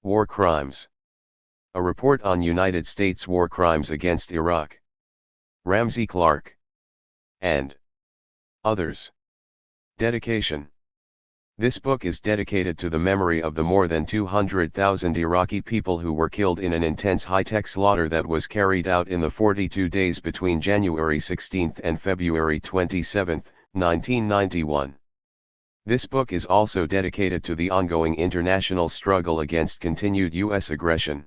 War Crimes. A report on United States war crimes against Iraq. Ramsey Clark. And others. Dedication. This book is dedicated to the memory of the more than 200,000 Iraqi people who were killed in an intense high-tech slaughter that was carried out in the 42 days between January 16 and February 27, 1991. This book is also dedicated to the ongoing international struggle against continued U.S. aggression.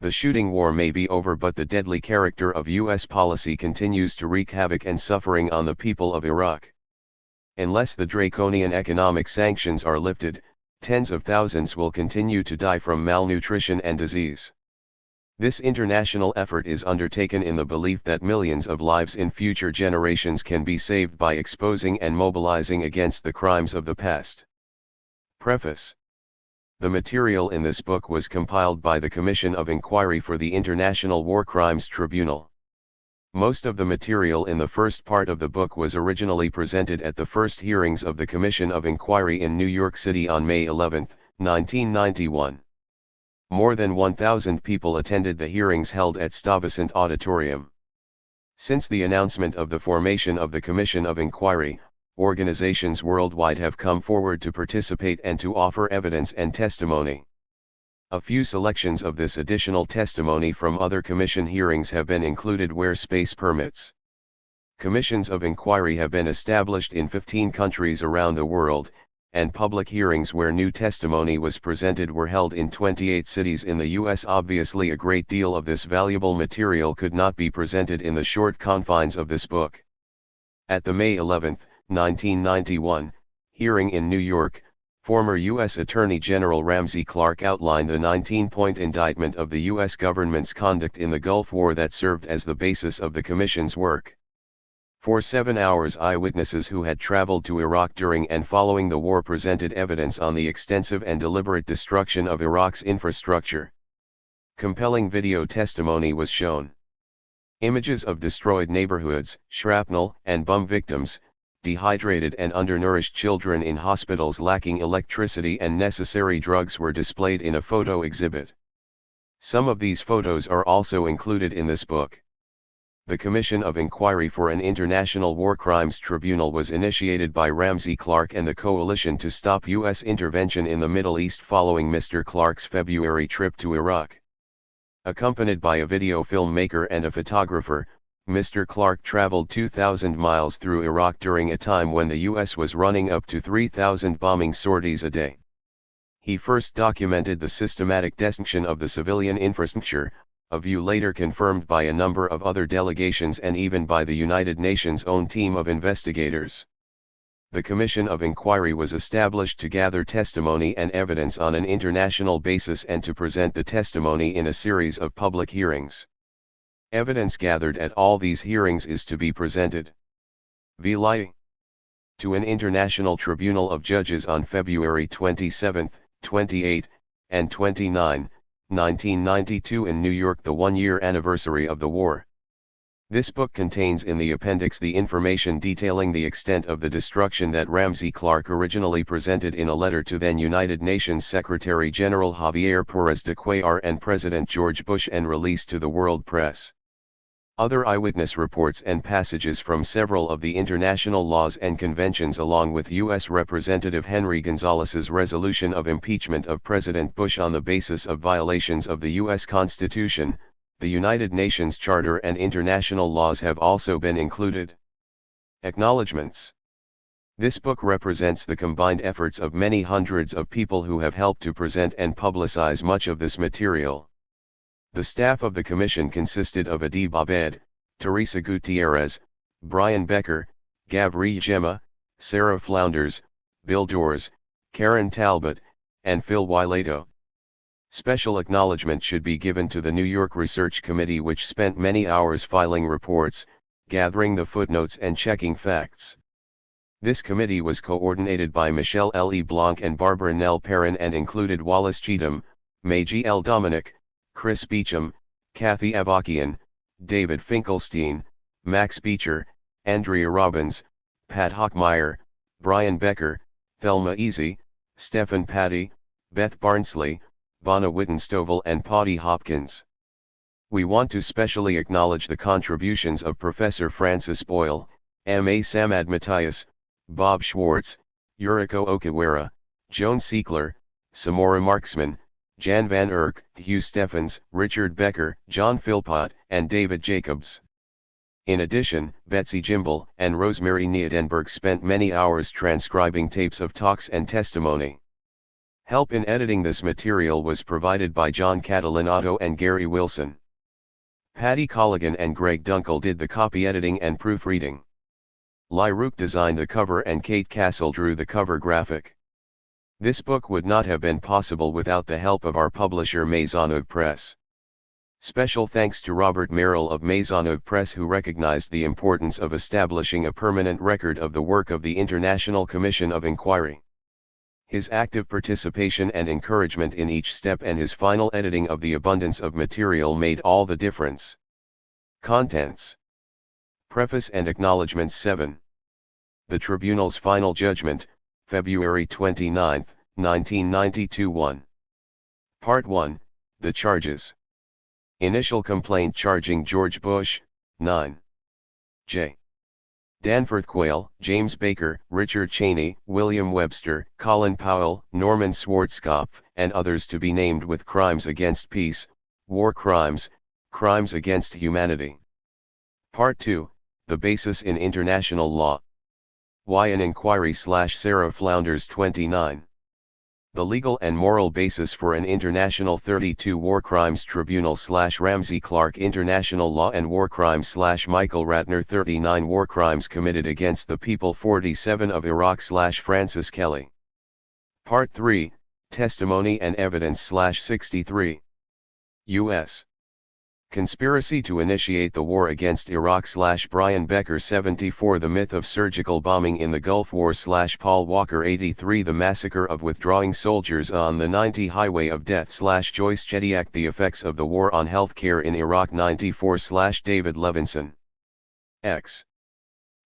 The shooting war may be over, but the deadly character of U.S. policy continues to wreak havoc and suffering on the people of Iraq. Unless the draconian economic sanctions are lifted, tens of thousands will continue to die from malnutrition and disease. This international effort is undertaken in the belief that millions of lives in future generations can be saved by exposing and mobilizing against the crimes of the past. Preface. The material in this book was compiled by the Commission of Inquiry for the International War Crimes Tribunal. Most of the material in the first part of the book was originally presented at the first hearings of the Commission of Inquiry in New York City on May 11, 1991. More than 1,000 people attended the hearings held at Stuyvesant Auditorium. Since the announcement of the formation of the Commission of Inquiry, organizations worldwide have come forward to participate and to offer evidence and testimony. A few selections of this additional testimony from other commission hearings have been included where space permits. Commissions of inquiry have been established in 15 countries around the world, and public hearings where new testimony was presented were held in 28 cities in the U.S. Obviously, a great deal of this valuable material could not be presented in the short confines of this book. At the May 11, 1991, hearing in New York, former U.S. Attorney General Ramsey Clark outlined the 19-point indictment of the U.S. government's conduct in the Gulf War that served as the basis of the Commission's work. For 7 hours, eyewitnesses who had traveled to Iraq during and following the war presented evidence on the extensive and deliberate destruction of Iraq's infrastructure. Compelling video testimony was shown. Images of destroyed neighborhoods, shrapnel and bomb victims, dehydrated and undernourished children in hospitals lacking electricity and necessary drugs were displayed in a photo exhibit. Some of these photos are also included in this book. The Commission of Inquiry for an International War Crimes Tribunal was initiated by Ramsey Clark and the Coalition to Stop U.S. Intervention in the Middle East following Mr. Clark's February trip to Iraq. Accompanied by a video filmmaker and a photographer, Mr. Clark traveled 2,000 miles through Iraq during a time when the U.S. was running up to 3,000 bombing sorties a day. He first documented the systematic destruction of the civilian infrastructure, a view later confirmed by a number of other delegations and even by the United Nations' own team of investigators. The Commission of Inquiry was established to gather testimony and evidence on an international basis and to present the testimony in a series of public hearings. Evidence gathered at all these hearings is to be presented to an international tribunal of judges on February 27, 28, and 29, 1992 in New York, the one-year anniversary of the war. This book contains in the appendix the information detailing the extent of the destruction that Ramsey Clark originally presented in a letter to then United Nations Secretary General Javier Pérez de Cuellar and President George Bush and released to the world press. Other eyewitness reports and passages from several of the international laws and conventions along with U.S. Representative Henry Gonzalez's resolution of impeachment of President Bush on the basis of violations of the U.S. Constitution, the United Nations Charter and international laws have also been included. Acknowledgements. This book represents the combined efforts of many hundreds of people who have helped to present and publicize much of this material. The staff of the Commission consisted of Adib Abed, Teresa Gutierrez, Brian Becker, Gavri Gemma, Sarah Flounders, Bill Dors, Karen Talbot, and Phil Wilato. Special acknowledgement should be given to the New York Research Committee, which spent many hours filing reports, gathering the footnotes and checking facts. This committee was coordinated by Michelle L. E. Blanc and Barbara Nell Perrin and included Wallace Cheatham, Maggie L. Dominic, Chris Beecham, Kathy Avakian, David Finkelstein, Max Beecher, Andrea Robbins, Pat Hochmeyer, Brian Becker, Thelma Easy, Stephen Patty, Beth Barnsley, Vanna Whitten-Stovall and Patty Hopkins. We want to specially acknowledge the contributions of Professor Francis Boyle, M.A. Samad Matthias, Bob Schwartz, Yuriko Okawara, Joan Siekler, Samora Marksman, Jan van Erck, Hugh Steffens, Richard Becker, John Philpott, and David Jacobs. In addition, Betsy Jimble and Rosemary Niedenberg spent many hours transcribing tapes of talks and testimony. Help in editing this material was provided by John Catalinato and Gary Wilson. Patty Colligan and Greg Dunkel did the copy editing and proofreading. Ly Rook designed the cover and Kate Castle drew the cover graphic. This book would not have been possible without the help of our publisher Maisonneuve Press. Special thanks to Robert Merrill of Maisonneuve Press, who recognized the importance of establishing a permanent record of the work of the International Commission of Inquiry. His active participation and encouragement in each step and his final editing of the abundance of material made all the difference. Contents. Preface and Acknowledgements 7. The Tribunal's Final Judgment, February 29, 1992 1. Part 1, The Charges. Initial complaint charging George Bush, 9. J. Danforth Quayle, James Baker, Richard Cheney, William Webster, Colin Powell, Norman Schwarzkopf, and others to be named with crimes against peace, war crimes, crimes against humanity. Part 2, The Basis in International Law. Why an Inquiry Sarah Flounders 29. The legal and moral basis for an International 32 War Crimes Tribunal Ramsey Clark International Law and War Crimes Michael Ratner 39 War Crimes Committed Against the People 47 of Iraq Francis Kelly. Part 3, Testimony and Evidence 63. U.S. Conspiracy to initiate the war against Iraq Brian Becker 74 The myth of surgical bombing in the Gulf War Paul Walker 83 The massacre of withdrawing soldiers on the 90 Highway of Death Joyce Chediak The effects of the war on healthcare in Iraq 94 David Levinson. X.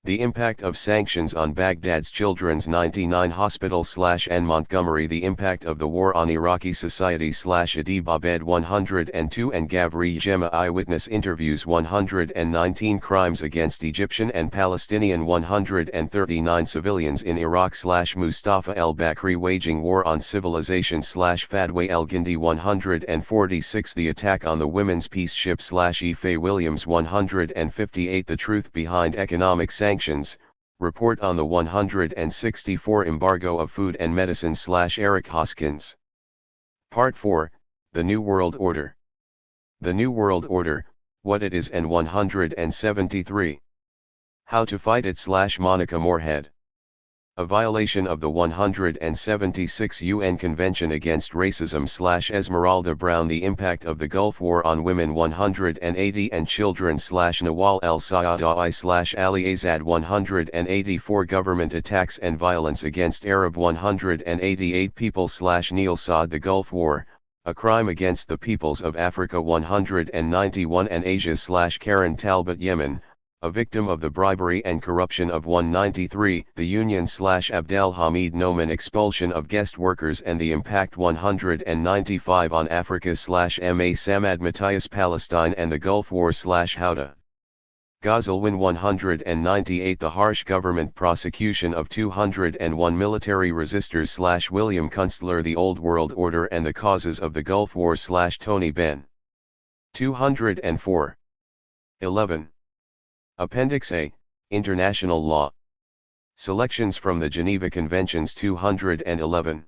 The impact of sanctions on Baghdad's Children's 99 Hospital and Montgomery The impact of the war on Iraqi society Adib Abed 102 and Gavri Gemma Eyewitness interviews 119 Crimes against Egyptian and Palestinian 139 Civilians in Iraq Mustafa el-Bakri Waging War on Civilization Fadwe el-Gindi 146 The attack on the women's peace ship Ife Williams 158 The truth behind economic sanctions. Report on the 164 Embargo of Food and Medicine Eric Hoskins. Part 4, The New World Order. The New World Order, What It Is and 173. How to Fight It Monica Moorhead. A violation of the 176 UN Convention Against Racism Esmeralda Brown The impact of the Gulf War on women 180 and children Nawal el-Saada'i Ali Azad 184 Government attacks and violence against Arab 188 people Neil Saad The Gulf War, a crime against the peoples of Africa 191 and Asia Karen Talbot Yemen, a victim of the bribery and corruption of 193, the Union Abdel Hamid Noman expulsion of guest workers and the impact 195 on Africa Ma Samad Matthias Palestine and the Gulf War Houda. Ghazalwin 198 the harsh government prosecution of 201 military resistors William Kunstler the Old World Order and the causes of the Gulf War Tony Benn. 204. 11. Appendix A, International Law. Selections from the Geneva Conventions 211.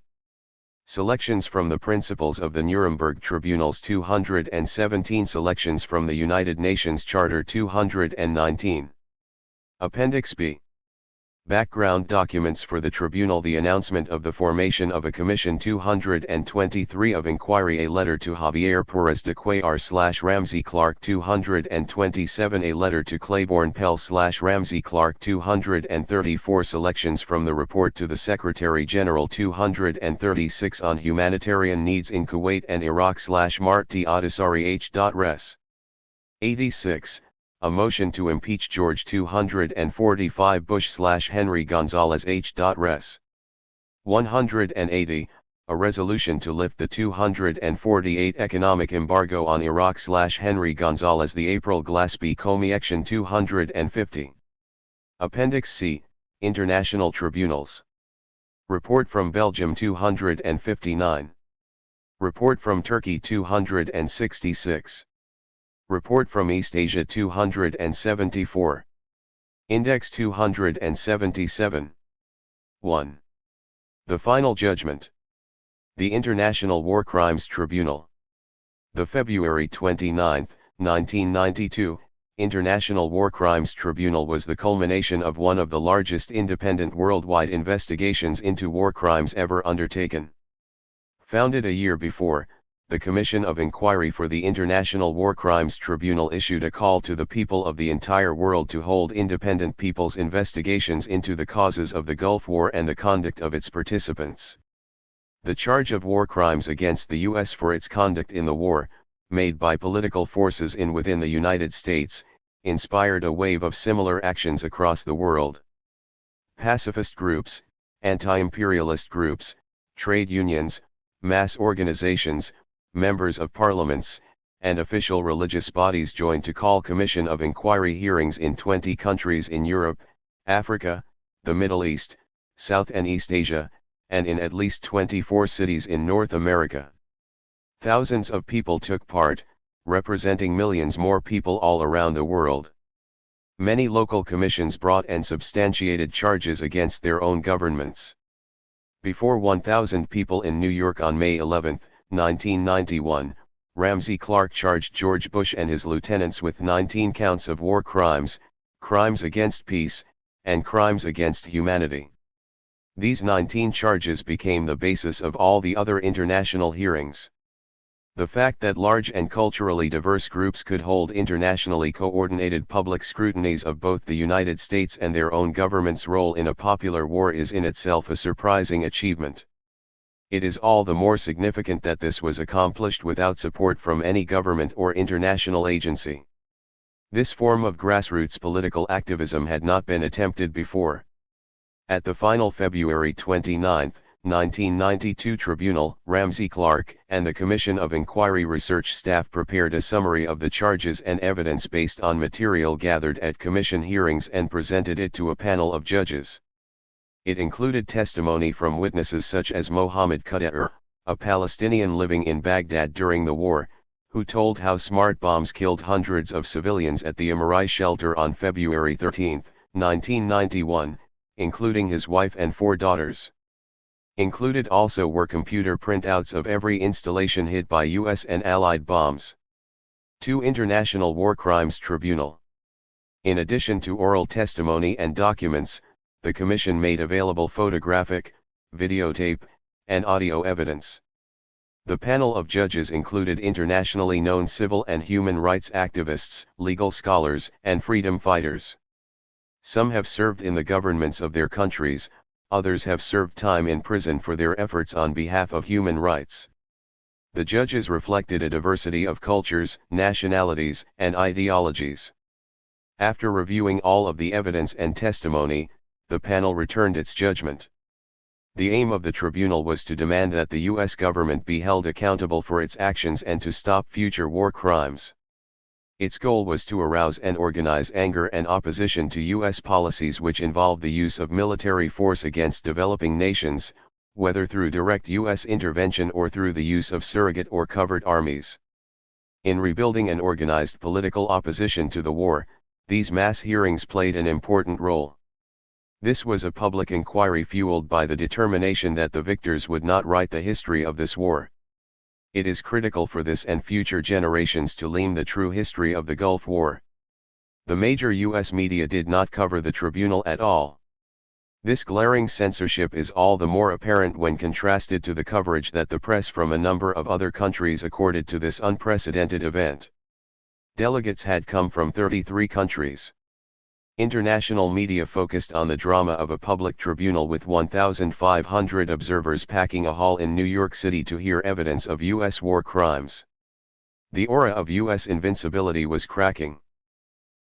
Selections from the Principles of the Nuremberg Tribunals 217. Selections from the United Nations Charter 219. Appendix B. Background documents for the Tribunal. The announcement of the formation of a Commission 223 of Inquiry. A letter to Javier Perez de Cuellar Ramsey Clark 227. A letter to Claiborne Pell Ramsey Clark 234. Selections from the report to the Secretary General 236 on humanitarian needs in Kuwait and Iraq Marti Adisari H.Res. 86. A motion to impeach George 245 Bush Henry Gonzalez H.Res. 180, a resolution to lift the 248 economic embargo on Iraq/Henry Gonzalez, the April Gillespie Comey Action 250. Appendix C, International Tribunals. Report from Belgium 259. Report from Turkey 266. Report from East Asia 274. Index 277. 1. The Final Judgment. The International War Crimes Tribunal. The February 29, 1992, International War Crimes Tribunal was the culmination of one of the largest independent worldwide investigations into war crimes ever undertaken. Founded a year before, the Commission of Inquiry for the International War Crimes Tribunal issued a call to the people of the entire world to hold independent people's investigations into the causes of the Gulf War and the conduct of its participants. The charge of war crimes against the U.S. for its conduct in the war, made by political forces within the United States, inspired a wave of similar actions across the world. Pacifist groups, anti-imperialist groups, trade unions, mass organizations, members of parliaments, and official religious bodies joined to call Commission of Inquiry hearings in 20 countries in Europe, Africa, the Middle East, South and East Asia, and in at least 24 cities in North America. Thousands of people took part, representing millions more people all around the world. Many local commissions brought and substantiated charges against their own governments. Before 1,000 people in New York on May 11, 1991, Ramsey Clark charged George Bush and his lieutenants with 19 counts of war crimes, crimes against peace, and crimes against humanity. These 19 charges became the basis of all the other international hearings. The fact that large and culturally diverse groups could hold internationally coordinated public scrutinies of both the United States and their own government's role in a popular war is in itself a surprising achievement. It is all the more significant that this was accomplished without support from any government or international agency. This form of grassroots political activism had not been attempted before. At the final February 29, 1992 tribunal, Ramsey Clark and the Commission of Inquiry research staff prepared a summary of the charges and evidence based on material gathered at commission hearings and presented it to a panel of judges. It included testimony from witnesses such as Mohammed Qadir, a Palestinian living in Baghdad during the war, who told how smart bombs killed hundreds of civilians at the Emirai shelter on February 13, 1991, including his wife and 4 daughters. Included also were computer printouts of every installation hit by U.S. and Allied bombs. 2. International War Crimes Tribunal. In addition to oral testimony and documents, the Commission made available photographic, videotape, and audio evidence. The panel of judges included internationally known civil and human rights activists, legal scholars, and freedom fighters. Some have served in the governments of their countries, others have served time in prison for their efforts on behalf of human rights. The judges reflected a diversity of cultures, nationalities, and ideologies. After reviewing all of the evidence and testimony, the panel returned its judgment. The aim of the tribunal was to demand that the U.S. government be held accountable for its actions and to stop future war crimes. Its goal was to arouse and organize anger and opposition to U.S. policies which involve the use of military force against developing nations, whether through direct U.S. intervention or through the use of surrogate or covert armies. In rebuilding an organized political opposition to the war, these mass hearings played an important role. This was a public inquiry fueled by the determination that the victors would not write the history of this war. It is critical for this and future generations to learn the true history of the Gulf War. The major U.S. media did not cover the tribunal at all. This glaring censorship is all the more apparent when contrasted to the coverage that the press from a number of other countries accorded to this unprecedented event. Delegates had come from 33 countries. International media focused on the drama of a public tribunal with 1,500 observers packing a hall in New York City to hear evidence of U.S. war crimes. The aura of U.S. invincibility was cracking.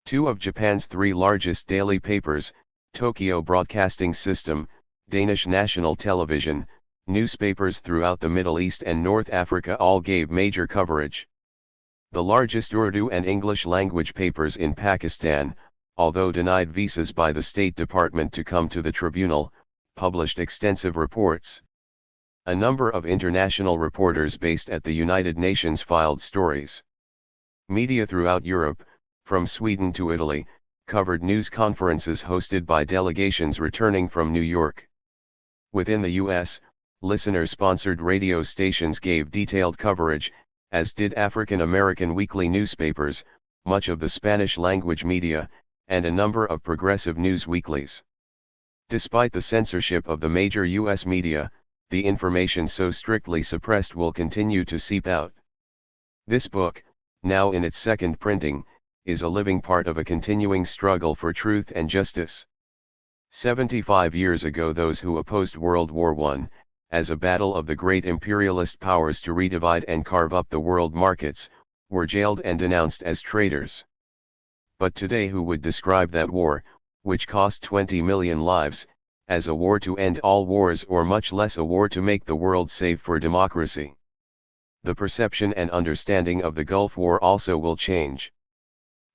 2 of Japan's 3 largest daily papers, Tokyo Broadcasting System, Danish National Television, Newspapers throughout the Middle East and North Africa all gave major coverage. The largest Urdu and English language papers in Pakistan, although denied visas by the State Department to come to the tribunal, published extensive reports. A number of international reporters based at the United Nations filed stories. Media throughout Europe, from Sweden to Italy, covered news conferences hosted by delegations returning from New York. Within the U.S., listener-sponsored radio stations gave detailed coverage, as did African American weekly newspapers, much of the Spanish-language media, and a number of progressive news weeklies. Despite the censorship of the major U.S. media, the information so strictly suppressed will continue to seep out. This book, now in its second printing, is a living part of a continuing struggle for truth and justice. 75 years ago, those who opposed World War I, as a battle of the great imperialist powers to redivide and carve up the world markets, were jailed and denounced as traitors. But today, who would describe that war, which cost 20 million lives, as a war to end all wars, or much less a war to make the world safe for democracy? The perception and understanding of the Gulf War also will change.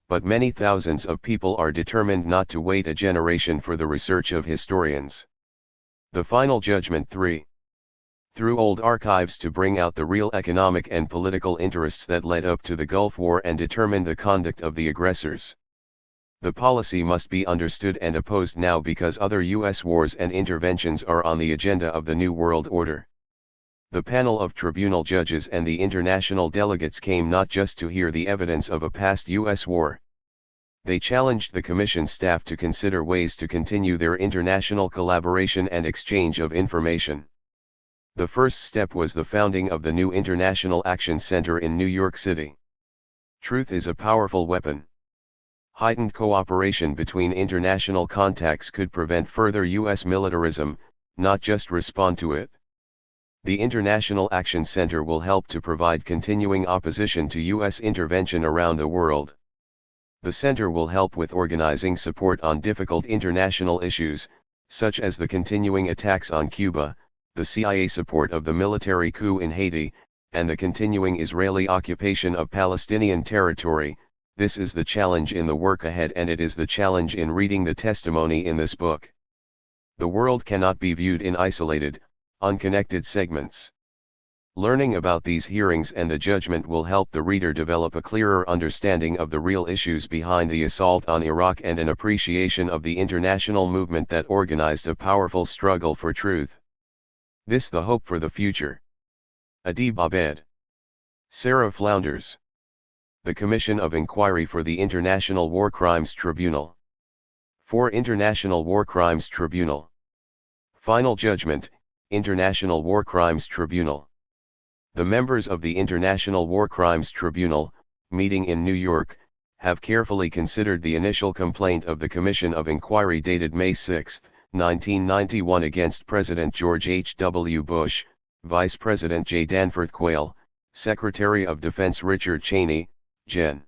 But many thousands of people are determined not to wait a generation for the research of historians. The Final Judgment 3. Through old archives to bring out the real economic and political interests that led up to the Gulf War and determine the conduct of the aggressors. The policy must be understood and opposed now, because other U.S. wars and interventions are on the agenda of the New World Order. The panel of tribunal judges and the international delegates came not just to hear the evidence of a past U.S. war. They challenged the Commission staff to consider ways to continue their international collaboration and exchange of information. The first step was the founding of the new International Action Center in New York City. Truth is a powerful weapon. Heightened cooperation between international contacts could prevent further U.S. militarism, not just respond to it. The International Action Center will help to provide continuing opposition to U.S. intervention around the world. The center will help with organizing support on difficult international issues, such as the continuing attacks on Cuba, the CIA support of the military coup in Haiti, and the continuing Israeli occupation of Palestinian territory. This is the challenge in the work ahead, and it is the challenge in reading the testimony in this book. The world cannot be viewed in isolated, unconnected segments. Learning about these hearings and the judgment will help the reader develop a clearer understanding of the real issues behind the assault on Iraq and an appreciation of the international movement that organized a powerful struggle for truth. This the hope for the future. Adib Abed. Sarah Flounders. The Commission of Inquiry for the International War Crimes Tribunal. For International War Crimes Tribunal. Final Judgment, International War Crimes Tribunal. The members of the International War Crimes Tribunal, meeting in New York, have carefully considered the initial complaint of the Commission of Inquiry dated May 6, 1991 against President George H. W. Bush, Vice President J. Danforth Quayle, Secretary of Defense Richard Cheney, Gen.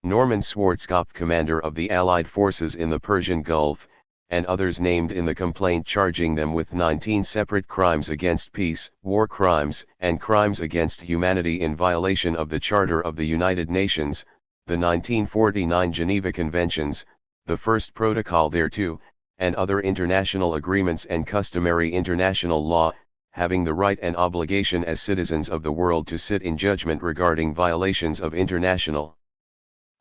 Norman Schwarzkopf, commander of the Allied forces in the Persian Gulf, and others named in the complaint, charging them with 19 separate crimes against peace, war crimes, and crimes against humanity in violation of the Charter of the United Nations, the 1949 Geneva Conventions, the first protocol thereto, and other international agreements and customary international law, having the right and obligation as citizens of the world to sit in judgment regarding violations of international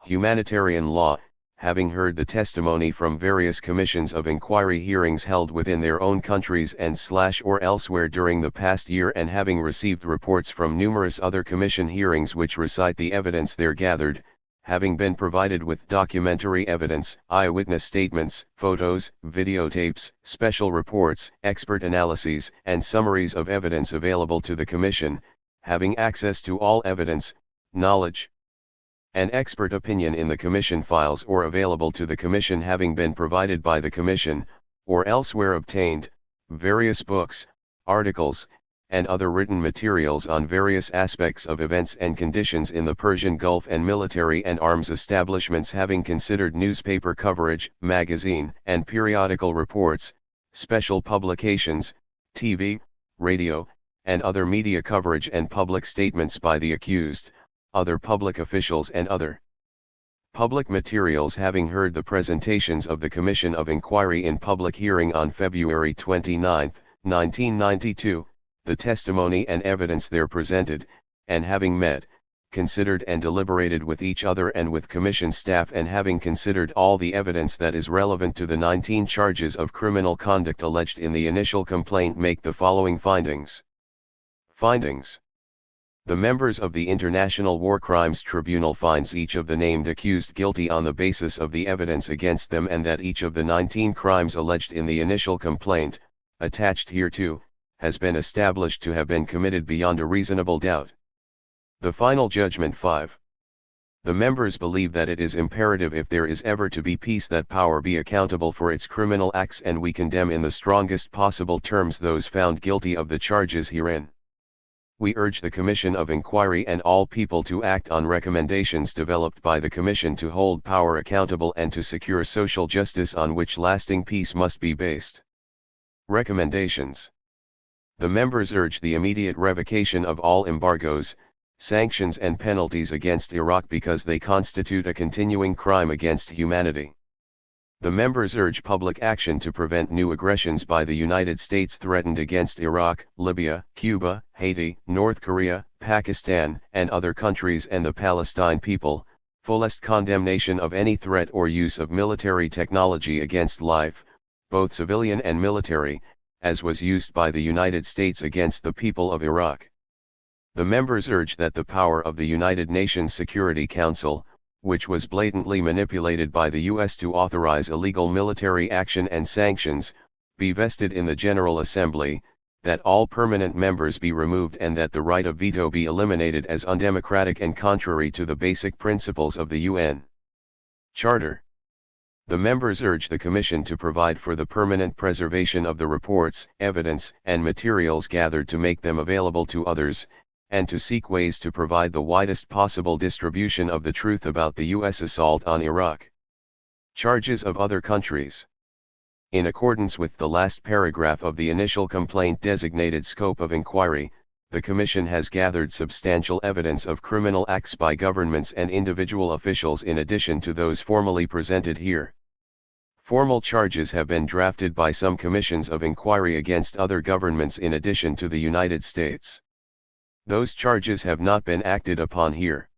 humanitarian law, having heard the testimony from various commissions of inquiry hearings held within their own countries and/or elsewhere during the past year, and having received reports from numerous other commission hearings which recite the evidence there gathered, having been provided with documentary evidence, eyewitness statements, photos, videotapes, special reports, expert analyses, and summaries of evidence available to the Commission, having access to all evidence, knowledge, and expert opinion in the Commission files or available to the Commission having been provided by the Commission, or elsewhere obtained, various books, articles, and other written materials on various aspects of events and conditions in the Persian Gulf and military and arms establishments, having considered newspaper coverage, magazine and periodical reports, special publications, TV, radio, and other media coverage and public statements by the accused, other public officials and other public materials having heard the presentations of the Commission of Inquiry in public hearing on February 29, 1992, the testimony and evidence there presented, and having met, considered and deliberated with each other and with Commission staff, and having considered all the evidence that is relevant to the 19 charges of criminal conduct alleged in the initial complaint, make the following findings. Findings. The members of the International War Crimes Tribunal finds each of the named accused guilty on the basis of the evidence against them, and that each of the 19 crimes alleged in the initial complaint, attached hereto, has been established to have been committed beyond a reasonable doubt. The final judgment. 5. The members believe that it is imperative, if there is ever to be peace, that power be accountable for its criminal acts, and we condemn in the strongest possible terms those found guilty of the charges herein. We urge the Commission of Inquiry and all people to act on recommendations developed by the Commission to hold power accountable and to secure social justice on which lasting peace must be based. Recommendations. The members urge the immediate revocation of all embargoes, sanctions and penalties against Iraq, because they constitute a continuing crime against humanity. The members urge public action to prevent new aggressions by the United States threatened against Iraq, Libya, Cuba, Haiti, North Korea, Pakistan, and other countries, and the Palestine people, fullest condemnation of any threat or use of military technology against life, both civilian and military, as was used by the United States against the people of Iraq. The members urge that the power of the United Nations Security Council, which was blatantly manipulated by the U.S. to authorize illegal military action and sanctions, be vested in the General Assembly, that all permanent members be removed, and that the right of veto be eliminated as undemocratic and contrary to the basic principles of the UN Charter. The members urge the Commission to provide for the permanent preservation of the reports, evidence, and materials gathered, to make them available to others, and to seek ways to provide the widest possible distribution of the truth about the U.S. assault on Iraq. Charges of other countries. In accordance with the last paragraph of the initial complaint designated scope of inquiry, the Commission has gathered substantial evidence of criminal acts by governments and individual officials in addition to those formally presented here. Formal charges have been drafted by some commissions of inquiry against other governments in addition to the United States. Those charges have not been acted upon here.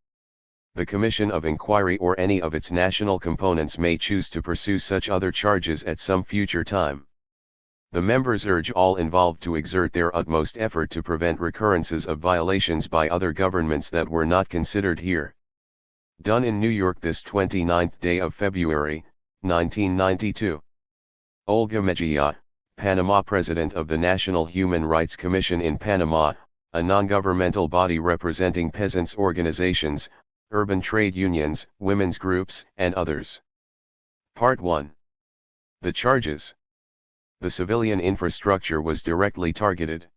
The Commission of Inquiry or any of its national components may choose to pursue such other charges at some future time. The members urge all involved to exert their utmost effort to prevent recurrences of violations by other governments that were not considered here. Done in New York, this 29th day of February, 1992. Olga Mejia, Panama, President of the National Human Rights Commission in Panama, a non-governmental body representing peasants' organizations, urban trade unions, women's groups, and others. Part 1. The charges. The civilian infrastructure was directly targeted.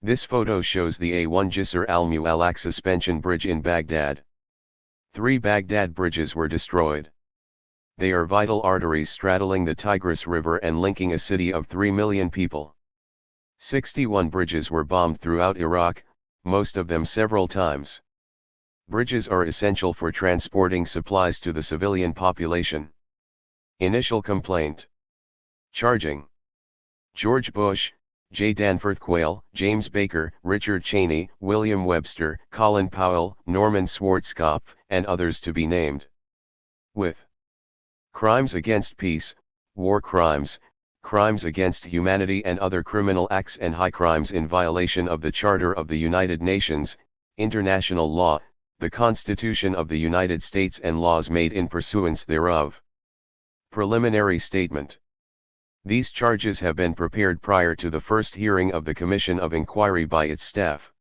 This photo shows the A1 Jisr al-Mu'allaq suspension bridge in Baghdad. 3 Baghdad bridges were destroyed. They are vital arteries straddling the Tigris River and linking a city of 3 million people. 61 bridges were bombed throughout Iraq, most of them several times. Bridges are essential for transporting supplies to the civilian population. Initial complaint. Charging: George Bush, J. Danforth Quayle, James Baker, Richard Cheney, William Webster, Colin Powell, Norman Schwarzkopf, and others to be named. With crimes against peace, war crimes, crimes against humanity and other criminal acts and high crimes in violation of the Charter of the United Nations, international law, the Constitution of the United States and laws made in pursuance thereof. Preliminary statement. These charges have been prepared prior to the first hearing of the Commission of Inquiry by its staff.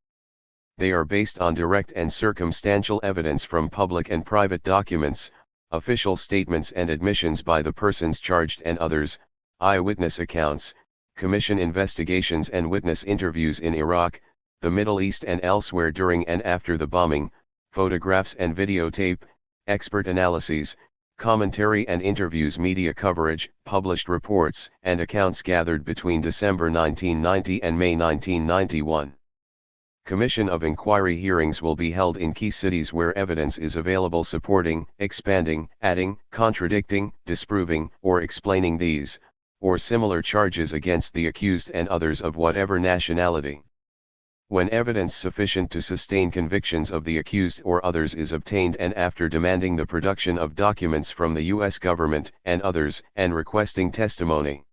They are based on direct and circumstantial evidence from public and private documents, official statements and admissions by the persons charged and others, eyewitness accounts, Commission investigations and witness interviews in Iraq, the Middle East and elsewhere during and after the bombing, photographs and videotape, expert analyses, commentary and interviews, media coverage, published reports and accounts gathered between December 1990 and May 1991. Commission of Inquiry hearings will be held in key cities where evidence is available supporting, expanding, adding, contradicting, disproving, or explaining these, or similar charges against the accused and others of whatever nationality. When evidence sufficient to sustain convictions of the accused or others is obtained, and after demanding the production of documents from the U.S. government and others and requesting testimony.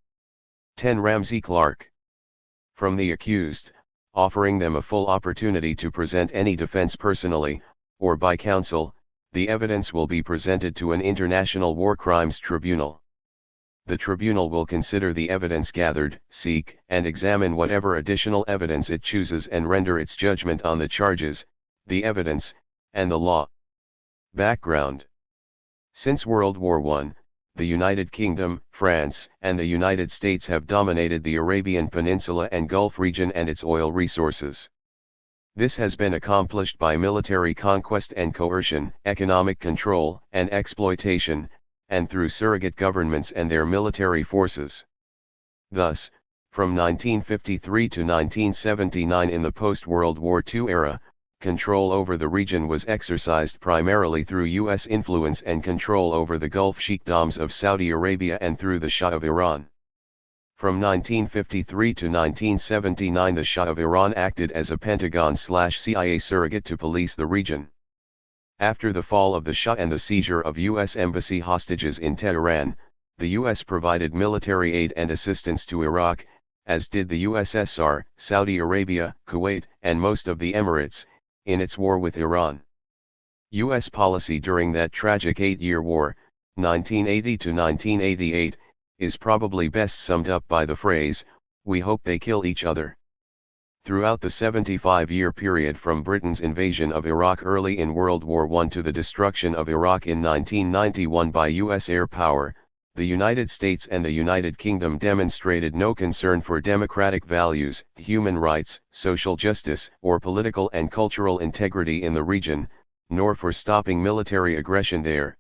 10. Ramsey Clark. From the accused, offering them a full opportunity to present any defense personally, or by counsel, the evidence will be presented to an International War Crimes Tribunal. The tribunal will consider the evidence gathered, seek and examine whatever additional evidence it chooses, and render its judgment on the charges, the evidence, and the law. Background. Since World War I, the United Kingdom, France, and the United States have dominated the Arabian Peninsula and Gulf region and its oil resources. This has been accomplished by military conquest and coercion, economic control and exploitation, and through surrogate governments and their military forces. Thus, from 1953 to 1979, in the post-World War II era, control over the region was exercised primarily through U.S. influence and control over the Gulf sheikdoms of Saudi Arabia and through the Shah of Iran. From 1953 to 1979, the Shah of Iran acted as a Pentagon/CIA surrogate to police the region. After the fall of the Shah and the seizure of U.S. embassy hostages in Tehran, the U.S. provided military aid and assistance to Iraq, as did the USSR, Saudi Arabia, Kuwait, and most of the Emirates, in its war with Iran. U.S. policy during that tragic 8-year war, 1980 to 1988, is probably best summed up by the phrase, "We hope they kill each other." Throughout the 75-year period from Britain's invasion of Iraq early in World War I to the destruction of Iraq in 1991 by U.S. air power, the United States and the United Kingdom demonstrated no concern for democratic values, human rights, social justice, or political and cultural integrity in the region, nor for stopping military aggression there.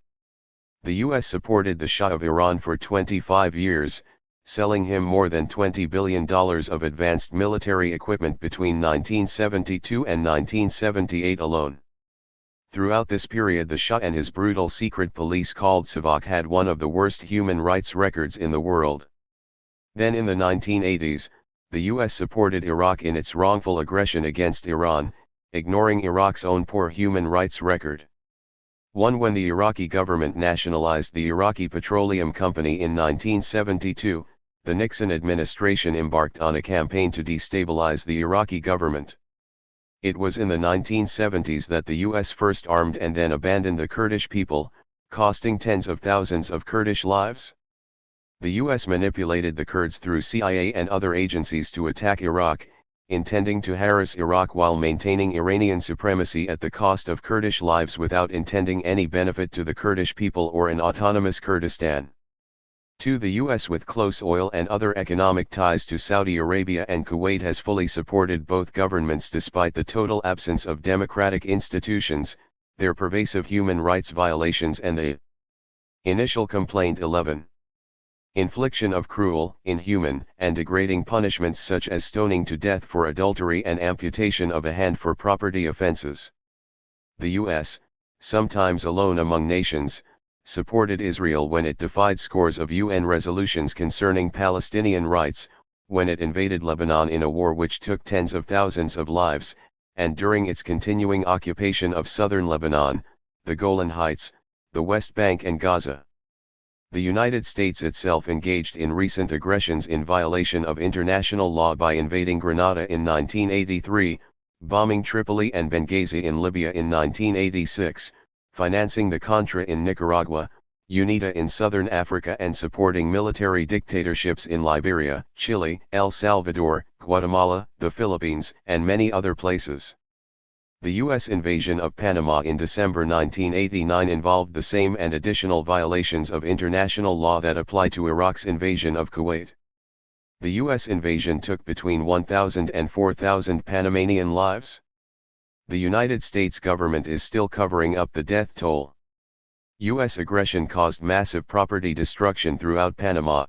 The U.S. supported the Shah of Iran for 25 years, selling him more than $20 billion of advanced military equipment between 1972 and 1978 alone. Throughout this period, the Shah and his brutal secret police called Savak had one of the worst human rights records in the world. Then in the 1980s, the U.S. supported Iraq in its wrongful aggression against Iran, ignoring Iraq's own poor human rights record. When the Iraqi government nationalized the Iraqi Petroleum Company in 1972, the Nixon administration embarked on a campaign to destabilize the Iraqi government. It was in the 1970s that the U.S. first armed and then abandoned the Kurdish people, costing tens of thousands of Kurdish lives. The U.S. manipulated the Kurds through CIA and other agencies to attack Iraq, intending to harass Iraq while maintaining Iranian supremacy at the cost of Kurdish lives without intending any benefit to the Kurdish people or an autonomous Kurdistan. 2. The U.S. with close oil and other economic ties to Saudi Arabia and Kuwait has fully supported both governments despite the total absence of democratic institutions, their pervasive human rights violations and the initial complaint. 11. Infliction of cruel, inhuman, and degrading punishments such as stoning to death for adultery and amputation of a hand for property offenses. The U.S., sometimes alone among nations, supported Israel when it defied scores of UN resolutions concerning Palestinian rights, when it invaded Lebanon in a war which took tens of thousands of lives, and during its continuing occupation of southern Lebanon, the Golan Heights, the West Bank and Gaza. The United States itself engaged in recent aggressions in violation of international law by invading Grenada in 1983, bombing Tripoli and Benghazi in Libya in 1986, financing the Contra in Nicaragua, UNITA in southern Africa, and supporting military dictatorships in Liberia, Chile, El Salvador, Guatemala, the Philippines, and many other places. The U.S. invasion of Panama in December 1989 involved the same and additional violations of international law that apply to Iraq's invasion of Kuwait. The U.S. invasion took between 1,000 and 4,000 Panamanian lives. The United States government is still covering up the death toll. U.S. aggression caused massive property destruction throughout Panama.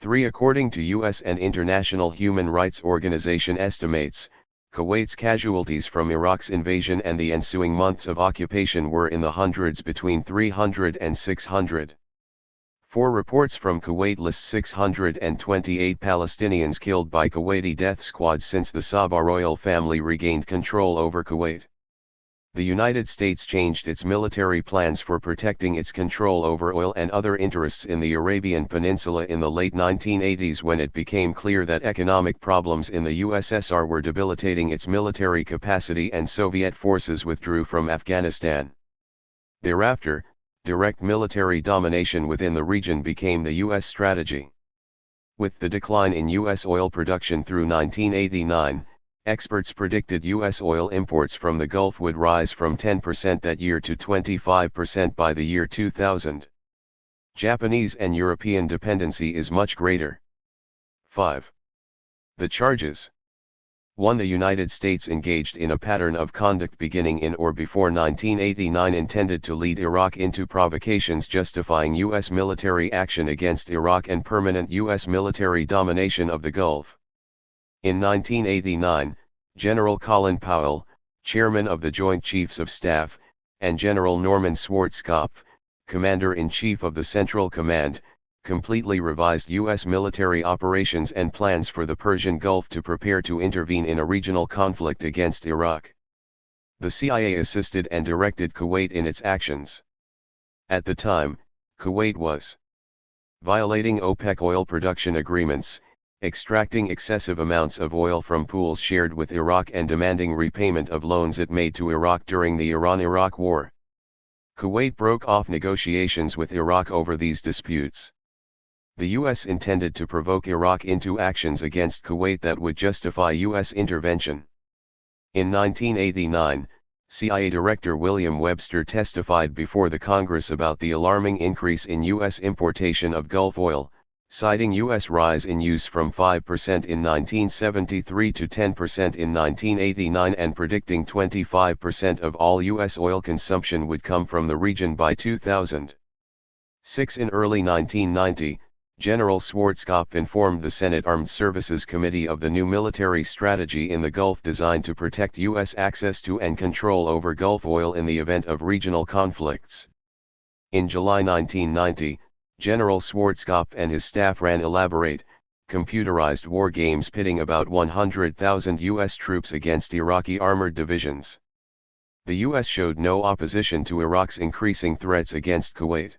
3. According to U.S. and international human rights organization estimates, Kuwait's casualties from Iraq's invasion and the ensuing months of occupation were in the hundreds, between 300 and 600. 4. Reports from Kuwait list 628 Palestinians killed by Kuwaiti death squads since the Sabah royal family regained control over Kuwait. The United States changed its military plans for protecting its control over oil and other interests in the Arabian Peninsula in the late 1980s, when it became clear that economic problems in the USSR were debilitating its military capacity and Soviet forces withdrew from Afghanistan. Thereafter, direct military domination within the region became the U.S. strategy. With the decline in U.S. oil production through 1989, experts predicted U.S. oil imports from the Gulf would rise from 10% that year to 25% by the year 2000. Japanese and European dependency is much greater. 5. The charges. 1. The United States engaged in a pattern of conduct beginning in or before 1989 intended to lead Iraq into provocations justifying U.S. military action against Iraq and permanent U.S. military domination of the Gulf. In 1989, General Colin Powell, chairman of the Joint Chiefs of Staff, and General Norman Schwarzkopf, commander-in-chief of the Central Command, completely revised U.S. military operations and plans for the Persian Gulf to prepare to intervene in a regional conflict against Iraq. The CIA assisted and directed Kuwait in its actions. At the time, Kuwait was violating OPEC oil production agreements, extracting excessive amounts of oil from pools shared with Iraq, and demanding repayment of loans it made to Iraq during the Iran-Iraq War. Kuwait broke off negotiations with Iraq over these disputes. The U.S. intended to provoke Iraq into actions against Kuwait that would justify U.S. intervention. In 1989, CIA Director William Webster testified before the Congress about the alarming increase in U.S. importation of Gulf oil, citing U.S. rise in use from 5% in 1973 to 10% in 1989 and predicting 25% of all U.S. oil consumption would come from the region by 2000. 6. In early 1990, General Schwarzkopf informed the Senate Armed Services Committee of the new military strategy in the Gulf designed to protect U.S. access to and control over Gulf oil in the event of regional conflicts. In July 1990, General Schwarzkopf and his staff ran elaborate, computerized war games pitting about 100,000 U.S. troops against Iraqi armored divisions. The U.S. showed no opposition to Iraq's increasing threats against Kuwait.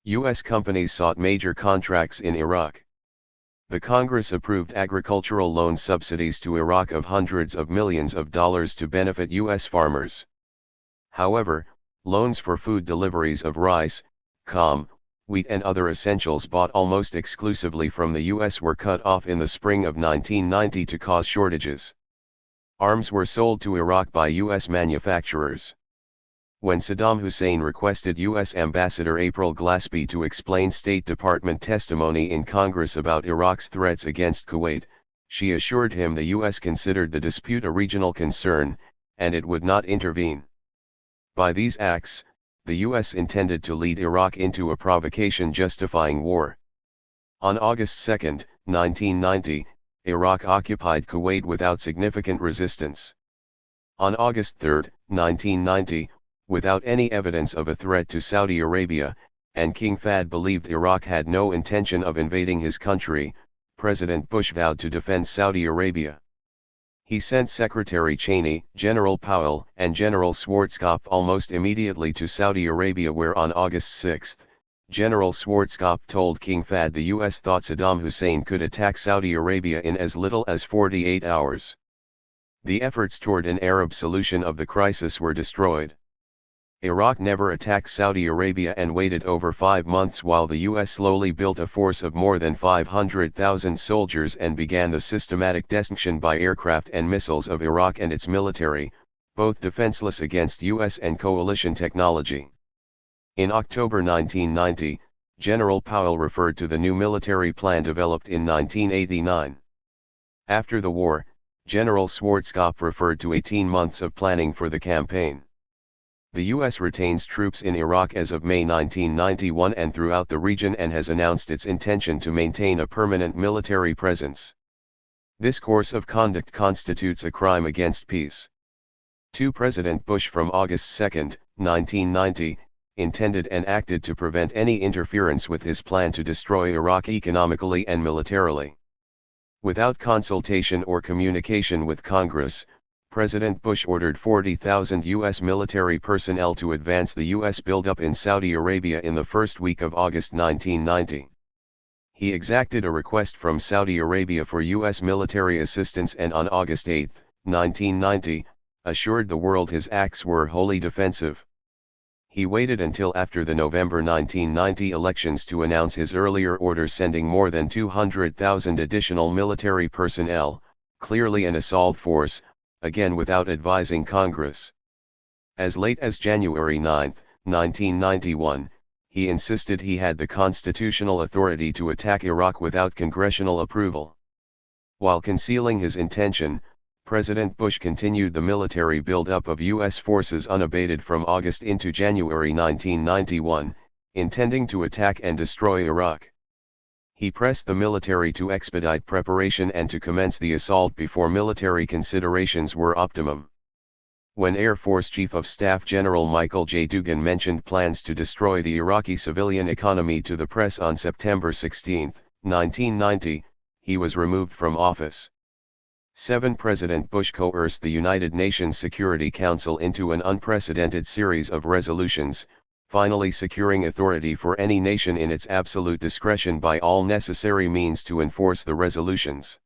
U.S. companies sought major contracts in Iraq. The Congress approved agricultural loan subsidies to Iraq of hundreds of millions of dollars to benefit U.S. farmers. However, loans for food deliveries of rice, wheat and other essentials bought almost exclusively from the U.S. were cut off in the spring of 1990 to cause shortages. Arms were sold to Iraq by U.S. manufacturers. When Saddam Hussein requested U.S. Ambassador April Glaspie to explain State Department testimony in Congress about Iraq's threats against Kuwait, she assured him the U.S. considered the dispute a regional concern, and it would not intervene. By these acts, the U.S. intended to lead Iraq into a provocation justifying war. On August 2, 1990, Iraq occupied Kuwait without significant resistance. On August 3, 1990, without any evidence of a threat to Saudi Arabia, and King Fahd believed Iraq had no intention of invading his country, President Bush vowed to defend Saudi Arabia. He sent Secretary Cheney, General Powell, and General Schwarzkopf almost immediately to Saudi Arabia, where on August 6, General Schwarzkopf told King Fahd the U.S. thought Saddam Hussein could attack Saudi Arabia in as little as 48 hours. The efforts toward an Arab solution of the crisis were destroyed. Iraq never attacked Saudi Arabia and waited over 5 months while the U.S. slowly built a force of more than 500,000 soldiers and began the systematic destruction by aircraft and missiles of Iraq and its military, both defenseless against U.S. and coalition technology. In October 1990, General Powell referred to the new military plan developed in 1989. After the war, General Schwarzkopf referred to 18 months of planning for the campaign. The U.S. retains troops in Iraq as of May 1991 and throughout the region and has announced its intention to maintain a permanent military presence. This course of conduct constitutes a crime against peace. 2. President Bush from August 2, 1990, intended and acted to prevent any interference with his plan to destroy Iraq economically and militarily. Without consultation or communication with Congress, President Bush ordered 40,000 U.S. military personnel to advance the U.S. buildup in Saudi Arabia in the first week of August 1990. He exacted a request from Saudi Arabia for U.S. military assistance and on August 8, 1990, assured the world his acts were wholly defensive. He waited until after the November 1990 elections to announce his earlier order sending more than 200,000 additional military personnel, clearly an assault force, again without advising Congress. As late as January 9, 1991, he insisted he had the constitutional authority to attack Iraq without congressional approval. While concealing his intention, President Bush continued the military buildup of U.S. forces unabated from August into January 1991, intending to attack and destroy Iraq. He pressed the military to expedite preparation and to commence the assault before military considerations were optimum. When Air Force Chief of Staff General Michael J. Dugan mentioned plans to destroy the Iraqi civilian economy to the press on September 16, 1990, he was removed from office. 7. President Bush coerced the United Nations Security Council into an unprecedented series of resolutions, finally securing authority for any nation in its absolute discretion by all necessary means to enforce the resolutions.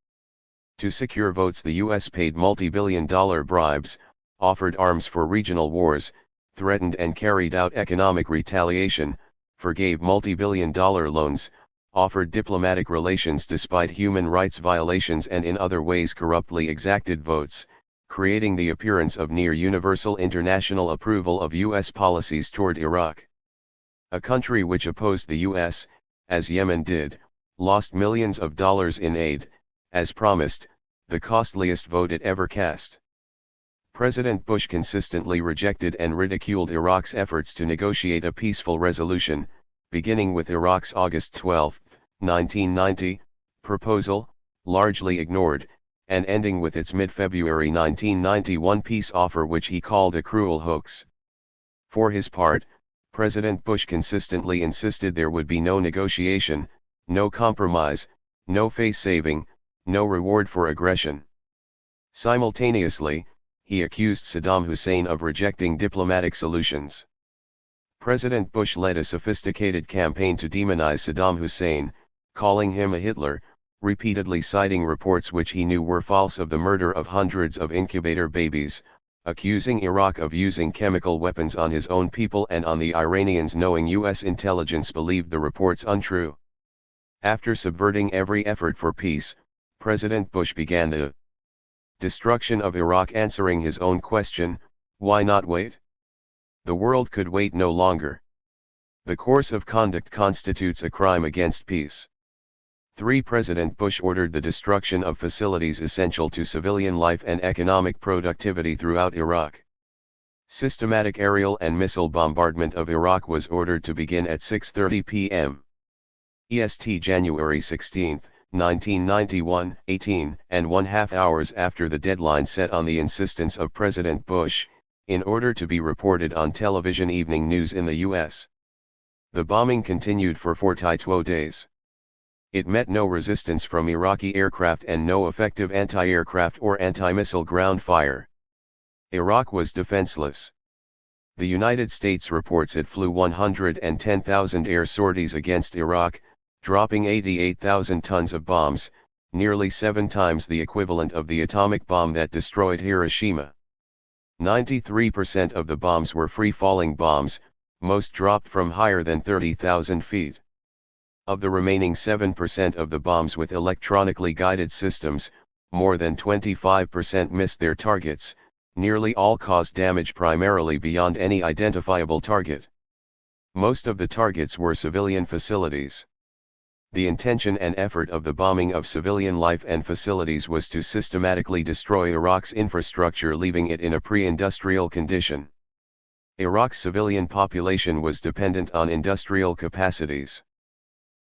To secure votes, the U.S. paid multi-billion-dollar bribes, offered arms for regional wars, threatened and carried out economic retaliation, forgave multi-billion-dollar loans, offered diplomatic relations despite human rights violations and in other ways corruptly exacted votes, creating the appearance of near universal international approval of U.S. policies toward Iraq. A country which opposed the U.S., as Yemen did, lost millions of dollars in aid, as promised, the costliest vote it ever cast. President Bush consistently rejected and ridiculed Iraq's efforts to negotiate a peaceful resolution, beginning with Iraq's August 12, 1990, proposal, largely ignored, and ending with its mid-February 1991 peace offer which he called a cruel hoax. For his part, President Bush consistently insisted there would be no negotiation, no compromise, no face-saving, no reward for aggression. Simultaneously, he accused Saddam Hussein of rejecting diplomatic solutions. President Bush led a sophisticated campaign to demonize Saddam Hussein, calling him a Hitler, repeatedly citing reports which he knew were false of the murder of hundreds of incubator babies, accusing Iraq of using chemical weapons on his own people and on the Iranians, knowing U.S. intelligence believed the reports untrue. After subverting every effort for peace, President Bush began the destruction of Iraq, answering his own question, why not wait? The world could wait no longer. The course of conduct constitutes a crime against peace. 3. President Bush ordered the destruction of facilities essential to civilian life and economic productivity throughout Iraq. Systematic aerial and missile bombardment of Iraq was ordered to begin at 6:30 p.m. EST January 16, 1991, 18½ hours after the deadline set on the insistence of President Bush, in order to be reported on television evening news in the U.S. The bombing continued for 42 days. It met no resistance from Iraqi aircraft and no effective anti-aircraft or anti-missile ground fire. Iraq was defenseless. The United States reports it flew 110,000 air sorties against Iraq, dropping 88,000 tons of bombs, nearly 7 times the equivalent of the atomic bomb that destroyed Hiroshima. 93% of the bombs were free-falling bombs, most dropped from higher than 30,000 feet. Of the remaining 7% of the bombs with electronically guided systems, more than 25% missed their targets, nearly all caused damage primarily beyond any identifiable target. Most of the targets were civilian facilities. The intention and effort of the bombing of civilian life and facilities was to systematically destroy Iraq's infrastructure, leaving it in a pre-industrial condition. Iraq's civilian population was dependent on industrial capacities.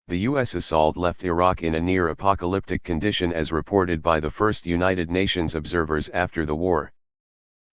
The U.S. assault left Iraq in a near-apocalyptic condition as reported by the first United Nations observers after the war.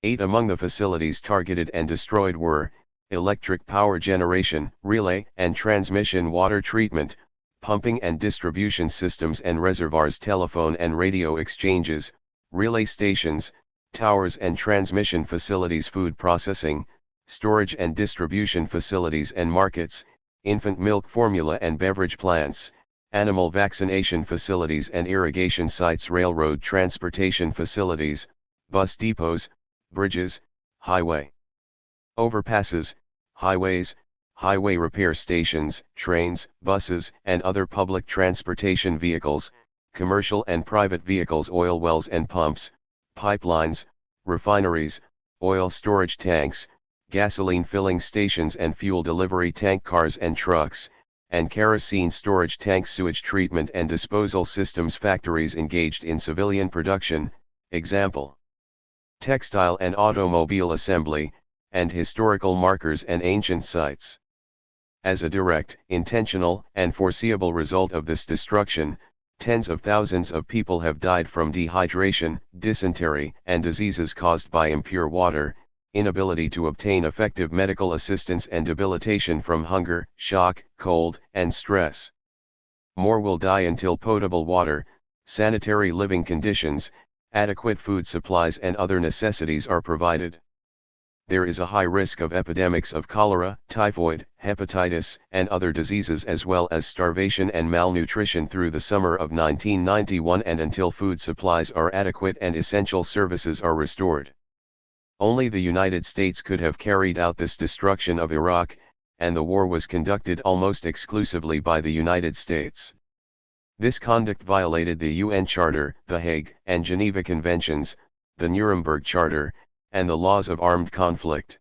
8 among the facilities targeted and destroyed were, electric power generation, relay and transmission water treatment, pumping and distribution systems and reservoirs, telephone and radio exchanges, relay stations, towers and transmission facilities, food processing, storage and distribution facilities and markets, infant milk formula and beverage plants, animal vaccination facilities and irrigation sites, railroad transportation facilities, bus depots, bridges, highway overpasses, highways, highway repair stations, trains, buses, and other public transportation vehicles, commercial and private vehicles, oil wells and pumps, pipelines, refineries, oil storage tanks, gasoline filling stations and fuel delivery tank cars and trucks, and kerosene storage tanks, sewage treatment and disposal systems, factories engaged in civilian production, example, textile and automobile assembly, and historical markers and ancient sites. As a direct, intentional, and foreseeable result of this destruction, tens of thousands of people have died from dehydration, dysentery, and diseases caused by impure water, inability to obtain effective medical assistance, and debilitation from hunger, shock, cold, and stress. More will die until potable water, sanitary living conditions, adequate food supplies and other necessities are provided. There is a high risk of epidemics of cholera, typhoid, hepatitis, and other diseases, as well as starvation and malnutrition through the summer of 1991 and until food supplies are adequate and essential services are restored. Only the United States could have carried out this destruction of Iraq, and the war was conducted almost exclusively by the United States. This conduct violated the UN Charter, the Hague and Geneva Conventions, the Nuremberg Charter, and the laws of armed conflict.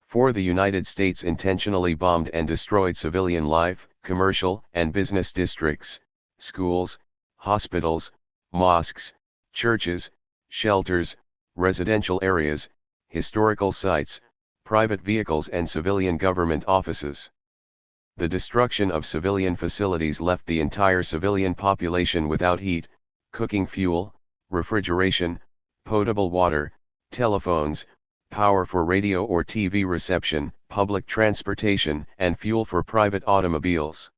4. The United States intentionally bombed and destroyed civilian life, commercial and business districts, schools, hospitals, mosques, churches, shelters, residential areas, historical sites, private vehicles and civilian government offices. The destruction of civilian facilities left the entire civilian population without heat, cooking fuel, refrigeration, potable water, telephones, power for radio or TV reception, public transportation, and fuel for private automobiles.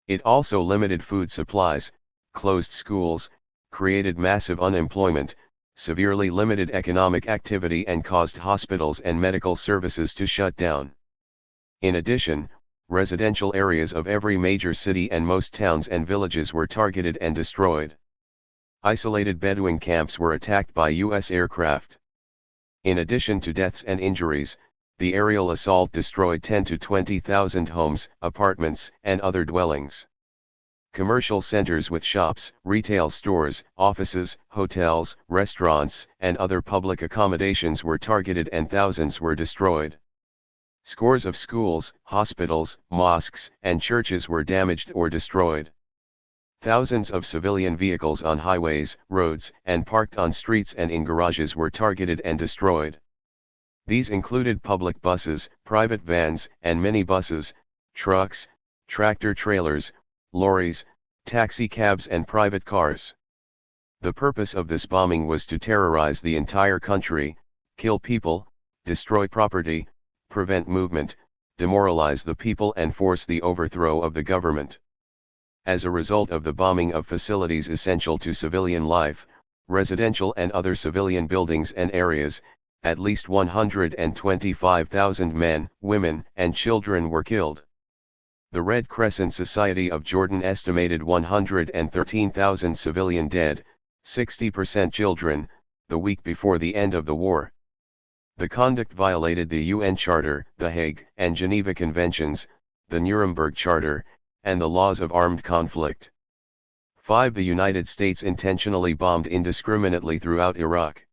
It also limited food supplies, closed schools, created massive unemployment, severely limited economic activity, and caused hospitals and medical services to shut down. In addition, residential areas of every major city and most towns and villages were targeted and destroyed. Isolated Bedouin camps were attacked by U.S. aircraft. In addition to deaths and injuries, the aerial assault destroyed 10,000 to 20,000 homes, apartments, and other dwellings. Commercial centers with shops, retail stores, offices, hotels, restaurants, and other public accommodations were targeted and thousands were destroyed. Scores of schools, hospitals, mosques, and churches were damaged or destroyed. Thousands of civilian vehicles on highways, roads, and parked on streets and in garages were targeted and destroyed. These included public buses, private vans and minibuses, trucks, tractor-trailers, lorries, taxi cabs and private cars. The purpose of this bombing was to terrorize the entire country, kill people, destroy property, prevent movement, demoralize the people and force the overthrow of the government. As a result of the bombing of facilities essential to civilian life, residential and other civilian buildings and areas, at least 125,000 men, women, and children were killed. The Red Crescent Society of Jordan estimated 113,000 civilian dead, 60% children, the week before the end of the war. The conduct violated the UN Charter, the Hague and Geneva Conventions, the Nuremberg Charter, and the laws of armed conflict. 5. The United States intentionally bombed indiscriminately throughout Iraq.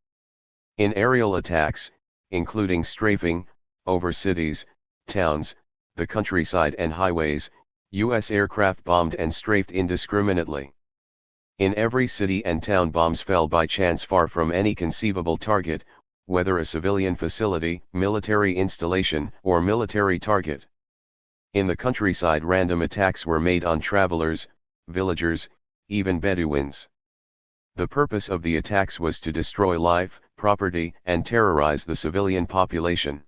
In aerial attacks, including strafing, over cities, towns, the countryside and highways, U.S. aircraft bombed and strafed indiscriminately. In every city and town bombs fell by chance far from any conceivable target, whether a civilian facility, military installation, or military target. In the countryside, random attacks were made on travelers, villagers, even Bedouins. The purpose of the attacks was to destroy life, property, and terrorize the civilian population.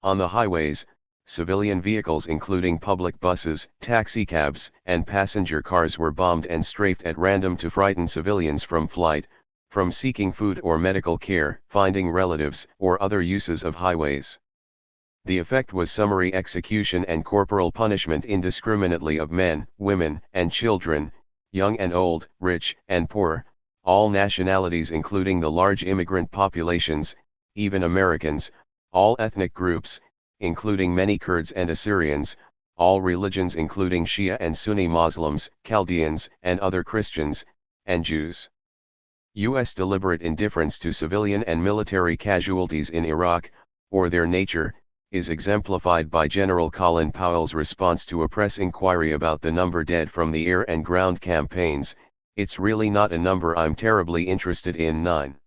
On the highways, civilian vehicles including public buses, taxicabs, and passenger cars were bombed and strafed at random to frighten civilians from flight, from seeking food or medical care, finding relatives, or other uses of highways. The effect was summary execution and corporal punishment indiscriminately of men, women, and children, young and old, rich and poor, all nationalities including the large immigrant populations, even Americans, all ethnic groups, including many Kurds and Assyrians, all religions including Shia and Sunni Muslims, Chaldeans and other Christians, and Jews. U.S. deliberate indifference to civilian and military casualties in Iraq, or their nature, is exemplified by General Colin Powell's response to a press inquiry about the number dead from the air and ground campaigns. "It's really not a number I'm terribly interested in." 9.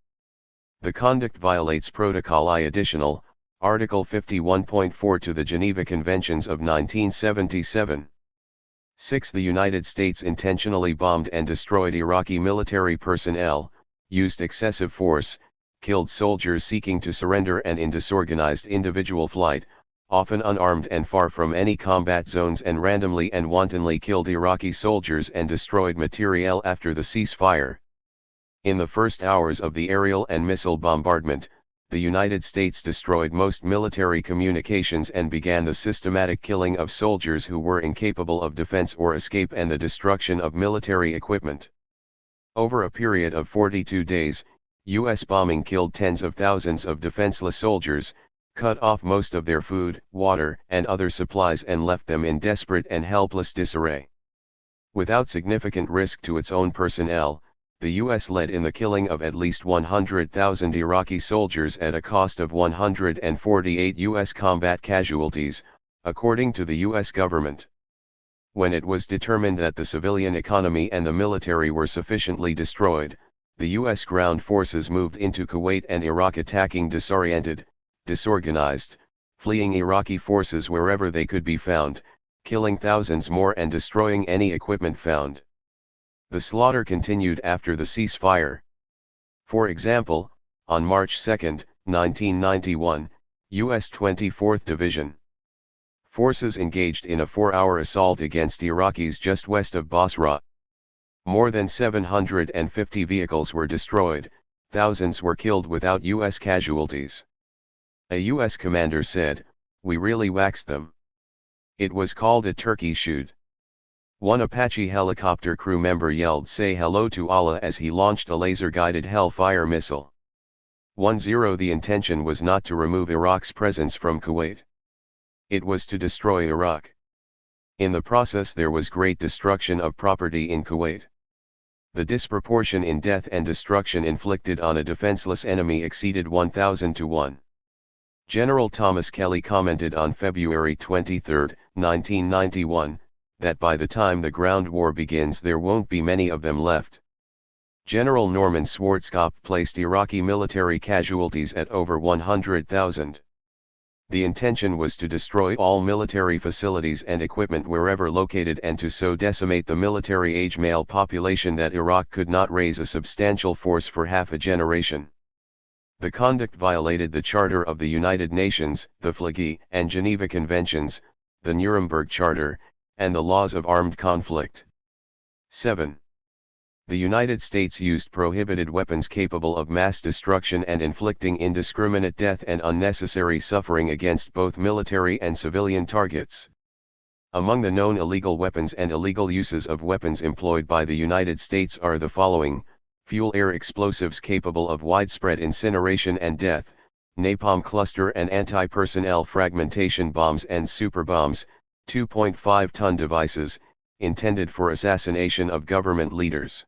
The conduct violates Protocol I additional, Article 51.4 to the Geneva Conventions of 1977. 6. The United States intentionally bombed and destroyed Iraqi military personnel, used excessive force, killed soldiers seeking to surrender and in disorganized individual flight, often unarmed and far from any combat zones, and randomly and wantonly killed Iraqi soldiers and destroyed materiel after the ceasefire. In the first hours of the aerial and missile bombardment, the United States destroyed most military communications and began the systematic killing of soldiers who were incapable of defense or escape and the destruction of military equipment. Over a period of 42 days, U.S. bombing killed tens of thousands of defenseless soldiers, cut off most of their food, water, and other supplies and left them in desperate and helpless disarray. Without significant risk to its own personnel, the U.S. led in the killing of at least 100,000 Iraqi soldiers at a cost of 148 U.S. combat casualties, according to the U.S. government. When it was determined that the civilian economy and the military were sufficiently destroyed, the U.S. ground forces moved into Kuwait and Iraq, attacking disoriented, disorganized, fleeing Iraqi forces wherever they could be found, killing thousands more and destroying any equipment found. The slaughter continued after the ceasefire. For example, on March 2, 1991, U.S. 24th Division forces engaged in a 4-hour assault against Iraqis just west of Basra. More than 750 vehicles were destroyed, thousands were killed without U.S. casualties. A U.S. commander said, "We really waxed them. It was called a turkey shoot." One Apache helicopter crew member yelled "Say hello to Allah" as he launched a laser-guided Hellfire missile. 10. The intention was not to remove Iraq's presence from Kuwait. It was to destroy Iraq. In the process there was great destruction of property in Kuwait. The disproportion in death and destruction inflicted on a defenseless enemy exceeded 1,000 to 1. General Thomas Kelly commented on February 23, 1991, that by the time the ground war begins there won't be many of them left. General Norman Schwarzkopf placed Iraqi military casualties at over 100,000. The intention was to destroy all military facilities and equipment wherever located and to so decimate the military-age male population that Iraq could not raise a substantial force for half a generation. The conduct violated the Charter of the United Nations, the FLAG and Geneva Conventions, the Nuremberg Charter, and the laws of armed conflict. 7. The United States used prohibited weapons capable of mass destruction and inflicting indiscriminate death and unnecessary suffering against both military and civilian targets. Among the known illegal weapons and illegal uses of weapons employed by the United States are the following: fuel-air explosives capable of widespread incineration and death, napalm cluster and anti-personnel fragmentation bombs and superbombs, 2.5-ton devices, intended for assassination of government leaders.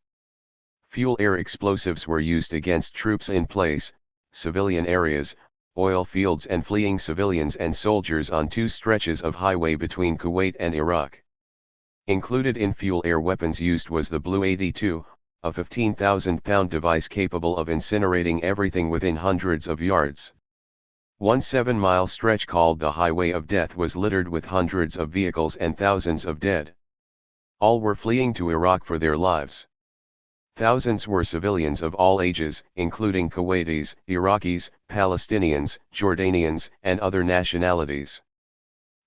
Fuel-air explosives were used against troops in place, civilian areas, oil fields and fleeing civilians and soldiers on 2 stretches of highway between Kuwait and Iraq. Included in fuel-air weapons used was the Blue 82, a 15,000-pound device capable of incinerating everything within hundreds of yards. One 7-mile stretch called the Highway of Death was littered with hundreds of vehicles and thousands of dead. All were fleeing to Iraq for their lives. Thousands were civilians of all ages, including Kuwaitis, Iraqis, Palestinians, Jordanians, and other nationalities.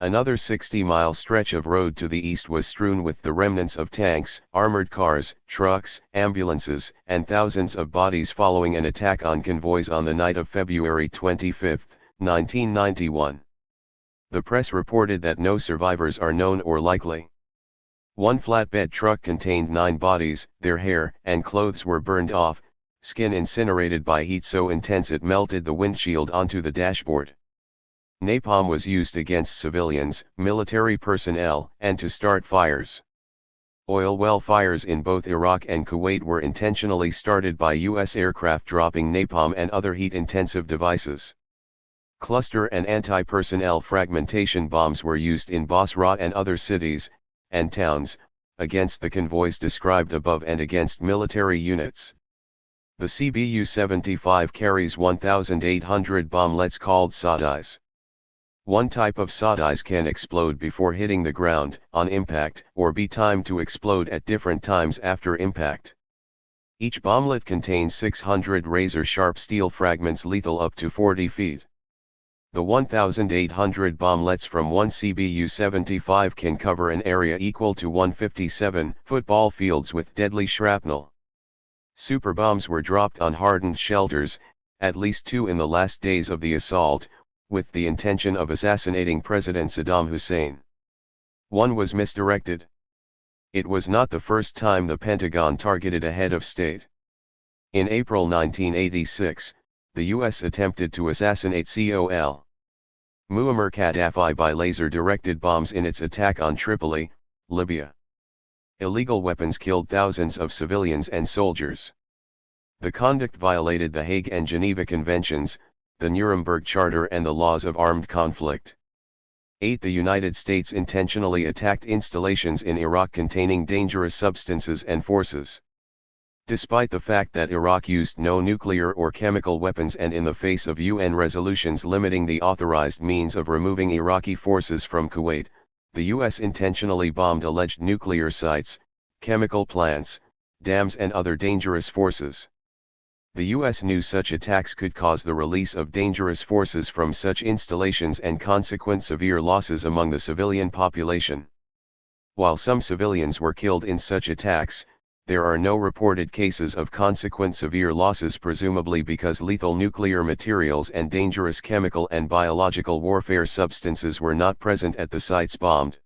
Another 60-mile stretch of road to the east was strewn with the remnants of tanks, armored cars, trucks, ambulances, and thousands of bodies following an attack on convoys on the night of February 25, 1991. The press reported that no survivors are known or likely. One flatbed truck contained 9 bodies, their hair and clothes were burned off, skin incinerated by heat so intense it melted the windshield onto the dashboard. Napalm was used against civilians, military personnel, and to start fires. Oil well fires in both Iraq and Kuwait were intentionally started by U.S. aircraft dropping napalm and other heat-intensive devices. Cluster and anti-personnel fragmentation bombs were used in Basra and other cities and towns, against the convoys described above and against military units. The CBU-75 carries 1,800 bomblets called sodis. One type of sodis can explode before hitting the ground, on impact, or be timed to explode at different times after impact. Each bomblet contains 600 razor-sharp steel fragments lethal up to 40 feet. The 1,800 bomblets from one CBU-75 can cover an area equal to 157 football fields with deadly shrapnel. Super bombs were dropped on hardened shelters, at least 2 in the last days of the assault, with the intention of assassinating President Saddam Hussein. One was misdirected. It was not the first time the Pentagon targeted a head of state. In April 1986, the U.S. attempted to assassinate Col. Muammar Gaddafi by laser-directed bombs in its attack on Tripoli, Libya. Illegal weapons killed thousands of civilians and soldiers. The conduct violated the Hague and Geneva Conventions, the Nuremberg Charter and the laws of armed conflict. 8. The United States intentionally attacked installations in Iraq containing dangerous substances and forces. Despite the fact that Iraq used no nuclear or chemical weapons and in the face of UN resolutions limiting the authorized means of removing Iraqi forces from Kuwait, the U.S. intentionally bombed alleged nuclear sites, chemical plants, dams and other dangerous forces. The U.S. knew such attacks could cause the release of dangerous forces from such installations and consequent severe losses among the civilian population. While some civilians were killed in such attacks, there are no reported cases of consequent severe losses, presumably because lethal nuclear materials and dangerous chemical and biological warfare substances were not present at the sites bombed.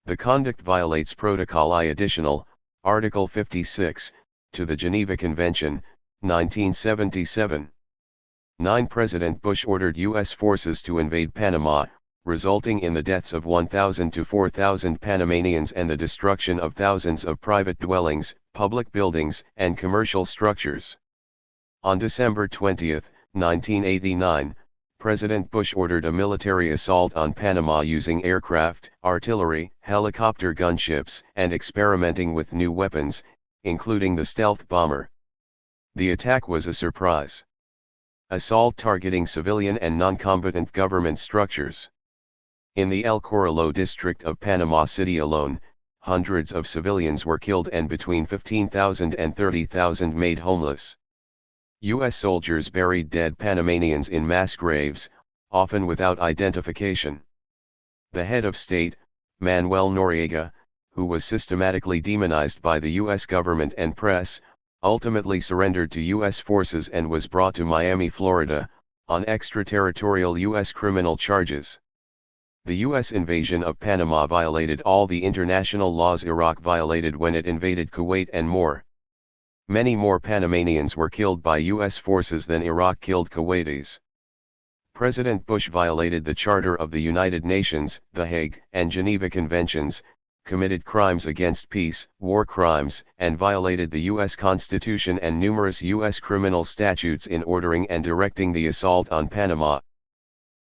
The conduct violates Protocol I Additional, Article 56, to the Geneva Convention, 1977. 9. President Bush ordered U.S. forces to invade Panama, resulting in the deaths of 1,000 to 4,000 Panamanians and the destruction of thousands of private dwellings, public buildings, and commercial structures. On December 20, 1989, President Bush ordered a military assault on Panama using aircraft, artillery, helicopter gunships, and experimenting with new weapons, including the stealth bomber. The attack was a surprise assault targeting civilian and non-combatant government structures. In the El Corralo district of Panama City alone, hundreds of civilians were killed and between 15,000 and 30,000 made homeless. U.S. soldiers buried dead Panamanians in mass graves, often without identification. The head of state, Manuel Noriega, who was systematically demonized by the U.S. government and press, ultimately surrendered to U.S. forces and was brought to Miami, Florida, on extraterritorial U.S. criminal charges. The U.S. invasion of Panama violated all the international laws Iraq violated when it invaded Kuwait and more. Many more Panamanians were killed by U.S. forces than Iraq killed Kuwaitis. President Bush violated the Charter of the United Nations, the Hague and Geneva Conventions, committed crimes against peace, war crimes, and violated the U.S. Constitution and numerous U.S. criminal statutes in ordering and directing the assault on Panama.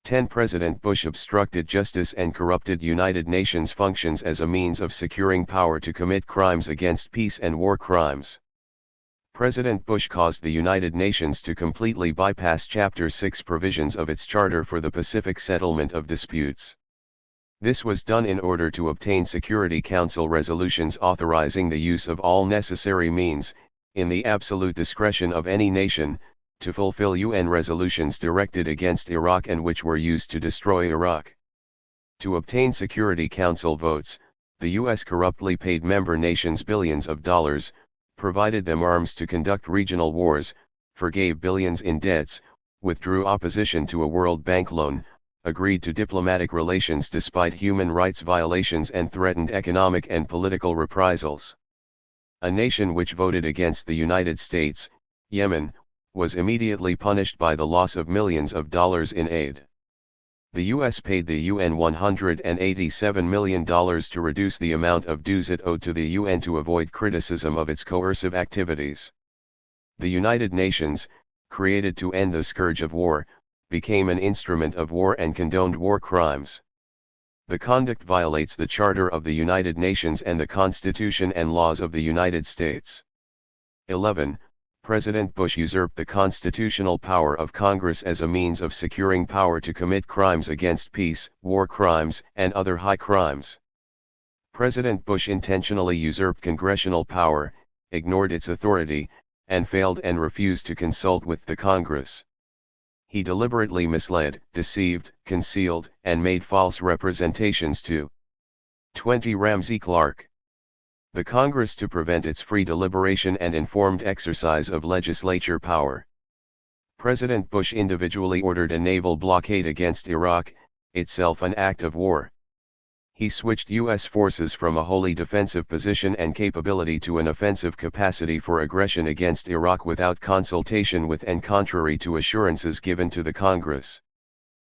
10. President Bush obstructed justice and corrupted United Nations functions as a means of securing power to commit crimes against peace and war crimes. President Bush caused the United Nations to completely bypass Chapter 6 provisions of its charter for the Pacific settlement of disputes. This was done in order to obtain Security Council resolutions authorizing the use of all necessary means, in the absolute discretion of any nation, to fulfill UN resolutions directed against Iraq and which were used to destroy Iraq. To obtain Security Council votes, the U.S. corruptly paid member nations billions of dollars, provided them arms to conduct regional wars, forgave billions in debts, withdrew opposition to a World Bank loan, agreed to diplomatic relations despite human rights violations and threatened economic and political reprisals. A nation which voted against the United States, Yemen, was immediately punished by the loss of millions of dollars in aid. The U.S. paid the UN $187 million to reduce the amount of dues it owed to the UN to avoid criticism of its coercive activities. The United Nations, created to end the scourge of war, became an instrument of war and condoned war crimes. The conduct violates the Charter of the United Nations and the Constitution and laws of the United States. 11. President Bush usurped the constitutional power of Congress as a means of securing power to commit crimes against peace, war crimes, and other high crimes. President Bush intentionally usurped congressional power, ignored its authority, and failed and refused to consult with the Congress. He deliberately misled, deceived, concealed, and made false representations to 20. Ramsey Clark. The Congress to prevent its free deliberation and informed exercise of legislature power. President Bush individually ordered a naval blockade against Iraq, itself an act of war. He switched U.S. forces from a wholly defensive position and capability to an offensive capacity for aggression against Iraq without consultation with and contrary to assurances given to the Congress.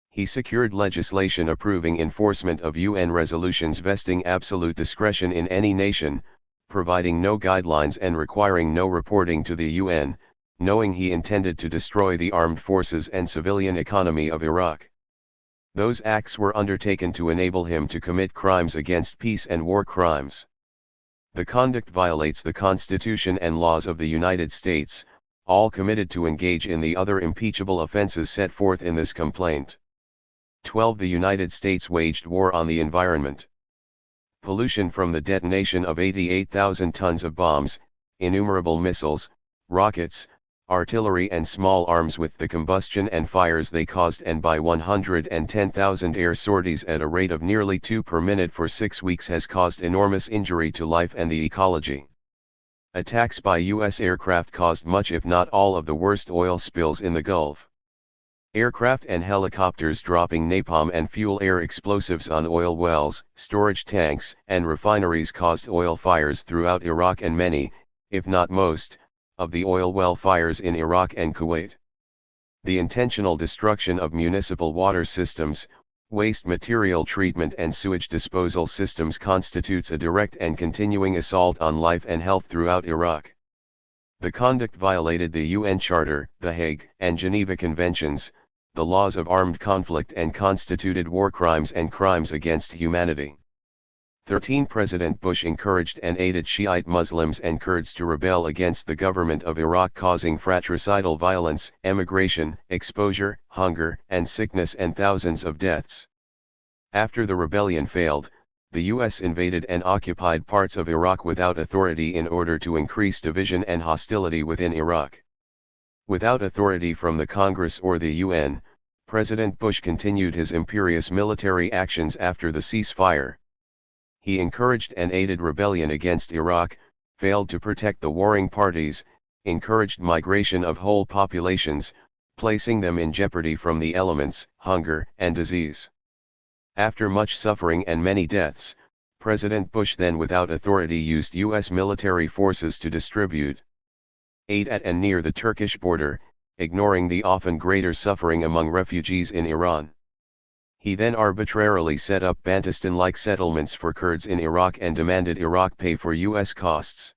He secured legislation approving enforcement of UN resolutions vesting absolute discretion in any nation, providing no guidelines and requiring no reporting to the UN, knowing he intended to destroy the armed forces and civilian economy of Iraq. Those acts were undertaken to enable him to commit crimes against peace and war crimes. The conduct violates the Constitution and laws of the United States, all committed to engage in the other impeachable offenses set forth in this complaint. 12. The United States waged war on the environment. Pollution from the detonation of 88,000 tons of bombs, innumerable missiles, rockets, artillery and small arms with the combustion and fires they caused, and by 110,000 air sorties at a rate of nearly 2 per minute for 6 weeks has caused enormous injury to life and the ecology. Attacks by U.S. aircraft caused much if not all of the worst oil spills in the Gulf. Aircraft and helicopters dropping napalm and fuel air explosives on oil wells, storage tanks, and refineries caused oil fires throughout Iraq, and many, if not most, of the oil well fires in Iraq and Kuwait. The intentional destruction of municipal water systems, waste material treatment and sewage disposal systems constitutes a direct and continuing assault on life and health throughout Iraq. The conduct violated the UN Charter, The Hague and Geneva Conventions, the laws of armed conflict, and constituted war crimes and crimes against humanity. 13. President Bush encouraged and aided Shiite Muslims and Kurds to rebel against the government of Iraq, causing fratricidal violence, emigration, exposure, hunger, and sickness, and thousands of deaths. After the rebellion failed, the U.S. invaded and occupied parts of Iraq without authority in order to increase division and hostility within Iraq. Without authority from the Congress or the UN, President Bush continued his imperious military actions after the ceasefire. He encouraged and aided rebellion against Iraq, failed to protect the warring parties, encouraged migration of whole populations, placing them in jeopardy from the elements, hunger, and disease. After much suffering and many deaths, President Bush, then without authority, used U.S. military forces to distribute aid at and near the Turkish border, ignoring the often greater suffering among refugees in Iran. He then arbitrarily set up Bantustan-like settlements for Kurds in Iraq and demanded Iraq pay for U.S. costs.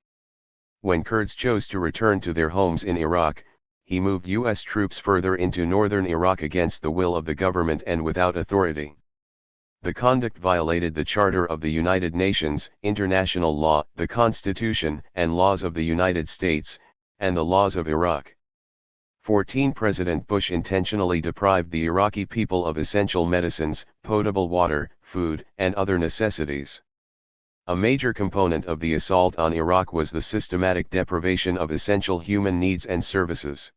When Kurds chose to return to their homes in Iraq, he moved U.S. troops further into northern Iraq against the will of the government and without authority. The conduct violated the Charter of the United Nations, international law, the Constitution and laws of the United States, and the laws of Iraq. 14. President Bush intentionally deprived the Iraqi people of essential medicines, potable water, food, and other necessities. A major component of the assault on Iraq was the systematic deprivation of essential human needs and services.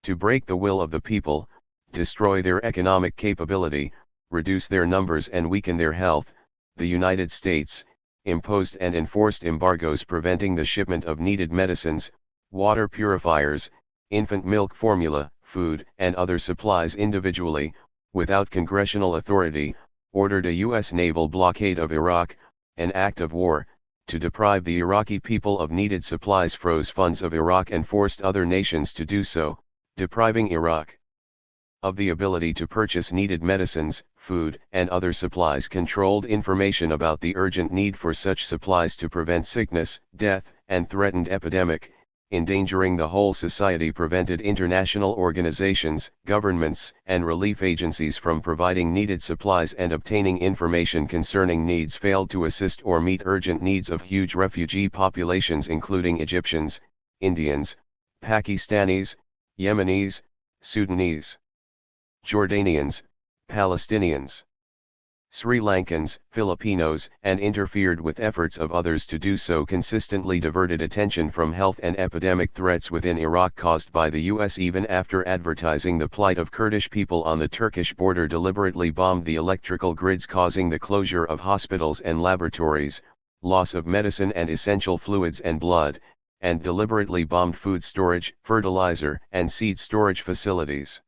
To break the will of the people, destroy their economic capability, reduce their numbers and weaken their health, the United States imposed and enforced embargoes preventing the shipment of needed medicines, water purifiers, infant milk formula, food, and other supplies individually, without congressional authority, ordered a U.S. naval blockade of Iraq, an act of war, to deprive the Iraqi people of needed supplies, froze funds of Iraq and forced other nations to do so, depriving Iraq of the ability to purchase needed medicines, food, and other supplies, controlled information about the urgent need for such supplies to prevent sickness, death, and threatened epidemic, endangering the whole society, prevented international organizations, governments, and relief agencies from providing needed supplies and obtaining information concerning needs, failed to assist or meet urgent needs of huge refugee populations including Egyptians, Indians, Pakistanis, Yemenis, Sudanese, Jordanians, Palestinians, Sri Lankans, Filipinos, and interfered with efforts of others to do so, consistently diverted attention from health and epidemic threats within Iraq caused by the U.S. even after advertising the plight of Kurdish people on the Turkish border, deliberately bombed the electrical grids causing the closure of hospitals and laboratories, loss of medicine and essential fluids and blood, and deliberately bombed food storage, fertilizer, and seed storage facilities.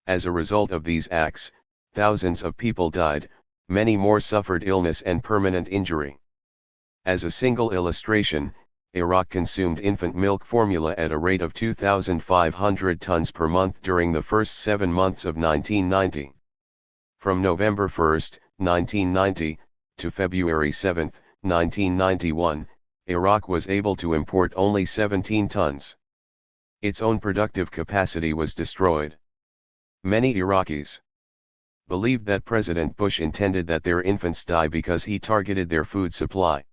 As a result of these acts, thousands of people died, many more suffered illness and permanent injury. As a single illustration, Iraq consumed infant milk formula at a rate of 2,500 tons per month during the first 7 months of 1990. From November 1, 1990, to February 7, 1991, Iraq was able to import only 17 tons. Its own productive capacity was destroyed. Many Iraqis believed that President Bush intended that their infants die because he targeted their food supply.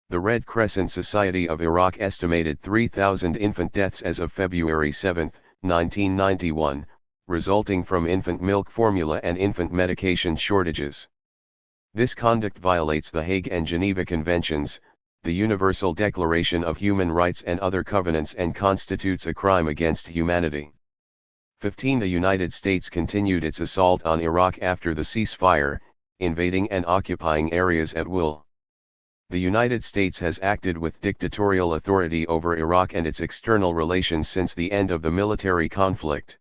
The Red Crescent Society of Iraq estimated 3,000 infant deaths as of February 7, 1991, resulting from infant milk formula and infant medication shortages. This conduct violates the Hague and Geneva Conventions, the Universal Declaration of Human Rights and other covenants, and constitutes a crime against humanity. 15. The United States continued its assault on Iraq after the ceasefire, invading and occupying areas at will. The United States has acted with dictatorial authority over Iraq and its external relations since the end of the military conflict.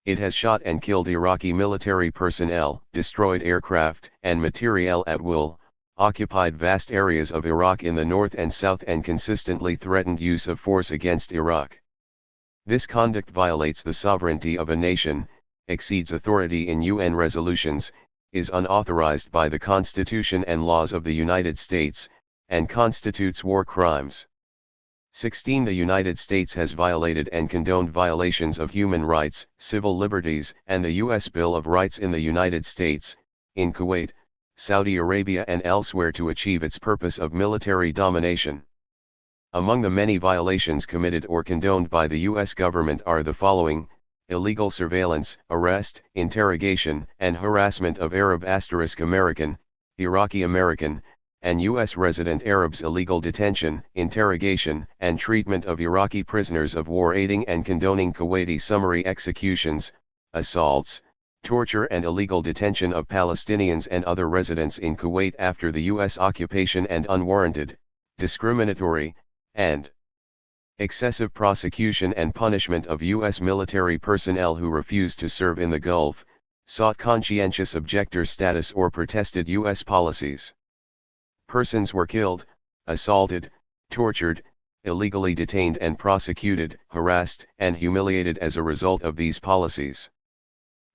It has shot and killed Iraqi military personnel, destroyed aircraft and materiel at will, occupied vast areas of Iraq in the north and south, and consistently threatened use of force against Iraq. This conduct violates the sovereignty of a nation, exceeds authority in UN resolutions, is unauthorized by the Constitution and laws of the United States, and constitutes war crimes. 16. The United States has violated and condoned violations of human rights, civil liberties, and the U.S. Bill of Rights in the United States, in Kuwait, Saudi Arabia, and elsewhere to achieve its purpose of military domination. Among the many violations committed or condoned by the U.S. government are the following: illegal surveillance, arrest, interrogation, and harassment of Arab*American, Iraqi American, and U.S. resident Arabs, illegal detention, interrogation, and treatment of Iraqi prisoners of war, aiding and condoning Kuwaiti summary executions, assaults, torture, and illegal detention of Palestinians and other residents in Kuwait after the U.S. occupation, and unwarranted, discriminatory, and excessive prosecution and punishment of U.S. military personnel who refused to serve in the Gulf, sought conscientious objector status, or protested U.S. policies. Persons were killed, assaulted, tortured, illegally detained and prosecuted, harassed, and humiliated as a result of these policies.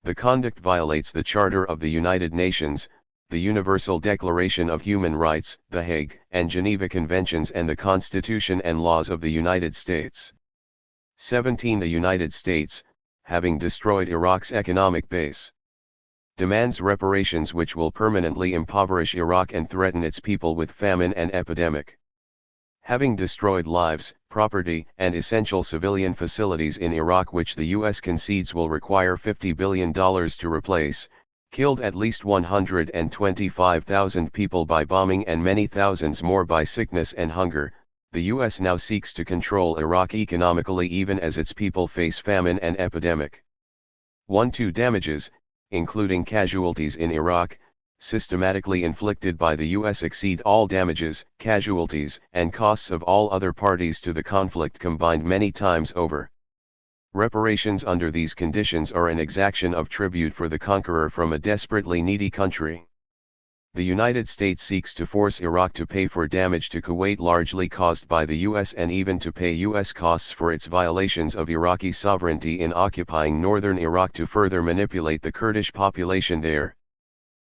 The conduct violates the Charter of the United Nations, the Universal Declaration of Human Rights, the Hague and Geneva Conventions, and the Constitution and laws of the United States. 17. The United States, having destroyed Iraq's economic base, demands reparations which will permanently impoverish Iraq and threaten its people with famine and epidemic. Having destroyed lives, property, and essential civilian facilities in Iraq, which the U.S. concedes will require $50 billion to replace, killed at least 125,000 people by bombing and many thousands more by sickness and hunger. The U.S. now seeks to control Iraq economically even as its people face famine and epidemic. 1-2 damages, including casualties in Iraq, systematically inflicted by the U.S. exceed all damages, casualties, and costs of all other parties to the conflict combined many times over. Reparations under these conditions are an exaction of tribute for the conqueror from a desperately needy country. The United States seeks to force Iraq to pay for damage to Kuwait largely caused by the U.S. and even to pay U.S. costs for its violations of Iraqi sovereignty in occupying northern Iraq to further manipulate the Kurdish population there.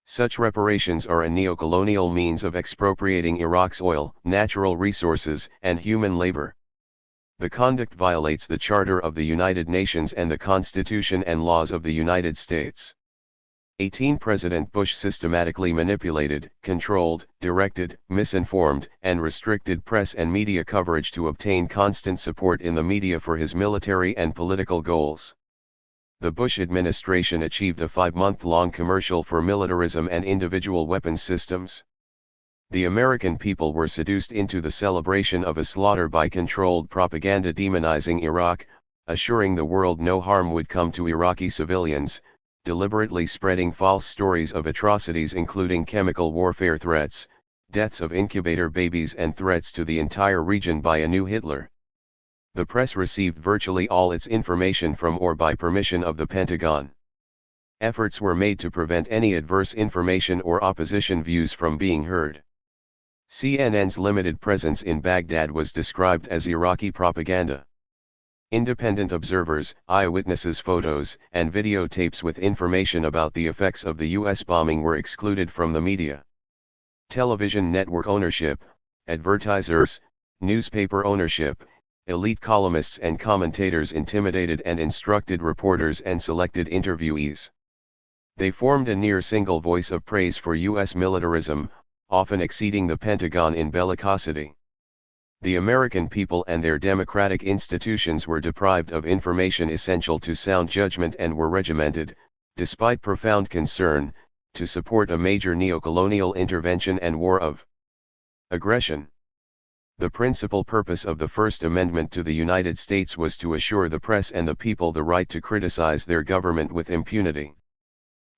Such reparations are a neocolonial means of expropriating Iraq's oil, natural resources, and human labor. The conduct violates the Charter of the United Nations and the Constitution and laws of the United States. 18 President Bush systematically manipulated, controlled, directed, misinformed, and restricted press and media coverage to obtain constant support in the media for his military and political goals. The Bush administration achieved a 5-month-long commercial for militarism and individual weapons systems. The American people were seduced into the celebration of a slaughter by controlled propaganda demonizing Iraq, assuring the world no harm would come to Iraqi civilians, deliberately spreading false stories of atrocities including chemical warfare threats, deaths of incubator babies and threats to the entire region by a new Hitler. The press received virtually all its information from or by permission of the Pentagon. Efforts were made to prevent any adverse information or opposition views from being heard. CNN's limited presence in Baghdad was described as Iraqi propaganda. Independent observers, eyewitnesses' photos, and videotapes with information about the effects of the U.S. bombing were excluded from the media. Television network ownership, advertisers, newspaper ownership, elite columnists and commentators intimidated and instructed reporters and selected interviewees. They formed a near single voice of praise for U.S. militarism, often exceeding the Pentagon in bellicosity. The American people and their democratic institutions were deprived of information essential to sound judgment and were regimented, despite profound concern, to support a major neocolonial intervention and war of aggression. The principal purpose of the First Amendment to the United States was to assure the press and the people the right to criticize their government with impunity.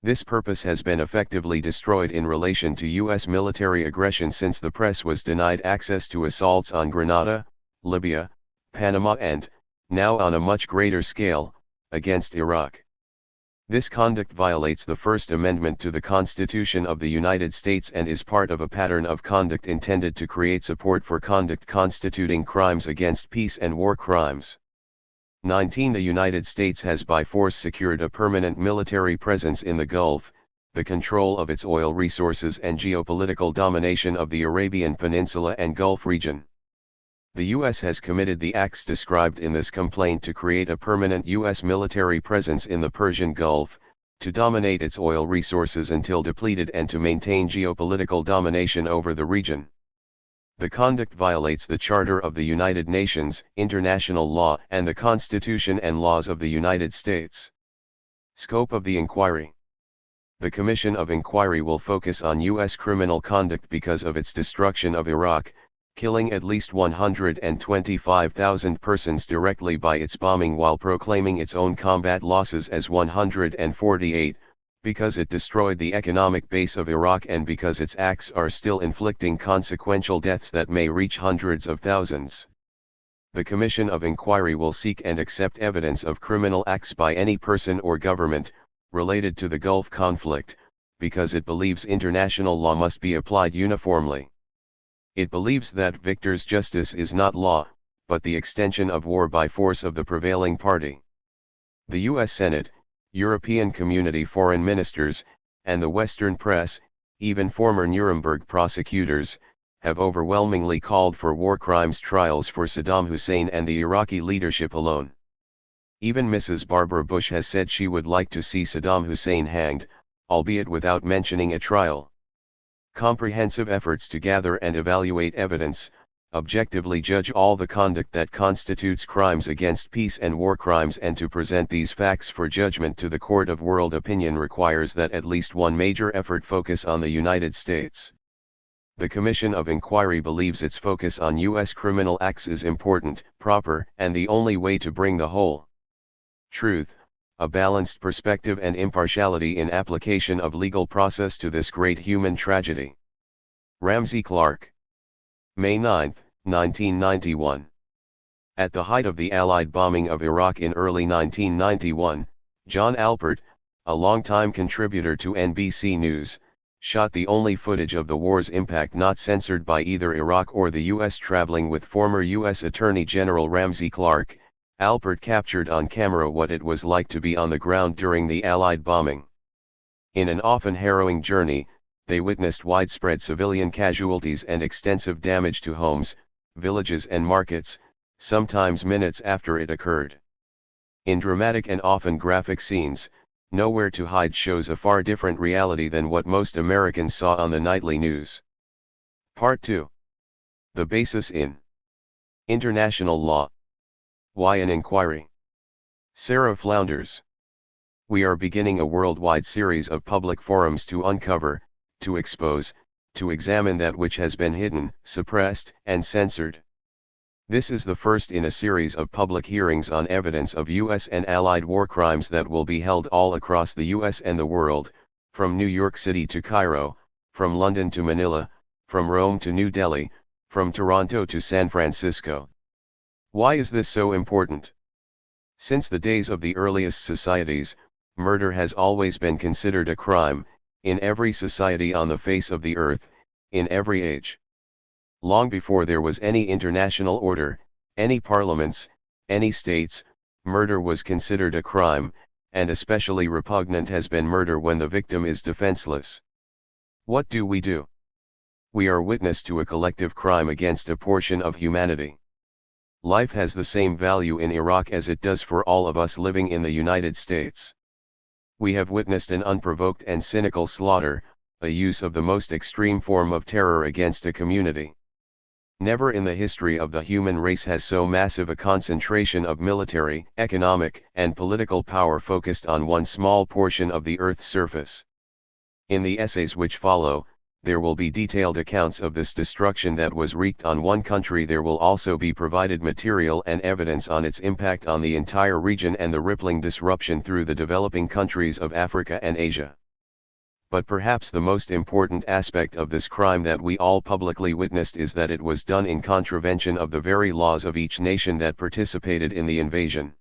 This purpose has been effectively destroyed in relation to U.S. military aggression since the press was denied access to assaults on Grenada, Libya, Panama and, now on a much greater scale, against Iraq. This conduct violates the First Amendment to the Constitution of the United States and is part of a pattern of conduct intended to create support for conduct constituting crimes against peace and war crimes. 19. The United States has by force secured a permanent military presence in the Gulf, the control of its oil resources and geopolitical domination of the Arabian Peninsula and Gulf region. The U.S. has committed the acts described in this complaint to create a permanent U.S. military presence in the Persian Gulf, to dominate its oil resources until depleted and to maintain geopolitical domination over the region. The conduct violates the Charter of the United Nations, international law, and the Constitution and laws of the United States. Scope of the inquiry. The Commission of Inquiry will focus on U.S. criminal conduct because of its destruction of Iraq, killing at least 125,000 persons directly by its bombing while proclaiming its own combat losses as 148, because it destroyed the economic base of Iraq and because its acts are still inflicting consequential deaths that may reach hundreds of thousands. The Commission of Inquiry will seek and accept evidence of criminal acts by any person or government, related to the Gulf conflict, because it believes international law must be applied uniformly. It believes that victor's justice is not law, but the extension of war by force of the prevailing party. The U.S. Senate, European Community foreign ministers, and the Western press, even former Nuremberg prosecutors, have overwhelmingly called for war crimes trials for Saddam Hussein and the Iraqi leadership alone. Even Mrs. Barbara Bush has said she would like to see Saddam Hussein hanged, albeit without mentioning a trial. Comprehensive efforts to gather and evaluate evidence, objectively judge all the conduct that constitutes crimes against peace and war crimes, and to present these facts for judgment to the court of world opinion requires that at least one major effort focus on the United States. The Commission of Inquiry believes its focus on U.S. criminal acts is important, proper, and the only way to bring the whole truth, a balanced perspective and impartiality in application of legal process to this great human tragedy. Ramsey Clark. May 9, 1991. At the height of the Allied bombing of Iraq in early 1991, John Alpert, a longtime contributor to NBC News, shot the only footage of the war's impact not censored by either Iraq or the U.S. Traveling with former U.S. Attorney General Ramsey Clark, Alpert captured on camera what it was like to be on the ground during the Allied bombing. In an often harrowing journey, they witnessed widespread civilian casualties and extensive damage to homes, villages and markets, sometimes minutes after it occurred. In dramatic and often graphic scenes, Nowhere to Hide shows a far different reality than what most Americans saw on the nightly news. Part 2. The basis in international law. Why an inquiry? Sarah Flounders. We are beginning a worldwide series of public forums to uncover, to expose, to examine that which has been hidden, suppressed, and censored. This is the first in a series of public hearings on evidence of U.S. and Allied war crimes that will be held all across the U.S. and the world, from New York City to Cairo, from London to Manila, from Rome to New Delhi, from Toronto to San Francisco. Why is this so important? Since the days of the earliest societies, murder has always been considered a crime, in every society on the face of the earth, in every age. Long before there was any international order, any parliaments, any states, murder was considered a crime, and especially repugnant has been murder when the victim is defenseless. What do? We are witness to a collective crime against a portion of humanity. Life has the same value in Iraq as it does for all of us living in the United States. We have witnessed an unprovoked and cynical slaughter, a use of the most extreme form of terror against a community. Never in the history of the human race has so massive a concentration of military, economic, and political power focused on one small portion of the Earth's surface. In the essays which follow, there will be detailed accounts of this destruction that was wreaked on one country. There will also be provided material and evidence on its impact on the entire region and the rippling disruption through the developing countries of Africa and Asia. But perhaps the most important aspect of this crime that we all publicly witnessed is that it was done in contravention of the very laws of each nation that participated in the invasion.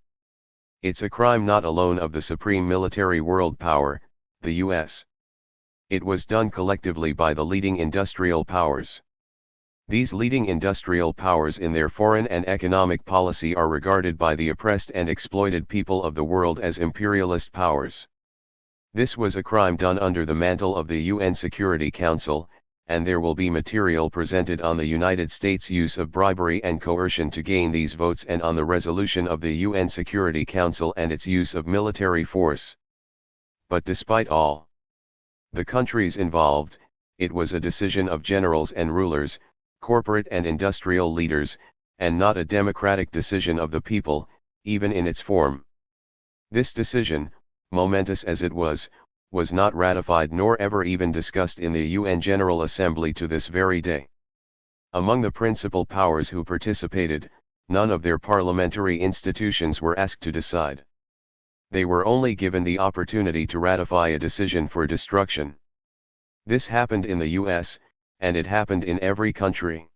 It's a crime not alone of the supreme military world power, the U.S. It was done collectively by the leading industrial powers. These leading industrial powers in their foreign and economic policy are regarded by the oppressed and exploited people of the world as imperialist powers. This was a crime done under the mantle of the UN Security Council, and there will be material presented on the United States' use of bribery and coercion to gain these votes and on the resolution of the UN Security Council and its use of military force. But despite all the countries involved, it was a decision of generals and rulers, corporate and industrial leaders, and not a democratic decision of the people, even in its form. This decision, momentous as it was not ratified nor ever even discussed in the UN General Assembly to this very day. Among the principal powers who participated, none of their parliamentary institutions were asked to decide. They were only given the opportunity to ratify a decision for destruction. This happened in the US, and it happened in every country.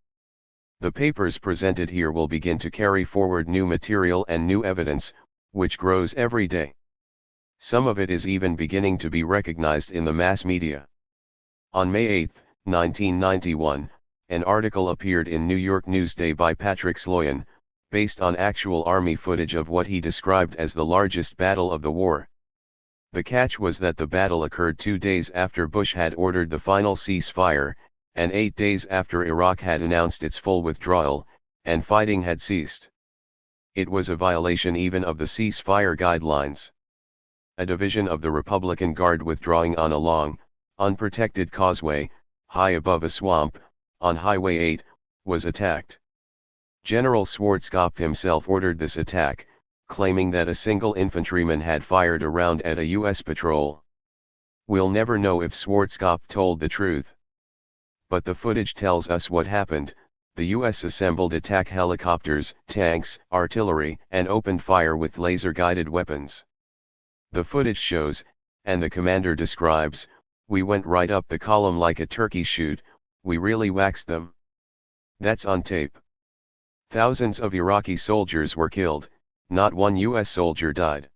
The papers presented here will begin to carry forward new material and new evidence, which grows every day. Some of it is even beginning to be recognized in the mass media. On May 8, 1991, an article appeared in New York Newsday by Patrick Sloyan, based on actual army footage of what he described as the largest battle of the war. The catch was that the battle occurred 2 days after Bush had ordered the final ceasefire, and 8 days after Iraq had announced its full withdrawal, and fighting had ceased. It was a violation even of the ceasefire guidelines. A division of the Republican Guard withdrawing on a long, unprotected causeway, high above a swamp, on Highway 8, was attacked. General Schwarzkopf himself ordered this attack, claiming that a single infantryman had fired a round at a U.S. patrol. We'll never know if Schwarzkopf told the truth. But the footage tells us what happened. The U.S. assembled attack helicopters, tanks, artillery, and opened fire with laser-guided weapons. The footage shows, and the commander describes, "We went right up the column like a turkey shoot, we really waxed them." That's on tape. Thousands of Iraqi soldiers were killed, not one U.S. soldier died.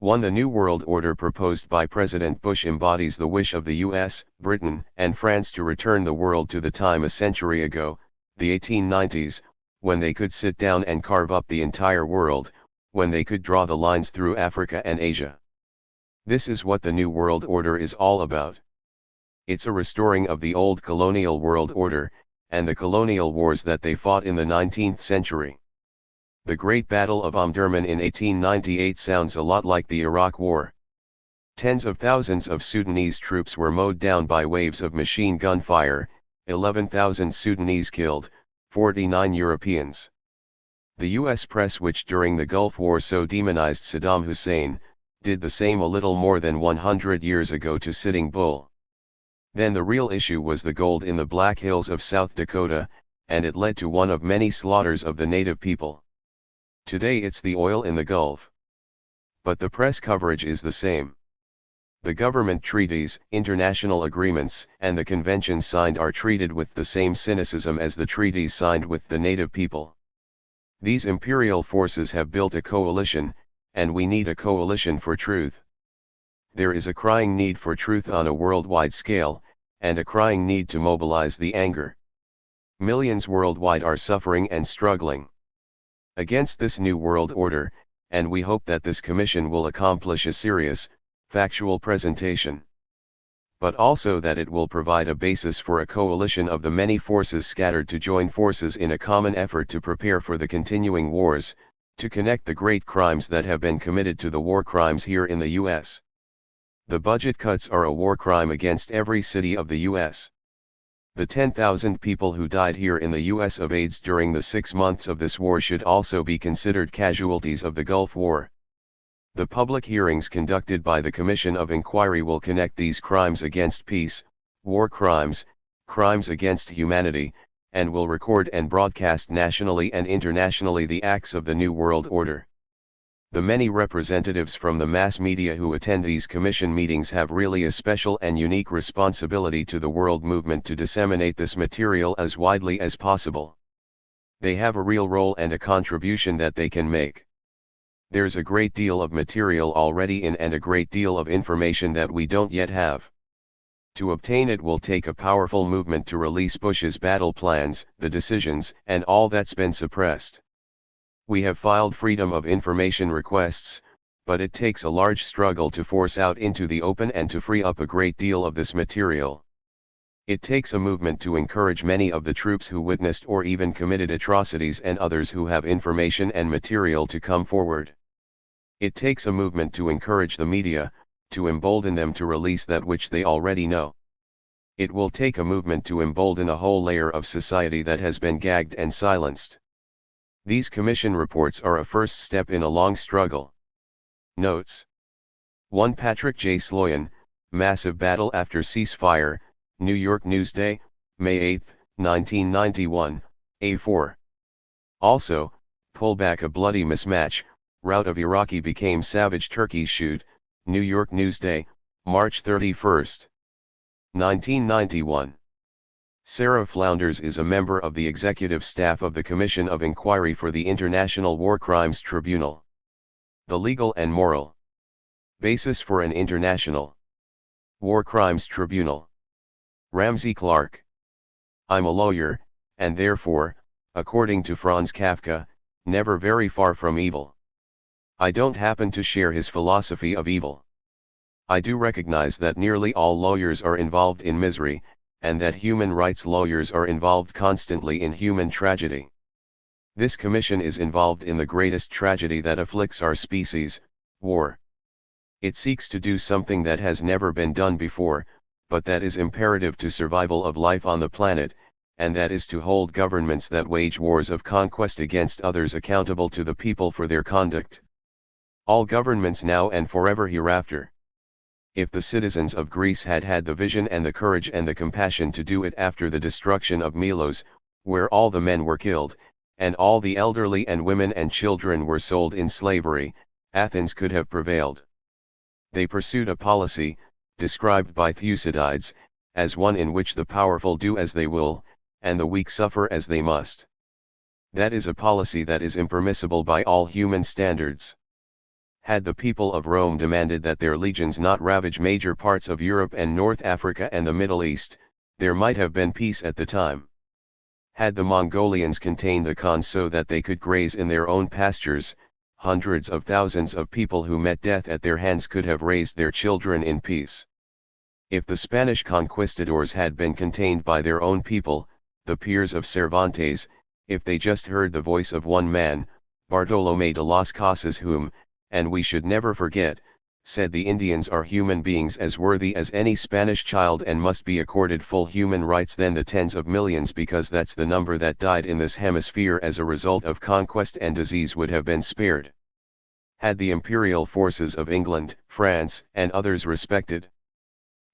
1. The New World Order proposed by President Bush embodies the wish of the US, Britain, and France to return the world to the time a century ago, the 1890s, when they could sit down and carve up the entire world, when they could draw the lines through Africa and Asia. This is what the New World Order is all about. It's a restoring of the old colonial world order, and the colonial wars that they fought in the 19th century. The Great Battle of Omdurman in 1898 sounds a lot like the Iraq War. Tens of thousands of Sudanese troops were mowed down by waves of machine gun fire, 11,000 Sudanese killed, 49 Europeans. The US press, which during the Gulf War so demonized Saddam Hussein, did the same a little more than 100 years ago to Sitting Bull. Then the real issue was the gold in the Black Hills of South Dakota, and it led to one of many slaughters of the native people. Today it's the oil in the Gulf. But the press coverage is the same. The government treaties, international agreements, and the conventions signed are treated with the same cynicism as the treaties signed with the native people. These imperial forces have built a coalition, and we need a coalition for truth. There is a crying need for truth on a worldwide scale, and a crying need to mobilize the anger. Millions worldwide are suffering and struggling against this new world order, and we hope that this commission will accomplish a serious, factual presentation. But also that it will provide a basis for a coalition of the many forces scattered to join forces in a common effort to prepare for the continuing wars, to connect the great crimes that have been committed to the war crimes here in the U.S. The budget cuts are a war crime against every city of the U.S. The 10,000 people who died here in the U.S. of AIDS during the 6 months of this war should also be considered casualties of the Gulf War. The public hearings conducted by the Commission of Inquiry will connect these crimes against peace, war crimes, crimes against humanity, and will record and broadcast nationally and internationally the acts of the New World Order. The many representatives from the mass media who attend these commission meetings have really a special and unique responsibility to the world movement to disseminate this material as widely as possible. They have a real role and a contribution that they can make. There's a great deal of material already in and a great deal of information that we don't yet have. To obtain it will take a powerful movement to release Bush's battle plans, the decisions, and all that's been suppressed. We have filed Freedom of Information requests, but it takes a large struggle to force out into the open and to free up a great deal of this material. It takes a movement to encourage many of the troops who witnessed or even committed atrocities and others who have information and material to come forward. It takes a movement to encourage the media, to embolden them to release that which they already know. It will take a movement to embolden a whole layer of society that has been gagged and silenced. These commission reports are a first step in a long struggle. Notes. 1. Patrick J. Sloyan, Massive Battle After Ceasefire, New York Newsday, May 8, 1991, A4. Also, Pullback a Bloody Mismatch, Rout of Iraqi Became Savage Turkey Shoot, New York Newsday, March 31, 1991. Sarah Flounders is a member of the executive staff of the Commission of Inquiry for the International War Crimes Tribunal. The legal and moral basis for an international war crimes tribunal. Ramsey Clark. I'm a lawyer, and therefore, according to Franz Kafka, never very far from evil. I don't happen to share his philosophy of evil. I do recognize that nearly all lawyers are involved in misery, and that human rights lawyers are involved constantly in human tragedy. This commission is involved in the greatest tragedy that afflicts our species, war. It seeks to do something that has never been done before, but that is imperative to survival of life on the planet, and that is to hold governments that wage wars of conquest against others accountable to the people for their conduct. All governments now and forever hereafter. If the citizens of Greece had had the vision and the courage and the compassion to do it after the destruction of Melos, where all the men were killed, and all the elderly and women and children were sold in slavery, Athens could have prevailed. They pursued a policy, described by Thucydides, as one in which the powerful do as they will, and the weak suffer as they must. That is a policy that is impermissible by all human standards. Had the people of Rome demanded that their legions not ravage major parts of Europe and North Africa and the Middle East, there might have been peace at the time. Had the Mongolians contained the Khan so that they could graze in their own pastures, hundreds of thousands of people who met death at their hands could have raised their children in peace. If the Spanish conquistadors had been contained by their own people, the peers of Cervantes, if they just heard the voice of one man, Bartolomé de las Casas, whom, and we should never forget, said the Indians are human beings as worthy as any Spanish child and must be accorded full human rights, then the tens of millions, because that's the number that died in this hemisphere as a result of conquest and disease, would have been spared. Had the imperial forces of England, France, and others respected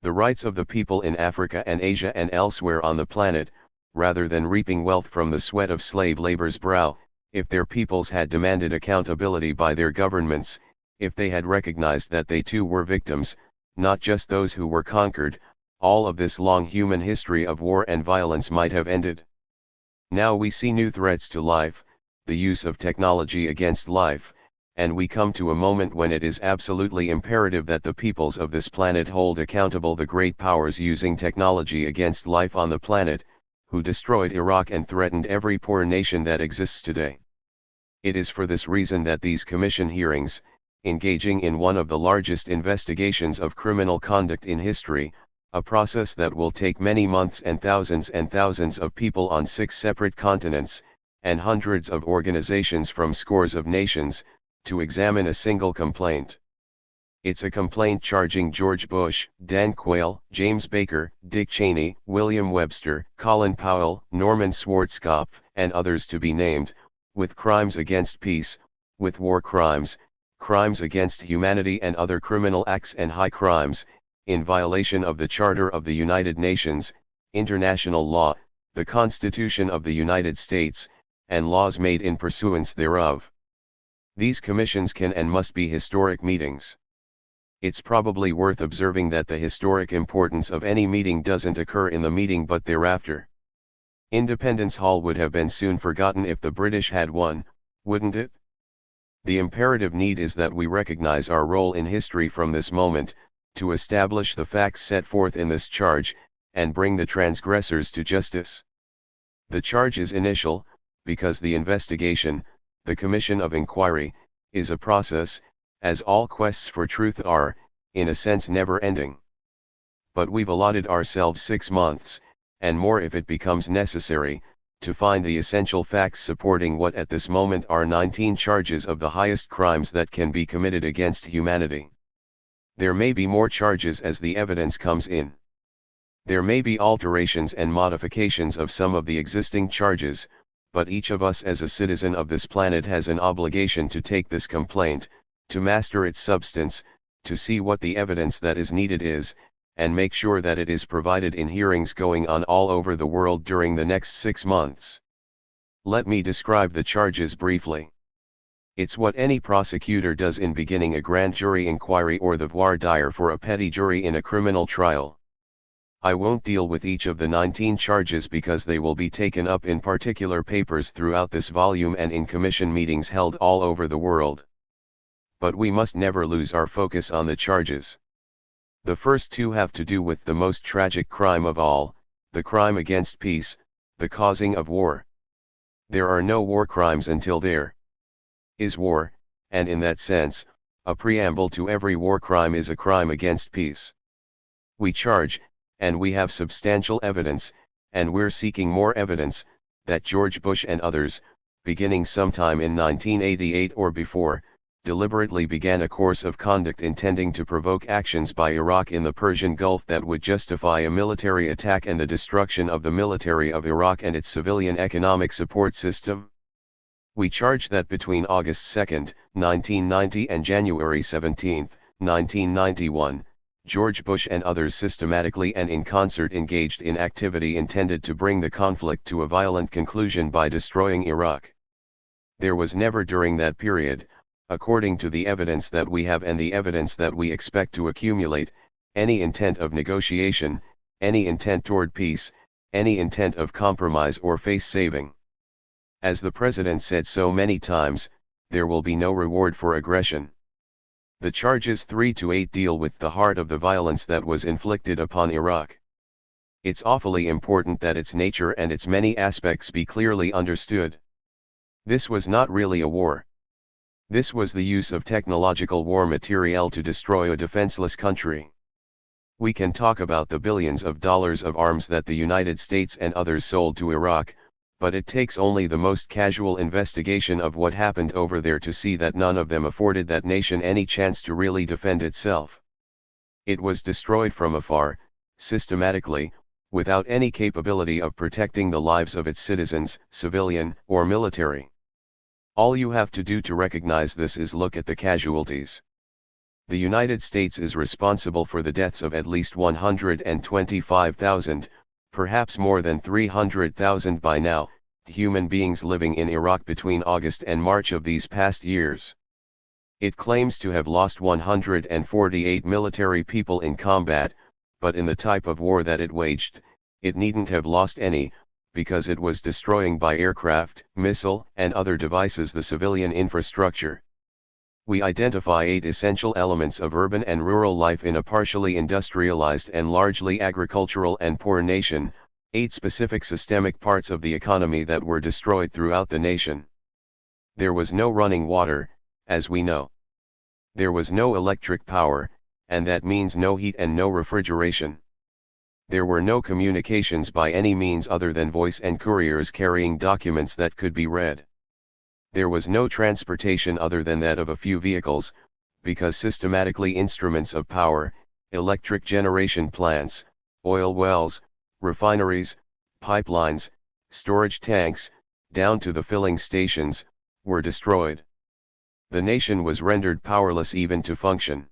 the rights of the people in Africa and Asia and elsewhere on the planet, rather than reaping wealth from the sweat of slave labor's brow, if their peoples had demanded accountability by their governments, if they had recognized that they too were victims, not just those who were conquered, all of this long human history of war and violence might have ended. Now we see new threats to life, the use of technology against life, and we come to a moment when it is absolutely imperative that the peoples of this planet hold accountable the great powers using technology against life on the planet, who destroyed Iraq and threatened every poor nation that exists today. It is for this reason that these commission hearings, engaging in one of the largest investigations of criminal conduct in history, a process that will take many months and thousands of people on 6 separate continents, and hundreds of organizations from scores of nations, to examine a single complaint. It's a complaint charging George Bush, Dan Quayle, James Baker, Dick Cheney, William Webster, Colin Powell, Norman Schwarzkopf, and others to be named, with crimes against peace, with war crimes, crimes against humanity and other criminal acts and high crimes, in violation of the Charter of the United Nations, international law, the Constitution of the United States, and laws made in pursuance thereof. These commissions can and must be historic meetings. It's probably worth observing that the historic importance of any meeting doesn't occur in the meeting but thereafter. Independence Hall would have been soon forgotten if the British had won, wouldn't it? The imperative need is that we recognize our role in history from this moment, to establish the facts set forth in this charge, and bring the transgressors to justice. The charge is initial, because the investigation, the commission of inquiry, is a process, as all quests for truth are, in a sense never ending. But we've allotted ourselves 6 months, and more if it becomes necessary, to find the essential facts supporting what at this moment are 19 charges of the highest crimes that can be committed against humanity. There may be more charges as the evidence comes in. There may be alterations and modifications of some of the existing charges, but each of us as a citizen of this planet has an obligation to take this complaint, to master its substance, to see what the evidence that is needed is, and make sure that it is provided in hearings going on all over the world during the next 6 months. Let me describe the charges briefly. It's what any prosecutor does in beginning a grand jury inquiry or the voir dire for a petty jury in a criminal trial. I won't deal with each of the 19 charges because they will be taken up in particular papers throughout this volume and in commission meetings held all over the world. But we must never lose our focus on the charges. The first 2 have to do with the most tragic crime of all, the crime against peace, the causing of war. There are no war crimes until there is war, and in that sense, a preamble to every war crime is a crime against peace. We charge, and we have substantial evidence, and we're seeking more evidence, that George Bush and others, beginning sometime in 1988 or before, deliberately began a course of conduct intending to provoke actions by Iraq in the Persian Gulf that would justify a military attack and the destruction of the military of Iraq and its civilian economic support system? We charge that between August 2, 1990 and January 17, 1991, George Bush and others systematically and in concert engaged in activity intended to bring the conflict to a violent conclusion by destroying Iraq. There was never during that period, according to the evidence that we have and the evidence that we expect to accumulate, any intent of negotiation, any intent toward peace, any intent of compromise or face saving. As the President said so many times, there will be no reward for aggression. The charges 3 to 8 deal with the heart of the violence that was inflicted upon Iraq. It's awfully important that its nature and its many aspects be clearly understood. This was not really a war. This was the use of technological war materiel to destroy a defenseless country. We can talk about the billions of dollars of arms that the United States and others sold to Iraq, but it takes only the most casual investigation of what happened over there to see that none of them afforded that nation any chance to really defend itself. It was destroyed from afar, systematically, without any capability of protecting the lives of its citizens, civilian or military. All you have to do to recognize this is look at the casualties. The United States is responsible for the deaths of at least 125,000, perhaps more than 300,000 by now, human beings living in Iraq between August and March of these past years. It claims to have lost 148 military people in combat, but in the type of war that it waged, it needn't have lost any, because it was destroying by aircraft, missile, and other devices the civilian infrastructure. We identify 8 essential elements of urban and rural life in a partially industrialized and largely agricultural and poor nation, 8 specific systemic parts of the economy that were destroyed throughout the nation. There was no running water, as we know. There was no electric power, and that means no heat and no refrigeration. There were no communications by any means other than voice and couriers carrying documents that could be read. There was no transportation other than that of a few vehicles, because systematically instruments of power, electric generation plants, oil wells, refineries, pipelines, storage tanks, down to the filling stations, were destroyed. The nation was rendered powerless even to function.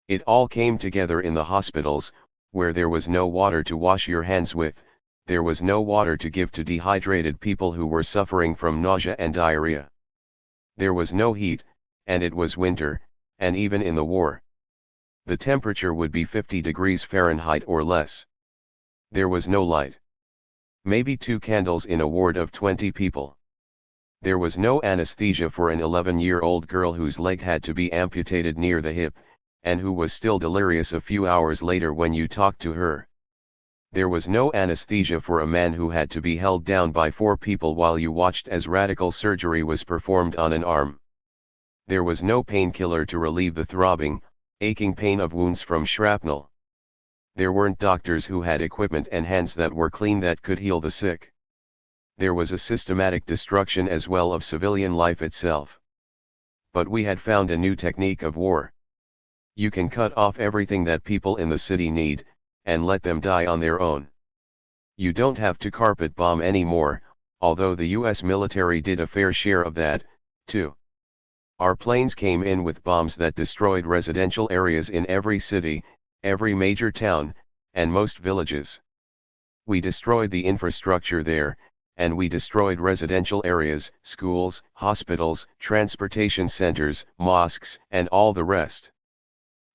It all came together in the hospitals, where there was no water to wash your hands with. There was no water to give to dehydrated people who were suffering from nausea and diarrhea. There was no heat, and it was winter, and even in the war, the temperature would be 50 degrees Fahrenheit or less. There was no light. Maybe 2 candles in a ward of 20 people. There was no anesthesia for an 11-year-old girl whose leg had to be amputated near the hip, and who was still delirious a few hours later when you talked to her. There was no anesthesia for a man who had to be held down by 4 people while you watched as radical surgery was performed on an arm. There was no painkiller to relieve the throbbing, aching pain of wounds from shrapnel. There weren't doctors who had equipment and hands that were clean that could heal the sick. There was a systematic destruction as well of civilian life itself. But we had found a new technique of war. You can cut off everything that people in the city need, and let them die on their own. You don't have to carpet bomb anymore, although the US military did a fair share of that, too. Our planes came in with bombs that destroyed residential areas in every city, every major town, and most villages. We destroyed the infrastructure there, and we destroyed residential areas, schools, hospitals, transportation centers, mosques, and all the rest.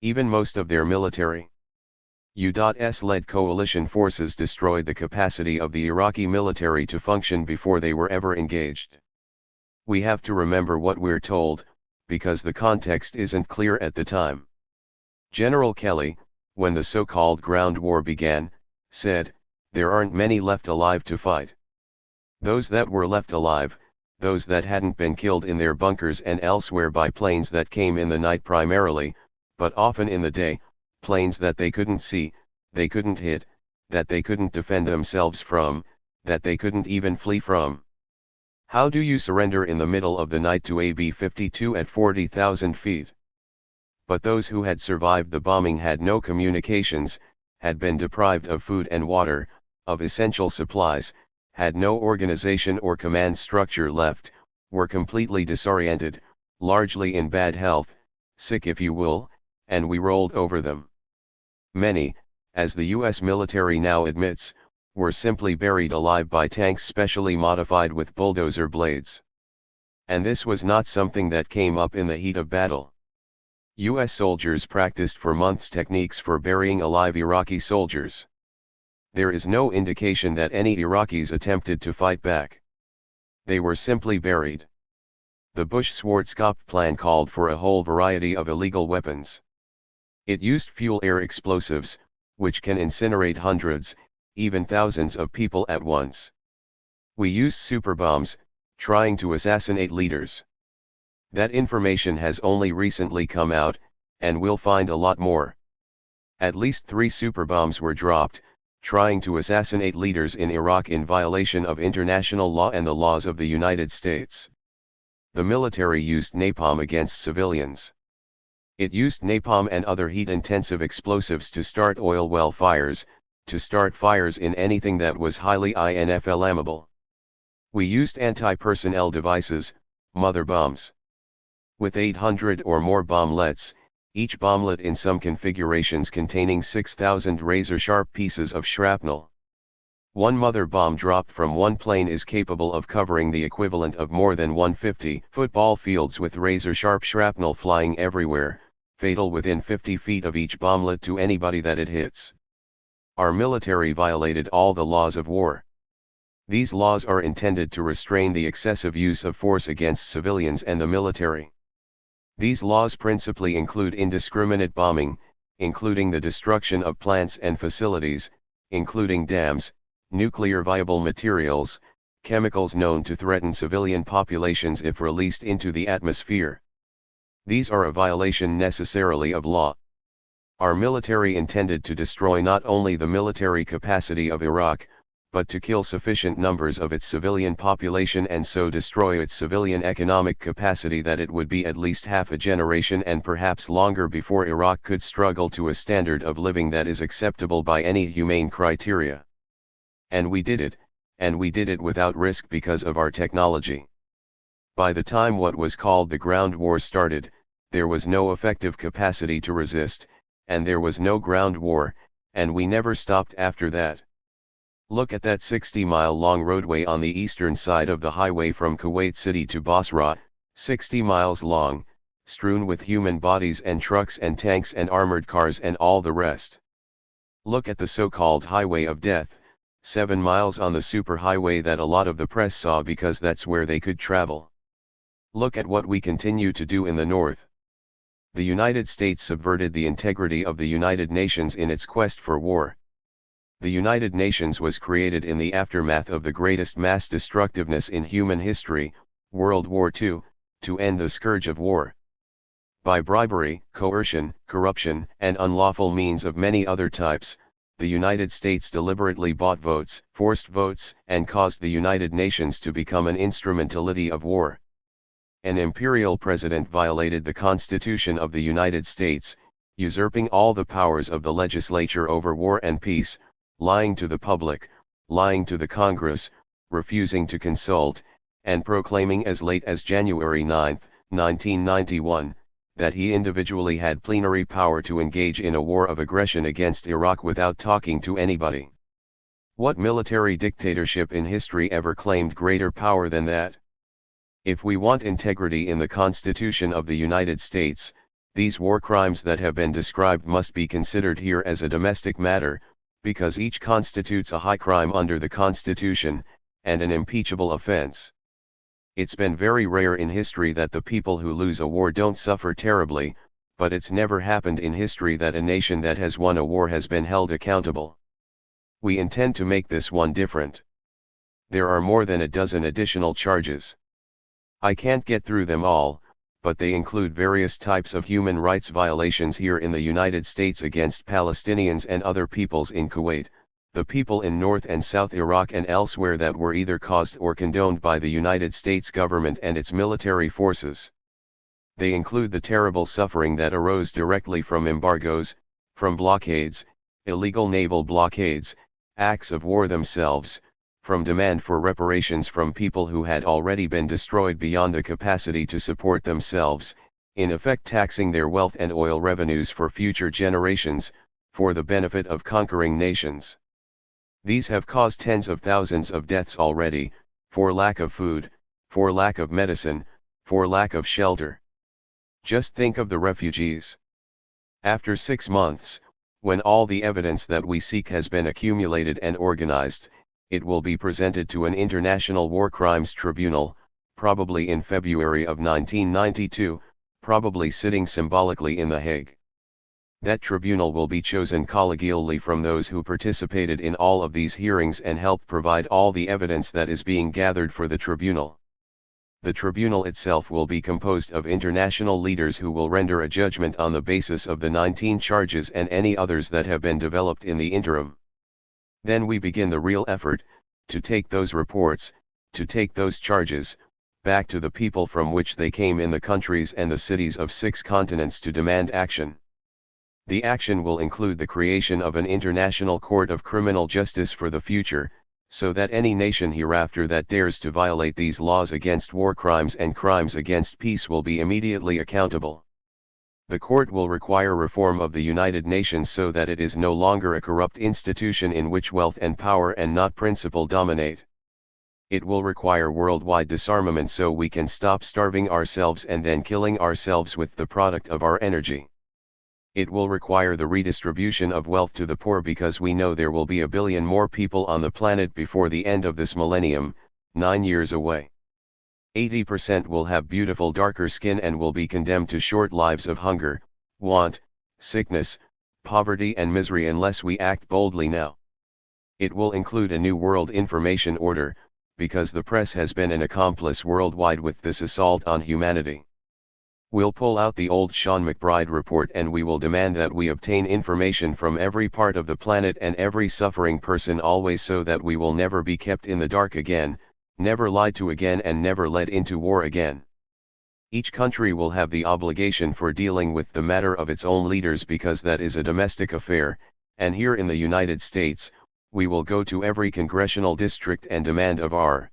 Even most of their military. U.S.-led coalition forces destroyed the capacity of the Iraqi military to function before they were ever engaged. We have to remember what we're told, because the context isn't clear at the time. General Kelly, when the so-called ground war began, said, "There aren't many left alive to fight." Those that were left alive, those that hadn't been killed in their bunkers and elsewhere by planes that came in the night primarily, but often in the day, planes that they couldn't see, they couldn't hit, that they couldn't defend themselves from, that they couldn't even flee from. How do you surrender in the middle of the night to a B-52 at 40,000 feet? But those who had survived the bombing had no communications, had been deprived of food and water, of essential supplies, had no organization or command structure left, were completely disoriented, largely in bad health, sick if you will, and we rolled over them. Many, as the US military now admits, were simply buried alive by tanks specially modified with bulldozer blades. And this was not something that came up in the heat of battle. US soldiers practiced for months techniques for burying alive Iraqi soldiers. There is no indication that any Iraqis attempted to fight back. They were simply buried. The Bush-Schwarzkopf plan called for a whole variety of illegal weapons. It used fuel-air explosives, which can incinerate hundreds, even thousands of people at once. We used superbombs, trying to assassinate leaders. That information has only recently come out, and we'll find a lot more. At least 3 superbombs were dropped, trying to assassinate leaders in Iraq in violation of international law and the laws of the United States. The military used napalm against civilians. It used napalm and other heat-intensive explosives to start oil well fires, to start fires in anything that was highly inflammable. We used anti-personnel devices, mother bombs. With 800 or more bomblets, each bomblet in some configurations containing 6,000 razor-sharp pieces of shrapnel. One mother bomb dropped from one plane is capable of covering the equivalent of more than 150 football fields with razor-sharp shrapnel flying everywhere, fatal within 50 feet of each bomblet to anybody that it hits. Our military violated all the laws of war. These laws are intended to restrain the excessive use of force against civilians and the military. These laws principally include indiscriminate bombing, including the destruction of plants and facilities, including dams, nuclear viable materials, chemicals known to threaten civilian populations if released into the atmosphere. These are a violation necessarily of law. Our military intended to destroy not only the military capacity of Iraq, but to kill sufficient numbers of its civilian population and so destroy its civilian economic capacity that it would be at least half a generation and perhaps longer before Iraq could struggle to a standard of living that is acceptable by any humane criteria. And we did it without risk because of our technology. By the time what was called the ground war started, there was no effective capacity to resist, and there was no ground war, and we never stopped after that. Look at that 60-mile-long roadway on the eastern side of the highway from Kuwait City to Basra, 60 miles long, strewn with human bodies and trucks and tanks and armored cars and all the rest. Look at the so-called Highway of Death, 7 miles on the superhighway that a lot of the press saw because that's where they could travel. Look at what we continue to do in the north. The United States subverted the integrity of the United Nations in its quest for war. The United Nations was created in the aftermath of the greatest mass destructiveness in human history, World War II, to end the scourge of war. By bribery, coercion, corruption, and unlawful means of many other types, the United States deliberately bought votes, forced votes, and caused the United Nations to become an instrumentality of war. An imperial president violated the Constitution of the United States, usurping all the powers of the legislature over war and peace, lying to the public, lying to the Congress, refusing to consult, and proclaiming as late as January 9, 1991, that he individually had plenary power to engage in a war of aggression against Iraq without talking to anybody. What military dictatorship in history ever claimed greater power than that? If we want integrity in the Constitution of the United States, these war crimes that have been described must be considered here as a domestic matter, because each constitutes a high crime under the Constitution, and an impeachable offense. It's been very rare in history that the people who lose a war don't suffer terribly, but it's never happened in history that a nation that has won a war has been held accountable. We intend to make this one different. There are more than a dozen additional charges. I can't get through them all, but they include various types of human rights violations here in the United States against Palestinians and other peoples in Kuwait, the people in North and South Iraq and elsewhere that were either caused or condoned by the United States government and its military forces. They include the terrible suffering that arose directly from embargoes, from blockades, illegal naval blockades, acts of war themselves, from demand for reparations from people who had already been destroyed beyond the capacity to support themselves, in effect taxing their wealth and oil revenues for future generations, for the benefit of conquering nations. These have caused tens of thousands of deaths already, for lack of food, for lack of medicine, for lack of shelter. Just think of the refugees. After 6 months, when all the evidence that we seek has been accumulated and organized, it will be presented to an international war crimes tribunal, probably in February of 1992, probably sitting symbolically in The Hague. That tribunal will be chosen collegially from those who participated in all of these hearings and helped provide all the evidence that is being gathered for the tribunal. The tribunal itself will be composed of international leaders who will render a judgment on the basis of the 19 charges and any others that have been developed in the interim. Then we begin the real effort, to take those reports, to take those charges, back to the people from which they came in the countries and the cities of 6 continents to demand action. The action will include the creation of an international court of criminal justice for the future, so that any nation hereafter that dares to violate these laws against war crimes and crimes against peace will be immediately accountable. The court will require reform of the United Nations so that it is no longer a corrupt institution in which wealth and power and not principle dominate. It will require worldwide disarmament so we can stop starving ourselves and then killing ourselves with the product of our energy. It will require the redistribution of wealth to the poor because we know there will be 1 billion more people on the planet before the end of this millennium, 9 years away. 80% will have beautiful darker skin and will be condemned to short lives of hunger, want, sickness, poverty and misery unless we act boldly now. It will include a new world information order, because the press has been an accomplice worldwide with this assault on humanity. We'll pull out the old Sean McBride report and we will demand that we obtain information from every part of the planet and every suffering person always so that we will never be kept in the dark again, never lied to again and never led into war again. Each country will have the obligation for dealing with the matter of its own leaders because that is a domestic affair, and here in the United States, we will go to every congressional district and demand of our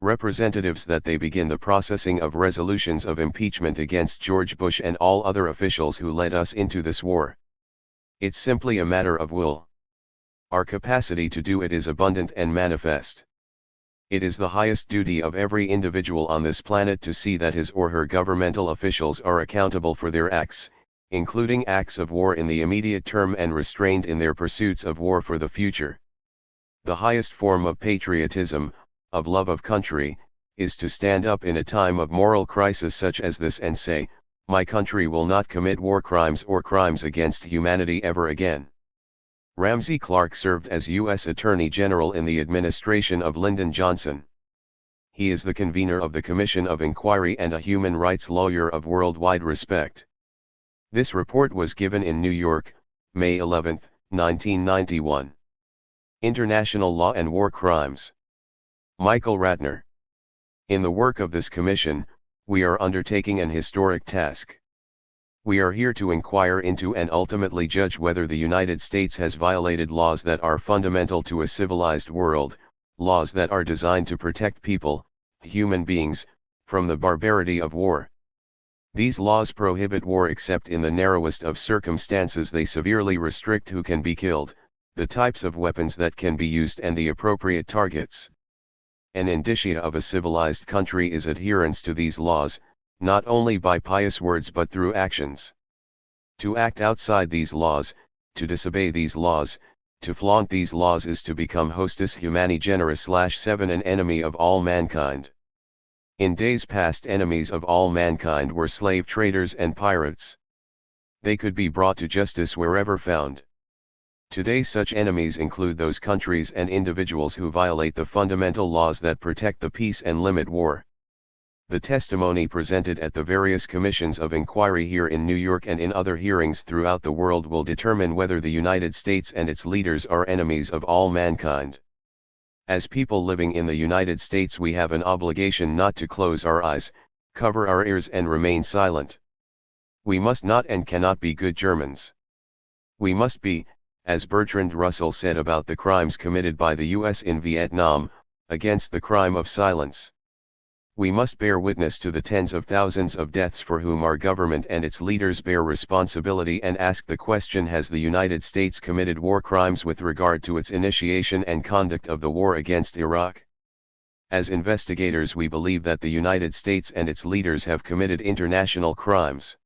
representatives that they begin the processing of resolutions of impeachment against George Bush and all other officials who led us into this war. It's simply a matter of will. Our capacity to do it is abundant and manifest. It is the highest duty of every individual on this planet to see that his or her governmental officials are accountable for their acts, including acts of war in the immediate term and restrained in their pursuits of war for the future. The highest form of patriotism, of love of country, is to stand up in a time of moral crisis such as this and say, my country will not commit war crimes or crimes against humanity ever again. Ramsey Clark served as U.S. Attorney General in the administration of Lyndon Johnson. He is the convener of the Commission of Inquiry and a human rights lawyer of worldwide respect. This report was given in New York, May 11, 1991. International Law and War Crimes. Michael Ratner. In the work of this commission, we are undertaking an historic task. We are here to inquire into and ultimately judge whether the United States has violated laws that are fundamental to a civilized world, laws that are designed to protect people, human beings, from the barbarity of war. These laws prohibit war except in the narrowest of circumstances. They severely restrict who can be killed, the types of weapons that can be used and the appropriate targets. An indicia of a civilized country is adherence to these laws, not only by pious words but through actions. To act outside these laws, to disobey these laws, to flaunt these laws is to become hostis humani generis/7 an enemy of all mankind. In days past enemies of all mankind were slave traders and pirates. They could be brought to justice wherever found. Today such enemies include those countries and individuals who violate the fundamental laws that protect the peace and limit war. The testimony presented at the various commissions of inquiry here in New York and in other hearings throughout the world will determine whether the United States and its leaders are enemies of all mankind. As people living in the United States, we have an obligation not to close our eyes, cover our ears and remain silent. We must not and cannot be good Germans. We must be, as Bertrand Russell said about the crimes committed by the US in Vietnam, against the crime of silence. We must bear witness to the tens of thousands of deaths for whom our government and its leaders bear responsibility and ask the question: has the United States committed war crimes with regard to its initiation and conduct of the war against Iraq? As investigators, we believe that the United States and its leaders have committed international crimes.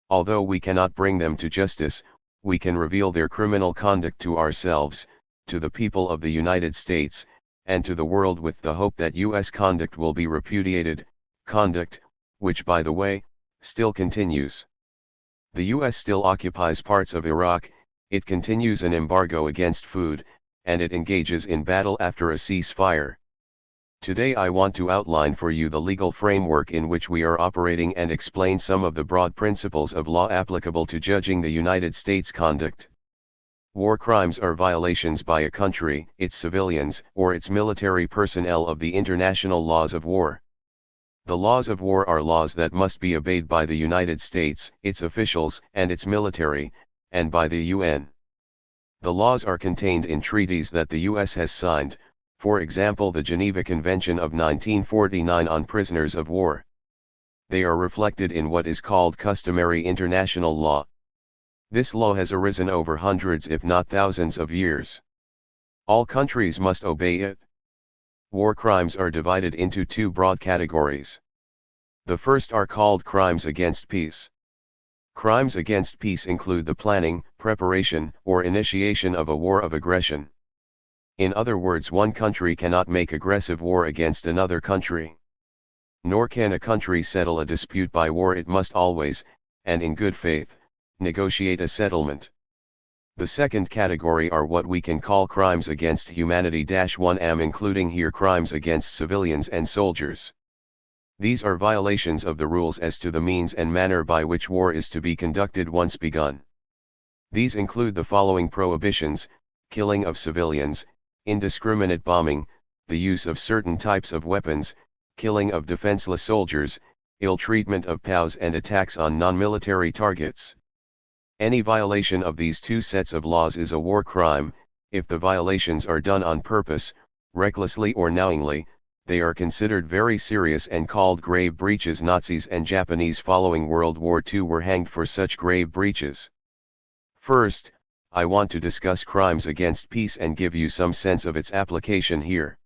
Although we cannot bring them to justice, we can reveal their criminal conduct to ourselves, to the people of the United States, and to the world, with the hope that U.S. conduct will be repudiated, conduct, which, by the way, still continues. The U.S. still occupies parts of Iraq, it continues an embargo against food, and it engages in battle after a ceasefire. Today I want to outline for you the legal framework in which we are operating and explain some of the broad principles of law applicable to judging the United States' conduct. War crimes are violations by a country, its civilians, or its military personnel of the international laws of war. The laws of war are laws that must be obeyed by the United States, its officials, and its military, and by the UN. The laws are contained in treaties that the US has signed, for example the Geneva Convention of 1949 on prisoners of war. They are reflected in what is called customary international law. This law has arisen over hundreds if not thousands of years. All countries must obey it. War crimes are divided into two broad categories. The first are called crimes against peace. Crimes against peace include the planning, preparation, or initiation of a war of aggression. In other words, one country cannot make aggressive war against another country. Nor can a country settle a dispute by war. It must always, and in good faith, negotiate a settlement. The second category are what we can call crimes against humanity. 1am including here crimes against civilians and soldiers. These are violations of the rules as to the means and manner by which war is to be conducted once begun. These include the following prohibitions: killing of civilians, indiscriminate bombing, the use of certain types of weapons, killing of defenseless soldiers, ill treatment of POWs, and attacks on non-military targets. Any violation of these two sets of laws is a war crime. If the violations are done on purpose, recklessly or knowingly, they are considered very serious and called grave breaches. Nazis and Japanese following World War II were hanged for such grave breaches. First, I want to discuss crimes against peace and give you some sense of its application here.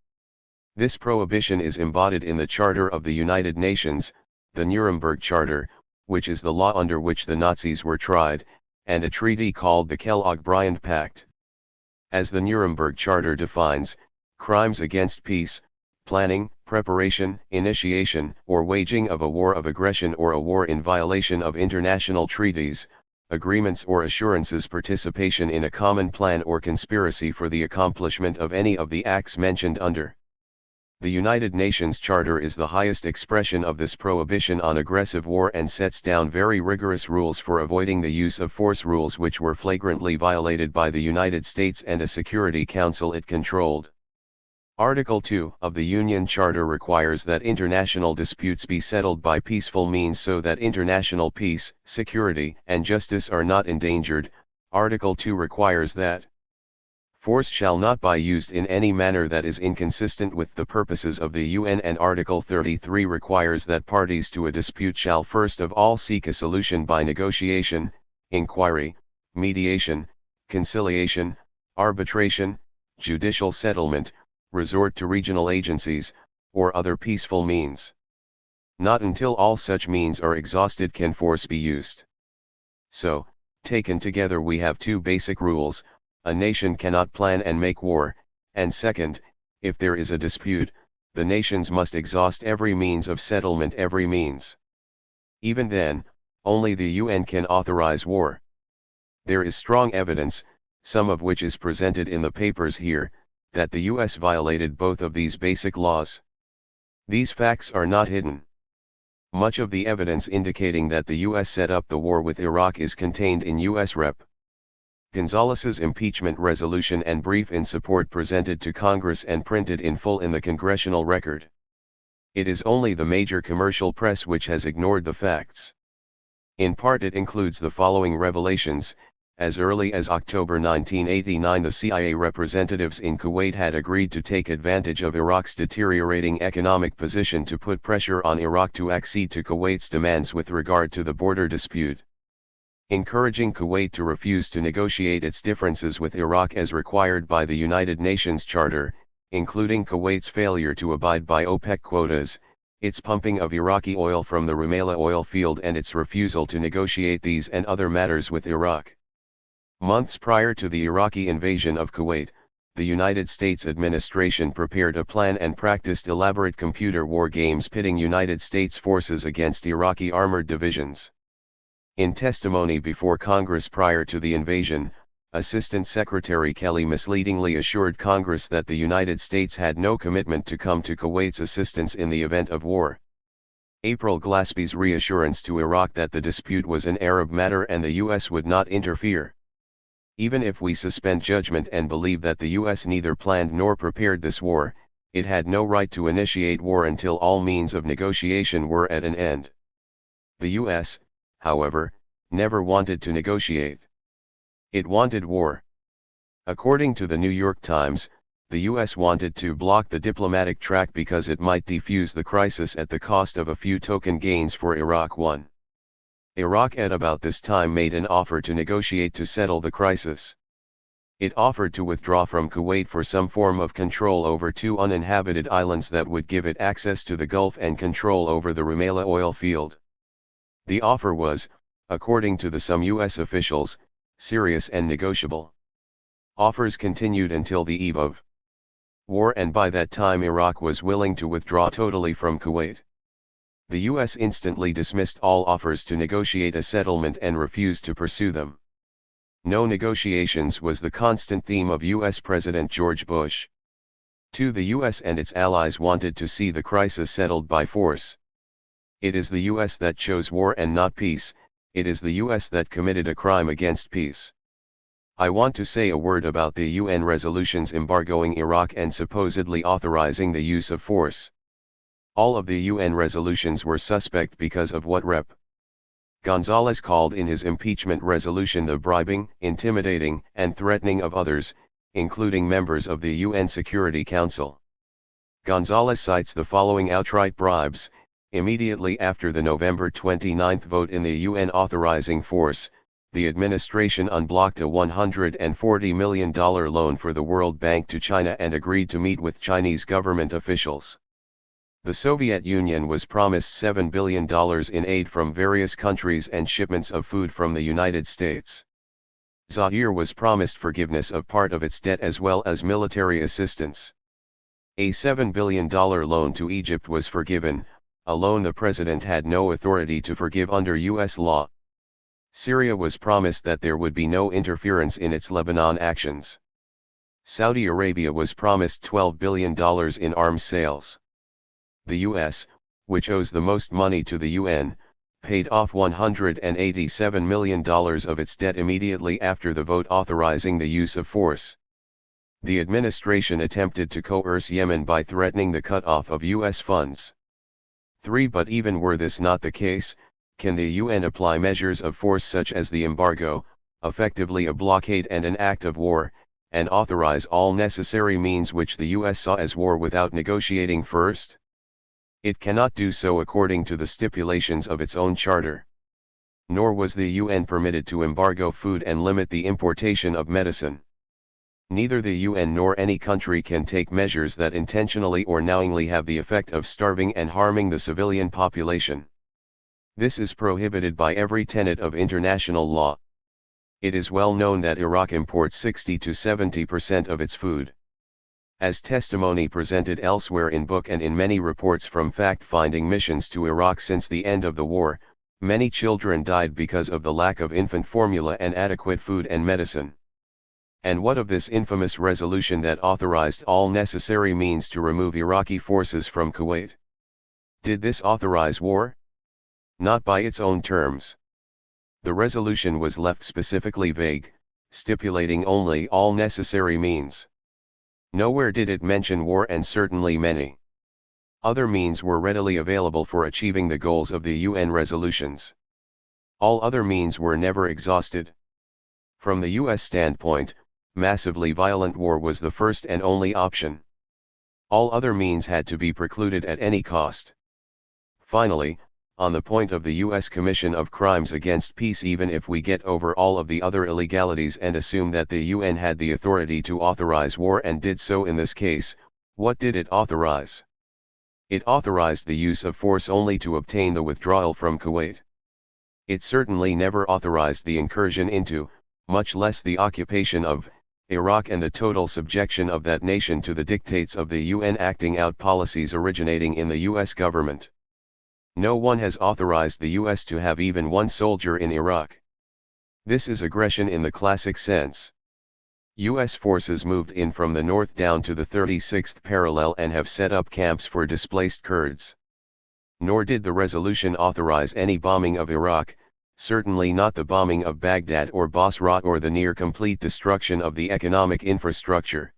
This prohibition is embodied in the Charter of the United Nations, the Nuremberg Charter, which is the law under which the Nazis were tried, and a treaty called the Kellogg-Briand Pact. As the Nuremberg Charter defines, crimes against peace: planning, preparation, initiation, or waging of a war of aggression or a war in violation of international treaties, agreements or assurances, participation in a common plan or conspiracy for the accomplishment of any of the acts mentioned under. The United Nations Charter is the highest expression of this prohibition on aggressive war and sets down very rigorous rules for avoiding the use of force, rules which were flagrantly violated by the United States and a Security Council it controlled. Article 2 of the Union Charter requires that international disputes be settled by peaceful means so that international peace, security, and justice are not endangered. Article 2 requires that force shall not be used in any manner that is inconsistent with the purposes of the UN, and Article 33 requires that parties to a dispute shall first of all seek a solution by negotiation, inquiry, mediation, conciliation, arbitration, judicial settlement, resort to regional agencies, or other peaceful means. Not until all such means are exhausted can force be used. So, taken together, we have two basic rules: a nation cannot plan and make war, and second, if there is a dispute, the nations must exhaust every means of settlement, every means. Even then, only the UN can authorize war. There is strong evidence, some of which is presented in the papers here, that the US violated both of these basic laws. These facts are not hidden. Much of the evidence indicating that the U.S. set up the war with Iraq is contained in U.S. Rep. Gonzales's impeachment resolution and brief in support presented to Congress and printed in full in the congressional record. It is only the major commercial press which has ignored the facts. In part it includes the following revelations: as early as October 1989 the CIA representatives in Kuwait had agreed to take advantage of Iraq's deteriorating economic position to put pressure on Iraq to accede to Kuwait's demands with regard to the border dispute, encouraging Kuwait to refuse to negotiate its differences with Iraq as required by the United Nations Charter, including Kuwait's failure to abide by OPEC quotas, its pumping of Iraqi oil from the Rumaila oil field and its refusal to negotiate these and other matters with Iraq. Months prior to the Iraqi invasion of Kuwait, the United States administration prepared a plan and practiced elaborate computer war games pitting United States forces against Iraqi armored divisions. In testimony before Congress prior to the invasion, Assistant Secretary Kelly misleadingly assured Congress that the United States had no commitment to come to Kuwait's assistance in the event of war. April Glaspie's reassurance to Iraq that the dispute was an Arab matter and the U.S. would not interfere. Even if we suspend judgment and believe that the U.S. neither planned nor prepared this war, it had no right to initiate war until all means of negotiation were at an end. The U.S., however, never wanted to negotiate. It wanted war. According to the New York Times, the U.S. wanted to block the diplomatic track because it might defuse the crisis at the cost of a few token gains for Iraq. 1. Iraq at about this time made an offer to negotiate to settle the crisis. It offered to withdraw from Kuwait for some form of control over 2 uninhabited islands that would give it access to the Gulf and control over the Rumaila oil field. The offer was, according to some U.S. officials, serious and negotiable. Offers continued until the eve of war, and by that time Iraq was willing to withdraw totally from Kuwait. The U.S. instantly dismissed all offers to negotiate a settlement and refused to pursue them. No negotiations was the constant theme of U.S. President George Bush. 2. The U.S. and its allies wanted to see the crisis settled by force. It is the U.S. that chose war and not peace. It is the U.S. that committed a crime against peace. I want to say a word about the UN resolutions embargoing Iraq and supposedly authorizing the use of force. All of the UN resolutions were suspect because of what Rep. Gonzales called in his impeachment resolution the bribing, intimidating, and threatening of others, including members of the UN Security Council. Gonzales cites the following outright bribes: immediately after the November 29 vote in the UN authorizing force, the administration unblocked a $140 million loan for the World Bank to China and agreed to meet with Chinese government officials. The Soviet Union was promised $7 billion in aid from various countries and shipments of food from the United States. Zaire was promised forgiveness of part of its debt as well as military assistance. A $7 billion loan to Egypt was forgiven, a loan the president had no authority to forgive under U.S. law. Syria was promised that there would be no interference in its Lebanon actions. Saudi Arabia was promised $12 billion in arms sales. The U.S., which owes the most money to the UN, paid off $187 million of its debt immediately after the vote authorizing the use of force. The administration attempted to coerce Yemen by threatening the cutoff of U.S. funds. 3. But even were this not the case, can the UN apply measures of force such as the embargo, effectively a blockade and an act of war, and authorize all necessary means which the U.S. saw as war without negotiating first? It cannot do so according to the stipulations of its own charter. Nor was the UN permitted to embargo food and limit the importation of medicine. Neither the UN nor any country can take measures that intentionally or knowingly have the effect of starving and harming the civilian population. This is prohibited by every tenet of international law. It is well known that Iraq imports 60 to 70% of its food. As testimony presented elsewhere in book and in many reports from fact-finding missions to Iraq since the end of the war, many children died because of the lack of infant formula and adequate food and medicine. And what of this infamous resolution that authorized all necessary means to remove Iraqi forces from Kuwait? Did this authorize war? not by its own terms. The resolution was left specifically vague, stipulating only all necessary means. Nowhere did it mention war, and certainly many other means were readily available for achieving the goals of the UN resolutions. All other means were never exhausted. From the US standpoint, massively violent war was the first and only option. All other means had to be precluded at any cost. Finally, on the point of the US Commission of Crimes Against Peace, even if we get over all of the other illegalities and assume that the UN had the authority to authorize war and did so in this case, what did it authorize? It authorized the use of force only to obtain the withdrawal from Kuwait. It certainly never authorized the incursion into, much less the occupation of, Iraq and the total subjection of that nation to the dictates of the UN, acting out policies originating in the US government. No one has authorized the US to have even one soldier in Iraq. This is aggression in the classic sense. US forces moved in from the north down to the 36th parallel and have set up camps for displaced Kurds. Nor did the resolution authorize any bombing of Iraq, certainly not the bombing of Baghdad or Basra or the near-complete destruction of the economic infrastructure.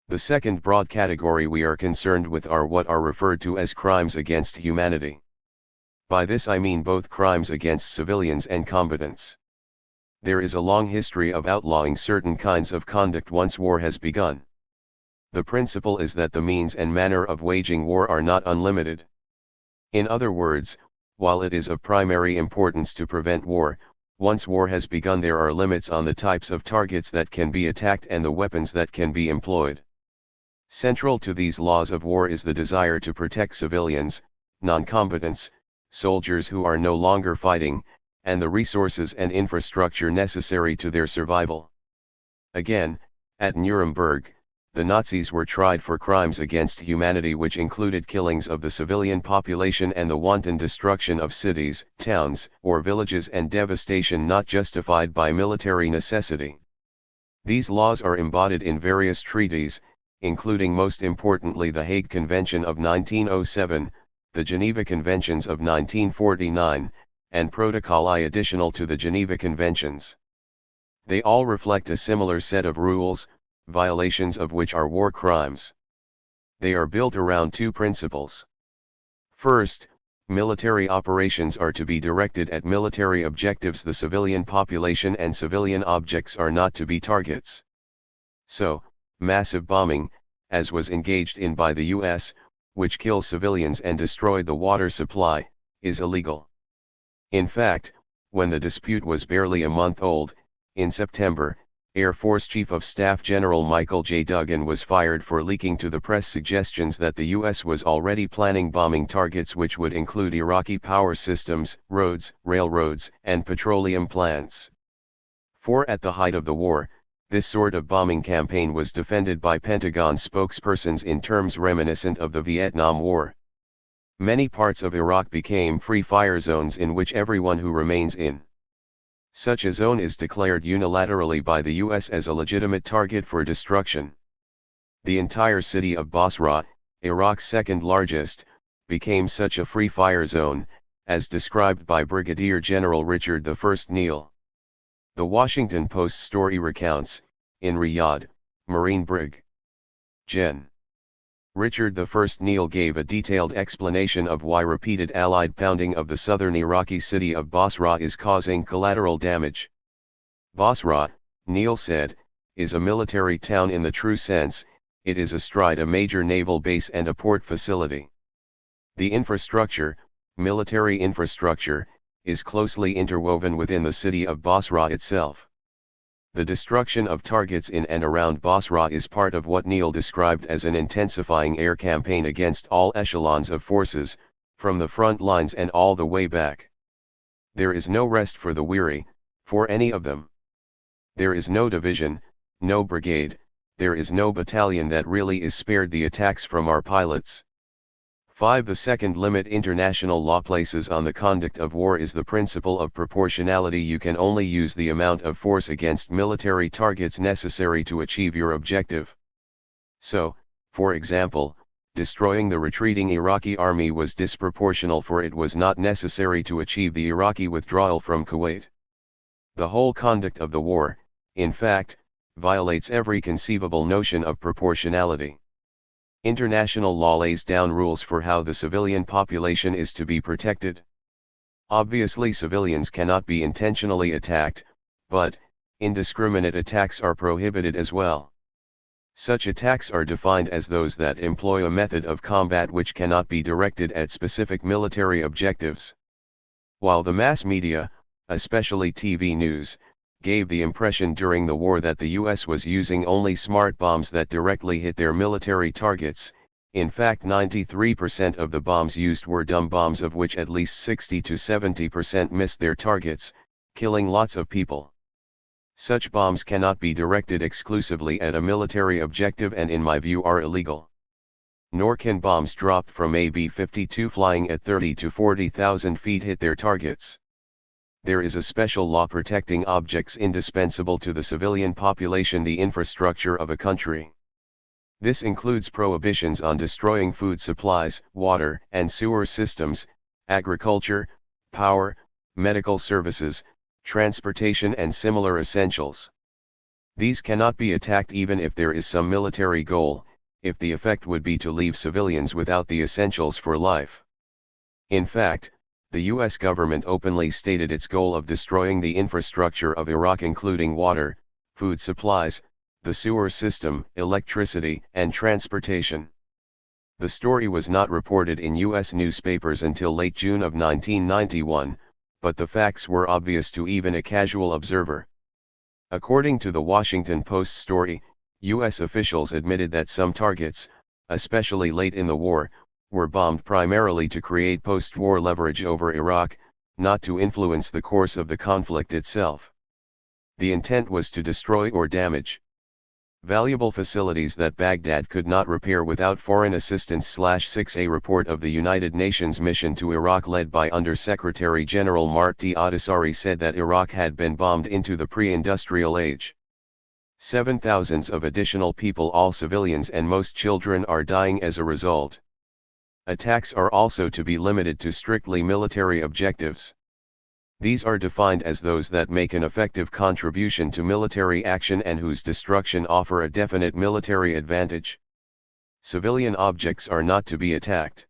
The second broad category we are concerned with are what are referred to as crimes against humanity. By this I mean both crimes against civilians and combatants. There is a long history of outlawing certain kinds of conduct once war has begun. The principle is that the means and manner of waging war are not unlimited. In other words, while it is of primary importance to prevent war, once war has begun there are limits on the types of targets that can be attacked and the weapons that can be employed. Central to these laws of war is the desire to protect civilians, non-combatants, soldiers who are no longer fighting, and the resources and infrastructure necessary to their survival. Again, at Nuremberg, the Nazis were tried for crimes against humanity which included killings of the civilian population and the wanton destruction of cities, towns, or villages, and devastation not justified by military necessity. These laws are embodied in various treaties, including most importantly the Hague Convention of 1907, the Geneva Conventions of 1949, and Protocol I additional to the Geneva Conventions. They all reflect a similar set of rules, violations of which are war crimes. They are built around two principles. First, military operations are to be directed at military objectives. The civilian population and civilian objects are not to be targets. So, massive bombing, as was engaged in by the US, which kills civilians and destroyed the water supply, is illegal. In fact, when the dispute was barely a month old, in September, Air Force Chief of Staff General Michael J. Duggan was fired for leaking to the press suggestions that the U.S. was already planning bombing targets which would include Iraqi power systems, roads, railroads, and petroleum plants. For at the height of the war, this sort of bombing campaign was defended by Pentagon spokespersons in terms reminiscent of the Vietnam War. Many parts of Iraq became free fire zones in which everyone who remains in such a zone is declared unilaterally by the US as a legitimate target for destruction. The entire city of Basra, Iraq's second largest, became such a free fire zone, as described by Brigadier General Richard I. Neal. The Washington Post story recounts, in Riyadh, Marine Brig. Gen. Richard I. Neal gave a detailed explanation of why repeated Allied pounding of the southern Iraqi city of Basra is causing collateral damage. Basra, Neal said, is a military town in the true sense. It is astride a major naval base and a port facility. The infrastructure, military infrastructure, is closely interwoven within the city of Basra itself. The destruction of targets in and around Basra is part of what Neal described as an intensifying air campaign against all echelons of forces, from the front lines and all the way back. There is no rest for the weary, for any of them. There is no division, no brigade, there is no battalion that really is spared the attacks from our pilots. 5. The second limit international law places on the conduct of war is the principle of proportionality. You can only use the amount of force against military targets necessary to achieve your objective. So, for example, destroying the retreating Iraqi army was disproportional, for it was not necessary to achieve the Iraqi withdrawal from Kuwait. The whole conduct of the war, in fact, violates every conceivable notion of proportionality. International law lays down rules for how the civilian population is to be protected. Obviously, civilians cannot be intentionally attacked, but indiscriminate attacks are prohibited as well. Such attacks are defined as those that employ a method of combat which cannot be directed at specific military objectives. While the mass media, especially TV news, gave the impression during the war that the US was using only smart bombs that directly hit their military targets, in fact 93% of the bombs used were dumb bombs, of which at least 60 to 70% missed their targets, killing lots of people. Such bombs cannot be directed exclusively at a military objective and in my view are illegal. Nor can bombs dropped from a B-52 flying at 30 to 40,000 feet hit their targets. There is a special law protecting objects indispensable to the civilian population, the infrastructure of a country. This includes prohibitions on destroying food supplies, water and sewer systems, agriculture, power, medical services, transportation and similar essentials. These cannot be attacked even if there is some military goal, if the effect would be to leave civilians without the essentials for life. In fact, the US government openly stated its goal of destroying the infrastructure of Iraq, including water, food supplies, the sewer system, electricity, and transportation. The story was not reported in US newspapers until late June of 1991, but the facts were obvious to even a casual observer. According to the Washington Post story, US officials admitted that some targets, especially late in the war, were bombed primarily to create post-war leverage over Iraq, not to influence the course of the conflict itself. The intent was to destroy or damage valuable facilities that Baghdad could not repair without foreign assistance. 6 A report of the United Nations mission to Iraq led by Under-Secretary General Marty Odesari said that Iraq had been bombed into the pre-industrial age. 7,000 of additional people, all civilians and most children, are dying as a result. Attacks are also to be limited to strictly military objectives. These are defined as those that make an effective contribution to military action and whose destruction offer a definite military advantage. Civilian objects are not to be attacked.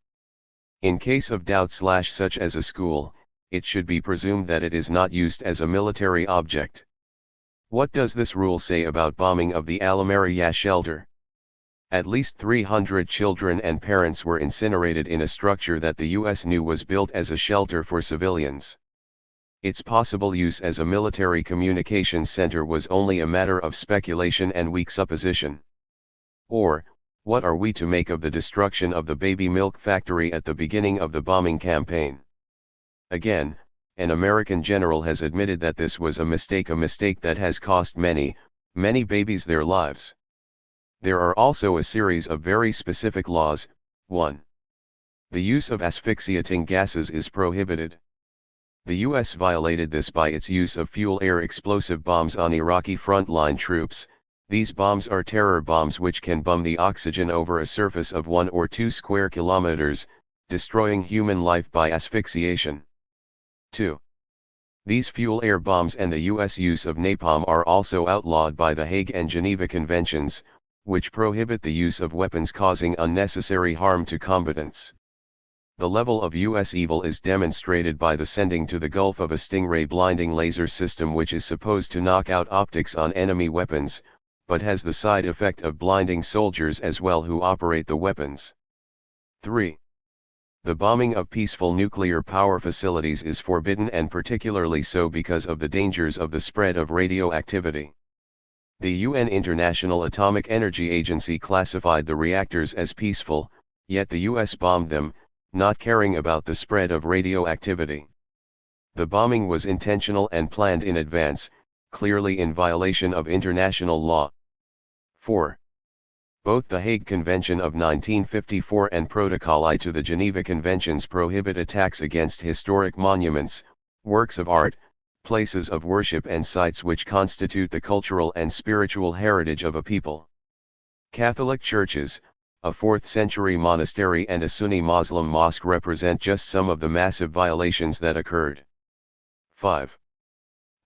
In case of doubt such as a school, it should be presumed that it is not used as a military object. What does this rule say about bombing of the Al Amariya shelter? At least 300 children and parents were incinerated in a structure that the US knew was built as a shelter for civilians. Its possible use as a military communications center was only a matter of speculation and weak supposition. Or, what are we to make of the destruction of the baby milk factory at the beginning of the bombing campaign? Again, an American general has admitted that this was a mistake that has cost many, many babies their lives. There are also a series of very specific laws. 1. The use of asphyxiating gases is prohibited. The US violated this by its use of fuel-air explosive bombs on Iraqi frontline troops. These bombs are terror bombs which can bomb the oxygen over a surface of 1 or 2 square kilometers, destroying human life by asphyxiation. 2. These fuel-air bombs and the US use of napalm are also outlawed by the Hague and Geneva Conventions, which prohibit the use of weapons causing unnecessary harm to combatants. The level of US evil is demonstrated by the sending to the Gulf of a Stingray blinding laser system which is supposed to knock out optics on enemy weapons, but has the side effect of blinding soldiers as well who operate the weapons. 3. The bombing of peaceful nuclear power facilities is forbidden, and particularly so because of the dangers of the spread of radioactivity. The UN International Atomic Energy Agency classified the reactors as peaceful, yet the US bombed them, not caring about the spread of radioactivity. The bombing was intentional and planned in advance, clearly in violation of international law. 4. Both the Hague Convention of 1954 and Protocol I to the Geneva Conventions prohibit attacks against historic monuments, works of art, places of worship and sites which constitute the cultural and spiritual heritage of a people. Catholic churches, a 4th century monastery and a Sunni Muslim mosque represent just some of the massive violations that occurred. 5.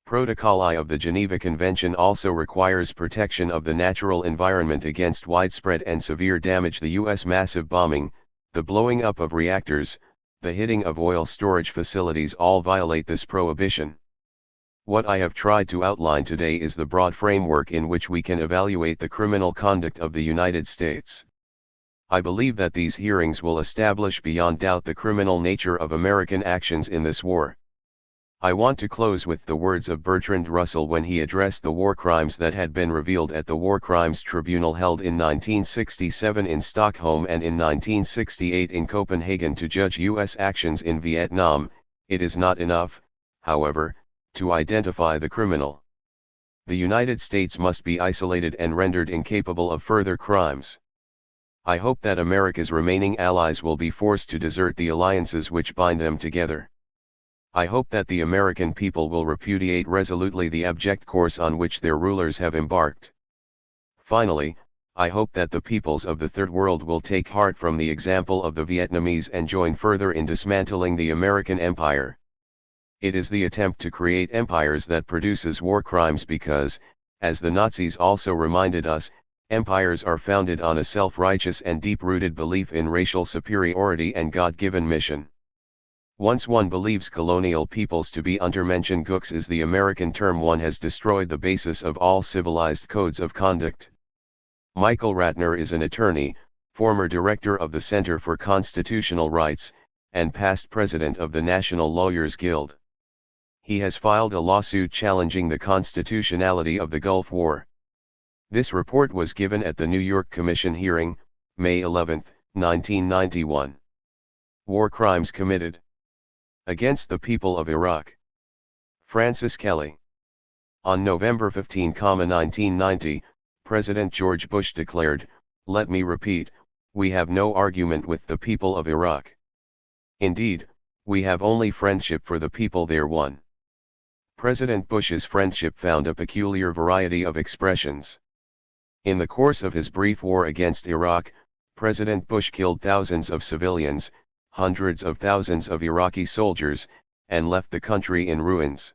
Protocol I of the Geneva Convention also requires protection of the natural environment against widespread and severe damage. The U.S. massive bombing, the blowing up of reactors, the hitting of oil storage facilities all violate this prohibition. What I have tried to outline today is the broad framework in which we can evaluate the criminal conduct of the United States. I believe that these hearings will establish beyond doubt the criminal nature of American actions in this war. I want to close with the words of Bertrand Russell when he addressed the war crimes that had been revealed at the War Crimes Tribunal held in 1967 in Stockholm and in 1968 in Copenhagen to judge U.S. actions in Vietnam. It is not enough, however, to identify the criminal. The United States must be isolated and rendered incapable of further crimes. I hope that America's remaining allies will be forced to desert the alliances which bind them together. I hope that the American people will repudiate resolutely the abject course on which their rulers have embarked. Finally, I hope that the peoples of the Third World will take heart from the example of the Vietnamese and join further in dismantling the American empire. It is the attempt to create empires that produces war crimes because, as the Nazis also reminded us, empires are founded on a self-righteous and deep-rooted belief in racial superiority and God-given mission. Once one believes colonial peoples to be Untermenschengooks is the American term, one has destroyed the basis of all civilized codes of conduct. Michael Ratner is an attorney, former director of the Center for Constitutional Rights, and past president of the National Lawyers Guild. He has filed a lawsuit challenging the constitutionality of the Gulf War. This report was given at the New York Commission hearing, May 11, 1991. War crimes committed against the people of Iraq. Francis Kelly. On November 15, 1990, President George Bush declared, "Let me repeat, we have no argument with the people of Iraq. Indeed, we have only friendship for the people there." 1. President Bush's friendship found a peculiar variety of expressions. In the course of his brief war against Iraq, President Bush killed thousands of civilians, hundreds of thousands of Iraqi soldiers, and left the country in ruins.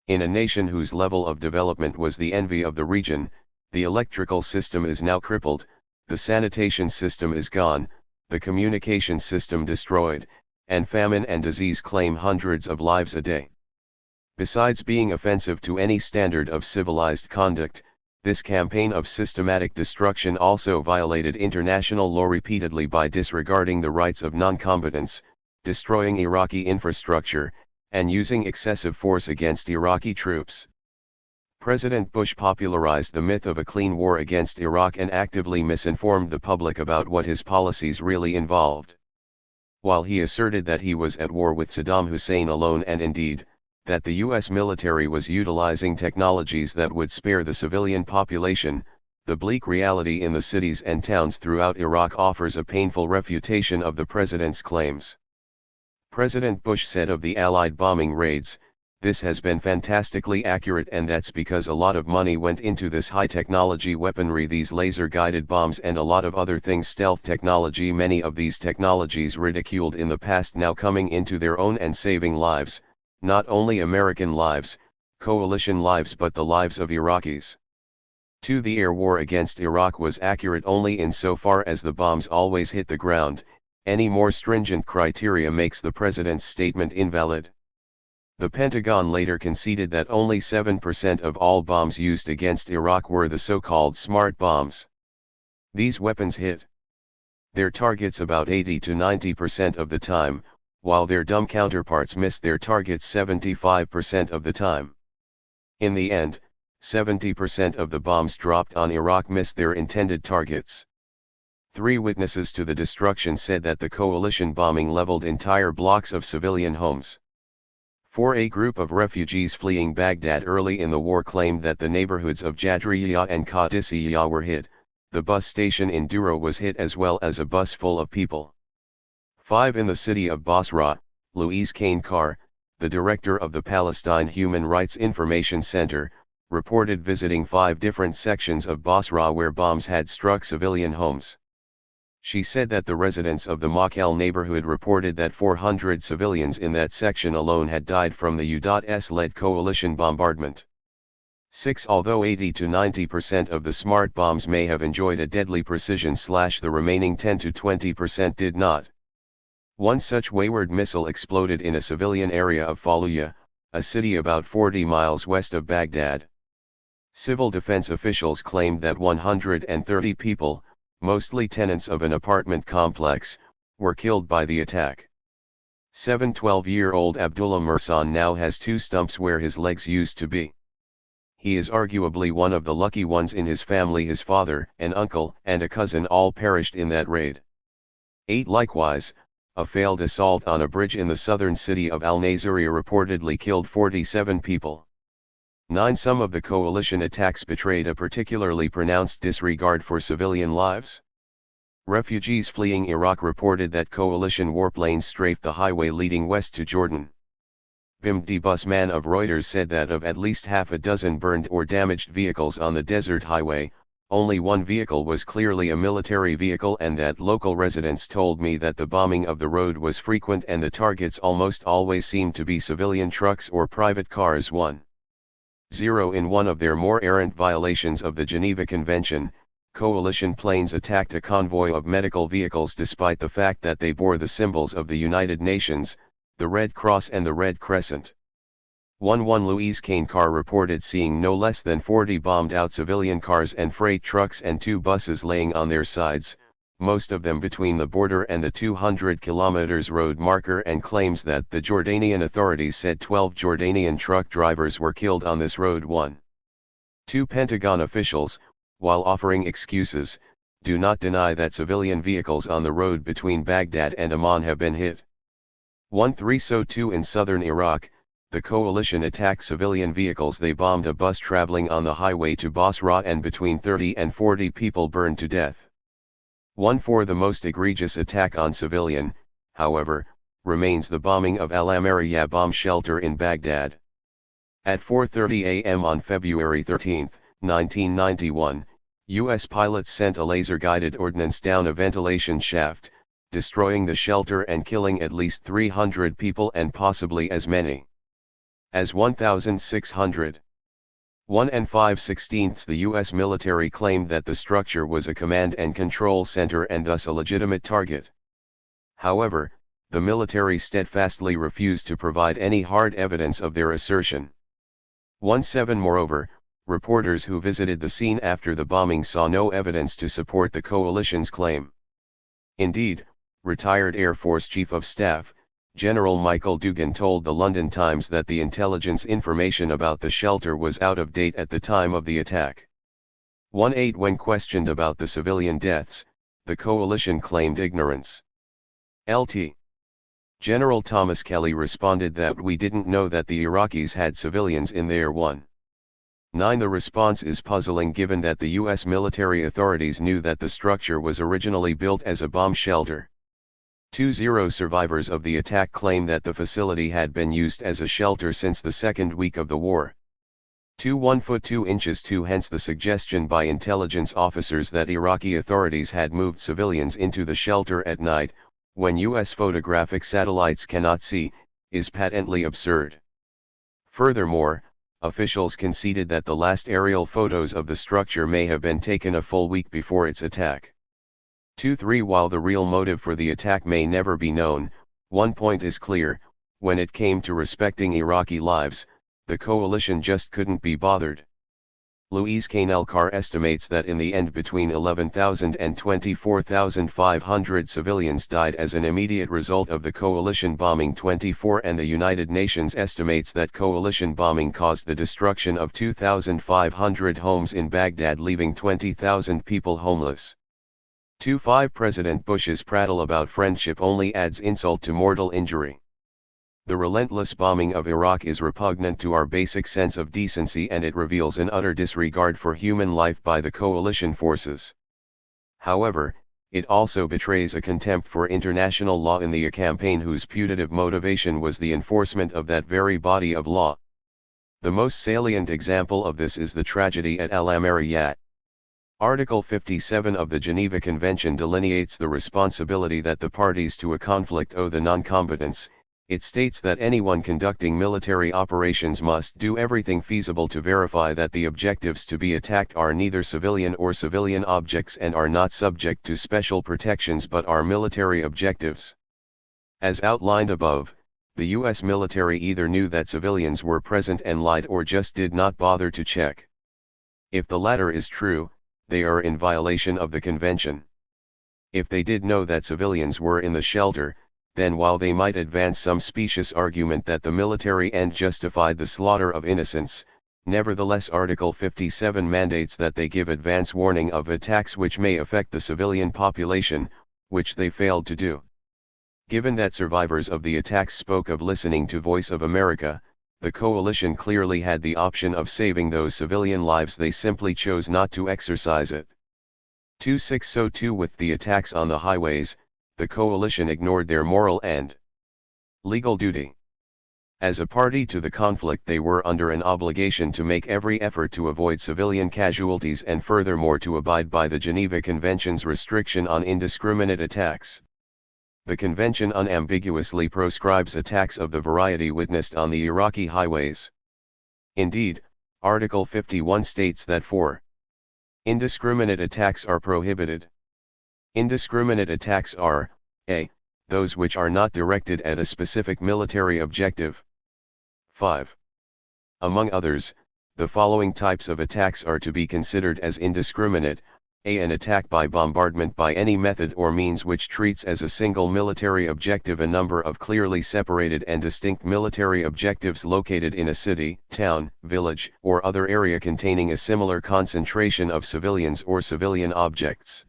In a nation whose level of development was the envy of the region, the electrical system is now crippled, the sanitation system is gone, the communication system destroyed, and famine and disease claim hundreds of lives a day. Besides being offensive to any standard of civilized conduct, this campaign of systematic destruction also violated international law repeatedly by disregarding the rights of non-combatants, destroying Iraqi infrastructure, and using excessive force against Iraqi troops. President Bush popularized the myth of a clean war against Iraq and actively misinformed the public about what his policies really involved. While he asserted that he was at war with Saddam Hussein alone, and indeed, that the U.S. military was utilizing technologies that would spare the civilian population, the bleak reality in the cities and towns throughout Iraq offers a painful refutation of the president's claims. President Bush said of the Allied bombing raids, "This has been fantastically accurate, and that's because a lot of money went into this high-technology weaponry, these laser-guided bombs and a lot of other things, stealth technology, many of these technologies ridiculed in the past now coming into their own and saving lives, not only American lives, coalition lives, but the lives of Iraqis." 2. The air war against Iraq was accurate only insofar as the bombs always hit the ground. Any more stringent criteria makes the president's statement invalid. The Pentagon later conceded that only 7% of all bombs used against Iraq were the so-called smart bombs. These weapons hit their targets about 80 to 90% of the time, while their dumb counterparts missed their targets 75% of the time. In the end, 70% of the bombs dropped on Iraq missed their intended targets. 3 witnesses to the destruction said that the coalition bombing leveled entire blocks of civilian homes. 4. A group of refugees fleeing Baghdad early in the war claimed that the neighborhoods of Jadriyah and Qadisiyah were hit. The bus station in Dura was hit as well as a bus full of people. 5. In the city of Basra, Louise Kane Carr, the director of the Palestine Human Rights Information Center, reported visiting 5 different sections of Basra where bombs had struck civilian homes. She said that the residents of the Machel neighborhood reported that 400 civilians in that section alone had died from the U.S.-led coalition bombardment. 6. Although 80 to 90% of the smart bombs may have enjoyed a deadly precision, the remaining 10 to 20% did not. One such wayward missile exploded in a civilian area of Fallujah, a city about 40 miles west of Baghdad. Civil defense officials claimed that 130 people, mostly tenants of an apartment complex, were killed by the attack. 7. 12-year-old Abdullah Mursan now has 2 stumps where his legs used to be. He is arguably one of the lucky ones in his family. His father, an uncle, and a cousin all perished in that raid. 8. Likewise, a failed assault on a bridge in the southern city of Al-Nasiriyah reportedly killed 47 people. 9. Some of the coalition attacks betrayed a particularly pronounced disregard for civilian lives. Refugees fleeing Iraq reported that coalition warplanes strafed the highway leading west to Jordan. Vimd Busman of Reuters said that of at least half a dozen burned or damaged vehicles on the desert highway, only one vehicle was clearly a military vehicle, and that local residents told me that the bombing of the road was frequent and the targets almost always seemed to be civilian trucks or private cars. 1. 0. In one of their more errant violations of the Geneva Convention, coalition planes attacked a convoy of medical vehicles despite the fact that they bore the symbols of the United Nations, the Red Cross and the Red Crescent. 1. Louise Caincar reported seeing no less than 40 bombed-out civilian cars and freight trucks and 2 buses laying on their sides, most of them between the border and the 200 km road marker, and claims that the Jordanian authorities said 12 Jordanian truck drivers were killed on this road. 1. 2. Pentagon officials, while offering excuses, do not deny that civilian vehicles on the road between Baghdad and Amman have been hit. 1. 3. So too in southern Iraq, the coalition attacked civilian vehicles. They bombed a bus traveling on the highway to Basra and between 30 and 40 people burned to death. 1. 4. The most egregious attack on civilian, however, remains the bombing of Al-Amariyah bomb shelter in Baghdad. At 4:30 a.m. on February 13, 1991, U.S. pilots sent a laser-guided ordnance down a ventilation shaft, destroying the shelter and killing at least 300 people and possibly as many as 1,600. 1 and 5/16 The U.S. military claimed that the structure was a command and control center and thus a legitimate target. However, the military steadfastly refused to provide any hard evidence of their assertion. 1-7 Moreover, reporters who visited the scene after the bombing saw no evidence to support the coalition's claim. Indeed, retired Air Force Chief of Staff, General Michael Dugan told the London Times that the intelligence information about the shelter was out of date at the time of the attack. 1-8 When questioned about the civilian deaths, the coalition claimed ignorance. Lt. General Thomas Kelly responded that we didn't know that the Iraqis had civilians in there. 1-9 The response is puzzling given that the U.S. military authorities knew that the structure was originally built as a bomb shelter. 2-0 Survivors of the attack claim that the facility had been used as a shelter since the second week of the war. 1 foot 2 inches 2 Hence the suggestion by intelligence officers that Iraqi authorities had moved civilians into the shelter at night, when U.S. photographic satellites cannot see, is patently absurd. Furthermore, officials conceded that the last aerial photos of the structure may have been taken a full week before its attack. 2-3 While the real motive for the attack may never be known, one point is clear: when it came to respecting Iraqi lives, the coalition just couldn't be bothered. Louise Caincar estimates that in the end between 11,000 and 24,500 civilians died as an immediate result of the coalition bombing. 24 And the United Nations estimates that coalition bombing caused the destruction of 2,500 homes in Baghdad, leaving 20,000 people homeless. 2-5 President Bush's prattle about friendship only adds insult to mortal injury. The relentless bombing of Iraq is repugnant to our basic sense of decency, and it reveals an utter disregard for human life by the coalition forces. However, it also betrays a contempt for international law in the campaign whose putative motivation was the enforcement of that very body of law. The most salient example of this is the tragedy at Al-Amariyah. Article 57 of the Geneva Convention delineates the responsibility that the parties to a conflict owe the non-combatants. It states that anyone conducting military operations must do everything feasible to verify that the objectives to be attacked are neither civilian or civilian objects and are not subject to special protections but are military objectives. As outlined above, the U.S. military either knew that civilians were present and lied or just did not bother to check. If the latter is true, they are in violation of the convention. If they did know that civilians were in the shelter, then while they might advance some specious argument that the military end justified the slaughter of innocents, nevertheless Article 57 mandates that they give advance warning of attacks which may affect the civilian population, which they failed to do. Given that survivors of the attacks spoke of listening to Voice of America, the coalition clearly had the option of saving those civilian lives. They simply chose not to exercise it. 2602 With the attacks on the highways, the coalition ignored their moral and legal duty. As a party to the conflict, they were under an obligation to make every effort to avoid civilian casualties and furthermore to abide by the Geneva Convention's restriction on indiscriminate attacks. The convention unambiguously proscribes attacks of the variety witnessed on the Iraqi highways. Indeed, Article 51 states that indiscriminate attacks are prohibited. Indiscriminate attacks are, a. those which are not directed at a specific military objective. 5. Among others, the following types of attacks are to be considered as indiscriminate: a. An attack by bombardment by any method or means which treats as a single military objective a number of clearly separated and distinct military objectives located in a city, town, village, or other area containing a similar concentration of civilians or civilian objects.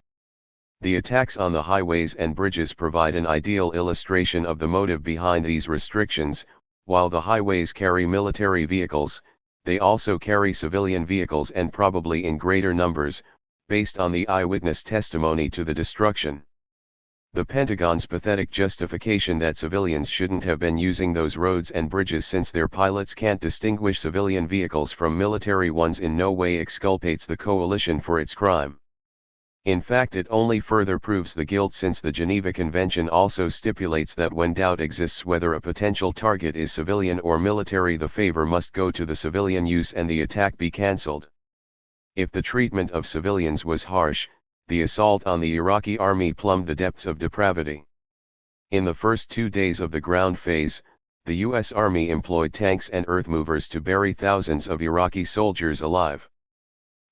The attacks on the highways and bridges provide an ideal illustration of the motive behind these restrictions. While the highways carry military vehicles, they also carry civilian vehicles and probably in greater numbers, based on the eyewitness testimony to the destruction. The Pentagon's pathetic justification that civilians shouldn't have been using those roads and bridges since their pilots can't distinguish civilian vehicles from military ones in no way exculpates the coalition for its crime. In fact, it only further proves the guilt, since the Geneva Convention also stipulates that when doubt exists whether a potential target is civilian or military, the favor must go to the civilian use and the attack be cancelled. If the treatment of civilians was harsh, the assault on the Iraqi army plumbed the depths of depravity. In the first 2 days of the ground phase, the U.S. Army employed tanks and earthmovers to bury thousands of Iraqi soldiers alive.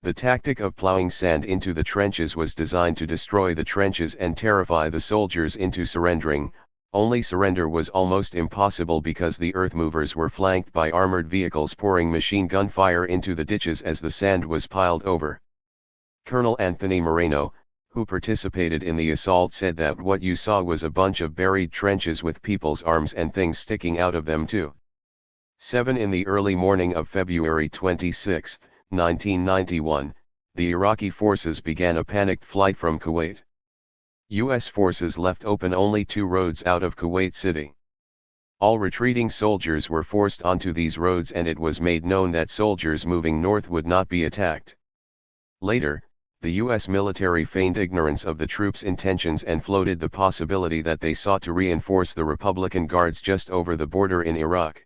The tactic of plowing sand into the trenches was designed to destroy the trenches and terrify the soldiers into surrendering. Only surrender was almost impossible because the earthmovers were flanked by armored vehicles pouring machine gun fire into the ditches as the sand was piled over. Colonel Anthony Moreno, who participated in the assault, said that what you saw was a bunch of buried trenches with people's arms and things sticking out of them too. 7 In the early morning of February 26, 1991, the Iraqi forces began a panicked flight from Kuwait. U.S. forces left open only 2 roads out of Kuwait City. All retreating soldiers were forced onto these roads, and it was made known that soldiers moving north would not be attacked. Later, the U.S. military feigned ignorance of the troops' intentions and floated the possibility that they sought to reinforce the Republican Guards just over the border in Iraq.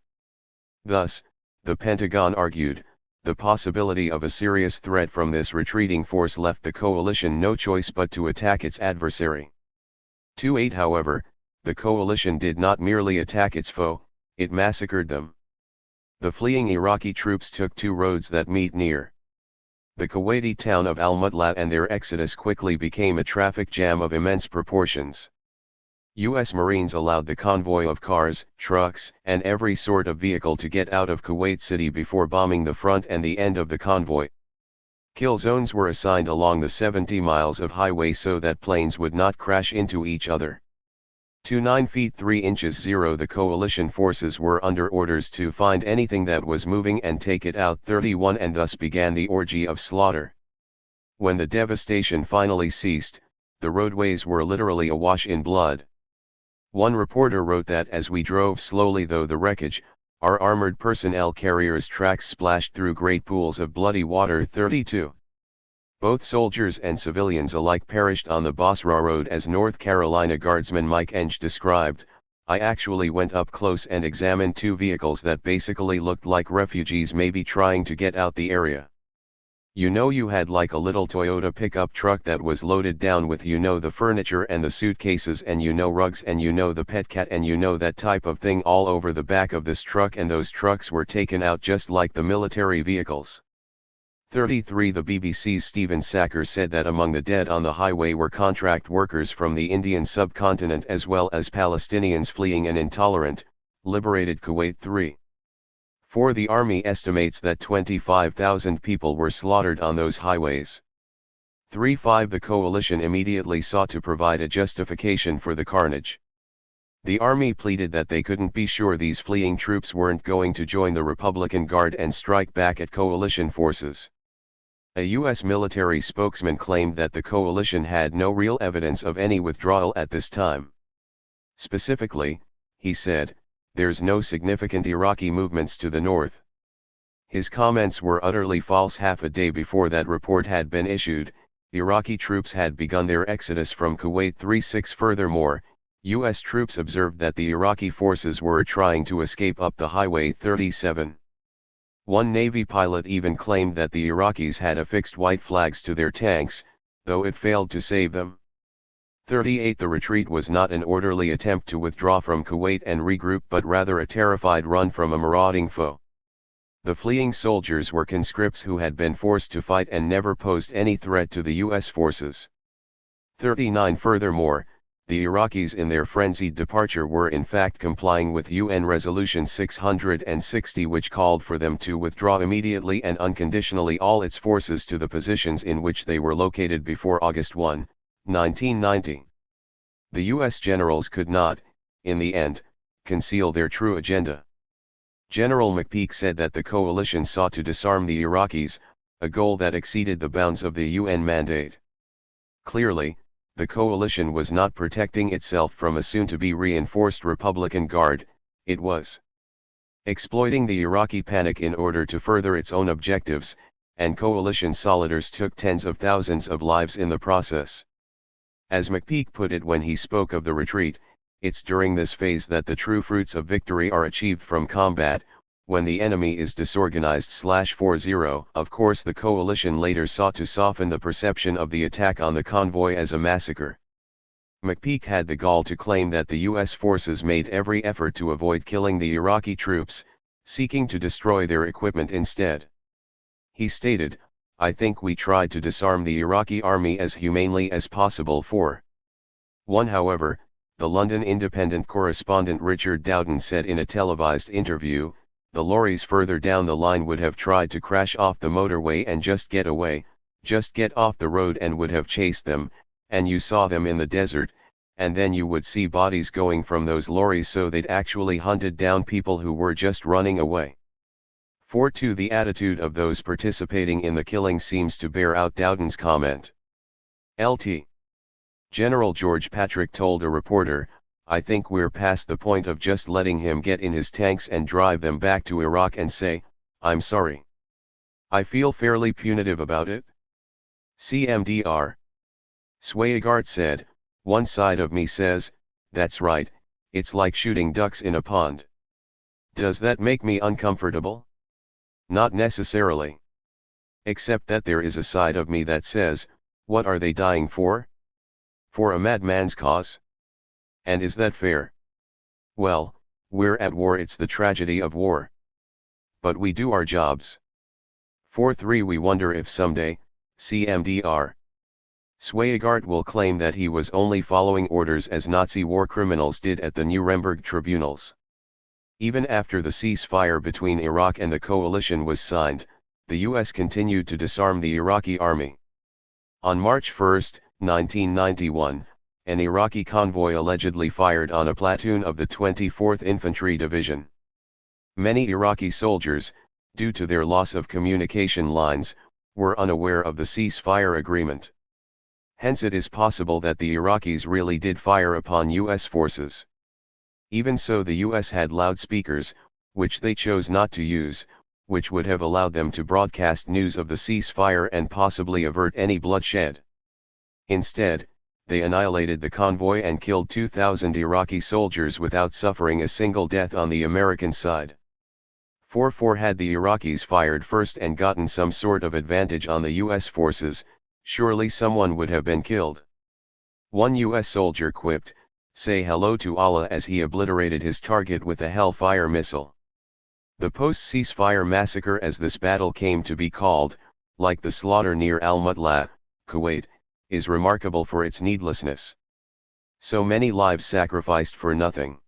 Thus, the Pentagon argued, the possibility of a serious threat from this retreating force left the coalition no choice but to attack its adversary. 2-8 However, the coalition did not merely attack its foe, it massacred them. The fleeing Iraqi troops took 2 roads that meet near the Kuwaiti town of Al-Mutla, and their exodus quickly became a traffic jam of immense proportions. U.S. Marines allowed the convoy of cars, trucks, and every sort of vehicle to get out of Kuwait City before bombing the front and the end of the convoy. Kill zones were assigned along the 70 miles of highway so that planes would not crash into each other. To 9 feet 3 inches 0, the coalition forces were under orders to find anything that was moving and take it out. 31 And thus began the orgy of slaughter. When the devastation finally ceased, the roadways were literally awash in blood. One reporter wrote that as we drove slowly through the wreckage, our armored personnel carriers' tracks splashed through great pools of bloody water. 32. Both soldiers and civilians alike perished on the Basra Road, as North Carolina Guardsman Mike Enge described. I actually went up close and examined two vehicles that basically looked like refugees maybe trying to get out the area. You had like a little Toyota pickup truck that was loaded down with the furniture and the suitcases and rugs and the pet cat and that type of thing all over the back of this truck, and those trucks were taken out just like the military vehicles. 33 The BBC's Stephen Sacker said that among the dead on the highway were contract workers from the Indian subcontinent as well as Palestinians fleeing an intolerant, liberated Kuwait. 4 The army estimates that 25,000 people were slaughtered on those highways. 5 The coalition immediately sought to provide a justification for the carnage. The army pleaded that they couldn't be sure these fleeing troops weren't going to join the Republican Guard and strike back at coalition forces. A U.S. military spokesman claimed that the coalition had no real evidence of any withdrawal at this time. Specifically, he said, "There's no significant Iraqi movements to the north." His comments were utterly false. Half a day before that report had been issued, Iraqi troops had begun their exodus from Kuwait. 6 Furthermore, U.S. troops observed that the Iraqi forces were trying to escape up the Highway 37. One Navy pilot even claimed that the Iraqis had affixed white flags to their tanks, though it failed to save them. 38 The retreat was not an orderly attempt to withdraw from Kuwait and regroup, but rather a terrified run from a marauding foe. The fleeing soldiers were conscripts who had been forced to fight and never posed any threat to the U.S. forces. 39 Furthermore, the Iraqis in their frenzied departure were in fact complying with UN Resolution 660, which called for them to withdraw immediately and unconditionally all its forces to the positions in which they were located before August 1, 1990. The U.S. generals could not, in the end, conceal their true agenda. General McPeak said that the coalition sought to disarm the Iraqis, a goal that exceeded the bounds of the UN mandate. Clearly, the coalition was not protecting itself from a soon-to-be reinforced Republican Guard, it was exploiting the Iraqi panic in order to further its own objectives, and coalition soldiers took tens of thousands of lives in the process. As McPeak put it when he spoke of the retreat, it's during this phase that the true fruits of victory are achieved from combat, when the enemy is disorganized. 40 Of course, the coalition later sought to soften the perception of the attack on the convoy as a massacre. McPeak had the gall to claim that the U.S. forces made every effort to avoid killing the Iraqi troops, seeking to destroy their equipment instead. He stated, "I think we tried to disarm the Iraqi army as humanely as possible." 1 However, the London Independent correspondent Richard Dowden said in a televised interview, the lorries further down the line would have tried to crash off the motorway and just get away, just get off the road, and would have chased them, and you saw them in the desert, and then you would see bodies going from those lorries, so they'd actually hunted down people who were just running away. 2 The attitude of those participating in the killing seems to bear out Dowden's comment. Lt. General George Patrick told a reporter, "I think we're past the point of just letting him get in his tanks and drive them back to Iraq and say, 'I'm sorry.' I feel fairly punitive about it." CMDR. Swayegard said, "One side of me says, that's right, it's like shooting ducks in a pond. Does that make me uncomfortable? Not necessarily. Except that there is a side of me that says, what are they dying for? For a madman's cause? And is that fair? Well, we're at war, it's the tragedy of war. But we do our jobs." 3 We wonder if someday, CMDR. Swayegard will claim that he was only following orders as Nazi war criminals did at the Nuremberg tribunals. Even after the ceasefire between Iraq and the coalition was signed, the U.S. continued to disarm the Iraqi army. On March 1, 1991, an Iraqi convoy allegedly fired on a platoon of the 24th Infantry Division. Many Iraqi soldiers, due to their loss of communication lines, were unaware of the ceasefire agreement. Hence it is possible that the Iraqis really did fire upon U.S. forces. Even so, the U.S. had loudspeakers, which they chose not to use, which would have allowed them to broadcast news of the ceasefire and possibly avert any bloodshed. Instead, they annihilated the convoy and killed 2,000 Iraqi soldiers without suffering a single death on the American side. 4-4 Had the Iraqis fired first and gotten some sort of advantage on the U.S. forces, surely someone would have been killed. One U.S. soldier quipped, "Say hello to Allah," as he obliterated his target with a Hellfire missile. The post-ceasefire massacre, as this battle came to be called, like the slaughter near Al-Mutla, Kuwait, is remarkable for its needlessness. So many lives sacrificed for nothing.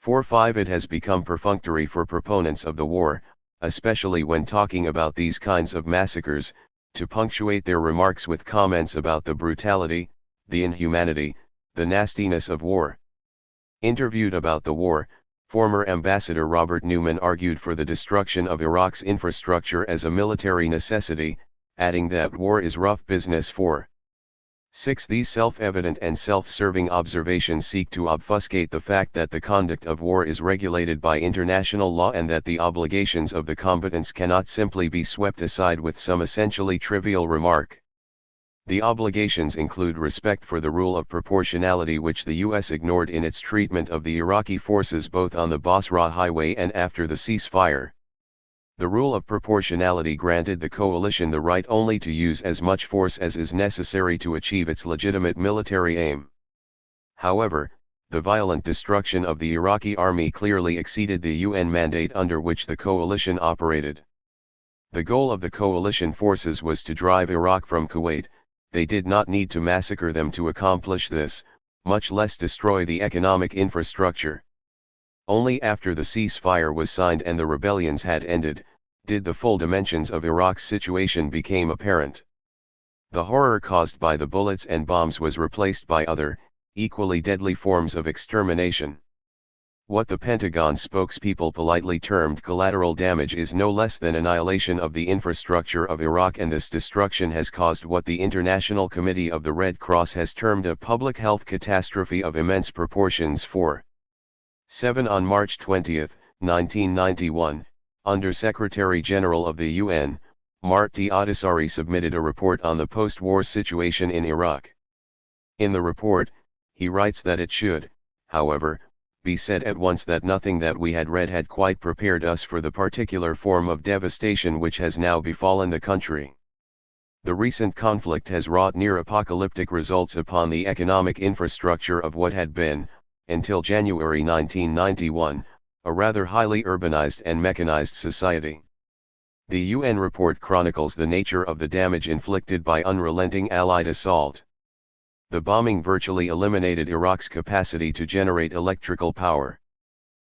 4-5 It has become perfunctory for proponents of the war, especially when talking about these kinds of massacres, to punctuate their remarks with comments about the brutality, the inhumanity, the nastiness of war. Interviewed about the war, former Ambassador Robert Newman argued for the destruction of Iraq's infrastructure as a military necessity, adding that war is rough business for 6. These self-evident and self-serving observations seek to obfuscate the fact that the conduct of war is regulated by international law and that the obligations of the combatants cannot simply be swept aside with some essentially trivial remark. The obligations include respect for the rule of proportionality, which the U.S. ignored in its treatment of the Iraqi forces both on the Basra Highway and after the ceasefire. The rule of proportionality granted the coalition the right only to use as much force as is necessary to achieve its legitimate military aim. However, the violent destruction of the Iraqi army clearly exceeded the UN mandate under which the coalition operated. The goal of the coalition forces was to drive Iraq from Kuwait. They did not need to massacre them to accomplish this, much less destroy the economic infrastructure. Only after the ceasefire was signed and the rebellions had ended, did the full dimensions of Iraq's situation become apparent. The horror caused by the bullets and bombs was replaced by other, equally deadly forms of extermination. What the Pentagon spokespeople politely termed collateral damage is no less than annihilation of the infrastructure of Iraq, and this destruction has caused what the International Committee of the Red Cross has termed a public health catastrophe of immense proportions. 7 On March 20, 1991, Under-Secretary-General of the UN, Marty Ahtisaari submitted a report on the post-war situation in Iraq. In the report, he writes that it should, however, be said at once that nothing that we had read had quite prepared us for the particular form of devastation which has now befallen the country. The recent conflict has wrought near-apocalyptic results upon the economic infrastructure of what had been, until January 1991, a rather highly urbanized and mechanized society. The UN report chronicles the nature of the damage inflicted by unrelenting Allied assault. The bombing virtually eliminated Iraq's capacity to generate electrical power.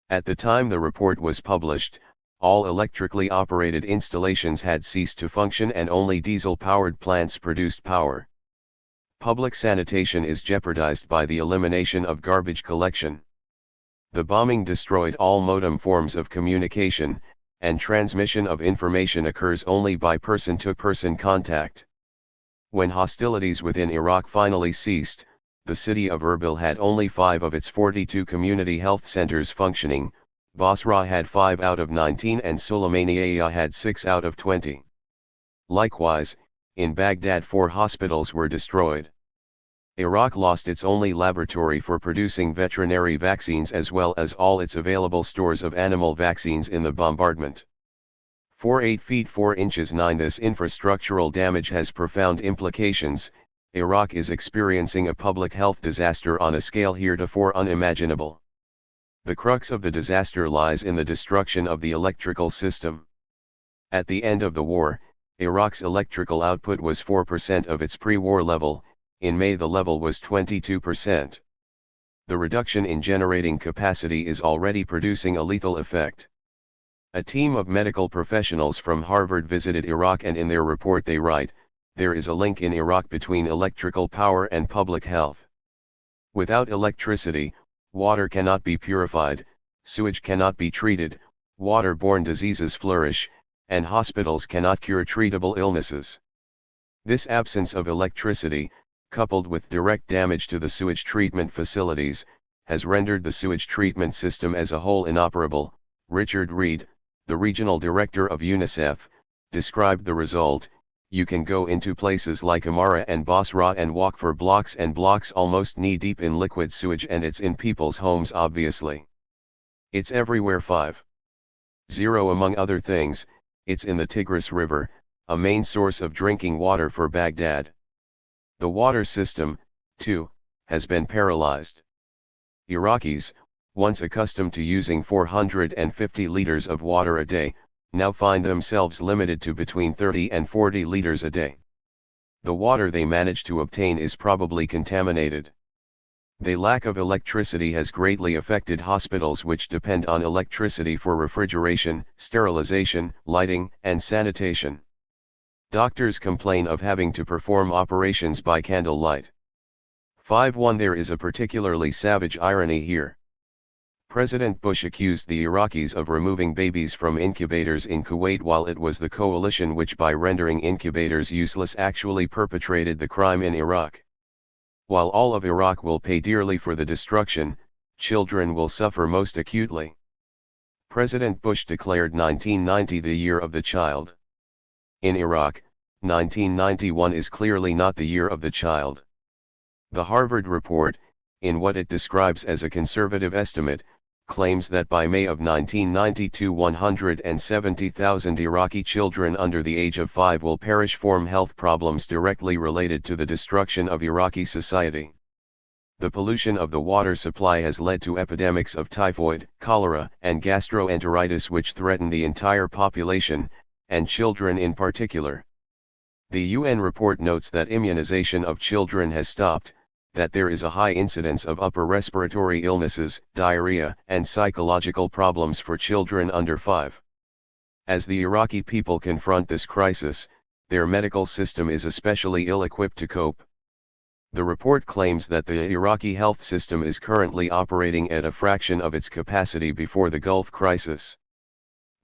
At the time the report was published, all electrically operated installations had ceased to function and only diesel-powered plants produced power. Public sanitation is jeopardized by the elimination of garbage collection. The bombing destroyed all modem forms of communication, and transmission of information occurs only by person-to-person contact. When hostilities within Iraq finally ceased, the city of Erbil had only 5 of its 42 community health centers functioning, Basra had 5 out of 19 and Sulaymaniyah had 6 out of 20. Likewise, in Baghdad 4 hospitals were destroyed. Iraq lost its only laboratory for producing veterinary vaccines as well as all its available stores of animal vaccines in the bombardment. 8 feet 4 inches 9 This infrastructural damage has profound implications. Iraq is experiencing a public health disaster on a scale heretofore unimaginable. The crux of the disaster lies in the destruction of the electrical system. At the end of the war, Iraq's electrical output was 4% of its pre-war level. In May the level was 22%. The reduction in generating capacity is already producing a lethal effect. A team of medical professionals from Harvard visited Iraq, and in their report they write, "There is a link in Iraq between electrical power and public health. Without electricity, water cannot be purified, sewage cannot be treated, waterborne diseases flourish, and hospitals cannot cure treatable illnesses." This absence of electricity, coupled with direct damage to the sewage treatment facilities, has rendered the sewage treatment system as a whole inoperable. Richard Reed, the regional director of UNICEF, described the result. You can go into places like Amara and Basra and walk for blocks and blocks almost knee-deep in liquid sewage, and it's in people's homes obviously. It's everywhere. 5.0 Among other things, it's in the Tigris River, a main source of drinking water for Baghdad. The water system, too, has been paralyzed. Iraqis, once accustomed to using 450 liters of water a day, now find themselves limited to between 30 and 40 liters a day. The water they manage to obtain is probably contaminated. The lack of electricity has greatly affected hospitals which depend on electricity for refrigeration, sterilization, lighting, and sanitation. Doctors complain of having to perform operations by candlelight. 5.1 There is a particularly savage irony here. President Bush accused the Iraqis of removing babies from incubators in Kuwait, while it was the coalition which, by rendering incubators useless, actually perpetrated the crime in Iraq. While all of Iraq will pay dearly for the destruction, children will suffer most acutely. President Bush declared 1990 the year of the child. In Iraq, 1991 is clearly not the year of the child. The Harvard report, in what it describes as a conservative estimate, claims that by May of 1992 170,000 Iraqi children under the age of 5 will perish from health problems directly related to the destruction of Iraqi society. The pollution of the water supply has led to epidemics of typhoid, cholera, and gastroenteritis which threaten the entire population, and children in particular. The UN report notes that immunization of children has stopped, that there is a high incidence of upper respiratory illnesses, diarrhea, and psychological problems for children under 5. As the Iraqi people confront this crisis, their medical system is especially ill-equipped to cope. The report claims that the Iraqi health system is currently operating at a fraction of its capacity before the Gulf crisis.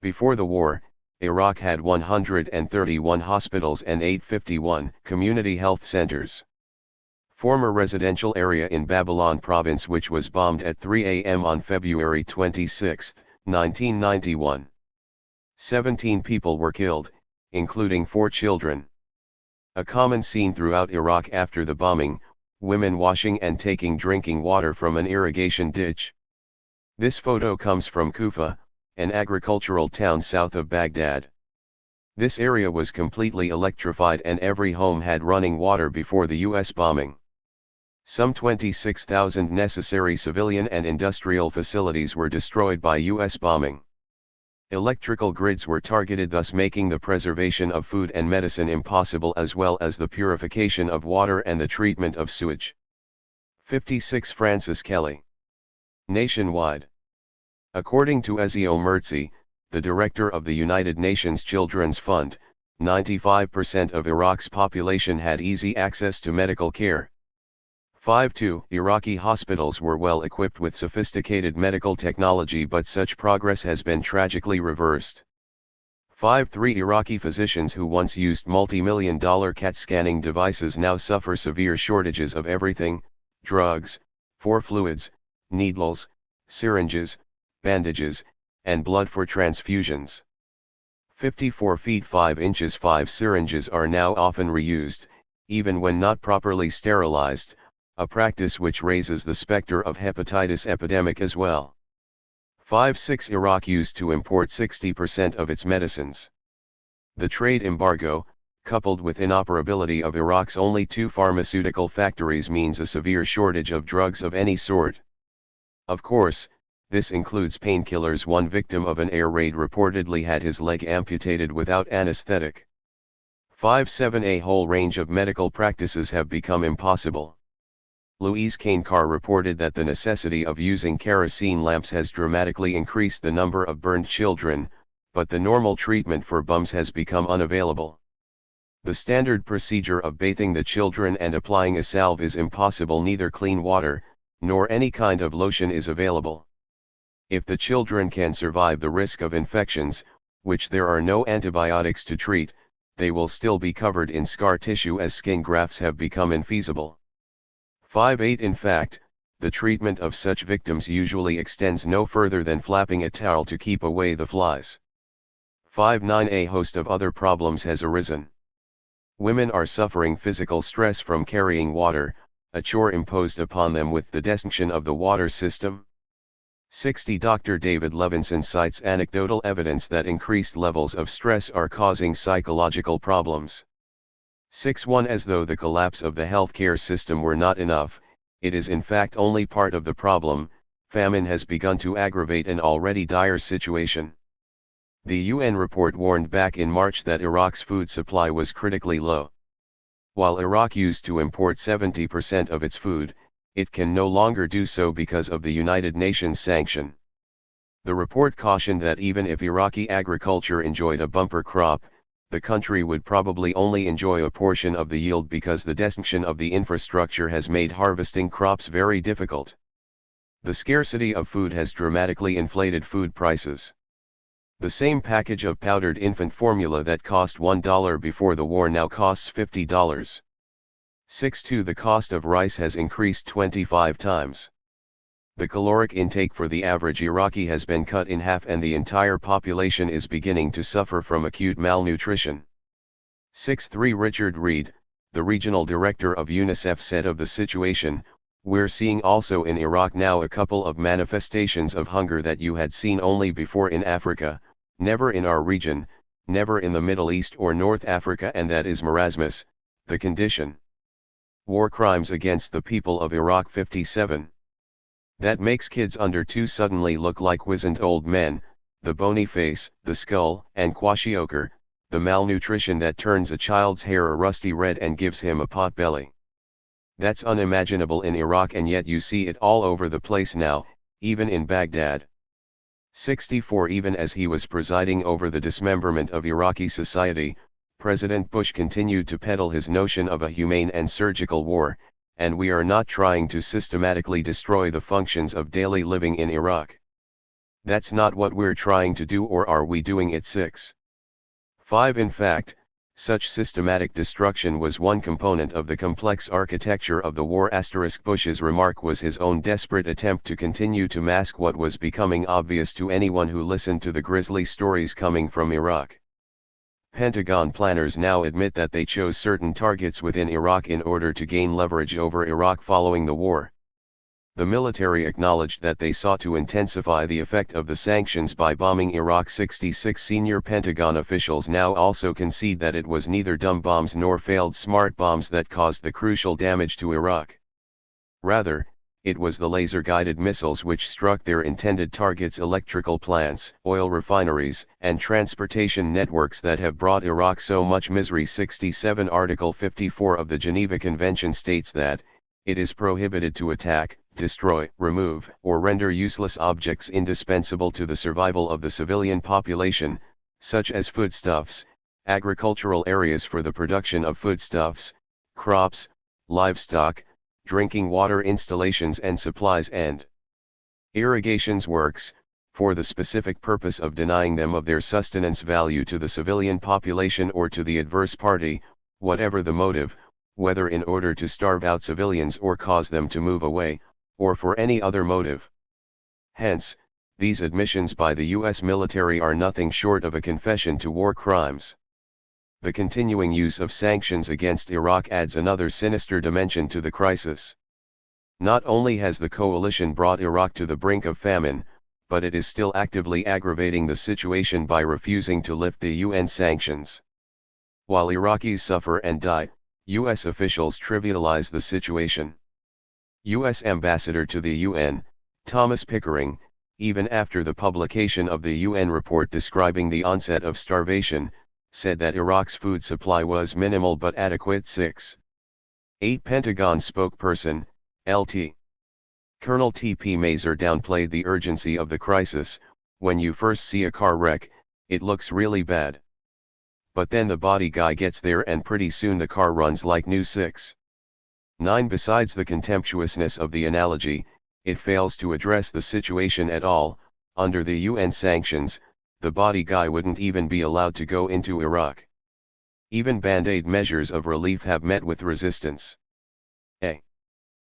Before the war, Iraq had 131 hospitals and 851 community health centers. Former residential area in Babylon province, which was bombed at 3 a.m. on February 26, 1991. 17 people were killed, including 4 children. A common scene throughout Iraq after the bombing, women washing and taking drinking water from an irrigation ditch. This photo comes from Kufa, an agricultural town south of Baghdad. This area was completely electrified and every home had running water before the U.S. bombing. Some 26,000 necessary civilian and industrial facilities were destroyed by U.S. bombing. Electrical grids were targeted, thus making the preservation of food and medicine impossible, as well as the purification of water and the treatment of sewage. 56 Francis Kelly. Nationwide. According to Ezio Merzi, the director of the United Nations Children's Fund, 95% of Iraq's population had easy access to medical care. 5.2 Iraqi hospitals were well equipped with sophisticated medical technology, but such progress has been tragically reversed. 5.3 Iraqi physicians who once used multi-million-dollar CAT scanning devices now suffer severe shortages of everything: drugs, fluids, needles, syringes, bandages, and blood for transfusions. 54 feet 5 inches 5 syringes are now often reused, even when not properly sterilized, a practice which raises the specter of hepatitis epidemic as well. 5.6 Iraq used to import 60% of its medicines. The trade embargo, coupled with inoperability of Iraq's only 2 pharmaceutical factories, means a severe shortage of drugs of any sort. Of course, this includes painkillers. One victim of an air raid reportedly had his leg amputated without anesthetic. 5.7 A whole range of medical practices have become impossible. Louise Kane-Carr reported that the necessity of using kerosene lamps has dramatically increased the number of burned children, but the normal treatment for bums has become unavailable. The standard procedure of bathing the children and applying a salve is impossible. Neither clean water, nor any kind of lotion is available. If the children can survive the risk of infections, which there are no antibiotics to treat, they will still be covered in scar tissue, as skin grafts have become infeasible. 5.8 In fact, the treatment of such victims usually extends no further than flapping a towel to keep away the flies. 5-9 A host of other problems has arisen. Women are suffering physical stress from carrying water, a chore imposed upon them with the dysfunction of the water system. 60 Dr. David Levinson cites anecdotal evidence that increased levels of stress are causing psychological problems. 61 As though the collapse of the healthcare system were not enough, it is in fact only part of the problem. Famine has begun to aggravate an already dire situation. The UN report warned back in March that Iraq's food supply was critically low. While Iraq used to import 70% of its food, it can no longer do so because of the United Nations sanction. The report cautioned that even if Iraqi agriculture enjoyed a bumper crop, the country would probably only enjoy a portion of the yield because the dysfunction of the infrastructure has made harvesting crops very difficult. The scarcity of food has dramatically inflated food prices. The same package of powdered infant formula that cost $1 before the war now costs $50. 6-2 The cost of rice has increased 25 times. The caloric intake for the average Iraqi has been cut in half and the entire population is beginning to suffer from acute malnutrition. 6-3 Richard Reed, the regional director of UNICEF, said of the situation, "We're seeing also in Iraq now a couple of manifestations of hunger that you had seen only before in Africa, never in our region, never in the Middle East or North Africa, and that is marasmus, the condition." War crimes against the people of Iraq. 57. That makes kids under 2 suddenly look like wizened old men, the bony face, the skull and kwashiorkor, the malnutrition that turns a child's hair a rusty red and gives him a pot belly. That's unimaginable in Iraq, and yet you see it all over the place now, even in Baghdad. 64 Even as he was presiding over the dismemberment of Iraqi society, President Bush continued to peddle his notion of a humane and surgical war, and we are not trying to systematically destroy the functions of daily living in Iraq. That's not what we're trying to do, or are we doing it? 5 In fact, such systematic destruction was one component of the complex architecture of the war. Bush's remark was his own desperate attempt to continue to mask what was becoming obvious to anyone who listened to the grisly stories coming from Iraq. Pentagon planners now admit that they chose certain targets within Iraq in order to gain leverage over Iraq following the war. The military acknowledged that they sought to intensify the effect of the sanctions by bombing Iraq. 66 Senior Pentagon officials now also concede that it was neither dumb bombs nor failed smart bombs that caused the crucial damage to Iraq. Rather, it was the laser-guided missiles which struck their intended targets: electrical plants, oil refineries, and transportation networks that have brought Iraq so much misery. 67 Article 54 of the Geneva Convention states that it is prohibited to attack, destroy, remove, or render useless objects indispensable to the survival of the civilian population, such as foodstuffs, agricultural areas for the production of foodstuffs, crops, livestock, drinking water installations and supplies, and irrigations works, for the specific purpose of denying them of their sustenance value to the civilian population or to the adverse party, whatever the motive, whether in order to starve out civilians or cause them to move away, or for any other motive. Hence, these admissions by the U.S. military are nothing short of a confession to war crimes. The continuing use of sanctions against Iraq adds another sinister dimension to the crisis. Not only has the coalition brought Iraq to the brink of famine, but it is still actively aggravating the situation by refusing to lift the UN sanctions. While Iraqis suffer and die, U.S. officials trivialize the situation. U.S. Ambassador to the UN, Thomas Pickering, even after the publication of the UN report describing the onset of starvation, said that Iraq's food supply was minimal but adequate. 8 Pentagon spokesperson, Lt. Colonel T.P. Mazur downplayed the urgency of the crisis. "When you first see a car wreck, it looks really bad. But then the body guy gets there and pretty soon the car runs like new." 9 Besides the contemptuousness of the analogy, it fails to address the situation at all. Under the UN sanctions, the body guy wouldn't even be allowed to go into Iraq. Even band-aid measures of relief have met with resistance. A.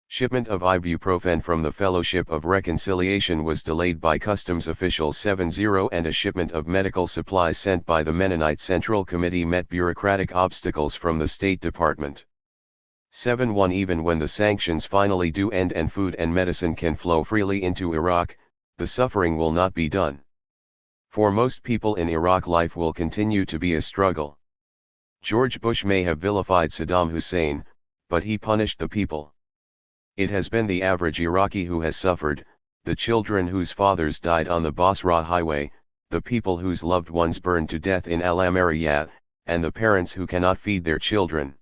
Shipment of ibuprofen from the Fellowship of Reconciliation was delayed by customs officials 7-0, and a shipment of medical supplies sent by the Mennonite Central Committee met bureaucratic obstacles from the State Department. 7-1 Even when the sanctions finally do end and food and medicine can flow freely into Iraq, the suffering will not be done. For most people in Iraq, life will continue to be a struggle. George Bush may have vilified Saddam Hussein, but he punished the people. It has been the average Iraqi who has suffered, the children whose fathers died on the Basra highway, the people whose loved ones burned to death in Al-Amariyah, and the parents who cannot feed their children.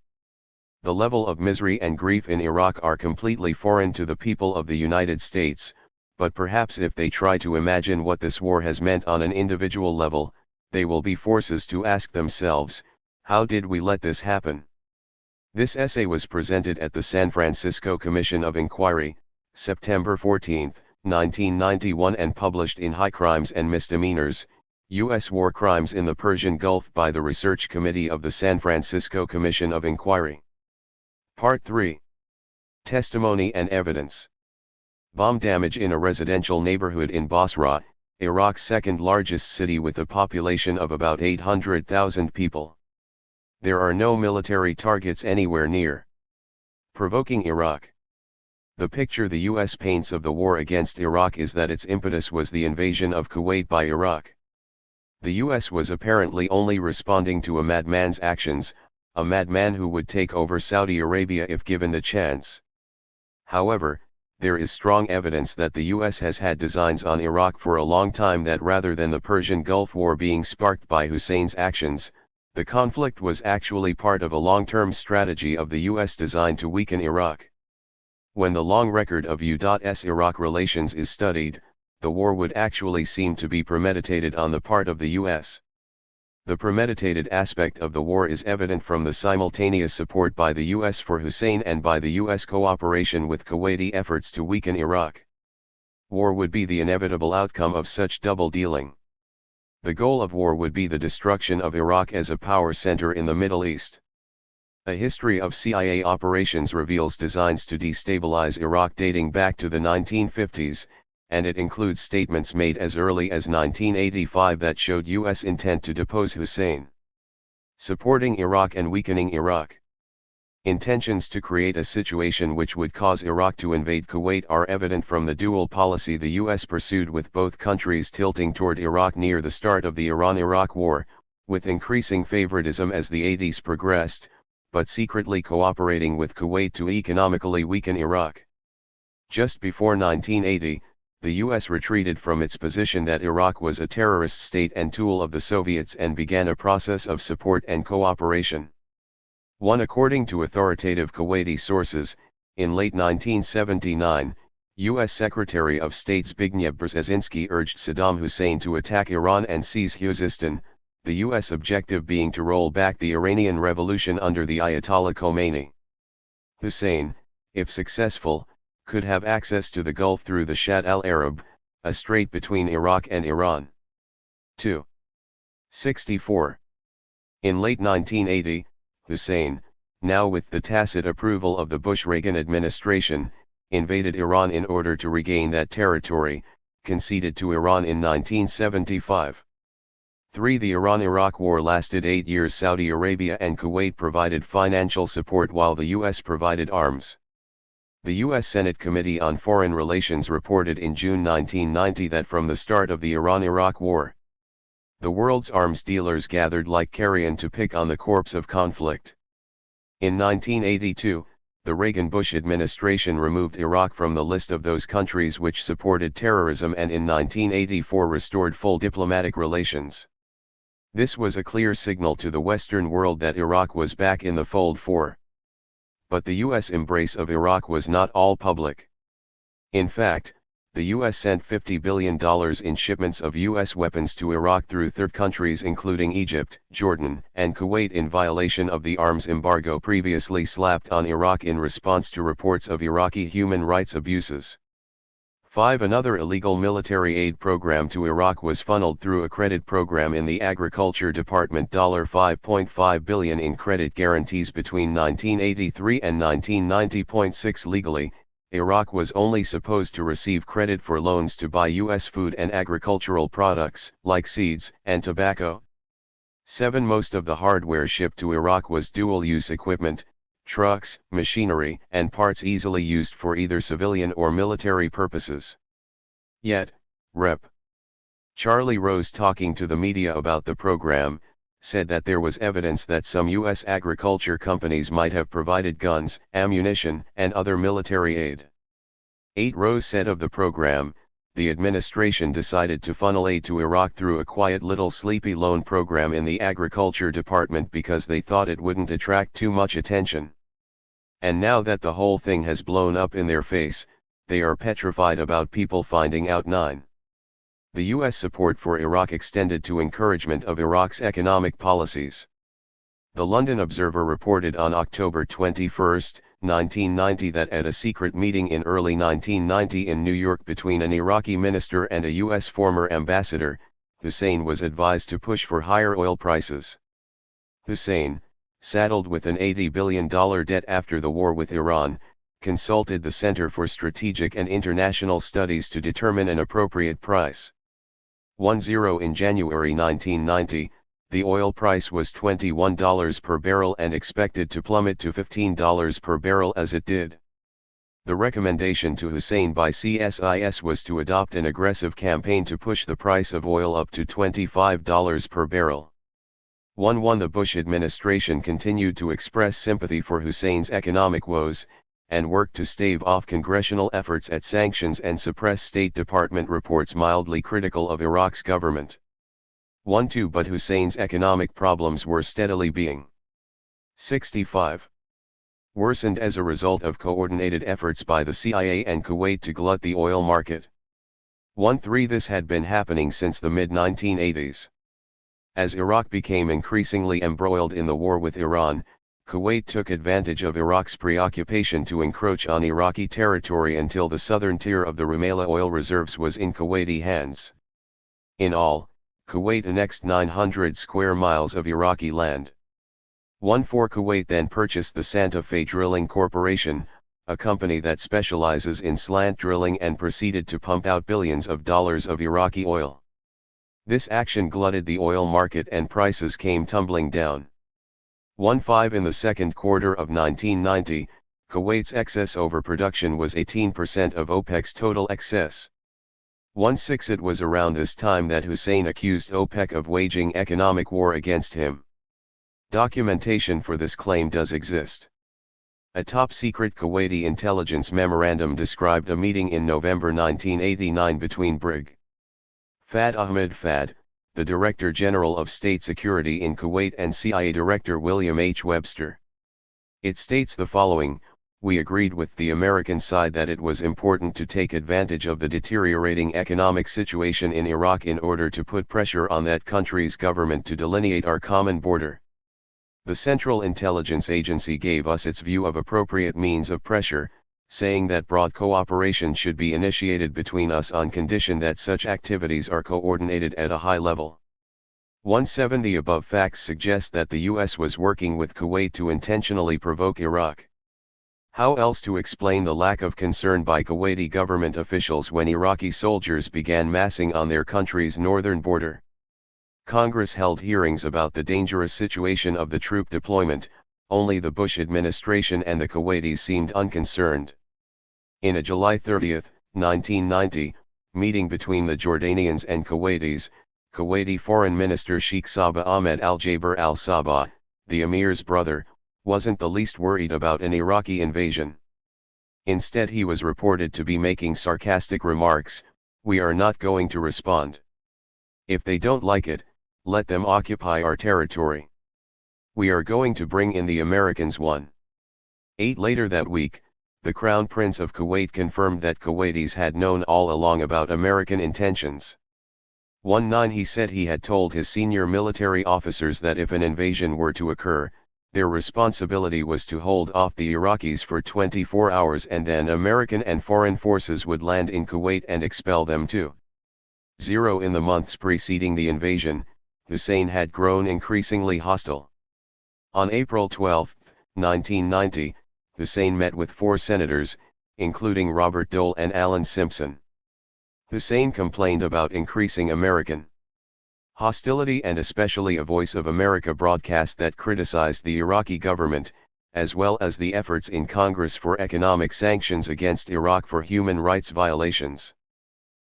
The level of misery and grief in Iraq are completely foreign to the people of the United States, but perhaps if they try to imagine what this war has meant on an individual level, they will be forced to ask themselves, how did we let this happen? This essay was presented at the San Francisco Commission of Inquiry, September 14, 1991, and published in High Crimes and Misdemeanors, U.S. War Crimes in the Persian Gulf by the Research Committee of the San Francisco Commission of Inquiry. Part 3. Testimony and Evidence. Bomb damage in a residential neighborhood in Basra, Iraq's second largest city with a population of about 800,000 people. There are no military targets anywhere near. Provoking Iraq. The picture the U.S. paints of the war against Iraq is that its impetus was the invasion of Kuwait by Iraq. The U.S. was apparently only responding to a madman's actions, a madman who would take over Saudi Arabia if given the chance. However, there is strong evidence that the U.S. has had designs on Iraq for a long time, that rather than the Persian Gulf War being sparked by Hussein's actions, the conflict was actually part of a long-term strategy of the U.S. designed to weaken Iraq. When the long record of U.S.-Iraq relations is studied, the war would actually seem to be premeditated on the part of the U.S. The premeditated aspect of the war is evident from the simultaneous support by the U.S. for Hussein and by the U.S. cooperation with Kuwaiti efforts to weaken Iraq. War would be the inevitable outcome of such double dealing. The goal of war would be the destruction of Iraq as a power center in the Middle East. A history of CIA operations reveals designs to destabilize Iraq dating back to the 1950s, and it includes statements made as early as 1985 that showed U.S. intent to depose Hussein. Supporting Iraq and weakening Iraq. Intentions to create a situation which would cause Iraq to invade Kuwait are evident from the dual policy the U.S. pursued, with both countries tilting toward Iraq near the start of the Iran-Iraq War, with increasing favoritism as the 80s progressed, but secretly cooperating with Kuwait to economically weaken Iraq. Just before 1980, the U.S. retreated from its position that Iraq was a terrorist state and tool of the Soviets and began a process of support and cooperation. According to authoritative Kuwaiti sources, in late 1979, U.S. Secretary of State Zbigniew Brzezinski urged Saddam Hussein to attack Iran and seize Khuzestan, the U.S. objective being to roll back the Iranian Revolution under the Ayatollah Khomeini. Hussein, if successful, could have access to the Gulf through the Shatt al-Arab, a strait between Iraq and Iran. 2. 64. In late 1980, Hussein, now with the tacit approval of the Bush-Reagan administration, invaded Iran in order to regain that territory, conceded to Iran in 1975. 3. The Iran-Iraq War lasted 8 years. Saudi Arabia and Kuwait provided financial support while the U.S. provided arms. The U.S. Senate Committee on Foreign Relations reported in June 1990 that from the start of the Iran-Iraq War, the world's arms dealers gathered like carrion to pick on the corpse of conflict. In 1982, the Reagan-Bush administration removed Iraq from the list of those countries which supported terrorism, and in 1984 restored full diplomatic relations. This was a clear signal to the Western world that Iraq was back in the fold. But the U.S. embrace of Iraq was not all public. In fact, the U.S. sent $50 billion in shipments of U.S. weapons to Iraq through third countries including Egypt, Jordan, and Kuwait in violation of the arms embargo previously slapped on Iraq in response to reports of Iraqi human rights abuses. 5. Another illegal military aid program to Iraq was funneled through a credit program in the Agriculture Department. $5.5 billion in credit guarantees between 1983 and 1990.6 legally, Iraq was only supposed to receive credit for loans to buy U.S. food and agricultural products, like seeds and tobacco. 7. Most of the hardware shipped to Iraq was dual-use equipment, trucks, machinery, and parts easily used for either civilian or military purposes. Yet, Rep. Charlie Rose, talking to the media about the program, said that there was evidence that some U.S. agriculture companies might have provided guns, ammunition, and other military aid. 8. Rose said of the program, the administration decided to funnel aid to Iraq through a quiet little sleepy loan program in the agriculture department because they thought it wouldn't attract too much attention. And now that the whole thing has blown up in their face, they are petrified about people finding out. 9. The U.S. support for Iraq extended to encouragement of Iraq's economic policies. The London Observer reported on October 21, 1990 that at a secret meeting in early 1990 in New York between an Iraqi minister and a U.S. former ambassador, Hussein was advised to push for higher oil prices. Hussein, saddled with an $80 billion debt after the war with Iran, consulted the Center for Strategic and International Studies to determine an appropriate price. 10. In January 1990, the oil price was $21 per barrel and expected to plummet to $15 per barrel as it did. The recommendation to Hussein by CSIS was to adopt an aggressive campaign to push the price of oil up to $25 per barrel. 1. The Bush administration continued to express sympathy for Hussein's economic woes, and worked to stave off congressional efforts at sanctions and suppress State Department reports mildly critical of Iraq's government. 2. But Hussein's economic problems were steadily being 65. Worsened as a result of coordinated efforts by the CIA and Kuwait to glut the oil market. 3. This had been happening since the mid-1980s. As Iraq became increasingly embroiled in the war with Iran, Kuwait took advantage of Iraq's preoccupation to encroach on Iraqi territory until the southern tier of the Rumaila oil reserves was in Kuwaiti hands. In all, Kuwait annexed 900 square miles of Iraqi land. 4. Kuwait then purchased the Santa Fe Drilling Corporation, a company that specializes in slant drilling, and proceeded to pump out billions of dollars of Iraqi oil. This action glutted the oil market and prices came tumbling down. 5. In the second quarter of 1990, Kuwait's excess overproduction was 18% of OPEC's total excess. 6. It was around this time that Hussein accused OPEC of waging economic war against him. Documentation for this claim does exist. A top-secret Kuwaiti intelligence memorandum described a meeting in November 1989 between Brig. Fad Ahmed Fad, the Director General of State Security in Kuwait, and CIA Director William H. Webster. It states the following: we agreed with the American side that it was important to take advantage of the deteriorating economic situation in Iraq in order to put pressure on that country's government to delineate our common border. The Central Intelligence Agency gave us its view of appropriate means of pressure, saying that broad cooperation should be initiated between us on condition that such activities are coordinated at a high level. 7. The above facts suggest that the U.S. was working with Kuwait to intentionally provoke Iraq. How else to explain the lack of concern by Kuwaiti government officials when Iraqi soldiers began massing on their country's northern border? Congress held hearings about the dangerous situation of the troop deployment. Only the Bush administration and the Kuwaitis seemed unconcerned. In a July 30, 1990, meeting between the Jordanians and Kuwaitis, Kuwaiti Foreign Minister Sheikh Sabah Ahmed Al-Jaber Al-Sabah, the emir's brother, wasn't the least worried about an Iraqi invasion. Instead, he was reported to be making sarcastic remarks: "We are not going to respond. If they don't like it, let them occupy our territory. We are going to bring in the Americans." 8. Later that week, the Crown Prince of Kuwait confirmed that Kuwaitis had known all along about American intentions. 9. He said he had told his senior military officers that if an invasion were to occur, their responsibility was to hold off the Iraqis for 24 hours and then American and foreign forces would land in Kuwait and expel them too. 0. In the months preceding the invasion, Hussein had grown increasingly hostile. On April 12, 1990, Hussein met with 4 senators, including Robert Dole and Alan Simpson. Hussein complained about increasing American hostility and especially a Voice of America broadcast that criticized the Iraqi government, as well as the efforts in Congress for economic sanctions against Iraq for human rights violations.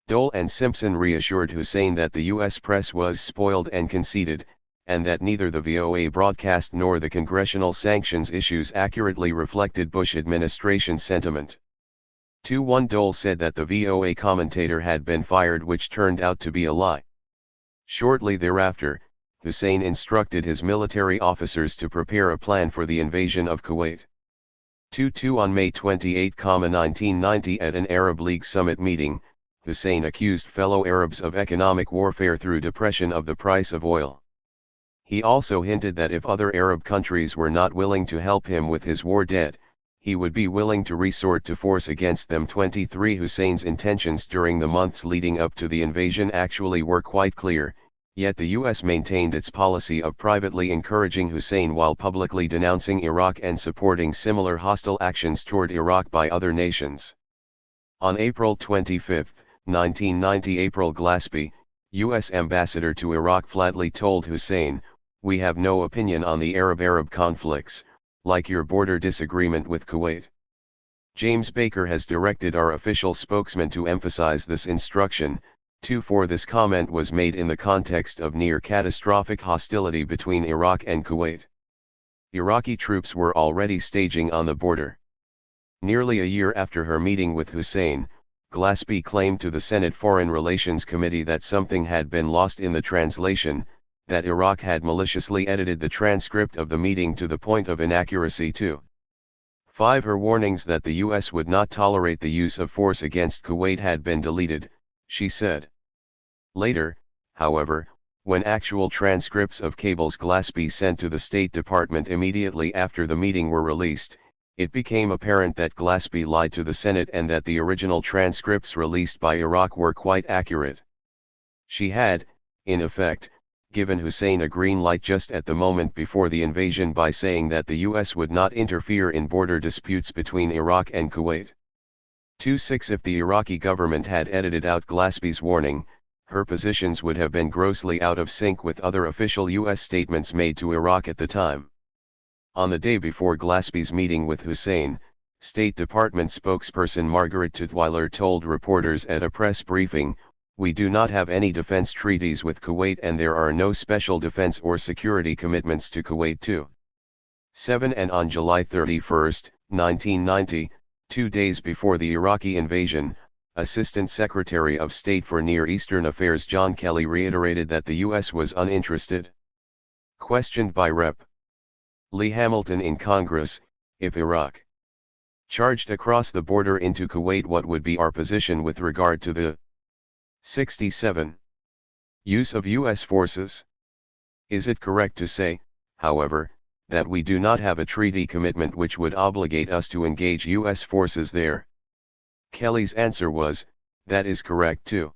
Dole and Simpson reassured Hussein that the U.S. press was spoiled and conceited, and that neither the VOA broadcast nor the congressional sanctions issues accurately reflected Bush administration sentiment. 2-1 Dole said that the VOA commentator had been fired, which turned out to be a lie. Shortly thereafter, Hussein instructed his military officers to prepare a plan for the invasion of Kuwait. 2-2 On May 28, 1990 at an Arab League summit meeting, Hussein accused fellow Arabs of economic warfare through depression of the price of oil. He also hinted that if other Arab countries were not willing to help him with his war debt, he would be willing to resort to force against them. 23 Hussein's intentions during the months leading up to the invasion actually were quite clear, yet the U.S. maintained its policy of privately encouraging Hussein while publicly denouncing Iraq and supporting similar hostile actions toward Iraq by other nations. On April 25, 1990, April Glaspie, U.S. ambassador to Iraq, flatly told Hussein, "We have no opinion on the Arab-Arab conflicts, like your border disagreement with Kuwait." James Baker has directed our official spokesman to emphasize this instruction. 2-4 This comment was made in the context of near-catastrophic hostility between Iraq and Kuwait. Iraqi troops were already staging on the border. Nearly a year after her meeting with Hussein, Glaspie claimed to the Senate Foreign Relations Committee that something had been lost in the translation, that Iraq had maliciously edited the transcript of the meeting to the point of inaccuracy. 2-5 Her warnings that the U.S. would not tolerate the use of force against Kuwait had been deleted, she said. Later, however, when actual transcripts of cables Glaspie sent to the State Department immediately after the meeting were released, it became apparent that Glaspie lied to the Senate and that the original transcripts released by Iraq were quite accurate. She had, in effect, given Hussein a green light just at the moment before the invasion by saying that the U.S. would not interfere in border disputes between Iraq and Kuwait. 2-6 If the Iraqi government had edited out Glaspie's warning, her positions would have been grossly out of sync with other official U.S. statements made to Iraq at the time. On the day before Glaspie's meeting with Hussein, State Department spokesperson Margaret Tutwiler told reporters at a press briefing, "We do not have any defense treaties with Kuwait and there are no special defense or security commitments to Kuwait." 2-7 And on July 31, 1990, 2 days before the Iraqi invasion, Assistant Secretary of State for Near Eastern Affairs John Kelly reiterated that the U.S. was uninterested. Questioned by Rep. Lee Hamilton in Congress, "If Iraq charged across the border into Kuwait, what would be our position with regard to the 67 use of U.S. forces? Is it correct to say, however, that we do not have a treaty commitment which would obligate us to engage U.S. forces there?" Kelly's answer was, "That is correct too."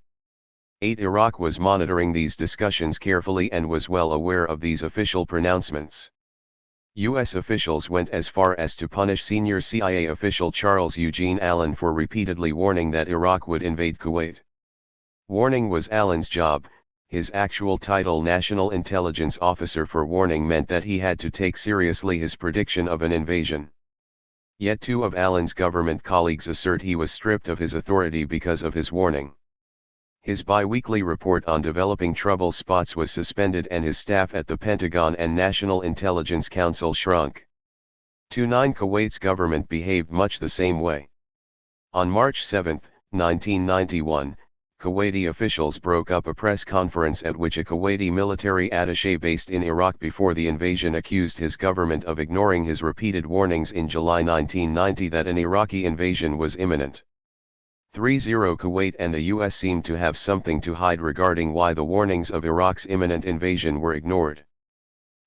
8 Iraq was monitoring these discussions carefully and was well aware of these official pronouncements. U.S. officials went as far as to punish senior CIA official Charles Eugene Allen for repeatedly warning that Iraq would invade Kuwait. Warning was Allen's job. His actual title, National Intelligence Officer for Warning, meant that he had to take seriously his prediction of an invasion. Yet 2 of Allen's government colleagues assert he was stripped of his authority because of his warning. His bi-weekly report on developing trouble spots was suspended and his staff at the Pentagon and National Intelligence Council shrunk. 9 Kuwait's government behaved much the same way. On March 7, 1991, Kuwaiti officials broke up a press conference at which a Kuwaiti military attaché based in Iraq before the invasion accused his government of ignoring his repeated warnings in July 1990 that an Iraqi invasion was imminent. 3-0 Kuwait and the U.S. seemed to have something to hide regarding why the warnings of Iraq's imminent invasion were ignored.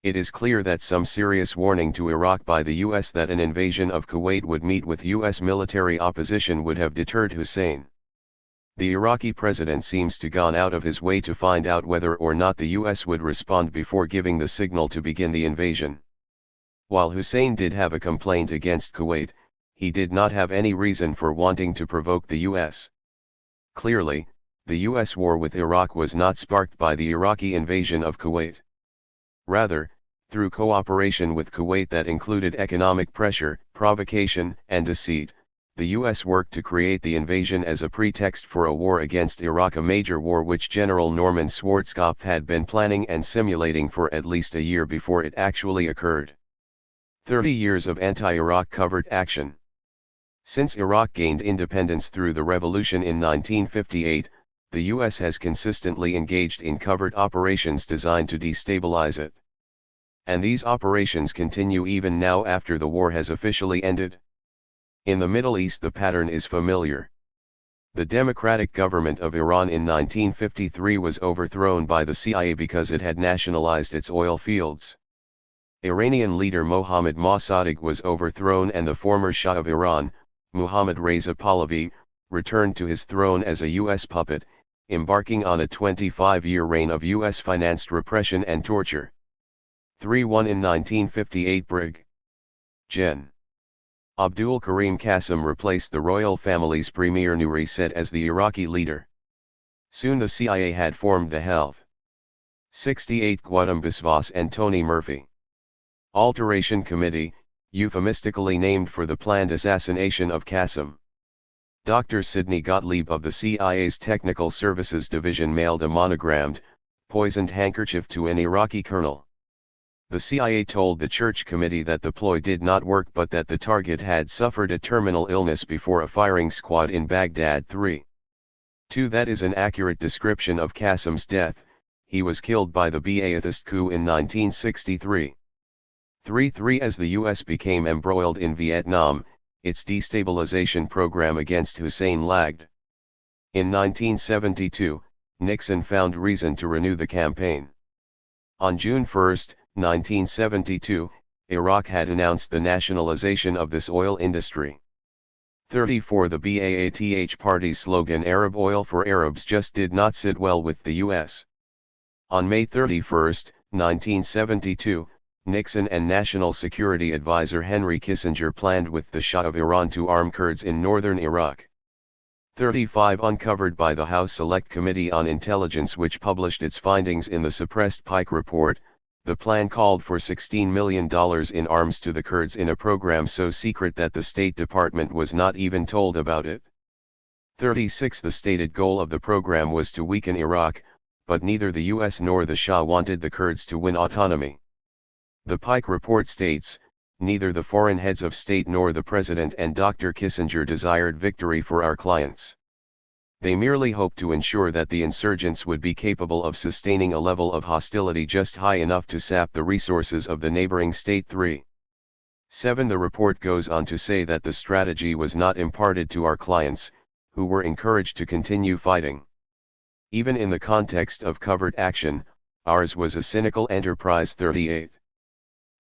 It is clear that some serious warning to Iraq by the U.S. that an invasion of Kuwait would meet with U.S. military opposition would have deterred Hussein. The Iraqi president seems to gone out of his way to find out whether or not the U.S. would respond before giving the signal to begin the invasion. While Hussein did have a complaint against Kuwait, he did not have any reason for wanting to provoke the U.S. Clearly, the U.S. war with Iraq was not sparked by the Iraqi invasion of Kuwait. Rather, through cooperation with Kuwait that included economic pressure, provocation, and deceit, the U.S. worked to create the invasion as a pretext for a war against Iraq, a major war which General Norman Schwarzkopf had been planning and simulating for at least a year before it actually occurred. 30 years of anti-Iraq covert action. Since Iraq gained independence through the revolution in 1958, the U.S. has consistently engaged in covert operations designed to destabilize it. And these operations continue even now after the war has officially ended. In the Middle East the pattern is familiar. The democratic government of Iran in 1953 was overthrown by the CIA because it had nationalized its oil fields. Iranian leader Mohammad Mossadegh was overthrown and the former Shah of Iran, Mohammad Reza Pahlavi, returned to his throne as a U.S. puppet, embarking on a 25-year reign of U.S.-financed repression and torture. 3-1 in 1958 Brig. Gen. Abdul Karim Qasim replaced the royal family's premier Nouri Said as the Iraqi leader. Soon the CIA had formed the Health 68 Gautam Biswas and Tony Murphy Alteration Committee, euphemistically named for the planned assassination of Qasim. Dr. Sidney Gottlieb of the CIA's Technical Services Division mailed a monogrammed, poisoned handkerchief to an Iraqi colonel. The CIA told the Church Committee that the ploy did not work but that the target had suffered a terminal illness before a firing squad in Baghdad. 3. 2. That is an accurate description of Qasim's death. He was killed by the Ba'athist coup in 1963. 3. As the U.S. became embroiled in Vietnam, its destabilization program against Hussein lagged. In 1972, Nixon found reason to renew the campaign. On June 1, 1972, Iraq had announced the nationalization of this oil industry. 34. The Ba'ath Party's slogan "Arab oil for Arabs" just did not sit well with the U.S. On May 31, 1972, Nixon and National Security Advisor Henry Kissinger planned with the Shah of Iran to arm Kurds in northern Iraq. 35. Uncovered by the House Select Committee on Intelligence, which published its findings in the suppressed Pike Report, the plan called for $16 million in arms to the Kurds in a program so secret that the State Department was not even told about it. 36. The stated goal of the program was to weaken Iraq, but neither the U.S. nor the Shah wanted the Kurds to win autonomy. The Pike Report states, neither the foreign heads of state nor the President and Dr. Kissinger desired victory for our clients. They merely hoped to ensure that the insurgents would be capable of sustaining a level of hostility just high enough to sap the resources of the neighboring state. 3. 7. The report goes on to say that the strategy was not imparted to our clients, who were encouraged to continue fighting. Even in the context of covert action, ours was a cynical enterprise. 38.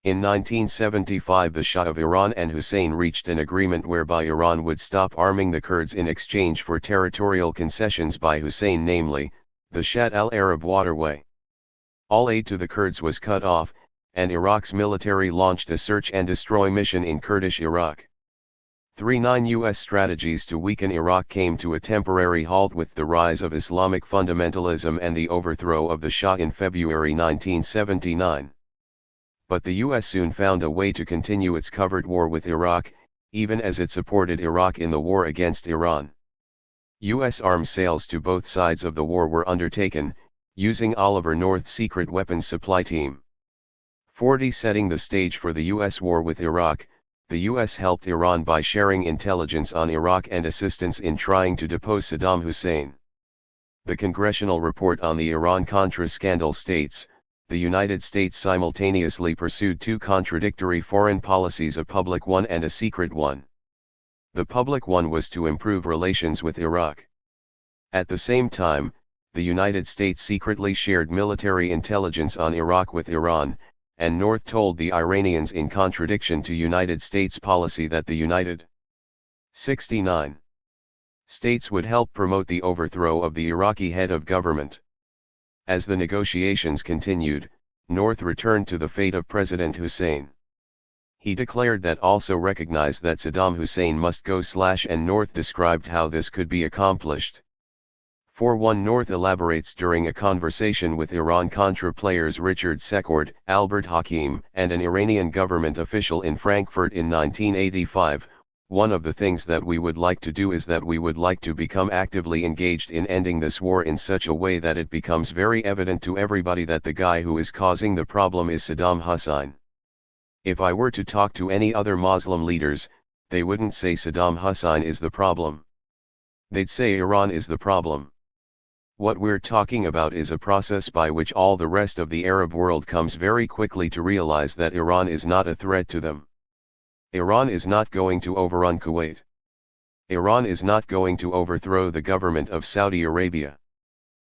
In 1975 the Shah of Iran and Hussein reached an agreement whereby Iran would stop arming the Kurds in exchange for territorial concessions by Hussein, namely, the Shatt al-Arab waterway. All aid to the Kurds was cut off, and Iraq's military launched a search and destroy mission in Kurdish Iraq. 9 U.S. strategies to weaken Iraq came to a temporary halt with the rise of Islamic fundamentalism and the overthrow of the Shah in February 1979. But the U.S. soon found a way to continue its covert war with Iraq, even as it supported Iraq in the war against Iran. U.S. arms sales to both sides of the war were undertaken, using Oliver North's secret weapons supply team. 40. Setting the stage for the U.S. war with Iraq, the U.S. helped Iran by sharing intelligence on Iraq and assistance in trying to depose Saddam Hussein. The Congressional Report on the Iran-Contra scandal states, the United States simultaneously pursued two contradictory foreign policies, a public one and a secret one. The public one was to improve relations with Iraq. At the same time, the United States secretly shared military intelligence on Iraq with Iran, and North told the Iranians in contradiction to United States policy that the United 69 States would help promote the overthrow of the Iraqi head of government. As the negotiations continued, North returned to the fate of President Hussein. He declared that also recognized that Saddam Hussein must go and North described how this could be accomplished. 4-1 North elaborates during a conversation with Iran-Contra players Richard Secord, Albert Hakim, and an Iranian government official in Frankfurt in 1985, one of the things that we would like to do is that we would like to become actively engaged in ending this war in such a way that it becomes very evident to everybody that the guy who is causing the problem is Saddam Hussein. If I were to talk to any other Muslim leaders, they wouldn't say Saddam Hussein is the problem. They'd say Iran is the problem. What we're talking about is a process by which all the rest of the Arab world comes very quickly to realize that Iran is not a threat to them. Iran is not going to overrun Kuwait. Iran is not going to overthrow the government of Saudi Arabia.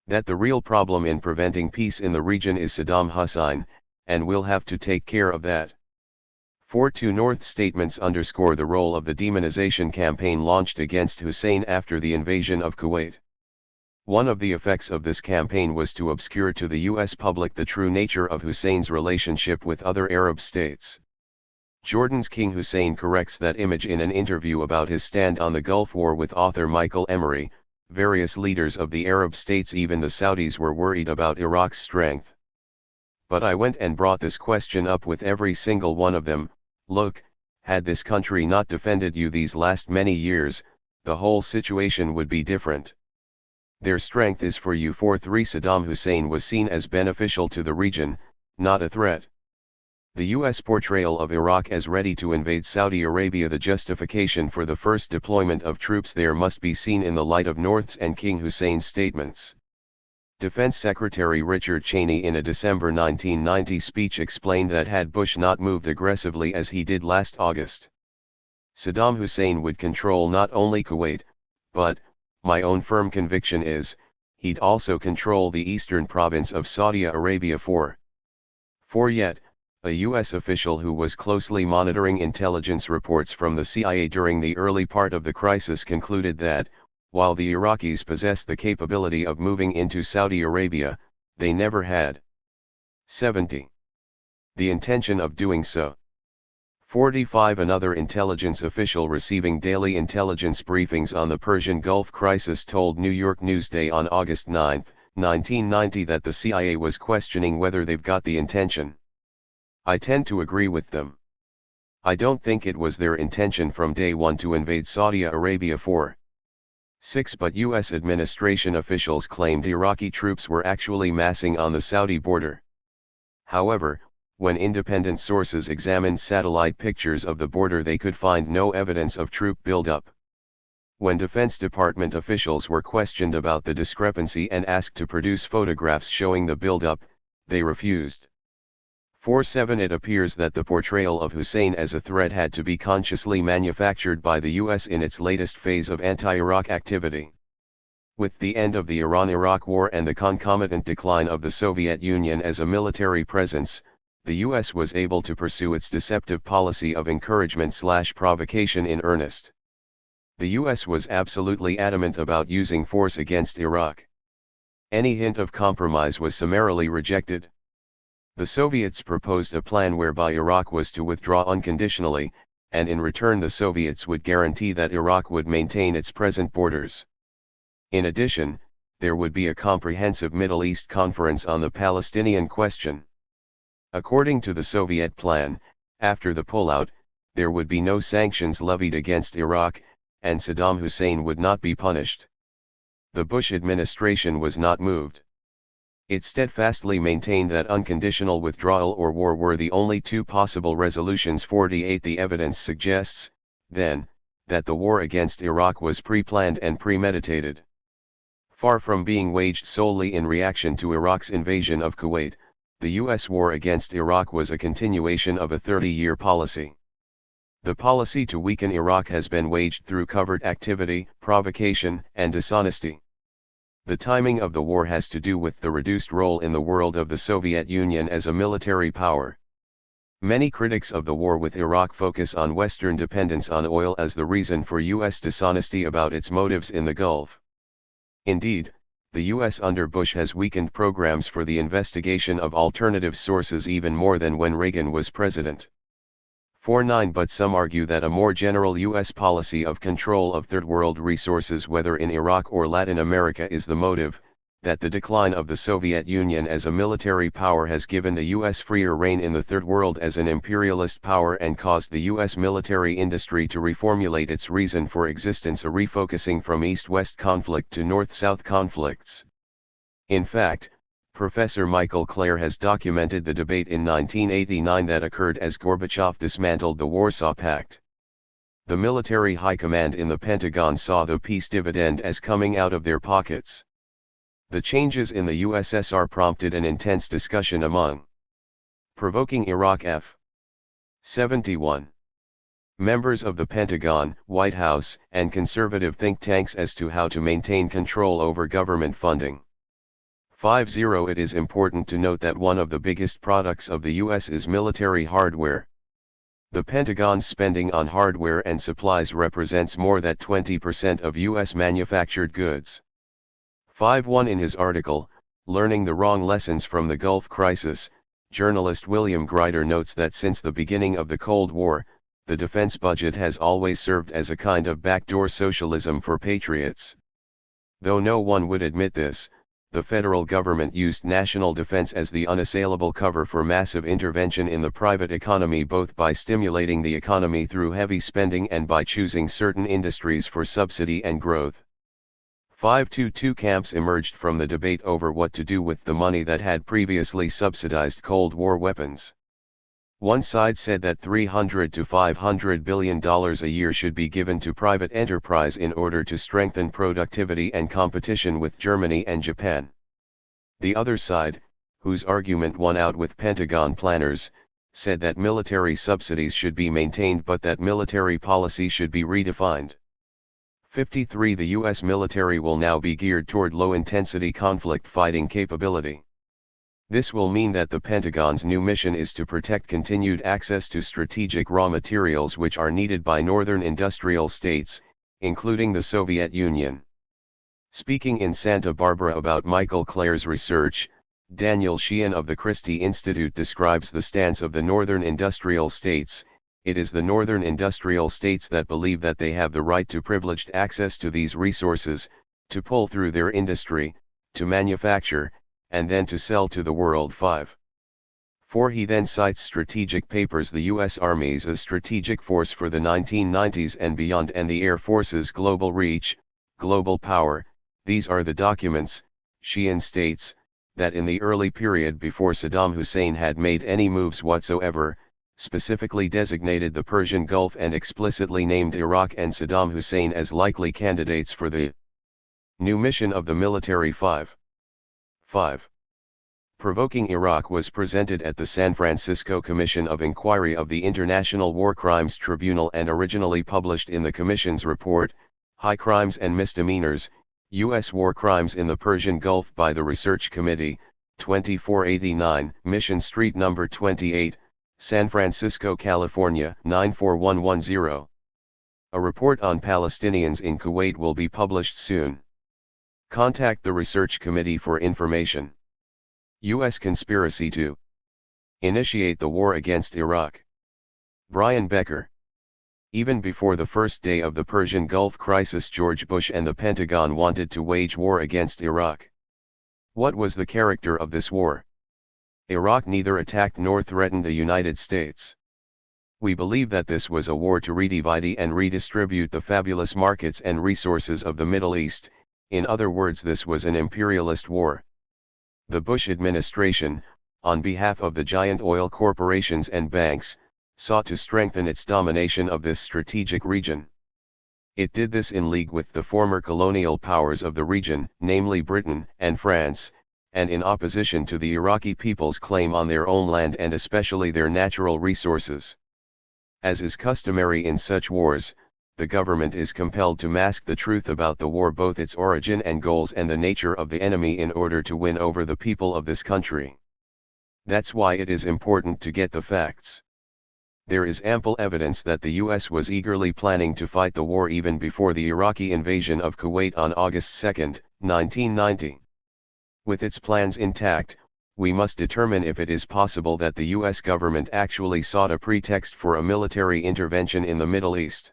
That the real problem in preventing peace in the region is Saddam Hussein, and we'll have to take care of that. 4-2 North statements underscore the role of the demonization campaign launched against Hussein after the invasion of Kuwait. One of the effects of this campaign was to obscure to the U.S. public the true nature of Hussein's relationship with other Arab states. Jordan's King Hussein corrects that image in an interview about his stand on the Gulf War with author Michael Emery. Various leaders of the Arab states, even the Saudis, were worried about Iraq's strength. But I went and brought this question up with every single one of them. Look, had this country not defended you these last many years, the whole situation would be different. Their strength is for you. 4-3 Saddam Hussein was seen as beneficial to the region, not a threat. The U.S. portrayal of Iraq as ready to invade Saudi Arabia. The justification for the first deployment of troops there must be seen in the light of North's and King Hussein's statements. Defense Secretary Richard Cheney in a December 1990 speech explained that had Bush not moved aggressively as he did last August, Saddam Hussein would control not only Kuwait, but, my own firm conviction is, he'd also control the eastern province of Saudi Arabia. 4 Yet, a U.S. official who was closely monitoring intelligence reports from the CIA during the early part of the crisis concluded that, while the Iraqis possessed the capability of moving into Saudi Arabia, they never had 70. the intention of doing so. 45 Another intelligence official receiving daily intelligence briefings on the Persian Gulf crisis told New York Newsday on August 9, 1990 that the CIA was questioning whether they've got the intention. I tend to agree with them. I don't think it was their intention from day one to invade Saudi Arabia. 6 But U.S. administration officials claimed Iraqi troops were actually massing on the Saudi border. However, when independent sources examined satellite pictures of the border, they could find no evidence of troop buildup. When Defense Department officials were questioned about the discrepancy and asked to produce photographs showing the buildup, they refused. 4-7 It appears that the portrayal of Hussein as a threat had to be consciously manufactured by the U.S. in its latest phase of anti-Iraq activity. With the end of the Iran-Iraq War and the concomitant decline of the Soviet Union as a military presence, the U.S. was able to pursue its deceptive policy of encouragement/provocation in earnest. The U.S. was absolutely adamant about using force against Iraq. Any hint of compromise was summarily rejected. The Soviets proposed a plan whereby Iraq was to withdraw unconditionally, and in return the Soviets would guarantee that Iraq would maintain its present borders. In addition, there would be a comprehensive Middle East conference on the Palestinian question. According to the Soviet plan, after the pullout, there would be no sanctions levied against Iraq, and Saddam Hussein would not be punished. The Bush administration was not moved. It steadfastly maintained that unconditional withdrawal or war were the only two possible resolutions. 48 The evidence suggests, then, that the war against Iraq was pre-planned and premeditated. Far from being waged solely in reaction to Iraq's invasion of Kuwait, the U.S. war against Iraq was a continuation of a 30-year policy. The policy to weaken Iraq has been waged through covert activity, provocation, and dishonesty. The timing of the war has to do with the reduced role in the world of the Soviet Union as a military power. Many critics of the war with Iraq focus on Western dependence on oil as the reason for U.S. dishonesty about its motives in the Gulf. Indeed, the U.S. under Bush has weakened programs for the investigation of alternative sources even more than when Reagan was president. 4.9 But some argue that a more general U.S. policy of control of third world resources whether in Iraq or Latin America is the motive, that the decline of the Soviet Union as a military power has given the U.S. freer rein in the third world as an imperialist power and caused the U.S. military industry to reformulate its reason for existence, a refocusing from East-West conflict to North-South conflicts. In fact, Professor Michael Clare has documented the debate in 1989 that occurred as Gorbachev dismantled the Warsaw Pact. The military high command in the Pentagon saw the peace dividend as coming out of their pockets. The changes in the USSR prompted an intense discussion among provoking Iraq F. 71 members of the Pentagon, White House, and conservative think tanks as to how to maintain control over government funding. 50 It is important to note that one of the biggest products of the U.S. is military hardware. The Pentagon's spending on hardware and supplies represents more than 20% of U.S. manufactured goods. 51 In his article, Learning the Wrong Lessons from the Gulf Crisis, journalist William Grider notes that since the beginning of the Cold War, the defense budget has always served as a kind of backdoor socialism for patriots. Though no one would admit this, the federal government used national defense as the unassailable cover for massive intervention in the private economy, both by stimulating the economy through heavy spending and by choosing certain industries for subsidy and growth. 522 camps emerged from the debate over what to do with the money that had previously subsidized Cold War weapons. One side said that $300 to $500 billion a year should be given to private enterprise in order to strengthen productivity and competition with Germany and Japan. The other side, whose argument won out with Pentagon planners, said that military subsidies should be maintained but that military policy should be redefined. 53 The U.S. military will now be geared toward low-intensity conflict fighting capability. This will mean that the Pentagon's new mission is to protect continued access to strategic raw materials which are needed by northern industrial states, including the Soviet Union. Speaking in Santa Barbara about Michael Clare's research, Daniel Sheehan of the Christie Institute describes the stance of the northern industrial states. It is the northern industrial states that believe that they have the right to privileged access to these resources, to pull through their industry, to manufacture, and then to sell to the world. 4 He then cites strategic papers, the U.S. Army's strategic force for the 1990s and beyond, and the Air Force's global reach, global power. These are the documents, Sheehan states, that in the early period before Saddam Hussein had made any moves whatsoever, specifically designated the Persian Gulf and explicitly named Iraq and Saddam Hussein as likely candidates for the new mission of the military. 5. Provoking Iraq was presented at the San Francisco Commission of Inquiry of the International War Crimes Tribunal and originally published in the Commission's report, High Crimes and Misdemeanors, U.S. War Crimes in the Persian Gulf by the Research Committee, 2489, Mission Street No. 28, San Francisco, California, 94110. A report on Palestinians in Kuwait will be published soon. Contact the Research Committee for information. U.S. conspiracy to initiate the war against Iraq. Brian Becker. Even before the first day of the Persian Gulf crisis, George Bush and the Pentagon wanted to wage war against Iraq. What was the character of this war? Iraq neither attacked nor threatened the United States. We believe that this was a war to redivide and redistribute the fabulous markets and resources of the Middle East. In other words, this was an imperialist war. The Bush administration, on behalf of the giant oil corporations and banks, sought to strengthen its domination of this strategic region. It did this in league with the former colonial powers of the region, namely Britain and France, and in opposition to the Iraqi people's claim on their own land and especially their natural resources. As is customary in such wars, the government is compelled to mask the truth about the war, both its origin and goals and the nature of the enemy, in order to win over the people of this country. That's why it is important to get the facts. There is ample evidence that the U.S. was eagerly planning to fight the war even before the Iraqi invasion of Kuwait on August 2, 1990. With its plans intact, we must determine if it is possible that the US government actually sought a pretext for a military intervention in the Middle East.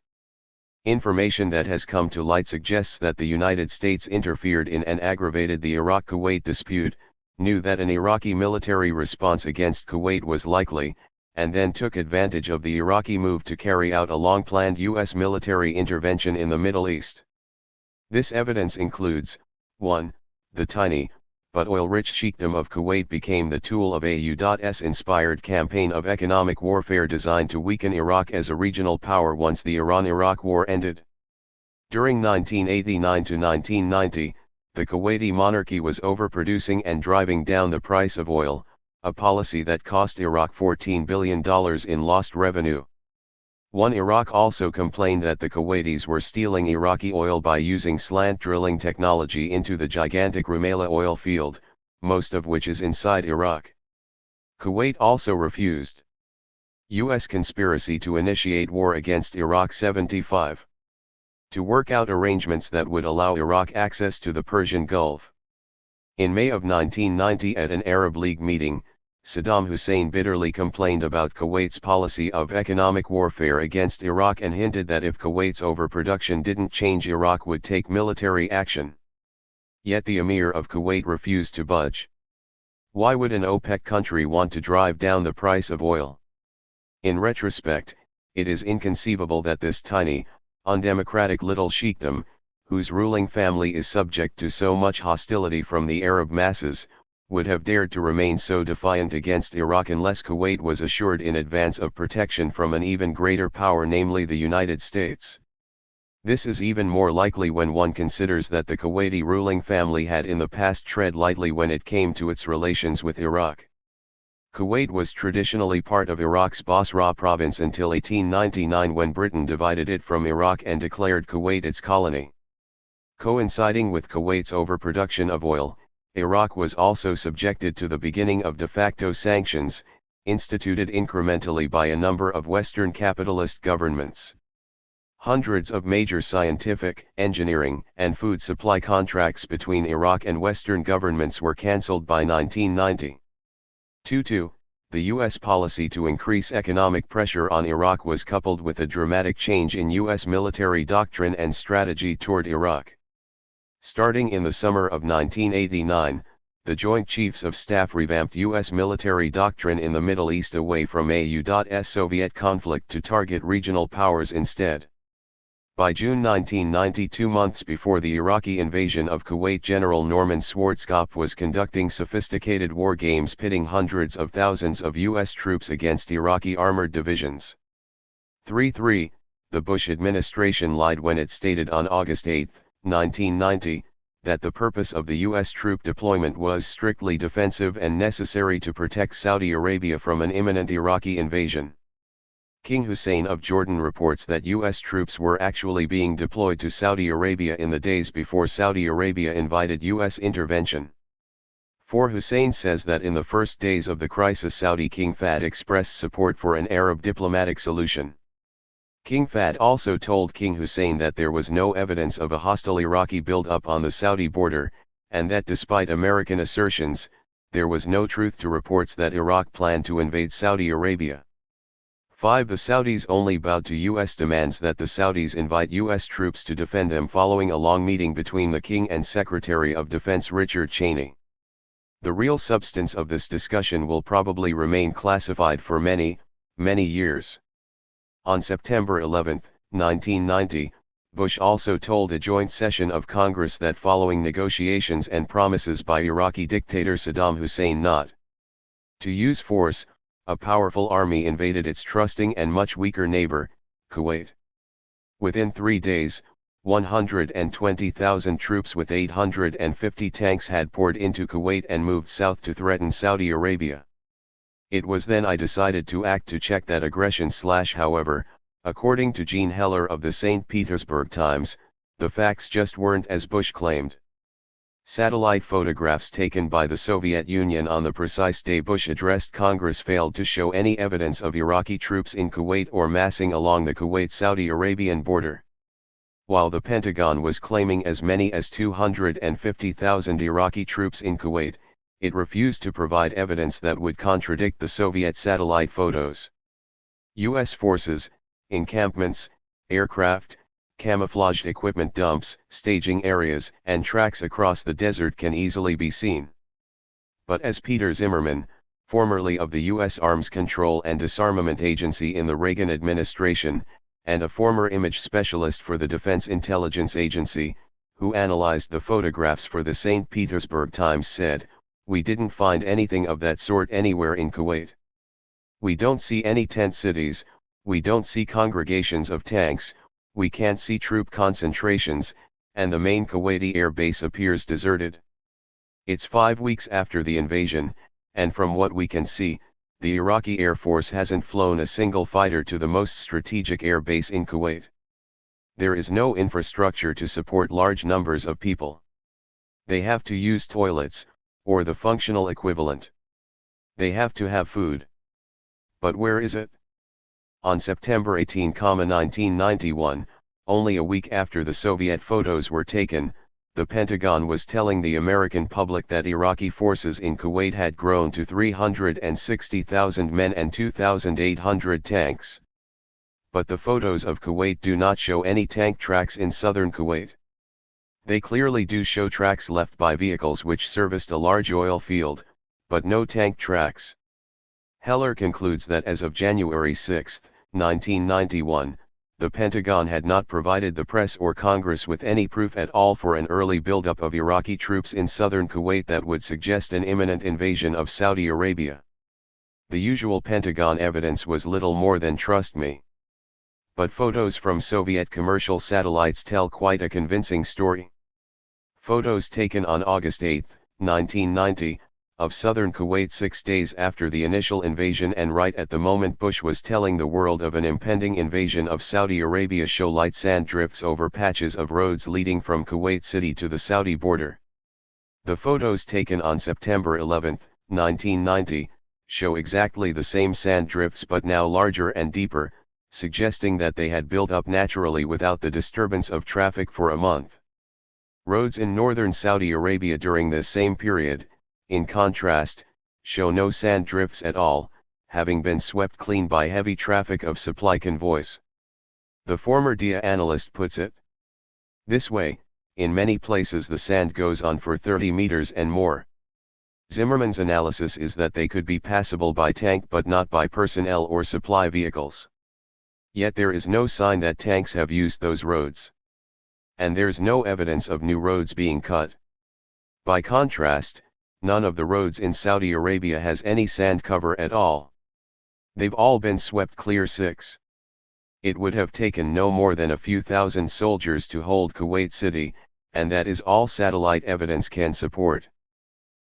Information that has come to light suggests that the United States interfered in and aggravated the Iraq-Kuwait dispute, knew that an Iraqi military response against Kuwait was likely, and then took advantage of the Iraqi move to carry out a long-planned U.S. military intervention in the Middle East. This evidence includes, 1. The tiny, but oil-rich sheikhdom of Kuwait became the tool of a U.S.-inspired campaign of economic warfare designed to weaken Iraq as a regional power once the Iran-Iraq War ended. During 1989 to 1990, the Kuwaiti monarchy was overproducing and driving down the price of oil, a policy that cost Iraq $14 billion in lost revenue. Iraq also complained that the Kuwaitis were stealing Iraqi oil by using slant drilling technology into the gigantic Rumaila oil field, most of which is inside Iraq. Kuwait also refused. U.S. conspiracy to initiate war against Iraq 75. To work out arrangements that would allow Iraq access to the Persian Gulf. In May of 1990 at an Arab League meeting, Saddam Hussein bitterly complained about Kuwait's policy of economic warfare against Iraq and hinted that if Kuwait's overproduction didn't change, Iraq would take military action. Yet the Emir of Kuwait refused to budge. Why would an OPEC country want to drive down the price of oil? In retrospect, it is inconceivable that this tiny, undemocratic little sheikhdom, whose ruling family is subject to so much hostility from the Arab masses, would have dared to remain so defiant against Iraq unless Kuwait was assured in advance of protection from an even greater power, namely the United States. This is even more likely when one considers that the Kuwaiti ruling family had in the past tread lightly when it came to its relations with Iraq. Kuwait was traditionally part of Iraq's Basra province until 1899, when Britain divided it from Iraq and declared Kuwait its colony. Coinciding with Kuwait's overproduction of oil, Iraq was also subjected to the beginning of de facto sanctions, instituted incrementally by a number of Western capitalist governments. Hundreds of major scientific, engineering, and food supply contracts between Iraq and Western governments were cancelled by 1990. 2. The U.S. policy to increase economic pressure on Iraq was coupled with a dramatic change in U.S. military doctrine and strategy toward Iraq. Starting in the summer of 1989, the Joint Chiefs of Staff revamped U.S. military doctrine in the Middle East away from a U.S. Soviet conflict to target regional powers instead. By June 1990, 2 months before the Iraqi invasion of Kuwait, General Norman Schwarzkopf was conducting sophisticated war games pitting hundreds of thousands of U.S. troops against Iraqi armored divisions. 3. The Bush administration lied when it stated on August 8, 1990, that the purpose of the U.S. troop deployment was strictly defensive and necessary to protect Saudi Arabia from an imminent Iraqi invasion. King Hussein of Jordan reports that U.S. troops were actually being deployed to Saudi Arabia in the days before Saudi Arabia invited U.S. intervention. 4. Hussein says that in the first days of the crisis, Saudi King Fahd expressed support for an Arab diplomatic solution. King Fahd also told King Hussein that there was no evidence of a hostile Iraqi build-up on the Saudi border, and that despite American assertions, there was no truth to reports that Iraq planned to invade Saudi Arabia. 5. The Saudis only bowed to U.S. demands that the Saudis invite U.S. troops to defend them following a long meeting between the King and Secretary of Defense Richard Cheney. The real substance of this discussion will probably remain classified for many, many years. On September 11, 1990, Bush also told a joint session of Congress that following negotiations and promises by Iraqi dictator Saddam Hussein not to use force, a powerful army invaded its trusting and much weaker neighbor, Kuwait. Within 3 days, 120,000 troops with 850 tanks had poured into Kuwait and moved south to threaten Saudi Arabia. It was then I decided to act to check that aggression. However, according to Gene Heller of the St. Petersburg Times, the facts just weren't as Bush claimed. Satellite photographs taken by the Soviet Union on the precise day Bush addressed Congress failed to show any evidence of Iraqi troops in Kuwait or massing along the Kuwait-Saudi Arabian border. While the Pentagon was claiming as many as 250,000 Iraqi troops in Kuwait, it refused to provide evidence that would contradict the Soviet satellite photos. U.S. forces, encampments, aircraft, camouflaged equipment dumps, staging areas, and tracks across the desert can easily be seen. But as Peter Zimmerman, formerly of the U.S. Arms Control and Disarmament Agency in the Reagan administration, and a former image specialist for the Defense Intelligence Agency, who analyzed the photographs for the St. Petersburg Times said, "We didn't find anything of that sort anywhere in Kuwait. We don't see any tent cities, we don't see congregations of tanks, we can't see troop concentrations, and the main Kuwaiti air base appears deserted. It's 5 weeks after the invasion, and from what we can see, the Iraqi Air Force hasn't flown a single fighter to the most strategic air base in Kuwait. There is no infrastructure to support large numbers of people. They have to use toilets, or the functional equivalent. They have to have food. But where is it?" On September 18, 1991, only a week after the Soviet photos were taken, the Pentagon was telling the American public that Iraqi forces in Kuwait had grown to 360,000 men and 2,800 tanks. But the photos of Kuwait do not show any tank tracks in southern Kuwait. They clearly do show tracks left by vehicles which serviced a large oil field, but no tank tracks. Heller concludes that as of January 6, 1991, the Pentagon had not provided the press or Congress with any proof at all for an early buildup of Iraqi troops in southern Kuwait that would suggest an imminent invasion of Saudi Arabia. The usual Pentagon evidence was little more than "trust me." But photos from Soviet commercial satellites tell quite a convincing story. Photos taken on August 8, 1990, of southern Kuwait 6 days after the initial invasion and right at the moment Bush was telling the world of an impending invasion of Saudi Arabia show light sand drifts over patches of roads leading from Kuwait City to the Saudi border. The photos taken on September 11, 1990, show exactly the same sand drifts but now larger and deeper, suggesting that they had built up naturally without the disturbance of traffic for a month. Roads in northern Saudi Arabia during this same period, in contrast, show no sand drifts at all, having been swept clean by heavy traffic of supply convoys. The former DIA analyst puts it this way: in many places the sand goes on for 30 meters and more. Zimmerman's analysis is that they could be passable by tank but not by personnel or supply vehicles. Yet there is no sign that tanks have used those roads. And there's no evidence of new roads being cut. By contrast, none of the roads in Saudi Arabia has any sand cover at all. They've all been swept clear. 6. It would have taken no more than a few thousand soldiers to hold Kuwait City, and that is all satellite evidence can support.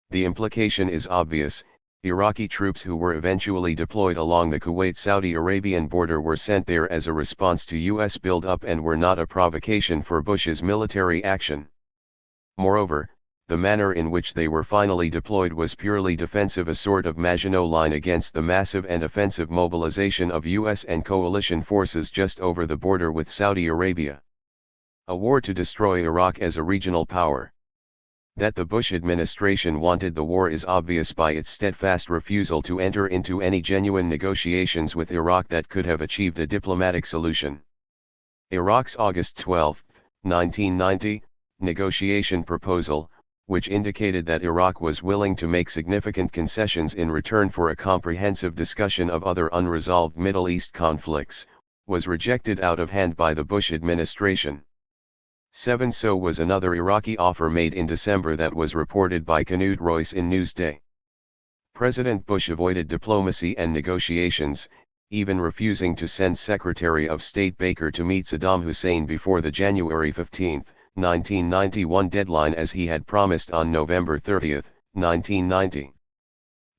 The implication is obvious: Iraqi troops who were eventually deployed along the Kuwait-Saudi Arabian border were sent there as a response to U.S. build-up and were not a provocation for Bush's military action. Moreover, the manner in which they were finally deployed was purely defensive, a sort of Maginot Line against the massive and offensive mobilization of U.S. and coalition forces just over the border with Saudi Arabia. A war to destroy Iraq as a regional power. That the Bush administration wanted the war is obvious by its steadfast refusal to enter into any genuine negotiations with Iraq that could have achieved a diplomatic solution. Iraq's August 12, 1990, negotiation proposal, which indicated that Iraq was willing to make significant concessions in return for a comprehensive discussion of other unresolved Middle East conflicts, was rejected out of hand by the Bush administration. 7. So was another Iraqi offer made in December that was reported by Knut Royce in Newsday. President Bush avoided diplomacy and negotiations, even refusing to send Secretary of State Baker to meet Saddam Hussein before the January 15, 1991 deadline as he had promised on November 30, 1990.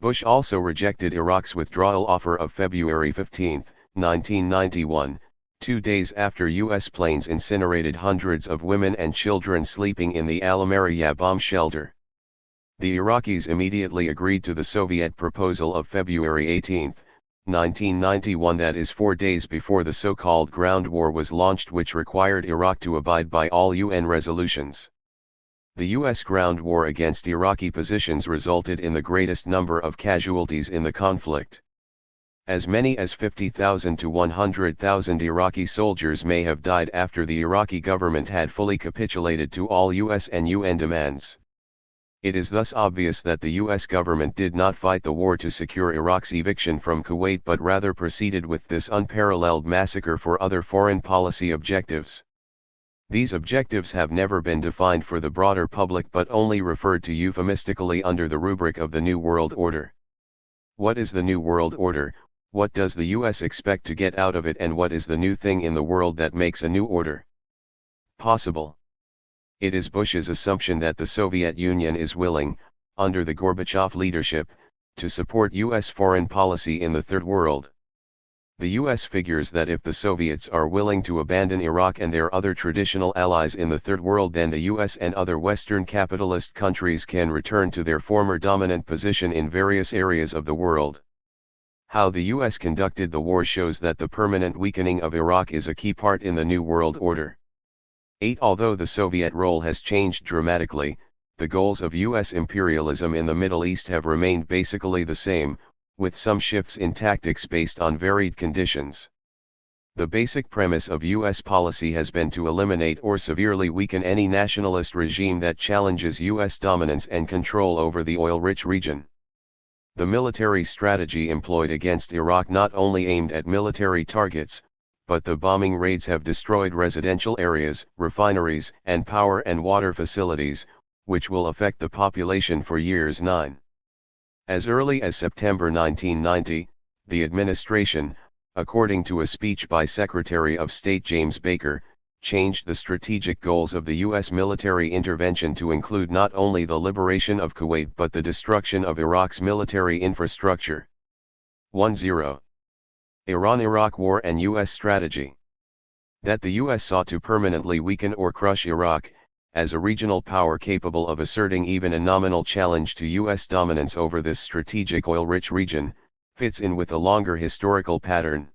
Bush also rejected Iraq's withdrawal offer of February 15, 1991, 2 days after U.S. planes incinerated hundreds of women and children sleeping in the Al-Amariyah bomb shelter. The Iraqis immediately agreed to the Soviet proposal of February 18, 1991, that is 4 days before the so-called ground war was launched, which required Iraq to abide by all UN resolutions. The U.S. ground war against Iraqi positions resulted in the greatest number of casualties in the conflict. As many as 50,000 to 100,000 Iraqi soldiers may have died after the Iraqi government had fully capitulated to all U.S. and UN demands. It is thus obvious that the U.S. government did not fight the war to secure Iraq's eviction from Kuwait but rather proceeded with this unparalleled massacre for other foreign policy objectives. These objectives have never been defined for the broader public but only referred to euphemistically under the rubric of the New World Order. What is the New World Order? What does the US expect to get out of it, and what is the new thing in the world that makes a new order possible? It is Bush's assumption that the Soviet Union is willing, under the Gorbachev leadership, to support US foreign policy in the Third World. The US figures that if the Soviets are willing to abandon Iraq and their other traditional allies in the Third World, then the US and other Western capitalist countries can return to their former dominant position in various areas of the world. How the US conducted the war shows that the permanent weakening of Iraq is a key part in the New World Order. 8. Although the Soviet role has changed dramatically, the goals of US imperialism in the Middle East have remained basically the same, with some shifts in tactics based on varied conditions. The basic premise of U.S. policy has been to eliminate or severely weaken any nationalist regime that challenges U.S. dominance and control over the oil-rich region. The military strategy employed against Iraq not only aimed at military targets, but the bombing raids have destroyed residential areas, refineries, and power and water facilities, which will affect the population for years. 9. As early as September 1990, the administration, according to a speech by Secretary of State James Baker, changed the strategic goals of the U.S. military intervention to include not only the liberation of Kuwait but the destruction of Iraq's military infrastructure. 10. Iran-Iraq War and U.S. strategy. That the U.S. sought to permanently weaken or crush Iraq, as a regional power capable of asserting even a nominal challenge to U.S. dominance over this strategic oil-rich region, fits in with a longer historical pattern.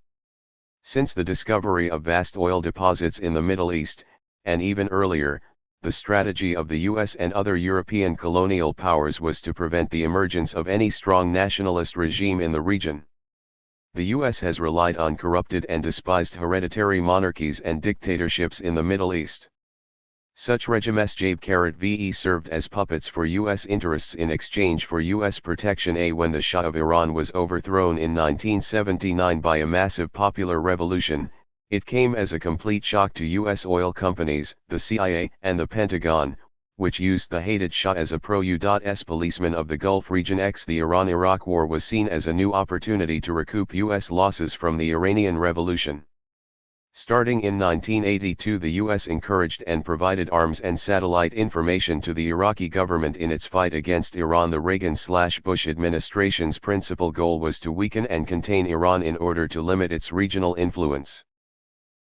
Since the discovery of vast oil deposits in the Middle East, and even earlier, the strategy of the U.S. and other European colonial powers was to prevent the emergence of any strong nationalist regime in the region. The U.S. has relied on corrupted and despised hereditary monarchies and dictatorships in the Middle East. Such regimes *ve served as puppets for U.S. interests in exchange for U.S. protection. When the Shah of Iran was overthrown in 1979 by a massive popular revolution, it came as a complete shock to U.S. oil companies, the CIA, and the Pentagon, which used the hated Shah as a pro-US policeman of the Gulf region. The Iran-Iraq War was seen as a new opportunity to recoup U.S. losses from the Iranian Revolution. Starting in 1982, the U.S. encouraged and provided arms and satellite information to the Iraqi government in its fight against Iran. The Reagan/Bush administration's principal goal was to weaken and contain Iran in order to limit its regional influence.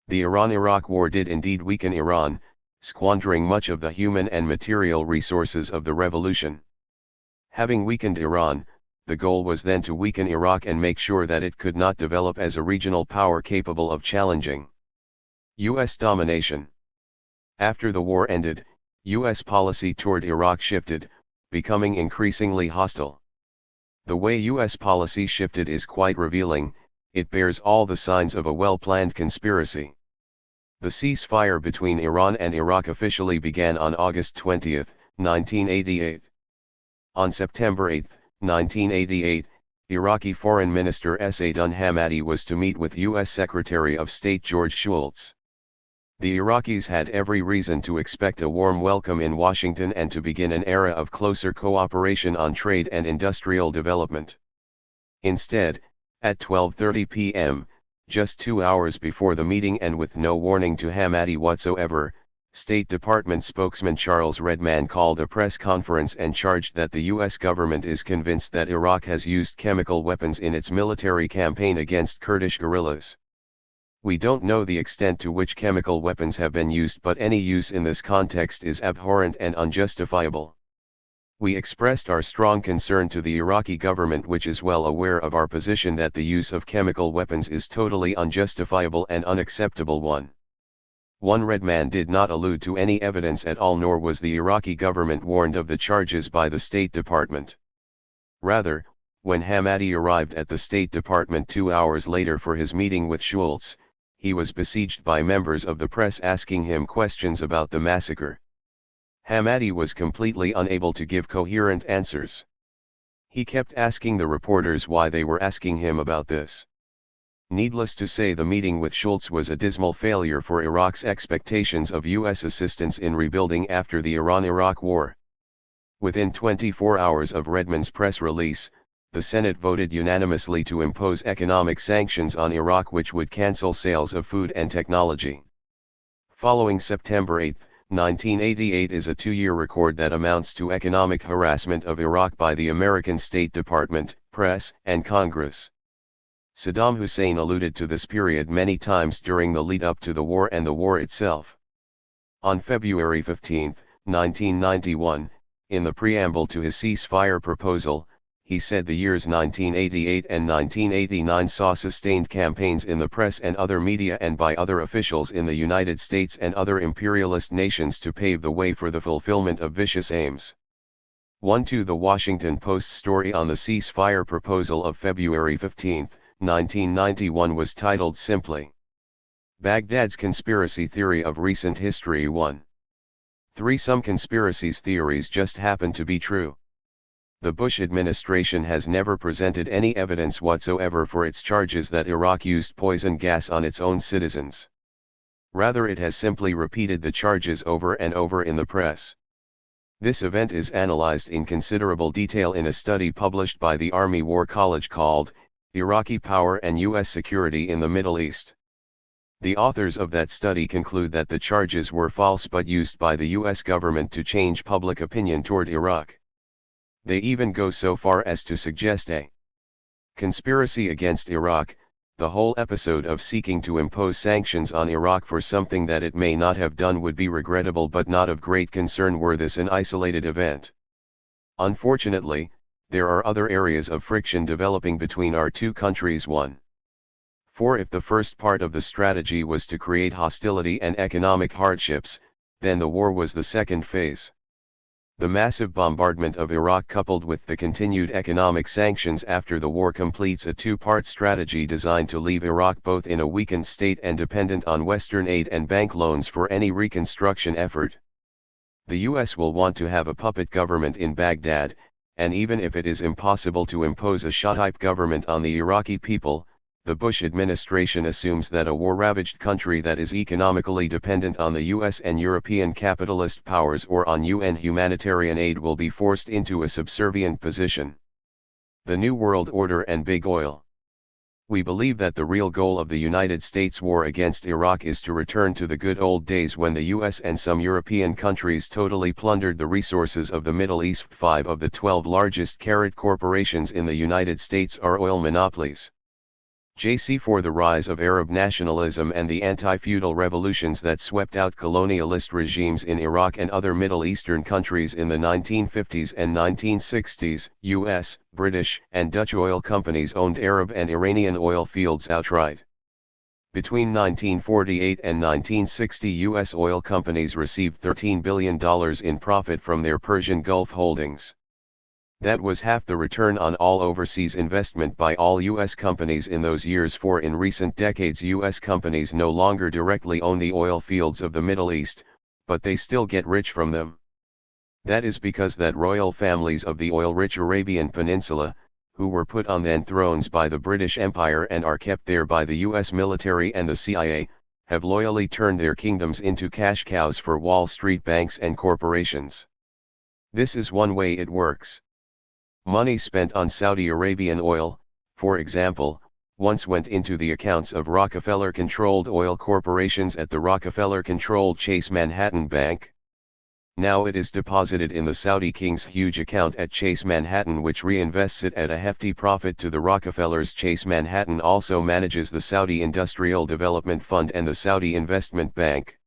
The Iran-Iraq War did indeed weaken Iran, squandering much of the human and material resources of the revolution. Having weakened Iran, the goal was then to weaken Iraq and make sure that it could not develop as a regional power capable of challenging U.S. domination. After the war ended, U.S. policy toward Iraq shifted, becoming increasingly hostile. The way U.S. policy shifted is quite revealing. It bears all the signs of a well-planned conspiracy. The ceasefire between Iran and Iraq officially began on August 20, 1988. On September 8, 1988, Iraqi Foreign Minister Saadun Hamadi was to meet with U.S. Secretary of State George Shultz. The Iraqis had every reason to expect a warm welcome in Washington and to begin an era of closer cooperation on trade and industrial development. Instead, at 12:30 p.m., just 2 hours before the meeting and with no warning to Hamadi whatsoever, State Department spokesman Charles Redman called a press conference and charged that the U.S. government is convinced that Iraq has used chemical weapons in its military campaign against Kurdish guerrillas. We don't know the extent to which chemical weapons have been used, but any use in this context is abhorrent and unjustifiable. We expressed our strong concern to the Iraqi government, which is well aware of our position that the use of chemical weapons is totally unjustifiable and unacceptable. 1. One red man did not allude to any evidence at all, nor was the Iraqi government warned of the charges by the State Department. Rather, when Hamadi arrived at the State Department 2 hours later for his meeting with Schultz, he was besieged by members of the press asking him questions about the massacre. Hamadi was completely unable to give coherent answers. He kept asking the reporters why they were asking him about this. Needless to say, the meeting with Schultz was a dismal failure for Iraq's expectations of U.S. assistance in rebuilding after the Iran-Iraq War. Within 24 hours of Redmond's press release, the Senate voted unanimously to impose economic sanctions on Iraq, which would cancel sales of food and technology. Following September 8, 1988 is a 2-year record that amounts to economic harassment of Iraq by the American State Department, press, and Congress. Saddam Hussein alluded to this period many times during the lead-up to the war and the war itself. On February 15, 1991, in the preamble to his ceasefire proposal, he said the years 1988 and 1989 saw sustained campaigns in the press and other media and by other officials in the United States and other imperialist nations to pave the way for the fulfillment of vicious aims. 1. The Washington Post story on the ceasefire proposal of February 15, 1991 was titled simply, "Baghdad's Conspiracy Theory of Recent History 1. 3. Some conspiracies theories just happen to be true. The Bush administration has never presented any evidence whatsoever for its charges that Iraq used poison gas on its own citizens. Rather, it has simply repeated the charges over and over in the press. This event is analyzed in considerable detail in a study published by the Army War College called, Iraqi Power and U.S. Security in the Middle East. The authors of that study conclude that the charges were false but used by the U.S. government to change public opinion toward Iraq. They even go so far as to suggest a conspiracy against Iraq, the whole episode of seeking to impose sanctions on Iraq for something that it may not have done would be regrettable but not of great concern were this an isolated event. Unfortunately, there are other areas of friction developing between our two countries. 1. For if the first part of the strategy was to create hostility and economic hardships, then the war was the second phase. The massive bombardment of Iraq coupled with the continued economic sanctions after the war completes a 2-part strategy designed to leave Iraq both in a weakened state and dependent on Western aid and bank loans for any reconstruction effort. The U.S. will want to have a puppet government in Baghdad, and even if it is impossible to impose a Shah-type government on the Iraqi people, the Bush administration assumes that a war-ravaged country that is economically dependent on the US and European capitalist powers or on UN humanitarian aid will be forced into a subservient position. The New World Order and Big Oil. We believe that the real goal of the United States war against Iraq is to return to the good old days when the US and some European countries totally plundered the resources of the Middle East. 5 of the 12 largest corporations in the United States are oil monopolies. JC for the rise of Arab nationalism and the anti-feudal revolutions that swept out colonialist regimes in Iraq and other Middle Eastern countries in the 1950s and 1960s, US, British, and Dutch oil companies owned Arab and Iranian oil fields outright. Between 1948 and 1960, US oil companies received $13 billion in profit from their Persian Gulf holdings. That was half the return on all overseas investment by all U.S. companies in those years. For in recent decades U.S. companies no longer directly own the oil fields of the Middle East, but they still get rich from them. That is because that royal families of the oil-rich Arabian Peninsula, who were put on then thrones by the British Empire and are kept there by the U.S. military and the CIA, have loyally turned their kingdoms into cash cows for Wall Street banks and corporations. This is one way it works. Money spent on Saudi Arabian oil, for example, once went into the accounts of Rockefeller-controlled oil corporations at the Rockefeller-controlled Chase Manhattan Bank. Now it is deposited in the Saudi king's huge account at Chase Manhattan, which reinvests it at a hefty profit to the Rockefellers. Chase Manhattan also manages the Saudi Industrial Development Fund and the Saudi Investment Bank.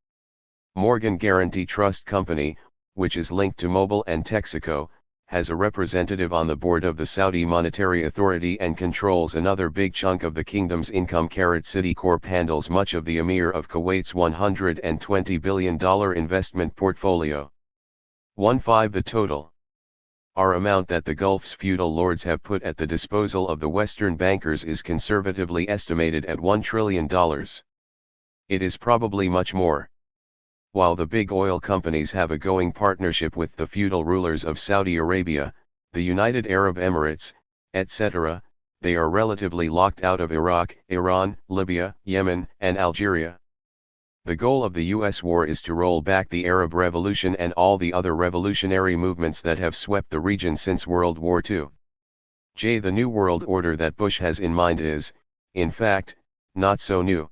Morgan Guaranty Trust Company, which is linked to Mobil and Texaco, has a representative on the board of the Saudi Monetary Authority and controls another big chunk of the kingdom's income. Citicorp handles much of the Emir of Kuwait's $120 billion investment portfolio. 1.5 The total amount that the Gulf's feudal lords have put at the disposal of the Western bankers is conservatively estimated at $1 trillion. It is probably much more. While the big oil companies have a going partnership with the feudal rulers of Saudi Arabia, the United Arab Emirates, etc., they are relatively locked out of Iraq, Iran, Libya, Yemen, and Algeria. The goal of the US war is to roll back the Arab Revolution and all the other revolutionary movements that have swept the region since World War II. The New World Order that Bush has in mind is, in fact, not so new.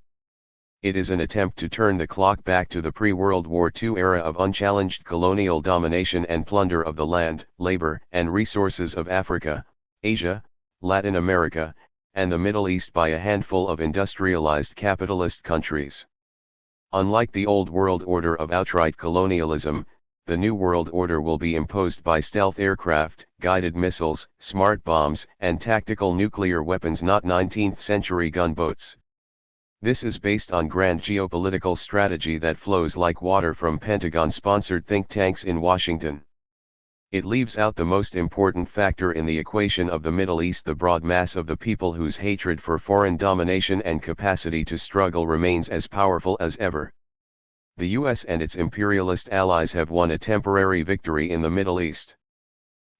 It is an attempt to turn the clock back to the pre-World War II era of unchallenged colonial domination and plunder of the land, labor, and resources of Africa, Asia, Latin America, and the Middle East by a handful of industrialized capitalist countries. Unlike the Old World Order of outright colonialism, the New World Order will be imposed by stealth aircraft, guided missiles, smart bombs, and tactical nuclear weapons, not 19th-century gunboats. This is based on grand geopolitical strategy that flows like water from Pentagon-sponsored think tanks in Washington. It leaves out the most important factor in the equation of the Middle East, the broad mass of the people whose hatred for foreign domination and capacity to struggle remains as powerful as ever. The US and its imperialist allies have won a temporary victory in the Middle East.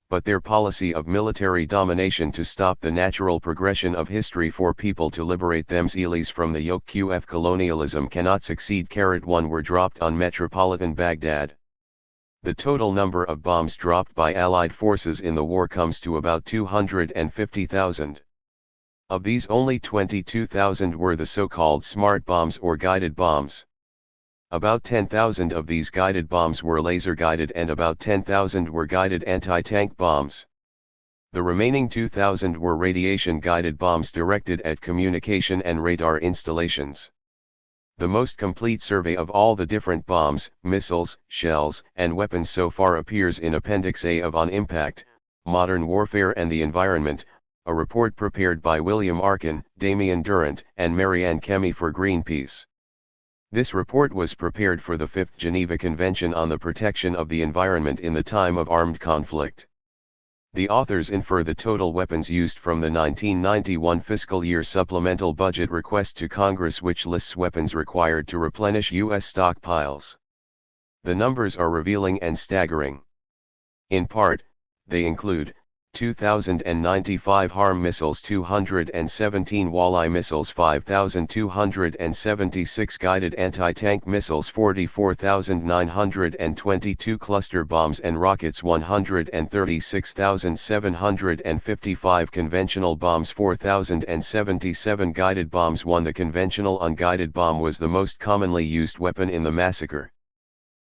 But their policy of military domination to stop the natural progression of history for people to liberate themselves from the yoke of colonialism cannot succeed. 1 were dropped on metropolitan Baghdad. The total number of bombs dropped by Allied forces in the war comes to about 250,000. Of these, only 22,000 were the so-called smart bombs or guided bombs. About 10,000 of these guided bombs were laser-guided and about 10,000 were guided anti-tank bombs. The remaining 2,000 were radiation-guided bombs directed at communication and radar installations. The most complete survey of all the different bombs, missiles, shells, and weapons so far appears in Appendix A of On Impact, Modern Warfare and the Environment, a report prepared by William Arkin, Damian Durant, and Marianne Kemi for Greenpeace. This report was prepared for the 5th Geneva Convention on the Protection of the Environment in the Time of Armed Conflict. The authors infer the total weapons used from the 1991 fiscal year supplemental budget request to Congress, which lists weapons required to replenish U.S. stockpiles. The numbers are revealing and staggering. In part, they include 2,095 HARM missiles, 217 Walleye missiles, 5,276 guided anti-tank missiles, 44,922 cluster bombs and rockets, 136,755 conventional bombs, 4,077 guided bombs. The conventional unguided bomb was the most commonly used weapon in the massacre.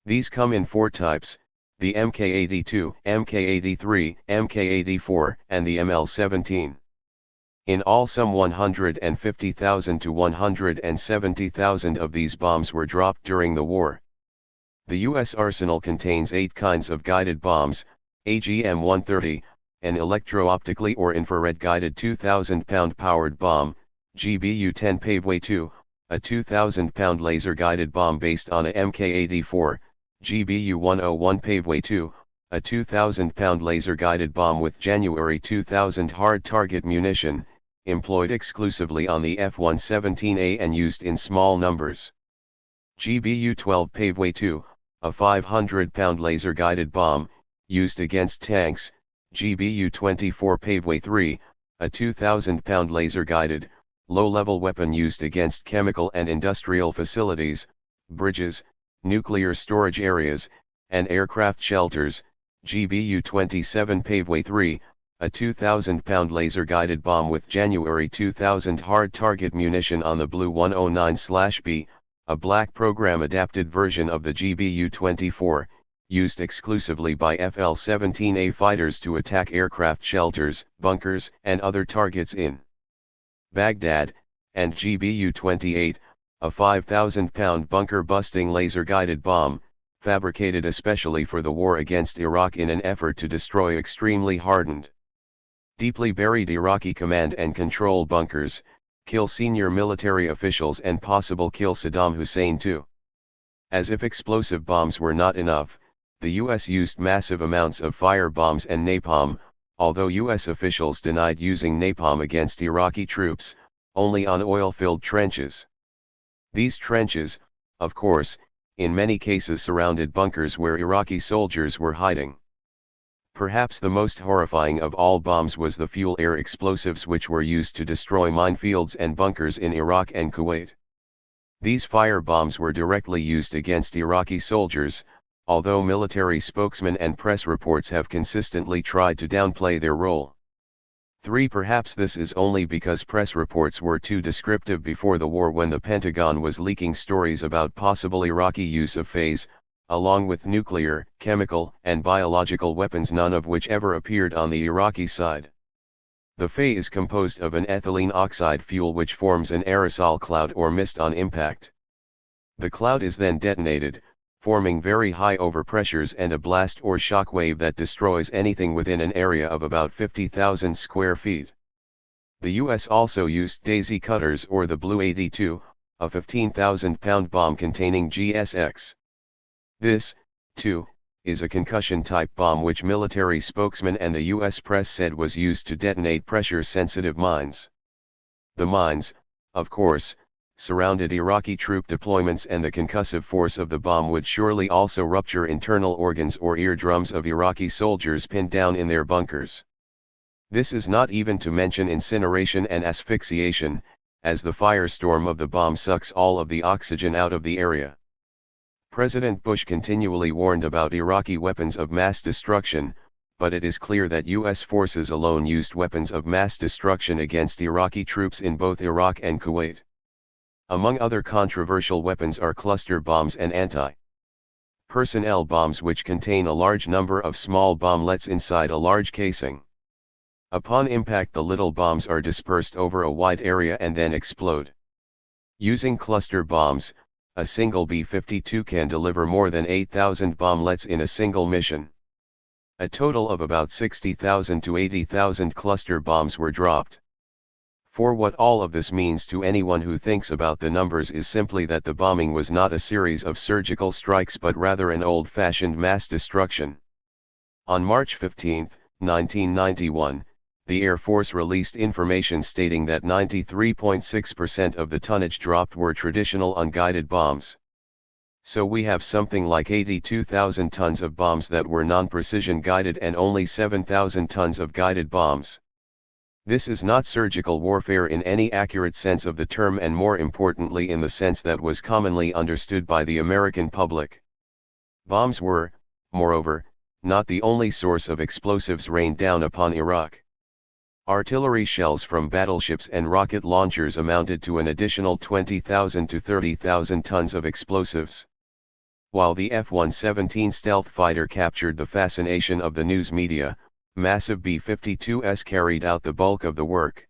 These come in 4 types: the Mk-82, Mk-83, Mk-84, and the ML-17. In all, some 150,000 to 170,000 of these bombs were dropped during the war. The U.S. arsenal contains 8 kinds of guided bombs: AGM-130, an electro-optically or infrared-guided 2,000-pound powered bomb; GBU-10 Paveway-2, a 2,000-pound laser-guided bomb based on a Mk-84; GBU-101 Paveway-2, a 2,000-pound laser-guided bomb with January 2000 hard target munition, employed exclusively on the F-117A and used in small numbers. GBU-12 Paveway-2, a 500-pound laser-guided bomb, used against tanks; GBU-24 Paveway-3, a 2,000-pound laser-guided, low-level weapon used against chemical and industrial facilities, bridges, nuclear storage areas, and aircraft shelters; GBU-27 Paveway-3, a 2,000-pound laser-guided bomb with January 2000 hard target munition on the Blue 109/B, a black program-adapted version of the GBU-24, used exclusively by FL-17A fighters to attack aircraft shelters, bunkers, and other targets in Baghdad; and GBU-28, a 5,000-pound bunker-busting laser-guided bomb, fabricated especially for the war against Iraq in an effort to destroy extremely hardened, deeply buried Iraqi command and control bunkers, kill senior military officials and possible kill Saddam Hussein too. As if explosive bombs were not enough, the US used massive amounts of fire bombs and napalm, although US officials denied using napalm against Iraqi troops, only on oil-filled trenches. These trenches, of course, in many cases surrounded bunkers where Iraqi soldiers were hiding. Perhaps the most horrifying of all bombs was the fuel-air explosives which were used to destroy minefields and bunkers in Iraq and Kuwait. These fire bombs were directly used against Iraqi soldiers, although military spokesmen and press reports have consistently tried to downplay their role. 3. Perhaps this is only because press reports were too descriptive before the war, when the Pentagon was leaking stories about possible Iraqi use of phase, along with nuclear, chemical, and biological weapons, none of which ever appeared on the Iraqi side. The phase is composed of an ethylene oxide fuel which forms an aerosol cloud or mist on impact. The cloud is then detonated, forming very high overpressures and a blast or shock wave that destroys anything within an area of about 50,000 square feet. The US also used Daisy Cutters or the Blue 82, a 15,000-pound bomb containing GSX. This, too, is a concussion-type bomb which military spokesmen and the US press said was used to detonate pressure-sensitive mines. The mines, of course, surrounded Iraqi troop deployments, and the concussive force of the bomb would surely also rupture internal organs or eardrums of Iraqi soldiers pinned down in their bunkers. This is not even to mention incineration and asphyxiation, as the firestorm of the bomb sucks all of the oxygen out of the area. President Bush continually warned about Iraqi weapons of mass destruction, but it is clear that US forces alone used weapons of mass destruction against Iraqi troops in both Iraq and Kuwait. Among other controversial weapons are cluster bombs and anti-personnel bombs, which contain a large number of small bomblets inside a large casing. Upon impact, the little bombs are dispersed over a wide area and then explode. Using cluster bombs, a single B-52 can deliver more than 8,000 bomblets in a single mission. A total of about 60,000 to 80,000 cluster bombs were dropped. For what all of this means to anyone who thinks about the numbers is simply that the bombing was not a series of surgical strikes but rather an old-fashioned mass destruction. On March 15, 1991, the Air Force released information stating that 93.6% of the tonnage dropped were traditional unguided bombs. So we have something like 82,000 tons of bombs that were non-precision guided and only 7,000 tons of guided bombs. This is not surgical warfare in any accurate sense of the term, and more importantly in the sense that was commonly understood by the American public. Bombs were, moreover, not the only source of explosives rained down upon Iraq. Artillery shells from battleships and rocket launchers amounted to an additional 20,000 to 30,000 tons of explosives. While the F-117 stealth fighter captured the fascination of the news media, massive B-52s carried out the bulk of the work.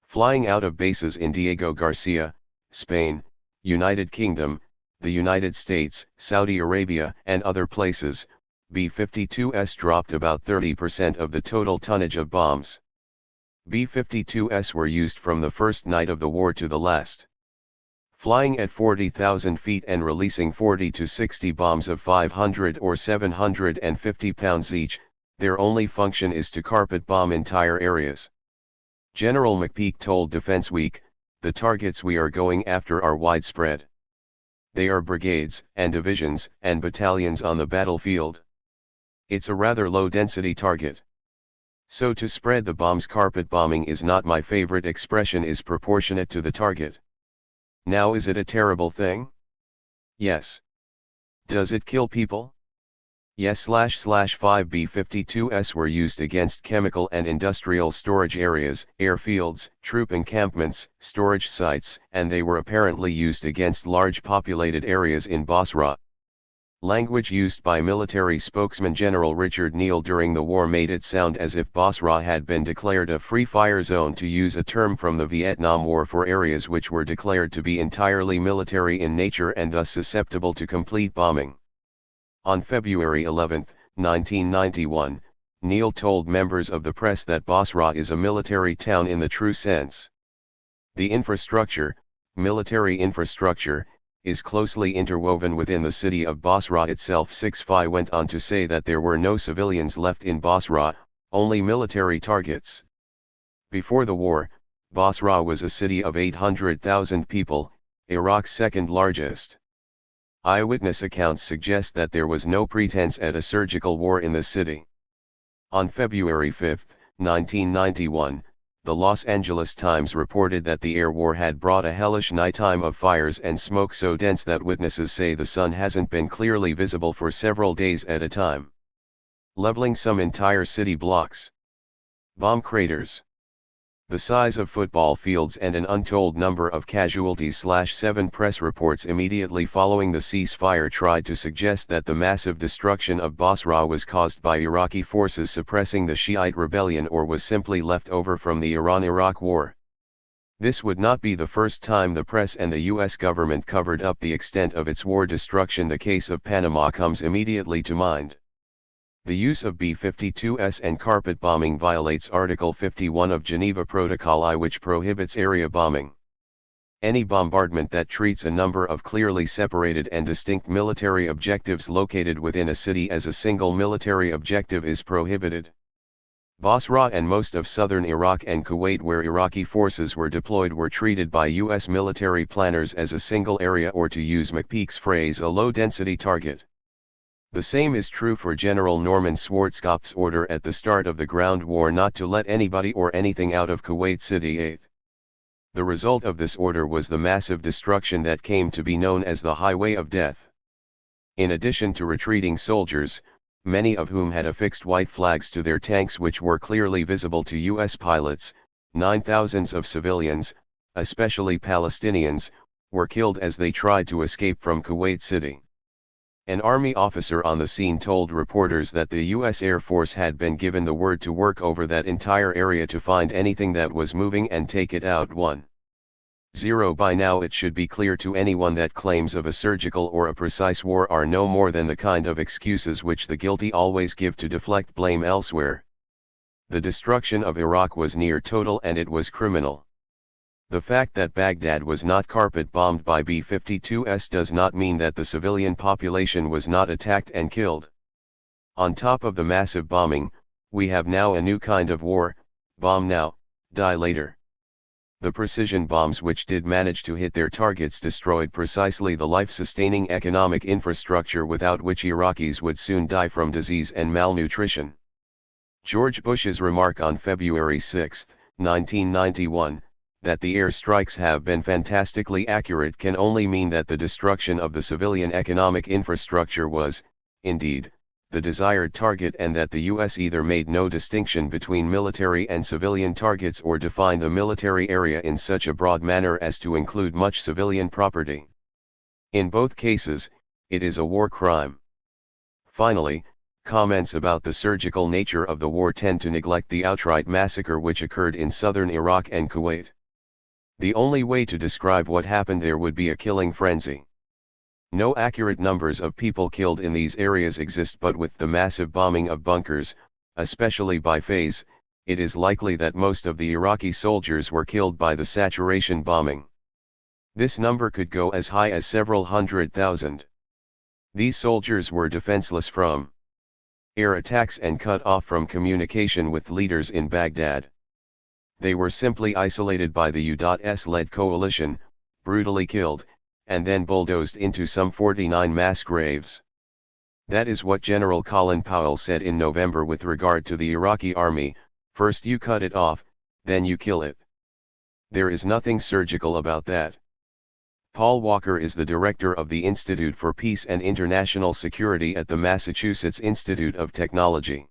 Flying out of bases in Diego Garcia, Spain, United Kingdom, the United States, Saudi Arabia, and other places, B-52s dropped about 30% of the total tonnage of bombs. B-52s were used from the first night of the war to the last. Flying at 40,000 feet and releasing 40 to 60 bombs of 500 or 750 pounds each, their only function is to carpet bomb entire areas. General McPeak told Defense Week, "The targets we are going after are widespread. They are brigades, and divisions, and battalions on the battlefield. It's a rather low-density target. So to spread the bombs, carpet bombing is not my favorite expression, is proportionate to the target. Now, is it a terrible thing? Yes. Does it kill people? Yes. 5 B-52s were used against chemical and industrial storage areas, airfields, troop encampments, storage sites, and they were apparently used against large populated areas in Basra. Language used by military spokesman General Richard Neal during the war made it sound as if Basra had been declared a free fire zone, to use a term from the Vietnam War for areas which were declared to be entirely military in nature and thus susceptible to complete bombing. On February 11, 1991, Neil told members of the press that Basra is a military town in the true sense. The infrastructure, military infrastructure, is closely interwoven within the city of Basra itself. 6fi went on to say that there were no civilians left in Basra, only military targets. Before the war, Basra was a city of 800,000 people, Iraq's second largest. Eyewitness accounts suggest that there was no pretense at a surgical war in the city. On February 5, 1991, the Los Angeles Times reported that the air war had brought a hellish nighttime of fires and smoke so dense that witnesses say the sun hasn't been clearly visible for several days at a time, leveling some entire city blocks. Bomb craters, the size of football fields, and an untold number of casualties. 7 press reports immediately following the ceasefire tried to suggest that the massive destruction of Basra was caused by Iraqi forces suppressing the Shiite rebellion or was simply left over from the Iran-Iraq war. This would not be the first time the press and the US government covered up the extent of its war destruction. The case of Panama comes immediately to mind. The use of B-52s and carpet bombing violates Article 51 of Geneva Protocol I, which prohibits area bombing. Any bombardment that treats a number of clearly separated and distinct military objectives located within a city as a single military objective is prohibited. Basra and most of southern Iraq and Kuwait, where Iraqi forces were deployed, were treated by U.S. military planners as a single area, or to use McPeak's phrase, a low-density target. The same is true for General Norman Schwarzkopf's order at the start of the ground war not to let anybody or anything out of Kuwait City 8. The result of this order was the massive destruction that came to be known as the Highway of Death. In addition to retreating soldiers, many of whom had affixed white flags to their tanks which were clearly visible to U.S. pilots, 9,000s of civilians, especially Palestinians, were killed as they tried to escape from Kuwait City. An Army officer on the scene told reporters that the U.S. Air Force had been given the word to work over that entire area to find anything that was moving and take it out. 1-0 By now it should be clear to anyone that claims of a surgical or a precise war are no more than the kind of excuses which the guilty always give to deflect blame elsewhere. The destruction of Iraq was near total and it was criminal. The fact that Baghdad was not carpet-bombed by B-52s does not mean that the civilian population was not attacked and killed. On top of the massive bombing, we have now a new kind of war: bomb now, die later. The precision bombs which did manage to hit their targets destroyed precisely the life-sustaining economic infrastructure without which Iraqis would soon die from disease and malnutrition. George Bush's remark on February 6, 1991, that the air strikes have been fantastically accurate can only mean that the destruction of the civilian economic infrastructure was, indeed, the desired target, and that the U.S. either made no distinction between military and civilian targets or defined the military area in such a broad manner as to include much civilian property. In both cases, it is a war crime. Finally, comments about the surgical nature of the war tend to neglect the outright massacre which occurred in southern Iraq and Kuwait. The only way to describe what happened there would be a killing frenzy. No accurate numbers of people killed in these areas exist, but with the massive bombing of bunkers, especially by phase, it is likely that most of the Iraqi soldiers were killed by the saturation bombing. This number could go as high as several 100,000. These soldiers were defenseless from air attacks and cut off from communication with leaders in Baghdad. They were simply isolated by the U.S.-led coalition, brutally killed, and then bulldozed into some 49 mass graves. That is what General Colin Powell said in November with regard to the Iraqi army: first you cut it off, then you kill it. There is nothing surgical about that. Paul Walker is the director of the Institute for Peace and International Security at the Massachusetts Institute of Technology.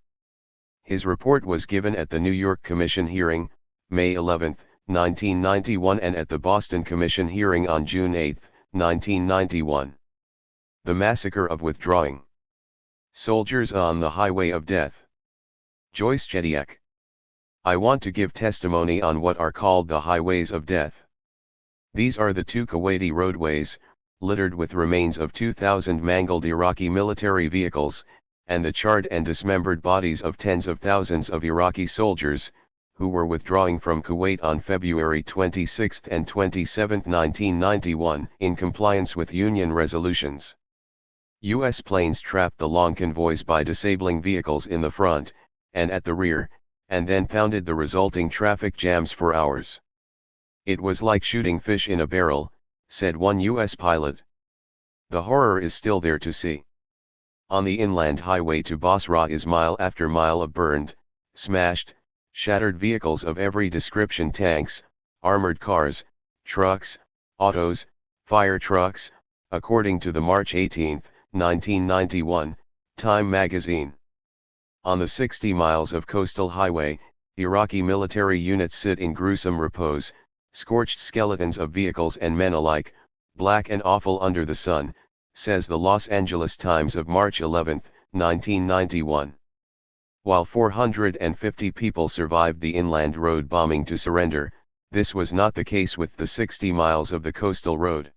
His report was given at the New York Commission hearing, May 11, 1991, and at the Boston Commission hearing on June 8, 1991. The Massacre of Withdrawing Soldiers on the Highway of Death. Joyce Chediak. I want to give testimony on what are called the highways of death. These are the two Kuwaiti roadways, littered with remains of 2,000 mangled Iraqi military vehicles, and the charred and dismembered bodies of tens of thousands of Iraqi soldiers, who were withdrawing from Kuwait on February 26 and 27, 1991, in compliance with Union resolutions. U.S. planes trapped the long convoys by disabling vehicles in the front, and at the rear, and then pounded the resulting traffic jams for hours. "It was like shooting fish in a barrel," said one U.S. pilot. "The horror is still there to see. On the inland highway to Basra is mile after mile of burned, smashed, shattered vehicles of every description: tanks, armored cars, trucks, autos, fire trucks," according to the March 18, 1991, Time magazine. On the 60 miles of coastal highway, Iraqi military units sit in gruesome repose, scorched skeletons of vehicles and men alike, black and awful under the sun, says the Los Angeles Times of March 11, 1991. While 450 people survived the inland road bombing to surrender, this was not the case with the 60 miles of the coastal road.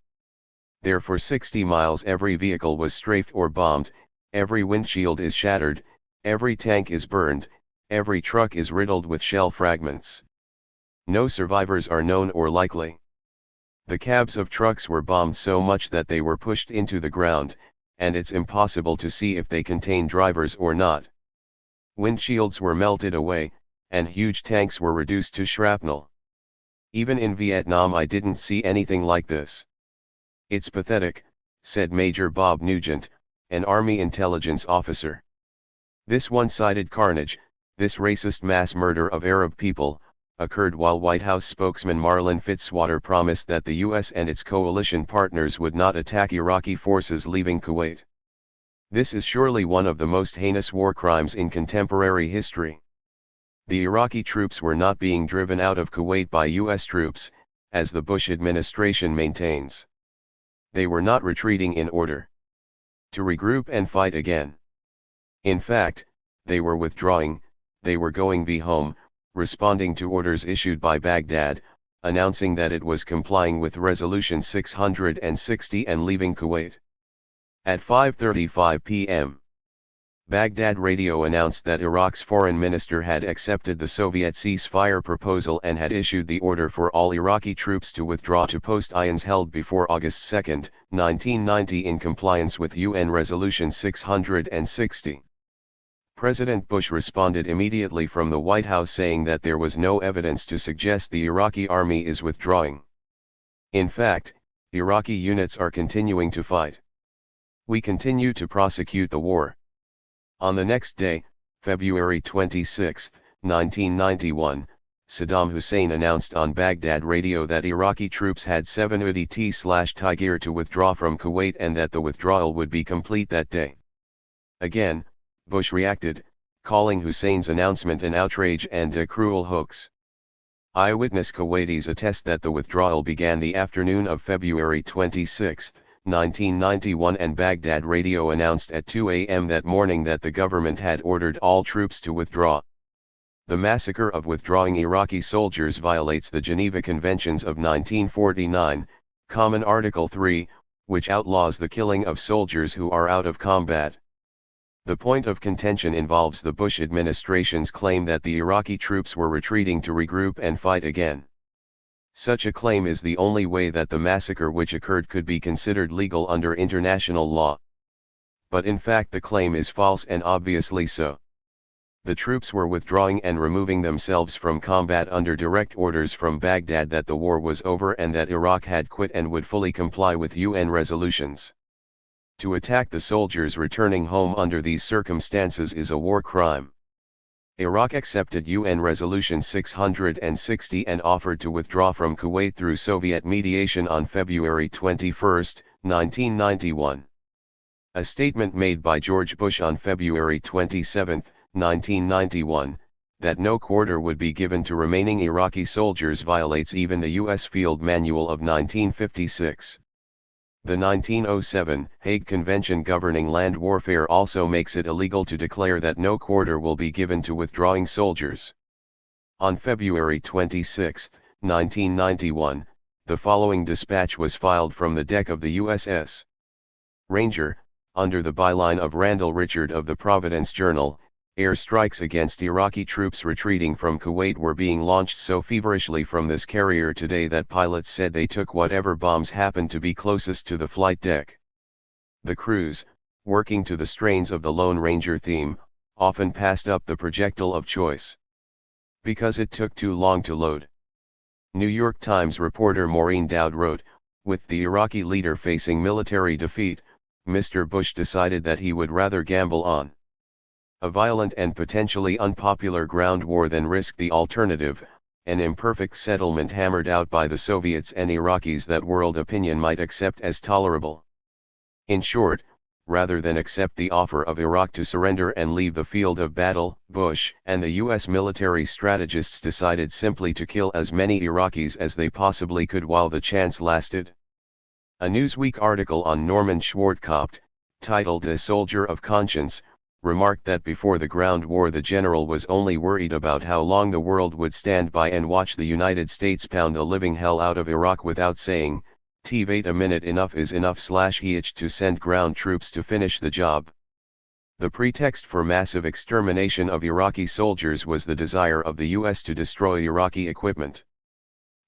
There for 60 miles every vehicle was strafed or bombed, every windshield is shattered, every tank is burned, every truck is riddled with shell fragments. No survivors are known or likely. The cabs of trucks were bombed so much that they were pushed into the ground, and it's impossible to see if they contain drivers or not. Windshields were melted away, and huge tanks were reduced to shrapnel. "Even in Vietnam I didn't see anything like this. It's pathetic," said Major Bob Nugent, an Army intelligence officer. "This one-sided carnage, this racist mass murder of Arab people, occurred while White House spokesman Marlin Fitzwater promised that the U.S. and its coalition partners would not attack Iraqi forces leaving Kuwait. This is surely one of the most heinous war crimes in contemporary history. The Iraqi troops were not being driven out of Kuwait by U.S. troops, as the Bush administration maintains. They were not retreating in order to regroup and fight again. In fact, they were withdrawing, they were going home, responding to orders issued by Baghdad, announcing that it was complying with Resolution 660 and leaving Kuwait. At 5:35 p.m., Baghdad radio announced that Iraq's foreign minister had accepted the Soviet ceasefire proposal and had issued the order for all Iraqi troops to withdraw to post-ions held before August 2, 1990 in compliance with UN Resolution 660. President Bush responded immediately from the White House saying that there was no evidence to suggest the Iraqi army is withdrawing. In fact, Iraqi units are continuing to fight. "We continue to prosecute the war." On the next day, February 26, 1991, Saddam Hussein announced on Baghdad radio that Iraqi troops had 7 UDT/Tiger to withdraw from Kuwait and that the withdrawal would be complete that day. Again, Bush reacted, calling Hussein's announcement an outrage and a cruel hoax. Eyewitness Kuwaitis attest that the withdrawal began the afternoon of February 26, 1991, and Baghdad radio announced at 2 a.m. that morning that the government had ordered all troops to withdraw. The massacre of withdrawing Iraqi soldiers violates the Geneva Conventions of 1949, Common Article 3, which outlaws the killing of soldiers who are out of combat. The point of contention involves the Bush administration's claim that the Iraqi troops were retreating to regroup and fight again. Such a claim is the only way that the massacre which occurred could be considered legal under international law. But in fact the claim is false, and obviously so. The troops were withdrawing and removing themselves from combat under direct orders from Baghdad that the war was over and that Iraq had quit and would fully comply with UN resolutions. To attack the soldiers returning home under these circumstances is a war crime. Iraq accepted UN Resolution 660 and offered to withdraw from Kuwait through Soviet mediation on February 21, 1991. A statement made by George Bush on February 27, 1991, that no quarter would be given to remaining Iraqi soldiers violates even the U.S. Field Manual of 1956. The 1907 Hague Convention governing land warfare also makes it illegal to declare that no quarter will be given to withdrawing soldiers. On February 26, 1991, the following dispatch was filed from the deck of the USS Ranger, under the byline of Randall Richard of the Providence Journal. Air strikes against Iraqi troops retreating from Kuwait were being launched so feverishly from this carrier today that pilots said they took whatever bombs happened to be closest to the flight deck. The crews, working to the strains of the Lone Ranger theme, often passed up the projectile of choice because it took too long to load. New York Times reporter Maureen Dowd wrote, "With the Iraqi leader facing military defeat, Mr. Bush decided that he would rather gamble on a violent and potentially unpopular ground war than risk the alternative, an imperfect settlement hammered out by the Soviets and Iraqis that world opinion might accept as tolerable. In short, rather than accept the offer of Iraq to surrender and leave the field of battle, Bush and the U.S. military strategists decided simply to kill as many Iraqis as they possibly could while the chance lasted." A Newsweek article on Norman Schwarzkopf, titled "A Soldier of Conscience," remarked that before the ground war the general was only worried about how long the world would stand by and watch the United States pound the living hell out of Iraq without saying, "Wait a minute, enough is enough." He itched to send ground troops to finish the job. The pretext for massive extermination of Iraqi soldiers was the desire of the U.S. to destroy Iraqi equipment.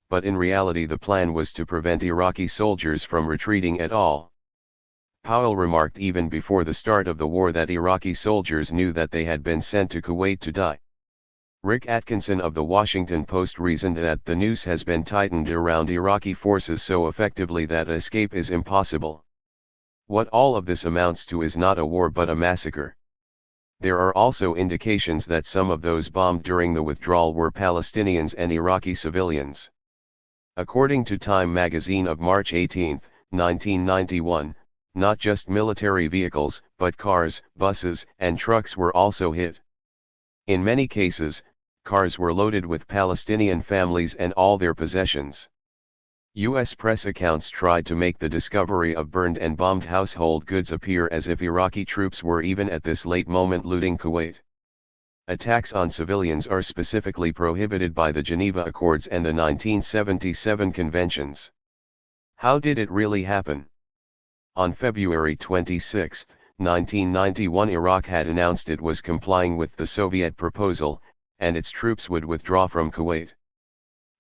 But in reality the plan was to prevent Iraqi soldiers from retreating at all. Powell remarked even before the start of the war that Iraqi soldiers knew that they had been sent to Kuwait to die. Rick Atkinson of the Washington Post reasoned that the noose has been tightened around Iraqi forces so effectively that escape is impossible. What all of this amounts to is not a war but a massacre. There are also indications that some of those bombed during the withdrawal were Palestinians and Iraqi civilians. According to Time magazine of March 18, 1991, not just military vehicles, but cars, buses, and trucks were also hit. In many cases, cars were loaded with Palestinian families and all their possessions. U.S. press accounts tried to make the discovery of burned and bombed household goods appear as if Iraqi troops were even at this late moment looting Kuwait. Attacks on civilians are specifically prohibited by the Geneva Accords and the 1977 conventions. How did it really happen? On February 26, 1991, Iraq had announced it was complying with the Soviet proposal, and its troops would withdraw from Kuwait.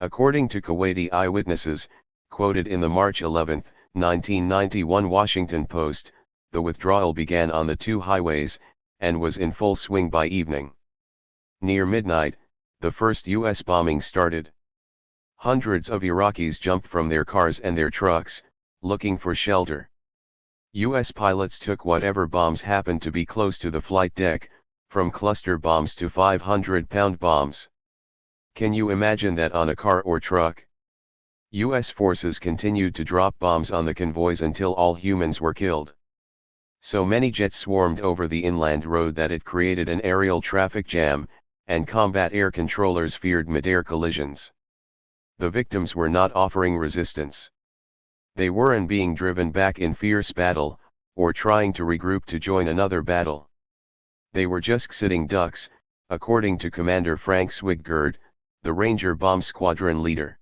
According to Kuwaiti eyewitnesses, quoted in the March 11, 1991 Washington Post, the withdrawal began on the two highways, and was in full swing by evening. Near midnight, the first U.S. bombing started. Hundreds of Iraqis jumped from their cars and their trucks, looking for shelter. U.S. pilots took whatever bombs happened to be close to the flight deck, from cluster bombs to 500-pound bombs. Can you imagine that on a car or truck? U.S. forces continued to drop bombs on the convoys until all humans were killed. So many jets swarmed over the inland road that it created an aerial traffic jam, and combat air controllers feared mid-air collisions. The victims were not offering resistance. They weren't being driven back in fierce battle, or trying to regroup to join another battle. They were just sitting ducks, according to Commander Frank Swigert, the Ranger Bomb Squadron leader.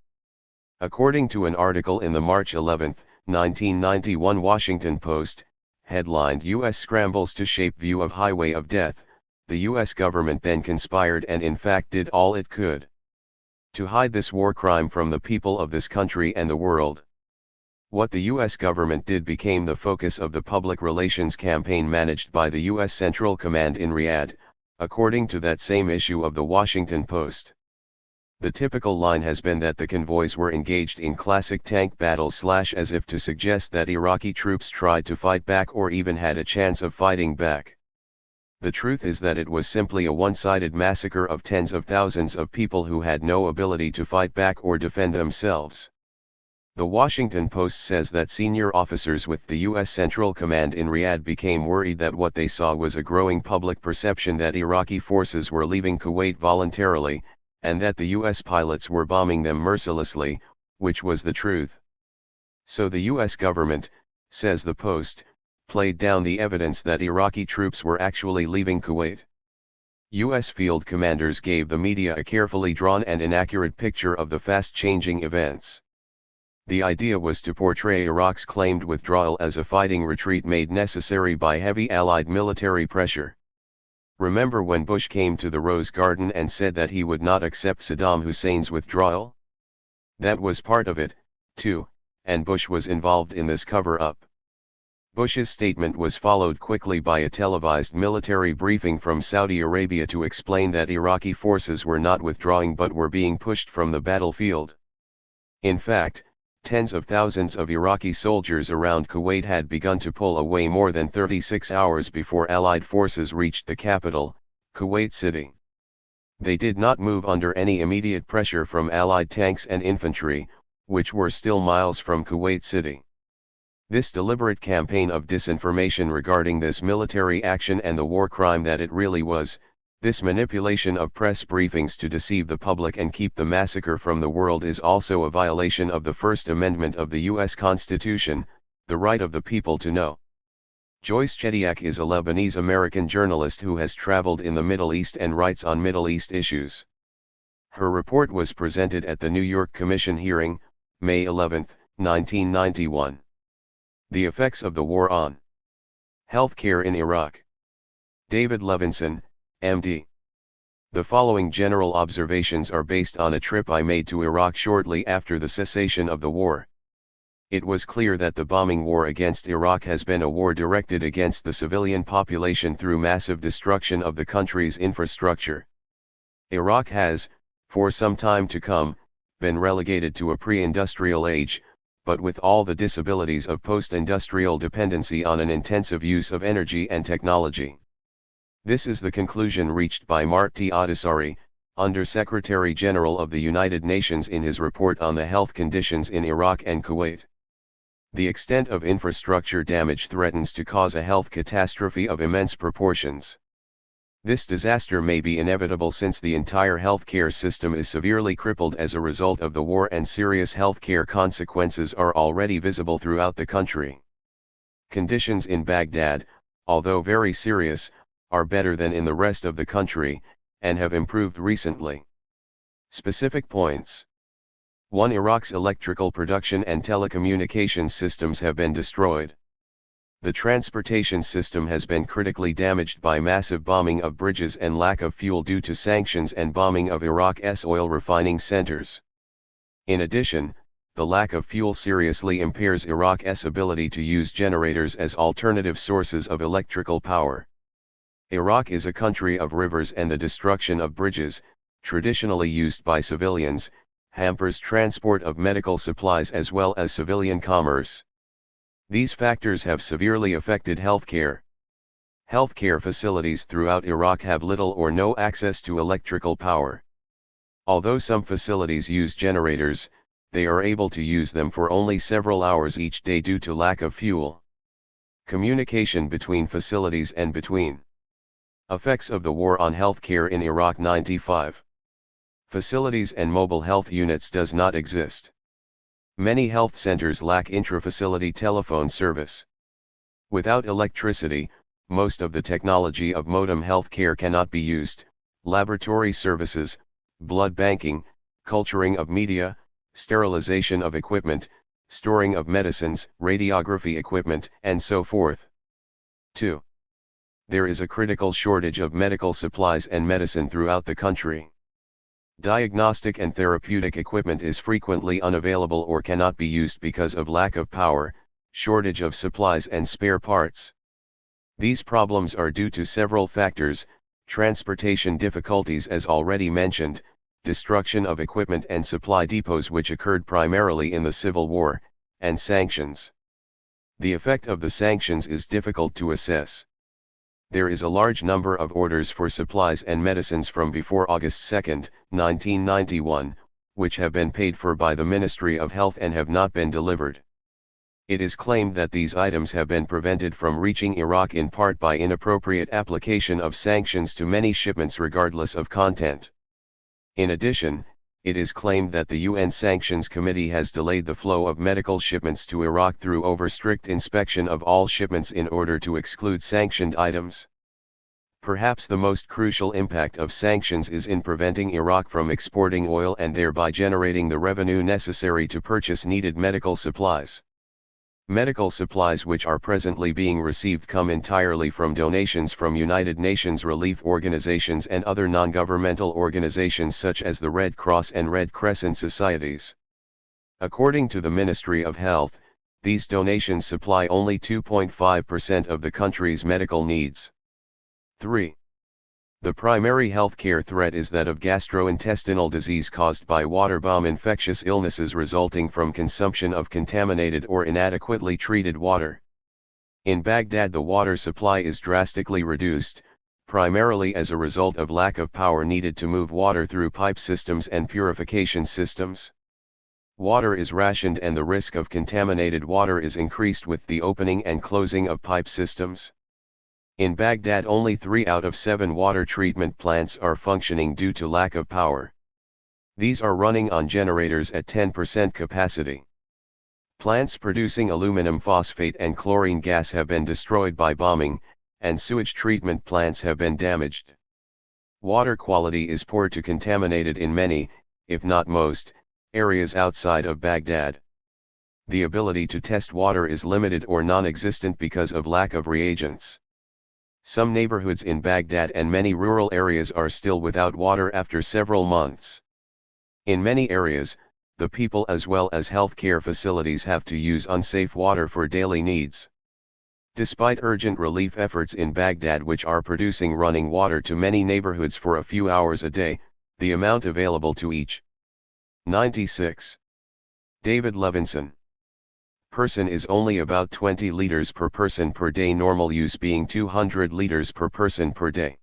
According to an article in the March 11, 1991 Washington Post, headlined U.S. Scrambles to Shape View of Highway of Death, the U.S. government then conspired and in fact did all it could to hide this war crime from the people of this country and the world. What the U.S. government did became the focus of the public relations campaign managed by the U.S. Central Command in Riyadh, according to that same issue of the Washington Post. The typical line has been that the convoys were engaged in classic tank battles as if to suggest that Iraqi troops tried to fight back or even had a chance of fighting back. The truth is that it was simply a one-sided massacre of tens of thousands of people who had no ability to fight back or defend themselves. The Washington Post says that senior officers with the U.S. Central Command in Riyadh became worried that what they saw was a growing public perception that Iraqi forces were leaving Kuwait voluntarily, and that the U.S. pilots were bombing them mercilessly, which was the truth. So the U.S. government, says the Post, played down the evidence that Iraqi troops were actually leaving Kuwait. U.S. field commanders gave the media a carefully drawn and inaccurate picture of the fast-changing events. The idea was to portray Iraq's claimed withdrawal as a fighting retreat made necessary by heavy Allied military pressure. Remember when Bush came to the Rose Garden and said that he would not accept Saddam Hussein's withdrawal? That was part of it, too, and Bush was involved in this cover-up. Bush's statement was followed quickly by a televised military briefing from Saudi Arabia to explain that Iraqi forces were not withdrawing but were being pushed from the battlefield. In fact, tens of thousands of Iraqi soldiers around Kuwait had begun to pull away more than 36 hours before Allied forces reached the capital, Kuwait City. They did not move under any immediate pressure from Allied tanks and infantry, which were still miles from Kuwait City. This deliberate campaign of disinformation regarding this military action and the war crime that it really was, this manipulation of press briefings to deceive the public and keep the massacre from the world is also a violation of the First Amendment of the U.S. Constitution, the right of the people to know. Joyce Chediak is a Lebanese-American journalist who has traveled in the Middle East and writes on Middle East issues. Her report was presented at the New York Commission hearing, May 11, 1991. The effects of the war on healthcare in Iraq. David Levinson, MD. The following general observations are based on a trip I made to Iraq shortly after the cessation of the war. It was clear that the bombing war against Iraq has been a war directed against the civilian population through massive destruction of the country's infrastructure. Iraq has, for some time to come, been relegated to a pre-industrial age, but with all the disabilities of post-industrial dependency on an intensive use of energy and technology. This is the conclusion reached by Marty Ahtisaari, Under-Secretary General of the United Nations in his report on the health conditions in Iraq and Kuwait. The extent of infrastructure damage threatens to cause a health catastrophe of immense proportions. This disaster may be inevitable since the entire healthcare system is severely crippled as a result of the war and serious healthcare consequences are already visible throughout the country. Conditions in Baghdad, although very serious, are better than in the rest of the country, and have improved recently. Specific points. 1. Iraq's electrical production and telecommunications systems have been destroyed. The transportation system has been critically damaged by massive bombing of bridges and lack of fuel due to sanctions and bombing of Iraq's oil refining centers. In addition, the lack of fuel seriously impairs Iraq's ability to use generators as alternative sources of electrical power. Iraq is a country of rivers, and the destruction of bridges, traditionally used by civilians, hampers transport of medical supplies as well as civilian commerce. These factors have severely affected healthcare. Healthcare facilities throughout Iraq have little or no access to electrical power. Although some facilities use generators, they are able to use them for only several hours each day due to lack of fuel. Communication between facilities and between. Effects of the war on healthcare in Iraq. 95. Facilities and mobile health units does not exist. Many health centers lack intra-facility telephone service. Without electricity, most of the technology of modern healthcare cannot be used. Laboratory services, blood banking, culturing of media, sterilization of equipment, storing of medicines, radiography equipment, and so forth. 2. There is a critical shortage of medical supplies and medicine throughout the country. Diagnostic and therapeutic equipment is frequently unavailable or cannot be used because of lack of power, shortage of supplies and spare parts. These problems are due to several factors: transportation difficulties as already mentioned, destruction of equipment and supply depots which occurred primarily in the Civil War, and sanctions. The effect of the sanctions is difficult to assess. There is a large number of orders for supplies and medicines from before August 2, 1991, which have been paid for by the Ministry of Health and have not been delivered. It is claimed that these items have been prevented from reaching Iraq in part by inappropriate application of sanctions to many shipments regardless of content. In addition, it is claimed that the UN Sanctions Committee has delayed the flow of medical shipments to Iraq through over-strict inspection of all shipments in order to exclude sanctioned items. Perhaps the most crucial impact of sanctions is in preventing Iraq from exporting oil and thereby generating the revenue necessary to purchase needed medical supplies. Medical supplies which are presently being received come entirely from donations from United Nations relief organizations and other non-governmental organizations such as the Red Cross and Red Crescent societies. According to the Ministry of Health, these donations supply only 2.5% of the country's medical needs. 3. The primary healthcare threat is that of gastrointestinal disease caused by waterborne infectious illnesses resulting from consumption of contaminated or inadequately treated water. In Baghdad, the water supply is drastically reduced, primarily as a result of lack of power needed to move water through pipe systems and purification systems. Water is rationed and the risk of contaminated water is increased with the opening and closing of pipe systems. In Baghdad, only 3 out of 7 water treatment plants are functioning due to lack of power. These are running on generators at 10% capacity. Plants producing aluminum phosphate and chlorine gas have been destroyed by bombing, and sewage treatment plants have been damaged. Water quality is poor to contaminated in many, if not most, areas outside of Baghdad. The ability to test water is limited or non-existent because of lack of reagents. Some neighborhoods in Baghdad and many rural areas are still without water after several months. In many areas, the people as well as healthcare facilities have to use unsafe water for daily needs. Despite urgent relief efforts in Baghdad which are producing running water to many neighborhoods for a few hours a day, the amount available to each 96. David Levinson. Person is only about 20 liters per person per day, normal use being 200 liters per person per day.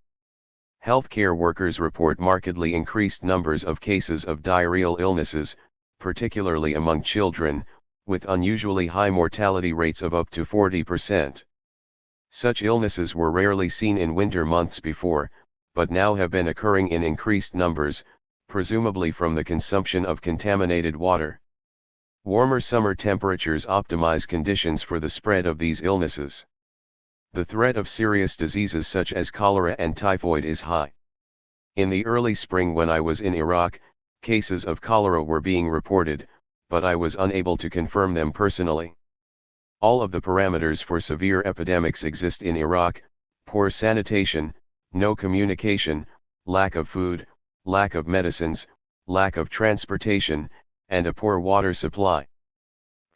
Healthcare workers report markedly increased numbers of cases of diarrheal illnesses, particularly among children, with unusually high mortality rates of up to 40%. Such illnesses were rarely seen in winter months before, but now have been occurring in increased numbers, presumably from the consumption of contaminated water. Warmer summer temperatures optimize conditions for the spread of these illnesses. The threat of serious diseases such as cholera and typhoid is high. In the early spring when I was in Iraq, cases of cholera were being reported, but I was unable to confirm them personally. All of the parameters for severe epidemics exist in Iraq: poor sanitation, no communication, lack of food, lack of medicines, lack of transportation, and a poor water supply.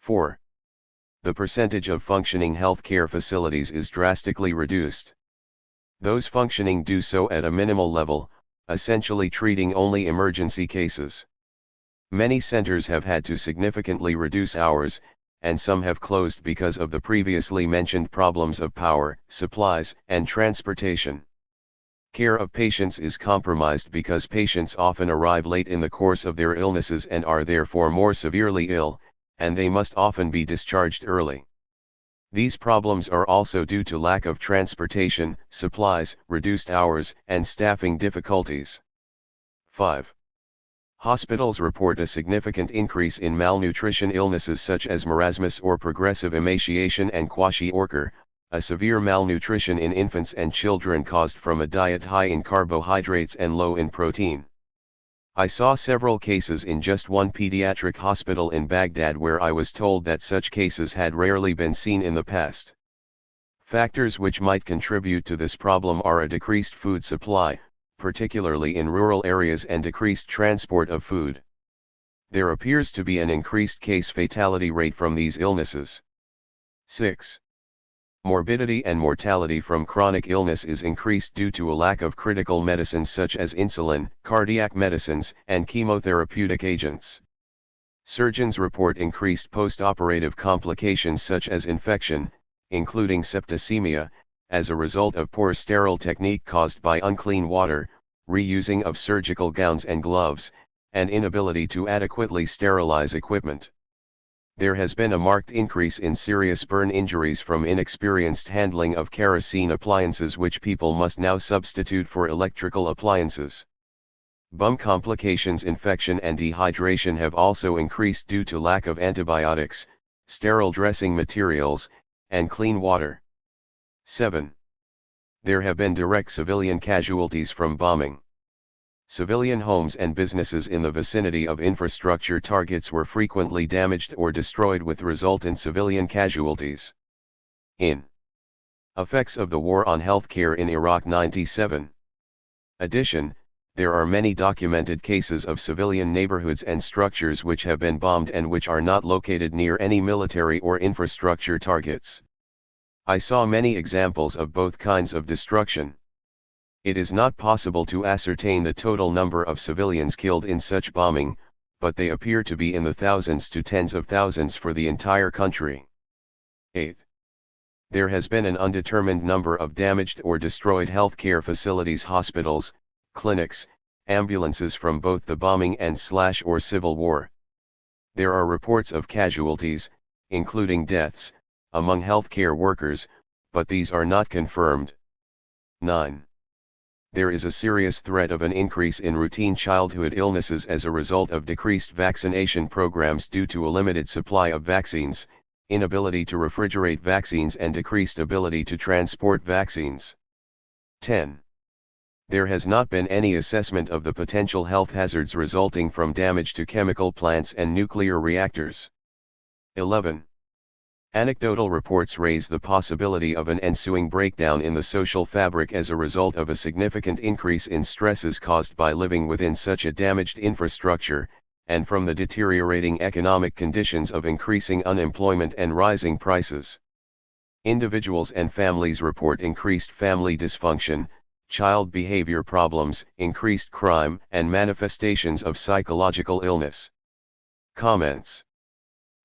4. The percentage of functioning healthcare facilities is drastically reduced. Those functioning do so at a minimal level, essentially treating only emergency cases. Many centers have had to significantly reduce hours, and some have closed because of the previously mentioned problems of power, supplies, and transportation. Care of patients is compromised because patients often arrive late in the course of their illnesses and are therefore more severely ill, and they must often be discharged early. These problems are also due to lack of transportation, supplies, reduced hours, and staffing difficulties. 5. Hospitals report a significant increase in malnutrition illnesses such as marasmus or progressive emaciation and kwashiorkor, a severe malnutrition in infants and children caused from a diet high in carbohydrates and low in protein. I saw several cases in just one pediatric hospital in Baghdad where I was told that such cases had rarely been seen in the past. Factors which might contribute to this problem are a decreased food supply, particularly in rural areas, and decreased transport of food. There appears to be an increased case fatality rate from these illnesses. 6. Morbidity and mortality from chronic illness is increased due to a lack of critical medicines such as insulin, cardiac medicines, and chemotherapeutic agents. Surgeons report increased post-operative complications such as infection, including septicemia, as a result of poor sterile technique caused by unclean water, reusing of surgical gowns and gloves, and inability to adequately sterilize equipment. There has been a marked increase in serious burn injuries from inexperienced handling of kerosene appliances, which people must now substitute for electrical appliances. Bum complications, infection and dehydration have also increased due to lack of antibiotics, sterile dressing materials, and clean water. 7. There have been direct civilian casualties from bombing. Civilian homes and businesses in the vicinity of infrastructure targets were frequently damaged or destroyed with resultant civilian casualties. In Effects of the War on Healthcare in Iraq 97. Addition, there are many documented cases of civilian neighborhoods and structures which have been bombed and which are not located near any military or infrastructure targets. I saw many examples of both kinds of destruction. It is not possible to ascertain the total number of civilians killed in such bombing, but they appear to be in the thousands to tens of thousands for the entire country. 8. There has been an undetermined number of damaged or destroyed healthcare facilities, hospitals, clinics, ambulances from both the bombing and/or civil war. There are reports of casualties, including deaths, among healthcare workers, but these are not confirmed. 9. There is a serious threat of an increase in routine childhood illnesses as a result of decreased vaccination programs due to a limited supply of vaccines, inability to refrigerate vaccines and decreased ability to transport vaccines. 10. There has not been any assessment of the potential health hazards resulting from damage to chemical plants and nuclear reactors. 11. Anecdotal reports raise the possibility of an ensuing breakdown in the social fabric as a result of a significant increase in stresses caused by living within such a damaged infrastructure, and from the deteriorating economic conditions of increasing unemployment and rising prices. Individuals and families report increased family dysfunction, child behavior problems, increased crime, and manifestations of psychological illness. Comments.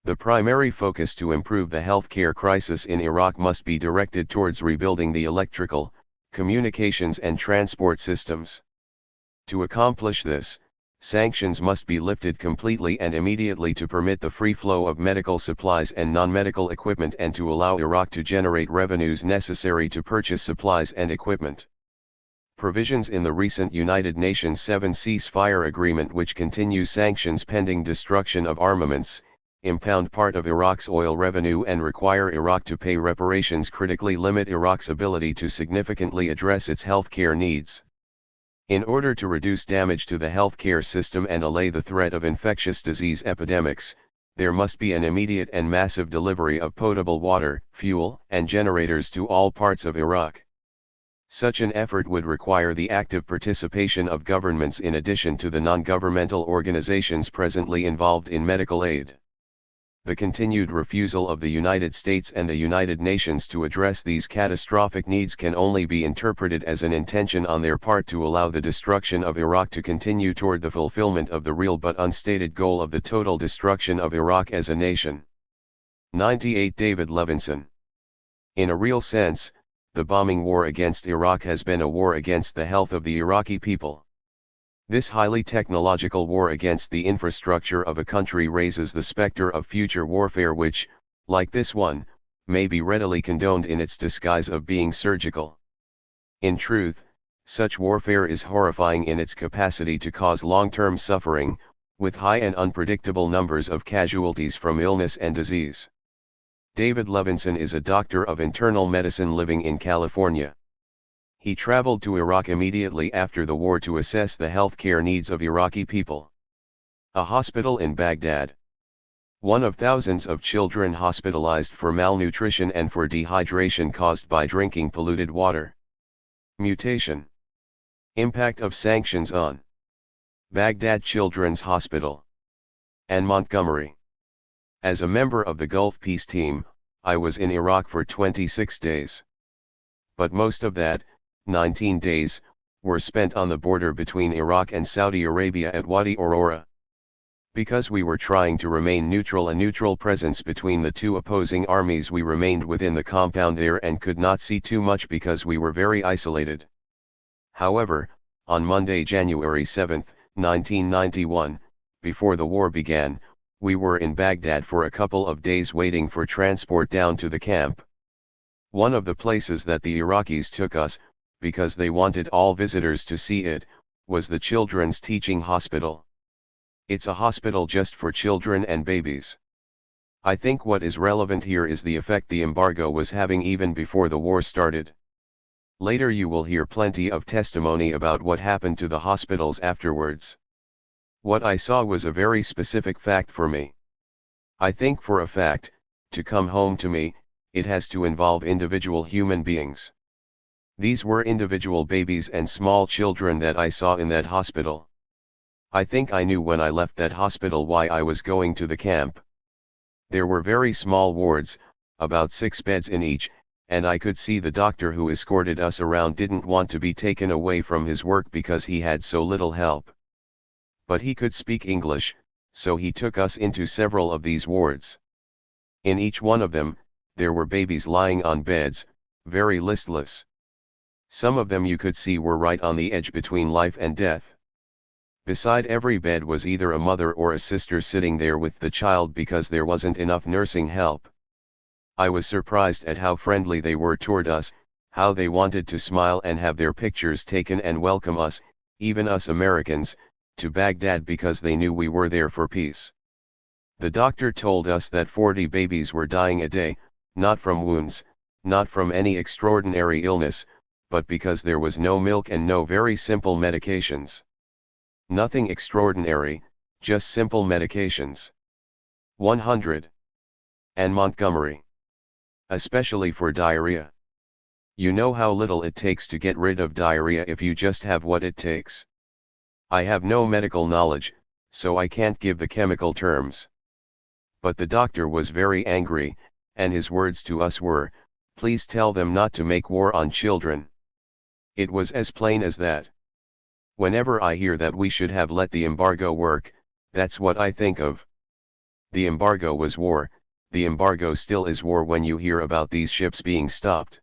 The primary focus to improve the healthcare crisis in Iraq must be directed towards rebuilding the electrical, communications and transport systems. To accomplish this, sanctions must be lifted completely and immediately to permit the free flow of medical supplies and non-medical equipment and to allow Iraq to generate revenues necessary to purchase supplies and equipment. Provisions in the recent United Nations 7 ceasefire agreement, which continues sanctions pending destruction of armaments, impound part of Iraq's oil revenue and require Iraq to pay reparations, critically limit Iraq's ability to significantly address its healthcare needs. In order to reduce damage to the healthcare system and allay the threat of infectious disease epidemics, there must be an immediate and massive delivery of potable water, fuel, and generators to all parts of Iraq. Such an effort would require the active participation of governments in addition to the non-governmental organizations presently involved in medical aid. The continued refusal of the United States and the United Nations to address these catastrophic needs can only be interpreted as an intention on their part to allow the destruction of Iraq to continue toward the fulfillment of the real but unstated goal of the total destruction of Iraq as a nation. 98 David Levinson. In a real sense, the bombing war against Iraq has been a war against the health of the Iraqi people. This highly technological war against the infrastructure of a country raises the specter of future warfare which, like this one, may be readily condoned in its disguise of being surgical. In truth, such warfare is horrifying in its capacity to cause long-term suffering, with high and unpredictable numbers of casualties from illness and disease. David Levinson is a doctor of internal medicine living in California. He traveled to Iraq immediately after the war to assess the healthcare needs of Iraqi people. A hospital in Baghdad. One of thousands of children hospitalized for malnutrition and for dehydration caused by drinking polluted water. Mutation. Impact of sanctions on Baghdad Children's Hospital and Montgomery. As a member of the Gulf Peace Team, I was in Iraq for 26 days. But most of that, 19 days, were spent on the border between Iraq and Saudi Arabia at Wadi Aurora. Because we were trying to remain neutral, a neutral presence between the two opposing armies, we remained within the compound there and could not see too much because we were very isolated. However, on Monday, January 7, 1991, before the war began, we were in Baghdad for a couple of days waiting for transport down to the camp. One of the places that the Iraqis took us, because they wanted all visitors to see it, was the Children's Teaching Hospital. It's a hospital just for children and babies. I think what is relevant here is the effect the embargo was having even before the war started. Later you will hear plenty of testimony about what happened to the hospitals afterwards. What I saw was a very specific fact for me. I think for a fact, to come home to me, it has to involve individual human beings. These were individual babies and small children that I saw in that hospital. I think I knew when I left that hospital why I was going to the camp. There were very small wards, about 6 beds in each, and I could see the doctor who escorted us around didn't want to be taken away from his work because he had so little help. But he could speak English, so he took us into several of these wards. In each one of them, there were babies lying on beds, very listless. Some of them you could see were right on the edge between life and death. Beside every bed was either a mother or a sister sitting there with the child because there wasn't enough nursing help. I was surprised at how friendly they were toward us, how they wanted to smile and have their pictures taken and welcome us, even us Americans, to Baghdad because they knew we were there for peace. The doctor told us that 40 babies were dying a day, not from wounds, not from any extraordinary illness, but because there was no milk and no very simple medications. Nothing extraordinary, just simple medications. 100. And Montgomery. Especially for diarrhea. You know how little it takes to get rid of diarrhea if you just have what it takes. I have no medical knowledge, so I can't give the chemical terms. But the doctor was very angry, and his words to us were, "Please tell them not to make war on children." It was as plain as that. Whenever I hear that we should have let the embargo work, that's what I think of. The embargo was war, the embargo still is war when you hear about these ships being stopped.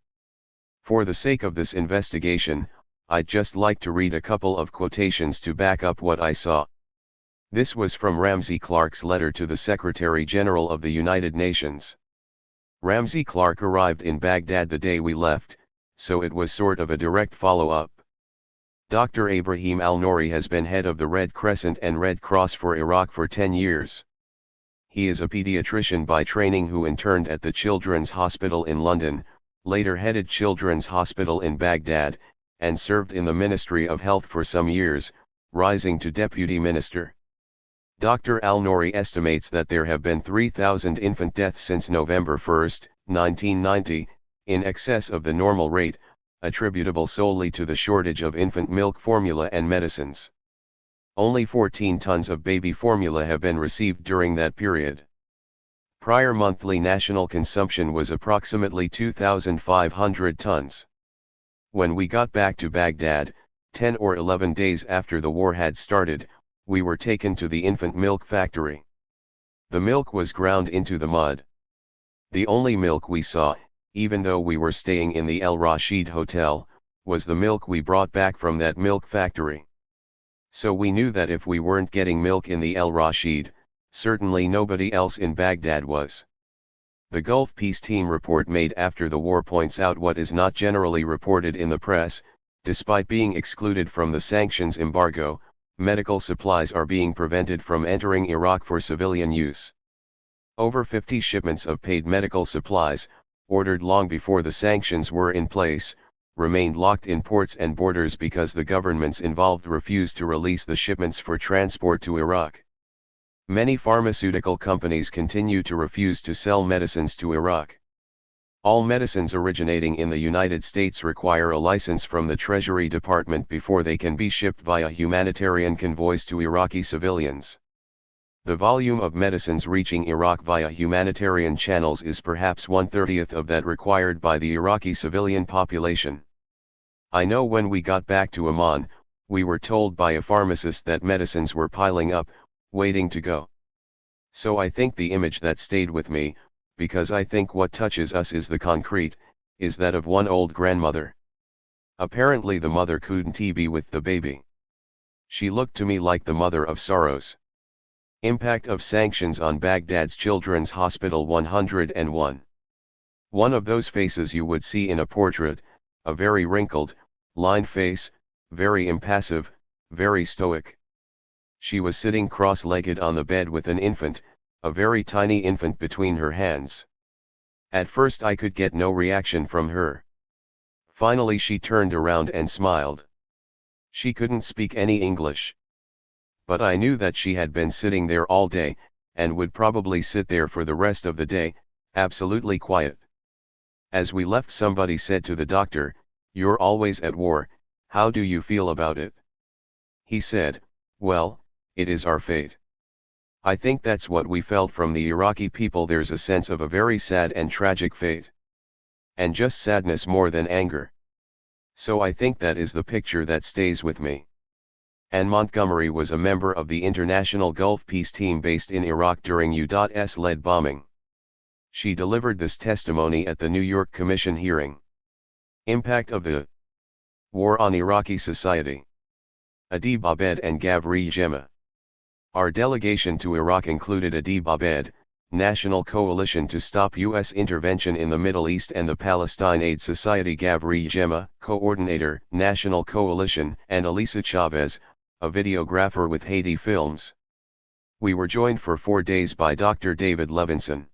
For the sake of this investigation, I'd just like to read a couple of quotations to back up what I saw. This was from Ramsey Clark's letter to the Secretary General of the United Nations. Ramsey Clark arrived in Baghdad the day we left, so it was sort of a direct follow-up. Dr. Ibrahim Al-Nouri has been head of the Red Crescent and Red Cross for Iraq for 10 years. He is a pediatrician by training who interned at the Children's Hospital in London, later headed Children's Hospital in Baghdad, and served in the Ministry of Health for some years, rising to deputy minister. Dr. Al-Nouri estimates that there have been 3,000 infant deaths since November 1, 1990, in excess of the normal rate, attributable solely to the shortage of infant milk formula and medicines. Only 14 tons of baby formula have been received during that period. Prior monthly national consumption was approximately 2,500 tons. When we got back to Baghdad, 10 or 11 days after the war had started, we were taken to the infant milk factory. The milk was ground into the mud. The only milk we saw, even though we were staying in the El Rashid Hotel, was the milk we brought back from that milk factory. So we knew that if we weren't getting milk in the El Rashid, certainly nobody else in Baghdad was. The Gulf Peace Team report made after the war points out what is not generally reported in the press: despite being excluded from the sanctions embargo, medical supplies are being prevented from entering Iraq for civilian use. Over 50 shipments of paid medical supplies, ordered long before the sanctions were in place, remained locked in ports and borders because the governments involved refused to release the shipments for transport to Iraq. Many pharmaceutical companies continue to refuse to sell medicines to Iraq. All medicines originating in the United States require a license from the Treasury Department before they can be shipped via humanitarian convoys to Iraqi civilians. The volume of medicines reaching Iraq via humanitarian channels is perhaps 1/30 of that required by the Iraqi civilian population. I know when we got back to Amman, we were told by a pharmacist that medicines were piling up, waiting to go. So I think the image that stayed with me, because I think what touches us is the concrete, is that of one old grandmother. Apparently the mother couldn't be with the baby. She looked to me like the mother of sorrows. Impact of sanctions on Baghdad's Children's Hospital 101. One of those faces you would see in a portrait, a very wrinkled, lined face, very impassive, very stoic. She was sitting cross-legged on the bed with an infant, a very tiny infant between her hands. At first I could get no reaction from her. Finally she turned around and smiled. She couldn't speak any English. But I knew that she had been sitting there all day, and would probably sit there for the rest of the day, absolutely quiet. As we left, somebody said to the doctor, "You're always at war, how do you feel about it?" He said, "Well, it is our fate." I think that's what we felt from the Iraqi people. There's a sense of a very sad and tragic fate. And just sadness more than anger. So I think that is the picture that stays with me. Anne Montgomery was a member of the International Gulf Peace Team based in Iraq during U.S. led bombing. She delivered this testimony at the New York Commission hearing. Impact of the war on Iraqi society. Adib Abed and Gavri Gemma. Our delegation to Iraq included Adib Abed, National Coalition to Stop U.S. Intervention in the Middle East, and the Palestine Aid Society. Gavri Gemma, Coordinator, National Coalition, and Elisa Chavez, a videographer with Haiti Films. We were joined for 4 days by Dr. David Levinson.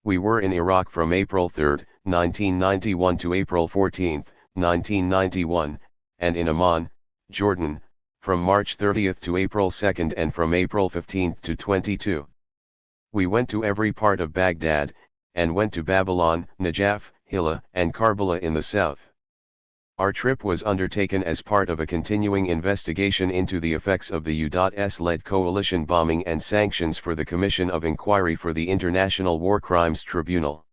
We were in Iraq from April 3, 1991 to April 14, 1991, and in Amman, Jordan, from March 30 to April 2 and from April 15 to 22. We went to every part of Baghdad, and went to Babylon, Najaf, Hilla, and Karbala in the south. Our trip was undertaken as part of a continuing investigation into the effects of the U.S.-led coalition bombing and sanctions for the Commission of Inquiry for the International War Crimes Tribunal.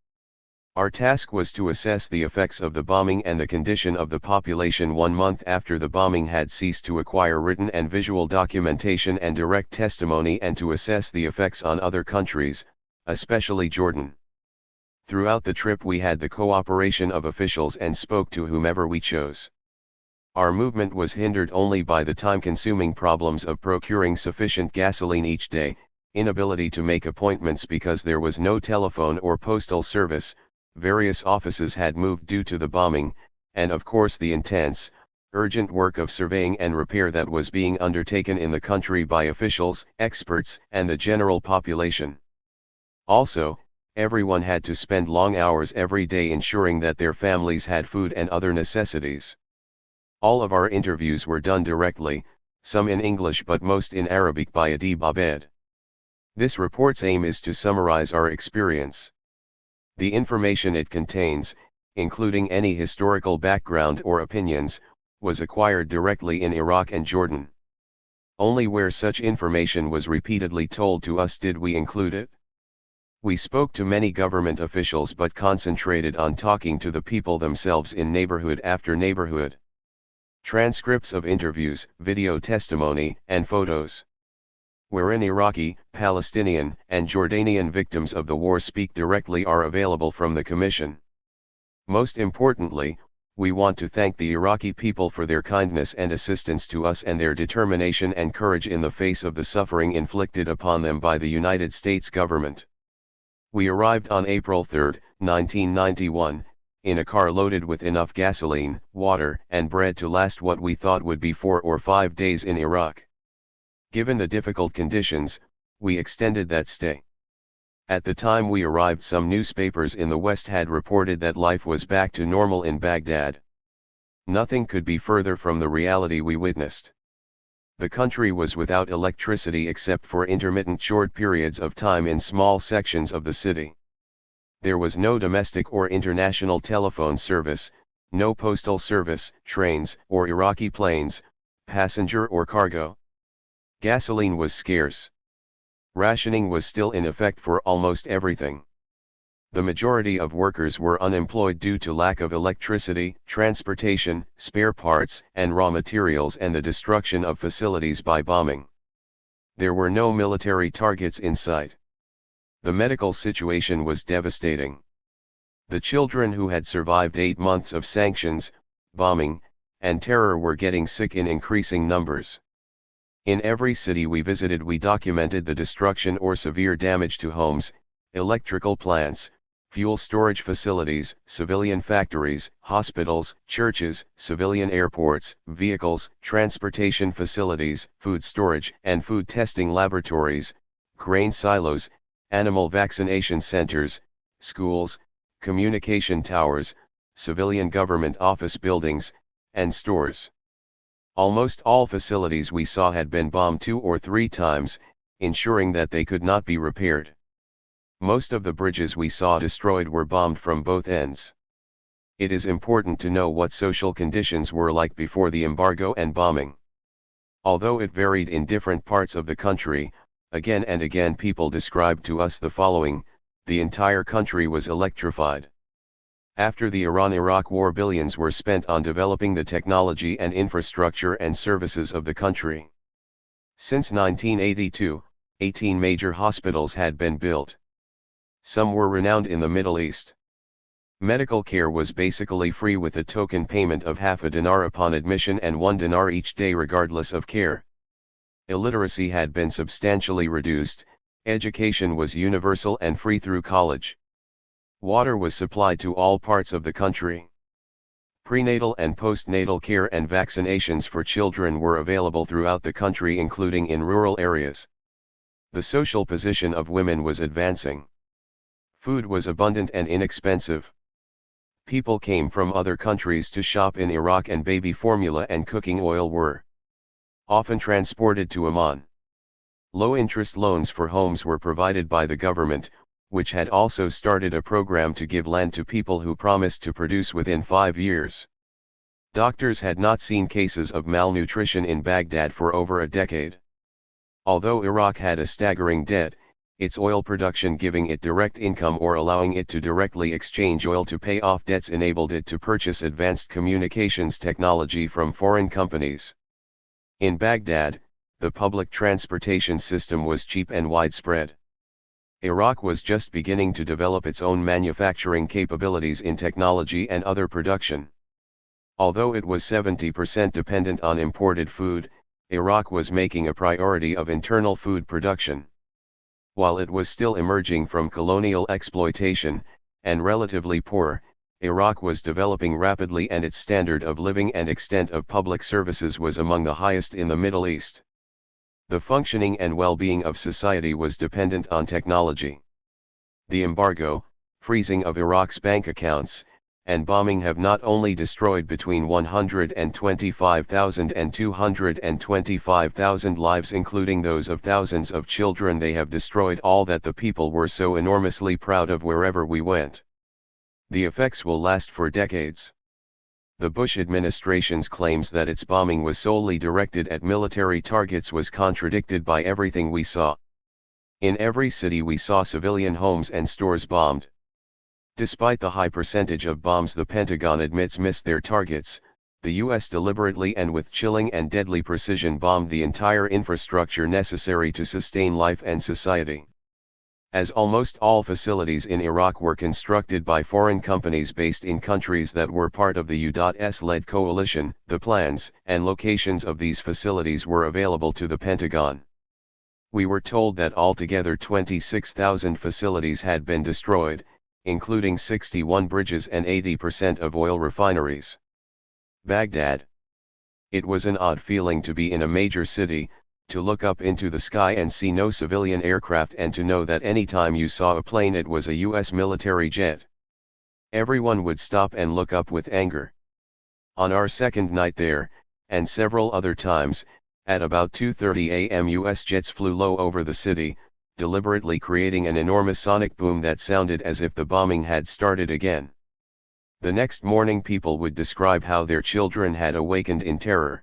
Our task was to assess the effects of the bombing and the condition of the population 1 month after the bombing had ceased, to acquire written and visual documentation and direct testimony, and to assess the effects on other countries, especially Jordan. Throughout the trip we had the cooperation of officials and spoke to whomever we chose. Our movement was hindered only by the time-consuming problems of procuring sufficient gasoline each day, inability to make appointments because there was no telephone or postal service, various offices had moved due to the bombing, and of course the intense, urgent work of surveying and repair that was being undertaken in the country by officials, experts, and the general population. Also, everyone had to spend long hours every day ensuring that their families had food and other necessities. All of our interviews were done directly, some in English but most in Arabic, by Adib Abed. This report's aim is to summarize our experience. The information it contains, including any historical background or opinions, was acquired directly in Iraq and Jordan. Only where such information was repeatedly told to us did we include it. We spoke to many government officials but concentrated on talking to the people themselves in neighborhood after neighborhood. Transcripts of interviews, video testimony, and photos wherein Iraqi, Palestinian, and Jordanian victims of the war speak directly are available from the Commission. Most importantly, we want to thank the Iraqi people for their kindness and assistance to us and their determination and courage in the face of the suffering inflicted upon them by the United States government. We arrived on April 3, 1991, in a car loaded with enough gasoline, water, and bread to last what we thought would be 4 or 5 days in Iraq. Given the difficult conditions, we extended that stay. At the time we arrived, some newspapers in the West had reported that life was back to normal in Baghdad. Nothing could be further from the reality we witnessed. The country was without electricity except for intermittent short periods of time in small sections of the city. There was no domestic or international telephone service, no postal service, trains, or Iraqi planes, passenger or cargo. Gasoline was scarce. Rationing was still in effect for almost everything. The majority of workers were unemployed due to lack of electricity, transportation, spare parts, and raw materials, and the destruction of facilities by bombing. There were no military targets in sight. The medical situation was devastating. The children who had survived 8 months of sanctions, bombing, and terror were getting sick in increasing numbers. In every city we visited we documented the destruction or severe damage to homes, electrical plants, fuel storage facilities, civilian factories, hospitals, churches, civilian airports, vehicles, transportation facilities, food storage and food testing laboratories, grain silos, animal vaccination centers, schools, communication towers, civilian government office buildings, and stores. Almost all facilities we saw had been bombed 2 or 3 times, ensuring that they could not be repaired. Most of the bridges we saw destroyed were bombed from both ends. It is important to know what social conditions were like before the embargo and bombing. Although it varied in different parts of the country, again and again people described to us the following: the entire country was electrified. After the Iran-Iraq War, billions were spent on developing the technology and infrastructure and services of the country. Since 1982, 18 major hospitals had been built. Some were renowned in the Middle East. Medical care was basically free with a token payment of half a dinar upon admission and 1 dinar each day regardless of care. Illiteracy had been substantially reduced, education was universal and free through college. Water was supplied to all parts of the country. Prenatal and postnatal care and vaccinations for children were available throughout the country, including in rural areas. The social position of women was advancing. Food was abundant and inexpensive. People came from other countries to shop in Iraq, and baby formula and cooking oil were often transported to Oman. Low-interest loans for homes were provided by the government, which had also started a program to give land to people who promised to produce within 5 years. Doctors had not seen cases of malnutrition in Baghdad for over a decade. Although Iraq had a staggering debt, its oil production giving it direct income or allowing it to directly exchange oil to pay off debts enabled it to purchase advanced communications technology from foreign companies. In Baghdad, the public transportation system was cheap and widespread. Iraq was just beginning to develop its own manufacturing capabilities in technology and other production. Although it was 70% dependent on imported food, Iraq was making a priority of internal food production. While it was still emerging from colonial exploitation, and relatively poor, Iraq was developing rapidly, and its standard of living and extent of public services was among the highest in the Middle East. The functioning and well-being of society was dependent on technology. The embargo, freezing of Iraq's bank accounts, and bombing have not only destroyed between 125,000 and 225,000 lives, including those of thousands of children, they have destroyed all that the people were so enormously proud of wherever we went. The effects will last for decades. The Bush administration's claims that its bombing was solely directed at military targets was contradicted by everything we saw. In every city we saw civilian homes and stores bombed. Despite the high percentage of bombs the Pentagon admits missed their targets, the U.S. deliberately and with chilling and deadly precision bombed the entire infrastructure necessary to sustain life and society. As almost all facilities in Iraq were constructed by foreign companies based in countries that were part of the U.S.-led coalition, the plans and locations of these facilities were available to the Pentagon. We were told that altogether 26,000 facilities had been destroyed, including 61 bridges and 80% of oil refineries. Baghdad. It was an odd feeling to be in a major city, to look up into the sky and see no civilian aircraft, and to know that any time you saw a plane it was a U.S. military jet. Everyone would stop and look up with anger. On our second night there, and several other times, at about 2:30 a.m. U.S. jets flew low over the city, deliberately creating an enormous sonic boom that sounded as if the bombing had started again. The next morning people would describe how their children had awakened in terror.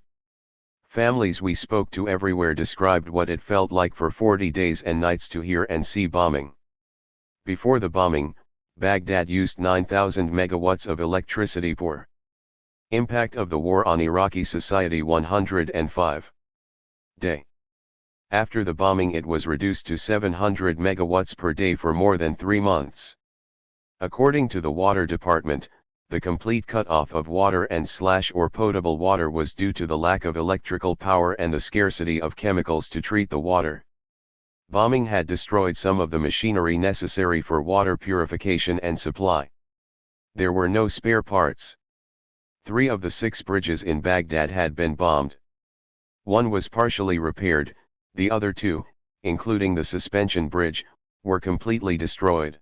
Families we spoke to everywhere described what it felt like for 40 days and nights to hear and see bombing. Before the bombing, Baghdad used 9,000 megawatts of electricity per impact of the war on Iraqi society 105 day. After the bombing it was reduced to 700 megawatts per day for more than 3 months. According to the Water Department, the complete cut-off of water and or potable water was due to the lack of electrical power and the scarcity of chemicals to treat the water. Bombing had destroyed some of the machinery necessary for water purification and supply. There were no spare parts. 3 of the 6 bridges in Baghdad had been bombed. One was partially repaired. The other 2, including the suspension bridge, were completely destroyed.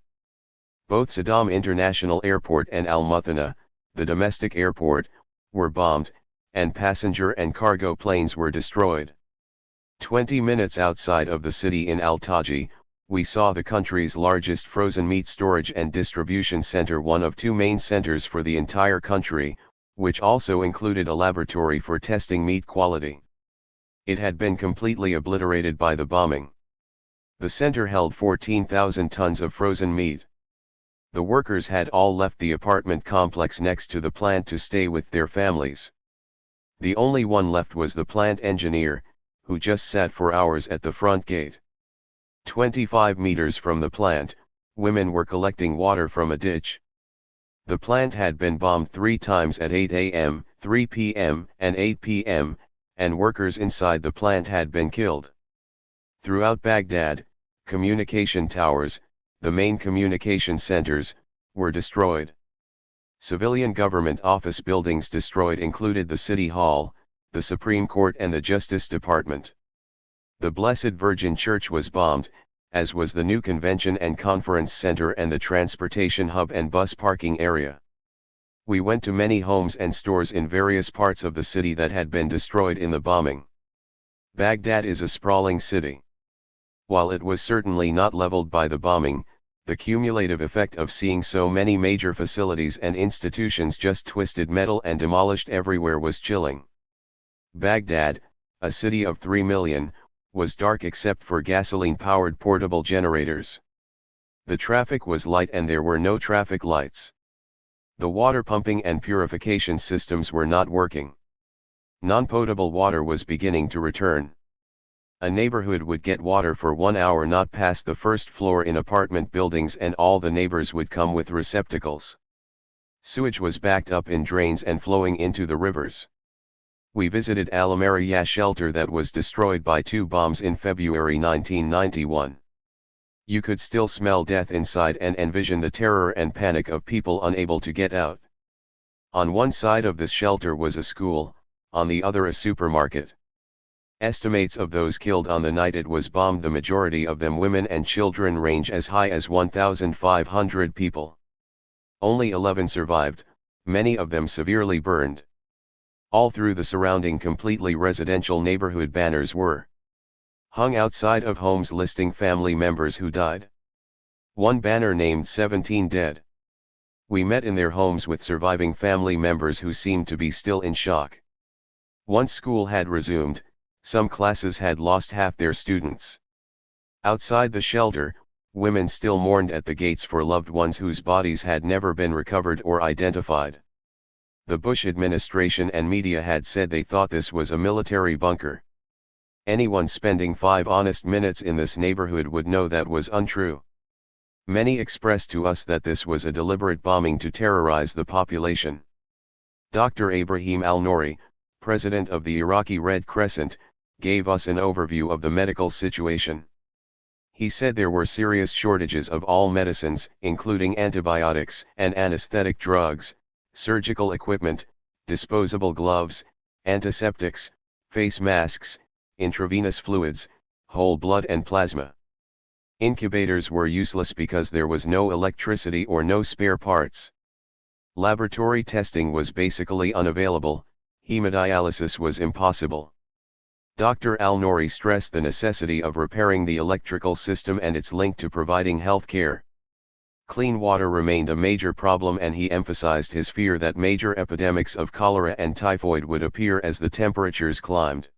Both Saddam International Airport and Al Muthanna, the domestic airport, were bombed, and passenger and cargo planes were destroyed. 20 minutes outside of the city in Al-Taji, we saw the country's largest frozen meat storage and distribution center, one of two main centers for the entire country, which also included a laboratory for testing meat quality. It had been completely obliterated by the bombing. The center held 14,000 tons of frozen meat. The workers had all left the apartment complex next to the plant to stay with their families. The only one left was the plant engineer, who just sat for hours at the front gate. 25 meters from the plant, women were collecting water from a ditch. The plant had been bombed 3 times at 8 a.m., 3 p.m., and 8 p.m., and workers inside the plant had been killed. Throughout Baghdad, communication towers, the main communication centers, were destroyed. Civilian government office buildings destroyed included the City Hall, the Supreme Court and the Justice Department. The Blessed Virgin Church was bombed, as was the new Convention and Conference Center and the transportation hub and bus parking area. We went to many homes and stores in various parts of the city that had been destroyed in the bombing. Baghdad is a sprawling city. While it was certainly not leveled by the bombing, the cumulative effect of seeing so many major facilities and institutions just twisted metal and demolished everywhere was chilling. Baghdad, a city of 3 million, was dark except for gasoline-powered portable generators. The traffic was light and there were no traffic lights. The water pumping and purification systems were not working. Non-potable water was beginning to return. A neighborhood would get water for 1 hour not past the first floor in apartment buildings and all the neighbors would come with receptacles. Sewage was backed up in drains and flowing into the rivers. We visited Al-Amariya shelter that was destroyed by 2 bombs in February 1991. You could still smell death inside and envision the terror and panic of people unable to get out. On one side of this shelter was a school, on the other a supermarket. Estimates of those killed on the night it was bombed, the majority of them women and children, range as high as 1,500 people. Only 11 survived, many of them severely burned. All through the surrounding completely residential neighborhood banners were hung outside of homes listing family members who died. One banner named 17 dead. We met in their homes with surviving family members who seemed to be still in shock. Once school had resumed, some classes had lost half their students. Outside the shelter, women still mourned at the gates for loved ones whose bodies had never been recovered or identified. The Bush administration and media had said they thought this was a military bunker. Anyone spending 5 honest minutes in this neighborhood would know that was untrue. Many expressed to us that this was a deliberate bombing to terrorize the population. Dr. Ibrahim al-Nouri, president of the Iraqi Red Crescent, gave us an overview of the medical situation. He said there were serious shortages of all medicines, including antibiotics and anesthetic drugs, surgical equipment, disposable gloves, antiseptics, face masks, intravenous fluids, whole blood and plasma. Incubators were useless because there was no electricity or no spare parts. Laboratory testing was basically unavailable, hemodialysis was impossible. Dr. al-Nouri stressed the necessity of repairing the electrical system and its link to providing health care. Clean water remained a major problem and he emphasized his fear that major epidemics of cholera and typhoid would appear as the temperatures climbed.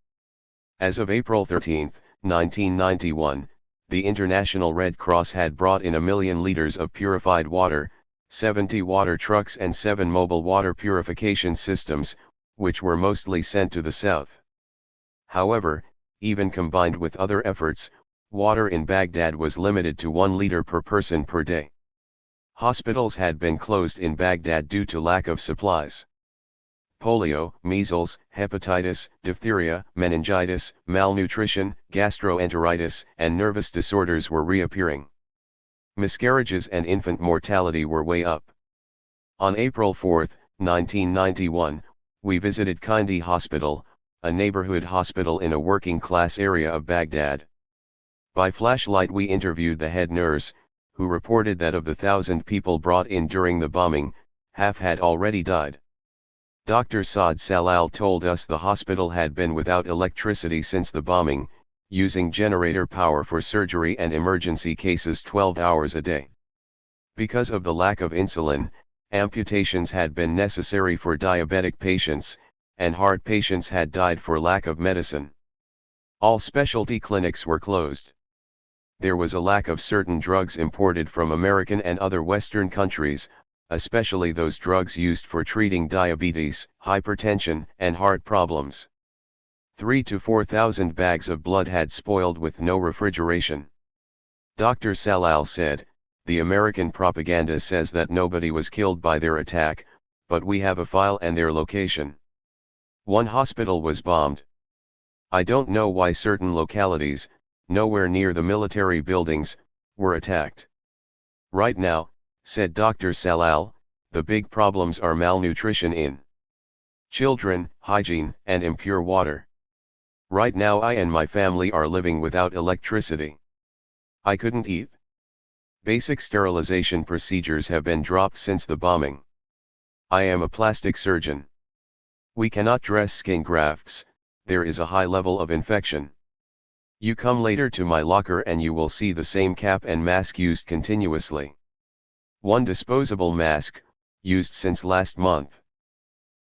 As of April 13, 1991, the International Red Cross had brought in 1 million liters of purified water, 70 water trucks and 7 mobile water purification systems, which were mostly sent to the south. However, even combined with other efforts, water in Baghdad was limited to 1 liter per person per day. Hospitals had been closed in Baghdad due to lack of supplies. Polio, measles, hepatitis, diphtheria, meningitis, malnutrition, gastroenteritis, and nervous disorders were reappearing. Miscarriages and infant mortality were way up. On April 4, 1991, we visited Kindi Hospital, a neighborhood hospital in a working-class area of Baghdad. By flashlight we interviewed the head nurse, who reported that of the 1,000 people brought in during the bombing, half had already died. Dr. Saad Salal told us the hospital had been without electricity since the bombing, using generator power for surgery and emergency cases 12 hours a day. Because of the lack of insulin, amputations had been necessary for diabetic patients, and heart patients had died for lack of medicine. All specialty clinics were closed. There was a lack of certain drugs imported from American and other Western countries, especially those drugs used for treating diabetes, hypertension, and heart problems. 3,000 to 4,000 bags of blood had spoiled with no refrigeration. Dr. Salal said, "The American propaganda says that nobody was killed by their attack, but we have a file and their location. One hospital was bombed. I don't know why certain localities, nowhere near the military buildings, were attacked. Right now," said Dr. Salal, "the big problems are malnutrition in children, hygiene, and impure water. Right now I and my family are living without electricity. I couldn't eat. Basic sterilization procedures have been dropped since the bombing. I am a plastic surgeon. We cannot dress skin grafts, there is a high level of infection. You come later to my locker and you will see the same cap and mask used continuously. One disposable mask, used since last month.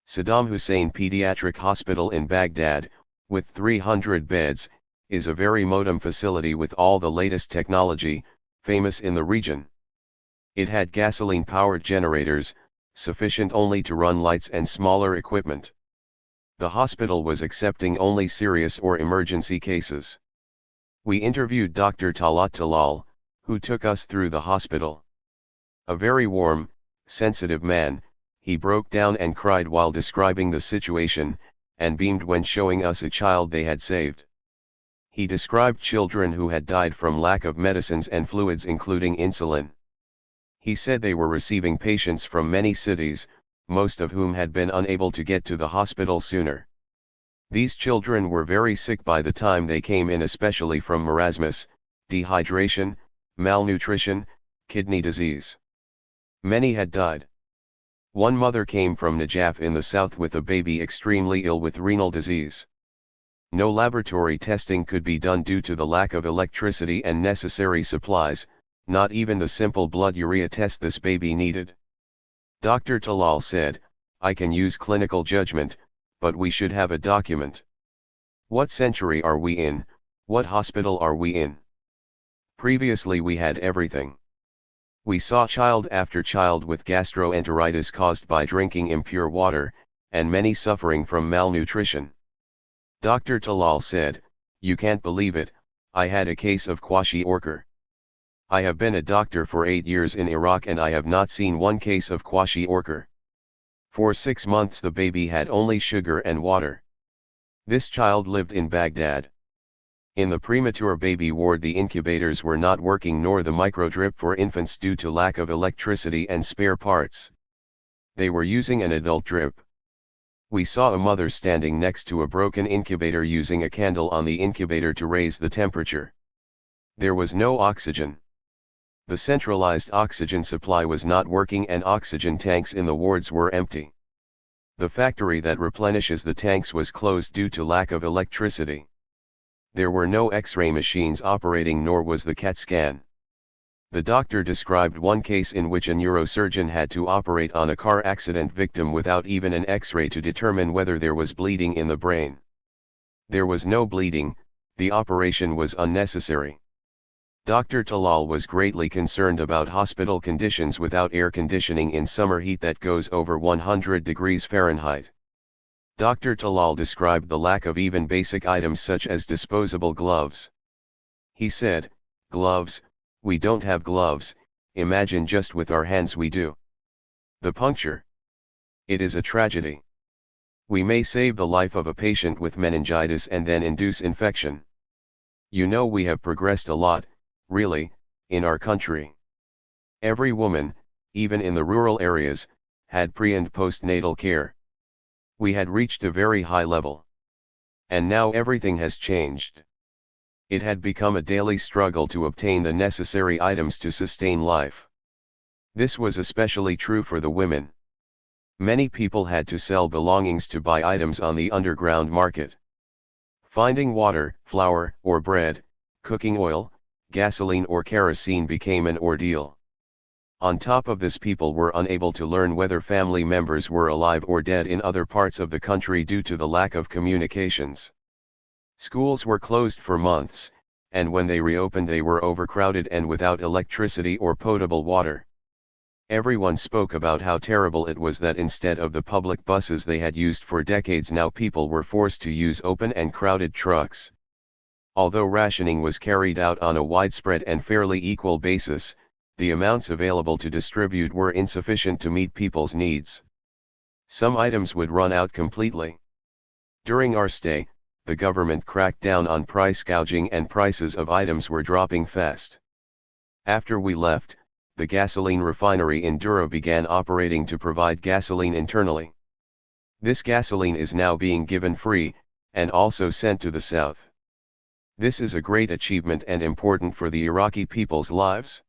Saddam Hussein Pediatric Hospital in Baghdad, with 300 beds, is a very modern facility with all the latest technology, famous in the region. It had gasoline-powered generators, sufficient only to run lights and smaller equipment. The hospital was accepting only serious or emergency cases. We interviewed Dr. Talat Talal, who took us through the hospital. A very warm, sensitive man, he broke down and cried while describing the situation, and beamed when showing us a child they had saved. He described children who had died from lack of medicines and fluids including insulin. He said they were receiving patients from many cities, most of whom had been unable to get to the hospital sooner. These children were very sick by the time they came in, especially from marasmus, dehydration, malnutrition, kidney disease. Many had died. One mother came from Najaf in the south with a baby extremely ill with renal disease. No laboratory testing could be done due to the lack of electricity and necessary supplies, not even the simple blood urea test this baby needed. Dr. Talal said, "I can use clinical judgment, but we should have a document. What century are we in? What hospital are we in? Previously we had everything. We saw child after child with gastroenteritis caused by drinking impure water, and many suffering from malnutrition." Dr. Talal said, "You can't believe it, I had a case of kwashiorkor. I have been a doctor for 8 years in Iraq and I have not seen one case of kwashiorkor. For 6 months the baby had only sugar and water. This child lived in Baghdad. In the premature baby ward the incubators were not working nor the microdrip for infants due to lack of electricity and spare parts. They were using an adult drip. We saw a mother standing next to a broken incubator using a candle on the incubator to raise the temperature. There was no oxygen. The centralized oxygen supply was not working and oxygen tanks in the wards were empty. The factory that replenishes the tanks was closed due to lack of electricity. There were no X-ray machines operating nor was the CAT scan. The doctor described one case in which a neurosurgeon had to operate on a car accident victim without even an X-ray to determine whether there was bleeding in the brain. There was no bleeding, the operation was unnecessary. Dr. Talal was greatly concerned about hospital conditions without air conditioning in summer heat that goes over 100 degrees Fahrenheit. Dr. Talal described the lack of even basic items such as disposable gloves. He said, "Gloves, we don't have gloves, imagine just with our hands we do. The puncture. It is a tragedy. We may save the life of a patient with meningitis and then induce infection. You know we have progressed a lot, really, in our country. Every woman, even in the rural areas, had pre- and postnatal care. We had reached a very high level. And now everything has changed. It had become a daily struggle to obtain the necessary items to sustain life. This was especially true for the women. Many people had to sell belongings to buy items on the underground market. Finding water, flour, or bread, cooking oil, gasoline or kerosene became an ordeal. On top of this, people were unable to learn whether family members were alive or dead in other parts of the country due to the lack of communications. Schools were closed for months, and when they reopened they were overcrowded and without electricity or potable water. Everyone spoke about how terrible it was that instead of the public buses they had used for decades, now people were forced to use open and crowded trucks. Although rationing was carried out on a widespread and fairly equal basis, the amounts available to distribute were insufficient to meet people's needs. Some items would run out completely. During our stay, the government cracked down on price gouging and prices of items were dropping fast. After we left, the gasoline refinery in Dura began operating to provide gasoline internally. This gasoline is now being given free, and also sent to the south. This is a great achievement and important for the Iraqi people's lives.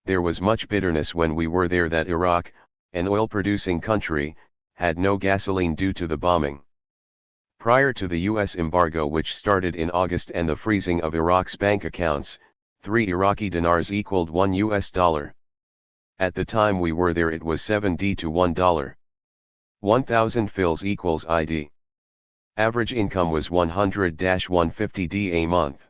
There was much bitterness when we were there that Iraq, an oil-producing country, had no gasoline due to the bombing. Prior to the U.S. embargo, which started in August, and the freezing of Iraq's bank accounts, 3 Iraqi dinars equaled $1. At the time we were there it was 7D to $1. 1,000 fils equals ID. Average income was 100-150 a month.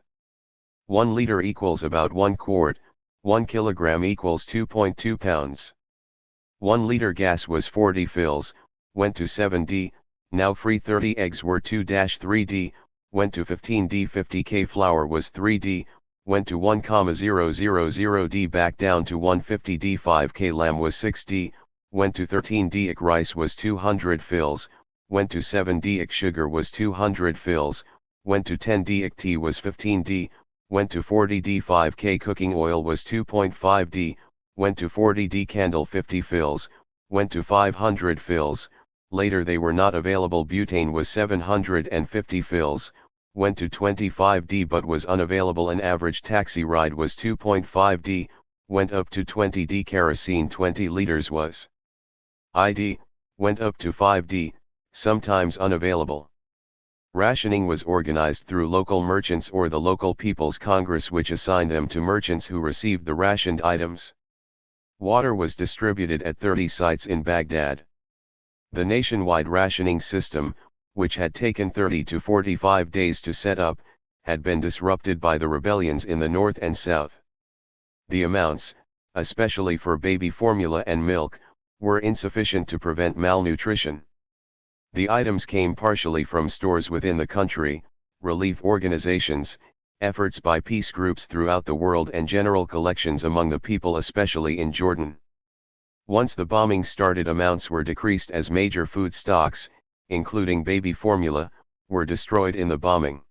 1 liter equals about 1 quart, 1 kilogram equals 2.2 pounds. 1 liter gas was 40 fils, went to 7D, now free. 30 eggs were 2-3D, went to 15D. 50k flour was 3D, went to 1,000D, back down to 150D. 5k lamb was 6D, went to 13D. Rice was 200 fils, went to 7D. Sugar was 200 fils, went to 10D. Tea was 15D, went to 40D. 5k cooking oil was 2.5D, went to 40D. Candle 50 fils, went to 500 fils, later they were not available. Butane was 750 fils, went to 25D but was unavailable. An average taxi ride was 2.5D, went up to 20D. Kerosene 20 liters was ID, went up to 5D, sometimes unavailable. Rationing was organized through local merchants or the local People's Congress, which assigned them to merchants who received the rationed items. Water was distributed at 30 sites in Baghdad. The nationwide rationing system, which had taken 30 to 45 days to set up, had been disrupted by the rebellions in the north and south. The amounts, especially for baby formula and milk, were insufficient to prevent malnutrition. The items came partially from stores within the country, relief organizations, efforts by peace groups throughout the world, and general collections among the people, especially in Jordan. Once the bombing started, amounts were decreased as major food stocks, including baby formula, were destroyed in the bombing.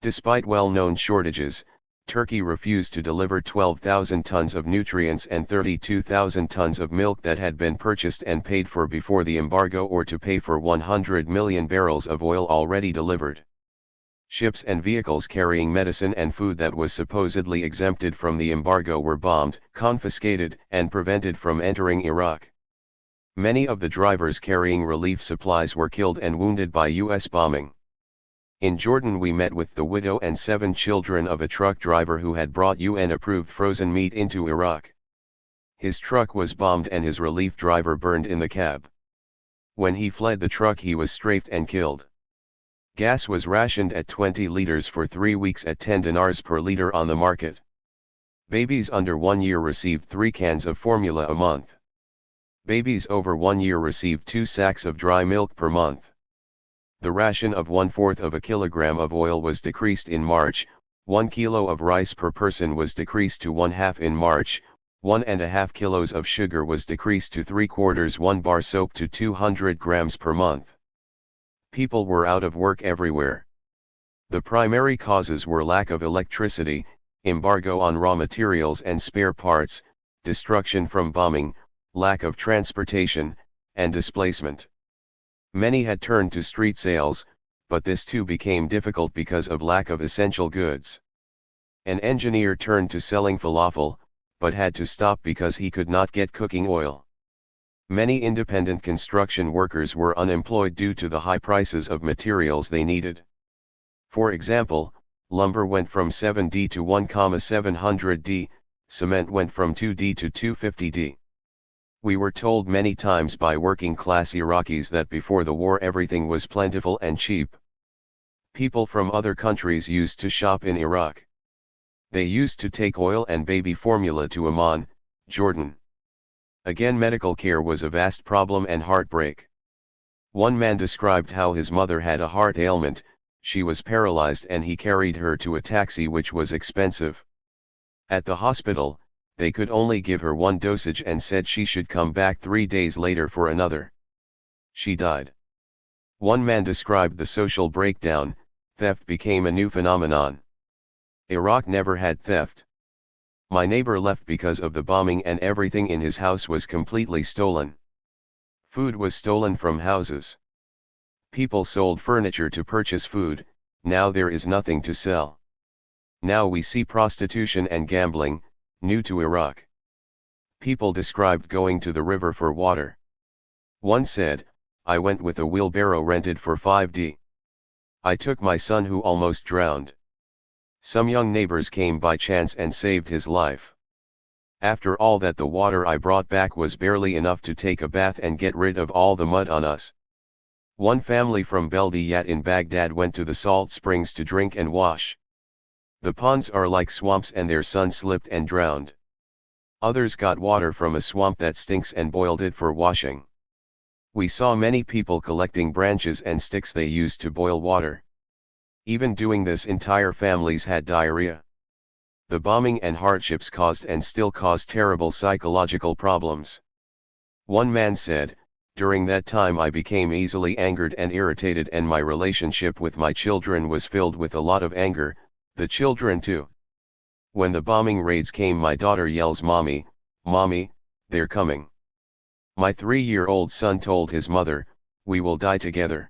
Despite well-known shortages, Turkey refused to deliver 12,000 tons of nutrients and 32,000 tons of milk that had been purchased and paid for before the embargo, or to pay for 100 million barrels of oil already delivered. Ships and vehicles carrying medicine and food that was supposedly exempted from the embargo were bombed, confiscated, and prevented from entering Iraq. Many of the drivers carrying relief supplies were killed and wounded by U.S. bombing. In Jordan we met with the widow and 7 children of a truck driver who had brought UN-approved frozen meat into Iraq. His truck was bombed and his relief driver burned in the cab. When he fled the truck he was strafed and killed. Gas was rationed at 20 liters for 3 weeks at 10 dinars per liter on the market. Babies under 1 year received 3 cans of formula a month. Babies over 1 year received 2 sacks of dry milk per month. The ration of 1/4 of a kilogram of oil was decreased in March, 1 kilo of rice per person was decreased to 1/2 in March, 1.5 kilos of sugar was decreased to 3/4, 1 bar soap to 200 grams per month. People were out of work everywhere. The primary causes were lack of electricity, embargo on raw materials and spare parts, destruction from bombing, lack of transportation, and displacement. Many had turned to street sales, but this too became difficult because of lack of essential goods. An engineer turned to selling falafel, but had to stop because he could not get cooking oil. Many independent construction workers were unemployed due to the high prices of materials they needed. For example, lumber went from 7D to 1,700D, cement went from 2D to 250D. We were told many times by working-class Iraqis that before the war everything was plentiful and cheap. People from other countries used to shop in Iraq. They used to take oil and baby formula to Amman, Jordan. Again, medical care was a vast problem and heartbreak. One man described how his mother had a heart ailment, she was paralyzed and he carried her to a taxi, which was expensive. At the hospital, they could only give her one dosage and said she should come back 3 days later for another. She died. One man described the social breakdown. Theft became a new phenomenon. Iraq never had theft. My neighbor left because of the bombing and everything in his house was completely stolen. Food was stolen from houses. People sold furniture to purchase food, now there is nothing to sell. Now we see prostitution and gambling, new to Iraq. People described going to the river for water. One said, I went with a wheelbarrow rented for 5D. I took my son who almost drowned. Some young neighbors came by chance and saved his life. After all that, the water I brought back was barely enough to take a bath and get rid of all the mud on us. One family from Beldiyat in Baghdad went to the salt springs to drink and wash. The ponds are like swamps and their son slipped and drowned. Others got water from a swamp that stinks and boiled it for washing. We saw many people collecting branches and sticks they used to boil water. Even doing this, entire families had diarrhea. The bombing and hardships caused and still cause terrible psychological problems. One man said, during that time I became easily angered and irritated, and my relationship with my children was filled with a lot of anger, the children too. When the bombing raids came, my daughter yells, "Mommy, Mommy, they're coming." My 3-year-old son told his mother, "We will die together."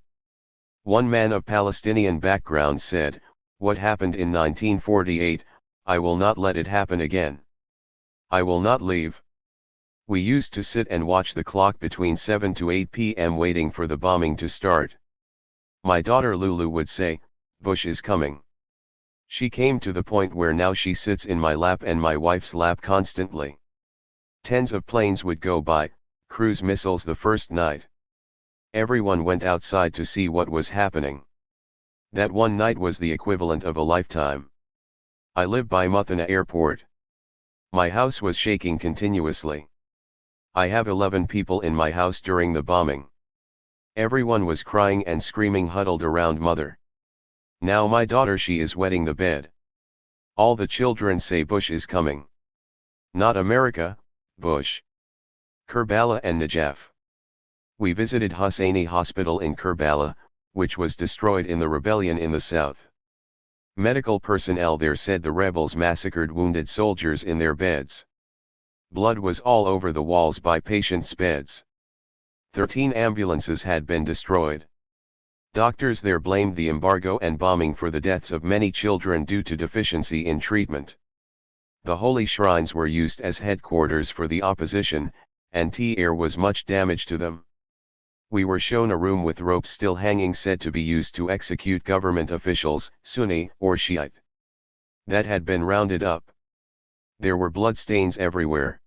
One man of Palestinian background said, "What happened in 1948, I will not let it happen again. I will not leave." We used to sit and watch the clock between 7 to 8 p.m. waiting for the bombing to start. My daughter Lulu would say, "Bush is coming." She came to the point where now she sits in my lap and my wife's lap constantly. Tens of planes would go by, cruise missiles the first night. Everyone went outside to see what was happening. That one night was the equivalent of a lifetime. I live by Muthanna Airport. My house was shaking continuously. I have 11 people in my house during the bombing. Everyone was crying and screaming, huddled around mother. Now my daughter, she is wetting the bed. All the children say Bush is coming. Not America, Bush. Kerbala and Najaf. We visited Husseini Hospital in Kerbala, which was destroyed in the rebellion in the south. Medical personnel there said the rebels massacred wounded soldiers in their beds. Blood was all over the walls by patients' beds. 13 ambulances had been destroyed. Doctors there blamed the embargo and bombing for the deaths of many children due to deficiency in treatment. The holy shrines were used as headquarters for the opposition, and there was much damage to them. We were shown a room with ropes still hanging, said to be used to execute government officials, Sunni or Shiite. That had been rounded up. There were bloodstains everywhere.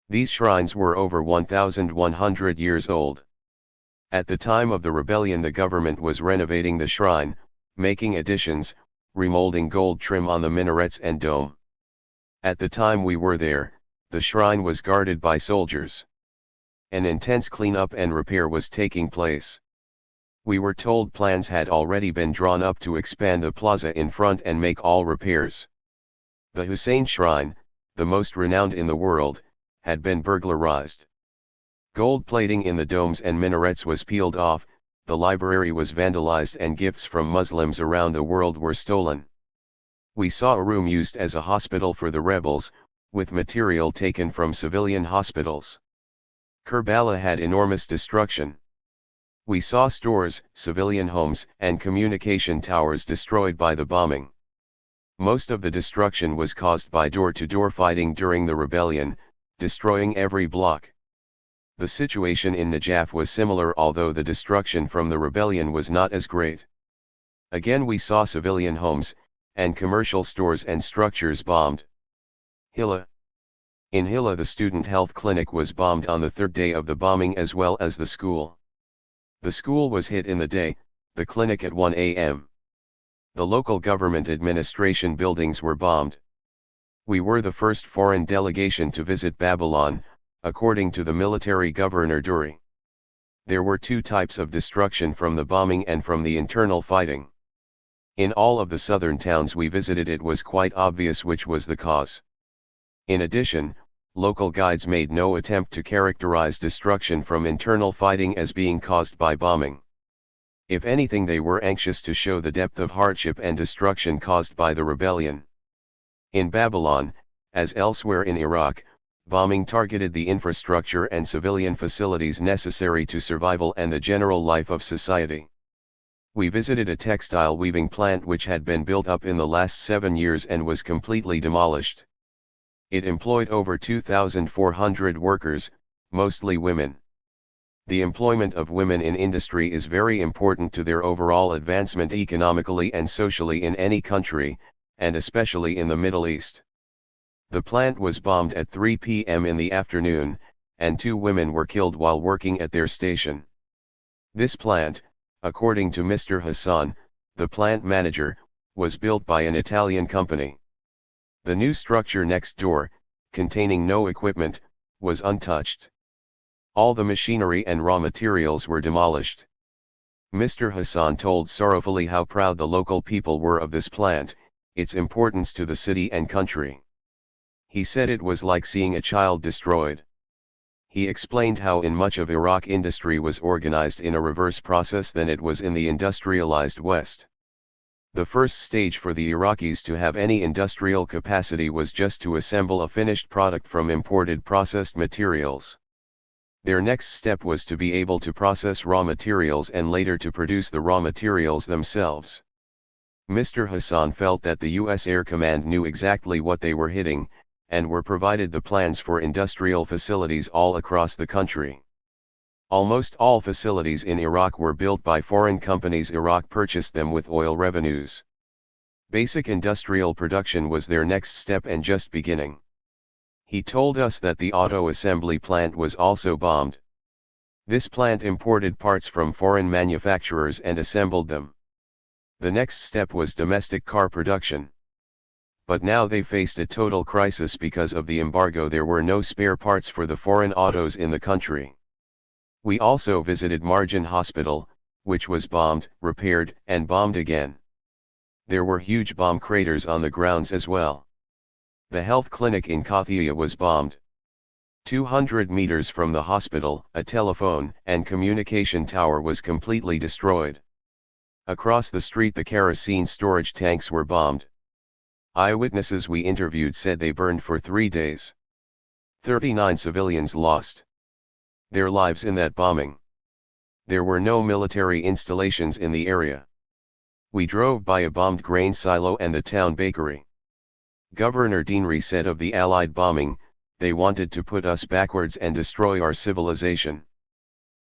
These shrines were over 1,100 years old. At the time of the rebellion, the government was renovating the shrine, making additions, remolding gold trim on the minarets and dome. At the time we were there, the shrine was guarded by soldiers. An intense cleanup and repair was taking place. We were told plans had already been drawn up to expand the plaza in front and make all repairs. The Hussein Shrine, the most renowned in the world, had been burglarized. Gold plating in the domes and minarets was peeled off, the library was vandalized, and gifts from Muslims around the world were stolen. We saw a room used as a hospital for the rebels, with material taken from civilian hospitals. Kerbala had enormous destruction. We saw stores, civilian homes, and communication towers destroyed by the bombing. Most of the destruction was caused by door-to-door fighting during the rebellion, destroying every block. The situation in Najaf was similar, although the destruction from the rebellion was not as great. Again we saw civilian homes, and commercial stores and structures bombed. Hilla. In Hilla the student health clinic was bombed on the third day of the bombing, as well as the school. The school was hit in the day, the clinic at 1 a.m. The local government administration buildings were bombed. We were the first foreign delegation to visit Babylon, according to the military governor Duri. There were two types of destruction, from the bombing and from the internal fighting. In all of the southern towns we visited, it was quite obvious which was the cause. In addition, local guides made no attempt to characterize destruction from internal fighting as being caused by bombing. If anything, they were anxious to show the depth of hardship and destruction caused by the rebellion. In Babylon, as elsewhere in Iraq, bombing targeted the infrastructure and civilian facilities necessary to survival and the general life of society. We visited a textile weaving plant which had been built up in the last 7 years and was completely demolished. It employed over 2,400 workers, mostly women. The employment of women in industry is very important to their overall advancement economically and socially in any country, and especially in the Middle East. The plant was bombed at 3 p.m. in the afternoon, and 2 women were killed while working at their station. This plant, according to Mr. Hassan, the plant manager, was built by an Italian company. The new structure next door, containing no equipment, was untouched. All the machinery and raw materials were demolished. Mr. Hassan told sorrowfully how proud the local people were of this plant, its importance to the city and country. He said it was like seeing a child destroyed. He explained how in much of Iraq industry was organized in a reverse process than it was in the industrialized West. The first stage for the Iraqis to have any industrial capacity was just to assemble a finished product from imported processed materials. Their next step was to be able to process raw materials and later to produce the raw materials themselves. Mr. Hassan felt that the U.S. Air Command knew exactly what they were hitting, and were provided the plans for industrial facilities all across the country. Almost all facilities in Iraq were built by foreign companies. Iraq purchased them with oil revenues. Basic industrial production was their next step and just beginning. He told us that the auto assembly plant was also bombed. This plant imported parts from foreign manufacturers and assembled them. The next step was domestic car production. But now they faced a total crisis because of the embargo. There were no spare parts for the foreign autos in the country. We also visited Marjan Hospital, which was bombed, repaired, and bombed again. There were huge bomb craters on the grounds as well. The health clinic in Kathia was bombed. 200 meters from the hospital, a telephone and communication tower was completely destroyed. Across the street the kerosene storage tanks were bombed. Eyewitnesses we interviewed said they burned for 3 days. 39 civilians lost their lives in that bombing. There were no military installations in the area. We drove by a bombed grain silo and the town bakery. Governor Dinri said of the Allied bombing, they wanted to put us backwards and destroy our civilization.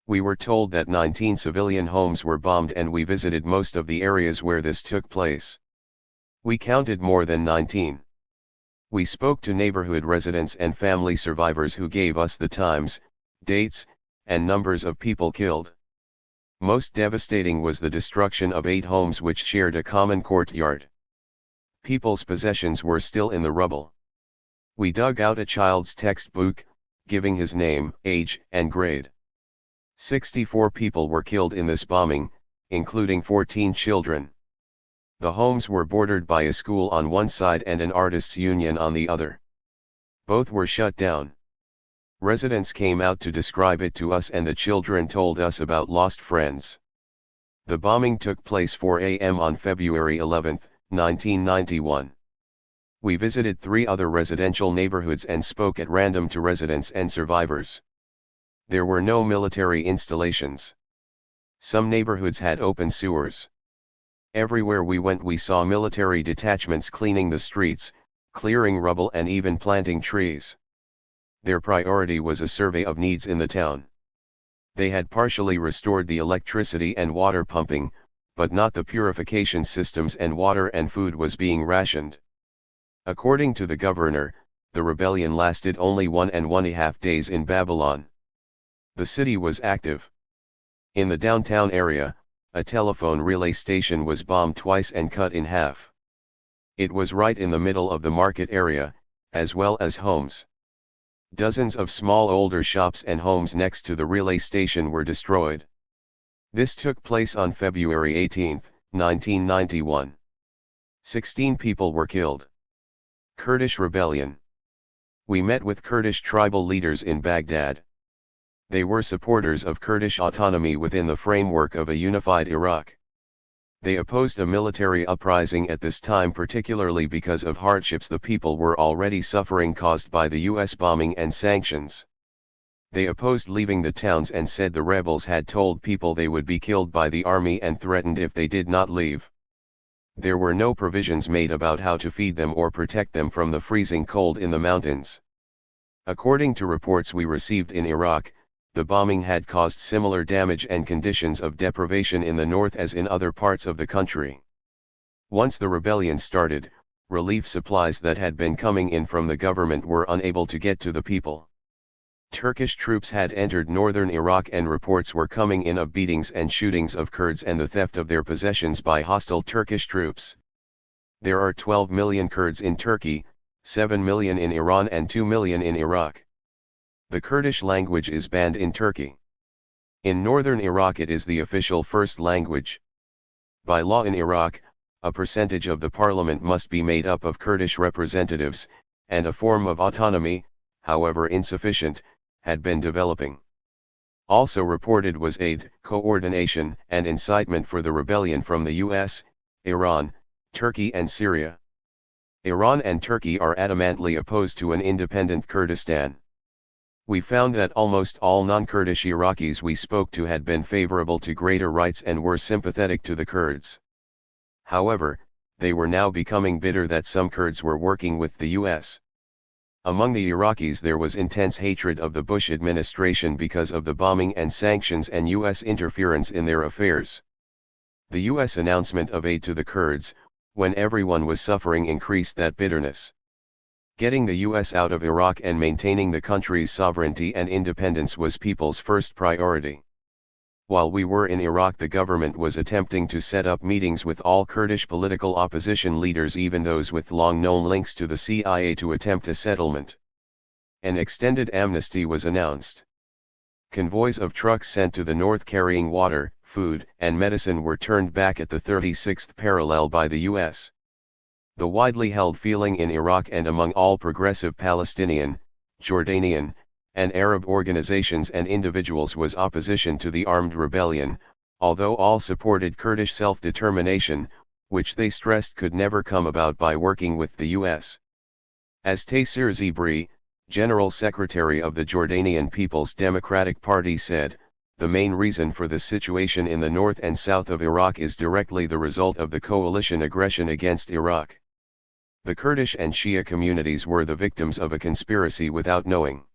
We were told that 19 civilian homes were bombed and we visited most of the areas where this took place. We counted more than 19. We spoke to neighborhood residents and family survivors who gave us the times, dates, and numbers of people killed. Most devastating was the destruction of 8 homes which shared a common courtyard. People's possessions were still in the rubble. We dug out a child's textbook, giving his name, age, and grade. 64 people were killed in this bombing, including 14 children. The homes were bordered by a school on one side and an artists' union on the other. Both were shut down. Residents came out to describe it to us and the children told us about lost friends. The bombing took place 4 a.m. on February 11, 1991. We visited 3 other residential neighborhoods and spoke at random to residents and survivors. There were no military installations. Some neighborhoods had open sewers. Everywhere we went we saw military detachments cleaning the streets, clearing rubble and even planting trees. Their priority was a survey of needs in the town. They had partially restored the electricity and water pumping, but not the purification systems, and water and food was being rationed. According to the governor, the rebellion lasted only 1.5 days in Babylon. The city was active. In the downtown area, a telephone relay station was bombed twice and cut in half. It was right in the middle of the market area, as well as homes. Dozens of small older shops and homes next to the relay station were destroyed. This took place on February 18, 1991. 16 people were killed. Kurdish rebellion. We met with Kurdish tribal leaders in Baghdad. They were supporters of Kurdish autonomy within the framework of a unified Iraq. They opposed a military uprising at this time, particularly because of hardships the people were already suffering caused by the US bombing and sanctions. They opposed leaving the towns and said the rebels had told people they would be killed by the army and threatened if they did not leave. There were no provisions made about how to feed them or protect them from the freezing cold in the mountains. According to reports we received in Iraq, the bombing had caused similar damage and conditions of deprivation in the north as in other parts of the country. Once the rebellion started, relief supplies that had been coming in from the government were unable to get to the people. Turkish troops had entered northern Iraq and reports were coming in of beatings and shootings of Kurds and the theft of their possessions by hostile Turkish troops. There are 12 million Kurds in Turkey, 7 million in Iran and 2 million in Iraq. The Kurdish language is banned in Turkey. In northern Iraq it is the official first language. By law in Iraq, a percentage of the parliament must be made up of Kurdish representatives, and a form of autonomy, however insufficient, had been developing. Also reported was aid, coordination, and incitement for the rebellion from the US, Iran, Turkey and Syria. Iran and Turkey are adamantly opposed to an independent Kurdistan. We found that almost all non-Kurdish Iraqis we spoke to had been favorable to greater rights and were sympathetic to the Kurds. However, they were now becoming bitter that some Kurds were working with the US. Among the Iraqis there was intense hatred of the Bush administration because of the bombing and sanctions and US interference in their affairs. The US announcement of aid to the Kurds, when everyone was suffering, increased that bitterness. Getting the US out of Iraq and maintaining the country's sovereignty and independence was people's first priority. While we were in Iraq, the government was attempting to set up meetings with all Kurdish political opposition leaders, even those with long-known links to the CIA, to attempt a settlement. An extended amnesty was announced. Convoys of trucks sent to the north carrying water, food, and medicine were turned back at the 36th parallel by the US. The widely held feeling in Iraq and among all progressive Palestinian, Jordanian, and Arab organizations and individuals was opposition to the armed rebellion, although all supported Kurdish self-determination, which they stressed could never come about by working with the US. As Taysir Zebri, General Secretary of the Jordanian People's Democratic Party, said, the main reason for the situation in the north and south of Iraq is directly the result of the coalition aggression against Iraq. The Kurdish and Shia communities were the victims of a conspiracy without knowing.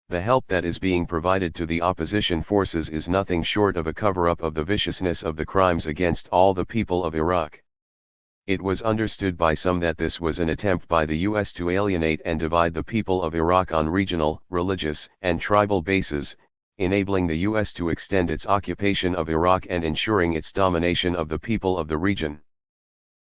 The help that is being provided to the opposition forces is nothing short of a cover-up of the viciousness of the crimes against all the people of Iraq. It was understood by some that this was an attempt by the US to alienate and divide the people of Iraq on regional, religious, and tribal bases, enabling the US to extend its occupation of Iraq and ensuring its domination of the people of the region.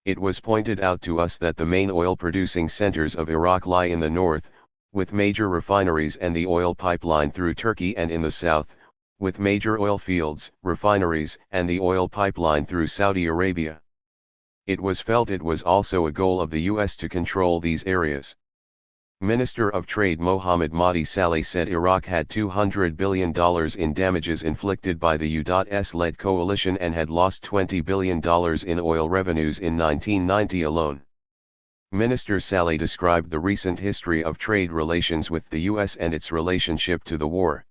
It was pointed out to us that the main oil-producing centers of Iraq lie in the north, with major refineries and the oil pipeline through Turkey, and in the south, with major oil fields, refineries, and the oil pipeline through Saudi Arabia. It was felt it was also a goal of the US to control these areas. Minister of Trade Mohammad Mahdi Saleh said Iraq had $200 billion in damages inflicted by the US-led coalition and had lost $20 billion in oil revenues in 1990 alone. Minister Saleh described the recent history of trade relations with the US and its relationship to the war.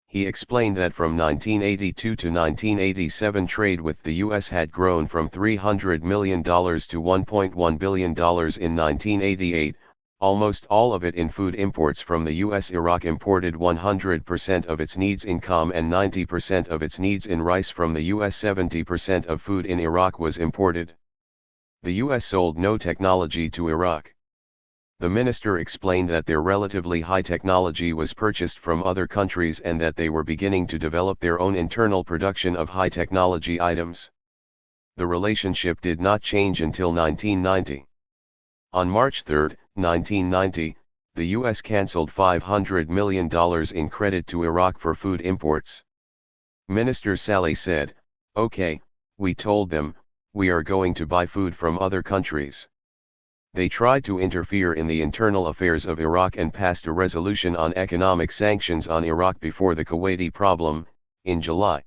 He explained that from 1982 to 1987 trade with the US had grown from $300 million to $1.1 billion in 1988, almost all of it in food imports from the US. Iraq imported 100% of its needs in com and 90% of its needs in rice from the US. 70% of food in Iraq was imported. The US sold no technology to Iraq. The minister explained that their relatively high technology was purchased from other countries and that they were beginning to develop their own internal production of high technology items. The relationship did not change until 1990. On March 3, 1990, the U.S. canceled $500 million in credit to Iraq for food imports. Minister Saleh said, "Okay, we told them, we are going to buy food from other countries." They tried to interfere in the internal affairs of Iraq and passed a resolution on economic sanctions on Iraq before the Kuwaiti problem, in July.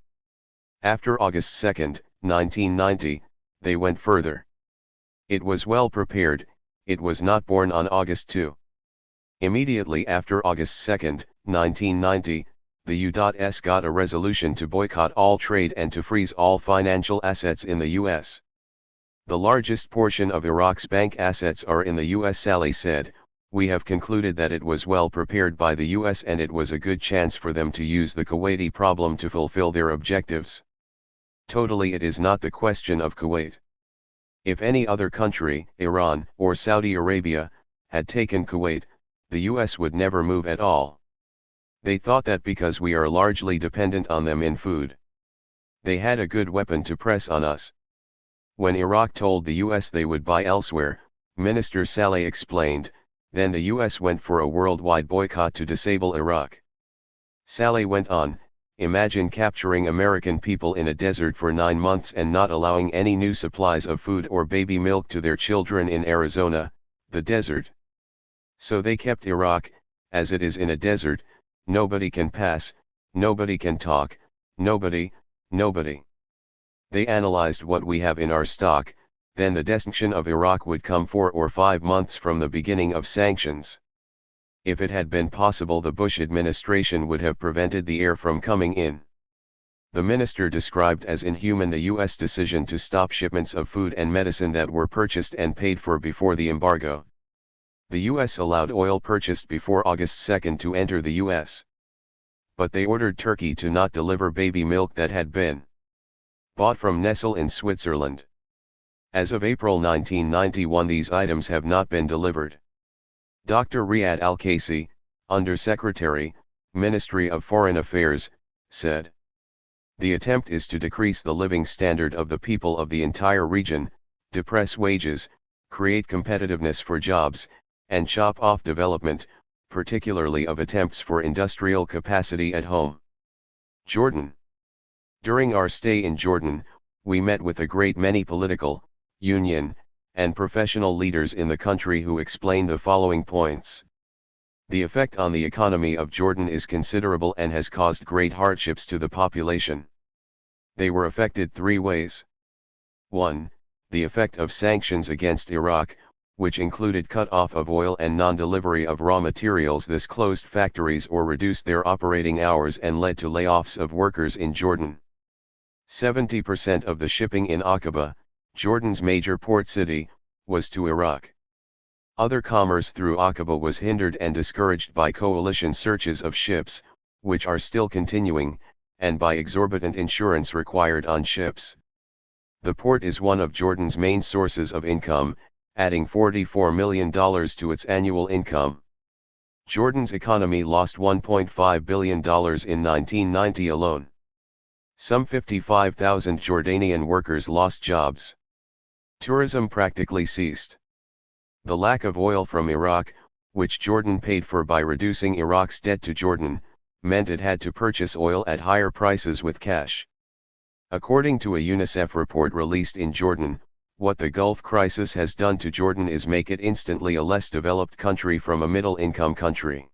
After August 2, 1990, they went further. It was well prepared, it was not born on August 2. Immediately after August 2, 1990, the U.S. got a resolution to boycott all trade and to freeze all financial assets in the U.S. The largest portion of Iraq's bank assets are in the U.S. Saleh said, "We have concluded that it was well prepared by the U.S. and it was a good chance for them to use the Kuwaiti problem to fulfill their objectives. Totally, it is not the question of Kuwait. If any other country, Iran or Saudi Arabia, had taken Kuwait, the U.S. would never move at all. They thought that because we are largely dependent on them in food, they had a good weapon to press on us." When Iraq told the U.S. they would buy elsewhere, Minister Saleh explained, then the U.S. went for a worldwide boycott to disable Iraq. Saleh went on, "Imagine capturing American people in a desert for 9 months and not allowing any new supplies of food or baby milk to their children in Arizona, the desert. So they kept Iraq, as it is in a desert, nobody can pass, nobody can talk, nobody. They analyzed what we have in our stock, then the destruction of Iraq would come 4 or 5 months from the beginning of sanctions. If it had been possible, the Bush administration would have prevented the air from coming in." The minister described as inhuman the U.S. decision to stop shipments of food and medicine that were purchased and paid for before the embargo. The U.S. allowed oil purchased before August 2 to enter the U.S. But they ordered Turkey to not deliver baby milk that had been bought from Nestle in Switzerland. As of April 1991, these items have not been delivered. Dr. Riyad Al-Kaisi, Undersecretary, Ministry of Foreign Affairs, said, "The attempt is to decrease the living standard of the people of the entire region, depress wages, create competitiveness for jobs, and chop off development, particularly of attempts for industrial capacity at home." Jordan. During our stay in Jordan, we met with a great many political, union, and professional leaders in the country who explained the following points. The effect on the economy of Jordan is considerable and has caused great hardships to the population. They were affected 3 ways. 1. The effect of sanctions against Iraq, which included cut-off of oil and non-delivery of raw materials. This closed factories or reduced their operating hours and led to layoffs of workers in Jordan. 70% of the shipping in Aqaba, Jordan's major port city, was to Iraq. Other commerce through Aqaba was hindered and discouraged by coalition searches of ships, which are still continuing, and by exorbitant insurance required on ships. The port is one of Jordan's main sources of income, adding $44 million to its annual income. Jordan's economy lost $1.5 billion in 1990 alone. Some 55,000 Jordanian workers lost jobs. Tourism practically ceased. The lack of oil from Iraq, which Jordan paid for by reducing Iraq's debt to Jordan, meant it had to purchase oil at higher prices with cash. According to a UNICEF report released in Jordan, what the Gulf crisis has done to Jordan is make it instantly a less developed country from a middle-income country.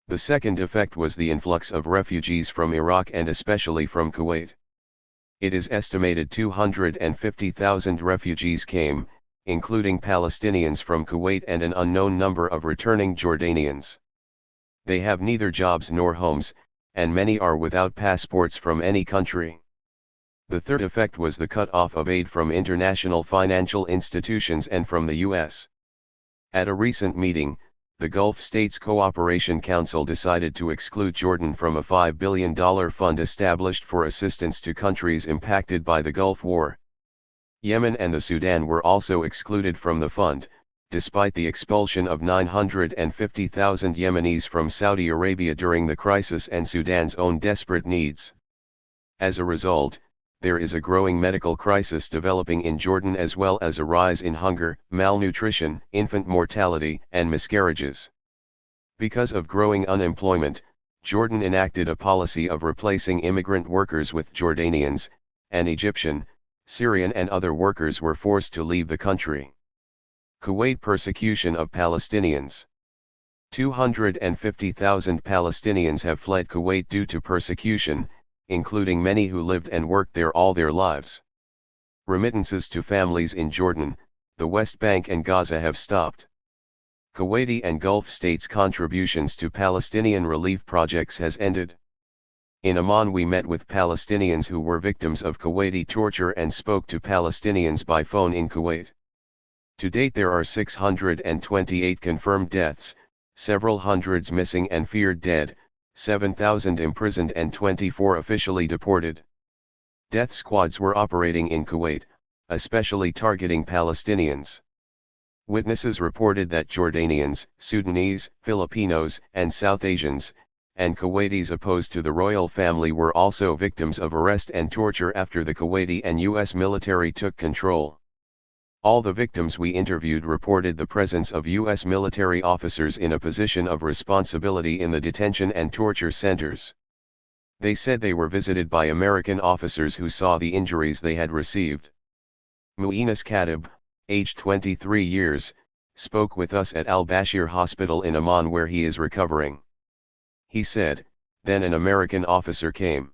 The second effect was the influx of refugees from Iraq and especially from Kuwait. It is estimated 250,000 refugees came, including Palestinians from Kuwait and an unknown number of returning Jordanians. They have neither jobs nor homes, and many are without passports from any country. The third effect was the cut-off of aid from international financial institutions and from the U.S. At a recent meeting, the Gulf States Cooperation Council decided to exclude Jordan from a $5 billion fund established for assistance to countries impacted by the Gulf War. Yemen and the Sudan were also excluded from the fund, despite the expulsion of 950,000 Yemenis from Saudi Arabia during the crisis and Sudan's own desperate needs. As a result, there is a growing medical crisis developing in Jordan as well as a rise in hunger, malnutrition, infant mortality, and miscarriages. Because of growing unemployment, Jordan enacted a policy of replacing immigrant workers with Jordanians, and Egyptian, Syrian and other workers were forced to leave the country. Kuwait persecution of Palestinians. 250,000 Palestinians have fled Kuwait due to persecution, including many who lived and worked there all their lives. Remittances to families in Jordan, the West Bank and Gaza have stopped. Kuwaiti and Gulf states' contributions to Palestinian relief projects has ended. In Amman we met with Palestinians who were victims of Kuwaiti torture and spoke to Palestinians by phone in Kuwait. To date there are 628 confirmed deaths, several hundreds missing and feared dead, 7,000 imprisoned and 24 officially deported. Death squads were operating in Kuwait, especially targeting Palestinians. Witnesses reported that Jordanians, Sudanese, Filipinos, and South Asians, and Kuwaitis opposed to the royal family were also victims of arrest and torture after the Kuwaiti and U.S. military took control. All the victims we interviewed reported the presence of U.S. military officers in a position of responsibility in the detention and torture centers. They said they were visited by American officers who saw the injuries they had received. Mu'inus Khatib, aged 23 years, spoke with us at Al-Bashir Hospital in Amman where he is recovering. He said, "Then an American officer came.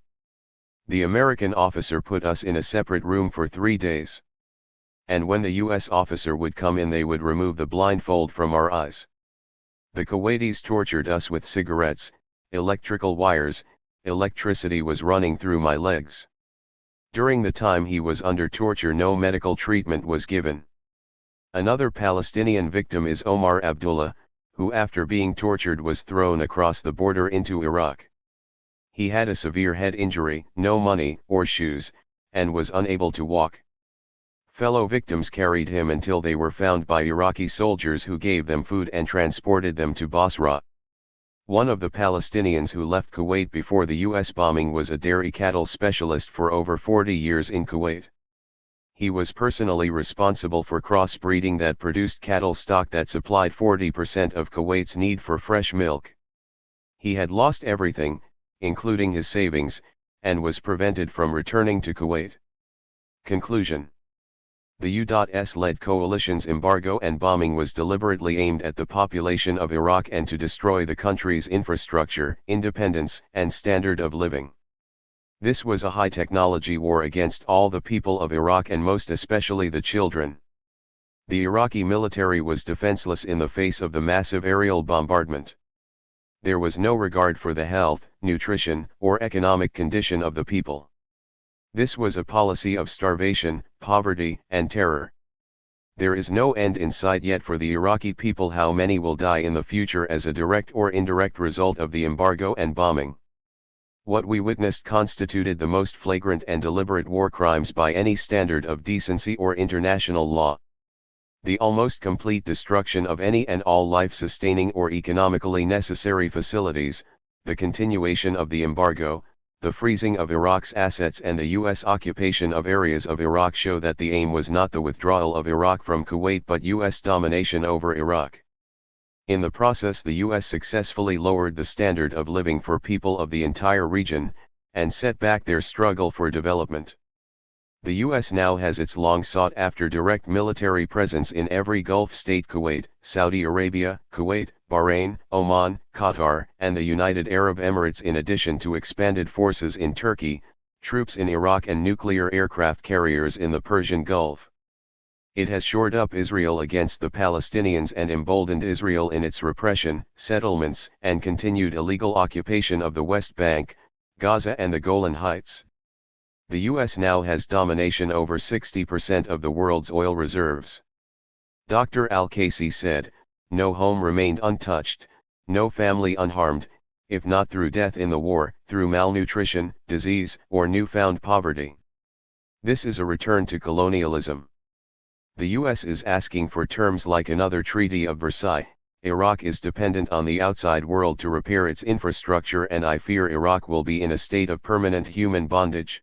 The American officer put us in a separate room for 3 days. And when the U.S. officer would come in they would remove the blindfold from our eyes. The Kuwaitis tortured us with cigarettes, electrical wires, electricity was running through my legs. During the time he was under torture no medical treatment was given." Another Palestinian victim is Omar Abdullah, who after being tortured was thrown across the border into Iraq. He had a severe head injury, no money or shoes, and was unable to walk. Fellow victims carried him until they were found by Iraqi soldiers who gave them food and transported them to Basra. One of the Palestinians who left Kuwait before the U.S. bombing was a dairy cattle specialist for over 40 years in Kuwait. He was personally responsible for crossbreeding that produced cattle stock that supplied 40% of Kuwait's need for fresh milk. He had lost everything, including his savings, and was prevented from returning to Kuwait. Conclusion. The U.S.-led coalition's embargo and bombing was deliberately aimed at the population of Iraq and to destroy the country's infrastructure, independence, and standard of living. This was a high-technology war against all the people of Iraq and most especially the children. The Iraqi military was defenseless in the face of the massive aerial bombardment. There was no regard for the health, nutrition, or economic condition of the people. This was a policy of starvation, poverty, and terror. There is no end in sight yet for the Iraqi people. How many will die in the future as a direct or indirect result of the embargo and bombing? What we witnessed constituted the most flagrant and deliberate war crimes by any standard of decency or international law. The almost complete destruction of any and all life-sustaining or economically necessary facilities, the continuation of the embargo, the freezing of Iraq's assets and the U.S. occupation of areas of Iraq show that the aim was not the withdrawal of Iraq from Kuwait but U.S. domination over Iraq. In the process the U.S. successfully lowered the standard of living for people of the entire region, and set back their struggle for development. The U.S. now has its long sought-after direct military presence in every Gulf state: Kuwait, Saudi Arabia, Kuwait, Bahrain, Oman, Qatar, and the United Arab Emirates, in addition to expanded forces in Turkey, troops in Iraq and nuclear aircraft carriers in the Persian Gulf. It has shored up Israel against the Palestinians and emboldened Israel in its repression, settlements, and continued illegal occupation of the West Bank, Gaza and the Golan Heights. The U.S. now has domination over 60% of the world's oil reserves. Dr. Al-Kaisi said, no home remained untouched, no family unharmed, if not through death in the war, through malnutrition, disease, or newfound poverty. This is a return to colonialism. The US is asking for terms like another Treaty of Versailles. Iraq is dependent on the outside world to repair its infrastructure, and I fear Iraq will be in a state of permanent human bondage.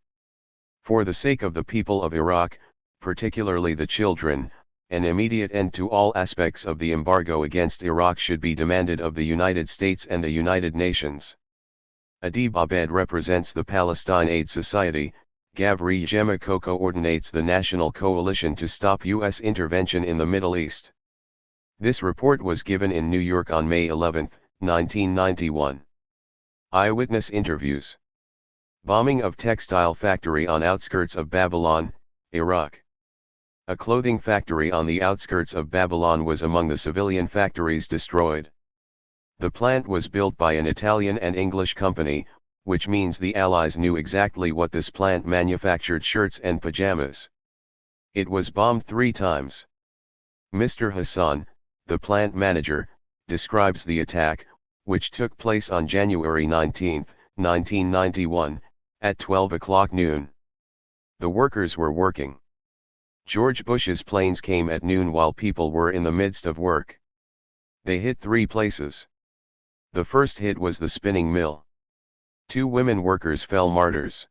For the sake of the people of Iraq, particularly the children, an immediate end to all aspects of the embargo against Iraq should be demanded of the United States and the United Nations. Adib Abed represents the Palestine Aid Society. Gavri Gemiko coordinates the National Coalition to Stop U.S. Intervention in the Middle East. This report was given in New York on May 11, 1991. Eyewitness interviews. Bombing of textile factory on outskirts of Babylon, Iraq. A clothing factory on the outskirts of Babylon was among the civilian factories destroyed. The plant was built by an Italian and English company, which means the Allies knew exactly what this plant manufactured: shirts and pajamas. It was bombed 3 times. Mr. Hassan, the plant manager, describes the attack, which took place on January 19, 1991, at 12 o'clock noon. The workers were working. George Bush's planes came at noon while people were in the midst of work. They hit 3 places. The first hit was the spinning mill. 2 women workers fell martyrs.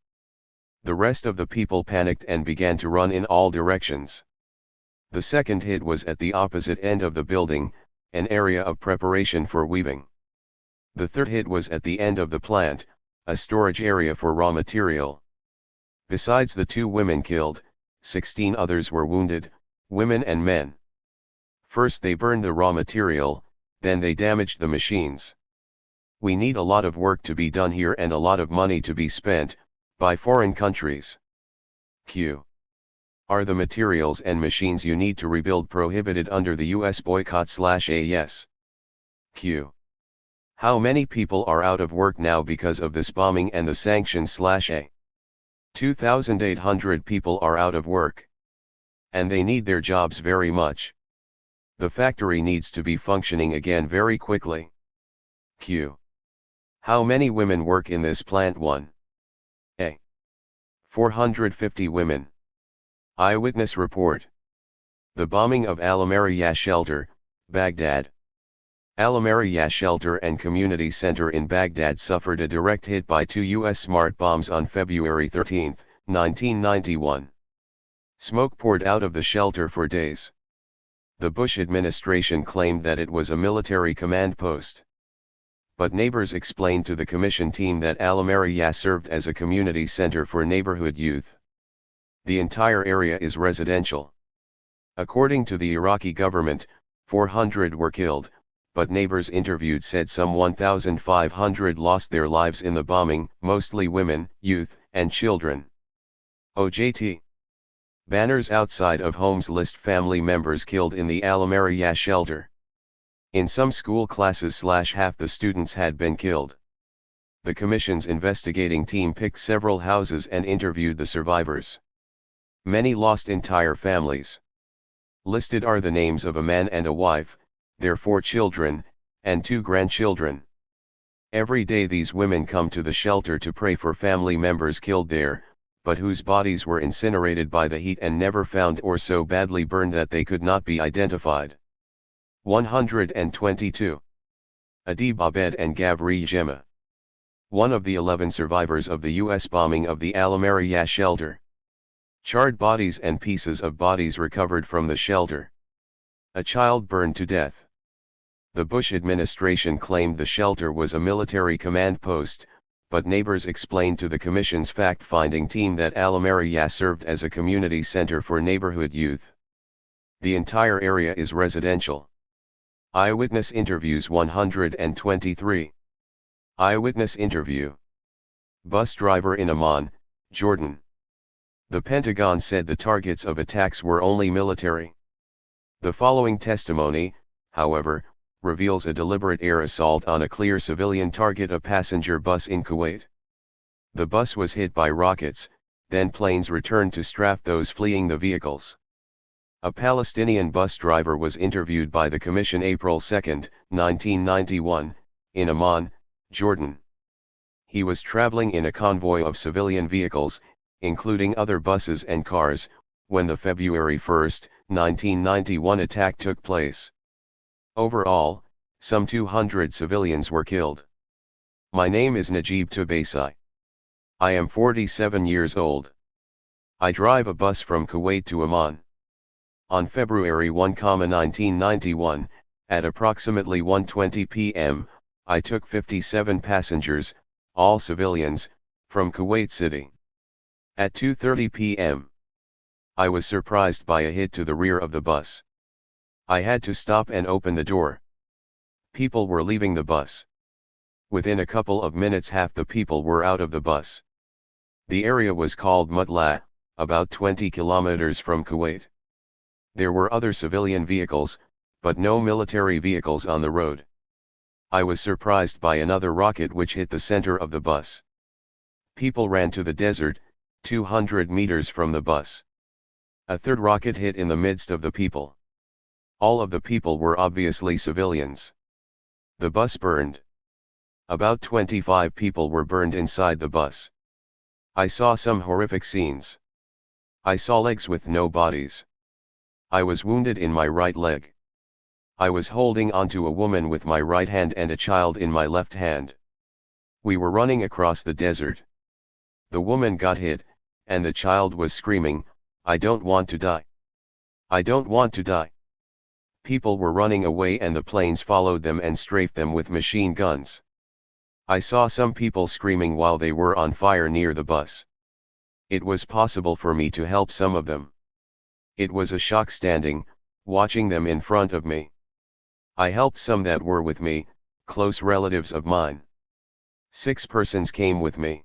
The rest of the people panicked and began to run in all directions. The second hit was at the opposite end of the building, an area of preparation for weaving. The third hit was at the end of the plant, a storage area for raw material. Besides the 2 women killed, 16 others were wounded, women and men. First they burned the raw material, then they damaged the machines. We need a lot of work to be done here and a lot of money to be spent, by foreign countries. Q. Are the materials and machines you need to rebuild prohibited under the US boycott/a? Yes. Q. How many people are out of work now because of this bombing and the sanctions/a? 2,800 people are out of work. And they need their jobs very much. The factory needs to be functioning again very quickly. Q. How many women work in this plant? 1. A. 450 women. Eyewitness report. The bombing of Al-Amariyah Shelter, Baghdad. Al-Amariyah Shelter and Community Center in Baghdad suffered a direct hit by 2 U.S. smart bombs on February 13, 1991. Smoke poured out of the shelter for days. The Bush administration claimed that it was a military command post. But neighbors explained to the commission team that Al-Amariyah served as a community center for neighborhood youth. The entire area is residential. According to the Iraqi government, 400 were killed, but neighbors interviewed said some 1,500 lost their lives in the bombing, mostly women, youth, and children. OJT. Banners outside of homes list family members killed in the Al-Amariyah shelter. In some school classes half the students had been killed. The commission's investigating team picked several houses and interviewed the survivors. Many lost entire families. Listed are the names of a man and a wife, their 4 children, and 2 grandchildren. Every day these women come to the shelter to pray for family members killed there, but whose bodies were incinerated by the heat and never found or so badly burned that they could not be identified. 122. Adib Abed and Gavri Gemma. One of the 11 survivors of the U.S. bombing of the Al-Amariyah shelter. Charred bodies and pieces of bodies recovered from the shelter. A child burned to death. The Bush administration claimed the shelter was a military command post, but neighbors explained to the commission's fact-finding team that Al-Amariyah served as a community center for neighborhood youth. The entire area is residential. Eyewitness interviews 123. Eyewitness interview. Bus driver in Amman, Jordan. The Pentagon said the targets of attacks were only military. The following testimony, however, reveals a deliberate air assault on a clear civilian target, a passenger bus in Kuwait. The bus was hit by rockets, then planes returned to straf those fleeing the vehicles. A Palestinian bus driver was interviewed by the Commission April 2, 1991, in Amman, Jordan. He was traveling in a convoy of civilian vehicles, including other buses and cars, when the February 1, 1991 attack took place. Overall, some 200 civilians were killed. My name is Najib Tubaisi. I am 47 years old. I drive a bus from Kuwait to Amman. On February 1, 1991, at approximately 1:20 p.m., I took 57 passengers, all civilians, from Kuwait City. At 2:30 p.m., I was surprised by a hit to the rear of the bus. I had to stop and open the door. People were leaving the bus. Within a couple of minutes half the people were out of the bus. The area was called Mutla, about 20 kilometers from Kuwait. There were other civilian vehicles, but no military vehicles on the road. I was surprised by another rocket which hit the center of the bus. People ran to the desert, 200 meters from the bus. A third rocket hit in the midst of the people. All of the people were obviously civilians. The bus burned. About 25 people were burned inside the bus. I saw some horrific scenes. I saw legs with no bodies. I was wounded in my right leg. I was holding onto a woman with my right hand and a child in my left hand. We were running across the desert. The woman got hit, and the child was screaming, "I don't want to die. I don't want to die." People were running away and the planes followed them and strafed them with machine guns. I saw some people screaming while they were on fire near the bus. It was possible for me to help some of them. It was a shock standing, watching them in front of me. I helped some that were with me, close relatives of mine. 6 persons came with me.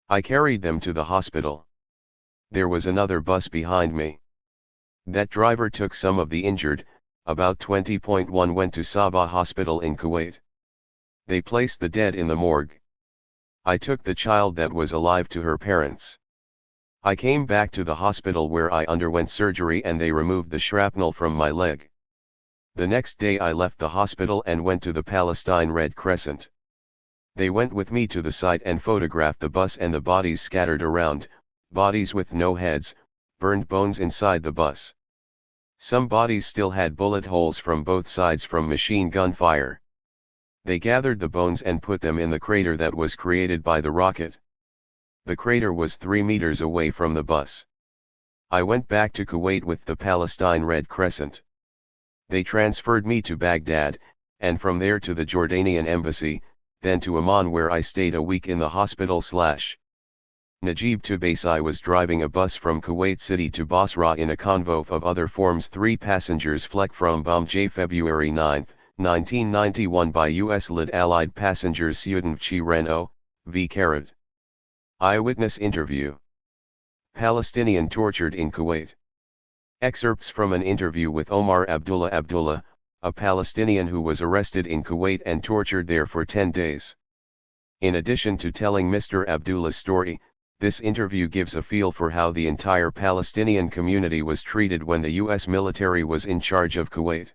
I carried them to the hospital. There was another bus behind me. That driver took some of the injured, about 20.1 went to Sabah Hospital in Kuwait. They placed the dead in the morgue. I took the child that was alive to her parents. I came back to the hospital where I underwent surgery and they removed the shrapnel from my leg. The next day I left the hospital and went to the Palestine Red Crescent. They went with me to the site and photographed the bus and the bodies scattered around, bodies with no heads, burned bones inside the bus. Some bodies still had bullet holes from both sides from machine gun fire. They gathered the bones and put them in the crater that was created by the rocket. The crater was 3 meters away from the bus. I went back to Kuwait with the Palestine Red Crescent. They transferred me to Baghdad, and from there to the Jordanian embassy, then to Amman where I stayed a week in the hospital. Najib Tubaisi was driving a bus from Kuwait City to Basra in a convoy of other forms. 3 passengers fled from Bombay February 9, 1991 by US-led Allied passengers Sudamchi Renault, V. Karad. Eyewitness interview. Palestinian tortured in Kuwait. Excerpts from an interview with Omar Abdullah, a Palestinian who was arrested in Kuwait and tortured there for 10 days. In addition to telling Mr. Abdullah's story, this interview gives a feel for how the entire Palestinian community was treated when the U.S. military was in charge of Kuwait.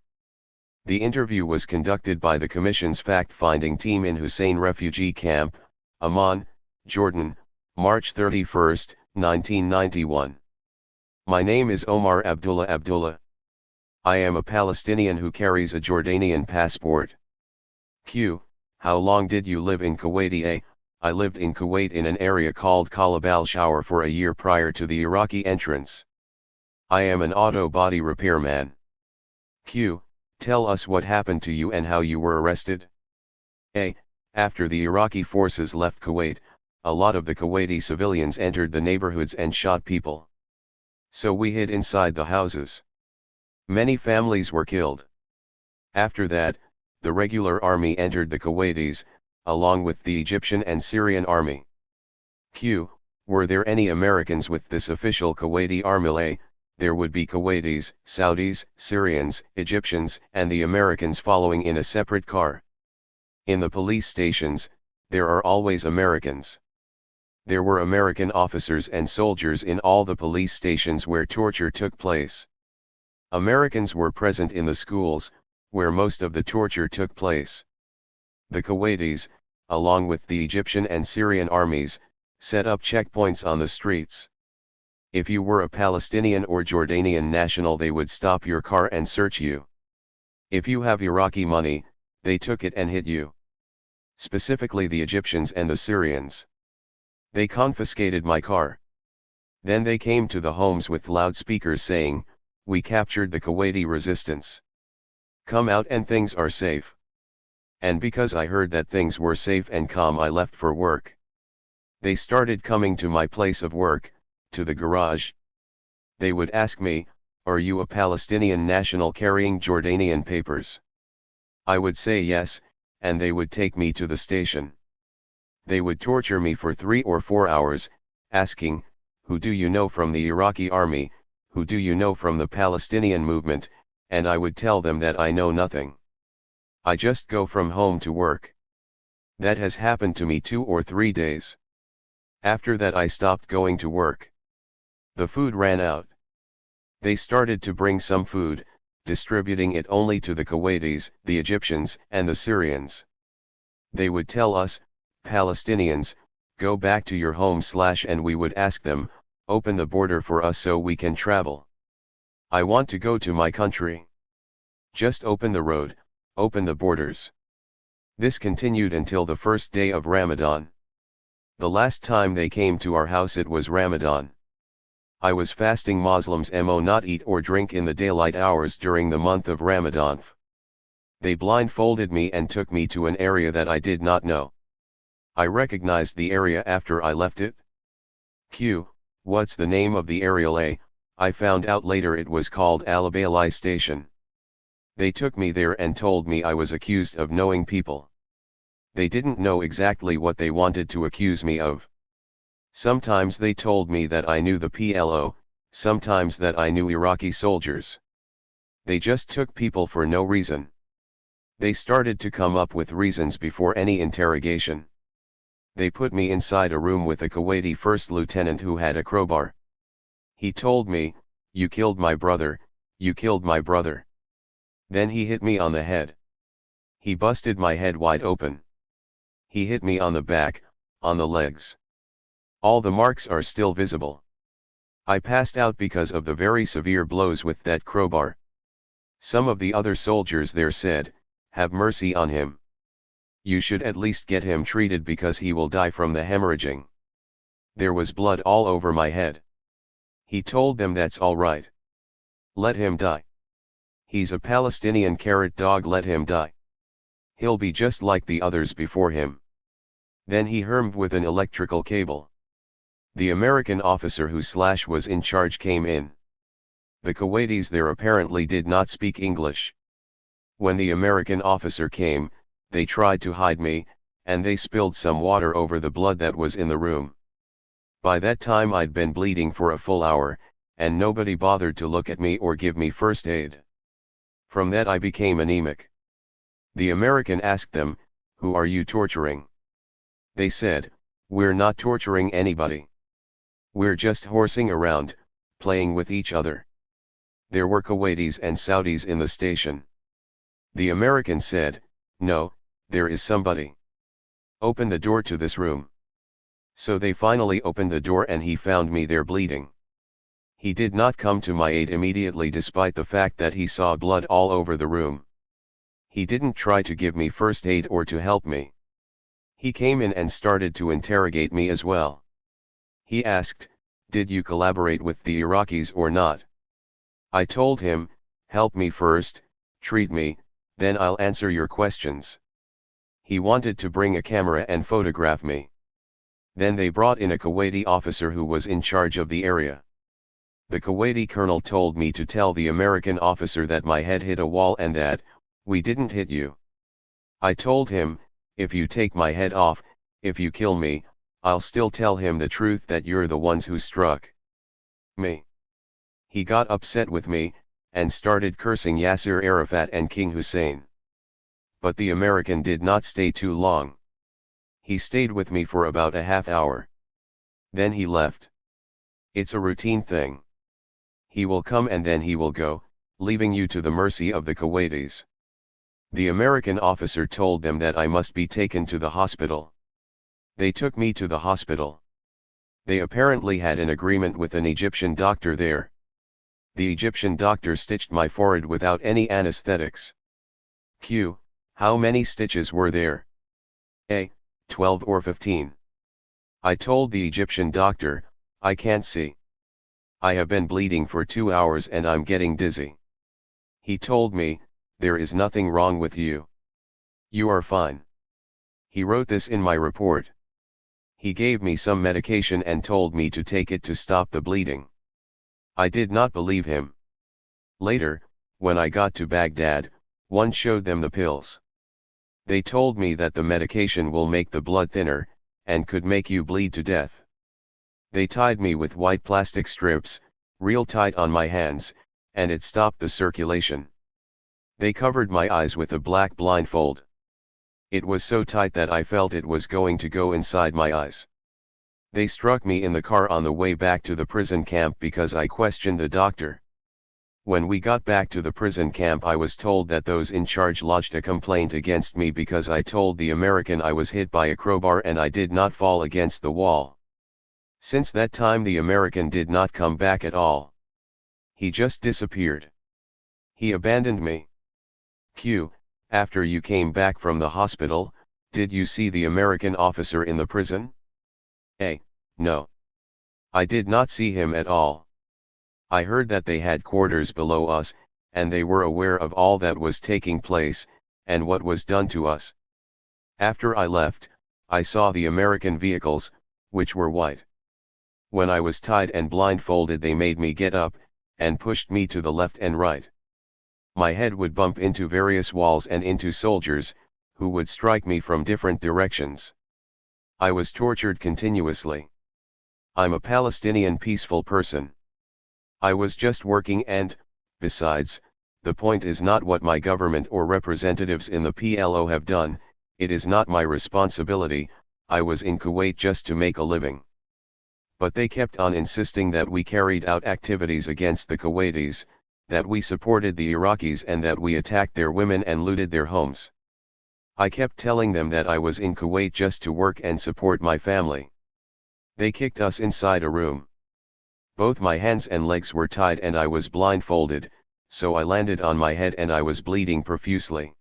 The interview was conducted by the Commission's fact-finding team in Hussein refugee camp, Amman, Jordan, March 31, 1991. My name is Omar Abdullah. I am a Palestinian who carries a Jordanian passport. Q. How long did you live in Kuwait? A. I lived in Kuwait in an area called Qalab al-Shawar for a year prior to the Iraqi entrance. I am an auto body repairman. Q. Tell us what happened to you and how you were arrested. A. After the Iraqi forces left Kuwait, a lot of the Kuwaiti civilians entered the neighborhoods and shot people. So we hid inside the houses. Many families were killed. After that, the regular army entered the Kuwaitis, along with the Egyptian and Syrian army. Q. Were there any Americans with this official Kuwaiti army? A. There would be Kuwaitis, Saudis, Syrians, Egyptians, and the Americans following in a separate car. In the police stations, there are always Americans. There were American officers and soldiers in all the police stations where torture took place. Americans were present in the schools, where most of the torture took place. The Kuwaitis, along with the Egyptian and Syrian armies, set up checkpoints on the streets. If you were a Palestinian or Jordanian national, they would stop your car and search you. If you have Iraqi money, they took it and hit you. Specifically the Egyptians and the Syrians. They confiscated my car. Then they came to the homes with loudspeakers saying, "We captured the Kuwaiti resistance. Come out and things are safe." And because I heard that things were safe and calm, I left for work. They started coming to my place of work, to the garage. They would ask me, "Are you a Palestinian national carrying Jordanian papers?" I would say yes, and they would take me to the station. They would torture me for 3 or 4 hours, asking, "Who do you know from the Iraqi army, who do you know from the Palestinian movement?" And I would tell them that I know nothing. I just go from home to work. That has happened to me 2 or 3 days. After that I stopped going to work. The food ran out. They started to bring some food, distributing it only to the Kuwaitis, the Egyptians, and the Syrians. They would tell us, Palestinians, "Go back to your home," and we would ask them, "Open the border for us so we can travel. I want to go to my country. Just open the road, open the borders." This continued until the first day of Ramadan. The last time they came to our house it was Ramadan. I was fasting. Muslims mo not eat or drink in the daylight hours during the month of Ramadan. They blindfolded me and took me to an area that I did not know. I recognized the area after I left it. What's the name of the area? I found out later it was called Al-Abayli Station. They took me there and told me I was accused of knowing people. They didn't know exactly what they wanted to accuse me of. Sometimes they told me that I knew the PLO, sometimes that I knew Iraqi soldiers. They just took people for no reason. They started to come up with reasons before any interrogation. They put me inside a room with a Kuwaiti first lieutenant who had a crowbar. He told me, "You killed my brother, you killed my brother." Then he hit me on the head. He busted my head wide open. He hit me on the back, on the legs. All the marks are still visible. I passed out because of the very severe blows with that crowbar. Some of the other soldiers there said, "Have mercy on him. You should at least get him treated because he will die from the hemorrhaging." There was blood all over my head. He told them, "That's all right. Let him die. He's a Palestinian dog, let him die. He'll be just like the others before him." Then he hurled with an electrical cable. The American officer who was in charge came in. The Kuwaitis there apparently did not speak English. When the American officer came, they tried to hide me, and they spilled some water over the blood that was in the room. By that time I'd been bleeding for a full hour, and nobody bothered to look at me or give me first aid. From that I became anemic. The American asked them, "Who are you torturing?" They said, "We're not torturing anybody. We're just horsing around, playing with each other." There were Kuwaitis and Saudis in the station. The American said, "No, there is somebody. Open the door to this room." So they finally opened the door and he found me there bleeding. He did not come to my aid immediately despite the fact that he saw blood all over the room. He didn't try to give me first aid or to help me. He came in and started to interrogate me as well. He asked, "Did you collaborate with the Iraqis or not?" I told him, "Help me first, treat me, then I'll answer your questions." He wanted to bring a camera and photograph me. Then they brought in a Kuwaiti officer who was in charge of the area. The Kuwaiti colonel told me to tell the American officer that my head hit a wall and that, "We didn't hit you." I told him, "If you take my head off, if you kill me, I'll still tell him the truth that you're the ones who struck me." He got upset with me, and started cursing Yasser Arafat and King Hussein. But the American did not stay too long. He stayed with me for about a half hour. Then he left. It's a routine thing. He will come and then he will go, leaving you to the mercy of the Kuwaitis. The American officer told them that I must be taken to the hospital. They took me to the hospital. They apparently had an agreement with an Egyptian doctor there. The Egyptian doctor stitched my forehead without any anesthetics. Q. How many stitches were there? A. 12 or 15. I told the Egyptian doctor, I can't see. I have been bleeding for 2 hours and I'm getting dizzy. He told me, there is nothing wrong with you. You are fine. He wrote this in my report. He gave me some medication and told me to take it to stop the bleeding. I did not believe him. Later, when I got to Baghdad, one showed them the pills. They told me that the medication will make the blood thinner, and could make you bleed to death. They tied me with white plastic strips, real tight on my hands, and it stopped the circulation. They covered my eyes with a black blindfold. It was so tight that I felt it was going to go inside my eyes. They struck me in the car on the way back to the prison camp because I questioned the doctor. When we got back to the prison camp, I was told that those in charge lodged a complaint against me because I told the American I was hit by a crowbar and I did not fall against the wall. Since that time the American did not come back at all. He just disappeared. He abandoned me. Q. After you came back from the hospital, did you see the American officer in the prison? A. No. I did not see him at all. I heard that they had quarters below us, and they were aware of all that was taking place, and what was done to us. After I left, I saw the American vehicles, which were white. When I was tied and blindfolded, they made me get up, and pushed me to the left and right. My head would bump into various walls and into soldiers, who would strike me from different directions. I was tortured continuously. I'm a Palestinian peaceful person. I was just working and, besides, the point is not what my government or representatives in the PLO have done, it is not my responsibility. I was in Kuwait just to make a living. But they kept on insisting that we carried out activities against the Kuwaitis, that we supported the Iraqis and that we attacked their women and looted their homes. I kept telling them that I was in Kuwait just to work and support my family. They kicked us inside a room. Both my hands and legs were tied and I was blindfolded, so I landed on my head and I was bleeding profusely.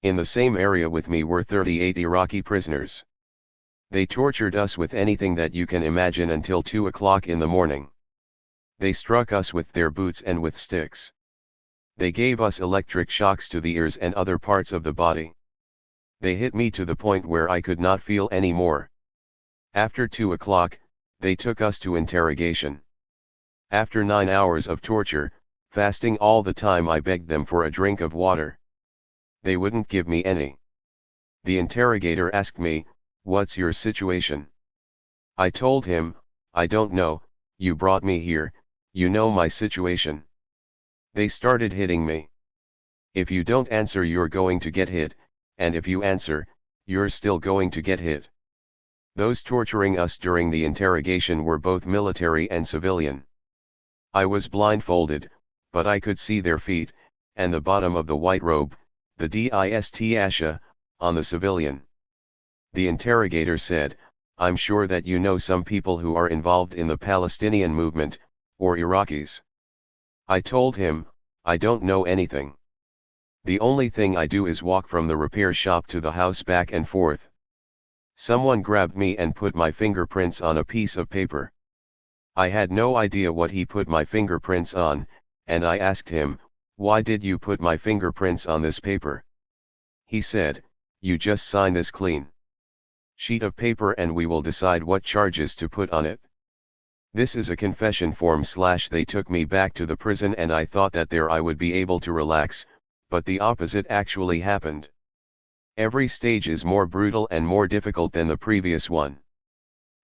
In the same area with me were 38 Iraqi prisoners. They tortured us with anything that you can imagine until 2 o'clock in the morning. They struck us with their boots and with sticks. They gave us electric shocks to the ears and other parts of the body. They hit me to the point where I could not feel any more. After 2 o'clock, they took us to interrogation. After 9 hours of torture, fasting all the time, I begged them for a drink of water. They wouldn't give me any. The interrogator asked me, "What's your situation?" I told him, "I don't know, you brought me here, you know my situation." They started hitting me. "If you don't answer, you're going to get hit, and if you answer, you're still going to get hit." Those torturing us during the interrogation were both military and civilian. I was blindfolded, but I could see their feet, and the bottom of the white robe, the dist asha, on the civilian. The interrogator said, "I'm sure that you know some people who are involved in the Palestinian movement, or Iraqis." I told him, "I don't know anything. The only thing I do is walk from the repair shop to the house back and forth." Someone grabbed me and put my fingerprints on a piece of paper. I had no idea what he put my fingerprints on, and I asked him, "Why did you put my fingerprints on this paper?" He said, "You just sign this clean sheet of paper and we will decide what charges to put on it." This is a confession form. They took me back to the prison and I thought that there I would be able to relax, but the opposite actually happened. Every stage is more brutal and more difficult than the previous one.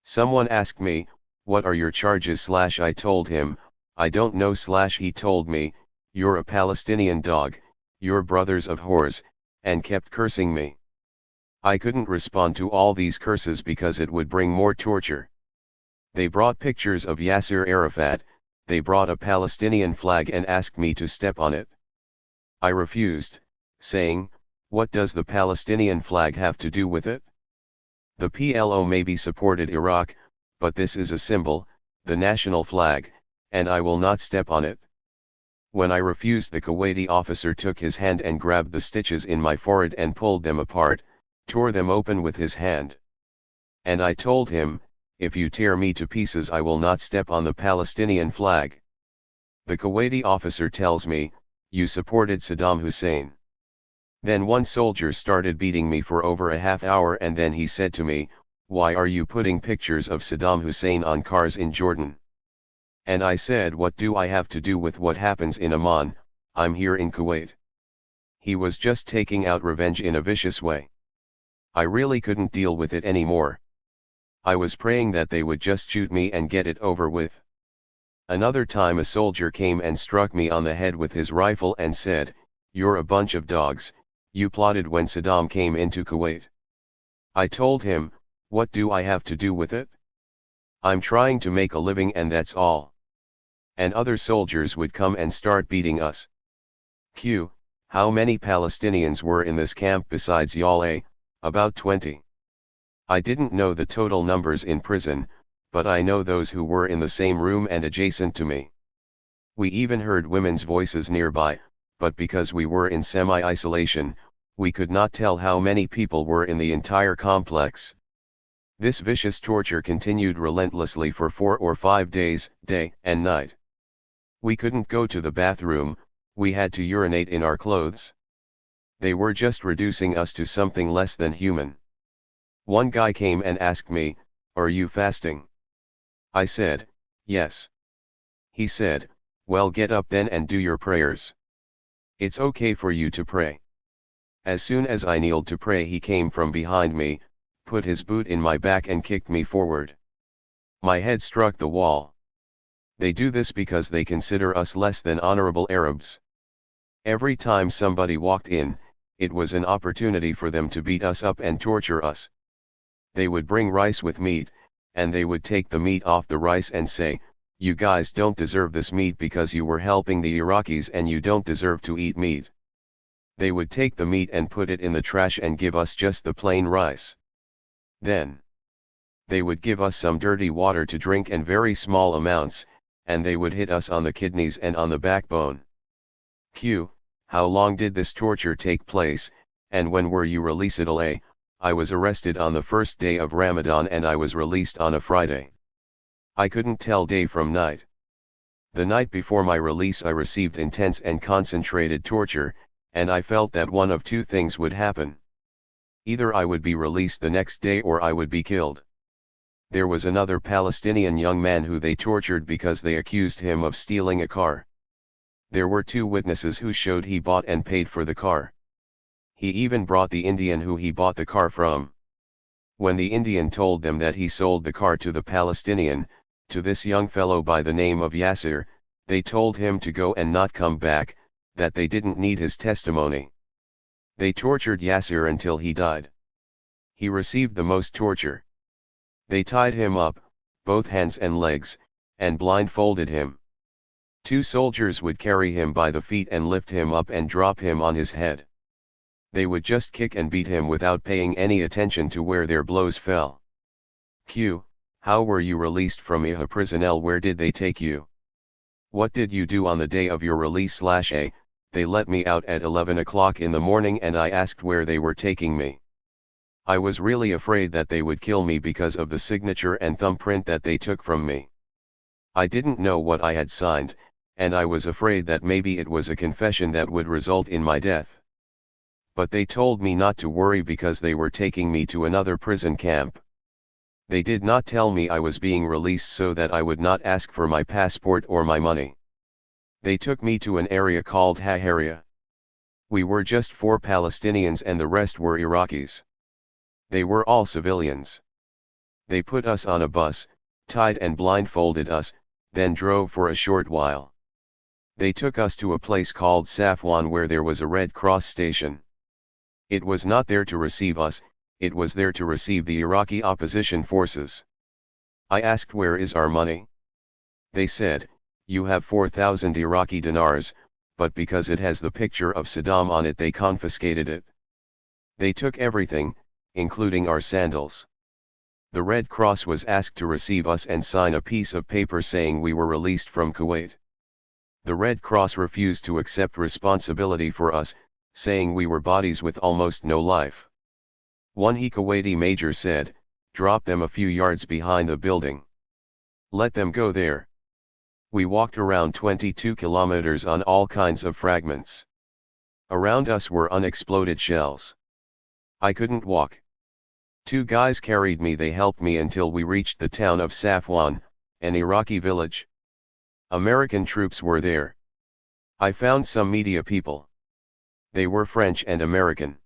Someone asked me, "What are your charges?" I told him, "I don't know." He told me, "You're a Palestinian dog, you're brothers of whores," and kept cursing me. I couldn't respond to all these curses because it would bring more torture. They brought pictures of Yasser Arafat, they brought a Palestinian flag and asked me to step on it. I refused, saying, "What does the Palestinian flag have to do with it? The PLO maybe supported Iraq, but this is a symbol, the national flag, and I will not step on it." When I refused, the Kuwaiti officer took his hand and grabbed the stitches in my forehead and pulled them apart, tore them open with his hand. And I told him, "If you tear me to pieces, I will not step on the Palestinian flag." The Kuwaiti officer tells me, "You supported Saddam Hussein." Then one soldier started beating me for over a half hour, and then he said to me, "Why are you putting pictures of Saddam Hussein on cars in Jordan?" And I said, "What do I have to do with what happens in Amman? I'm here in Kuwait." He was just taking out revenge in a vicious way. I really couldn't deal with it anymore. I was praying that they would just shoot me and get it over with. Another time a soldier came and struck me on the head with his rifle and said, "You're a bunch of dogs, you plotted when Saddam came into Kuwait." I told him, "What do I have to do with it? I'm trying to make a living and that's all." And other soldiers would come and start beating us. How many Palestinians were in this camp besides y'all? About 20. I didn't know the total numbers in prison, but I know those who were in the same room and adjacent to me. We even heard women's voices nearby, but because we were in semi-isolation, we could not tell how many people were in the entire complex. This vicious torture continued relentlessly for 4 or 5 days, day and night. We couldn't go to the bathroom, we had to urinate in our clothes. They were just reducing us to something less than human. One guy came and asked me, "Are you fasting?" I said, "Yes." He said, "Well, get up then and do your prayers. It's okay for you to pray." As soon as I kneeled to pray, he came from behind me, put his boot in my back and kicked me forward. My head struck the wall. They do this because they consider us less than honorable Arabs. Every time somebody walked in, it was an opportunity for them to beat us up and torture us. They would bring rice with meat, and they would take the meat off the rice and say, "You guys don't deserve this meat because you were helping the Iraqis and you don't deserve to eat meat." They would take the meat and put it in the trash and give us just the plain rice. Then they would give us some dirty water to drink in very small amounts, and they would hit us on the kidneys and on the backbone. How long did this torture take place, and when were you released? I was arrested on the first day of Ramadan and I was released on a Friday. I couldn't tell day from night. The night before my release I received intense and concentrated torture, and I felt that one of two things would happen. Either I would be released the next day or I would be killed. There was another Palestinian young man who they tortured because they accused him of stealing a car. There were 2 witnesses who showed he bought and paid for the car. He even brought the Indian who he bought the car from. When the Indian told them that he sold the car to the Palestinian, to this young fellow by the name of Yasser, they told him to go and not come back, that they didn't need his testimony. They tortured Yasser until he died. He received the most torture. They tied him up, both hands and legs, and blindfolded him. 2 soldiers would carry him by the feet and lift him up and drop him on his head. They would just kick and beat him without paying any attention to where their blows fell. How were you released from Iha prison? Where did they take you? What did you do on the day of your release? They let me out at 11 o'clock in the morning and I asked where they were taking me. I was really afraid that they would kill me because of the signature and thumbprint that they took from me. I didn't know what I had signed, and I was afraid that maybe it was a confession that would result in my death. But they told me not to worry because they were taking me to another prison camp. They did not tell me I was being released so that I would not ask for my passport or my money. They took me to an area called Haharia. We were just 4 Palestinians and the rest were Iraqis. They were all civilians. They put us on a bus, tied and blindfolded us, then drove for a short while. They took us to a place called Safwan where there was a Red Cross station. It was not there to receive us, it was there to receive the Iraqi opposition forces. I asked, "Where is our money?" They said, You have 4,000 Iraqi dinars, but because it has the picture of Saddam on it they confiscated it. They took everything, including our sandals. The Red Cross was asked to receive us and sign a piece of paper saying we were released from Kuwait. The Red Cross refused to accept responsibility for us, saying we were bodies with almost no life. One Kuwaiti major said, "Drop them a few yards behind the building. Let them go there." We walked around 22 kilometers on all kinds of fragments. Around us were unexploded shells. I couldn't walk. Two guys carried me. They helped me until we reached the town of Safwan, an Iraqi village. American troops were there. I found some media people. They were French and American.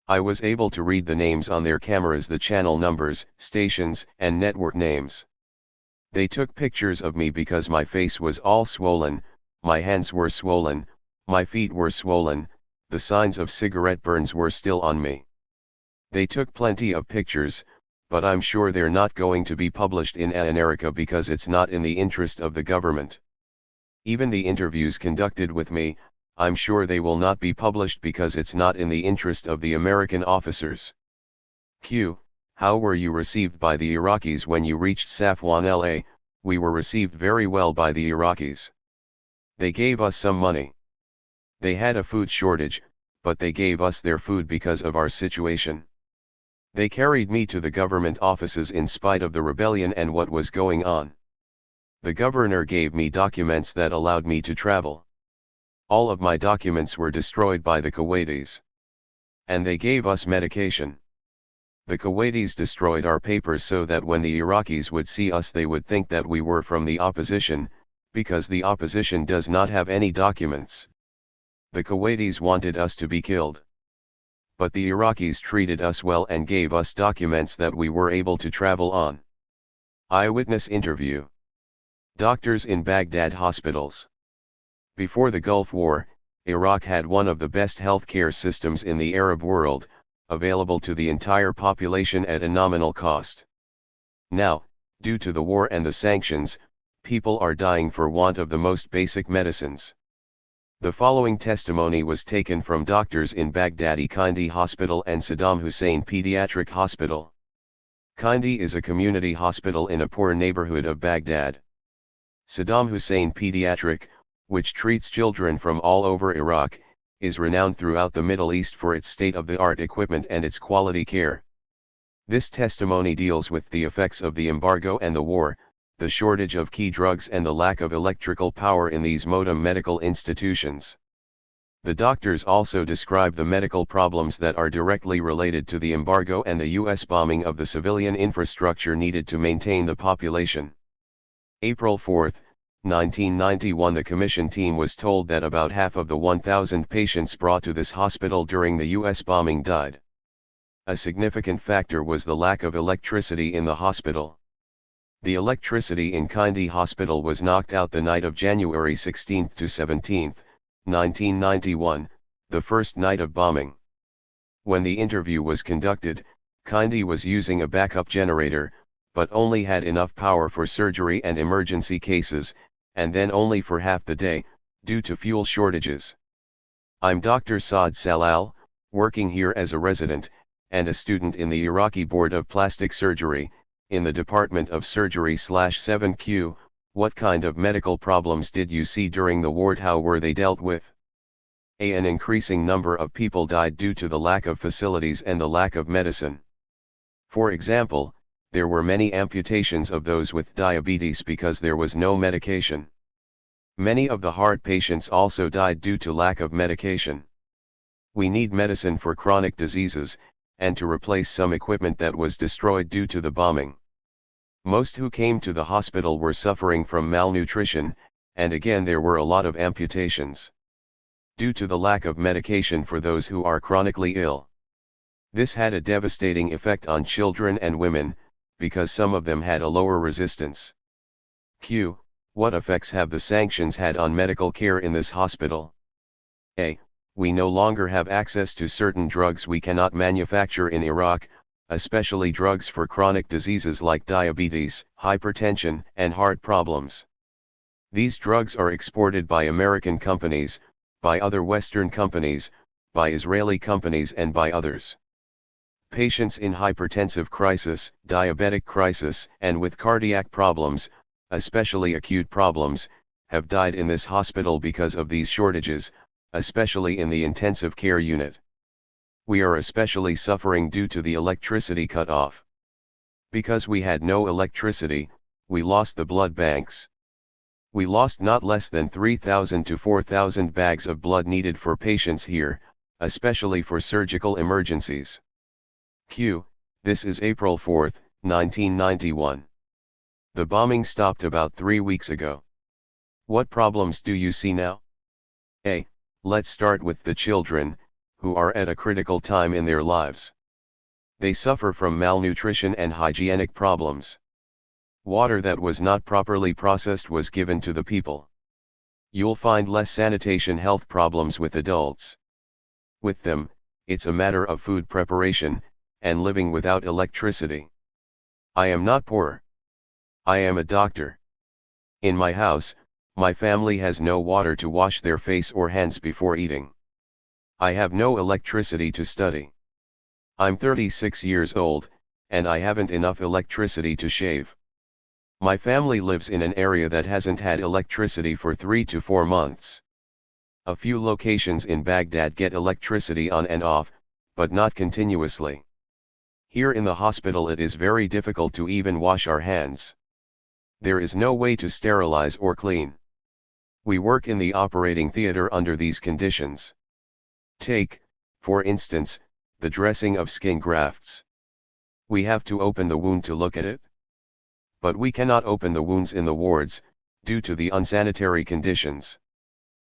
I was able to read the names on their cameras, the channel numbers, stations, and network names. They took pictures of me because my face was all swollen, my hands were swollen, my feet were swollen, the signs of cigarette burns were still on me. They took plenty of pictures, but I'm sure they're not going to be published in America because it's not in the interest of the government. Even the interviews conducted with me, I'm sure they will not be published because it's not in the interest of the American officers. Q. How were you received by the Iraqis when you reached Safwan LA? We were received very well by the Iraqis. They gave us some money. They had a food shortage, but they gave us their food because of our situation. They carried me to the government offices in spite of the rebellion and what was going on. The governor gave me documents that allowed me to travel. All of my documents were destroyed by the Kuwaitis. And they gave us medication. The Kuwaitis destroyed our papers so that when the Iraqis would see us they would think that we were from the opposition, because the opposition does not have any documents. The Kuwaitis wanted us to be killed. But the Iraqis treated us well and gave us documents that we were able to travel on. Eyewitness interview. Doctors in Baghdad hospitals. Before the Gulf War, Iraq had one of the best healthcare systems in the Arab world, available to the entire population at a nominal cost. Now, due to the war and the sanctions, people are dying for want of the most basic medicines. The following testimony was taken from doctors in Baghdadi Kindi Hospital and Saddam Hussein Pediatric Hospital. Kindi is a community hospital in a poor neighborhood of Baghdad. Saddam Hussein Pediatric, which treats children from all over Iraq, is renowned throughout the Middle East for its state-of-the-art equipment and its quality care. This testimony deals with the effects of the embargo and the war, the shortage of key drugs and the lack of electrical power in these modern medical institutions. The doctors also describe the medical problems that are directly related to the embargo and the U.S. bombing of the civilian infrastructure needed to maintain the population. April 4, 1991. The commission team was told that about half of the 1,000 patients brought to this hospital during the U.S. bombing died. A significant factor was the lack of electricity in the hospital. The electricity in Kindi Hospital was knocked out the night of January 16 to 17, 1991, the first night of bombing. When the interview was conducted, Kindi was using a backup generator, but only had enough power for surgery and emergency cases, and then only for half the day, due to fuel shortages. I'm Dr. Saad Salal, working here as a resident, and a student in the Iraqi Board of Plastic Surgery, in the Department of Surgery/7Q, what kind of medical problems did you see during the war? How were they dealt with? An increasing number of people died due to the lack of facilities and the lack of medicine. For example, there were many amputations of those with diabetes because there was no medication. Many of the heart patients also died due to lack of medication. We need medicine for chronic diseases, and to replace some equipment that was destroyed due to the bombing. Most who came to the hospital were suffering from malnutrition, and again there were a lot of amputations. Due to the lack of medication for those who are chronically ill. This had a devastating effect on children and women, because some of them had a lower resistance. Q. What effects have the sanctions had on medical care in this hospital? A. We no longer have access to certain drugs we cannot manufacture in Iraq, especially drugs for chronic diseases like diabetes, hypertension, and heart problems. These drugs are exported by American companies, by other Western companies, by Israeli companies and by others. Patients in hypertensive crisis, diabetic crisis, and with cardiac problems, especially acute problems, have died in this hospital because of these shortages, especially in the intensive care unit. We are especially suffering due to the electricity cut off. Because we had no electricity, we lost the blood banks. We lost not less than 3,000 to 4,000 bags of blood needed for patients here, especially for surgical emergencies. This is April 4, 1991. The bombing stopped about 3 weeks ago. What problems do you see now? A. Let's start with the children, who are at a critical time in their lives. They suffer from malnutrition and hygienic problems. Water that was not properly processed was given to the people. You'll find less sanitation health problems with adults. With them, it's a matter of food preparation, and living without electricity. I am not poor. I am a doctor. In my house, my family has no water to wash their face or hands before eating. I have no electricity to study. I'm 36 years old, and I haven't enough electricity to shave. My family lives in an area that hasn't had electricity for 3 to 4 months. A few locations in Baghdad get electricity on and off, but not continuously. Here in the hospital it is very difficult to even wash our hands. There is no way to sterilize or clean. We work in the operating theater under these conditions. Take, for instance, the dressing of skin grafts. We have to open the wound to look at it. But we cannot open the wounds in the wards, due to the unsanitary conditions.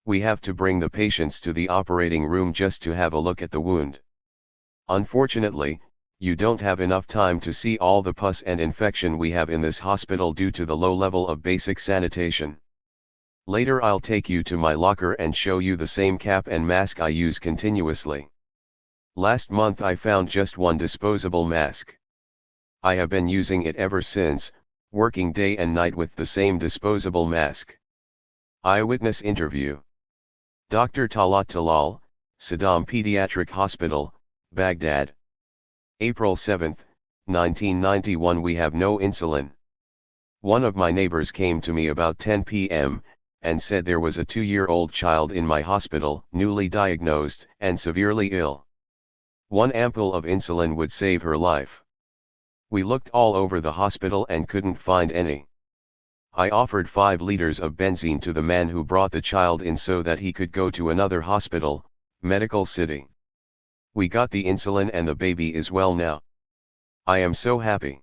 We have to bring the patients to the operating room just to have a look at the wound. Unfortunately, you don't have enough time to see all the pus and infection we have in this hospital due to the low level of basic sanitation. Later I'll take you to my locker and show you the same cap and mask I use continuously. Last month I found just one disposable mask. I have been using it ever since, working day and night with the same disposable mask. Eyewitness interview. Dr. Talat Talal, Saddam Pediatric Hospital, Baghdad. April 7, 1991. We have no insulin. One of my neighbors came to me about 10 p.m., and said there was a 2-year-old child in my hospital, newly diagnosed, and severely ill. 1 ampoule of insulin would save her life. We looked all over the hospital and couldn't find any. I offered 5 liters of benzene to the man who brought the child in so that he could go to another hospital, Medical City. We got the insulin and the baby is well now. I am so happy.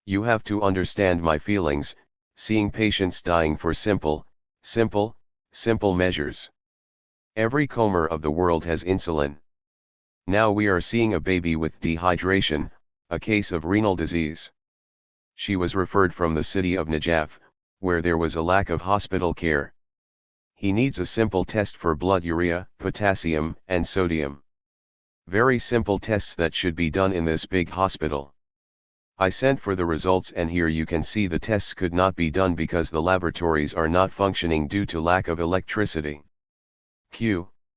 You have to understand my feelings, seeing patients dying for simple measures. Every corner of the world has insulin. Now we are seeing a baby with dehydration, a case of renal disease. She was referred from the city of Najaf, where there was a lack of hospital care. He needs a simple test for blood urea, potassium, and sodium. Very simple tests that should be done in this big hospital. I sent for the results and here you can see the tests could not be done because the laboratories are not functioning due to lack of electricity.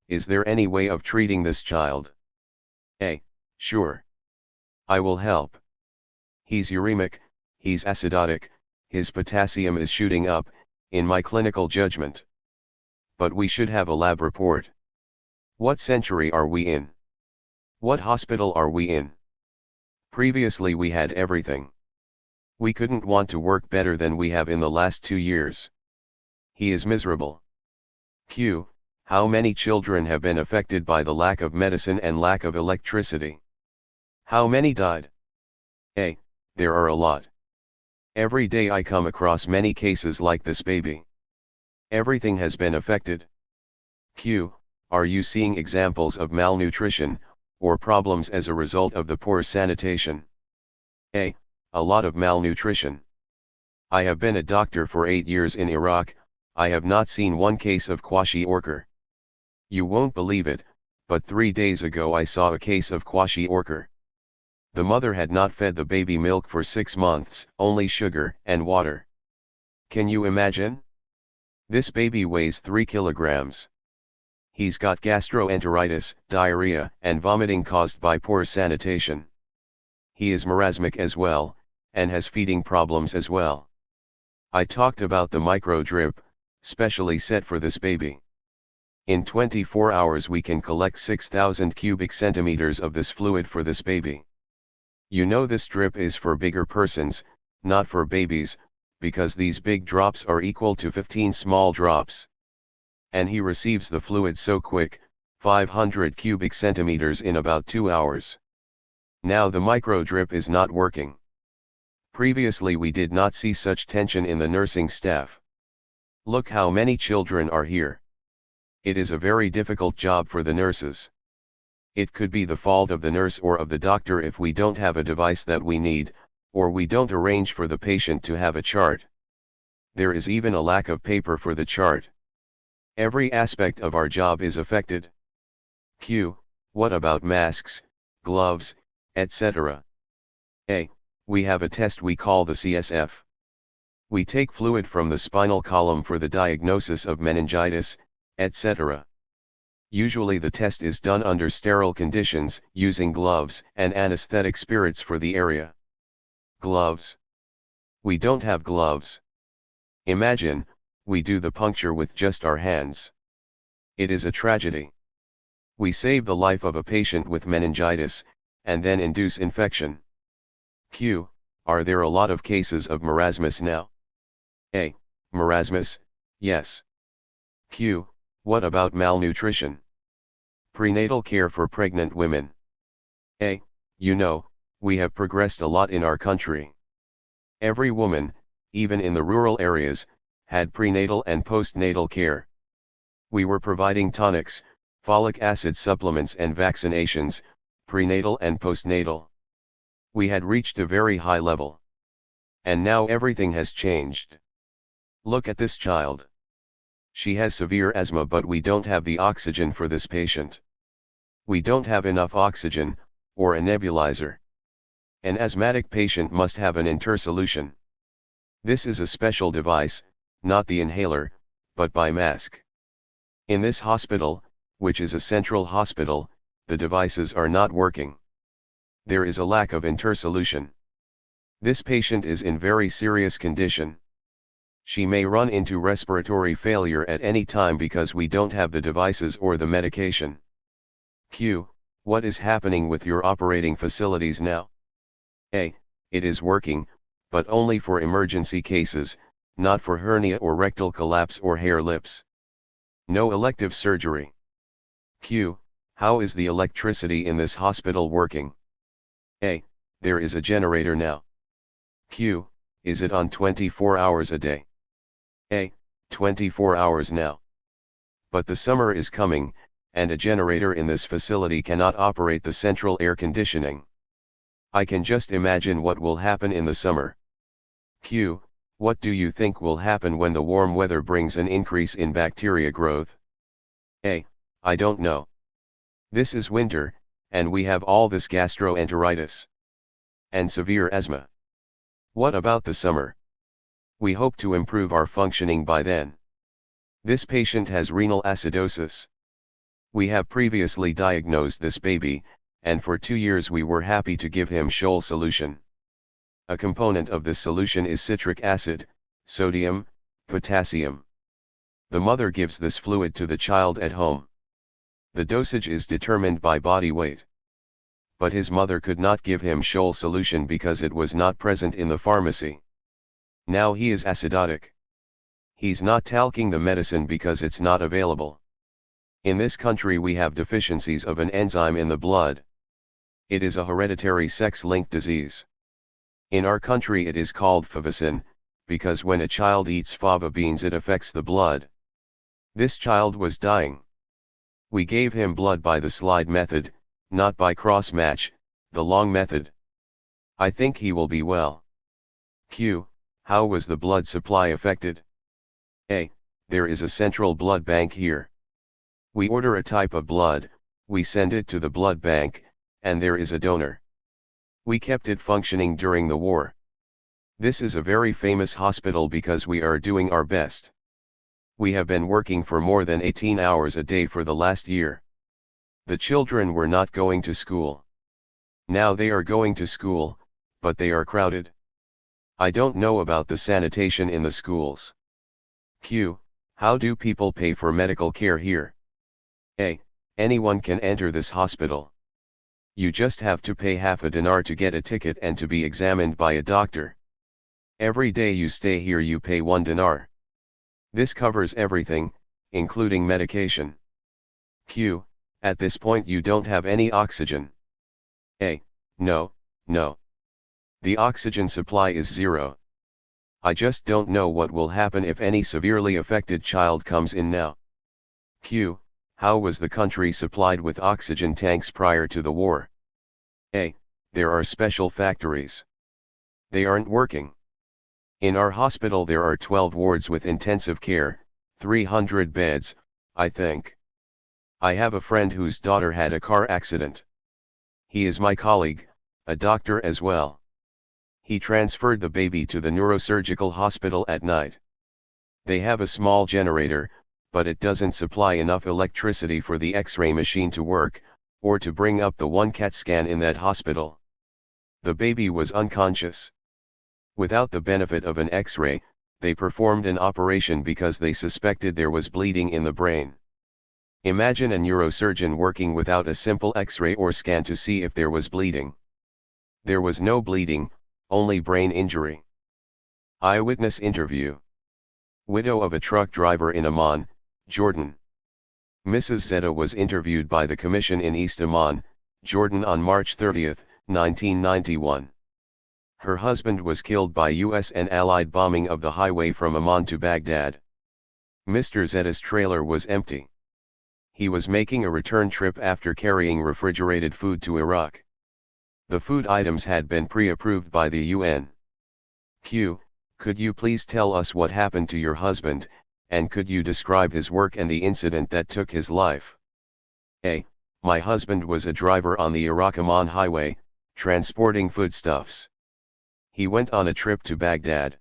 Is there any way of treating this child? A. Sure. I will help. He's uremic, he's acidotic, his potassium is shooting up, in my clinical judgment. But we should have a lab report. What century are we in? What hospital are we in? Previously we had everything. We couldn't want to work better than we have in the last 2 years. He is miserable. How many children have been affected by the lack of medicine and lack of electricity? How many died? A. There are a lot. Every day I come across many cases like this baby. Everything has been affected. Are you seeing examples of malnutrition, or problems as a result of the poor sanitation? A. A lot of malnutrition. I have been a doctor for 8 years in Iraq, I have not seen one case of kwashiorkor. You won't believe it, but 3 days ago I saw a case of kwashiorkor. The mother had not fed the baby milk for 6 months, only sugar and water. Can you imagine? This baby weighs 3 kilograms. He's got gastroenteritis, diarrhea, and vomiting caused by poor sanitation. He is marasmic as well, and has feeding problems as well. I talked about the micro drip, specially set for this baby. In 24 hours we can collect 6,000 cubic centimeters of this fluid for this baby. You know this drip is for bigger persons, not for babies, because these big drops are equal to 15 small drops. And he receives the fluid so quick, 500 cubic centimeters in about 2 hours. Now the micro drip is not working. Previously we did not see such tension in the nursing staff. Look how many children are here. It is a very difficult job for the nurses. It could be the fault of the nurse or of the doctor if we don't have a device that we need, or we don't arrange for the patient to have a chart. There is even a lack of paper for the chart. Every aspect of our job is affected. Q. What about masks, gloves, etc.? A. We have a test we call the CSF. We take fluid from the spinal column for the diagnosis of meningitis, etc. Usually the test is done under sterile conditions, using gloves and anesthetic spirits for the area. Gloves. We don't have gloves. Imagine, we do the puncture with just our hands. It is a tragedy. We save the life of a patient with meningitis, and then induce infection. Q. Are there a lot of cases of marasmus now? A. Marasmus, yes. Q. What about malnutrition? Prenatal care for pregnant women. A. You know, we have progressed a lot in our country. Every woman, even in the rural areas, had prenatal and postnatal care. We were providing tonics, folic acid supplements and vaccinations, prenatal and postnatal. We had reached a very high level. And now everything has changed. Look at this child. She has severe asthma, but we don't have the oxygen for this patient. We don't have enough oxygen, or a nebulizer. An asthmatic patient must have an intersolution. This is a special device, not the inhaler, but by mask. In this hospital, which is a central hospital, the devices are not working. There is a lack of intersolution. This patient is in very serious condition. She may run into respiratory failure at any time because we don't have the devices or the medication. Q. What is happening with your operating facilities now? A. It is working, but only for emergency cases, not for hernia or rectal collapse or hair lips. No elective surgery. Q. How is the electricity in this hospital working? A. There is a generator now. Q. Is it on 24 hours a day? A. 24 hours now. But the summer is coming, and a generator in this facility cannot operate the central air conditioning. I can just imagine what will happen in the summer. Q. What do you think will happen when the warm weather brings an increase in bacteria growth? A. I don't know. This is winter, and we have all this gastroenteritis. And severe asthma. What about the summer? We hope to improve our functioning by then. This patient has renal acidosis. We have previously diagnosed this baby, and for 2 years we were happy to give him Scholl solution. A component of this solution is citric acid, sodium, potassium. The mother gives this fluid to the child at home. The dosage is determined by body weight. But his mother could not give him Scholl solution because it was not present in the pharmacy. Now he is acidotic. He's not taking the medicine because it's not available. In this country we have deficiencies of an enzyme in the blood. It is a hereditary sex-linked disease. In our country it is called favicin, because when a child eats fava beans it affects the blood. This child was dying. We gave him blood by the slide method, not by cross-match, the long method. I think he will be well. Q. How was the blood supply affected? A. There is a central blood bank here. We order a type of blood, we send it to the blood bank, and there is a donor. We kept it functioning during the war. This is a very famous hospital because we are doing our best. We have been working for more than 18 hours a day for the last year. The children were not going to school. Now they are going to school, but they are crowded. I don't know about the sanitation in the schools. Q. How do people pay for medical care here? A. Anyone can enter this hospital. You just have to pay half a dinar to get a ticket and to be examined by a doctor. Every day you stay here you pay 1 dinar. This covers everything, including medication. Q. At this point you don't have any oxygen. A. No. The oxygen supply is 0. I just don't know what will happen if any severely affected child comes in now. Q. How was the country supplied with oxygen tanks prior to the war? A. There are special factories. They aren't working. In our hospital there are 12 wards with intensive care, 300 beds, I think. I have a friend whose daughter had a car accident. He is my colleague, a doctor as well. He transferred the baby to the neurosurgical hospital at night. They have a small generator, but it doesn't supply enough electricity for the X-ray machine to work, or to bring up the 1 CAT scan in that hospital. The baby was unconscious. Without the benefit of an X-ray, they performed an operation because they suspected there was bleeding in the brain. Imagine a neurosurgeon working without a simple X-ray or scan to see if there was bleeding. There was no bleeding, only brain injury. Eyewitness interview. Widow of a truck driver in Amman, Jordan. Mrs. Zeta was interviewed by the Commission in East Amman, Jordan on March 30, 1991. Her husband was killed by US and Allied bombing of the highway from Amman to Baghdad. Mr. Zeta's trailer was empty. He was making a return trip after carrying refrigerated food to Iraq. The food items had been pre-approved by the UN. Q. Could you please tell us what happened to your husband, and could you describe his work and the incident that took his life? A. My husband was a driver on the Iraq-Amman highway, transporting foodstuffs. He went on a trip to Baghdad.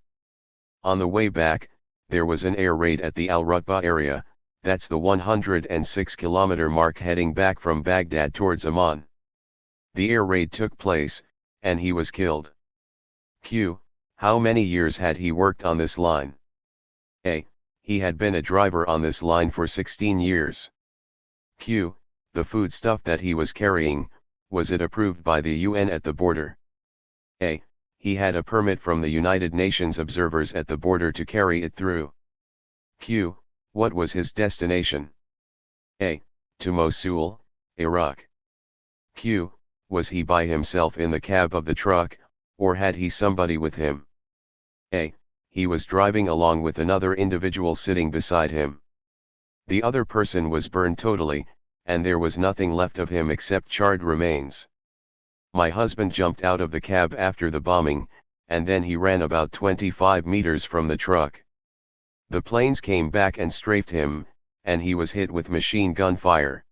On the way back, there was an air raid at the Al-Rutba area, that's the 106-kilometer mark heading back from Baghdad towards Amman. The air raid took place, and he was killed. Q. How many years had he worked on this line? A. He had been a driver on this line for 16 years. Q. The foodstuff that he was carrying, was it approved by the UN at the border? A. He had a permit from the United Nations observers at the border to carry it through. Q. What was his destination? A. To Mosul, Iraq. Q. Was he by himself in the cab of the truck, or had he somebody with him? A. He was driving along with another individual sitting beside him. The other person was burned totally, and there was nothing left of him except charred remains. My husband jumped out of the cab after the bombing, and then he ran about 25 meters from the truck. The planes came back and strafed him, and he was hit with machine gun fire.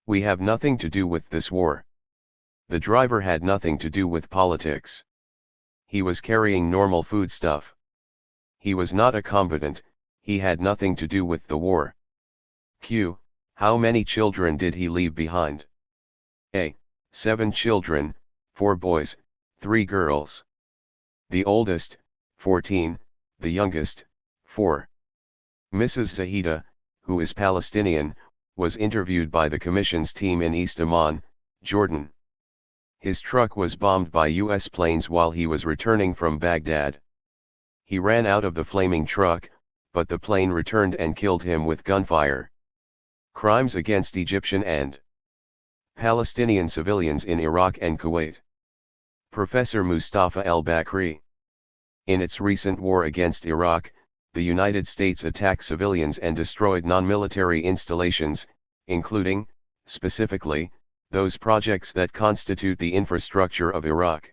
We have nothing to do with this war. The driver had nothing to do with politics. He was carrying normal foodstuff. He was not a combatant, he had nothing to do with the war. Q. How many children did he leave behind? A. 7 children, 4 boys, 3 girls. The oldest, 14, the youngest, 4. Mrs. Zahida, who is Palestinian, was interviewed by the Commission's team in East Amman, Jordan. His truck was bombed by US planes while he was returning from Baghdad. He ran out of the flaming truck, but the plane returned and killed him with gunfire. Crimes against Egyptian and Palestinian civilians in Iraq and Kuwait. Professor Mustafa El-Bakri. In its recent war against Iraq, the United States attacked civilians and destroyed non-military installations, including, specifically, those projects that constitute the infrastructure of Iraq.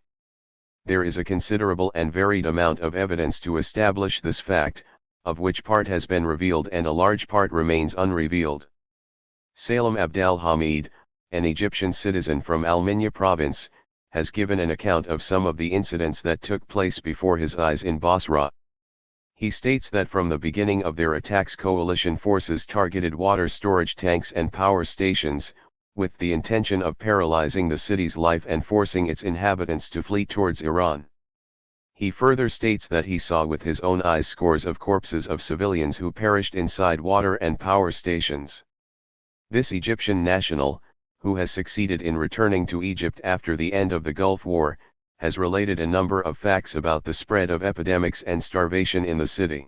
There is a considerable and varied amount of evidence to establish this fact, of which part has been revealed and a large part remains unrevealed. Salem Abdel-Hamid, an Egyptian citizen from Al-Minya province, has given an account of some of the incidents that took place before his eyes in Basra. He states that from the beginning of their attacks, coalition forces targeted water storage tanks and power stations, with the intention of paralyzing the city's life and forcing its inhabitants to flee towards Iran. He further states that he saw with his own eyes scores of corpses of civilians who perished inside water and power stations. This Egyptian national, who has succeeded in returning to Egypt after the end of the Gulf War, has related a number of facts about the spread of epidemics and starvation in the city.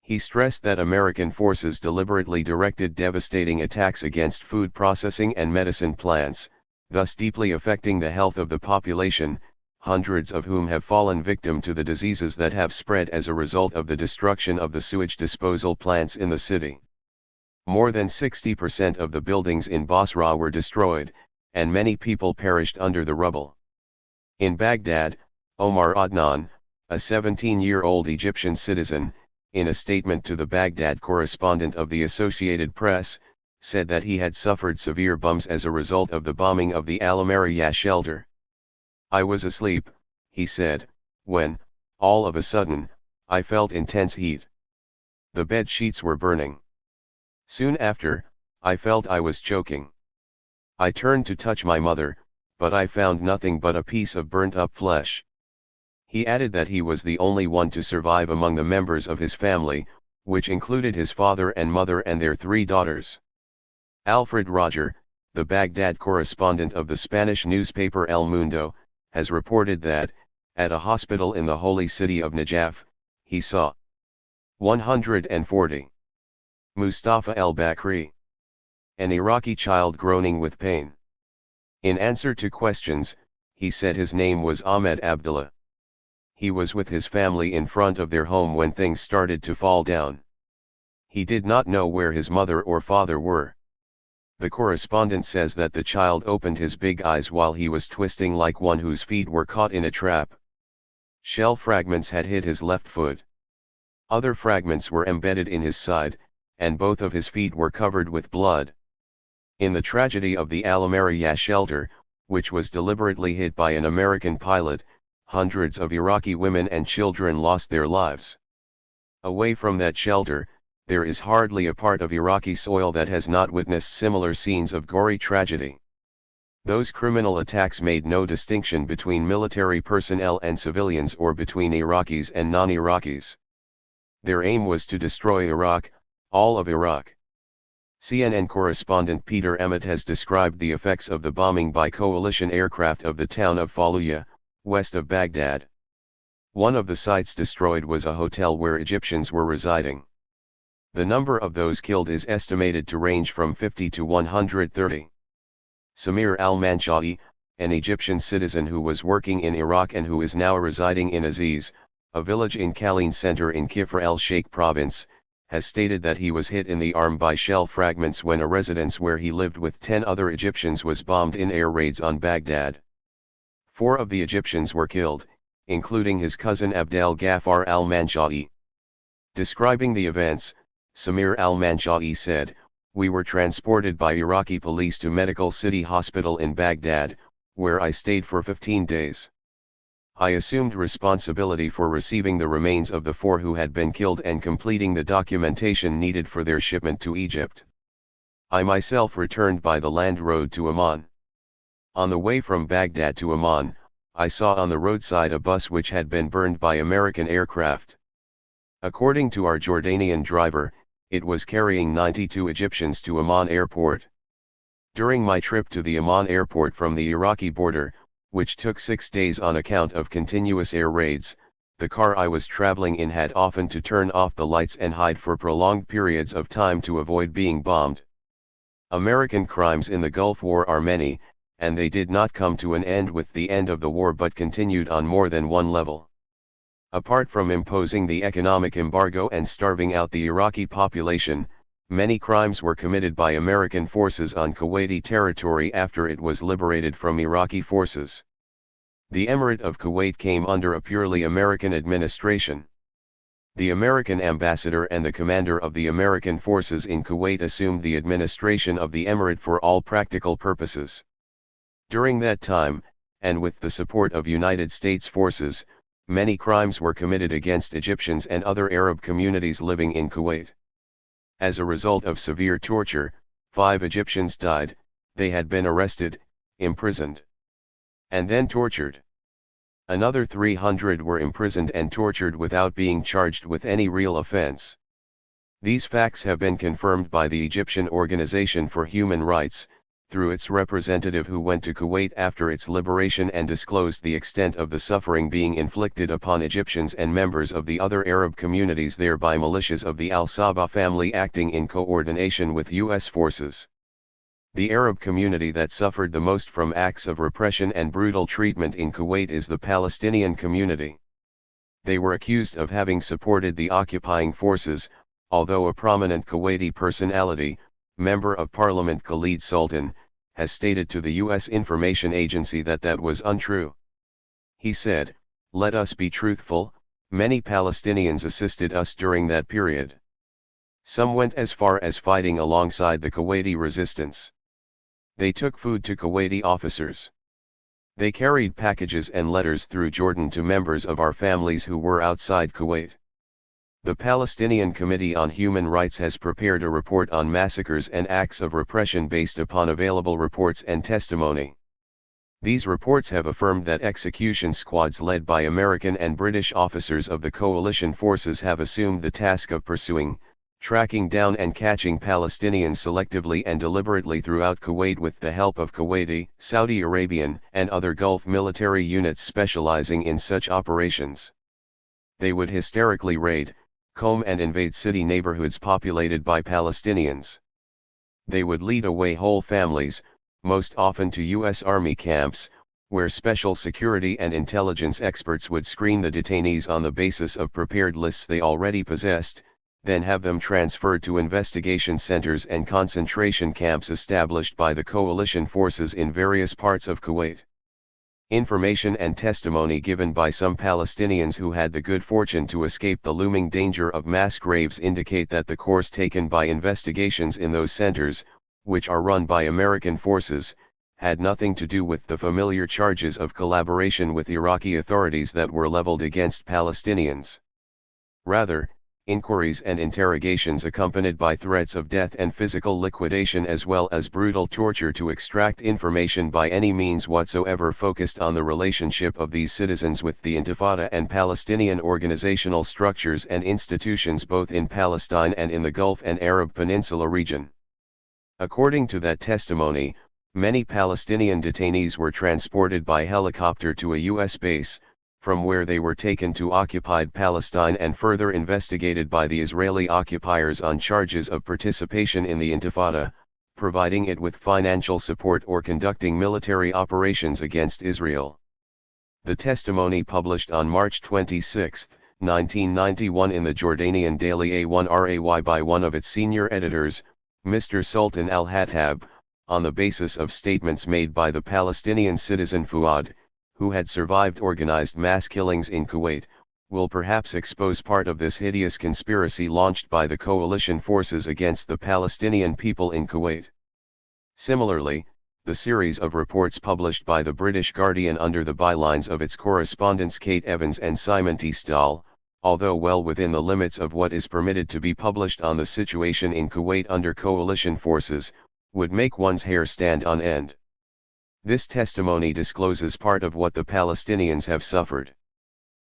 He stressed that American forces deliberately directed devastating attacks against food processing and medicine plants, thus deeply affecting the health of the population, hundreds of whom have fallen victim to the diseases that have spread as a result of the destruction of the sewage disposal plants in the city. More than 60% of the buildings in Basra were destroyed, and many people perished under the rubble. In Baghdad, Omar Adnan, a 17-year-old Egyptian citizen, in a statement to the Baghdad correspondent of the Associated Press, said that he had suffered severe bumps as a result of the bombing of the Al-Amariyah shelter. "I was asleep," he said, "when, all of a sudden, I felt intense heat. The bed sheets were burning. Soon after, I felt I was choking. I turned to touch my mother, but I found nothing but a piece of burnt-up flesh." He added that he was the only one to survive among the members of his family, which included his father and mother and their 3 daughters. Alfred Roger, the Baghdad correspondent of the Spanish newspaper El Mundo, has reported that, at a hospital in the holy city of Najaf, he saw 140. Mustafa el-Bakri, an Iraqi child groaning with pain. In answer to questions, he said his name was Ahmed Abdullah. He was with his family in front of their home when things started to fall down. He did not know where his mother or father were. The correspondent says that the child opened his big eyes while he was twisting like one whose feet were caught in a trap. Shell fragments had hit his left foot. Other fragments were embedded in his side, and both of his feet were covered with blood. In the tragedy of the Al-Amariyah shelter, which was deliberately hit by an American pilot, hundreds of Iraqi women and children lost their lives. Away from that shelter, there is hardly a part of Iraqi soil that has not witnessed similar scenes of gory tragedy. Those criminal attacks made no distinction between military personnel and civilians or between Iraqis and non-Iraqis. Their aim was to destroy Iraq, all of Iraq. CNN correspondent Peter Emmett has described the effects of the bombing by coalition aircraft of the town of Fallujah, west of Baghdad. One of the sites destroyed was a hotel where Egyptians were residing. The number of those killed is estimated to range from 50 to 130. Samir al-Manshai, an Egyptian citizen who was working in Iraq and who is now residing in Aziz, a village in Kalin Center in Kifr el-Sheikh province, has stated that he was hit in the arm by shell fragments when a residence where he lived with 10 other Egyptians was bombed in air raids on Baghdad. 4 of the Egyptians were killed, including his cousin Abdel Ghaffar al-Manshai. Describing the events, Samir al-Manshai said, "We were transported by Iraqi police to Medical City Hospital in Baghdad, where I stayed for 15 days. I assumed responsibility for receiving the remains of the 4 who had been killed and completing the documentation needed for their shipment to Egypt. I myself returned by the land road to Amman. On the way from Baghdad to Amman, I saw on the roadside a bus which had been burned by American aircraft. According to our Jordanian driver, it was carrying 92 Egyptians to Amman airport. During my trip to the Amman airport from the Iraqi border, which took 6 days on account of continuous air raids, the car I was traveling in had often to turn off the lights and hide for prolonged periods of time to avoid being bombed. American crimes in the Gulf War are many, and they did not come to an end with the end of the war but continued on more than one level. Apart from imposing the economic embargo and starving out the Iraqi population, many crimes were committed by American forces on Kuwaiti territory after it was liberated from Iraqi forces. The Emirate of Kuwait came under a purely American administration. The American ambassador and the commander of the American forces in Kuwait assumed the administration of the Emirate for all practical purposes. During that time, and with the support of United States forces, many crimes were committed against Egyptians and other Arab communities living in Kuwait. As a result of severe torture, 5 Egyptians died. They had been arrested, imprisoned, and then tortured. Another 300 were imprisoned and tortured without being charged with any real offense. These facts have been confirmed by the Egyptian Organization for Human Rights, through its representative who went to Kuwait after its liberation and disclosed the extent of the suffering being inflicted upon Egyptians and members of the other Arab communities there by militias of the al-Sabah family acting in coordination with U.S. forces. The Arab community that suffered the most from acts of repression and brutal treatment in Kuwait is the Palestinian community. They were accused of having supported the occupying forces, although a prominent Kuwaiti personality, Member of Parliament Khalid Sultan, has stated to the U.S. Information Agency that that was untrue. He said, "Let us be truthful, many Palestinians assisted us during that period. Some went as far as fighting alongside the Kuwaiti resistance. They took food to Kuwaiti officers. They carried packages and letters through Jordan to members of our families who were outside Kuwait." The Palestinian Committee on Human Rights has prepared a report on massacres and acts of repression based upon available reports and testimony. These reports have affirmed that execution squads led by American and British officers of the coalition forces have assumed the task of pursuing, tracking down and catching Palestinians selectively and deliberately throughout Kuwait with the help of Kuwaiti, Saudi Arabian, and other Gulf military units specializing in such operations. They would hysterically raid, comb and invade city neighborhoods populated by Palestinians. They would lead away whole families, most often to U.S. Army camps, where special security and intelligence experts would screen the detainees on the basis of prepared lists they already possessed, then have them transferred to investigation centers and concentration camps established by the coalition forces in various parts of Kuwait. Information and testimony given by some Palestinians who had the good fortune to escape the looming danger of mass graves indicate that the course taken by investigations in those centers, which are run by American forces, had nothing to do with the familiar charges of collaboration with Iraqi authorities that were leveled against Palestinians. Rather, inquiries and interrogations accompanied by threats of death and physical liquidation as well as brutal torture to extract information by any means whatsoever focused on the relationship of these citizens with the Intifada and Palestinian organizational structures and institutions both in Palestine and in the Gulf and Arab Peninsula region. According to that testimony, many Palestinian detainees were transported by helicopter to a U.S. base, from where they were taken to occupied Palestine and further investigated by the Israeli occupiers on charges of participation in the Intifada, providing it with financial support or conducting military operations against Israel. The testimony published on March 26, 1991 in the Jordanian daily A1RAY by one of its senior editors, Mr. Sultan al-Hattab, on the basis of statements made by the Palestinian citizen Fuad, who had survived organized mass killings in Kuwait, will perhaps expose part of this hideous conspiracy launched by the coalition forces against the Palestinian people in Kuwait. Similarly, the series of reports published by the British Guardian under the bylines of its correspondents Kate Evans and Simon T. Stahl, although well within the limits of what is permitted to be published on the situation in Kuwait under coalition forces, would make one's hair stand on end. This testimony discloses part of what the Palestinians have suffered.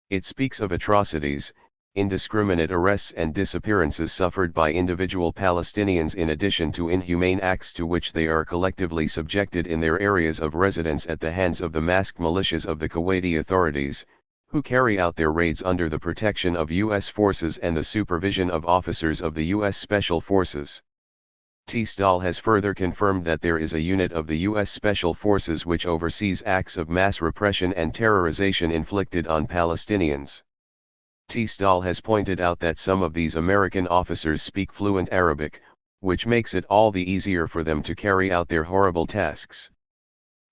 It speaks of atrocities, indiscriminate arrests and disappearances suffered by individual Palestinians in addition to inhumane acts to which they are collectively subjected in their areas of residence at the hands of the masked militias of the Kuwaiti authorities, who carry out their raids under the protection of U.S. forces and the supervision of officers of the U.S. Special Forces. T. Stahl has further confirmed that there is a unit of the U.S. Special Forces which oversees acts of mass repression and terrorization inflicted on Palestinians. T. Stahl has pointed out that some of these American officers speak fluent Arabic, which makes it all the easier for them to carry out their horrible tasks.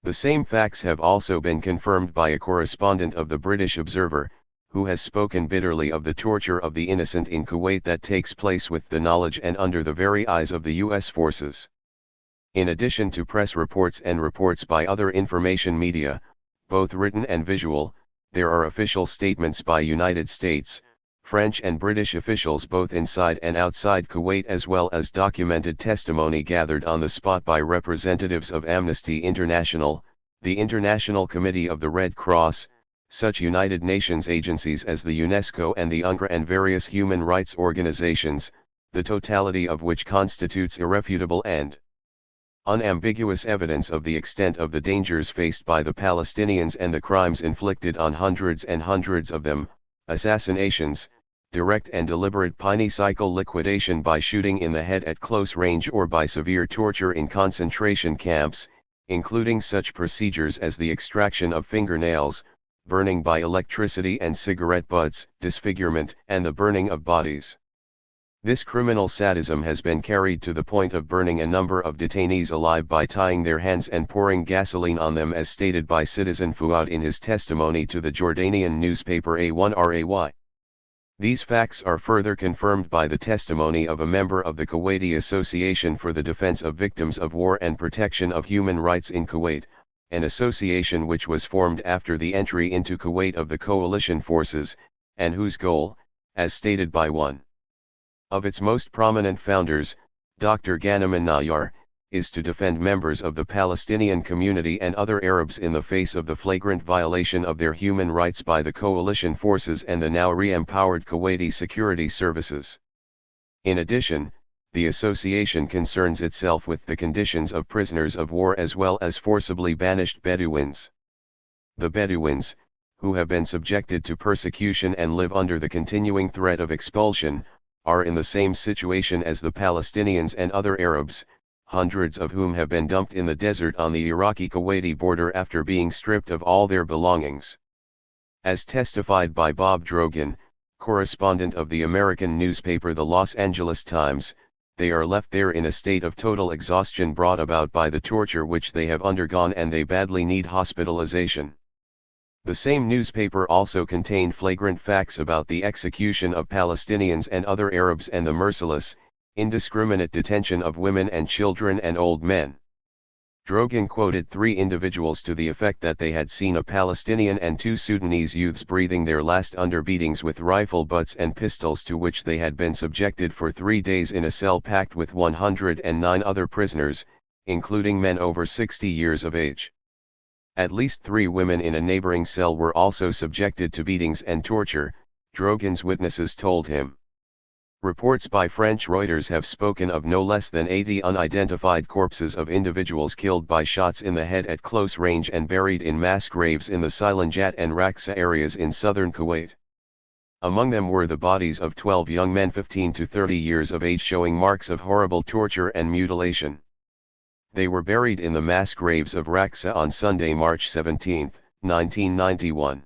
The same facts have also been confirmed by a correspondent of the British Observer, who has spoken bitterly of the torture of the innocent in Kuwait that takes place with the knowledge and under the very eyes of the U.S. forces. In addition to press reports and reports by other information media, both written and visual, there are official statements by United States, French and British officials both inside and outside Kuwait, as well as documented testimony gathered on the spot by representatives of Amnesty International, the International Committee of the Red Cross, such United Nations agencies as the UNESCO and the UNRWA, and various human rights organizations, the totality of which constitutes irrefutable and unambiguous evidence of the extent of the dangers faced by the Palestinians and the crimes inflicted on hundreds and hundreds of them: assassinations, direct and deliberate pycnical liquidation by shooting in the head at close range, or by severe torture in concentration camps, including such procedures as the extraction of fingernails, burning by electricity and cigarette butts, disfigurement, and the burning of bodies. This criminal sadism has been carried to the point of burning a number of detainees alive by tying their hands and pouring gasoline on them, as stated by citizen Fuad in his testimony to the Jordanian newspaper A1RAY. These facts are further confirmed by the testimony of a member of the Kuwaiti Association for the Defense of Victims of War and Protection of Human Rights in Kuwait, an association which was formed after the entry into Kuwait of the coalition forces, and whose goal, as stated by one of its most prominent founders, Dr. Ghanaman Nayar, is to defend members of the Palestinian community and other Arabs in the face of the flagrant violation of their human rights by the coalition forces and the now re-empowered Kuwaiti security services. In addition, the association concerns itself with the conditions of prisoners of war as well as forcibly banished Bedouins. The Bedouins, who have been subjected to persecution and live under the continuing threat of expulsion, are in the same situation as the Palestinians and other Arabs, hundreds of whom have been dumped in the desert on the Iraqi-Kuwaiti border after being stripped of all their belongings. As testified by Bob Drogan, correspondent of the American newspaper The Los Angeles Times, they are left there in a state of total exhaustion brought about by the torture which they have undergone, and they badly need hospitalization. The same newspaper also contained flagrant facts about the execution of Palestinians and other Arabs and the merciless, indiscriminate detention of women and children and old men. Drogan quoted 3 individuals to the effect that they had seen a Palestinian and 2 Sudanese youths breathing their last under beatings with rifle butts and pistols, to which they had been subjected for 3 days in a cell packed with 109 other prisoners, including men over 60 years of age. At least 3 women in a neighboring cell were also subjected to beatings and torture, Drogan's witnesses told him. Reports by French Reuters have spoken of no less than 80 unidentified corpses of individuals killed by shots in the head at close range and buried in mass graves in the Silanjat and Raqqa areas in southern Kuwait. Among them were the bodies of 12 young men 15 to 30 years of age, showing marks of horrible torture and mutilation. They were buried in the mass graves of Raqqa on Sunday, March 17, 1991.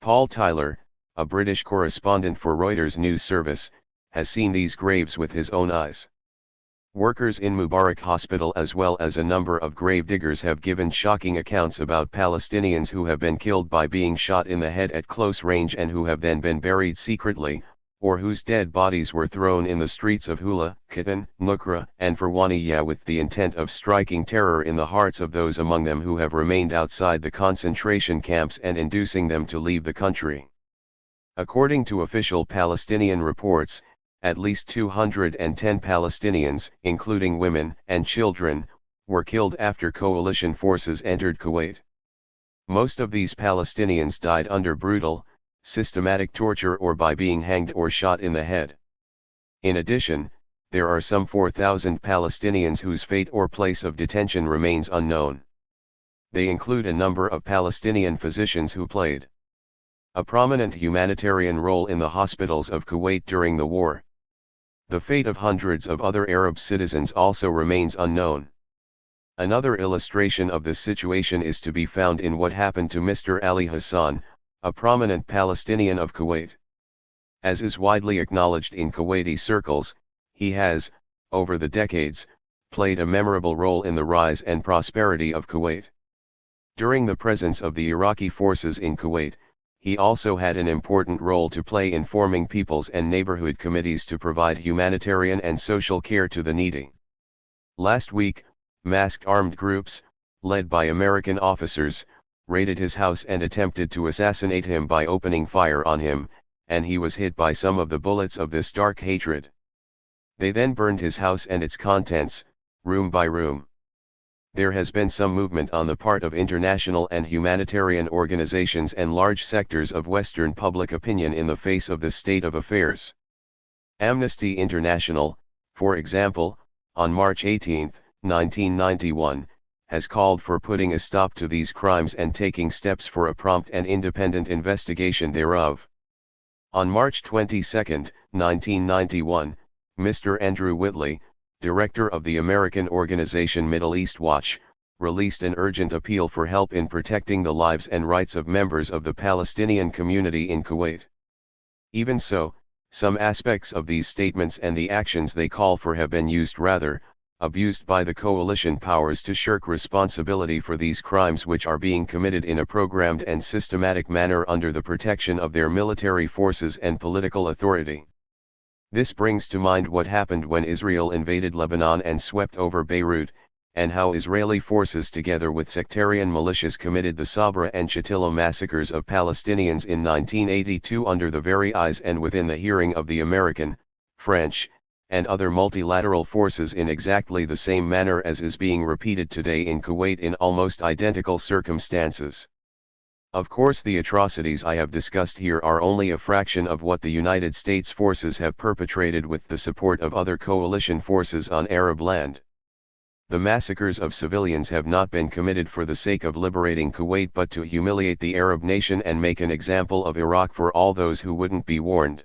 Paul Tyler, a British correspondent for Reuters News Service, has seen these graves with his own eyes. Workers in Mubarak Hospital as well as a number of grave diggers have given shocking accounts about Palestinians who have been killed by being shot in the head at close range and who have then been buried secretly, or whose dead bodies were thrown in the streets of Hula, Katan, Nukra, and Firwaniya with the intent of striking terror in the hearts of those among them who have remained outside the concentration camps and inducing them to leave the country. According to official Palestinian reports, at least 210 Palestinians, including women and children, were killed after coalition forces entered Kuwait. Most of these Palestinians died under brutal, systematic torture or by being hanged or shot in the head. In addition, there are some 4,000 Palestinians whose fate or place of detention remains unknown. They include a number of Palestinian physicians who played a prominent humanitarian role in the hospitals of Kuwait during the war. The fate of hundreds of other Arab citizens also remains unknown. Another illustration of this situation is to be found in what happened to Mr. Ali Hassan, a prominent Palestinian of Kuwait. As is widely acknowledged in Kuwaiti circles, he has, over the decades, played a memorable role in the rise and prosperity of Kuwait. During the presence of the Iraqi forces in Kuwait, he also had an important role to play in forming people's and neighborhood committees to provide humanitarian and social care to the needy. Last week, masked armed groups, led by American officers, raided his house and attempted to assassinate him by opening fire on him, and he was hit by some of the bullets of this dark hatred. They then burned his house and its contents, room by room. There has been some movement on the part of international and humanitarian organizations and large sectors of Western public opinion in the face of this state of affairs. Amnesty International, for example, on March 18, 1991, has called for putting a stop to these crimes and taking steps for a prompt and independent investigation thereof. On March 22, 1991, Mr. Andrew Whitley, director of the American organization Middle East Watch, released an urgent appeal for help in protecting the lives and rights of members of the Palestinian community in Kuwait. Even so, some aspects of these statements and the actions they call for have been abused by the coalition powers to shirk responsibility for these crimes, which are being committed in a programmed and systematic manner under the protection of their military forces and political authority. This brings to mind what happened when Israel invaded Lebanon and swept over Beirut, and how Israeli forces together with sectarian militias committed the Sabra and Shatila massacres of Palestinians in 1982 under the very eyes and within the hearing of the American, French, and other multilateral forces in exactly the same manner as is being repeated today in Kuwait in almost identical circumstances. Of course, the atrocities I have discussed here are only a fraction of what the United States forces have perpetrated with the support of other coalition forces on Arab land. The massacres of civilians have not been committed for the sake of liberating Kuwait but to humiliate the Arab nation and make an example of Iraq for all those who wouldn't be warned.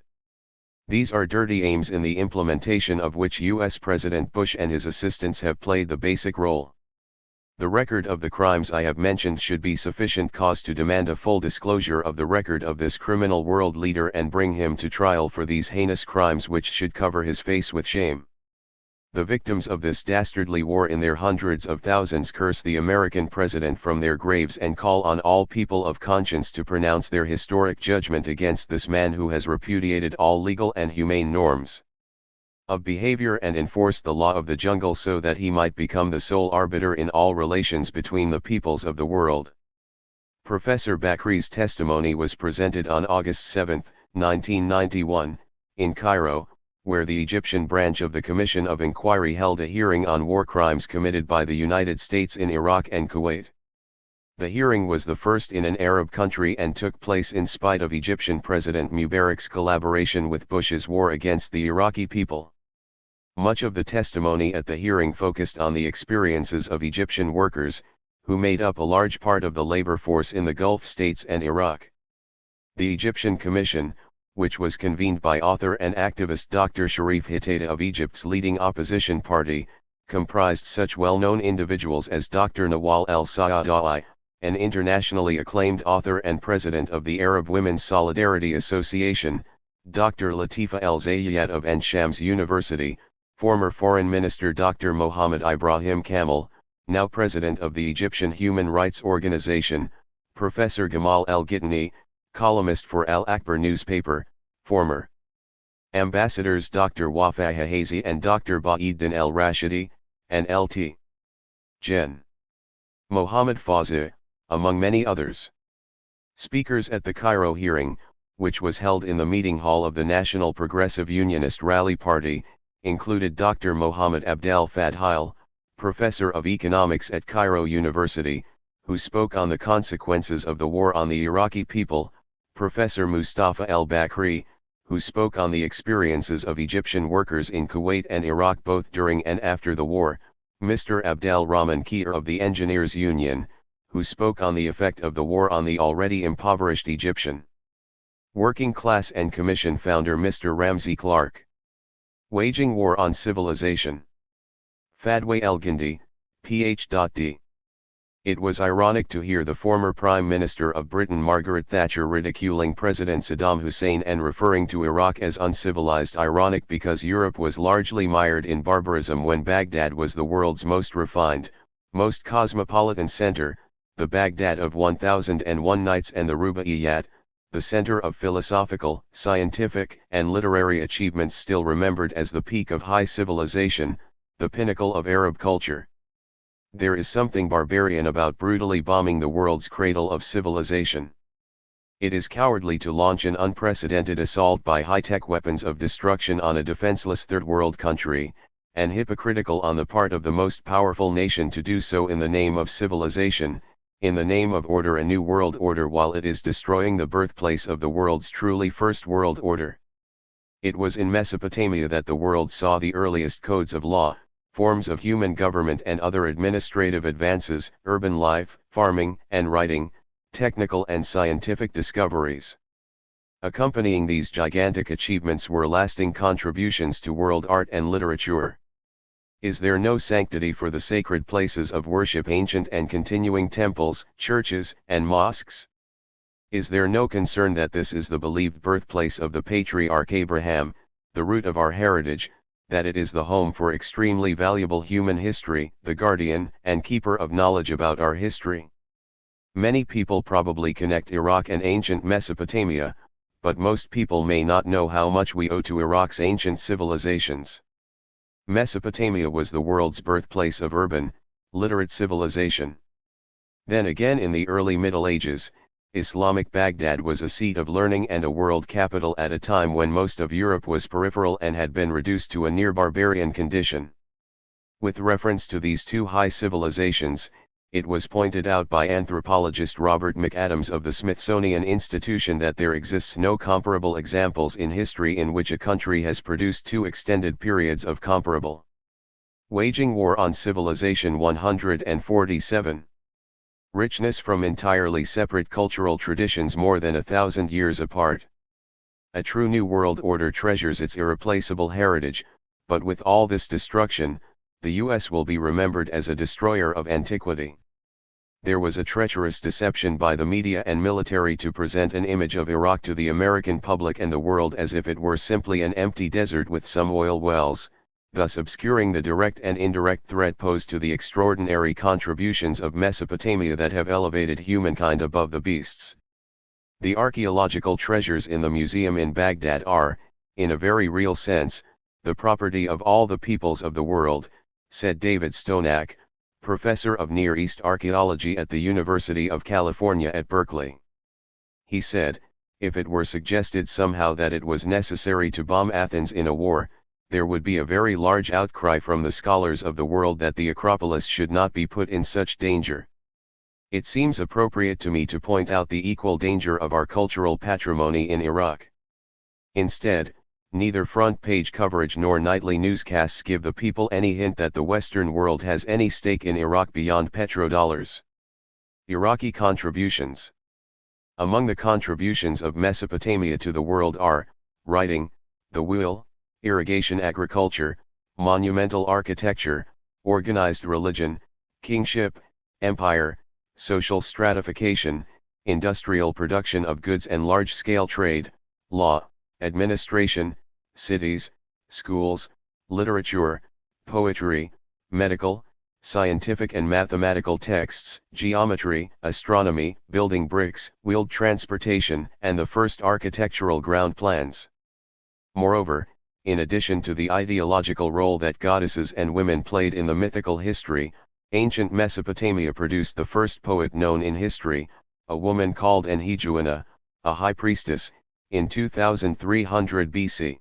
These are dirty aims in the implementation of which U.S. President Bush and his assistants have played the basic role. The record of the crimes I have mentioned should be sufficient cause to demand a full disclosure of the record of this criminal world leader and bring him to trial for these heinous crimes, which should cover his face with shame. The victims of this dastardly war in their hundreds of thousands curse the American president from their graves and call on all people of conscience to pronounce their historic judgment against this man who has repudiated all legal and humane norms of behavior and enforced the law of the jungle so that he might become the sole arbiter in all relations between the peoples of the world. Professor Bakri's testimony was presented on August 7, 1991, in Cairo, where the Egyptian branch of the Commission of Inquiry held a hearing on war crimes committed by the United States in Iraq and Kuwait. The hearing was the first in an Arab country and took place in spite of Egyptian President Mubarak's collaboration with Bush's war against the Iraqi people. Much of the testimony at the hearing focused on the experiences of Egyptian workers, who made up a large part of the labor force in the Gulf states and Iraq. The Egyptian Commission, which was convened by author and activist Dr. Sharif Hitada of Egypt's leading opposition party, comprised such well-known individuals as Dr. Nawal el-Saadawi, an internationally acclaimed author and president of the Arab Women's Solidarity Association, Dr. Latifa el-Zayyat of Ain Shams University, former Foreign Minister Dr. Mohammed Ibrahim Kamal, now President of the Egyptian Human Rights Organization, Professor Gamal el-Gitani, columnist for Al-Akbar newspaper, former ambassadors Dr. Wafa Hahazi and Dr. Ba'eddin el-Rashidi, and Lt. Gen. Mohammed Fawzi, among many others. Speakers at the Cairo hearing, which was held in the meeting hall of the National Progressive Unionist Rally Party, included Dr. Mohammed Abdel Fadhil, professor of economics at Cairo University, who spoke on the consequences of the war on the Iraqi people, Professor Mustafa el-Bakri, who spoke on the experiences of Egyptian workers in Kuwait and Iraq both during and after the war, Mr. Abdel Rahman Kier of the Engineers Union, who spoke on the effect of the war on the already impoverished Egyptian working class, and Commission founder Mr. Ramsey Clark. Waging War on Civilization. Fadwe El-Gindi, Ph.D. It was ironic to hear the former Prime Minister of Britain Margaret Thatcher ridiculing President Saddam Hussein and referring to Iraq as uncivilized, ironic because Europe was largely mired in barbarism when Baghdad was the world's most refined, most cosmopolitan center, the Baghdad of 1001 Nights and the Rubaiyat, the center of philosophical, scientific, and literary achievements, still remembered as the peak of high civilization, the pinnacle of Arab culture. There is something barbarian about brutally bombing the world's cradle of civilization. It is cowardly to launch an unprecedented assault by high-tech weapons of destruction on a defenseless third-world country, and hypocritical on the part of the most powerful nation to do so in the name of civilization, in the name of order, a new world order, while it is destroying the birthplace of the world's truly first world order. It was in Mesopotamia that the world saw the earliest codes of law, forms of human government and other administrative advances, urban life, farming and writing, technical and scientific discoveries. Accompanying these gigantic achievements were lasting contributions to world art and literature. Is there no sanctity for the sacred places of worship, ancient and continuing temples, churches, and mosques? Is there no concern that this is the believed birthplace of the patriarch Abraham, the root of our heritage, that it is the home for extremely valuable human history, the guardian and keeper of knowledge about our history? Many people probably connect Iraq and ancient Mesopotamia, but most people may not know how much we owe to Iraq's ancient civilizations. Mesopotamia was the world's birthplace of urban, literate civilization. Then again, in the early Middle Ages, Islamic Baghdad was a seat of learning and a world capital at a time when most of Europe was peripheral and had been reduced to a near barbarian condition. With reference to these two high civilizations, it was pointed out by anthropologist Robert McAdams of the Smithsonian Institution that there exists no comparable examples in history in which a country has produced two extended periods of comparable waging war on civilization. 147. Richness from entirely separate cultural traditions more than 1,000 years apart. A true New World Order treasures its irreplaceable heritage, but with all this destruction, the US will be remembered as a destroyer of antiquity. There was a treacherous deception by the media and military to present an image of Iraq to the American public and the world as if it were simply an empty desert with some oil wells, thus obscuring the direct and indirect threat posed to the extraordinary contributions of Mesopotamia that have elevated humankind above the beasts. The archaeological treasures in the museum in Baghdad are, in a very real sense, the property of all the peoples of the world, said David Stonak, professor of Near East archaeology at the University of California at Berkeley. He said, if it were suggested somehow that it was necessary to bomb Athens in a war, there would be a very large outcry from the scholars of the world that the Acropolis should not be put in such danger. It seems appropriate to me to point out the equal danger of our cultural patrimony in Iraq. Instead, neither front-page coverage nor nightly newscasts give the people any hint that the Western world has any stake in Iraq beyond petrodollars. Iraqi contributions. Among the contributions of Mesopotamia to the world are, writing, the wheel, irrigation, agriculture, monumental architecture, organized religion, kingship, empire, social stratification, industrial production of goods and large-scale trade, law, administration, cities, schools, literature, poetry, medical, scientific and mathematical texts, geometry, astronomy, building bricks, wheeled transportation, and the first architectural ground plans. Moreover, in addition to the ideological role that goddesses and women played in the mythical history, ancient Mesopotamia produced the first poet known in history, a woman called Enheduanna, a high priestess, in 2300 BC.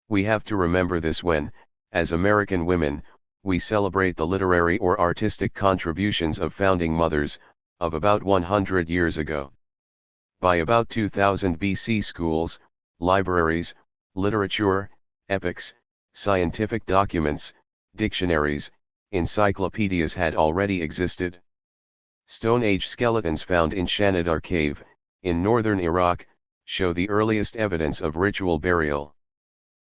We have to remember this when, as American women, we celebrate the literary or artistic contributions of founding mothers, of about 100 years ago. By about 2000 BC, schools, libraries, literature, epics, scientific documents, dictionaries, encyclopedias had already existed. Stone Age skeletons found in Shanidar Cave, in northern Iraq, show the earliest evidence of ritual burial.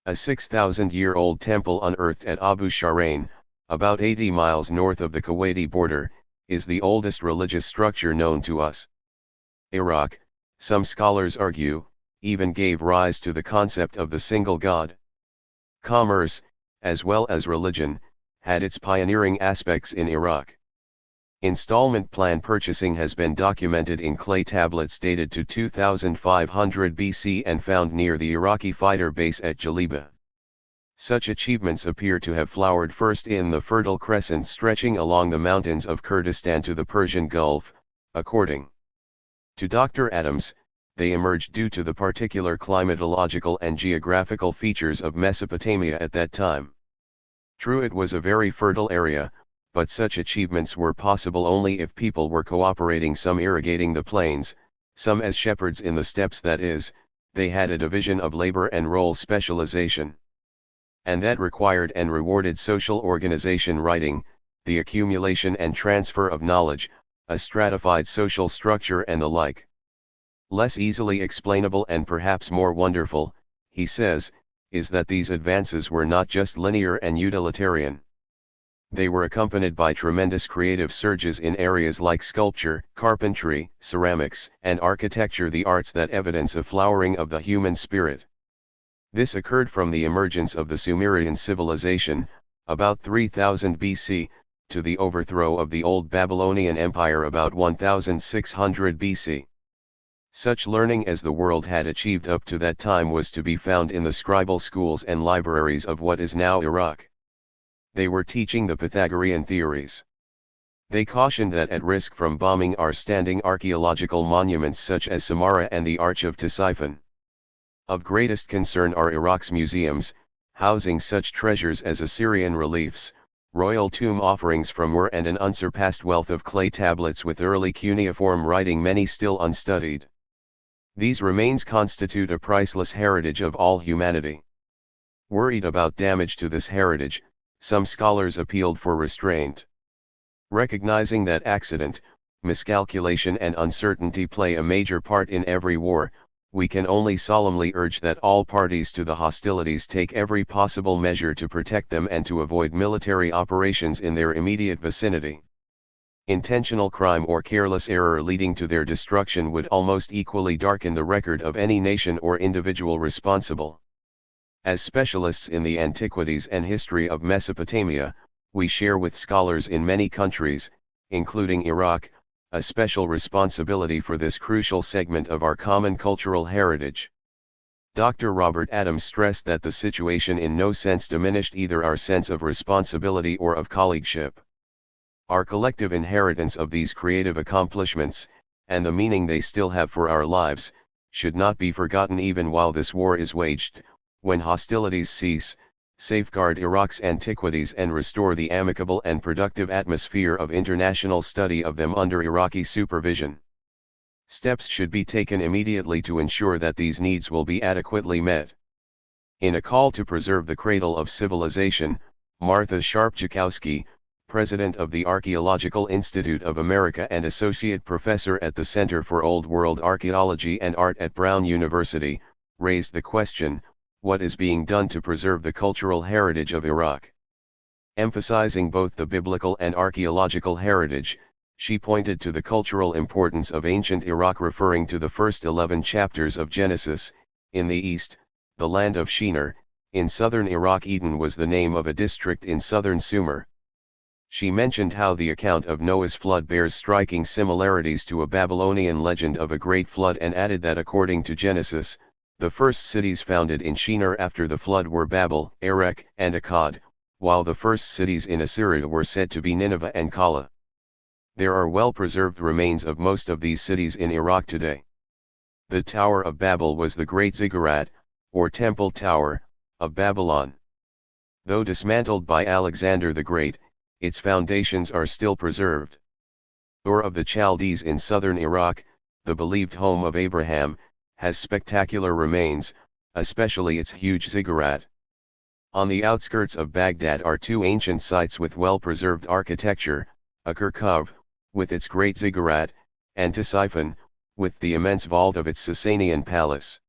A 6,000-year-old temple unearthed at Abu Sharain, about 80 miles north of the Kuwaiti border, is the oldest religious structure known to us. Iraq, some scholars argue, even gave rise to the concept of the single God. Commerce, as well as religion, had its pioneering aspects in Iraq. Installment plan purchasing has been documented in clay tablets dated to 2500 BC and found near the Iraqi fighter base at Jaleba. Such achievements appear to have flowered first in the Fertile Crescent stretching along the mountains of Kurdistan to the Persian Gulf. According to Dr. Adams, they emerged due to the particular climatological and geographical features of Mesopotamia at that time. True, it was a very fertile area, but such achievements were possible only if people were cooperating, some irrigating the plains, some as shepherds in the steppes, that is, they had a division of labor and role specialization. And that required and rewarded social organization, writing, the accumulation and transfer of knowledge, a stratified social structure and the like. Less easily explainable and perhaps more wonderful, he says, is that these advances were not just linear and utilitarian. They were accompanied by tremendous creative surges in areas like sculpture, carpentry, ceramics, and architecture, the arts that evidence a flowering of the human spirit. This occurred from the emergence of the Sumerian civilization, about 3000 BC, to the overthrow of the Old Babylonian Empire about 1600 BC. Such learning as the world had achieved up to that time was to be found in the scribal schools and libraries of what is now Iraq. They were teaching the Pythagorean theories. They cautioned that at risk from bombing are standing archaeological monuments such as Samarra and the Arch of Ctesiphon. Of greatest concern are Iraq's museums, housing such treasures as Assyrian reliefs, royal tomb offerings from Ur, and an unsurpassed wealth of clay tablets with early cuneiform writing, many still unstudied. These remains constitute a priceless heritage of all humanity. Worried about damage to this heritage, some scholars appealed for restraint. Recognizing that accident, miscalculation and uncertainty play a major part in every war, we can only solemnly urge that all parties to the hostilities take every possible measure to protect them and to avoid military operations in their immediate vicinity. Intentional crime or careless error leading to their destruction would almost equally darken the record of any nation or individual responsible. As specialists in the antiquities and history of Mesopotamia, we share with scholars in many countries, including Iraq, a special responsibility for this crucial segment of our common cultural heritage. Dr. Robert Adams stressed that the situation in no sense diminished either our sense of responsibility or of colleagueship. Our collective inheritance of these creative accomplishments, and the meaning they still have for our lives, should not be forgotten even while this war is waged. When hostilities cease, safeguard Iraq's antiquities and restore the amicable and productive atmosphere of international study of them under Iraqi supervision. Steps should be taken immediately to ensure that these needs will be adequately met. In a call to preserve the cradle of civilization, Martha Sharp-Jakowski, president of the Archaeological Institute of America and associate professor at the Center for Old World Archaeology and Art at Brown University, raised the question, what is being done to preserve the cultural heritage of Iraq? Emphasizing both the biblical and archaeological heritage, she pointed to the cultural importance of ancient Iraq, referring to the first 11 chapters of Genesis. In the east, the land of Shinar; in southern Iraq, Eden was the name of a district in southern Sumer. She mentioned how the account of Noah's flood bears striking similarities to a Babylonian legend of a great flood, and added that according to Genesis, the first cities founded in Shinar after the flood were Babel, Erech, and Akkad, while the first cities in Assyria were said to be Nineveh and Kala. There are well-preserved remains of most of these cities in Iraq today. The Tower of Babel was the Great Ziggurat, or Temple Tower, of Babylon. Though dismantled by Alexander the Great, its foundations are still preserved. Ur of the Chaldees in southern Iraq, the believed home of Abraham, has spectacular remains, especially its huge ziggurat. On the outskirts of Baghdad are two ancient sites with well-preserved architecture, Kirkuk, with its great ziggurat, and Ctesiphon, with the immense vault of its Sasanian palace.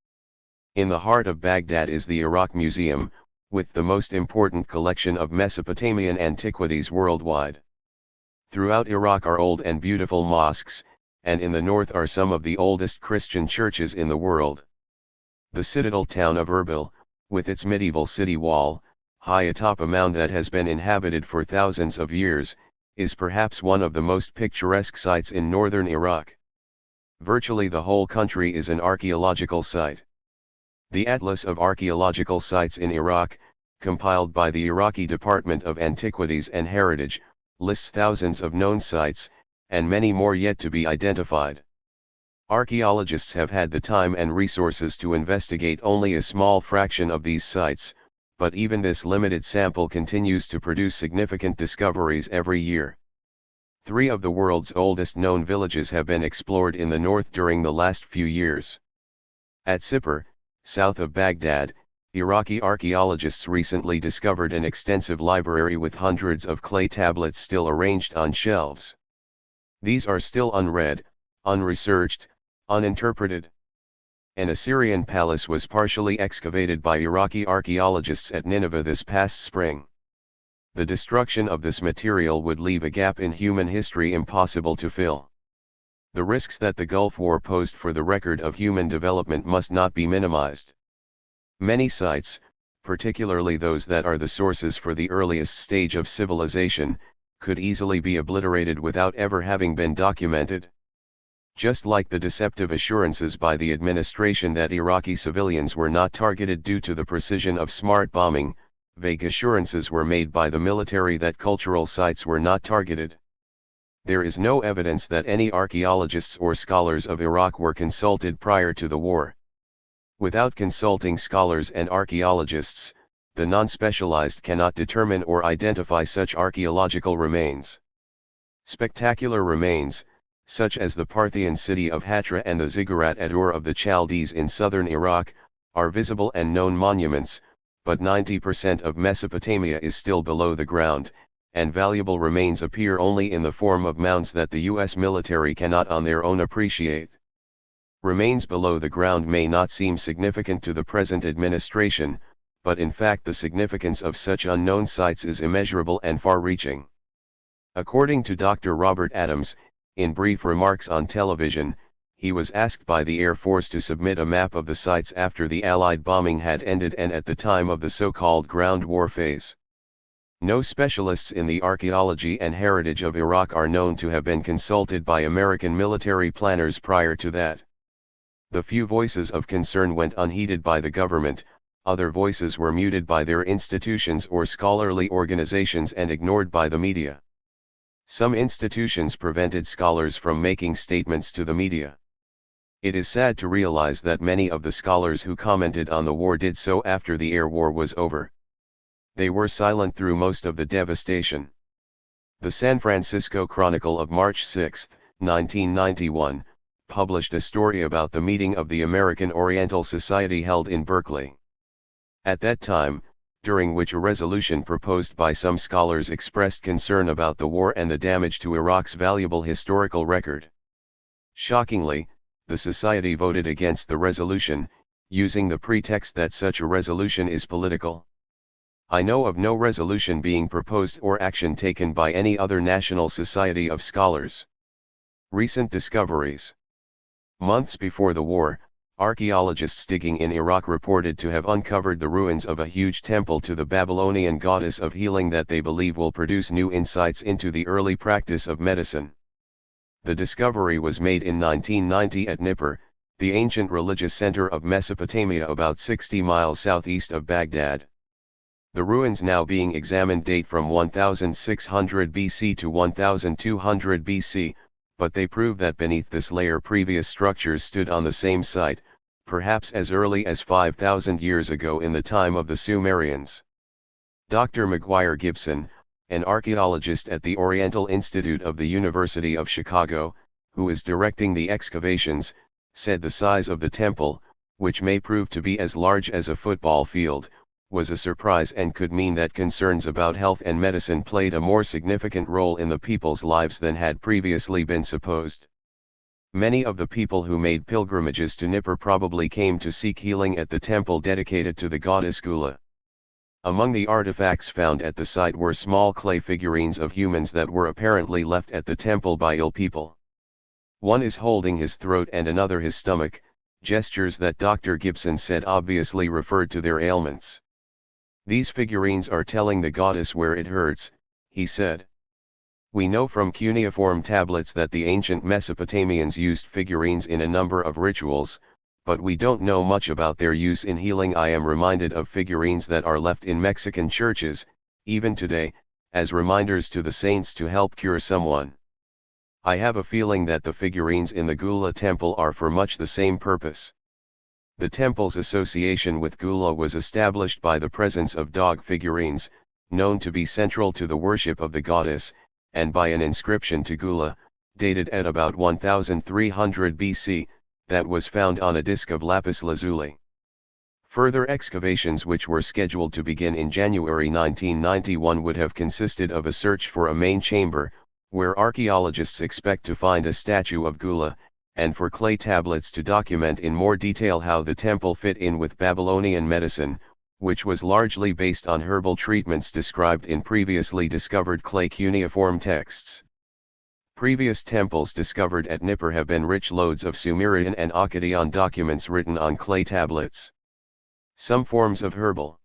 In the heart of Baghdad is the Iraq Museum, with the most important collection of Mesopotamian antiquities worldwide. Throughout Iraq are old and beautiful mosques, and in the north are some of the oldest Christian churches in the world. The citadel town of Erbil, with its medieval city wall, high atop a mound that has been inhabited for thousands of years, is perhaps one of the most picturesque sites in northern Iraq. Virtually the whole country is an archaeological site. The Atlas of Archaeological Sites in Iraq, compiled by the Iraqi Department of Antiquities and Heritage, lists thousands of known sites, and many more yet to be identified. Archaeologists have had the time and resources to investigate only a small fraction of these sites, but even this limited sample continues to produce significant discoveries every year. 3 of the world's oldest known villages have been explored in the north during the last few years. At Sippar, south of Baghdad, Iraqi archaeologists recently discovered an extensive library with hundreds of clay tablets still arranged on shelves. These are still unread, unresearched, uninterpreted. An Assyrian palace was partially excavated by Iraqi archaeologists at Nineveh this past spring. The destruction of this material would leave a gap in human history impossible to fill. The risks that the Gulf War posed for the record of human development must not be minimized. Many sites, particularly those that are the sources for the earliest stage of civilization, could easily be obliterated without ever having been documented. Just like the deceptive assurances by the administration that Iraqi civilians were not targeted due to the precision of smart bombing, vague assurances were made by the military that cultural sites were not targeted. There is no evidence that any archaeologists or scholars of Iraq were consulted prior to the war. Without consulting scholars and archaeologists, the non-specialized cannot determine or identify such archaeological remains. Spectacular remains, such as the Parthian city of Hatra and the ziggurat at Ur of the Chaldees in southern Iraq, are visible and known monuments, but 90% of Mesopotamia is still below the ground, and valuable remains appear only in the form of mounds that the U.S. military cannot on their own appreciate. Remains below the ground may not seem significant to the present administration, but in fact the significance of such unknown sites is immeasurable and far-reaching. According to Dr. Robert Adams, in brief remarks on television, he was asked by the Air Force to submit a map of the sites after the Allied bombing had ended and at the time of the so-called ground war phase. No specialists in the archaeology and heritage of Iraq are known to have been consulted by American military planners prior to that. The few voices of concern went unheeded by the government, other voices were muted by their institutions or scholarly organizations and ignored by the media. Some institutions prevented scholars from making statements to the media. It is sad to realize that many of the scholars who commented on the war did so after the air war was over. They were silent through most of the devastation. The San Francisco Chronicle of March 6, 1991, published a story about the meeting of the American Oriental Society held in Berkeley. At that time, during which a resolution proposed by some scholars expressed concern about the war and the damage to Iraq's valuable historical record. Shockingly, the Society voted against the resolution, using the pretext that such a resolution is political. I know of no resolution being proposed or action taken by any other national society of scholars. Recent discoveries. Months before the war, archaeologists digging in Iraq reported to have uncovered the ruins of a huge temple to the Babylonian goddess of healing that they believe will produce new insights into the early practice of medicine. The discovery was made in 1990 at Nippur, the ancient religious center of Mesopotamia about 60 miles southeast of Baghdad. The ruins now being examined date from 1600 BC to 1200 BC, but they prove that beneath this layer previous structures stood on the same site, perhaps as early as 5,000 years ago in the time of the Sumerians. Dr. McGuire Gibson, an archaeologist at the Oriental Institute of the University of Chicago, who is directing the excavations, said the size of the temple, which may prove to be as large as a football field, was a surprise and could mean that concerns about health and medicine played a more significant role in the people's lives than had previously been supposed. Many of the people who made pilgrimages to Nippur probably came to seek healing at the temple dedicated to the goddess Gula. Among the artifacts found at the site were small clay figurines of humans that were apparently left at the temple by ill people. One is holding his throat and another his stomach, gestures that Dr. Gibson said obviously referred to their ailments. These figurines are telling the goddess where it hurts, he said. We know from cuneiform tablets that the ancient Mesopotamians used figurines in a number of rituals, but we don't know much about their use in healing. I am reminded of figurines that are left in Mexican churches, even today, as reminders to the saints to help cure someone. I have a feeling that the figurines in the Gula temple are for much the same purpose. The temple's association with Gula was established by the presence of dog figurines, known to be central to the worship of the goddess, and by an inscription to Gula, dated at about 1300 BC, that was found on a disc of lapis lazuli. Further excavations, which were scheduled to begin in January 1991, would have consisted of a search for a main chamber, where archaeologists expect to find a statue of Gula, and for clay tablets to document in more detail how the temple fit in with Babylonian medicine, which was largely based on herbal treatments described in previously discovered clay cuneiform texts. Previous temples discovered at Nippur have been rich lodes of Sumerian and Akkadian documents written on clay tablets. Some forms of herbal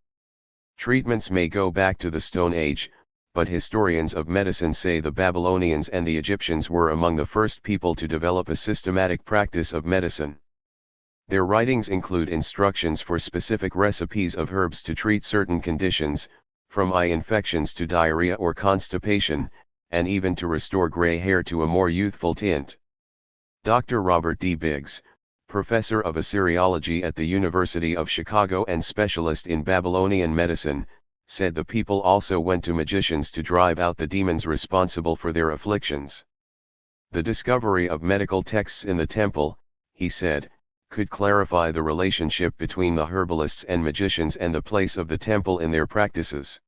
treatments may go back to the Stone Age, but historians of medicine say the Babylonians and the Egyptians were among the first people to develop a systematic practice of medicine. Their writings include instructions for specific recipes of herbs to treat certain conditions, from eye infections to diarrhea or constipation, and even to restore gray hair to a more youthful tint. Dr. Robert D. Biggs, professor of Assyriology at the University of Chicago and specialist in Babylonian medicine, said the people also went to magicians to drive out the demons responsible for their afflictions. The discovery of medical texts in the temple, he said, could clarify the relationship between the herbalists and magicians and the place of the temple in their practices.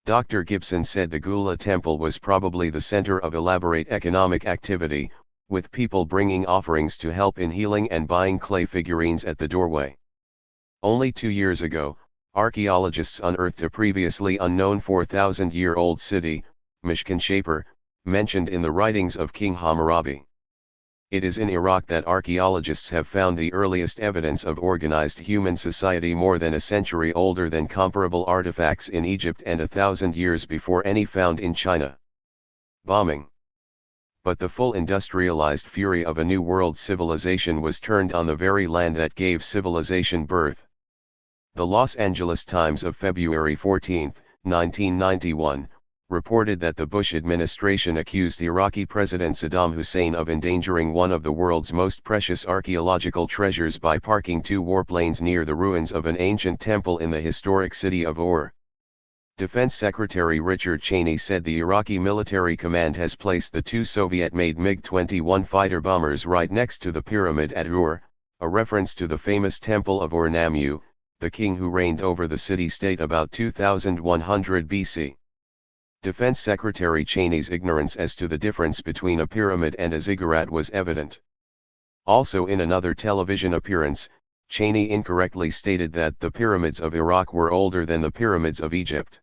Dr. Gibson said the Gula temple was probably the center of elaborate economic activity, with people bringing offerings to help in healing and buying clay figurines at the doorway. Only 2 years ago, archaeologists unearthed a previously unknown 4,000-year-old city, Mishkan-Shapur, mentioned in the writings of King Hammurabi. It is in Iraq that archaeologists have found the earliest evidence of organized human society, more than a century older than comparable artifacts in Egypt and 1,000 years before any found in China. Bombing. But the full industrialized fury of a new world civilization was turned on the very land that gave civilization birth. The Los Angeles Times of February 14, 1991, reported that the Bush administration accused Iraqi President Saddam Hussein of endangering one of the world's most precious archaeological treasures by parking 2 warplanes near the ruins of an ancient temple in the historic city of Ur. Defense Secretary Richard Cheney said the Iraqi military command has placed the 2 Soviet-made MiG-21 fighter bombers right next to the pyramid at Ur, a reference to the famous temple of Ur-Nammu, the king who reigned over the city-state about 2100 BC. Defense Secretary Cheney's ignorance as to the difference between a pyramid and a ziggurat was evident. Also, in another television appearance, Cheney incorrectly stated that the pyramids of Iraq were older than the pyramids of Egypt.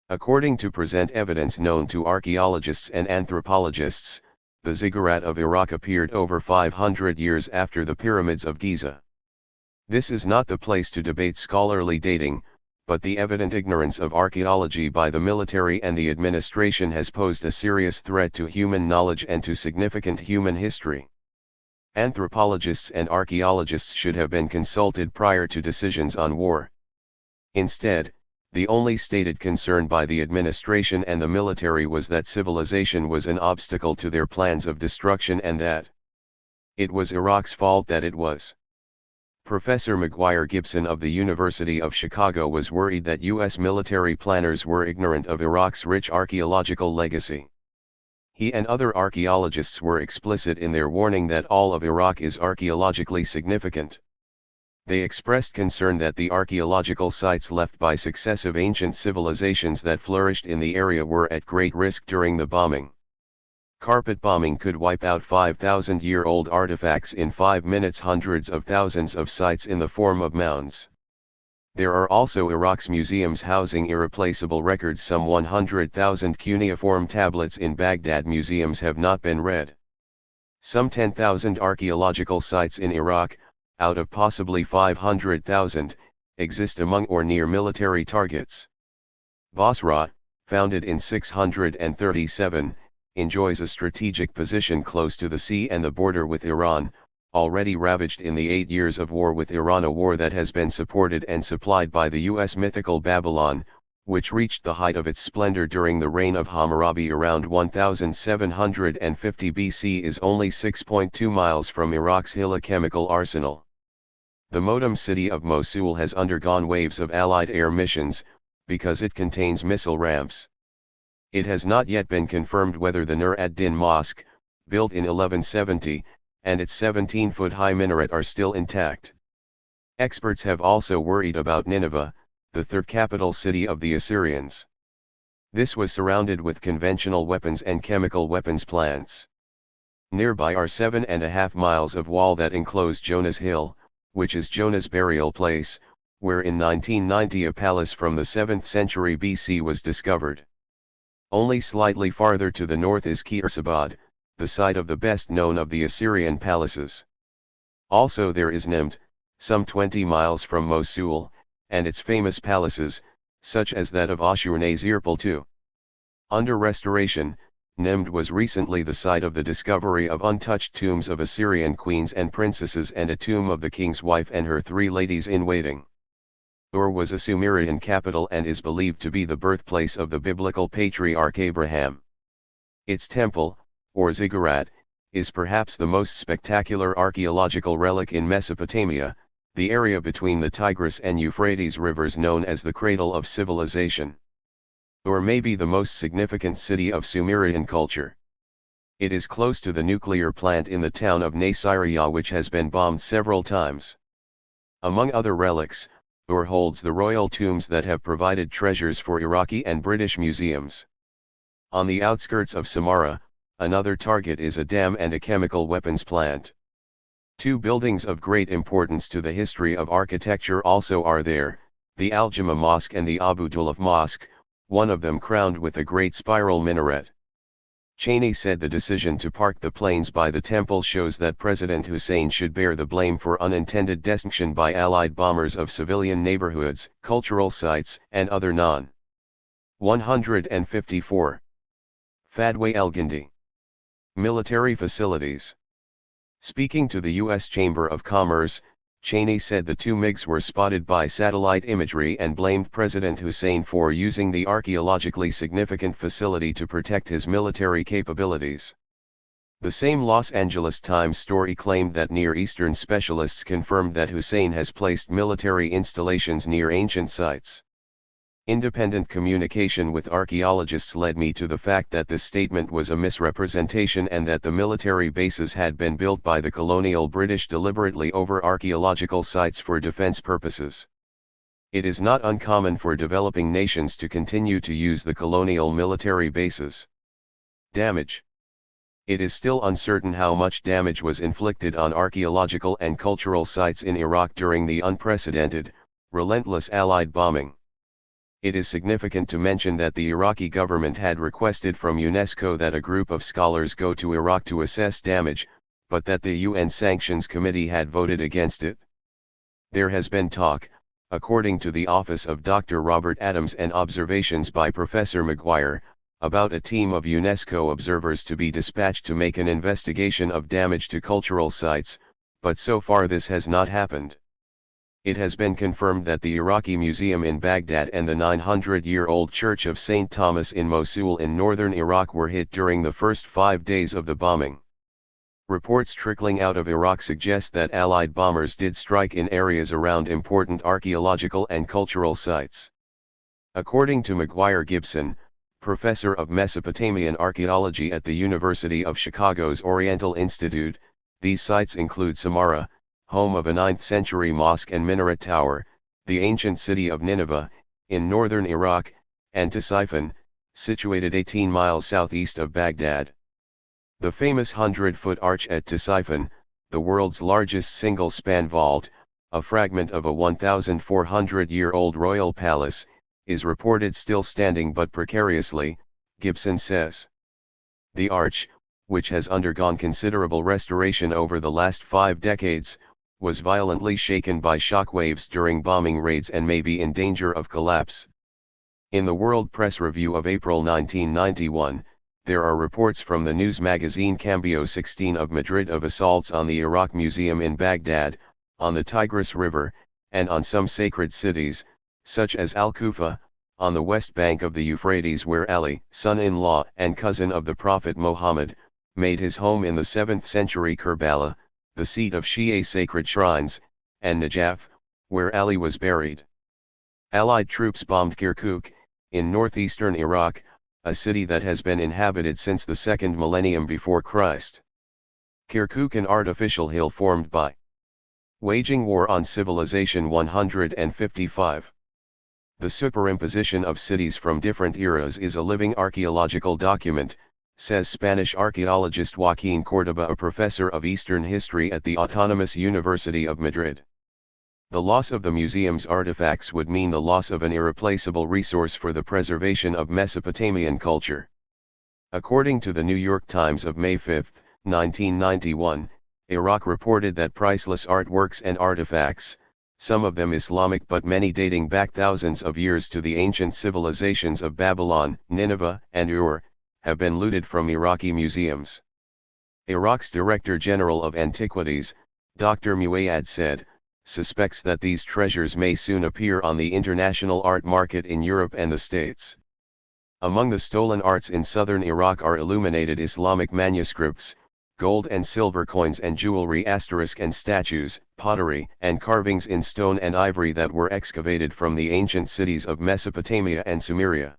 According to present evidence known to archaeologists and anthropologists, the ziggurat of Iraq appeared over 500 years after the pyramids of Giza. This is not the place to debate scholarly dating, but the evident ignorance of archaeology by the military and the administration has posed a serious threat to human knowledge and to significant human history. Anthropologists and archaeologists should have been consulted prior to decisions on war. Instead, the only stated concern by the administration and the military was that civilization was an obstacle to their plans of destruction and that it was Iraq's fault that it was. Professor McGuire Gibson of the University of Chicago was worried that U.S. military planners were ignorant of Iraq's rich archaeological legacy. He and other archaeologists were explicit in their warning that all of Iraq is archaeologically significant. They expressed concern that the archaeological sites left by successive ancient civilizations that flourished in the area were at great risk during the bombing. Carpet bombing could wipe out 5,000-year-old artifacts in 5 minutes. Hundreds of thousands of sites in the form of mounds. There are also Iraq's museums housing irreplaceable records. Some 100,000 cuneiform tablets in Baghdad museums have not been read. Some 10,000 archaeological sites in Iraq, out of possibly 500,000, exist among or near military targets. Basra, founded in 637, enjoys a strategic position close to the sea and the border with Iran, already ravaged in the 8 years of war with Iran, a war that has been supported and supplied by the US mythical Babylon, which reached the height of its splendor during the reign of Hammurabi around 1750 BC, is only 6.2 miles from Iraq's Hilla chemical arsenal. The modem city of Mosul has undergone waves of Allied air missions, because it contains missile ramps. It has not yet been confirmed whether the Nur ad-Din Mosque, built in 1170, and its 17-foot-high minaret are still intact. Experts have also worried about Nineveh, the third capital city of the Assyrians. This was surrounded with conventional weapons and chemical weapons plants. Nearby are 7.5 miles of wall that enclose Jonah's Hill, which is Jonah's burial place, where in 1990 a palace from the 7th century BC was discovered. Only slightly farther to the north is Khirsabad, the site of the best known of the Assyrian palaces. Also there is Nimd, some 20 miles from Mosul, and its famous palaces, such as that of Ashur-nazir-pal II. Under restoration, Nimd was recently the site of the discovery of untouched tombs of Assyrian queens and princesses and a tomb of the king's wife and her 3 ladies-in-waiting. Ur was a Sumerian capital and is believed to be the birthplace of the biblical patriarch Abraham. Its temple, or ziggurat, is perhaps the most spectacular archaeological relic in Mesopotamia, the area between the Tigris and Euphrates rivers known as the cradle of civilization. Ur may be the most significant city of Sumerian culture. It is close to the nuclear plant in the town of Nasiriyah, which has been bombed several times. Among other relics, Ur holds the royal tombs that have provided treasures for Iraqi and British museums. On the outskirts of Samarra, another target is a dam and a chemical weapons plant. 2 buildings of great importance to the history of architecture also are there, the Al-Jama Mosque and the Abu Dulaf Mosque, one of them crowned with a great spiral minaret. Cheney said the decision to park the planes by the temple shows that President Hussein should bear the blame for unintended destruction by Allied bombers of civilian neighborhoods, cultural sites, and other non-154. Fadwe El-Gindi. Military facilities. Speaking to the U.S. Chamber of Commerce, Cheney said the 2 MiGs were spotted by satellite imagery and blamed President Hussein for using the archaeologically significant facility to protect his military capabilities. The same Los Angeles Times story claimed that Near Eastern specialists confirmed that Hussein has placed military installations near ancient sites. Independent communication with archaeologists led me to the fact that this statement was a misrepresentation and that the military bases had been built by the colonial British deliberately over archaeological sites for defense purposes. It is not uncommon for developing nations to continue to use the colonial military bases. Damage. It is still uncertain how much damage was inflicted on archaeological and cultural sites in Iraq during the unprecedented, relentless Allied bombing. It is significant to mention that the Iraqi government had requested from UNESCO that a group of scholars go to Iraq to assess damage, but that the UN Sanctions Committee had voted against it. There has been talk, according to the Office of Dr. Robert Adams and observations by Professor Maguire, about a team of UNESCO observers to be dispatched to make an investigation of damage to cultural sites, but so far this has not happened. It has been confirmed that the Iraqi Museum in Baghdad and the 900-year-old Church of St. Thomas in Mosul in northern Iraq were hit during the first 5 days of the bombing. Reports trickling out of Iraq suggest that Allied bombers did strike in areas around important archaeological and cultural sites. According to Maguire Gibson, professor of Mesopotamian archaeology at the University of Chicago's Oriental Institute, these sites include Samarra, home of a 9th-century mosque and minaret tower, the ancient city of Nineveh, in northern Iraq, and Ctesiphon, situated 18 miles southeast of Baghdad. The famous 100-foot arch at Ctesiphon, the world's largest single-span vault, a fragment of a 1,400-year-old royal palace, is reported still standing but precariously, Gibson says. The arch, which has undergone considerable restoration over the last 5 decades, was violently shaken by shock waves during bombing raids and may be in danger of collapse. In the World Press Review of April 1991, there are reports from the news magazine Cambio 16 of Madrid of assaults on the Iraq Museum in Baghdad, on the Tigris River, and on some sacred cities, such as Al-Kufa, on the west bank of the Euphrates where Ali, son-in-law and cousin of the Prophet Muhammad, made his home in the 7th century Kerbala, the seat of Shia sacred shrines, and Najaf, where Ali was buried. Allied troops bombed Kirkuk, in northeastern Iraq, a city that has been inhabited since the 2nd millennium before Christ. Kirkuk, an artificial hill formed by waging war on civilization 155. The superimposition of cities from different eras is a living archaeological document, says Spanish archaeologist Joaquín Córdoba, a professor of Eastern history at the Autonomous University of Madrid. The loss of the museum's artifacts would mean the loss of an irreplaceable resource for the preservation of Mesopotamian culture. According to the New York Times of May 5, 1991, Iraq reported that priceless artworks and artifacts, some of them Islamic but many dating back thousands of years to the ancient civilizations of Babylon, Nineveh, and Ur, have been looted from Iraqi museums. Iraq's Director General of Antiquities, Dr. Muayyad said, suspects that these treasures may soon appear on the international art market in Europe and the States. Among the stolen arts in southern Iraq are illuminated Islamic manuscripts, gold and silver coins and jewelry and statues, pottery and carvings in stone and ivory that were excavated from the ancient cities of Mesopotamia and Sumeria.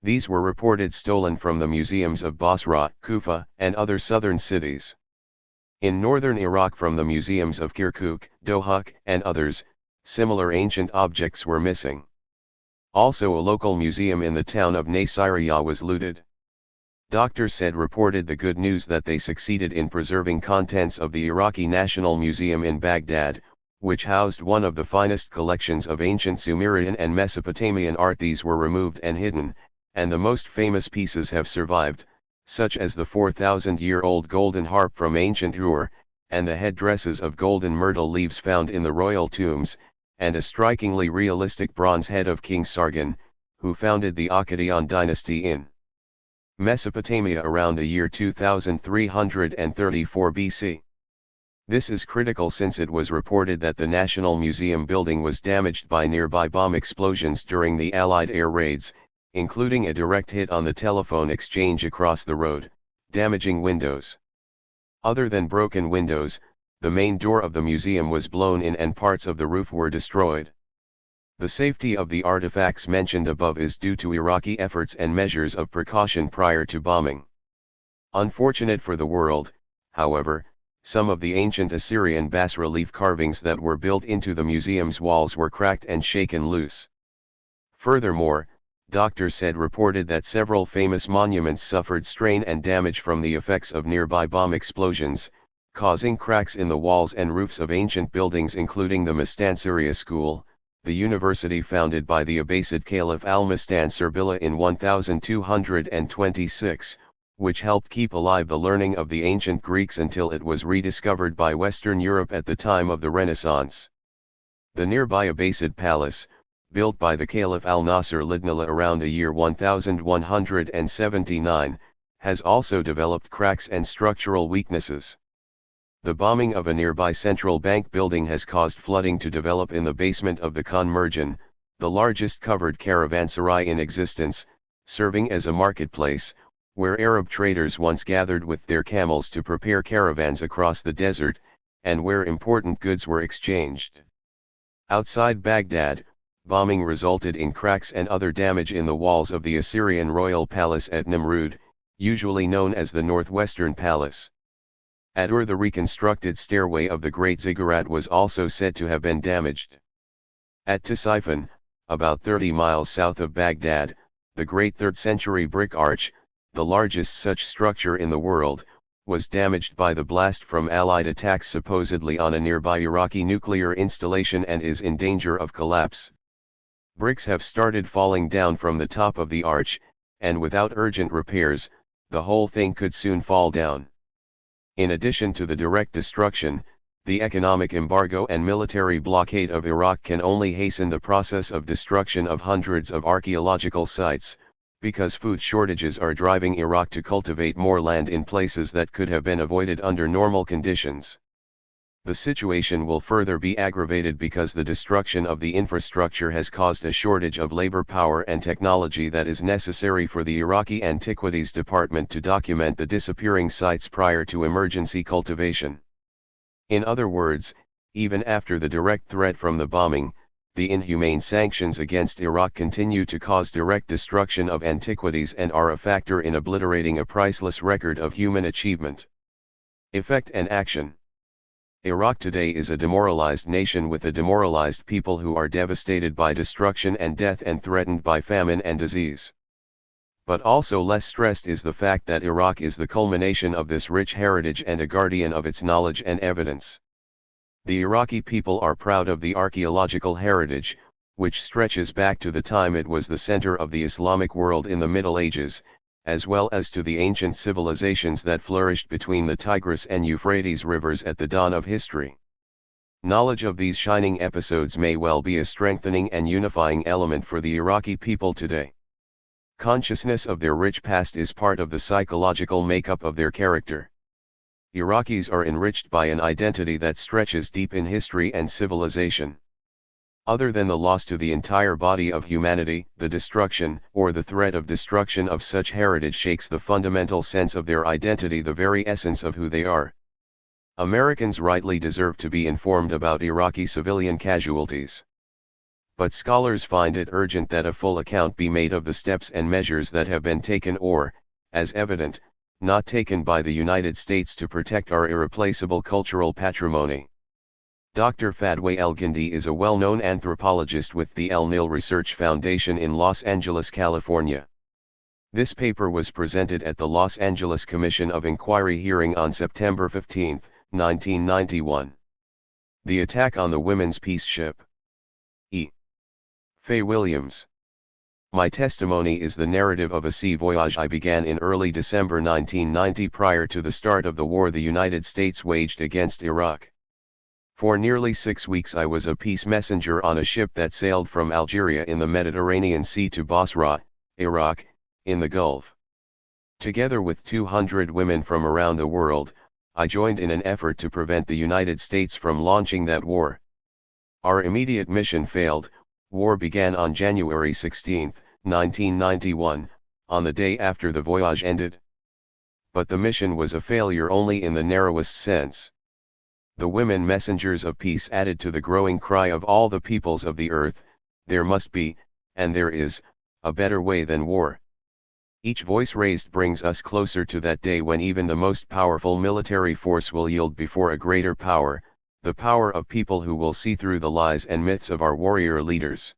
These were reported stolen from the museums of Basra, Kufa, and other southern cities. In northern Iraq from the museums of Kirkuk, Dohuk, and others, similar ancient objects were missing. Also a local museum in the town of Nasiriyah was looted. Dr. said reported the good news that they succeeded in preserving contents of the Iraqi National Museum in Baghdad, which housed one of the finest collections of ancient Sumerian and Mesopotamian art. These were removed and hidden, and the most famous pieces have survived, such as the 4,000-year-old golden harp from ancient Ur, and the headdresses of golden myrtle leaves found in the royal tombs, and a strikingly realistic bronze head of King Sargon, who founded the Akkadian dynasty in Mesopotamia around the year 2334 BC. This is critical since it was reported that the National Museum building was damaged by nearby bomb explosions during the Allied air raids, including a direct hit on the telephone exchange across the road, damaging windows. Other than broken windows, the main door of the museum was blown in and parts of the roof were destroyed. The safety of the artifacts mentioned above is due to Iraqi efforts and measures of precaution prior to bombing. Unfortunate for the world, however, some of the ancient Assyrian bas-relief carvings that were built into the museum's walls were cracked and shaken loose. Furthermore, Dr. said reported that several famous monuments suffered strain and damage from the effects of nearby bomb explosions, causing cracks in the walls and roofs of ancient buildings including the Mastansiriya School, the university founded by the Abbasid Caliph al-Mastansir Billah in 1226, which helped keep alive the learning of the ancient Greeks until it was rediscovered by Western Europe at the time of the Renaissance. The nearby Abbasid Palace, built by the Caliph al-Nasir Lidnala around the year 1179, has also developed cracks and structural weaknesses. The bombing of a nearby central bank building has caused flooding to develop in the basement of the Khan Merjan, the largest covered caravanserai in existence, serving as a marketplace, where Arab traders once gathered with their camels to prepare caravans across the desert, and where important goods were exchanged. Outside Baghdad, bombing resulted in cracks and other damage in the walls of the Assyrian royal palace at Nimrud, usually known as the Northwestern Palace. At Ur, the reconstructed stairway of the Great Ziggurat was also said to have been damaged. At Ctesiphon, about 30 miles south of Baghdad, the great 3rd century brick arch, the largest such structure in the world, was damaged by the blast from Allied attacks supposedly on a nearby Iraqi nuclear installation and is in danger of collapse. Bricks have started falling down from the top of the arch, and without urgent repairs, the whole thing could soon fall down. In addition to the direct destruction, the economic embargo and military blockade of Iraq can only hasten the process of destruction of hundreds of archaeological sites, Because food shortages are driving Iraq to cultivate more land in places that could have been avoided under normal conditions. The situation will further be aggravated because the destruction of the infrastructure has caused a shortage of labor power and technology that is necessary for the Iraqi Antiquities Department to document the disappearing sites prior to emergency cultivation. In other words, even after the direct threat from the bombing, the inhumane sanctions against Iraq continue to cause direct destruction of antiquities and are a factor in obliterating a priceless record of human achievement. Effect and action. Iraq today is a demoralized nation with a demoralized people who are devastated by destruction and death and threatened by famine and disease. But also less stressed is the fact that Iraq is the culmination of this rich heritage and a guardian of its knowledge and evidence. The Iraqi people are proud of the archaeological heritage, which stretches back to the time it was the center of the Islamic world in the Middle Ages, as well as to the ancient civilizations that flourished between the Tigris and Euphrates rivers at the dawn of history. Knowledge of these shining episodes may well be a strengthening and unifying element for the Iraqi people today. Consciousness of their rich past is part of the psychological makeup of their character. Iraqis are enriched by an identity that stretches deep in history and civilization. Other than the loss to the entire body of humanity, the destruction, or the threat of destruction of such heritage shakes the fundamental sense of their identity, the very essence of who they are. Americans rightly deserve to be informed about Iraqi civilian casualties. But scholars find it urgent that a full account be made of the steps and measures that have been taken or, as evident, not taken by the United States to protect our irreplaceable cultural patrimony. Dr. Fadwe El-Gindi is a well-known anthropologist with the El Nil Research Foundation in Los Angeles, California. This paper was presented at the Los Angeles Commission of Inquiry hearing on September 15, 1991. The Attack on the Women's Peace Ship. E. Faye Williams. My testimony is the narrative of a sea voyage I began in early December 1990 prior to the start of the war the United States waged against Iraq. For nearly 6 weeks I was a peace messenger on a ship that sailed from Algeria in the Mediterranean Sea to Basra, Iraq, in the Gulf. Together with 200 women from around the world, I joined in an effort to prevent the United States from launching that war. Our immediate mission failed. War began on January 16, 1991, on the day after the voyage ended. But the mission was a failure only in the narrowest sense. The women messengers of peace added to the growing cry of all the peoples of the earth, there must be, and there is, a better way than war. Each voice raised brings us closer to that day when even the most powerful military force will yield before a greater power, the power of people who will see through the lies and myths of our warrior leaders.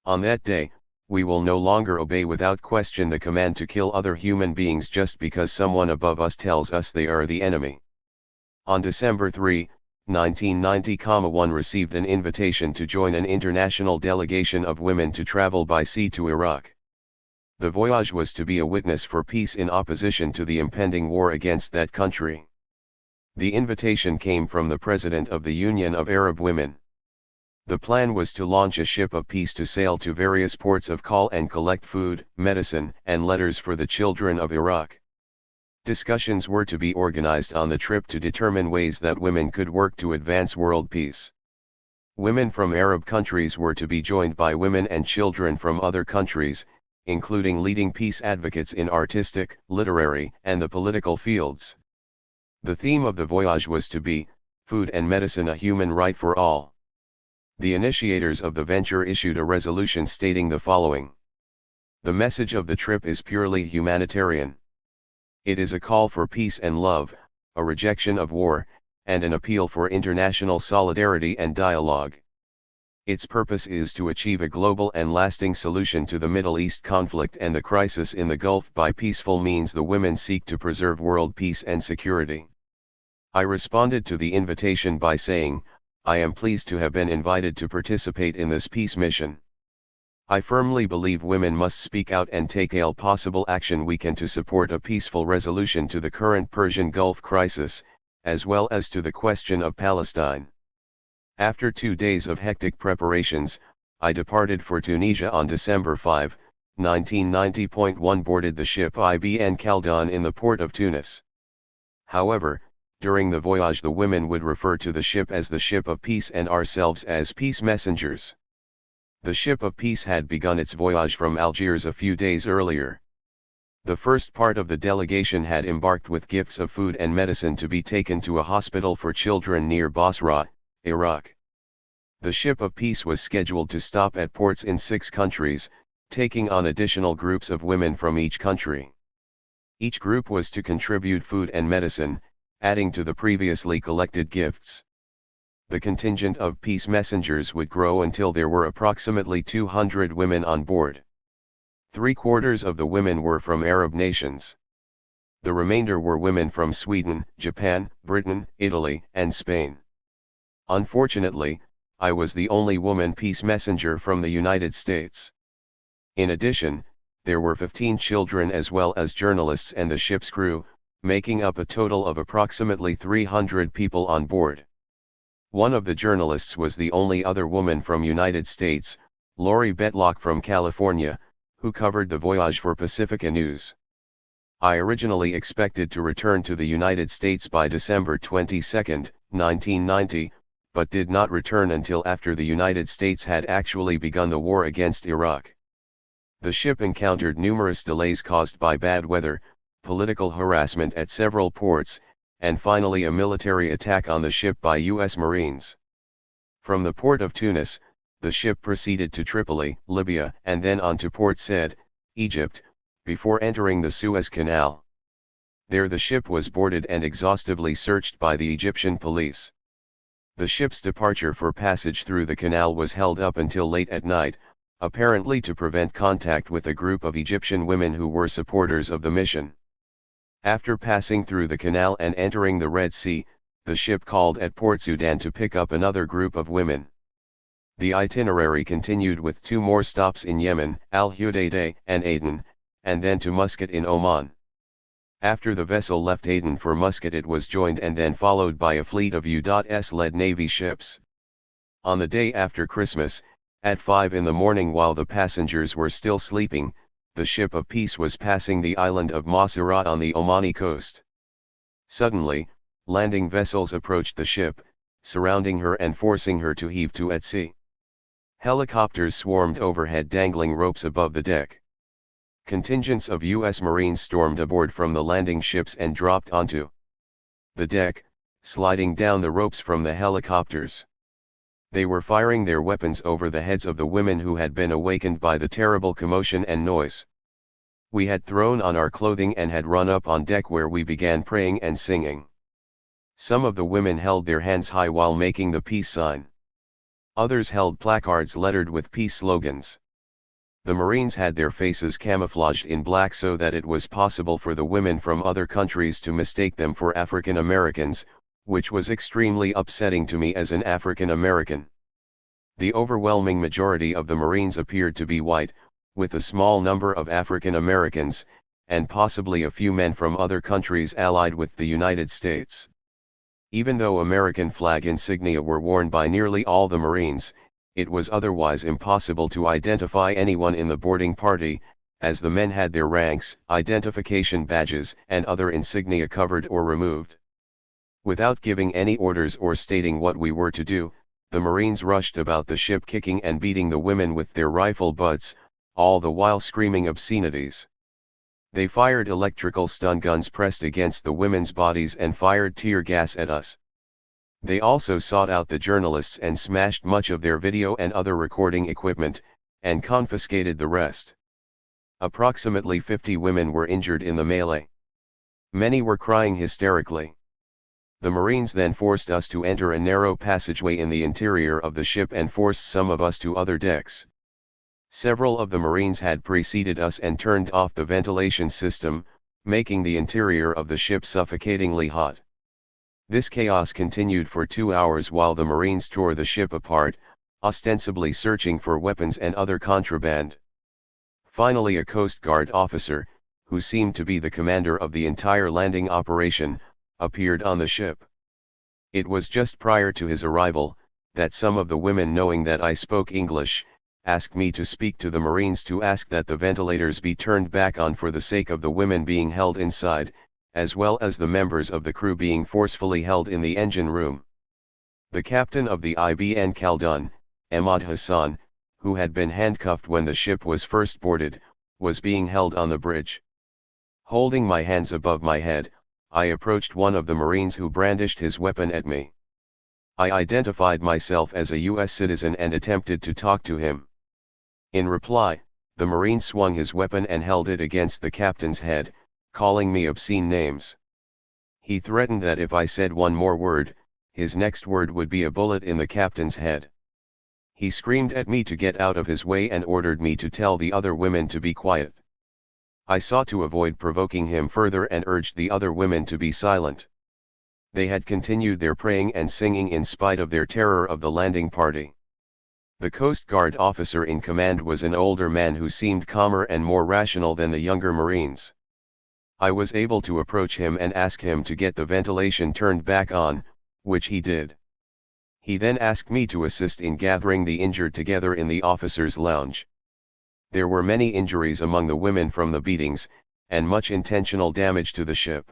On that day, we will no longer obey without question the command to kill other human beings just because someone above us tells us they are the enemy. On December 3, 1990, one received an invitation to join an international delegation of women to travel by sea to Iraq. The voyage was to be a witness for peace in opposition to the impending war against that country. The invitation came from the president of the Union of Arab Women. The plan was to launch a ship of peace to sail to various ports of call and collect food, medicine, and letters for the children of Iraq. Discussions were to be organized on the trip to determine ways that women could work to advance world peace. Women from Arab countries were to be joined by women and children from other countries, including leading peace advocates in artistic, literary, and the political fields. The theme of the voyage was to be, Food and Medicine, a Human Right for All. The initiators of the venture issued a resolution stating the following. The message of the trip is purely humanitarian. It is a call for peace and love, a rejection of war, and an appeal for international solidarity and dialogue. Its purpose is to achieve a global and lasting solution to the Middle East conflict and the crisis in the Gulf by peaceful means. The women seek to preserve world peace and security. I responded to the invitation by saying, I am pleased to have been invited to participate in this peace mission. I firmly believe women must speak out and take all possible action we can to support a peaceful resolution to the current Persian Gulf crisis, as well as to the question of Palestine. After 2 days of hectic preparations, I departed for Tunisia on December 5, 1990.1 boarded the ship Ibn Khaldun in the port of Tunis. However, during the voyage the women would refer to the ship as the ship of peace and ourselves as peace messengers. The ship of peace had begun its voyage from Algiers a few days earlier. The first part of the delegation had embarked with gifts of food and medicine to be taken to a hospital for children near Basra, Iraq. The ship of peace was scheduled to stop at ports in 6 countries, taking on additional groups of women from each country. Each group was to contribute food and medicine, adding to the previously collected gifts. The contingent of peace messengers would grow until there were approximately 200 women on board. 3/4 of the women were from Arab nations. The remainder were women from Sweden, Japan, Britain, Italy, and Spain. Unfortunately, I was the only woman peace messenger from the United States. In addition, there were 15 children as well as journalists and the ship's crew, making up a total of approximately 300 people on board. One of the journalists was the only other woman from United States, Lori Betlock from California, who covered the voyage for Pacifica News. I originally expected to return to the United States by December 22, 1990, but did not return until after the United States had actually begun the war against Iraq. The ship encountered numerous delays caused by bad weather, political harassment at several ports, and finally a military attack on the ship by U.S. Marines. From the port of Tunis, the ship proceeded to Tripoli, Libya, and then on to Port Said, Egypt, before entering the Suez Canal. There the ship was boarded and exhaustively searched by the Egyptian police. The ship's departure for passage through the canal was held up until late at night, apparently to prevent contact with a group of Egyptian women who were supporters of the mission. After passing through the canal and entering the Red Sea, the ship called at Port Sudan to pick up another group of women. The itinerary continued with 2 more stops in Yemen, Al-Hudaydah and Aden, and then to Muscat in Oman. After the vessel left Aden for Muscat it was joined and then followed by a fleet of U.S.-led Navy ships. On the day after Christmas, at 5 in the morning while the passengers were still sleeping, the ship of peace was passing the island of Moserat on the Omani coast. Suddenly, landing vessels approached the ship, surrounding her and forcing her to heave to at sea. Helicopters swarmed overhead dangling ropes above the deck. Contingents of U.S. Marines stormed aboard from the landing ships and dropped onto the deck, sliding down the ropes from the helicopters. They were firing their weapons over the heads of the women who had been awakened by the terrible commotion and noise. We had thrown on our clothing and had run up on deck where we began praying and singing. Some of the women held their hands high while making the peace sign. Others held placards lettered with peace slogans. The Marines had their faces camouflaged in black so that it was possible for the women from other countries to mistake them for African Americans, which was extremely upsetting to me as an African American. The overwhelming majority of the Marines appeared to be white, with a small number of African Americans, and possibly a few men from other countries allied with the United States. Even though American flag insignia were worn by nearly all the Marines, it was otherwise impossible to identify anyone in the boarding party, as the men had their ranks, identification badges, and other insignia covered or removed. Without giving any orders or stating what we were to do, the Marines rushed about the ship kicking and beating the women with their rifle butts, all the while screaming obscenities. They fired electrical stun guns pressed against the women's bodies and fired tear gas at us. They also sought out the journalists and smashed much of their video and other recording equipment, and confiscated the rest. Approximately 50 women were injured in the melee. Many were crying hysterically. The Marines then forced us to enter a narrow passageway in the interior of the ship and forced some of us to other decks. Several of the Marines had preceded us and turned off the ventilation system, making the interior of the ship suffocatingly hot. This chaos continued for 2 hours while the Marines tore the ship apart, ostensibly searching for weapons and other contraband. Finally a Coast Guard officer, who seemed to be the commander of the entire landing operation, appeared on the ship. It was just prior to his arrival, that some of the women, knowing that I spoke English, asked me to speak to the Marines to ask that the ventilators be turned back on for the sake of the women being held inside, as well as the members of the crew being forcefully held in the engine room. The captain of the IBN Khaldun, Ahmad Hassan, who had been handcuffed when the ship was first boarded, was being held on the bridge. Holding my hands above my head, I approached one of the Marines who brandished his weapon at me. I identified myself as a U.S. citizen and attempted to talk to him. In reply, the Marine swung his weapon and held it against the captain's head, calling me obscene names. He threatened that if I said one more word, his next word would be a bullet in the captain's head. He screamed at me to get out of his way and ordered me to tell the other women to be quiet. I sought to avoid provoking him further and urged the other women to be silent. They had continued their praying and singing in spite of their terror of the landing party. The Coast Guard officer in command was an older man who seemed calmer and more rational than the younger Marines. I was able to approach him and ask him to get the ventilation turned back on, which he did. He then asked me to assist in gathering the injured together in the officers' lounge. There were many injuries among the women from the beatings, and much intentional damage to the ship.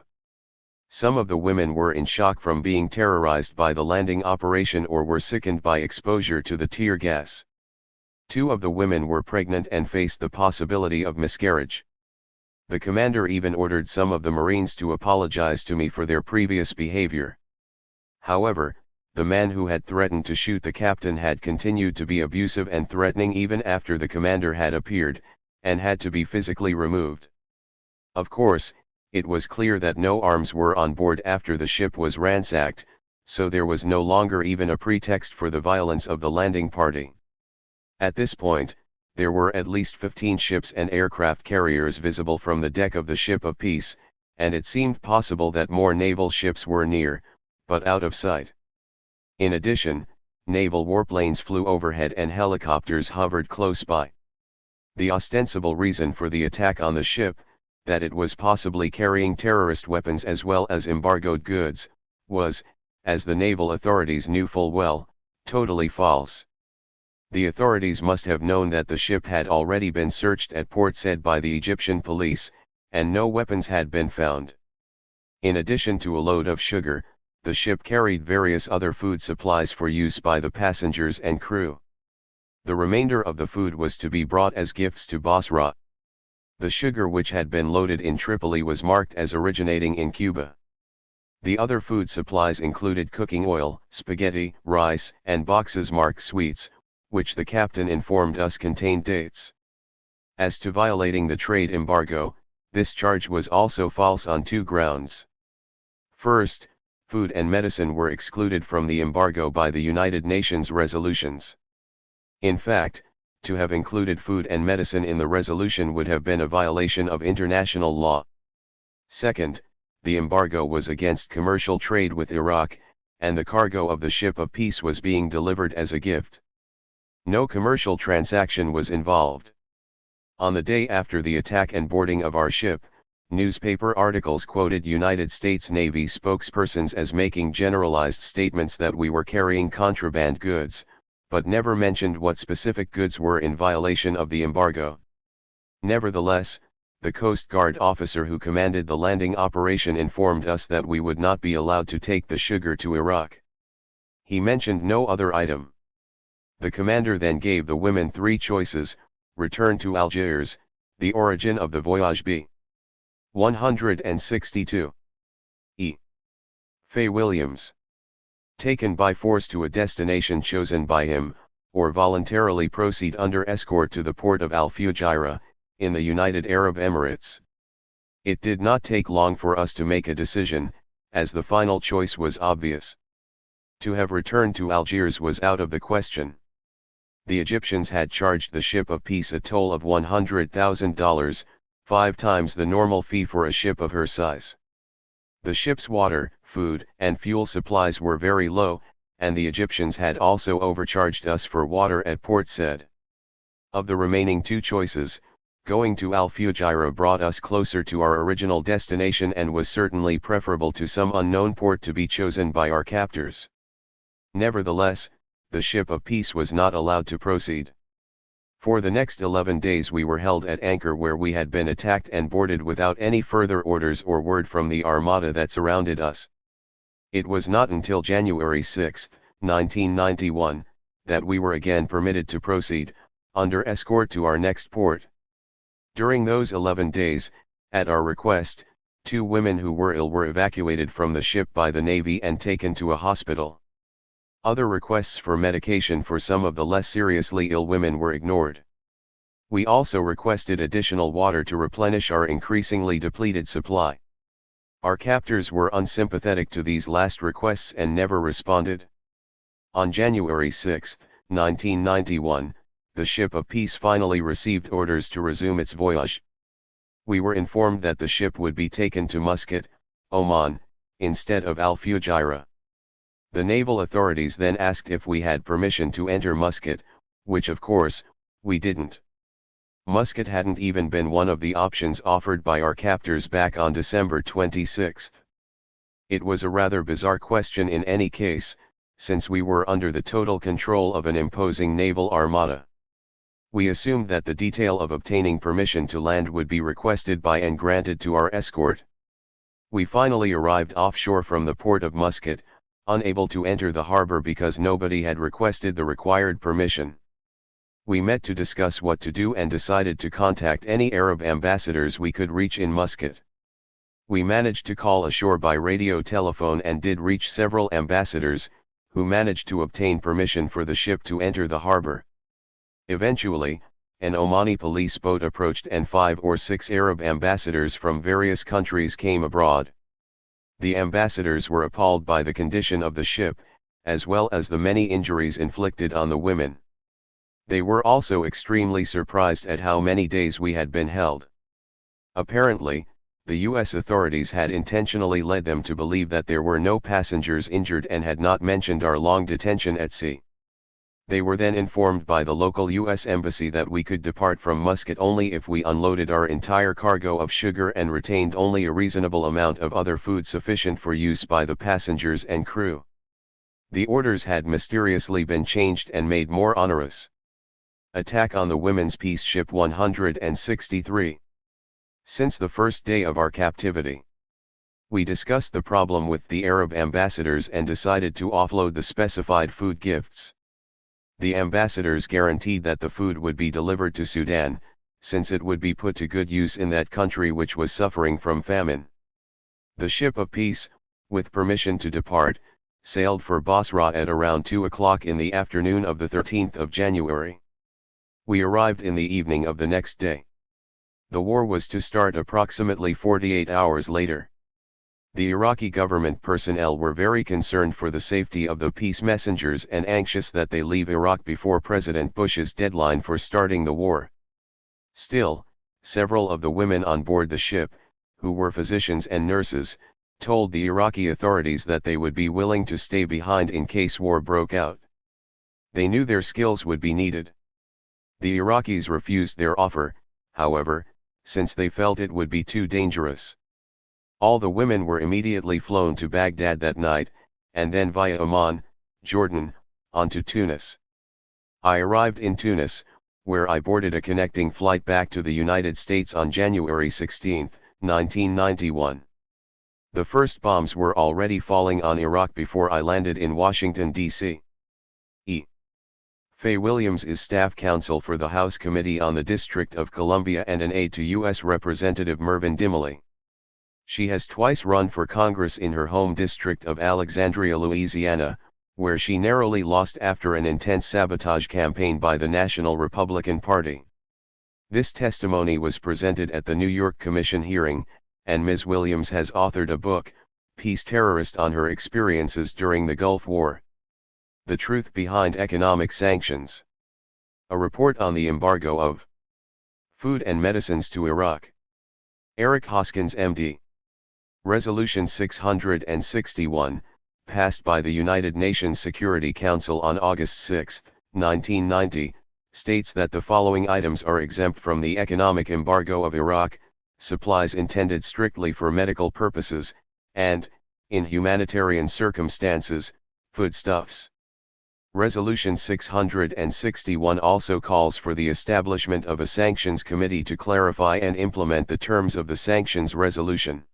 Some of the women were in shock from being terrorized by the landing operation or were sickened by exposure to the tear gas. 2 of the women were pregnant and faced the possibility of miscarriage. The commander even ordered some of the Marines to apologize to me for their previous behavior. However, the man who had threatened to shoot the captain had continued to be abusive and threatening even after the commander had appeared, and had to be physically removed. Of course, it was clear that no arms were on board after the ship was ransacked, so there was no longer even a pretext for the violence of the landing party. At this point, there were at least 15 ships and aircraft carriers visible from the deck of the ship of peace, and it seemed possible that more naval ships were near, but out of sight. In addition, naval warplanes flew overhead and helicopters hovered close by. The ostensible reason for the attack on the ship, that it was possibly carrying terrorist weapons as well as embargoed goods, was, as the naval authorities knew full well, totally false. The authorities must have known that the ship had already been searched at Port Said by the Egyptian police, and no weapons had been found. In addition to a load of sugar, the ship carried various other food supplies for use by the passengers and crew. The remainder of the food was to be brought as gifts to Basra. The sugar which had been loaded in Tripoli was marked as originating in Cuba. The other food supplies included cooking oil, spaghetti, rice, and boxes marked sweets, which the captain informed us contained dates. As to violating the trade embargo, this charge was also false on 2 grounds. First, food and medicine were excluded from the embargo by the United Nations resolutions. In fact, to have included food and medicine in the resolution would have been a violation of international law. Second, the embargo was against commercial trade with Iraq, and the cargo of the ship of peace was being delivered as a gift. No commercial transaction was involved. On the day after the attack and boarding of our ship, newspaper articles quoted United States Navy spokespersons as making generalized statements that we were carrying contraband goods, but never mentioned what specific goods were in violation of the embargo. Nevertheless, the Coast Guard officer who commanded the landing operation informed us that we would not be allowed to take the sugar to Iraq. He mentioned no other item. The commander then gave the women 3 choices: return to Algiers, the origin of the voyage B. 162. E. Faye Williams. Taken by force to a destination chosen by him, or voluntarily proceed under escort to the port of Al-Fujairah, in the United Arab Emirates. It did not take long for us to make a decision, as the final choice was obvious. To have returned to Algiers was out of the question. The Egyptians had charged the ship of peace a toll of $100,000, 5 times the normal fee for a ship of her size. The ship's water, food, and fuel supplies were very low, and the Egyptians had also overcharged us for water at Port Said. Of the remaining 2 choices, going to Al-Fujairah brought us closer to our original destination and was certainly preferable to some unknown port to be chosen by our captors. Nevertheless, the ship of peace was not allowed to proceed. For the next 11 days we were held at anchor where we had been attacked and boarded without any further orders or word from the armada that surrounded us. It was not until January 6, 1991, that we were again permitted to proceed, under escort to our next port. During those 11 days, at our request, 2 women who were ill were evacuated from the ship by the Navy and taken to a hospital. Other requests for medication for some of the less seriously ill women were ignored. We also requested additional water to replenish our increasingly depleted supply. Our captors were unsympathetic to these last requests and never responded. On January 6, 1991, the ship of peace finally received orders to resume its voyage. We were informed that the ship would be taken to Muscat, Oman, instead of Al Fujairah. The naval authorities then asked if we had permission to enter Muscat, which of course, we didn't. Muscat hadn't even been one of the options offered by our captors back on December 26. It was a rather bizarre question in any case, since we were under the total control of an imposing naval armada. We assumed that the detail of obtaining permission to land would be requested by and granted to our escort. We finally arrived offshore from the port of Muscat, unable to enter the harbor because nobody had requested the required permission. We met to discuss what to do and decided to contact any Arab ambassadors we could reach in Muscat. We managed to call ashore by radio telephone and did reach several ambassadors, who managed to obtain permission for the ship to enter the harbor. Eventually, an Omani police boat approached and 5 or 6 Arab ambassadors from various countries came aboard. The ambassadors were appalled by the condition of the ship, as well as the many injuries inflicted on the women. They were also extremely surprised at how many days we had been held. Apparently, the U.S. authorities had intentionally led them to believe that there were no passengers injured and had not mentioned our long detention at sea. They were then informed by the local U.S. embassy that we could depart from Muscat only if we unloaded our entire cargo of sugar and retained only a reasonable amount of other food sufficient for use by the passengers and crew. The orders had mysteriously been changed and made more onerous. Attack on the women's peace ship 163. Since the first day of our captivity, we discussed the problem with the Arab ambassadors and decided to offload the specified food gifts. The ambassadors guaranteed that the food would be delivered to Sudan, since it would be put to good use in that country which was suffering from famine. The ship of peace, with permission to depart, sailed for Basra at around 2 o'clock in the afternoon of the 13th of January. We arrived in the evening of the next day. The war was to start approximately 48 hours later. The Iraqi government personnel were very concerned for the safety of the peace messengers and anxious that they leave Iraq before President Bush's deadline for starting the war. Still, several of the women on board the ship, who were physicians and nurses, told the Iraqi authorities that they would be willing to stay behind in case war broke out. They knew their skills would be needed. The Iraqis refused their offer, however, since they felt it would be too dangerous. All the women were immediately flown to Baghdad that night, and then via Oman, Jordan, on to Tunis. I arrived in Tunis, where I boarded a connecting flight back to the United States on January 16, 1991. The first bombs were already falling on Iraq before I landed in Washington, D.C. Faye Williams is staff counsel for the House Committee on the District of Columbia and an aide to U.S. Representative Mervyn Dimely. She has twice run for Congress in her home district of Alexandria, Louisiana, where she narrowly lost after an intense sabotage campaign by the National Republican Party. This testimony was presented at the New York Commission hearing, and Ms. Williams has authored a book, Peace Terrorist, on her experiences during the Gulf War. The Truth Behind Economic Sanctions. A report on the embargo of food and medicines to Iraq. Eric Hoskins, M.D. Resolution 661, passed by the United Nations Security Council on August 6, 1990, states that the following items are exempt from the economic embargo of Iraq: supplies intended strictly for medical purposes, and, in humanitarian circumstances, foodstuffs. Resolution 661 also calls for the establishment of a sanctions committee to clarify and implement the terms of the sanctions resolution.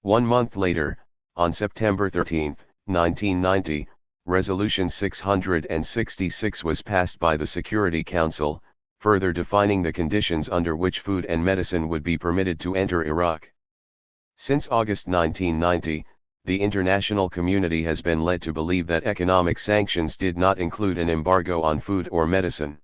1 month later, on September 13, 1990, Resolution 666 was passed by the Security Council, further defining the conditions under which food and medicine would be permitted to enter Iraq. Since August 1990, the international community has been led to believe that economic sanctions did not include an embargo on food or medicine.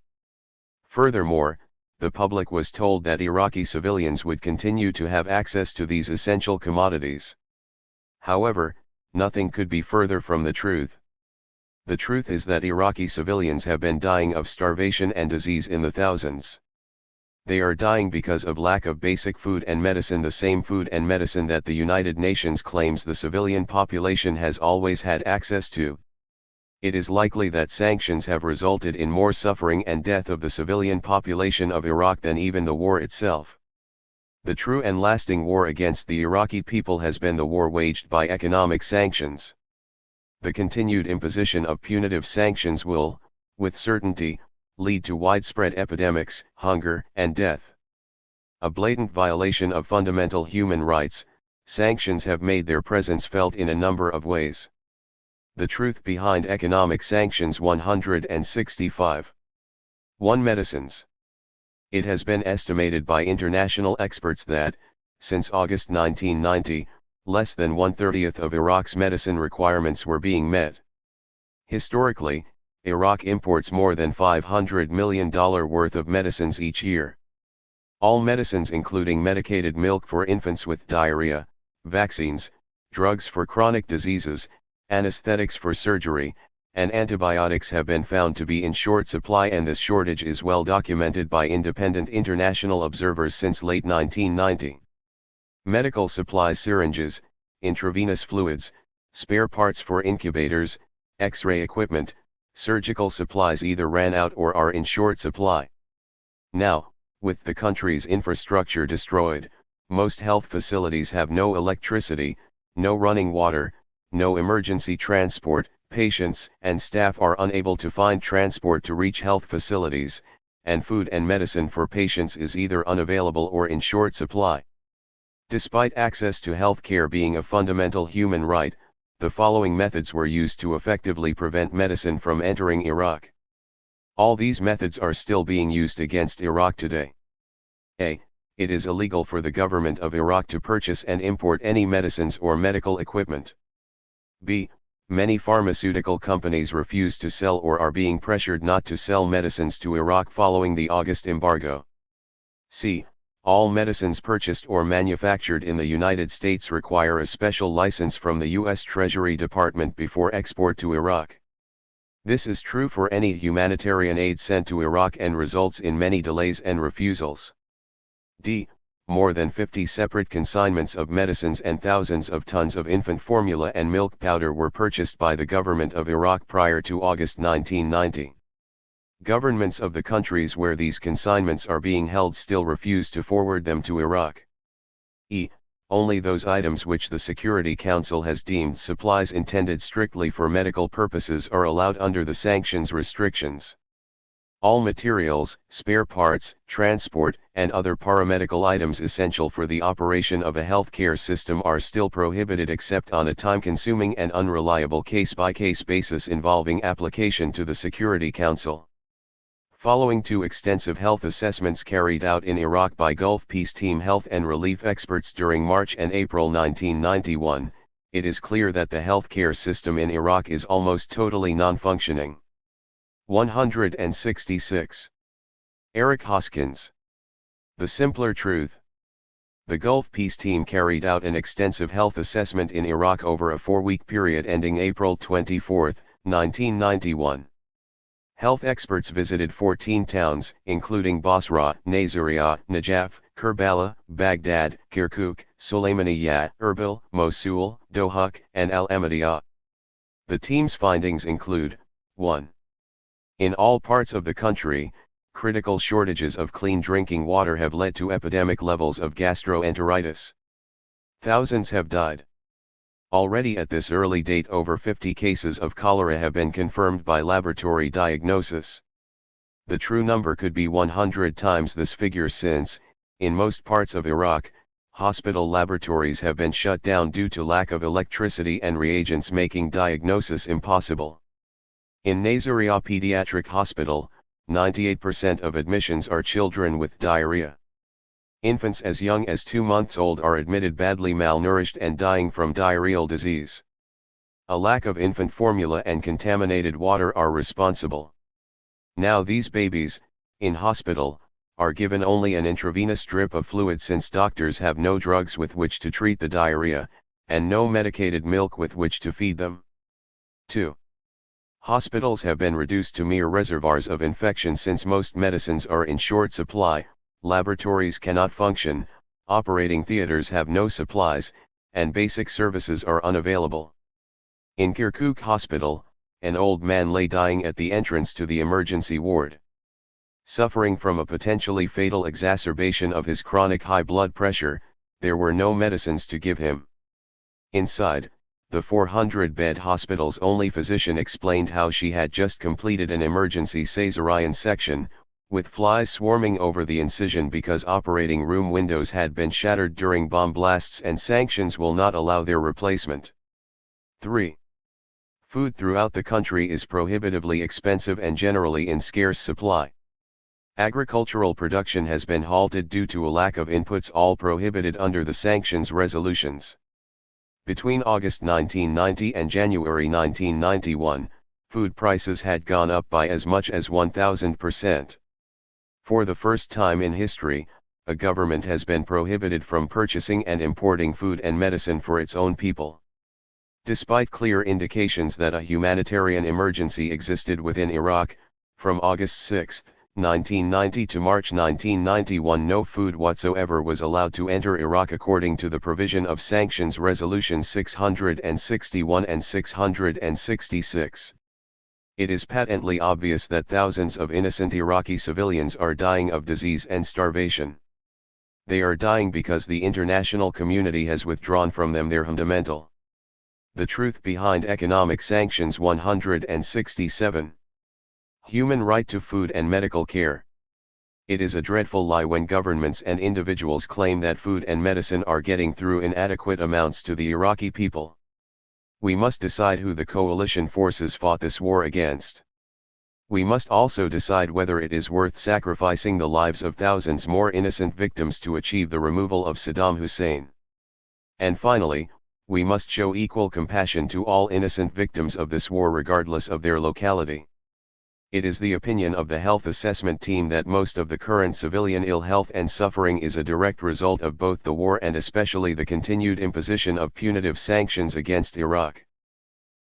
Furthermore, the public was told that Iraqi civilians would continue to have access to these essential commodities. However, nothing could be further from the truth. The truth is that Iraqi civilians have been dying of starvation and disease in the thousands. They are dying because of lack of basic food and medicine, the same food and medicine that the United Nations claims the civilian population has always had access to. It is likely that sanctions have resulted in more suffering and death of the civilian population of Iraq than even the war itself. The true and lasting war against the Iraqi people has been the war waged by economic sanctions. The continued imposition of punitive sanctions will, with certainty, lead to widespread epidemics, hunger, and death. A blatant violation of fundamental human rights, sanctions have made their presence felt in a number of ways. The truth behind economic sanctions 165. 1. Medicines. It has been estimated by international experts that, since August 1990, less than 1/30 of Iraq's medicine requirements were being met. Historically, Iraq imports more than $500 million worth of medicines each year. All medicines, including medicated milk for infants with diarrhea, vaccines, drugs for chronic diseases, anesthetics for surgery, and antibiotics, have been found to be in short supply, and this shortage is well documented by independent international observers since late 1990. Medical supplies, syringes, intravenous fluids, spare parts for incubators, X-ray equipment, surgical supplies either ran out or are in short supply. Now, with the country's infrastructure destroyed, most health facilities have no electricity, no running water, no emergency transport. Patients and staff are unable to find transport to reach health facilities, and food and medicine for patients is either unavailable or in short supply. Despite access to health care being a fundamental human right, the following methods were used to effectively prevent medicine from entering Iraq. All these methods are still being used against Iraq today. A. It is illegal for the government of Iraq to purchase and import any medicines or medical equipment. B. Many pharmaceutical companies refuse to sell or are being pressured not to sell medicines to Iraq following the August embargo. C. All medicines purchased or manufactured in the United States require a special license from the U.S. Treasury Department before export to Iraq. This is true for any humanitarian aid sent to Iraq and results in many delays and refusals. D. More than 50 separate consignments of medicines and thousands of tons of infant formula and milk powder were purchased by the government of Iraq prior to August 1990. Governments of the countries where these consignments are being held still refuse to forward them to Iraq. E. Only those items which the Security Council has deemed supplies intended strictly for medical purposes are allowed under the sanctions restrictions. All materials, spare parts, transport, and other paramedical items essential for the operation of a healthcare system are still prohibited except on a time-consuming and unreliable case-by-case basis involving application to the Security Council. Following 2 extensive health assessments carried out in Iraq by Gulf Peace Team health and relief experts during March and April 1991, it is clear that the healthcare system in Iraq is almost totally non-functioning. 166. Eric Hoskins. The simpler truth. The Gulf Peace Team carried out an extensive health assessment in Iraq over a 4-week period ending April 24, 1991. Health experts visited 14 towns, including Basra, Nasiriyah, Najaf, Kerbala, Baghdad, Kirkuk, Sulaymaniyah, Erbil, Mosul, Dohuk, and Al-Amadiyah. The team's findings include: 1. In all parts of the country, critical shortages of clean drinking water have led to epidemic levels of gastroenteritis. Thousands have died. Already at this early date over 50 cases of cholera have been confirmed by laboratory diagnosis. The true number could be 100 times this figure since, in most parts of Iraq, hospital laboratories have been shut down due to lack of electricity and reagents making diagnosis impossible. In Nasiriyah Pediatric Hospital, 98% of admissions are children with diarrhea. Infants as young as 2 months old are admitted badly malnourished and dying from diarrheal disease. A lack of infant formula and contaminated water are responsible. Now these babies, in hospital, are given only an intravenous drip of fluid since doctors have no drugs with which to treat the diarrhea, and no medicated milk with which to feed them. 2. Hospitals have been reduced to mere reservoirs of infection since most medicines are in short supply, laboratories cannot function, operating theaters have no supplies, and basic services are unavailable. In Kirkuk Hospital, an old man lay dying at the entrance to the emergency ward. Suffering from a potentially fatal exacerbation of his chronic high blood pressure, there were no medicines to give him. Inside, the 400-bed hospital's only physician explained how she had just completed an emergency caesarean section, with flies swarming over the incision because operating room windows had been shattered during bomb blasts and sanctions will not allow their replacement. 3. Food throughout the country is prohibitively expensive and generally in scarce supply. Agricultural production has been halted due to a lack of inputs, all prohibited under the sanctions resolutions. Between August 1990 and January 1991, food prices had gone up by as much as 1,000%. For the first time in history, a government has been prohibited from purchasing and importing food and medicine for its own people. Despite clear indications that a humanitarian emergency existed within Iraq, from August 6, 1990 to March 1991 no food whatsoever was allowed to enter Iraq according to the provision of Sanctions Resolutions 661 and 666. It is patently obvious that thousands of innocent Iraqi civilians are dying of disease and starvation. They are dying because the international community has withdrawn from them their fundamental. The truth behind economic sanctions 167. Human right to food and medical care. It is a dreadful lie when governments and individuals claim that food and medicine are getting through in adequate amounts to the Iraqi people. We must decide who the coalition forces fought this war against. We must also decide whether it is worth sacrificing the lives of thousands more innocent victims to achieve the removal of Saddam Hussein. And finally, we must show equal compassion to all innocent victims of this war regardless of their locality. It is the opinion of the health assessment team that most of the current civilian ill health and suffering is a direct result of both the war and especially the continued imposition of punitive sanctions against Iraq.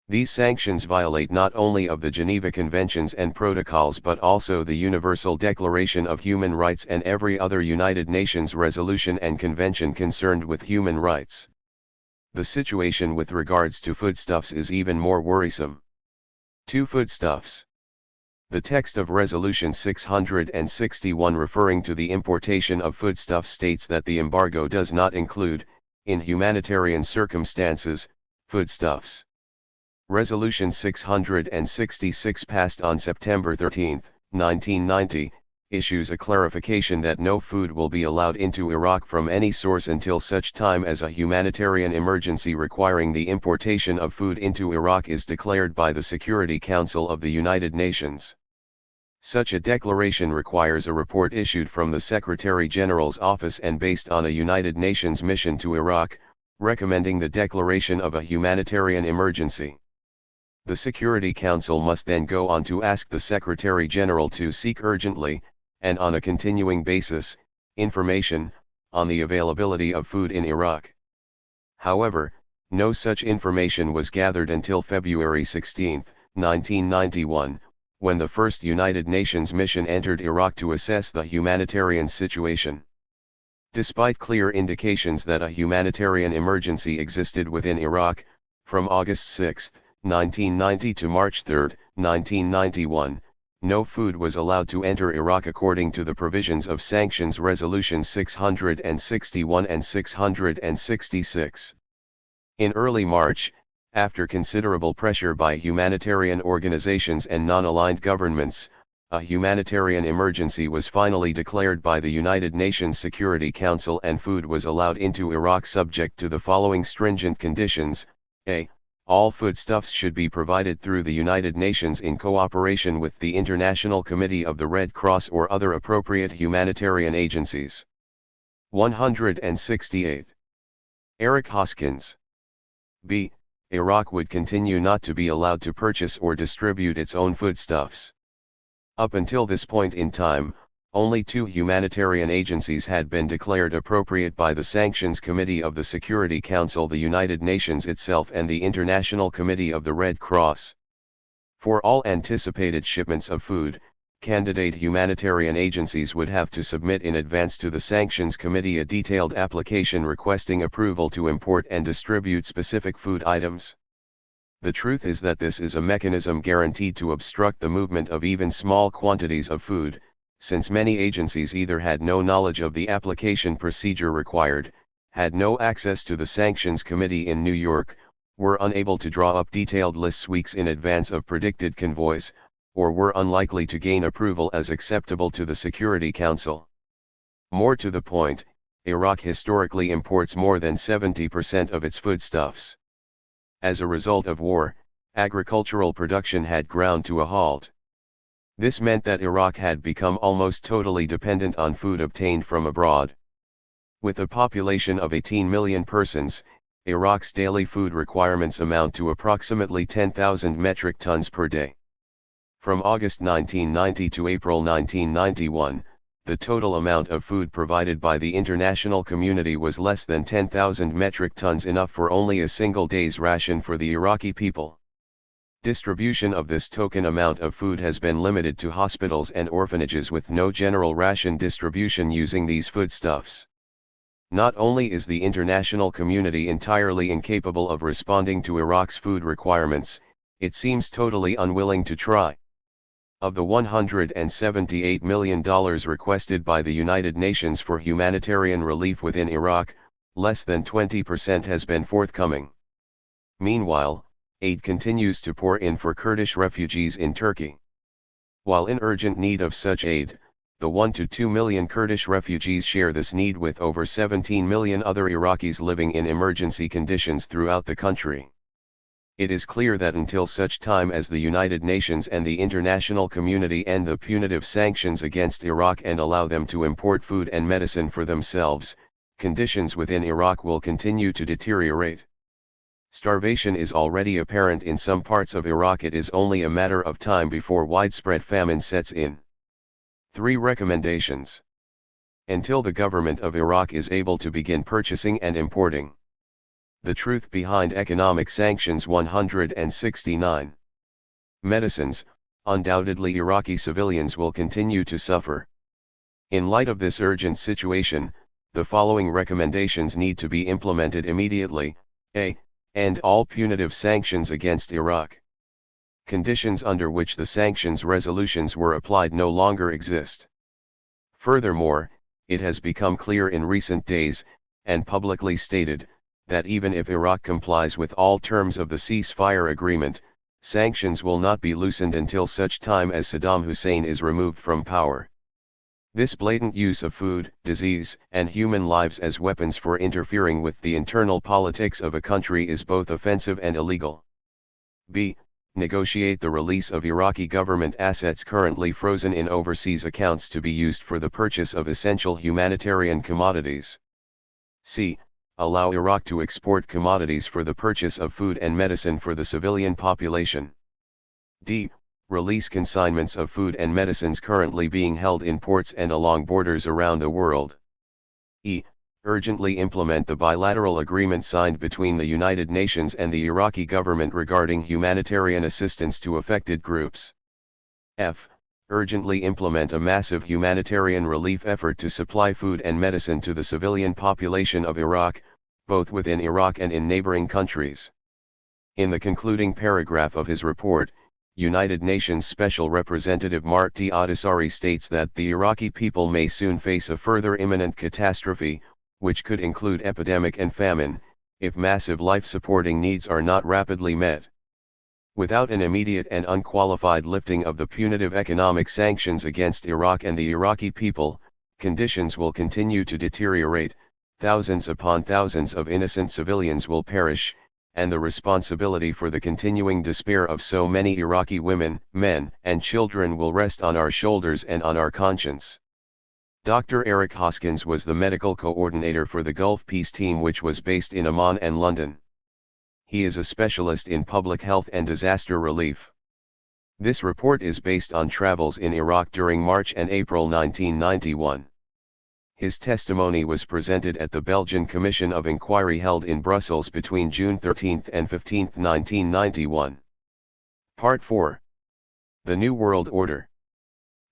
These sanctions violate not only of the Geneva Conventions and Protocols but also the Universal Declaration of Human Rights and every other United Nations resolution and convention concerned with human rights. The situation with regards to foodstuffs is even more worrisome. 2. Foodstuffs. The text of Resolution 661 referring to the importation of foodstuffs states that the embargo does not include, in humanitarian circumstances, foodstuffs. Resolution 666 passed on September 13, 1990, issues a clarification that no food will be allowed into Iraq from any source until such time as a humanitarian emergency requiring the importation of food into Iraq is declared by the Security Council of the United Nations. Such a declaration requires a report issued from the Secretary General's office and based on a United Nations mission to Iraq, recommending the declaration of a humanitarian emergency. The Security Council must then go on to ask the Secretary General to seek urgently, and on a continuing basis, information on the availability of food in Iraq. However, no such information was gathered until February 16, 1991, when the first United Nations mission entered Iraq to assess the humanitarian situation. Despite clear indications that a humanitarian emergency existed within Iraq, from August 6, 1990 to March 3, 1991, no food was allowed to enter Iraq according to the provisions of Sanctions Resolutions 661 and 666. In early March, after considerable pressure by humanitarian organizations and non-aligned governments, a humanitarian emergency was finally declared by the United Nations Security Council and food was allowed into Iraq subject to the following stringent conditions. A. All foodstuffs should be provided through the United Nations in cooperation with the International Committee of the Red Cross or other appropriate humanitarian agencies. 168. Eric Hoskins. B. Iraq would continue not to be allowed to purchase or distribute its own foodstuffs. Up until this point in time, only 2 humanitarian agencies had been declared appropriate by the Sanctions Committee of the Security Council, the United Nations itself and the International Committee of the Red Cross. For all anticipated shipments of food, candidate humanitarian agencies would have to submit in advance to the Sanctions Committee a detailed application requesting approval to import and distribute specific food items. The truth is that this is a mechanism guaranteed to obstruct the movement of even small quantities of food, since many agencies either had no knowledge of the application procedure required, had no access to the Sanctions Committee in New York, were unable to draw up detailed lists weeks in advance of predicted convoys, or were unlikely to gain approval as acceptable to the Security Council. More to the point, Iraq historically imports more than 70% of its foodstuffs. As a result of war, agricultural production had ground to a halt. This meant that Iraq had become almost totally dependent on food obtained from abroad. With a population of 18 million persons, Iraq's daily food requirements amount to approximately 10,000 metric tons per day. From August 1990 to April 1991, the total amount of food provided by the international community was less than 10,000 metric tons, enough for only a single day's ration for the Iraqi people. Distribution of this token amount of food has been limited to hospitals and orphanages with no general ration distribution using these foodstuffs. Not only is the international community entirely incapable of responding to Iraq's food requirements, it seems totally unwilling to try. Of the $178 million requested by the United Nations for humanitarian relief within Iraq, less than 20% has been forthcoming. Meanwhile, aid continues to pour in for Kurdish refugees in Turkey. While in urgent need of such aid, the 1 to 2 million Kurdish refugees share this need with over 17 million other Iraqis living in emergency conditions throughout the country. It is clear that until such time as the United Nations and the international community end the punitive sanctions against Iraq and allow them to import food and medicine for themselves, conditions within Iraq will continue to deteriorate. Starvation is already apparent in some parts of Iraq. It is only a matter of time before widespread famine sets in. 3 recommendations. Until the government of Iraq is able to begin purchasing and importing. The truth behind economic sanctions. 169. Medicines. Undoubtedly Iraqi civilians will continue to suffer. In light of this urgent situation, the following recommendations need to be implemented immediately. A. End all punitive sanctions against Iraq. Conditions under which the sanctions resolutions were applied no longer exist. Furthermore, it has become clear in recent days, and publicly stated, that even if Iraq complies with all terms of the ceasefire agreement, sanctions will not be loosened until such time as Saddam Hussein is removed from power. This blatant use of food, disease, and human lives as weapons for interfering with the internal politics of a country is both offensive and illegal. B. Negotiate the release of Iraqi government assets currently frozen in overseas accounts to be used for the purchase of essential humanitarian commodities. C. Allow Iraq to export commodities for the purchase of food and medicine for the civilian population. D. Release consignments of food and medicines currently being held in ports and along borders around the world. E. Urgently implement the bilateral agreement signed between the United Nations and the Iraqi government regarding humanitarian assistance to affected groups. F. Urgently implement a massive humanitarian relief effort to supply food and medicine to the civilian population of Iraq, both within Iraq and in neighboring countries. In the concluding paragraph of his report, United Nations Special Representative Marty Ahtisaari states that the Iraqi people may soon face a further imminent catastrophe, which could include epidemic and famine, if massive life-supporting needs are not rapidly met. Without an immediate and unqualified lifting of the punitive economic sanctions against Iraq and the Iraqi people, conditions will continue to deteriorate, thousands upon thousands of innocent civilians will perish, and the responsibility for the continuing despair of so many Iraqi women, men, and children will rest on our shoulders and on our conscience. Dr. Eric Hoskins was the medical coordinator for the Gulf Peace Team, which was based in Amman and London. He is a specialist in public health and disaster relief. This report is based on travels in Iraq during March and April 1991. His testimony was presented at the Belgian Commission of Inquiry held in Brussels between June 13 and 15, 1991. Part 4. The New World Order.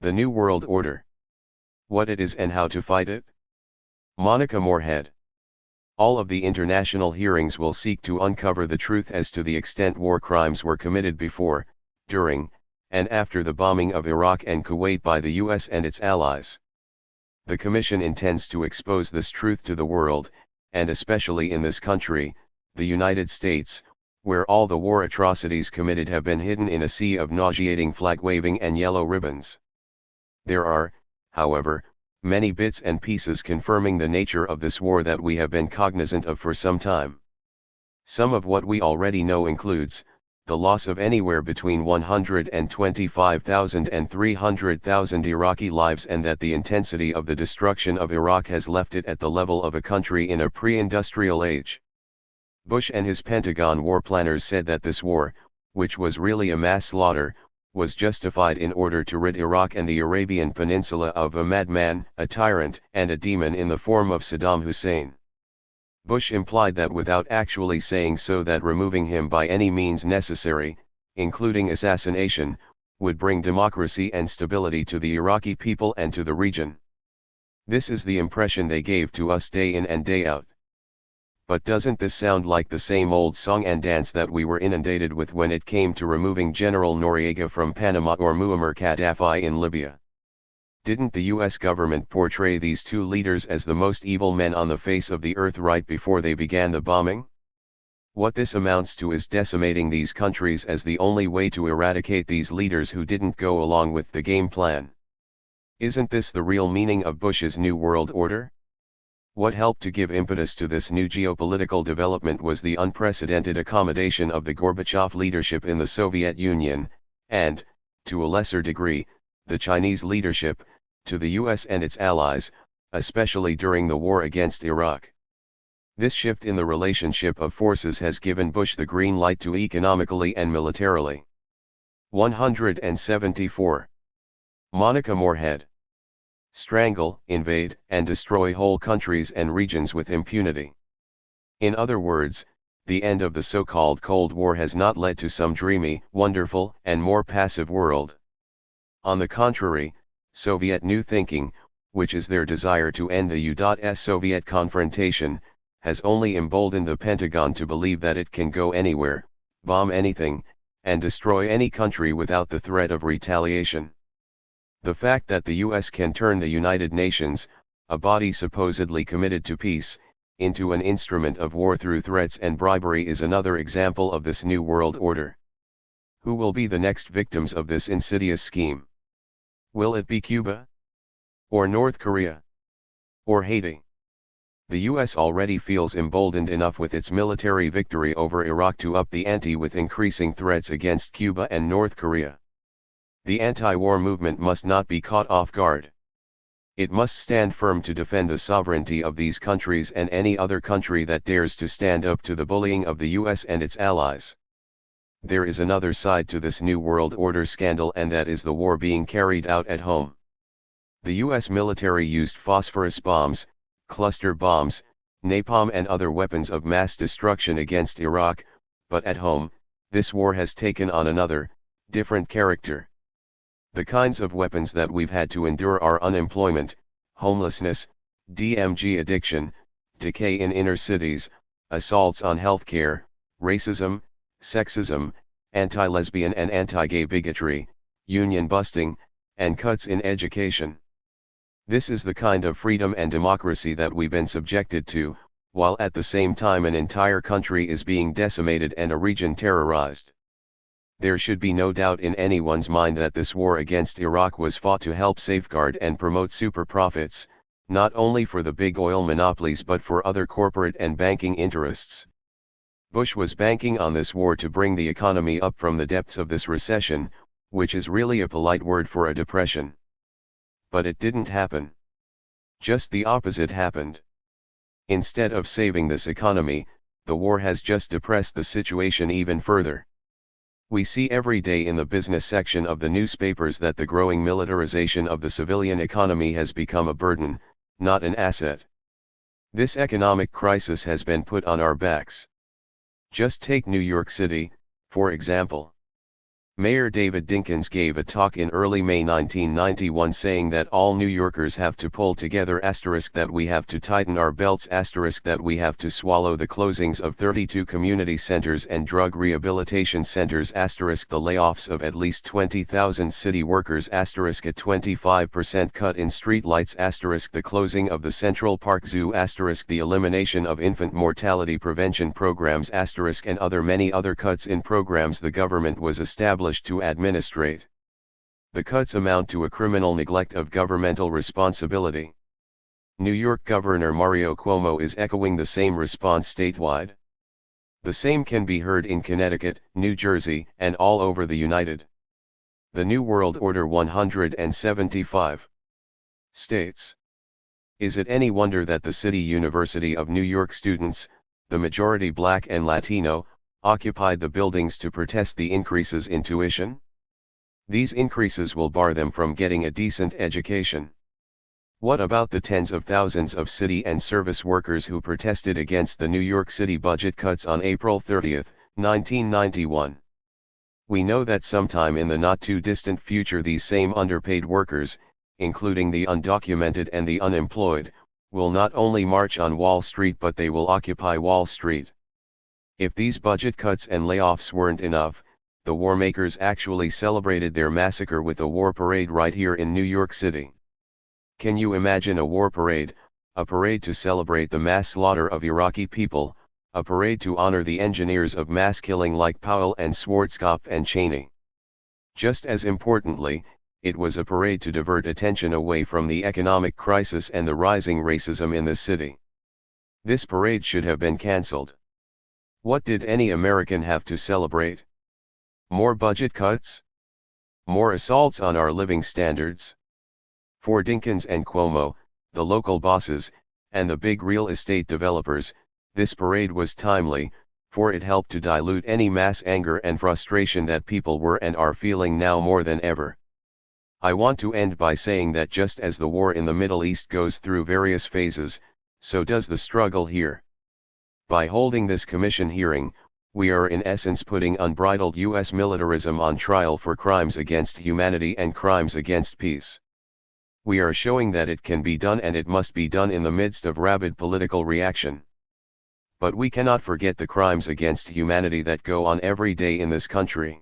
The New World Order. What it is and how to fight it? Monica Moorhead. All of the international hearings will seek to uncover the truth as to the extent war crimes were committed before, during, and after the bombing of Iraq and Kuwait by the US and its allies. The Commission intends to expose this truth to the world, and especially in this country, the United States, where all the war atrocities committed have been hidden in a sea of nauseating flag-waving and yellow ribbons. There are, however, many bits and pieces confirming the nature of this war that we have been cognizant of for some time. Some of what we already know includes the loss of anywhere between 125,000 and 300,000 Iraqi lives, and that the intensity of the destruction of Iraq has left it at the level of a country in a pre-industrial age. Bush and his Pentagon war planners said that this war, which was really a mass slaughter, was justified in order to rid Iraq and the Arabian Peninsula of a madman, a tyrant, and a demon in the form of Saddam Hussein. Bush implied that without actually saying so, that removing him by any means necessary, including assassination, would bring democracy and stability to the Iraqi people and to the region. This is the impression they gave to us day in and day out. But doesn't this sound like the same old song and dance that we were inundated with when it came to removing General Noriega from Panama or Muammar Gaddafi in Libya? Didn't the US government portray these two leaders as the most evil men on the face of the earth right before they began the bombing? What this amounts to is decimating these countries as the only way to eradicate these leaders who didn't go along with the game plan. Isn't this the real meaning of Bush's New World Order? What helped to give impetus to this new geopolitical development was the unprecedented accommodation of the Gorbachev leadership in the Soviet Union, and, to a lesser degree, the Chinese leadership, to the US and its allies, especially during the war against Iraq. This shift in the relationship of forces has given Bush the green light to economically and militarily. 174. Monica Moorhead. Strangle, invade, and destroy whole countries and regions with impunity. In other words, the end of the so-called Cold War has not led to some dreamy, wonderful, and more passive world. On the contrary, Soviet new thinking, which is their desire to end the U.S. Soviet confrontation, has only emboldened the Pentagon to believe that it can go anywhere, bomb anything, and destroy any country without the threat of retaliation. The fact that the US can turn the United Nations, a body supposedly committed to peace, into an instrument of war through threats and bribery is another example of this New World Order. Who will be the next victims of this insidious scheme? Will it be Cuba? Or North Korea? Or Haiti? The US already feels emboldened enough with its military victory over Iraq to up the ante with increasing threats against Cuba and North Korea. The anti-war movement must not be caught off guard. It must stand firm to defend the sovereignty of these countries and any other country that dares to stand up to the bullying of the US and its allies. There is another side to this New World Order scandal, and that is the war being carried out at home. The US military used phosphorus bombs, cluster bombs, napalm and other weapons of mass destruction against Iraq, but at home, this war has taken on another, different character. The kinds of weapons that we've had to endure are unemployment, homelessness, DMG addiction, decay in inner cities, assaults on healthcare, racism, sexism, anti-lesbian and anti-gay bigotry, union busting, and cuts in education. This is the kind of freedom and democracy that we've been subjected to, while at the same time an entire country is being decimated and a region terrorized. There should be no doubt in anyone's mind that this war against Iraq was fought to help safeguard and promote super profits, not only for the big oil monopolies but for other corporate and banking interests. Bush was banking on this war to bring the economy up from the depths of this recession, which is really a polite word for a depression. But it didn't happen. Just the opposite happened. Instead of saving this economy, the war has just depressed the situation even further. We see every day in the business section of the newspapers that the growing militarization of the civilian economy has become a burden, not an asset. This economic crisis has been put on our backs. Just take New York City, for example. Mayor David Dinkins gave a talk in early May 1991 saying that all New Yorkers have to pull together *, that we have to tighten our belts *, that we have to swallow the closings of 32 community centers and drug rehabilitation centers *, the layoffs of at least 20,000 city workers *, a 25% cut in street lights *, the closing of the Central Park Zoo *, the elimination of infant mortality prevention programs *, and many other cuts in programs the government was established to administrate. The cuts amount to a criminal neglect of governmental responsibility. New York Governor Mario Cuomo is echoing the same response statewide. The same can be heard in Connecticut, New Jersey, and all over the United. The New World Order 175 states. Is it any wonder that the City University of New York students, the majority Black and Latino, occupied the buildings to protest the increases in tuition? These increases will bar them from getting a decent education. What about the tens of thousands of city and service workers who protested against the New York City budget cuts on April 30, 1991? We know that sometime in the not-too-distant future these same underpaid workers, including the undocumented and the unemployed, will not only march on Wall Street but they will occupy Wall Street. If these budget cuts and layoffs weren't enough, the war makers actually celebrated their massacre with a war parade right here in New York City. Can you imagine a war parade, a parade to celebrate the mass slaughter of Iraqi people, a parade to honor the engineers of mass killing like Powell and Schwarzkopf and Cheney? Just as importantly, it was a parade to divert attention away from the economic crisis and the rising racism in the city. This parade should have been cancelled. What did any American have to celebrate? More budget cuts? More assaults on our living standards? For Dinkins and Cuomo, the local bosses, and the big real estate developers, this parade was timely, for it helped to dilute any mass anger and frustration that people were and are feeling now more than ever. I want to end by saying that just as the war in the Middle East goes through various phases, so does the struggle here. By holding this commission hearing, we are in essence putting unbridled U.S. militarism on trial for crimes against humanity and crimes against peace. We are showing that it can be done and it must be done in the midst of rabid political reaction. But we cannot forget the crimes against humanity that go on every day in this country.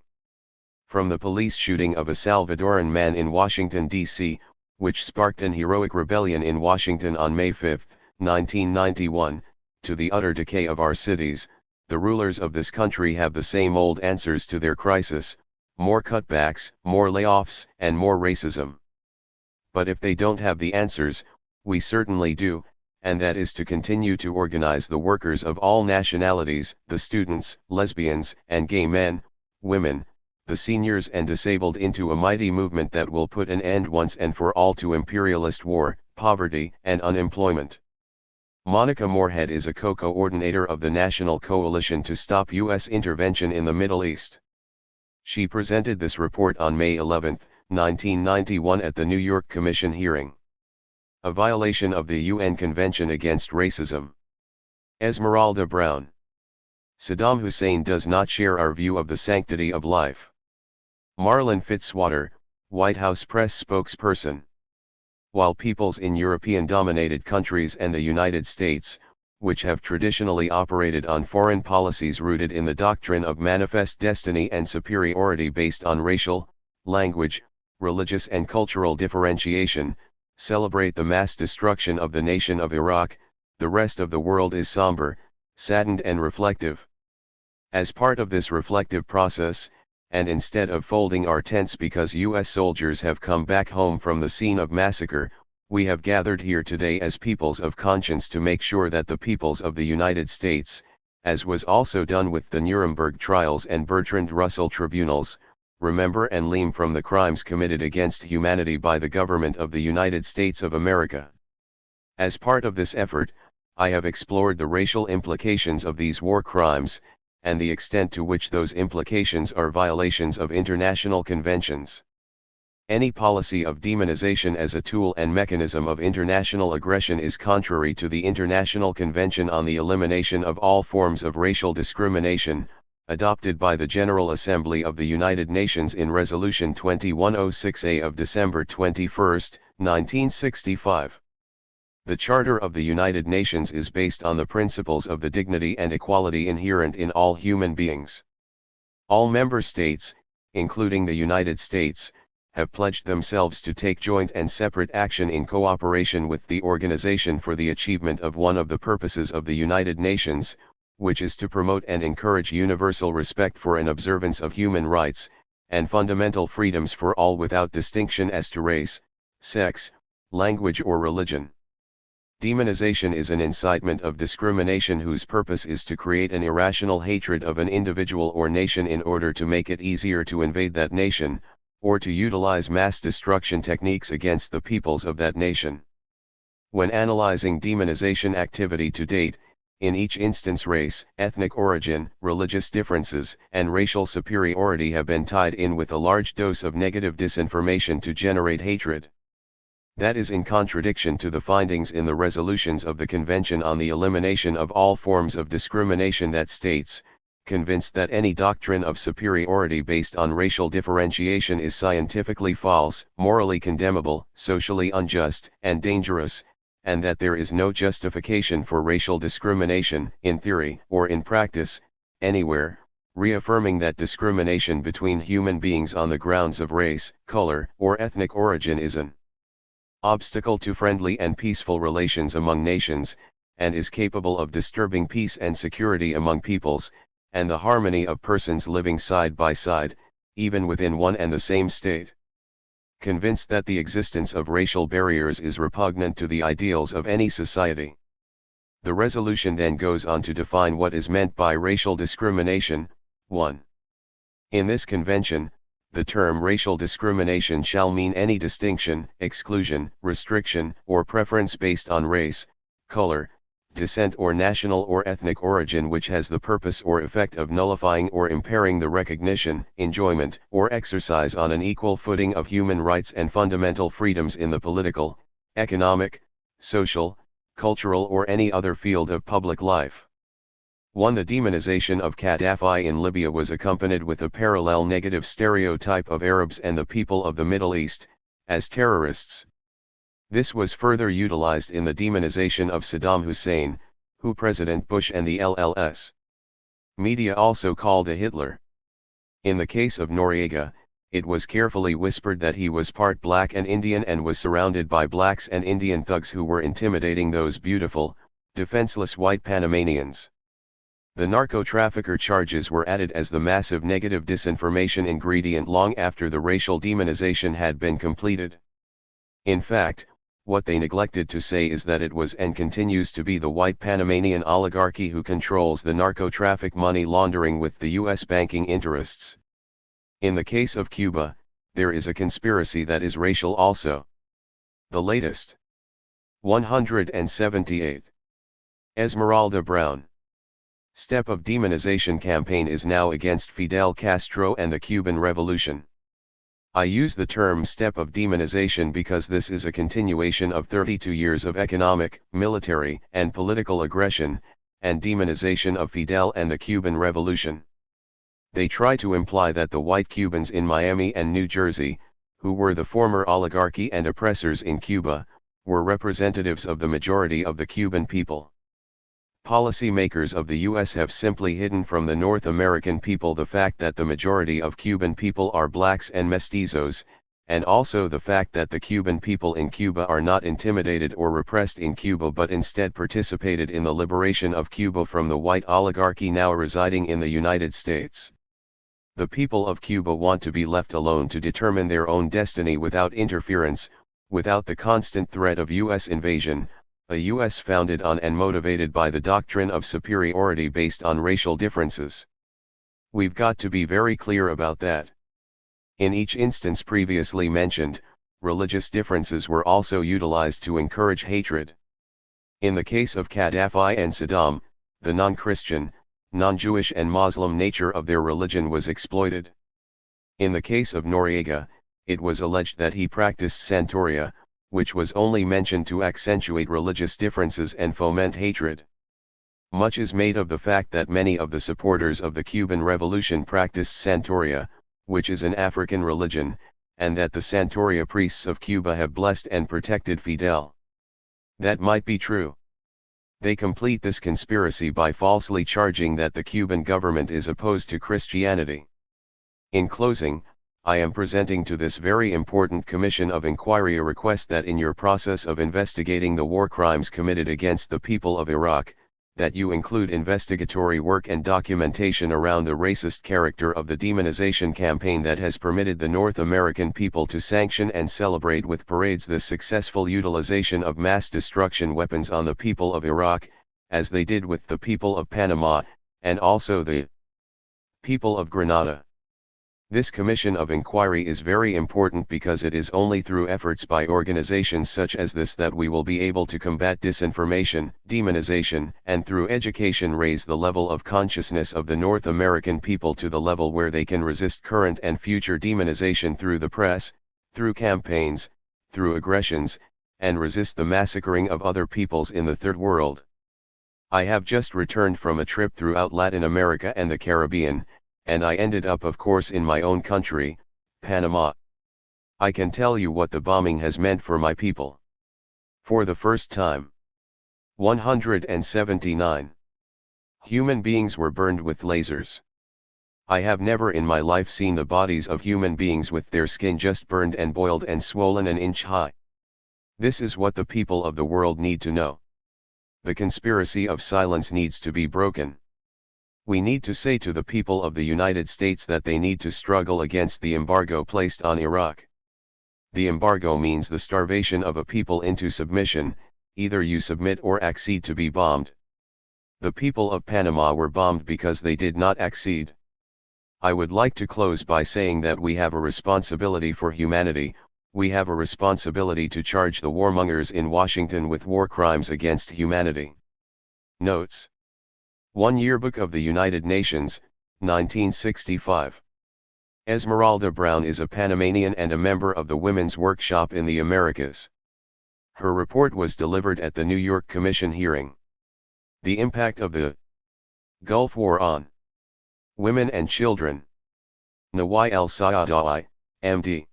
From the police shooting of a Salvadoran man in Washington, D.C., which sparked an heroic rebellion in Washington on May 5, 1991, to the utter decay of our cities, the rulers of this country have the same old answers to their crisis: more cutbacks, more layoffs, and more racism. But if they don't have the answers, we certainly do, and that is to continue to organize the workers of all nationalities, the students, lesbians, and gay men, women, the seniors and disabled into a mighty movement that will put an end once and for all to imperialist war, poverty, and unemployment. Monica Moorhead is a co-coordinator of the National Coalition to Stop U.S. Intervention in the Middle East. She presented this report on May 11, 1991 at the New York Commission hearing. A violation of the UN Convention Against Racism. Esmeralda Brown. Saddam Hussein does not share our view of the sanctity of life. Marlon Fitzwater, White House press spokesperson. While peoples in European-dominated countries and the United States, which have traditionally operated on foreign policies rooted in the doctrine of manifest destiny and superiority based on racial, language, religious and cultural differentiation, celebrate the mass destruction of the nation of Iraq, the rest of the world is somber, saddened and reflective. As part of this reflective process, and instead of folding our tents because US soldiers have come back home from the scene of massacre, we have gathered here today as peoples of conscience to make sure that the peoples of the United States, as was also done with the Nuremberg trials and Bertrand Russell tribunals, remember and learn from the crimes committed against humanity by the government of the United States of America. As part of this effort, I have explored the racial implications of these war crimes, and the extent to which those implications are violations of international conventions. Any policy of demonization as a tool and mechanism of international aggression is contrary to the International Convention on the Elimination of All Forms of Racial Discrimination, adopted by the General Assembly of the United Nations in Resolution 2106A of December 21, 1965. The Charter of the United Nations is based on the principles of the dignity and equality inherent in all human beings. All member states, including the United States, have pledged themselves to take joint and separate action in cooperation with the organization for the achievement of one of the purposes of the United Nations, which is to promote and encourage universal respect for and observance of human rights, and fundamental freedoms for all without distinction as to race, sex, language or religion. Demonization is an incitement of discrimination whose purpose is to create an irrational hatred of an individual or nation in order to make it easier to invade that nation, or to utilize mass destruction techniques against the peoples of that nation. When analyzing demonization activity to date, in each instance race, ethnic origin, religious differences, and racial superiority have been tied in with a large dose of negative disinformation to generate hatred. That is in contradiction to the findings in the resolutions of the Convention on the Elimination of All Forms of Discrimination that states, convinced that any doctrine of superiority based on racial differentiation is scientifically false, morally condemnable, socially unjust, and dangerous, and that there is no justification for racial discrimination, in theory or in practice, anywhere, reaffirming that discrimination between human beings on the grounds of race, color, or ethnic origin is an obstacle to friendly and peaceful relations among nations, and is capable of disturbing peace and security among peoples, and the harmony of persons living side by side, even within one and the same state. Convinced that the existence of racial barriers is repugnant to the ideals of any society. The resolution then goes on to define what is meant by racial discrimination. 1. In this convention, the term racial discrimination shall mean any distinction, exclusion, restriction, or preference based on race, color, descent or national or ethnic origin which has the purpose or effect of nullifying or impairing the recognition, enjoyment, or exercise on an equal footing of human rights and fundamental freedoms in the political, economic, social, cultural or any other field of public life. 1. The demonization of Gaddafi in Libya was accompanied with a parallel negative stereotype of Arabs and the people of the Middle East, as terrorists. This was further utilized in the demonization of Saddam Hussein, who President Bush and the LLS media also called a Hitler. In the case of Noriega, it was carefully whispered that he was part black and Indian and was surrounded by blacks and Indian thugs who were intimidating those beautiful, defenseless white Panamanians. The narco-trafficker charges were added as the massive negative disinformation ingredient long after the racial demonization had been completed. In fact, what they neglected to say is that it was and continues to be the white Panamanian oligarchy who controls the narco-traffic money laundering with the U.S. banking interests. In the case of Cuba, there is a conspiracy that is racial also. The latest. 178. Esmeralda Brown. Step of demonization campaign is now against Fidel Castro and the Cuban Revolution. I use the term step of demonization because this is a continuation of 32 years of economic, military, and political aggression, and demonization of Fidel and the Cuban Revolution. They try to imply that the white Cubans in Miami and New Jersey, who were the former oligarchy and oppressors in Cuba, were representatives of the majority of the Cuban people. Policymakers of the U.S. have simply hidden from the North American people the fact that the majority of Cuban people are blacks and mestizos, and also the fact that the Cuban people in Cuba are not intimidated or repressed in Cuba but instead participated in the liberation of Cuba from the white oligarchy now residing in the United States. The people of Cuba want to be left alone to determine their own destiny without interference, without the constant threat of U.S. invasion, a U.S. founded on and motivated by the doctrine of superiority based on racial differences. We've got to be very clear about that. In each instance previously mentioned, religious differences were also utilized to encourage hatred. In the case of Gaddafi and Saddam, the non-Christian, non-Jewish and Muslim nature of their religion was exploited. In the case of Noriega, it was alleged that he practiced Santeria, which was only mentioned to accentuate religious differences and foment hatred. Much is made of the fact that many of the supporters of the Cuban Revolution practiced Santeria, which is an African religion, and that the Santeria priests of Cuba have blessed and protected Fidel. That might be true. They complete this conspiracy by falsely charging that the Cuban government is opposed to Christianity. In closing, I am presenting to this very important Commission of Inquiry a request that in your process of investigating the war crimes committed against the people of Iraq, that you include investigatory work and documentation around the racist character of the demonization campaign that has permitted the North American people to sanction and celebrate with parades the successful utilization of mass destruction weapons on the people of Iraq, as they did with the people of Panama, and also the people of Grenada. This Commission of Inquiry is very important because it is only through efforts by organizations such as this that we will be able to combat disinformation, demonization, and through education raise the level of consciousness of the North American people to the level where they can resist current and future demonization through the press, through campaigns, through aggressions, and resist the massacring of other peoples in the Third World. I have just returned from a trip throughout Latin America and the Caribbean, and I ended up of course in my own country, Panama. I can tell you what the bombing has meant for my people. For the first time, 179 human beings were burned with lasers. I have never in my life seen the bodies of human beings with their skin just burned and boiled and swollen an inch high. This is what the people of the world need to know. The conspiracy of silence needs to be broken. We need to say to the people of the United States that they need to struggle against the embargo placed on Iraq. The embargo means the starvation of a people into submission, either you submit or accede to be bombed. The people of Panama were bombed because they did not accede. I would like to close by saying that we have a responsibility for humanity, we have a responsibility to charge the warmongers in Washington with war crimes against humanity. Notes. 1 Yearbook of the United Nations, 1965. Esmeralda Brown is a Panamanian and a member of the Women's Workshop in the Americas. Her report was delivered at the New York Commission hearing. The impact of the Gulf War on women and children. Nawai El-Saadawi, MD.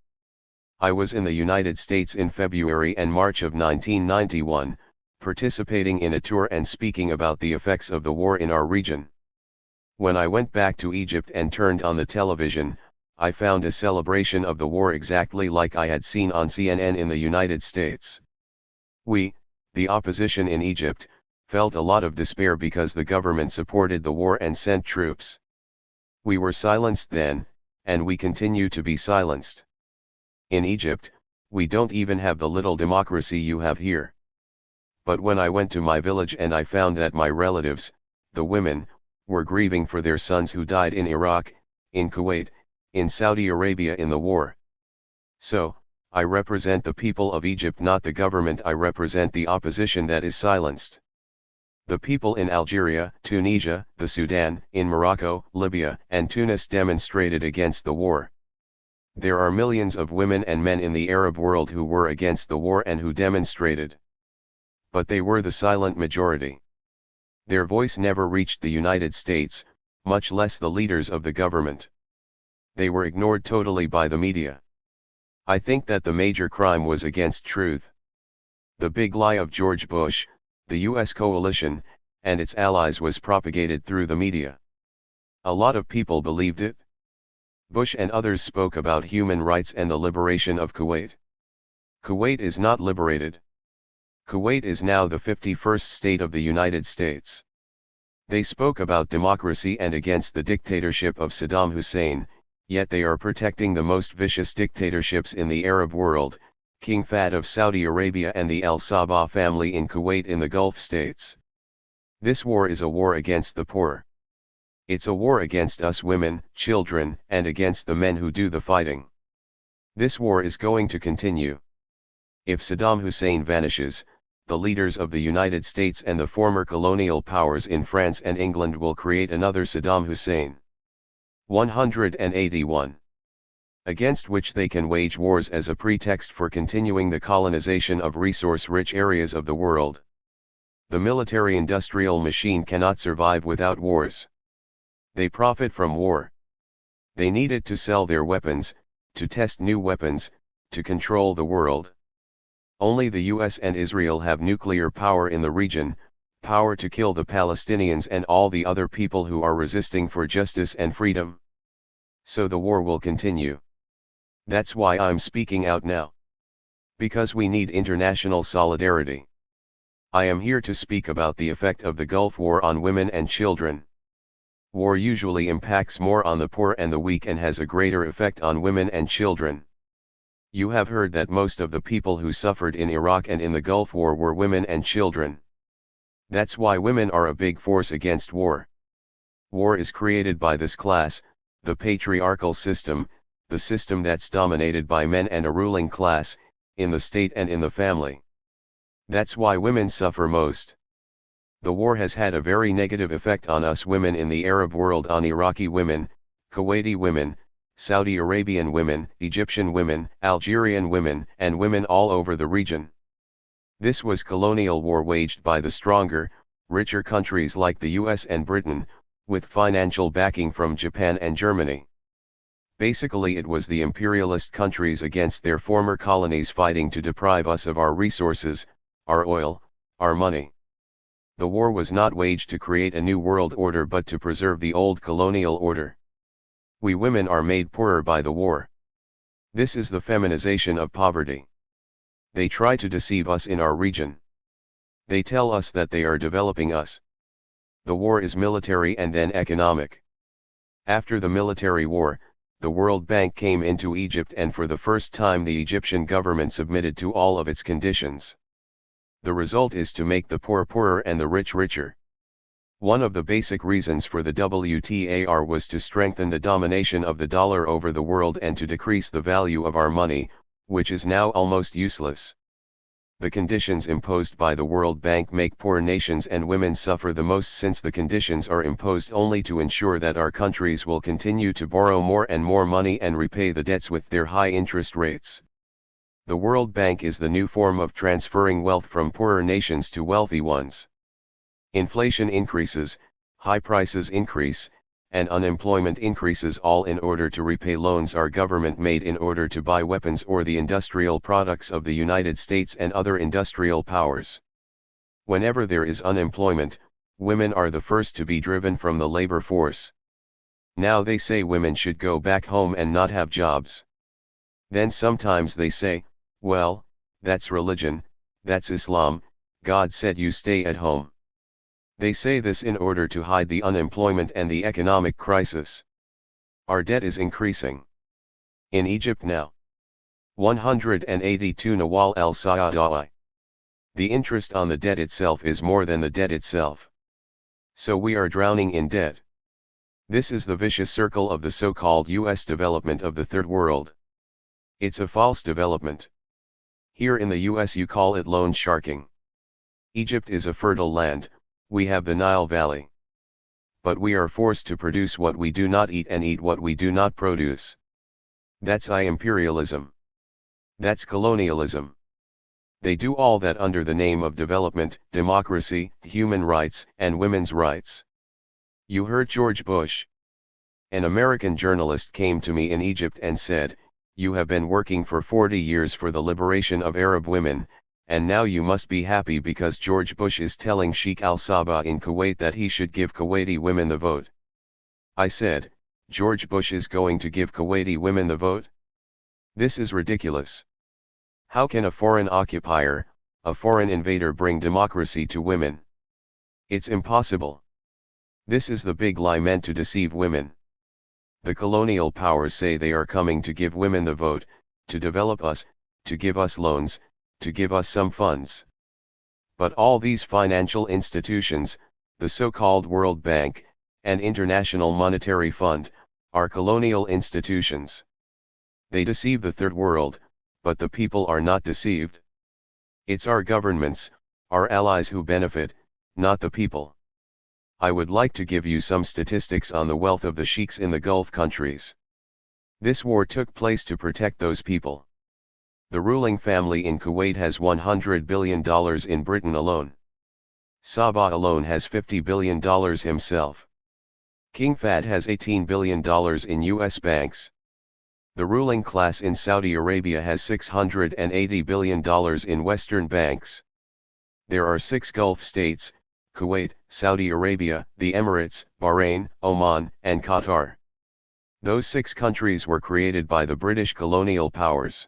I was in the United States in February and March of 1991, participating in a tour and speaking about the effects of the war in our region. When I went back to Egypt and turned on the television, I found a celebration of the war exactly like I had seen on CNN in the United States. We, the opposition in Egypt, felt a lot of despair because the government supported the war and sent troops. We were silenced then, and we continue to be silenced. In Egypt, we don't even have the little democracy you have here. But when I went to my village and I found that my relatives, the women, were grieving for their sons who died in Iraq, in Kuwait, in Saudi Arabia in the war. So, I represent the people of Egypt, not the government. I represent the opposition that is silenced. The people in Algeria, Tunisia, the Sudan, in Morocco, Libya, and Tunis demonstrated against the war. There are millions of women and men in the Arab world who were against the war and who demonstrated. But they were the silent majority. Their voice never reached the United States, much less the leaders of the government. They were ignored totally by the media. I think that the major crime was against truth. The big lie of George Bush, the U.S. coalition, and its allies was propagated through the media. A lot of people believed it. Bush and others spoke about human rights and the liberation of Kuwait. Kuwait is not liberated. Kuwait is now the 51st state of the United States. They spoke about democracy and against the dictatorship of Saddam Hussein, yet they are protecting the most vicious dictatorships in the Arab world, King Fahd of Saudi Arabia and the Al Sabah family in Kuwait in the Gulf states. This war is a war against the poor. It's a war against us women, children, and against the men who do the fighting. This war is going to continue. If Saddam Hussein vanishes, the leaders of the United States and the former colonial powers in France and England will create another Saddam Hussein. 181. Against which they can wage wars as a pretext for continuing the colonization of resource-rich areas of the world. The military-industrial machine cannot survive without wars. They profit from war. They need it to sell their weapons, to test new weapons, to control the world. Only the US and Israel have nuclear power in the region, power to kill the Palestinians and all the other people who are resisting for justice and freedom. So the war will continue. That's why I'm speaking out now. Because we need international solidarity. I am here to speak about the effect of the Gulf War on women and children. War usually impacts more on the poor and the weak and has a greater effect on women and children. You have heard that most of the people who suffered in Iraq and in the Gulf War were women and children. That's why women are a big force against war. War is created by this class, the patriarchal system, the system that's dominated by men and a ruling class, in the state and in the family. That's why women suffer most. The war has had a very negative effect on us women in the Arab world, on Iraqi women, Kuwaiti women, Saudi Arabian women, Egyptian women, Algerian women, and women all over the region. This was colonial war waged by the stronger, richer countries like the US and Britain, with financial backing from Japan and Germany. Basically it was the imperialist countries against their former colonies fighting to deprive us of our resources, our oil, our money. The war was not waged to create a new world order but to preserve the old colonial order. We women are made poorer by the war. This is the feminization of poverty. They try to deceive us in our region. They tell us that they are developing us. The war is military and then economic. After the military war, the World Bank came into Egypt and for the first time the Egyptian government submitted to all of its conditions. The result is to make the poor poorer and the rich richer. One of the basic reasons for the WTAR was to strengthen the domination of the dollar over the world and to decrease the value of our money, which is now almost useless. The conditions imposed by the World Bank make poor nations and women suffer the most since the conditions are imposed only to ensure that our countries will continue to borrow more and more money and repay the debts with their high interest rates. The World Bank is the new form of transferring wealth from poorer nations to wealthy ones. Inflation increases, high prices increase, and unemployment increases, all in order to repay loans our government made in order to buy weapons or the industrial products of the United States and other industrial powers. Whenever there is unemployment, women are the first to be driven from the labor force. Now they say women should go back home and not have jobs. Then sometimes they say, well, that's religion, that's Islam, God said you stay at home. They say this in order to hide the unemployment and the economic crisis. Our debt is increasing. In Egypt now. 182 Nawal al-Sa'adawi. The interest on the debt itself is more than the debt itself. So we are drowning in debt. This is the vicious circle of the so-called US development of the Third World. It's a false development. Here in the US you call it loan sharking. Egypt is a fertile land. We have the Nile Valley. But we are forced to produce what we do not eat and eat what we do not produce. That's imperialism. That's colonialism. They do all that under the name of development, democracy, human rights, and women's rights. You heard George Bush. An American journalist came to me in Egypt and said, "You have been working for 40 years for the liberation of Arab women, and now you must be happy because George Bush is telling Sheikh al-Sabah in Kuwait that he should give Kuwaiti women the vote." I said, George Bush is going to give Kuwaiti women the vote? This is ridiculous. How can a foreign occupier, a foreign invader bring democracy to women? It's impossible. This is the big lie meant to deceive women. The colonial powers say they are coming to give women the vote, to develop us, to give us loans, to give us some funds. But all these financial institutions, the so-called World Bank, and International Monetary Fund, are colonial institutions. They deceive the Third World, but the people are not deceived. It's our governments, our allies who benefit, not the people. I would like to give you some statistics on the wealth of the sheiks in the Gulf countries. This war took place to protect those people. The ruling family in Kuwait has $100 billion in Britain alone. Sabah alone has $50 billion himself. King Fahd has $18 billion in US banks. The ruling class in Saudi Arabia has $680 billion in Western banks. There are 6 Gulf states: Kuwait, Saudi Arabia, the Emirates, Bahrain, Oman, and Qatar. Those 6 countries were created by the British colonial powers.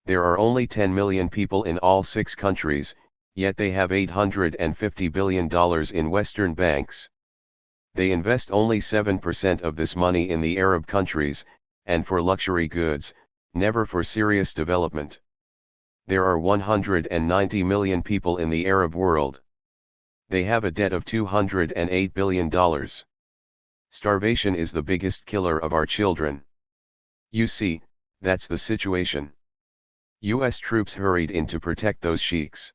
There are only 10 million people in all 6 countries, yet they have $850 billion in Western banks. They invest only 7% of this money in the Arab countries, and for luxury goods, never for serious development. There are 190 million people in the Arab world. They have a debt of $208 billion. Starvation is the biggest killer of our children. You see, that's the situation. US troops hurried in to protect those sheiks.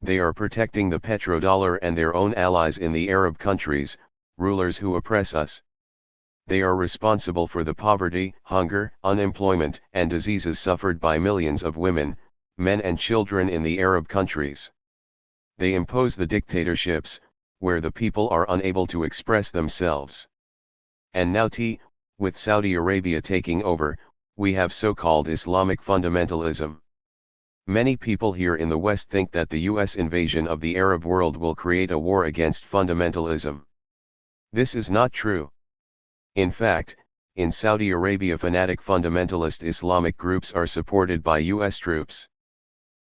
They are protecting the petrodollar and their own allies in the Arab countries, rulers who oppress us. They are responsible for the poverty, hunger, unemployment, and diseases suffered by millions of women, men and children in the Arab countries. They impose the dictatorships, where the people are unable to express themselves. And now with Saudi Arabia taking over, we have so-called Islamic fundamentalism. Many people here in the West think that the US invasion of the Arab world will create a war against fundamentalism. This is not true. In fact, in Saudi Arabia fanatic fundamentalist Islamic groups are supported by US troops.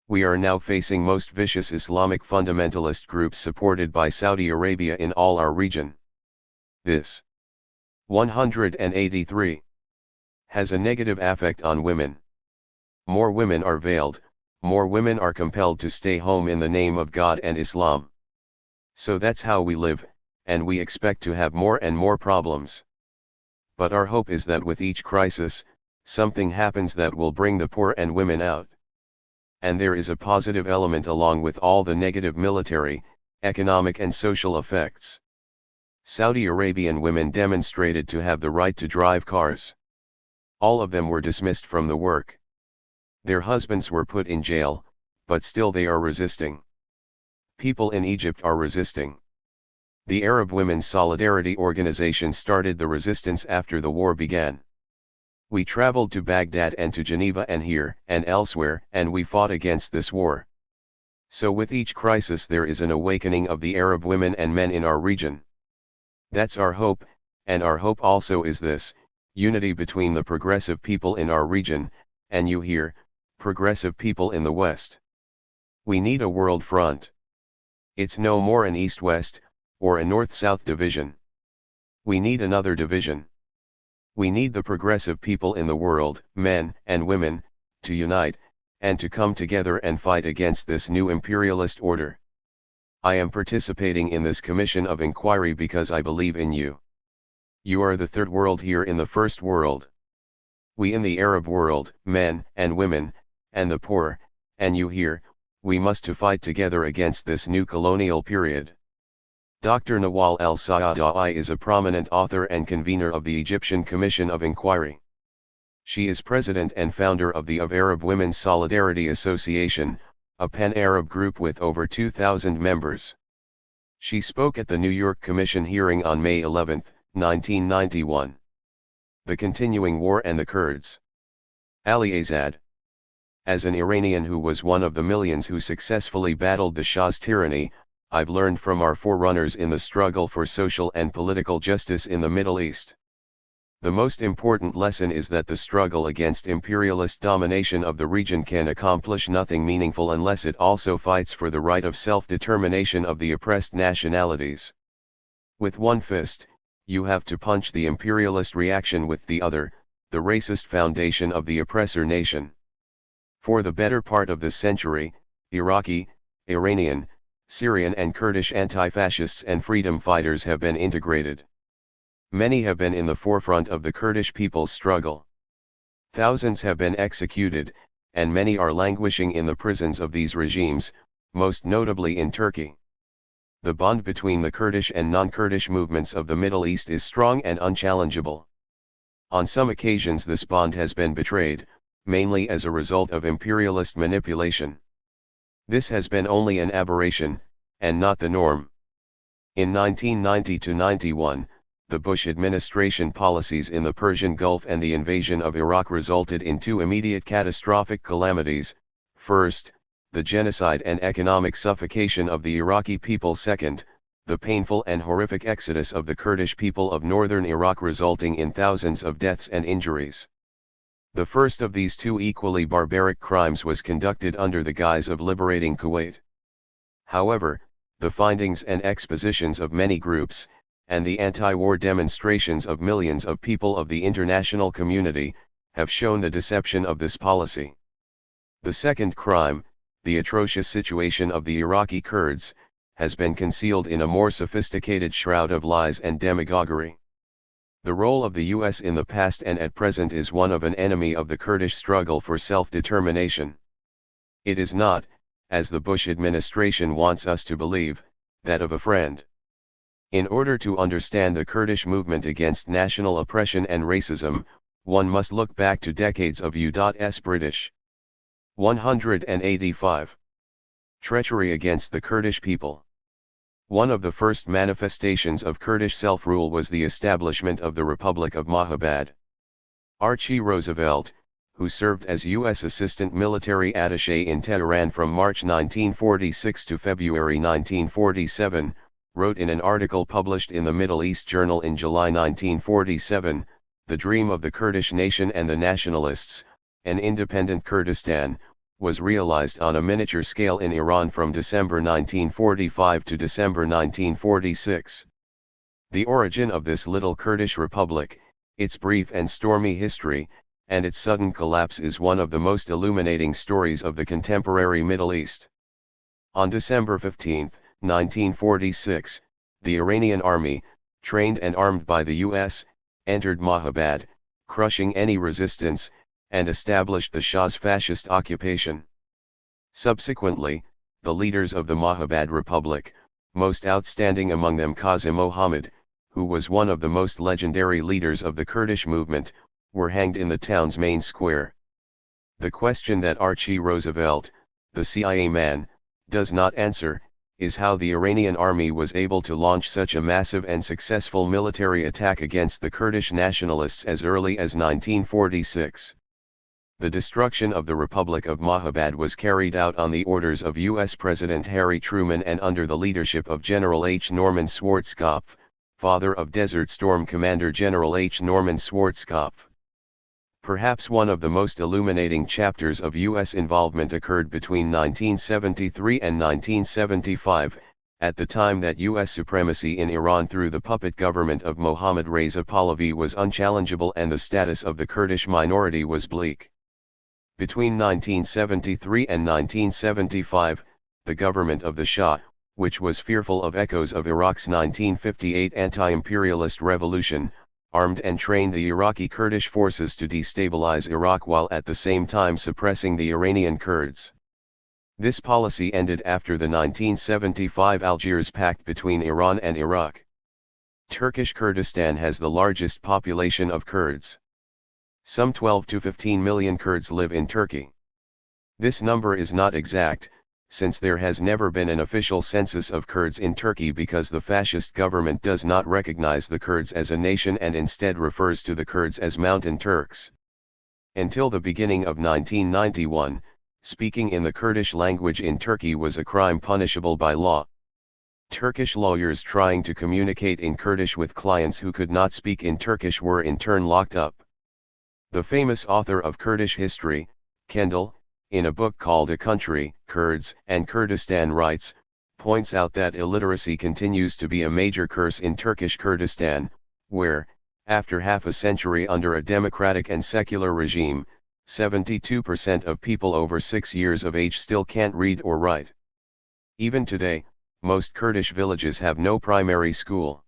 We are now facing most vicious Islamic fundamentalist groups supported by Saudi Arabia in all our region. This 183 has a negative effect on women. More women are veiled, more women are compelled to stay home in the name of God and Islam. So that's how we live, and we expect to have more and more problems. But our hope is that with each crisis, something happens that will bring the poor and women out. And there is a positive element along with all the negative military, economic and social effects. Saudi Arabian women demonstrated to have the right to drive cars. All of them were dismissed from the work. Their husbands were put in jail, but still they are resisting. People in Egypt are resisting. The Arab Women's Solidarity Organization started the resistance after the war began. We traveled to Baghdad and to Geneva and here and elsewhere, and we fought against this war. So with each crisis there is an awakening of the Arab women and men in our region. That's our hope, and our hope also is this: unity between the progressive people in our region, and you here, progressive people in the West. We need a world front. It's no more an East-West, or a North-South division. We need another division. We need the progressive people in the world, men and women, to unite, and to come together and fight against this new imperialist order. I am participating in this commission of inquiry because I believe in you. You are the third world here in the first world. We in the Arab world, men and women, and the poor, and you here, we must to fight together against this new colonial period. Dr. Nawal El-Saadawi is a prominent author and convener of the Egyptian Commission of Inquiry. She is president and founder of the Arab Women's Solidarity Association, a pan-Arab group with over 2,000 members. She spoke at the New York Commission hearing on May 11, 1991. The Continuing War and the Kurds. Ali Azad. As an Iranian who was one of the millions who successfully battled the Shah's tyranny, I've learned from our forerunners in the struggle for social and political justice in the Middle East. The most important lesson is that the struggle against imperialist domination of the region can accomplish nothing meaningful unless it also fights for the right of self-determination of the oppressed nationalities. With one fist, you have to punch the imperialist reaction with the other, the racist foundation of the oppressor nation. For the better part of this century, Iraqi, Iranian, Syrian and Kurdish anti-fascists and freedom fighters have been integrated. Many have been in the forefront of the Kurdish people's struggle. Thousands have been executed, and many are languishing in the prisons of these regimes, most notably in Turkey. The bond between the Kurdish and non-Kurdish movements of the Middle East is strong and unchallengeable. On some occasions this bond has been betrayed, mainly as a result of imperialist manipulation. This has been only an aberration, and not the norm. In 1990–91, the Bush administration policies in the Persian Gulf and the invasion of Iraq resulted in two immediate catastrophic calamities: first, the genocide and economic suffocation of the Iraqi people; second, the painful and horrific exodus of the Kurdish people of northern Iraq, resulting in thousands of deaths and injuries. The first of these two equally barbaric crimes was conducted under the guise of liberating Kuwait. However, the findings and expositions of many groups, and the anti-war demonstrations of millions of people of the international community, have shown the deception of this policy. The second crime, the atrocious situation of the Iraqi Kurds, has been concealed in a more sophisticated shroud of lies and demagoguery. The role of the US in the past and at present is one of an enemy of the Kurdish struggle for self-determination. It is not, as the Bush administration wants us to believe, that of a friend. In order to understand the Kurdish movement against national oppression and racism, one must look back to decades of U.S. British 185. Treachery against the Kurdish people. One of the first manifestations of Kurdish self-rule was the establishment of the Republic of Mahabad. Archie Roosevelt, who served as U.S. Assistant Military Attaché in Tehran from March 1946 to February 1947, wrote in an article published in the Middle East Journal in July 1947, "The dream of the Kurdish nation and the nationalists, an independent Kurdistan, was realized on a miniature scale in Iran from December 1945 to December 1946. The origin of this little Kurdish republic, its brief and stormy history, and its sudden collapse is one of the most illuminating stories of the contemporary Middle East. On December 15, 1946, the Iranian army, trained and armed by the U.S., entered Mahabad, crushing any resistance, and established the Shah's fascist occupation. Subsequently, the leaders of the Mahabad Republic, most outstanding among them Qasim Mohammed, who was one of the most legendary leaders of the Kurdish movement, were hanged in the town's main square. The question that Archie Roosevelt, the CIA man, does not answer, is how the Iranian army was able to launch such a massive and successful military attack against the Kurdish nationalists as early as 1946. The destruction of the Republic of Mahabad was carried out on the orders of U.S. President Harry Truman and under the leadership of General H. Norman Schwarzkopf, father of Desert Storm Commander General H. Norman Schwarzkopf. Perhaps one of the most illuminating chapters of U.S. involvement occurred between 1973 and 1975, at the time that U.S. supremacy in Iran through the puppet government of Mohammad Reza Pahlavi was unchallengeable and the status of the Kurdish minority was bleak. Between 1973 and 1975, the government of the Shah, which was fearful of echoes of Iraq's 1958 anti-imperialist revolution, armed and trained the Iraqi Kurdish forces to destabilize Iraq while at the same time suppressing the Iranian Kurds. This policy ended after the 1975 Algiers Pact between Iran and Iraq. Turkish Kurdistan has the largest population of Kurds. Some 12 to 15 million Kurds live in Turkey. This number is not exact, since there has never been an official census of Kurds in Turkey because the fascist government does not recognize the Kurds as a nation and instead refers to the Kurds as Mountain Turks. Until the beginning of 1991, speaking in the Kurdish language in Turkey was a crime punishable by law. Turkish lawyers trying to communicate in Kurdish with clients who could not speak in Turkish were in turn locked up. The famous author of Kurdish history, Kendall, in a book called A Country, Kurds and Kurdistan writes, points out that illiteracy continues to be a major curse in Turkish Kurdistan, where, after half a century under a democratic and secular regime, 72% of people over 6 years of age still can't read or write. Even today, most Kurdish villages have no primary school.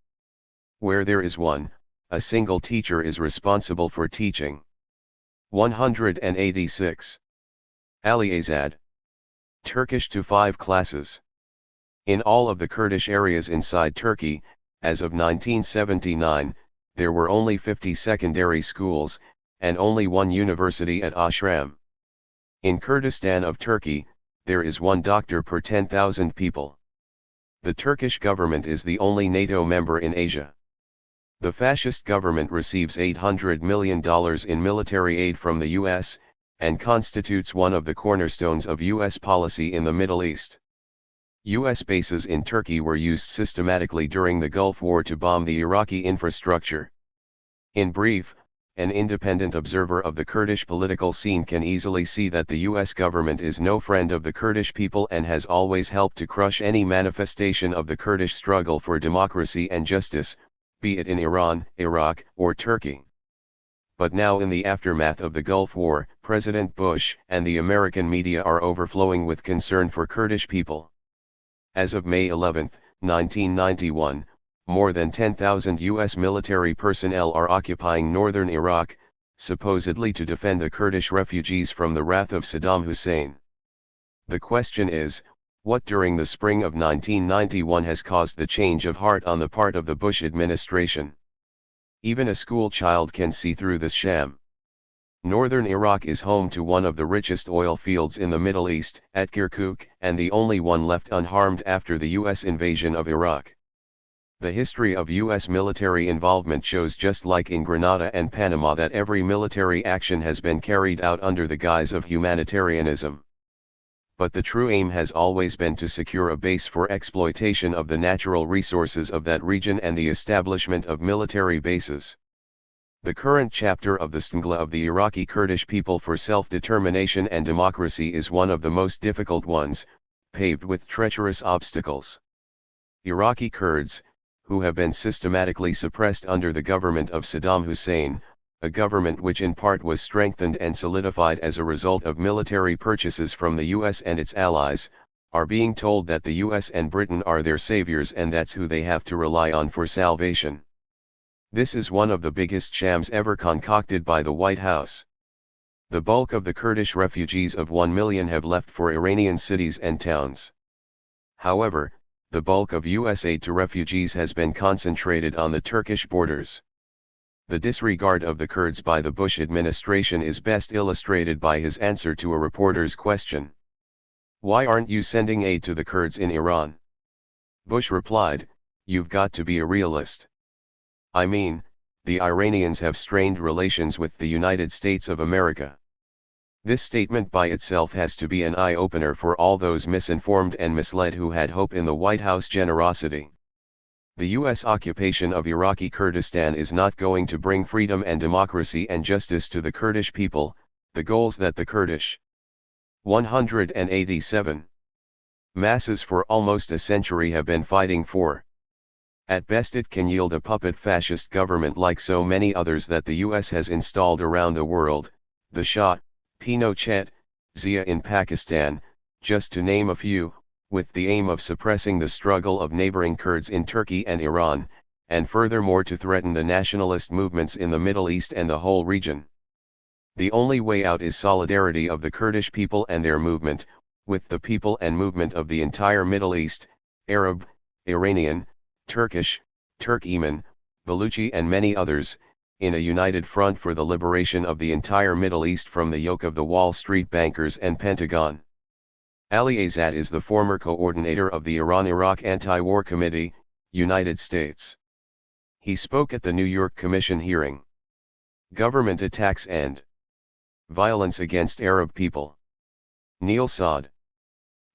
Where there is one, a single teacher is responsible for teaching. 186. Aliyazad. Turkish to 5 classes. In all of the Kurdish areas inside Turkey, as of 1979, there were only 50 secondary schools, and only one university at Ashram. In Kurdistan of Turkey, there is one doctor per 10,000 people. The Turkish government is the only NATO member in Asia. The fascist government receives $800 million in military aid from the US, and constitutes one of the cornerstones of US policy in the Middle East. US bases in Turkey were used systematically during the Gulf War to bomb the Iraqi infrastructure. In brief, an independent observer of the Kurdish political scene can easily see that the US government is no friend of the Kurdish people and has always helped to crush any manifestation of the Kurdish struggle for democracy and justice, be it in Iran, Iraq, or Turkey. But now in the aftermath of the Gulf War, President Bush and the American media are overflowing with concern for Kurdish people. As of May 11, 1991, more than 10,000 U.S. military personnel are occupying northern Iraq, supposedly to defend the Kurdish refugees from the wrath of Saddam Hussein. The question is, what during the spring of 1991 has caused the change of heart on the part of the Bush administration? Even a school child can see through this sham. Northern Iraq is home to one of the richest oil fields in the Middle East, at Kirkuk, and the only one left unharmed after the U.S. invasion of Iraq. The history of U.S. military involvement shows, just like in Grenada and Panama, that every military action has been carried out under the guise of humanitarianism. But the true aim has always been to secure a base for exploitation of the natural resources of that region and the establishment of military bases. The current chapter of the struggle of the Iraqi Kurdish people for self-determination and democracy is one of the most difficult ones, paved with treacherous obstacles. Iraqi Kurds, who have been systematically suppressed under the government of Saddam Hussein, a government which in part was strengthened and solidified as a result of military purchases from the US and its allies, are being told that the US and Britain are their saviors and that's who they have to rely on for salvation. This is one of the biggest shams ever concocted by the White House. The bulk of the Kurdish refugees of 1 million have left for Iranian cities and towns. However, the bulk of US aid to refugees has been concentrated on the Turkish borders. The disregard of the Kurds by the Bush administration is best illustrated by his answer to a reporter's question. "Why aren't you sending aid to the Kurds in Iran?" Bush replied, "You've got to be a realist. I mean, the Iranians have strained relations with the United States of America." This statement by itself has to be an eye-opener for all those misinformed and misled who had hope in the White House generosity. The U.S. occupation of Iraqi Kurdistan is not going to bring freedom and democracy and justice to the Kurdish people, the goals that the Kurdish 187 masses for almost a century have been fighting for. At best it can yield a puppet fascist government like so many others that the US has installed around the world, the Shah, Pinochet, Zia in Pakistan, just to name a few, with the aim of suppressing the struggle of neighboring Kurds in Turkey and Iran, and furthermore to threaten the nationalist movements in the Middle East and the whole region. The only way out is solidarity of the Kurdish people and their movement, with the people and movement of the entire Middle East, Arab, Iranian, Turkish, Turkmen, Baluchi and many others, in a united front for the liberation of the entire Middle East from the yoke of the Wall Street bankers and Pentagon. Aliyazad is the former coordinator of the Iran-Iraq Anti-War Committee, United States. He spoke at the New York Commission hearing. Government attacks and violence against Arab people. Neil Saad.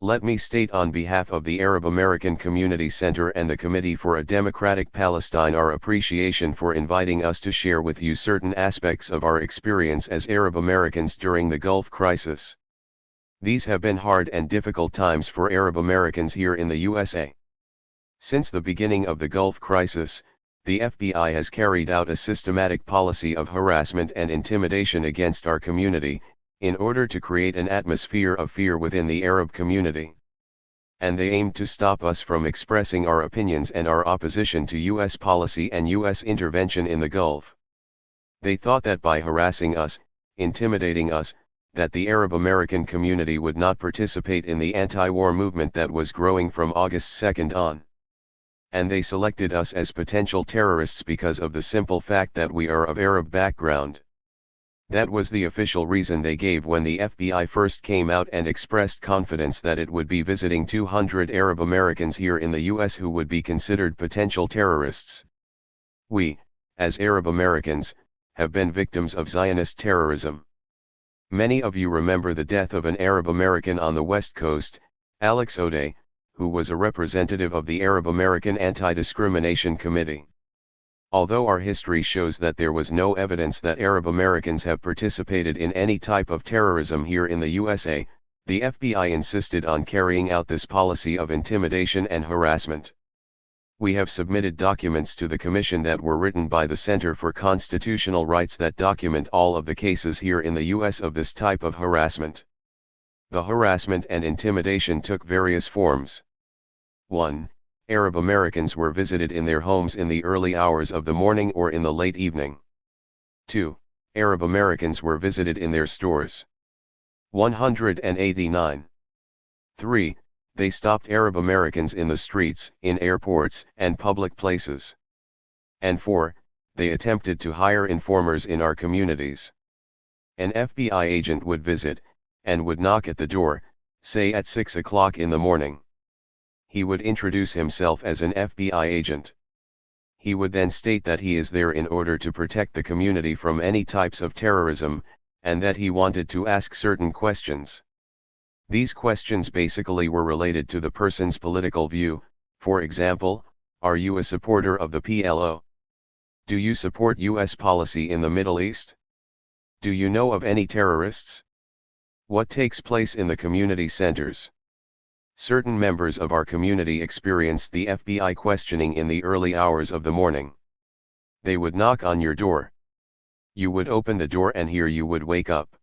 Let me state on behalf of the Arab American Community Center and the Committee for a Democratic Palestine our appreciation for inviting us to share with you certain aspects of our experience as Arab Americans during the Gulf crisis. These have been hard and difficult times for Arab Americans here in the USA. Since the beginning of the Gulf crisis, the FBI has carried out a systematic policy of harassment and intimidation against our community, in order to create an atmosphere of fear within the Arab community. And they aimed to stop us from expressing our opinions and our opposition to U.S. policy and U.S. intervention in the Gulf. They thought that by harassing us, intimidating us, that the Arab American community would not participate in the anti-war movement that was growing from August 2nd on. And they selected us as potential terrorists because of the simple fact that we are of Arab background. That was the official reason they gave when the FBI first came out and expressed confidence that it would be visiting 200 Arab Americans here in the US who would be considered potential terrorists. We, as Arab Americans, have been victims of Zionist terrorism. Many of you remember the death of an Arab American on the West Coast, Alex O'Day, who was a representative of the Arab American Anti-Discrimination Committee. Although our history shows that there was no evidence that Arab Americans have participated in any type of terrorism here in the USA, the FBI insisted on carrying out this policy of intimidation and harassment. We have submitted documents to the Commission that were written by the Center for Constitutional Rights that document all of the cases here in the US of this type of harassment. The harassment and intimidation took various forms. 1. Arab Americans were visited in their homes in the early hours of the morning or in the late evening. 2. Arab Americans were visited in their stores. 189. 3. They stopped Arab Americans in the streets, in airports, and public places. And 4. They attempted to hire informers in our communities. An FBI agent would visit, and would knock at the door, say at 6 o'clock in the morning. He would introduce himself as an FBI agent. He would then state that he is there in order to protect the community from any types of terrorism, and that he wanted to ask certain questions. These questions basically were related to the person's political view. For example, are you a supporter of the PLO? Do you support U.S. policy in the Middle East? Do you know of any terrorists? What takes place in the community centers? Certain members of our community experienced the FBI questioning in the early hours of the morning. They would knock on your door. You would open the door and here you would wake up.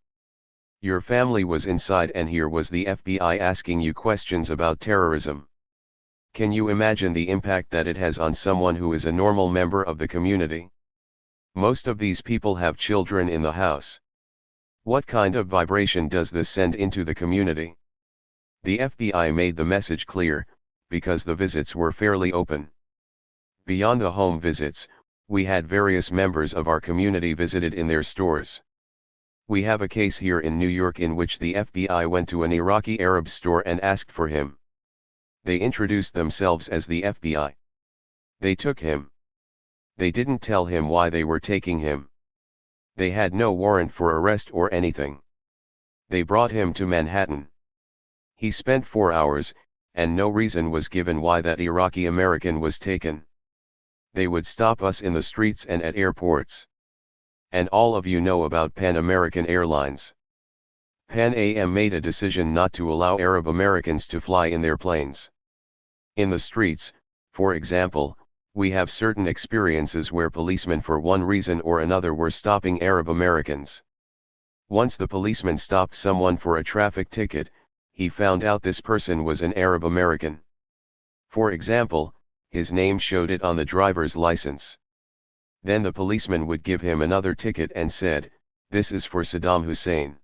Your family was inside and here was the FBI asking you questions about terrorism. Can you imagine the impact that it has on someone who is a normal member of the community? Most of these people have children in the house. What kind of vibration does this send into the community? The FBI made the message clear, because the visits were fairly open. Beyond the home visits, we had various members of our community visited in their stores. We have a case here in New York in which the FBI went to an Iraqi Arab store and asked for him. They introduced themselves as the FBI. They took him. They didn't tell him why they were taking him. They had no warrant for arrest or anything. They brought him to Manhattan. He spent 4 hours, and no reason was given why that Iraqi American was taken. They would stop us in the streets and at airports. And all of you know about Pan American Airlines. Pan Am made a decision not to allow Arab Americans to fly in their planes. In the streets, for example, we have certain experiences where policemen for one reason or another were stopping Arab Americans. Once the policeman stopped someone for a traffic ticket, he found out this person was an Arab American. For example, his name showed it on the driver's license. Then the policeman would give him another ticket and said, "This is for Saddam Hussein."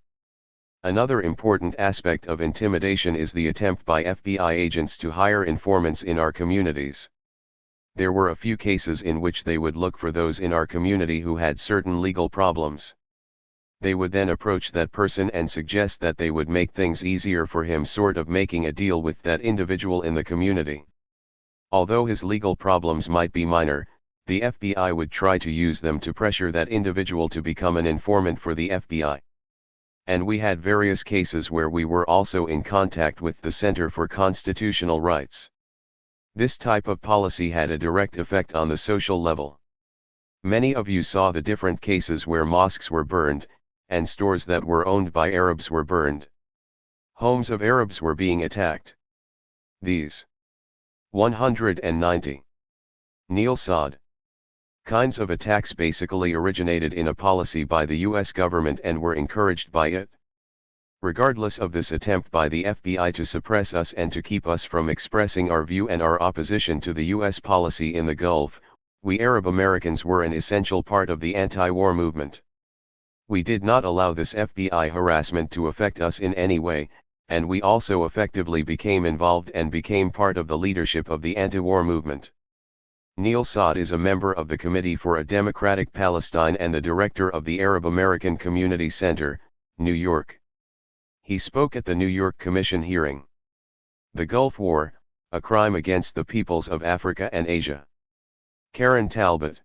Another important aspect of intimidation is the attempt by FBI agents to hire informants in our communities. There were a few cases in which they would look for those in our community who had certain legal problems. They would then approach that person and suggest that they would make things easier for him, sort of making a deal with that individual in the community. Although his legal problems might be minor, the FBI would try to use them to pressure that individual to become an informant for the FBI. And we had various cases where we were also in contact with the Center for Constitutional Rights. This type of policy had a direct effect on the social level. Many of you saw the different cases where mosques were burned, and stores that were owned by Arabs were burned. Homes of Arabs were being attacked. These 190 Neil Saad kinds of attacks basically originated in a policy by the US government and were encouraged by it. Regardless of this attempt by the FBI to suppress us and to keep us from expressing our view and our opposition to the US policy in the Gulf, we Arab Americans were an essential part of the anti-war movement. We did not allow this FBI harassment to affect us in any way, and we also effectively became involved and became part of the leadership of the anti-war movement. Neil Saad is a member of the Committee for a Democratic Palestine and the director of the Arab American Community Center, New York. He spoke at the New York Commission hearing. The Gulf War, a crime against the peoples of Africa and Asia. Karen Talbot.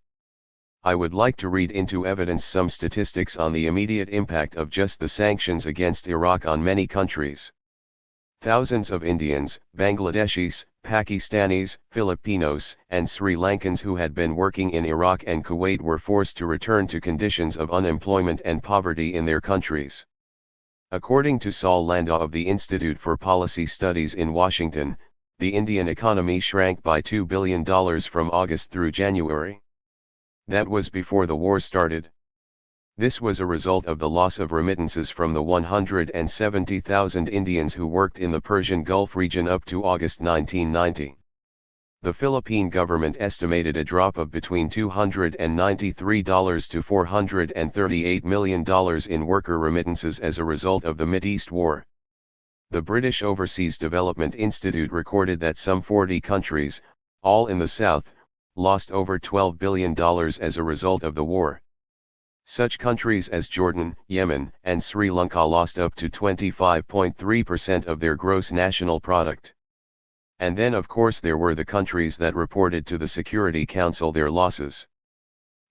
I would like to read into evidence some statistics on the immediate impact of just the sanctions against Iraq on many countries. Thousands of Indians, Bangladeshis, Pakistanis, Filipinos, and Sri Lankans who had been working in Iraq and Kuwait were forced to return to conditions of unemployment and poverty in their countries. According to Saul Landau of the Institute for Policy Studies in Washington, the Indian economy shrank by $2 billion from August through January. That was before the war started. This was a result of the loss of remittances from the 170,000 Indians who worked in the Persian Gulf region up to August 1990. The Philippine government estimated a drop of between $293 to $438 million in worker remittances as a result of the Mideast War. The British Overseas Development Institute recorded that some 40 countries, all in the South, lost over $12 billion as a result of the war. Such countries as Jordan, Yemen, and Sri Lanka lost up to 25.3% of their gross national product. And then of course there were the countries that reported to the Security Council their losses.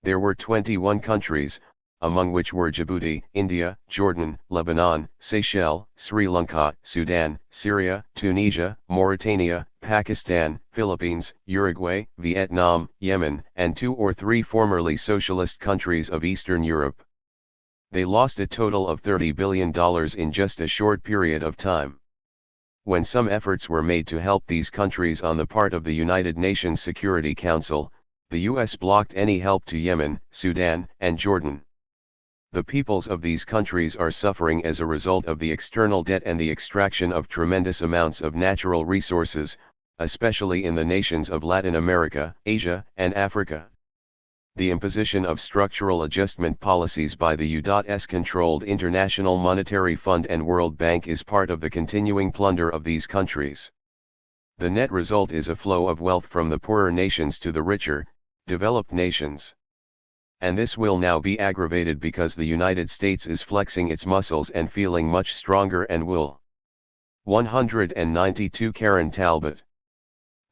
There were 21 countries, among which were Djibouti, India, Jordan, Lebanon, Seychelles, Sri Lanka, Sudan, Syria, Tunisia, Mauritania, Pakistan, Philippines, Uruguay, Vietnam, Yemen, and 2 or 3 formerly socialist countries of Eastern Europe. They lost a total of $30 billion in just a short period of time. When some efforts were made to help these countries on the part of the United Nations Security Council, the US blocked any help to Yemen, Sudan, and Jordan. The peoples of these countries are suffering as a result of the external debt and the extraction of tremendous amounts of natural resources, especially in the nations of Latin America, Asia, and Africa. The imposition of structural adjustment policies by the U.S.-controlled International Monetary Fund and World Bank is part of the continuing plunder of these countries. The net result is a flow of wealth from the poorer nations to the richer, developed nations. And this will now be aggravated because the United States is flexing its muscles and feeling much stronger and will. 192 Karen Talbot.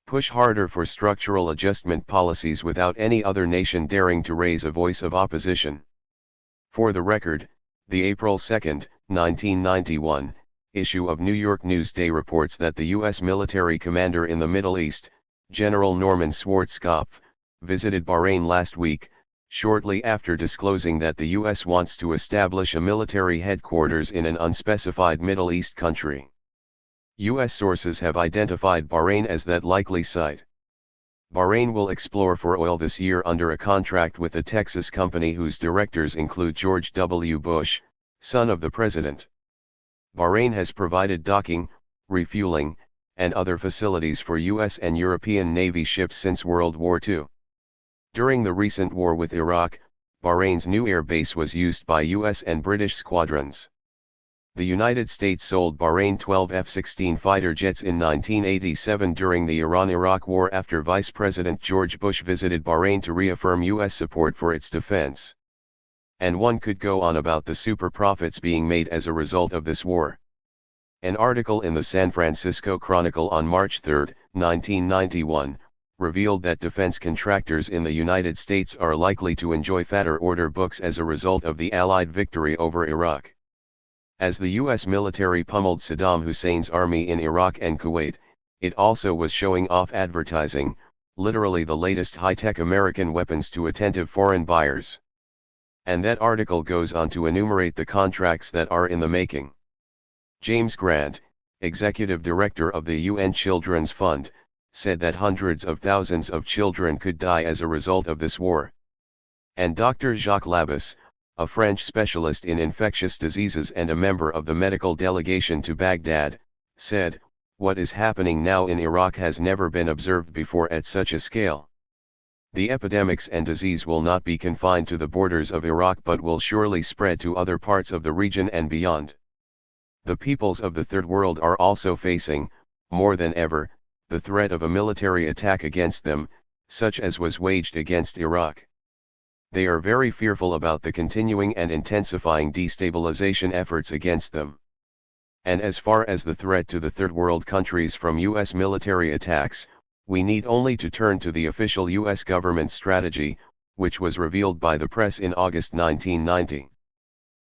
Push harder for structural adjustment policies without any other nation daring to raise a voice of opposition. For the record, the April 2, 1991, issue of New York Newsday reports that the U.S. military commander in the Middle East, General Norman Schwarzkopf, visited Bahrain last week, shortly after disclosing that the U.S. wants to establish a military headquarters in an unspecified Middle East country. U.S. sources have identified Bahrain as that likely site. Bahrain will explore for oil this year under a contract with a Texas company whose directors include George W. Bush, son of the president. Bahrain has provided docking, refueling, and other facilities for U.S. and European Navy ships since World War II. During the recent war with Iraq, Bahrain's new air base was used by U.S. and British squadrons. The United States sold Bahrain 12 F-16 fighter jets in 1987 during the Iran-Iraq War after Vice President George Bush visited Bahrain to reaffirm U.S. support for its defense. And one could go on about the super profits being made as a result of this war. An article in the San Francisco Chronicle on March 3, 1991, revealed that defense contractors in the United States are likely to enjoy fatter order books as a result of the Allied victory over Iraq. As the US military pummeled Saddam Hussein's army in Iraq and Kuwait, it also was showing off advertising, literally the latest high-tech American weapons to attentive foreign buyers. And that article goes on to enumerate the contracts that are in the making. James Grant, executive director of the UN Children's Fund, said that hundreds of thousands of children could die as a result of this war. And Dr. Jacques Labus, a French specialist in infectious diseases and a member of the medical delegation to Baghdad, said, "What is happening now in Iraq has never been observed before at such a scale. The epidemics and disease will not be confined to the borders of Iraq but will surely spread to other parts of the region and beyond. The peoples of the Third World are also facing, more than ever, the threat of a military attack against them, such as was waged against Iraq. They are very fearful about the continuing and intensifying destabilization efforts against them. And as far as the threat to the Third World countries from US military attacks, we need only to turn to the official US government strategy, which was revealed by the press in August 1990.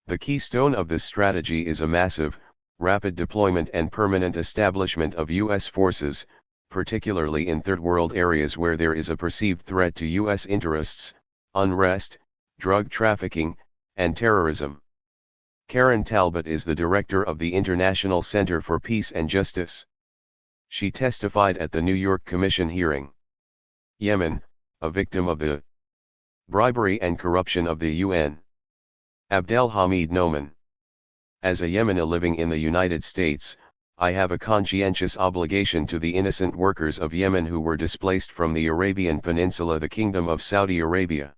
The keystone of this strategy is a massive, rapid deployment and permanent establishment of US forces, particularly in Third World areas where there is a perceived threat to US interests, unrest, drug trafficking, and terrorism. Karen Talbot is the director of the International Center for Peace and Justice. She testified at the New York Commission hearing. Yemen, a victim of the bribery and corruption of the UN. Abdelhamid Noman. As a Yemeni living in the United States, I have a conscientious obligation to the innocent workers of Yemen who were displaced from the Arabian Peninsula, the Kingdom of Saudi Arabia.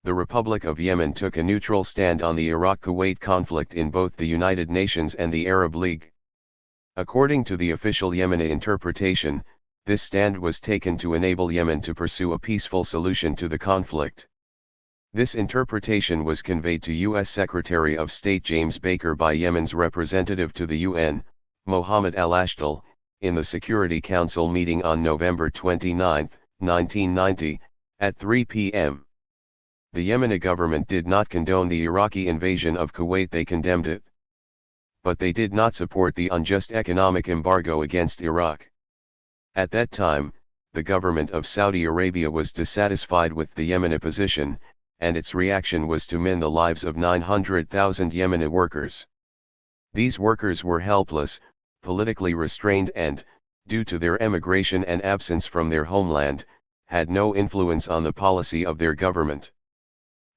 The Republic of Yemen took a neutral stand on the Iraq-Kuwait conflict in both the United Nations and the Arab League. According to the official Yemeni interpretation, this stand was taken to enable Yemen to pursue a peaceful solution to the conflict. This interpretation was conveyed to U.S. Secretary of State James Baker by Yemen's representative to the UN, Mohammed Al-Ashtal, in the Security Council meeting on November 29, 1990, at 3 p.m. The Yemeni government did not condone the Iraqi invasion of Kuwait. They condemned it. But they did not support the unjust economic embargo against Iraq. At that time, the government of Saudi Arabia was dissatisfied with the Yemeni position, and its reaction was to mend the lives of 900,000 Yemeni workers. These workers were helpless, politically restrained and, due to their emigration and absence from their homeland, had no influence on the policy of their government.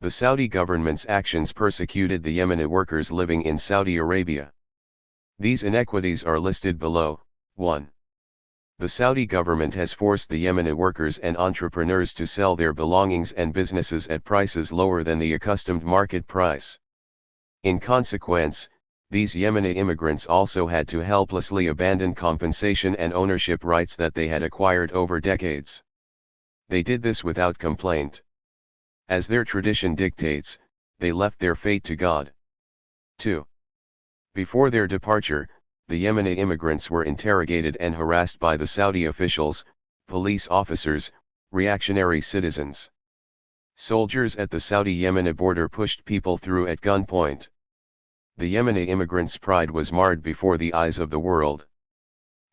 The Saudi government's actions persecuted the Yemeni workers living in Saudi Arabia. These inequities are listed below. 1. The Saudi government has forced the Yemeni workers and entrepreneurs to sell their belongings and businesses at prices lower than the accustomed market price. In consequence, these Yemeni immigrants also had to helplessly abandon compensation and ownership rights that they had acquired over decades. They did this without complaint. As their tradition dictates, they left their fate to God. 2. Before their departure, the Yemeni immigrants were interrogated and harassed by the Saudi officials, police officers, reactionary citizens. Soldiers at the Saudi-Yemeni border pushed people through at gunpoint. The Yemeni immigrants' pride was marred before the eyes of the world.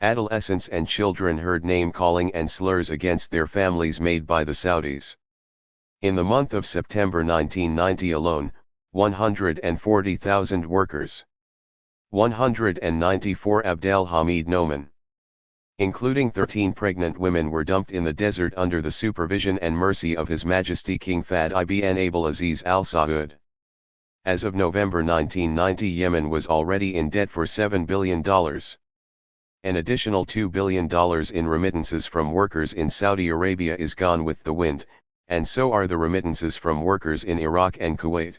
Adolescents and children heard name-calling and slurs against their families made by the Saudis. In the month of September 1990 alone, 140,000 workers. 194 Abdelhamid Noman, including 13 pregnant women, were dumped in the desert under the supervision and mercy of His Majesty King Fahd ibn Abdulaziz Al Saud. As of November 1990, Yemen was already in debt for $7 billion. An additional $2 billion in remittances from workers in Saudi Arabia is gone with the wind, and so are the remittances from workers in Iraq and Kuwait.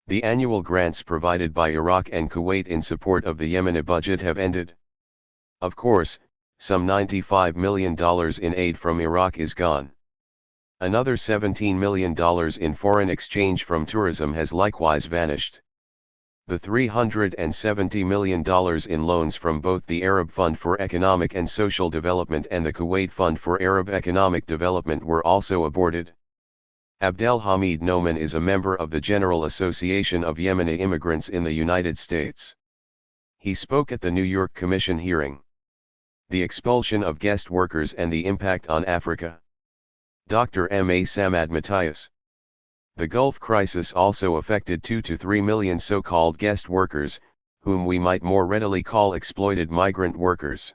The annual grants provided by Iraq and Kuwait in support of the Yemeni budget have ended. Of course, some $95 million in aid from Iraq is gone. Another $17 million in foreign exchange from tourism has likewise vanished. The $370 million in loans from both the Arab Fund for Economic and Social Development and the Kuwait Fund for Arab Economic Development were also aborted. Abdelhamid Noman is a member of the General Association of Yemeni Immigrants in the United States. He spoke at the New York Commission hearing. The expulsion of guest workers and the impact on Africa. Dr. M. A. Samad Matthias. The Gulf crisis also affected 2 to 3 million so-called guest workers, whom we might more readily call exploited migrant workers.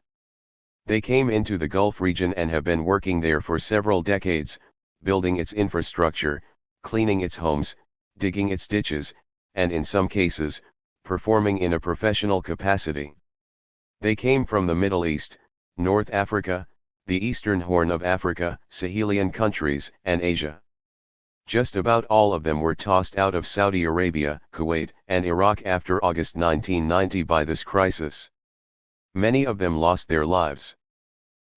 They came into the Gulf region and have been working there for several decades, building its infrastructure, cleaning its homes, digging its ditches, and in some cases, performing in a professional capacity. They came from the Middle East, North Africa, the Eastern Horn of Africa, Sahelian countries, and Asia. Just about all of them were tossed out of Saudi Arabia, Kuwait, and Iraq after August 1990 by this crisis. Many of them lost their lives.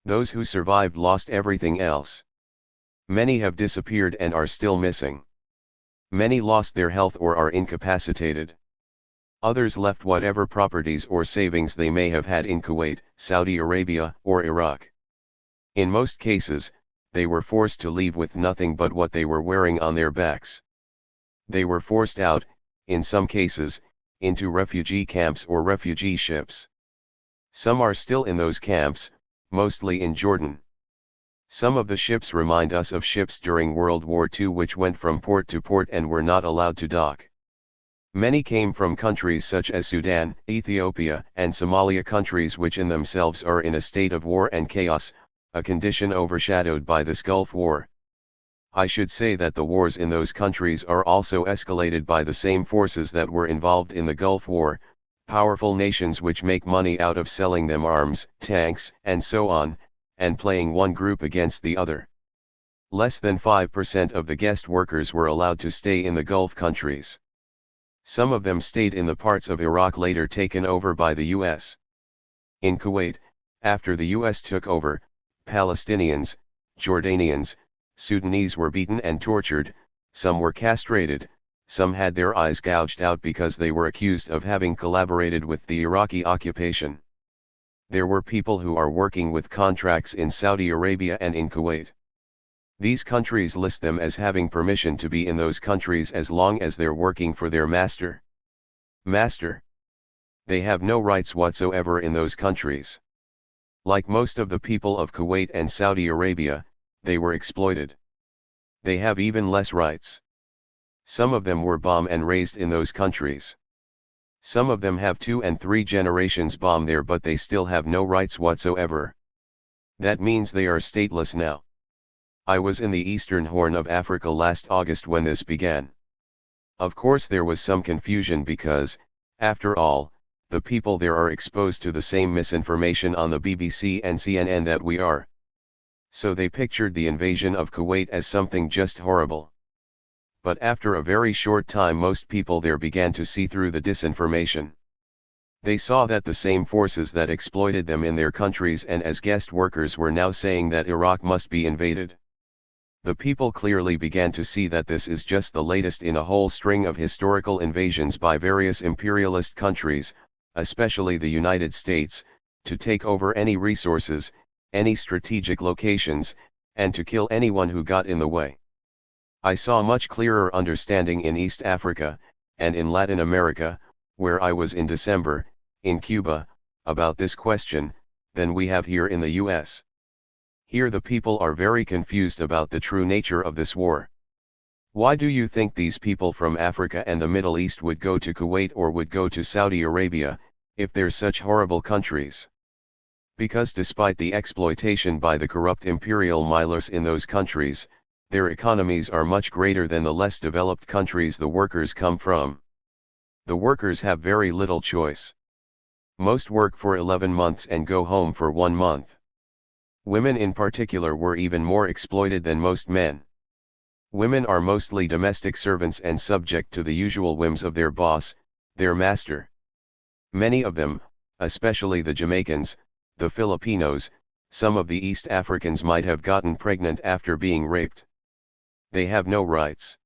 Those who survived lost everything else. Many have disappeared and are still missing. Many lost their health or are incapacitated. Others left whatever properties or savings they may have had in Kuwait, Saudi Arabia, or Iraq. In most cases, they were forced to leave with nothing but what they were wearing on their backs. They were forced out, in some cases, into refugee camps or refugee ships. Some are still in those camps, mostly in Jordan. Some of the ships remind us of ships during World War II which went from port to port and were not allowed to dock. Many came from countries such as Sudan, Ethiopia, and Somalia, countries which in themselves are in a state of war and chaos, a condition overshadowed by this Gulf War. I should say that the wars in those countries are also escalated by the same forces that were involved in the Gulf War, powerful nations which make money out of selling them arms, tanks, and so on, and playing one group against the other. Less than 5% of the guest workers were allowed to stay in the Gulf countries. Some of them stayed in the parts of Iraq later taken over by the U.S. In Kuwait, after the U.S. took over, Palestinians, Jordanians, Sudanese were beaten and tortured, some were castrated, some had their eyes gouged out because they were accused of having collaborated with the Iraqi occupation. There were people who are working with contracts in Saudi Arabia and in Kuwait. These countries list them as having permission to be in those countries as long as they're working for their master. They have no rights whatsoever in those countries. Like most of the people of Kuwait and Saudi Arabia, they were exploited. They have even less rights. Some of them were born and raised in those countries. Some of them have 2 and 3 generations born there, but they still have no rights whatsoever. That means they are stateless now. I was in the Eastern Horn of Africa last August when this began. Of course there was some confusion because, after all, the people there are exposed to the same misinformation on the BBC and CNN that we are. So they pictured the invasion of Kuwait as something just horrible. But after a very short time most people there began to see through the disinformation. They saw that the same forces that exploited them in their countries and as guest workers were now saying that Iraq must be invaded. The people clearly began to see that this is just the latest in a whole string of historical invasions by various imperialist countries, especially the United States, to take over any resources, any strategic locations, and to kill anyone who got in the way. I saw much clearer understanding in East Africa, and in Latin America, where I was in December, in Cuba, about this question, than we have here in the US. Here the people are very confused about the true nature of this war. Why do you think these people from Africa and the Middle East would go to Kuwait or would go to Saudi Arabia, if they're such horrible countries? Because despite the exploitation by the corrupt imperial milers in those countries, their economies are much greater than the less developed countries the workers come from. The workers have very little choice. Most work for 11 months and go home for 1 month. Women in particular were even more exploited than most men. Women are mostly domestic servants and subject to the usual whims of their boss, their master. Many of them, especially the Jamaicans, the Filipinos, some of the East Africans might have gotten pregnant after being raped. They have no rights.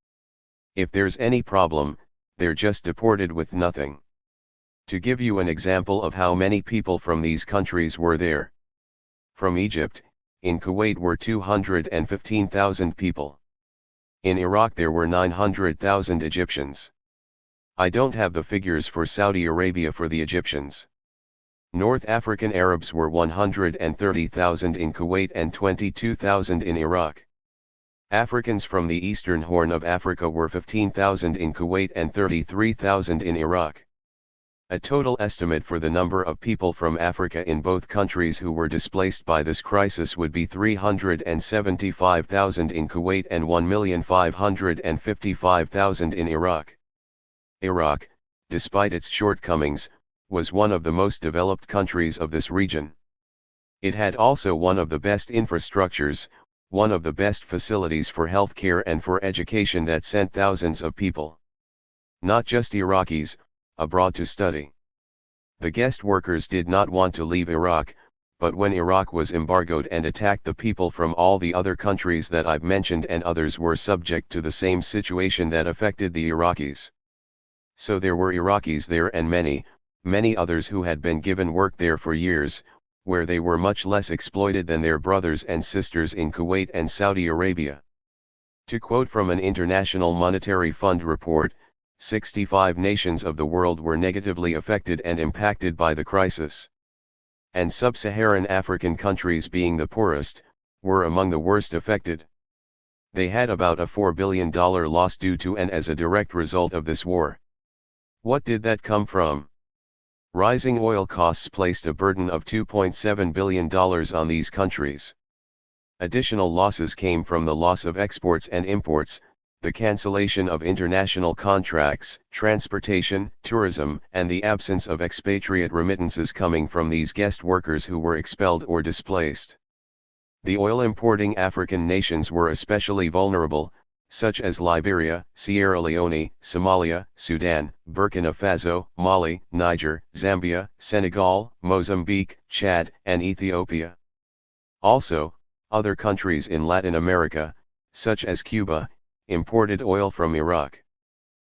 If there's any problem, they're just deported with nothing. To give you an example of how many people from these countries were there. From Egypt, in Kuwait were 215,000 people. In Iraq there were 900,000 Egyptians. I don't have the figures for Saudi Arabia for the Egyptians. North African Arabs were 130,000 in Kuwait and 22,000 in Iraq. Africans from the Eastern Horn of Africa were 15,000 in Kuwait and 33,000 in Iraq. A total estimate for the number of people from Africa in both countries who were displaced by this crisis would be 375,000 in Kuwait and 1,555,000 in Iraq. Iraq, despite its shortcomings, was one of the most developed countries of this region. It had also one of the best infrastructures, one of the best facilities for healthcare and for education that sent thousands of people, not just Iraqis, abroad to study. The guest workers did not want to leave Iraq, but when Iraq was embargoed and attacked, the people from all the other countries that I've mentioned and others were subject to the same situation that affected the Iraqis. So there were Iraqis there and many others who had been given work there for years, where they were much less exploited than their brothers and sisters in Kuwait and Saudi Arabia. To quote from an International Monetary Fund report, 65 nations of the world were negatively affected and impacted by the crisis. And sub-Saharan African countries, being the poorest, were among the worst affected. They had about a $4 billion loss due to and as a direct result of this war. What did that come from? Rising oil costs placed a burden of $2.7 billion on these countries. Additional losses came from the loss of exports and imports, the cancellation of international contracts, transportation, tourism, and the absence of expatriate remittances coming from these guest workers who were expelled or displaced. The oil-importing African nations were especially vulnerable, such as Liberia, Sierra Leone, Somalia, Sudan, Burkina Faso, Mali, Niger, Zambia, Senegal, Mozambique, Chad, and Ethiopia. Also, other countries in Latin America, such as Cuba, imported oil from Iraq.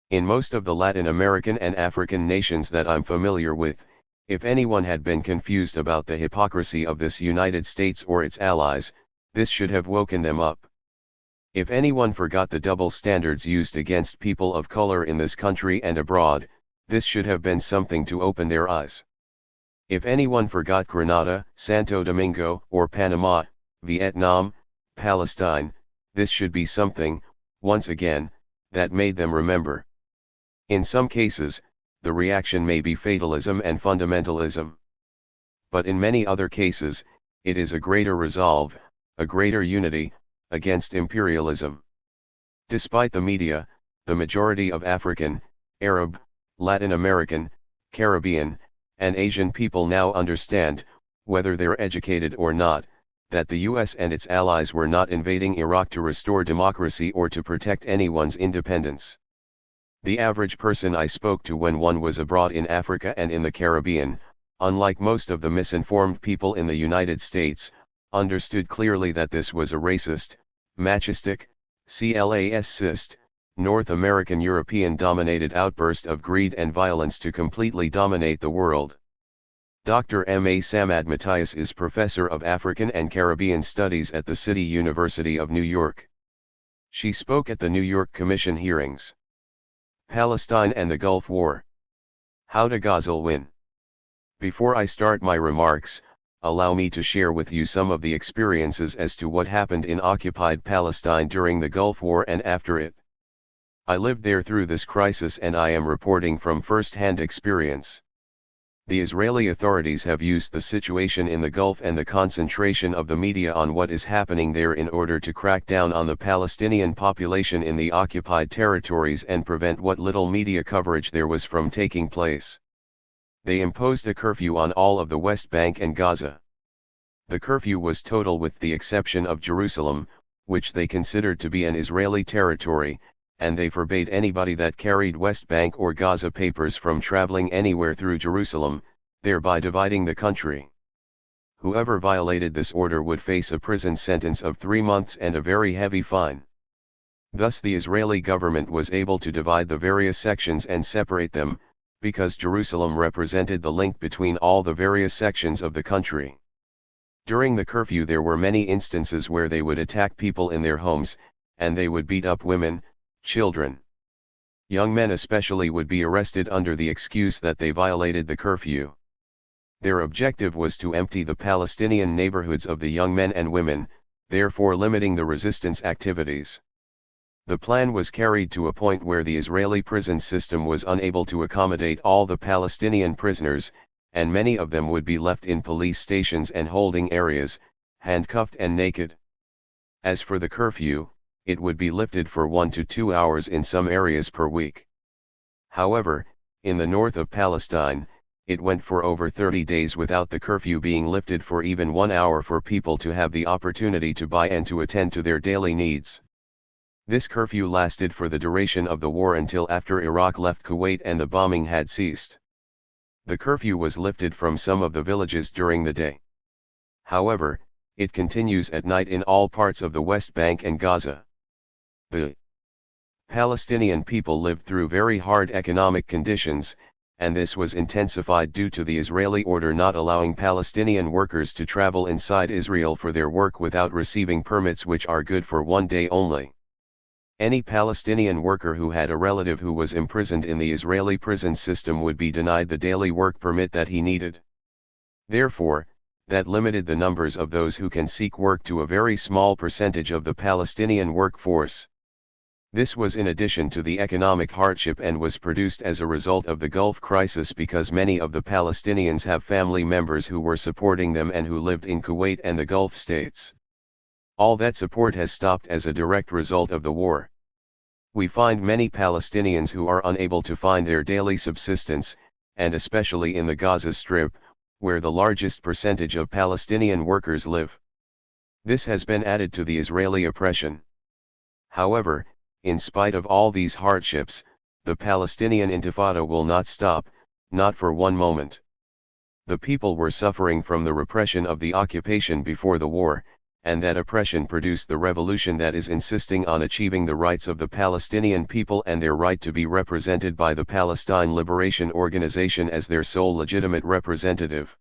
In most of the Latin American and African nations that I'm familiar with, if anyone had been confused about the hypocrisy of this United States or its allies, this should have woken them up. If anyone forgot the double standards used against people of color in this country and abroad, this should have been something to open their eyes. If anyone forgot Grenada, Santo Domingo, or Panama, Vietnam, Palestine, this should be something, once again, that made them remember. In some cases, the reaction may be fatalism and fundamentalism. But in many other cases, it is a greater resolve, a greater unity, against imperialism. Despite the media, the majority of African, Arab, Latin American, Caribbean, and Asian people now understand, whether they're educated or not, that the US and its allies were not invading Iraq to restore democracy or to protect anyone's independence. The average person I spoke to when one was abroad in Africa and in the Caribbean, unlike most of the misinformed people in the United States, understood clearly that this was a racist, machistic, classist, North American European-dominated outburst of greed and violence to completely dominate the world. Dr. M. A. Samad Matthias is Professor of African and Caribbean Studies at the City University of New York. She spoke at the New York Commission hearings. Palestine and the Gulf War. How did Gaza win? Before I start my remarks, allow me to share with you some of the experiences as to what happened in occupied Palestine during the Gulf War and after it. I lived there through this crisis and I am reporting from first-hand experience. The Israeli authorities have used the situation in the Gulf and the concentration of the media on what is happening there in order to crack down on the Palestinian population in the occupied territories and prevent what little media coverage there was from taking place. They imposed a curfew on all of the West Bank and Gaza. The curfew was total with the exception of Jerusalem, which they considered to be an Israeli territory, and they forbade anybody that carried West Bank or Gaza papers from traveling anywhere through Jerusalem, thereby dividing the country. Whoever violated this order would face a prison sentence of 3 months and a very heavy fine. Thus the Israeli government was able to divide the various sections and separate them, because Jerusalem represented the link between all the various sections of the country. During the curfew there were many instances where they would attack people in their homes, and they would beat up women, children. Young men especially would be arrested under the excuse that they violated the curfew. Their objective was to empty the Palestinian neighborhoods of the young men and women, therefore limiting the resistance activities. The plan was carried to a point where the Israeli prison system was unable to accommodate all the Palestinian prisoners, and many of them would be left in police stations and holding areas, handcuffed and naked. As for the curfew, it would be lifted for 1 to 2 hours in some areas per week. However, in the north of Palestine, it went for over 30 days without the curfew being lifted for even 1 hour for people to have the opportunity to buy and to attend to their daily needs. This curfew lasted for the duration of the war until after Iraq left Kuwait and the bombing had ceased. The curfew was lifted from some of the villages during the day. However, it continues at night in all parts of the West Bank and Gaza. The Palestinian people lived through very hard economic conditions, and this was intensified due to the Israeli order not allowing Palestinian workers to travel inside Israel for their work without receiving permits which are good for 1 day only. Any Palestinian worker who had a relative who was imprisoned in the Israeli prison system would be denied the daily work permit that he needed. Therefore, that limited the numbers of those who can seek work to a very small percentage of the Palestinian workforce. This was in addition to the economic hardship and was produced as a result of the Gulf crisis because many of the Palestinians have family members who were supporting them and who lived in Kuwait and the Gulf states. All that support has stopped as a direct result of the war. We find many Palestinians who are unable to find their daily subsistence, and especially in the Gaza Strip, where the largest percentage of Palestinian workers live. This has been added to the Israeli oppression. However, in spite of all these hardships, the Palestinian Intifada will not stop, not for one moment. The people were suffering from the repression of the occupation before the war, and that oppression produced the revolution that is insisting on achieving the rights of the Palestinian people and their right to be represented by the Palestine Liberation Organization as their sole legitimate representative.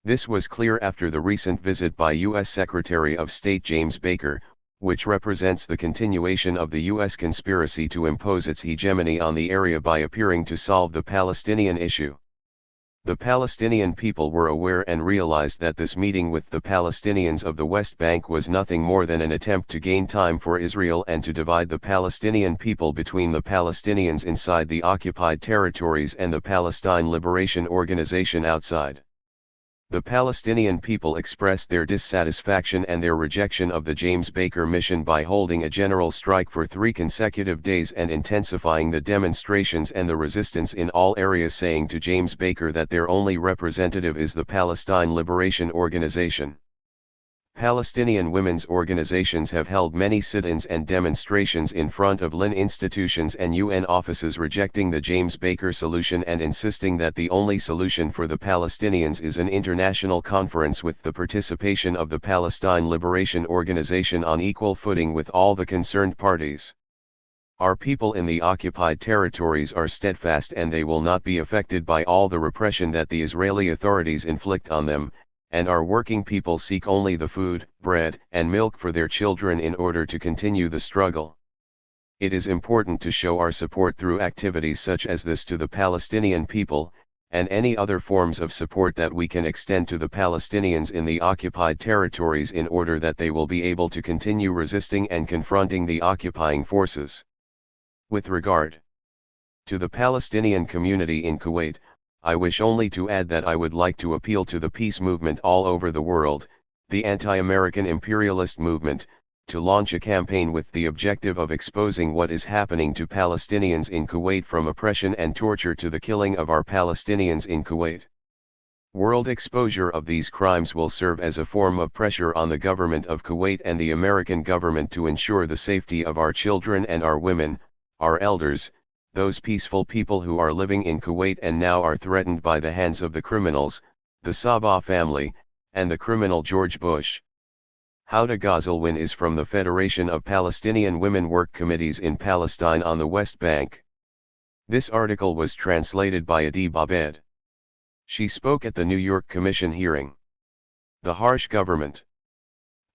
This was clear after the recent visit by U.S. Secretary of State James Baker, which represents the continuation of the U.S. conspiracy to impose its hegemony on the area by appearing to solve the Palestinian issue. The Palestinian people were aware and realized that this meeting with the Palestinians of the West Bank was nothing more than an attempt to gain time for Israel and to divide the Palestinian people between the Palestinians inside the occupied territories and the Palestine Liberation Organization outside. The Palestinian people expressed their dissatisfaction and their rejection of the James Baker mission by holding a general strike for 3 consecutive days and intensifying the demonstrations and the resistance in all areas, saying to James Baker that their only representative is the Palestine Liberation Organization. Palestinian women's organizations have held many sit-ins and demonstrations in front of UN institutions and UN offices rejecting the James Baker solution and insisting that the only solution for the Palestinians is an international conference with the participation of the Palestine Liberation Organization on equal footing with all the concerned parties. Our people in the occupied territories are steadfast and they will not be affected by all the repression that the Israeli authorities inflict on them, and our working people seek only the food, bread, and milk for their children in order to continue the struggle. It is important to show our support through activities such as this to the Palestinian people, and any other forms of support that we can extend to the Palestinians in the occupied territories in order that they will be able to continue resisting and confronting the occupying forces. With regard to the Palestinian community in Kuwait, I wish only to add that I would like to appeal to the peace movement all over the world, the anti-American imperialist movement, to launch a campaign with the objective of exposing what is happening to Palestinians in Kuwait, from oppression and torture to the killing of our Palestinians in Kuwait. World exposure of these crimes will serve as a form of pressure on the government of Kuwait and the American government to ensure the safety of our children and our women, our elders, those peaceful people who are living in Kuwait and now are threatened by the hands of the criminals, the Sabah family, and the criminal George Bush. Houda Ghazalwin is from the Federation of Palestinian Women Work Committees in Palestine on the West Bank. This article was translated by Adib Abed. She spoke at the New York Commission hearing. The harsh government.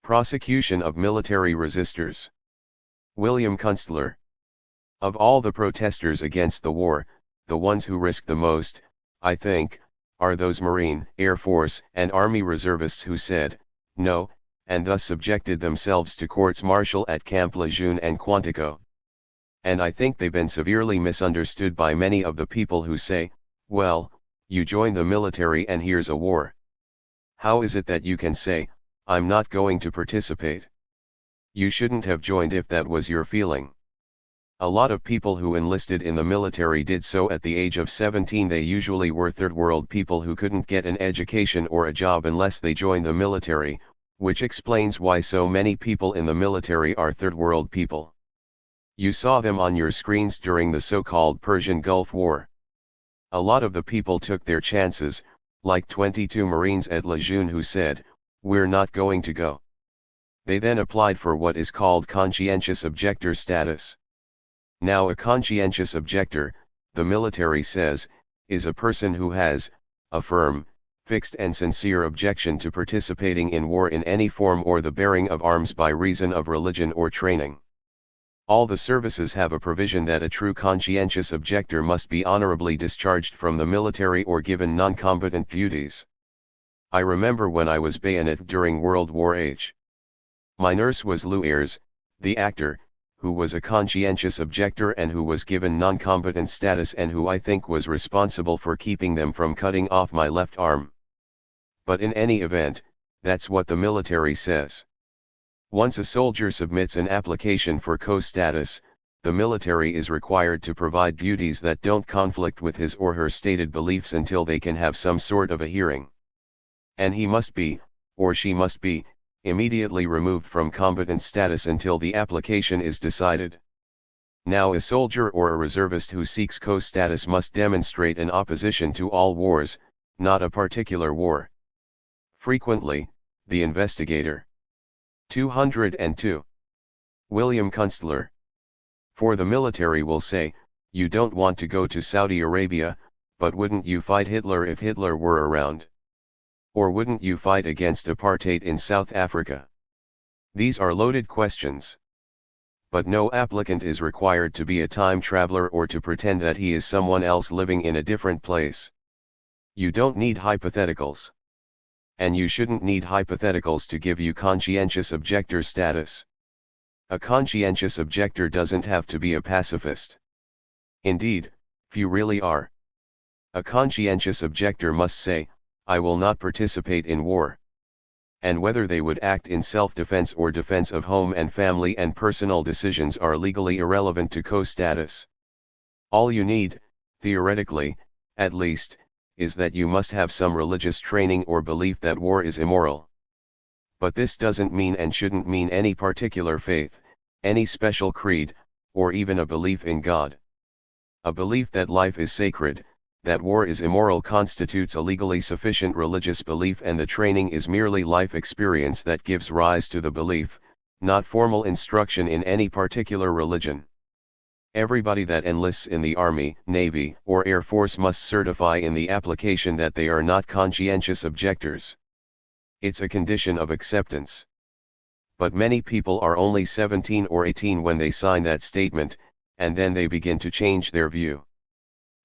Prosecution of military resistors. William Kunstler. Of all the protesters against the war, the ones who risked the most, I think, are those Marine, Air Force, and Army reservists who said, no, and thus subjected themselves to courts-martial at Camp Lejeune and Quantico. And I think they've been severely misunderstood by many of the people who say, well, you joined the military and here's a war. How is it that you can say, I'm not going to participate? You shouldn't have joined if that was your feeling. A lot of people who enlisted in the military did so at the age of 17. They usually were third world people who couldn't get an education or a job unless they joined the military, which explains why so many people in the military are third world people. You saw them on your screens during the so-called Persian Gulf War. A lot of the people took their chances, like 22 Marines at Lejeune who said, we're not going to go. They then applied for what is called conscientious objector status. Now a conscientious objector, the military says, is a person who has a firm, fixed and sincere objection to participating in war in any form or the bearing of arms by reason of religion or training. All the services have a provision that a true conscientious objector must be honorably discharged from the military or given non-combatant duties. I remember when I was bayoneted during World War H. My nurse was Lou Ayres, the actor, who was a conscientious objector and who was given non-combatant status and who I think was responsible for keeping them from cutting off my left arm. But in any event, that's what the military says. Once a soldier submits an application for CO status, the military is required to provide duties that don't conflict with his or her stated beliefs until they can have some sort of a hearing. And he must be, or she must be, immediately removed from combatant status until the application is decided. Now a soldier or a reservist who seeks CO status must demonstrate an opposition to all wars, not a particular war. Frequently, the investigator. 202. William Kunstler. For the military will say, you don't want to go to Saudi Arabia, but wouldn't you fight Hitler if Hitler were around? Or wouldn't you fight against apartheid in South Africa? These are loaded questions. But no applicant is required to be a time traveler or to pretend that he is someone else living in a different place. You don't need hypotheticals. And you shouldn't need hypotheticals to give you conscientious objector status. A conscientious objector doesn't have to be a pacifist. Indeed, few really are. A conscientious objector must say, I will not participate in war. And whether they would act in self-defense or defense of home and family and personal decisions are legally irrelevant to CO status. All you need, theoretically, at least, is that you must have some religious training or belief that war is immoral. But this doesn't mean and shouldn't mean any particular faith, any special creed, or even a belief in God. A belief that life is sacred, that war is immoral constitutes a legally sufficient religious belief, and the training is merely life experience that gives rise to the belief, not formal instruction in any particular religion. Everybody that enlists in the Army, Navy, or Air Force must certify in the application that they are not conscientious objectors. It's a condition of acceptance. But many people are only 17 or 18 when they sign that statement, and then they begin to change their view.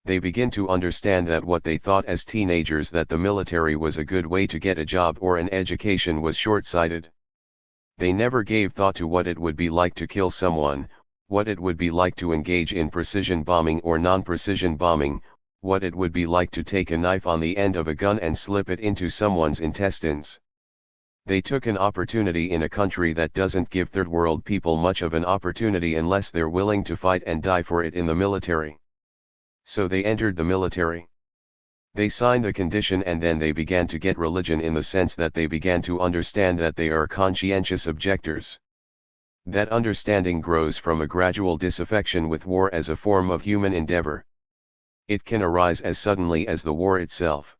They begin to understand that what they thought as teenagers that the military was a good way to get a job or an education was short-sighted. They never gave thought to what it would be like to kill someone, what it would be like to engage in precision bombing or non-precision bombing, what it would be like to take a knife on the end of a gun and slip it into someone's intestines. They took an opportunity in a country that doesn't give third world people much of an opportunity unless they're willing to fight and die for it in the military. So they entered the military. They signed the condition, and then they began to get religion in the sense that they began to understand that they are conscientious objectors. That understanding grows from a gradual disaffection with war as a form of human endeavor. It can arise as suddenly as the war itself.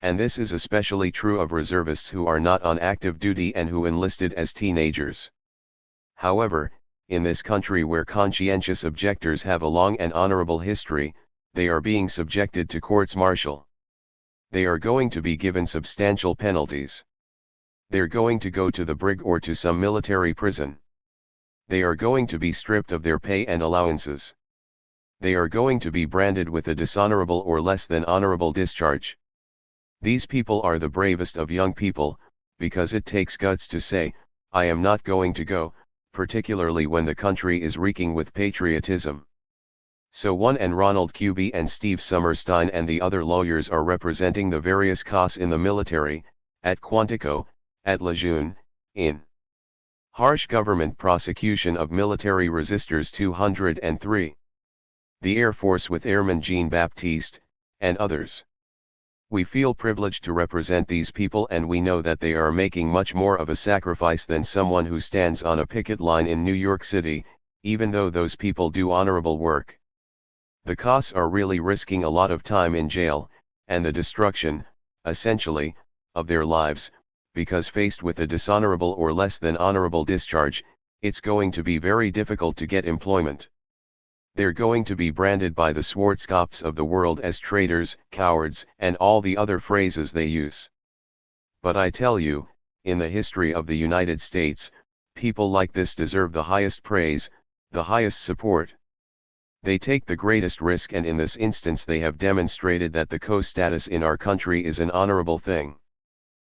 And this is especially true of reservists who are not on active duty and who enlisted as teenagers. However, in this country where conscientious objectors have a long and honorable history, they are being subjected to courts-martial. They are going to be given substantial penalties. They're going to go to the brig or to some military prison. They are going to be stripped of their pay and allowances. They are going to be branded with a dishonorable or less than honorable discharge. These people are the bravest of young people, because it takes guts to say, I am not going to go, particularly when the country is reeking with patriotism. So one and Ronald Kuby and Steve Summerstein and the other lawyers are representing the various COS in the military, at Quantico, at Lejeune, in harsh government prosecution of military resistors 203. The Air Force with Airman Jean-Baptiste, and others. We feel privileged to represent these people, and we know that they are making much more of a sacrifice than someone who stands on a picket line in New York City, even though those people do honorable work. The COS are really risking a lot of time in jail, and the destruction, essentially, of their lives, because faced with a dishonorable or less than honorable discharge, it's going to be very difficult to get employment. They're going to be branded by the Schwarzkopfs of the world as traitors, cowards, and all the other phrases they use. But I tell you, in the history of the United States, people like this deserve the highest praise, the highest support. They take the greatest risk, and in this instance they have demonstrated that the co-status in our country is an honorable thing.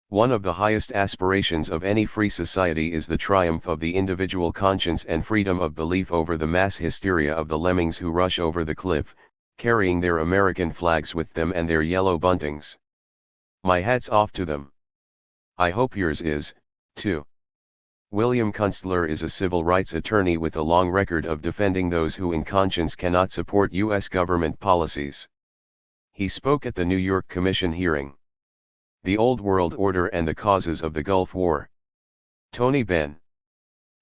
One of the highest aspirations of any free society is the triumph of the individual conscience and freedom of belief over the mass hysteria of the lemmings who rush over the cliff, carrying their American flags with them and their yellow buntings. My hat's off to them. I hope yours is, too. William Kunstler is a civil rights attorney with a long record of defending those who in conscience cannot support U.S. government policies. He spoke at the New York Commission hearing. The Old World Order and the Causes of the Gulf War. Tony Benn.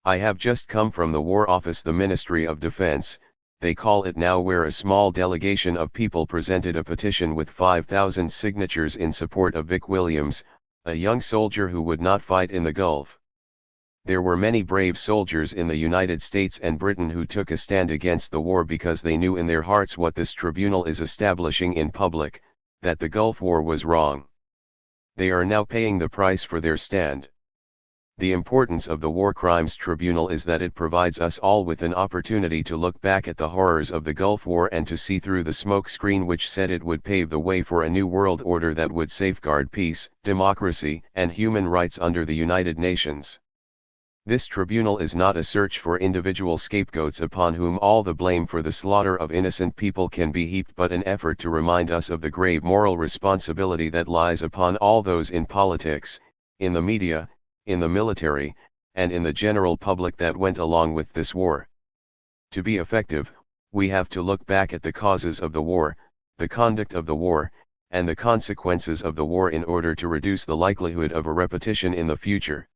I have just come from the War Office, the Ministry of Defense, they call it now, where a small delegation of people presented a petition with 5,000 signatures in support of Vic Williams, a young soldier who would not fight in the Gulf. There were many brave soldiers in the United States and Britain who took a stand against the war because they knew in their hearts what this tribunal is establishing in public, that the Gulf War was wrong. They are now paying the price for their stand. The importance of the War Crimes Tribunal is that it provides us all with an opportunity to look back at the horrors of the Gulf War and to see through the smokescreen which said it would pave the way for a new world order that would safeguard peace, democracy, and human rights under the United Nations. This tribunal is not a search for individual scapegoats upon whom all the blame for the slaughter of innocent people can be heaped, but an effort to remind us of the grave moral responsibility that lies upon all those in politics, in the media, in the military, and in the general public that went along with this war. To be effective, we have to look back at the causes of the war, the conduct of the war, and the consequences of the war in order to reduce the likelihood of a repetition in the future.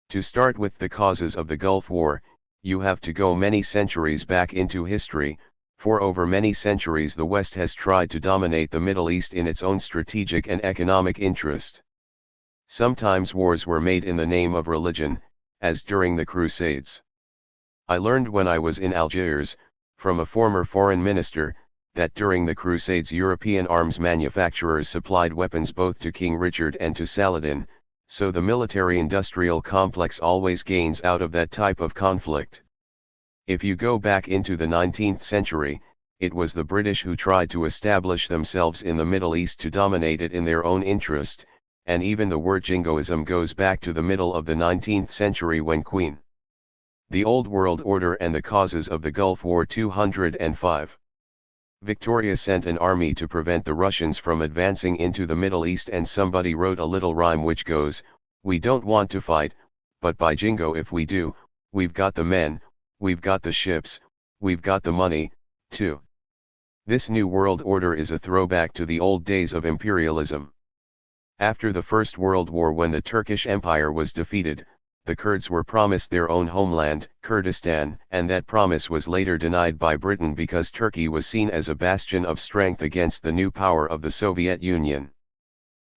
To start with the causes of the Gulf War, you have to go many centuries back into history. For over many centuries the West has tried to dominate the Middle East in its own strategic and economic interest. Sometimes wars were made in the name of religion, as during the Crusades. I learned when I was in Algiers, from a former foreign minister, that during the Crusades European arms manufacturers supplied weapons both to King Richard and to Saladin, so the military-industrial complex always gains out of that type of conflict. If you go back into the 19th century, it was the British who tried to establish themselves in the Middle East to dominate it in their own interest, and even the word jingoism goes back to the middle of the 19th century when Queen. The Old World Order and the Causes of the Gulf War 205. Victoria sent an army to prevent the Russians from advancing into the Middle East, and somebody wrote a little rhyme which goes, "We don't want to fight, but by jingo if we do, we've got the men, we've got the ships, we've got the money, too." This new world order is a throwback to the old days of imperialism. After the First World War, when the Turkish Empire was defeated, the Kurds were promised their own homeland, Kurdistan, and that promise was later denied by Britain because Turkey was seen as a bastion of strength against the new power of the Soviet Union.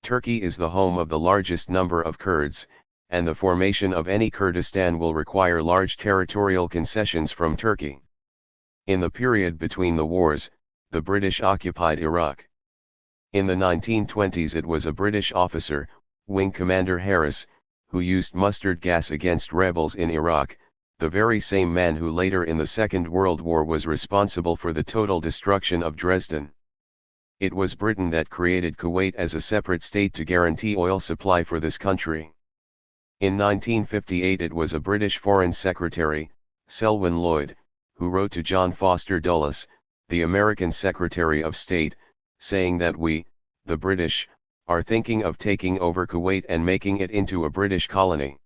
Turkey is the home of the largest number of Kurds, and the formation of any Kurdistan will require large territorial concessions from Turkey. In the period between the wars, the British occupied Iraq. In the 1920s it was a British officer, Wing Commander Harris, who used mustard gas against rebels in Iraq. The the very same man who later in the Second World War was responsible for the total destruction of Dresden. It was Britain that created Kuwait as a separate state to guarantee oil supply for this country. In 1958 it was a British Foreign Secretary, Selwyn Lloyd, who wrote to John Foster Dulles, the American Secretary of State, saying that we, the British, are thinking of taking over Kuwait and making it into a British colony.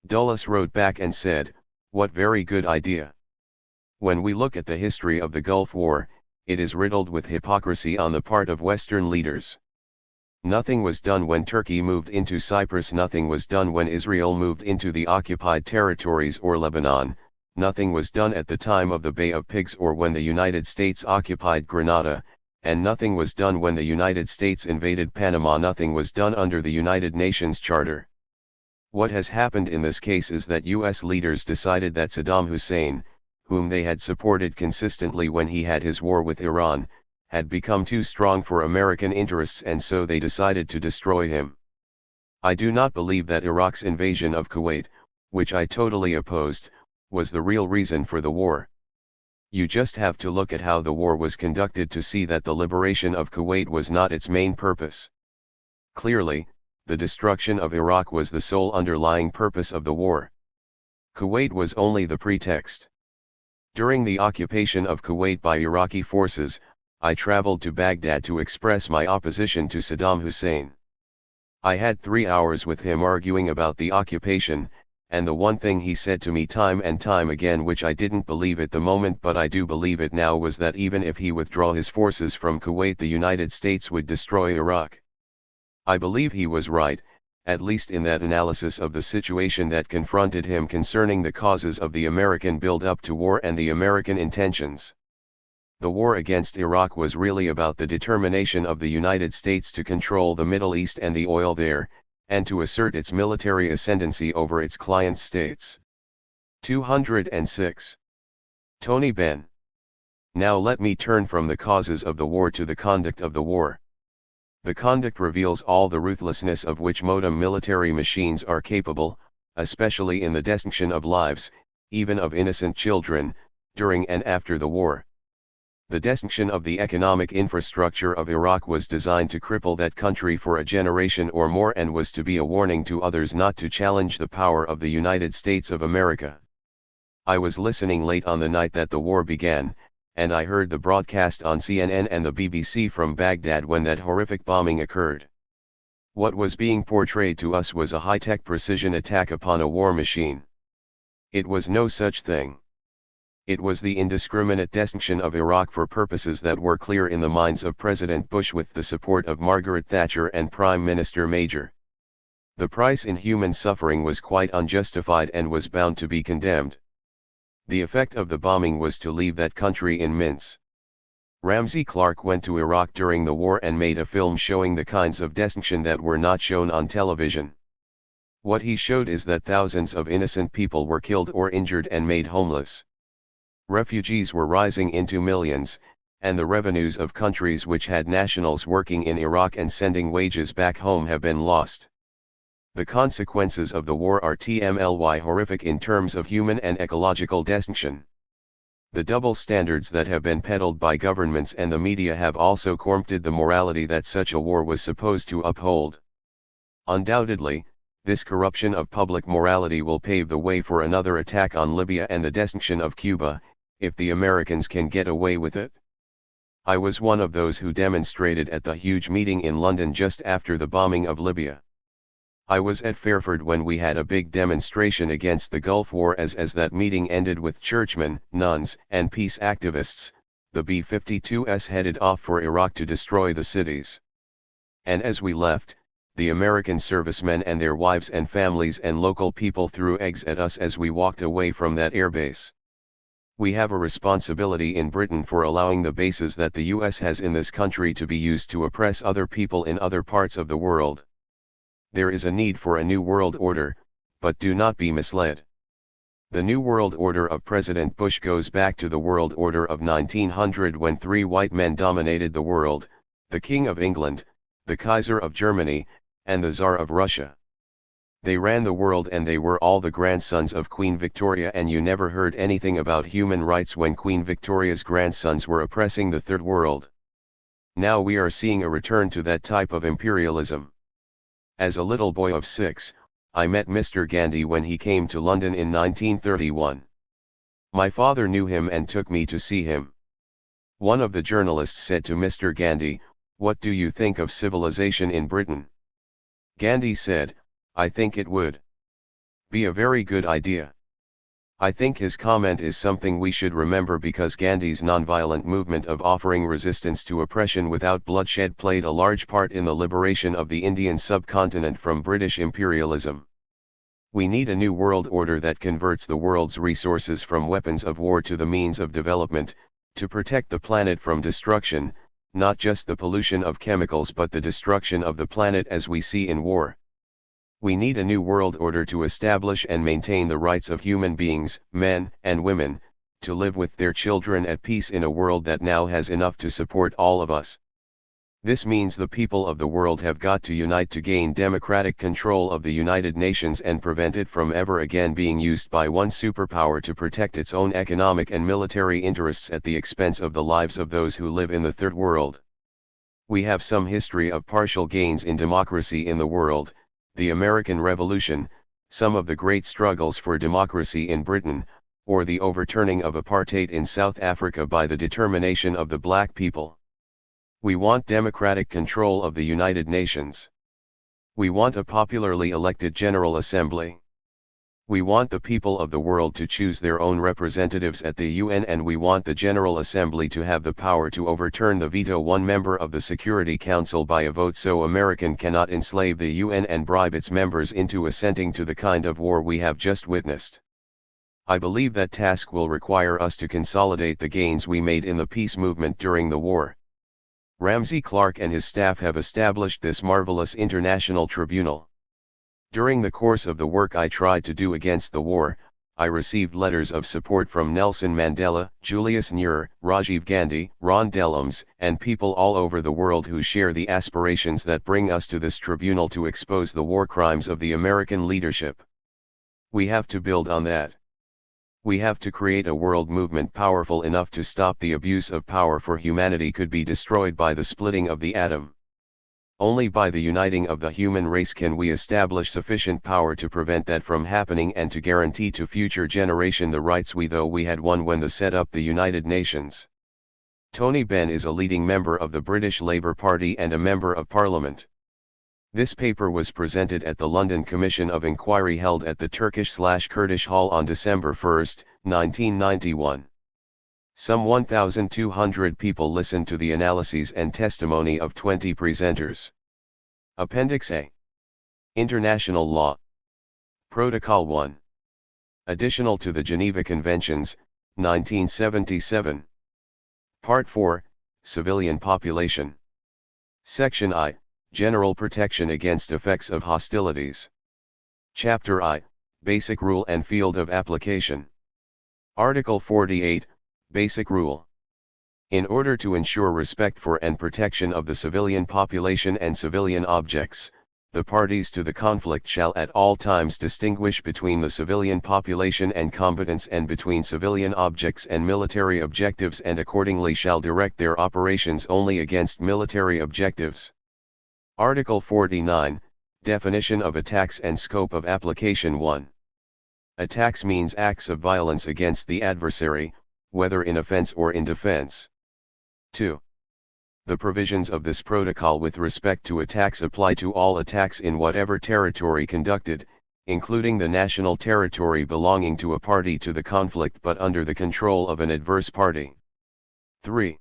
Dulles wrote back and said, "What very good idea." When we look at the history of the Gulf War, it is riddled with hypocrisy on the part of Western leaders. Nothing was done when Turkey moved into Cyprus, nothing was done when Israel moved into the occupied territories or Lebanon, nothing was done at the time of the Bay of Pigs or when the United States occupied Grenada, and nothing was done when the United States invaded Panama, nothing was done under the United Nations Charter. What has happened in this case is that US leaders decided that Saddam Hussein, whom they had supported consistently when he had his war with Iran, had become too strong for American interests, and so they decided to destroy him. I do not believe that Iraq's invasion of Kuwait, which I totally opposed, was the real reason for the war. You just have to look at how the war was conducted to see that the liberation of Kuwait was not its main purpose. Clearly, the destruction of Iraq was the sole underlying purpose of the war. Kuwait was only the pretext. During the occupation of Kuwait by Iraqi forces, I traveled to Baghdad to express my opposition to Saddam Hussein. I had 3 hours with him arguing about the occupation, and the one thing he said to me time and time again, which I didn't believe at the moment but I do believe it now, was that even if he withdraw his forces from Kuwait, the United States would destroy Iraq. I believe he was right, at least in that analysis of the situation that confronted him concerning the causes of the American build-up to war and the American intentions. The war against Iraq was really about the determination of the United States to control the Middle East and the oil there, and to assert its military ascendancy over its client states. 206. Tony Benn. Now let me turn from the causes of the war to the conduct of the war. The conduct reveals all the ruthlessness of which modern military machines are capable, especially in the destruction of lives, even of innocent children, during and after the war. The destruction of the economic infrastructure of Iraq was designed to cripple that country for a generation or more and was to be a warning to others not to challenge the power of the United States of America. I was listening late on the night that the war began, and I heard the broadcast on CNN and the BBC from Baghdad when that horrific bombing occurred. What was being portrayed to us was a high-tech precision attack upon a war machine. It was no such thing. It was the indiscriminate destruction of Iraq for purposes that were clear in the minds of President Bush with the support of Margaret Thatcher and Prime Minister Major. The price in human suffering was quite unjustified and was bound to be condemned. The effect of the bombing was to leave that country in mince. Ramsey Clark went to Iraq during the war and made a film showing the kinds of destruction that were not shown on television. What he showed is that thousands of innocent people were killed or injured and made homeless. Refugees were rising into millions, and the revenues of countries which had nationals working in Iraq and sending wages back home have been lost. The consequences of the war are tmly horrific in terms of human and ecological destruction. The double standards that have been peddled by governments and the media have also corrupted the morality that such a war was supposed to uphold. Undoubtedly, this corruption of public morality will pave the way for another attack on Libya and the destruction of Cuba, if the Americans can get away with it. I was one of those who demonstrated at the huge meeting in London just after the bombing of Libya. I was at Fairford when we had a big demonstration against the Gulf War. As that meeting ended with churchmen, nuns, and peace activists, the B-52s headed off for Iraq to destroy the cities. And as we left, the American servicemen and their wives and families and local people threw eggs at us as we walked away from that airbase. We have a responsibility in Britain for allowing the bases that the US has in this country to be used to oppress other people in other parts of the world. There is a need for a new world order, but do not be misled. The new world order of President Bush goes back to the world order of 1900 when 3 white men dominated the world, the King of England, the Kaiser of Germany, and the Tsar of Russia. They ran the world and they were all the grandsons of Queen Victoria, and you never heard anything about human rights when Queen Victoria's grandsons were oppressing the Third World. Now we are seeing a return to that type of imperialism. As a little boy of 6, I met Mr. Gandhi when he came to London in 1931. My father knew him and took me to see him. One of the journalists said to Mr. Gandhi, "What do you think of civilization in Britain?" Gandhi said, "I think it would be a very good idea." I think his comment is something we should remember, because Gandhi's nonviolent movement of offering resistance to oppression without bloodshed played a large part in the liberation of the Indian subcontinent from British imperialism. We need a new world order that converts the world's resources from weapons of war to the means of development, to protect the planet from destruction, not just the pollution of chemicals but the destruction of the planet as we see in war. We need a new world order to establish and maintain the rights of human beings, men and women, to live with their children at peace in a world that now has enough to support all of us. This means the people of the world have got to unite to gain democratic control of the United Nations and prevent it from ever again being used by one superpower to protect its own economic and military interests at the expense of the lives of those who live in the Third World. We have some history of partial gains in democracy in the world: the American Revolution, some of the great struggles for democracy in Britain, or the overturning of apartheid in South Africa by the determination of the black people. We want democratic control of the United Nations. We want a popularly elected General Assembly. We want the people of the world to choose their own representatives at the UN, and we want the General Assembly to have the power to overturn the veto one member of the Security Council by a vote, so America cannot enslave the UN and bribe its members into assenting to the kind of war we have just witnessed. I believe that task will require us to consolidate the gains we made in the peace movement during the war. Ramsey Clark and his staff have established this marvelous international tribunal. During the course of the work I tried to do against the war, I received letters of support from Nelson Mandela, Julius Nyerere, Rajiv Gandhi, Ron Dellums, and people all over the world who share the aspirations that bring us to this tribunal to expose the war crimes of the American leadership. We have to build on that. We have to create a world movement powerful enough to stop the abuse of power, for humanity could be destroyed by the splitting of the atom. Only by the uniting of the human race can we establish sufficient power to prevent that from happening and to guarantee to future generation the rights we had won when they set up the United Nations. Tony Benn is a leading member of the British Labour Party and a member of Parliament. This paper was presented at the London Commission of Inquiry held at the Turkish/Kurdish Hall on December 1, 1991. Some 1,200 people listened to the analyses and testimony of 20 presenters. Appendix A. International Law. Protocol 1. Additional to the Geneva Conventions, 1977. Part 4, Civilian Population. Section I, General Protection Against Effects of Hostilities. Chapter I, Basic Rule and Field of Application. Article 48, Basic Rule. In order to ensure respect for and protection of the civilian population and civilian objects, the parties to the conflict shall at all times distinguish between the civilian population and combatants and between civilian objects and military objectives, and accordingly shall direct their operations only against military objectives. Article 49, Definition of Attacks and Scope of Application. 1. Attacks means acts of violence against the adversary, whether in offense or in defense. 2. The provisions of this protocol with respect to attacks apply to all attacks in whatever territory conducted, including the national territory belonging to a party to the conflict but under the control of an adverse party. 3.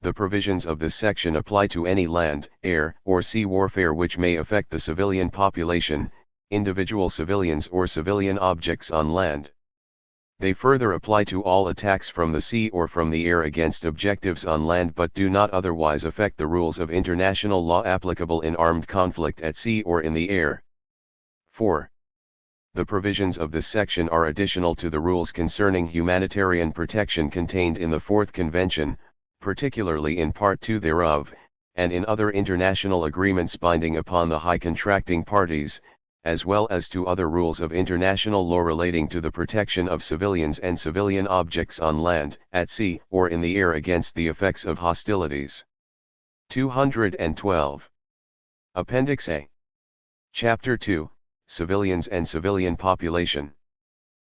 The provisions of this section apply to any land, air, or sea warfare which may affect the civilian population, individual civilians or civilian objects on land. They further apply to all attacks from the sea or from the air against objectives on land but do not otherwise affect the rules of international law applicable in armed conflict at sea or in the air. 4. The provisions of this section are additional to the rules concerning humanitarian protection contained in the Fourth Convention, particularly in Part 2 thereof, and in other international agreements binding upon the high contracting parties, as well as to other rules of international law relating to the protection of civilians and civilian objects on land, at sea, or in the air against the effects of hostilities. 212. Appendix A. Chapter 2, Civilians and Civilian Population.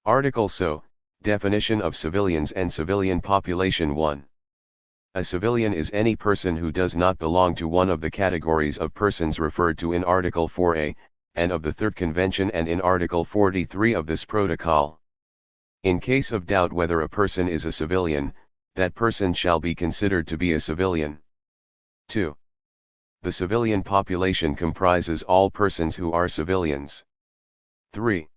Article So, Definition of Civilians and Civilian Population 1. A civilian is any person who does not belong to one of the categories of persons referred to in Article 4A, and of the Third Convention and in Article 43 of this Protocol. In case of doubt whether a person is a civilian, that person shall be considered to be a civilian. 2. The civilian population comprises all persons who are civilians. 3.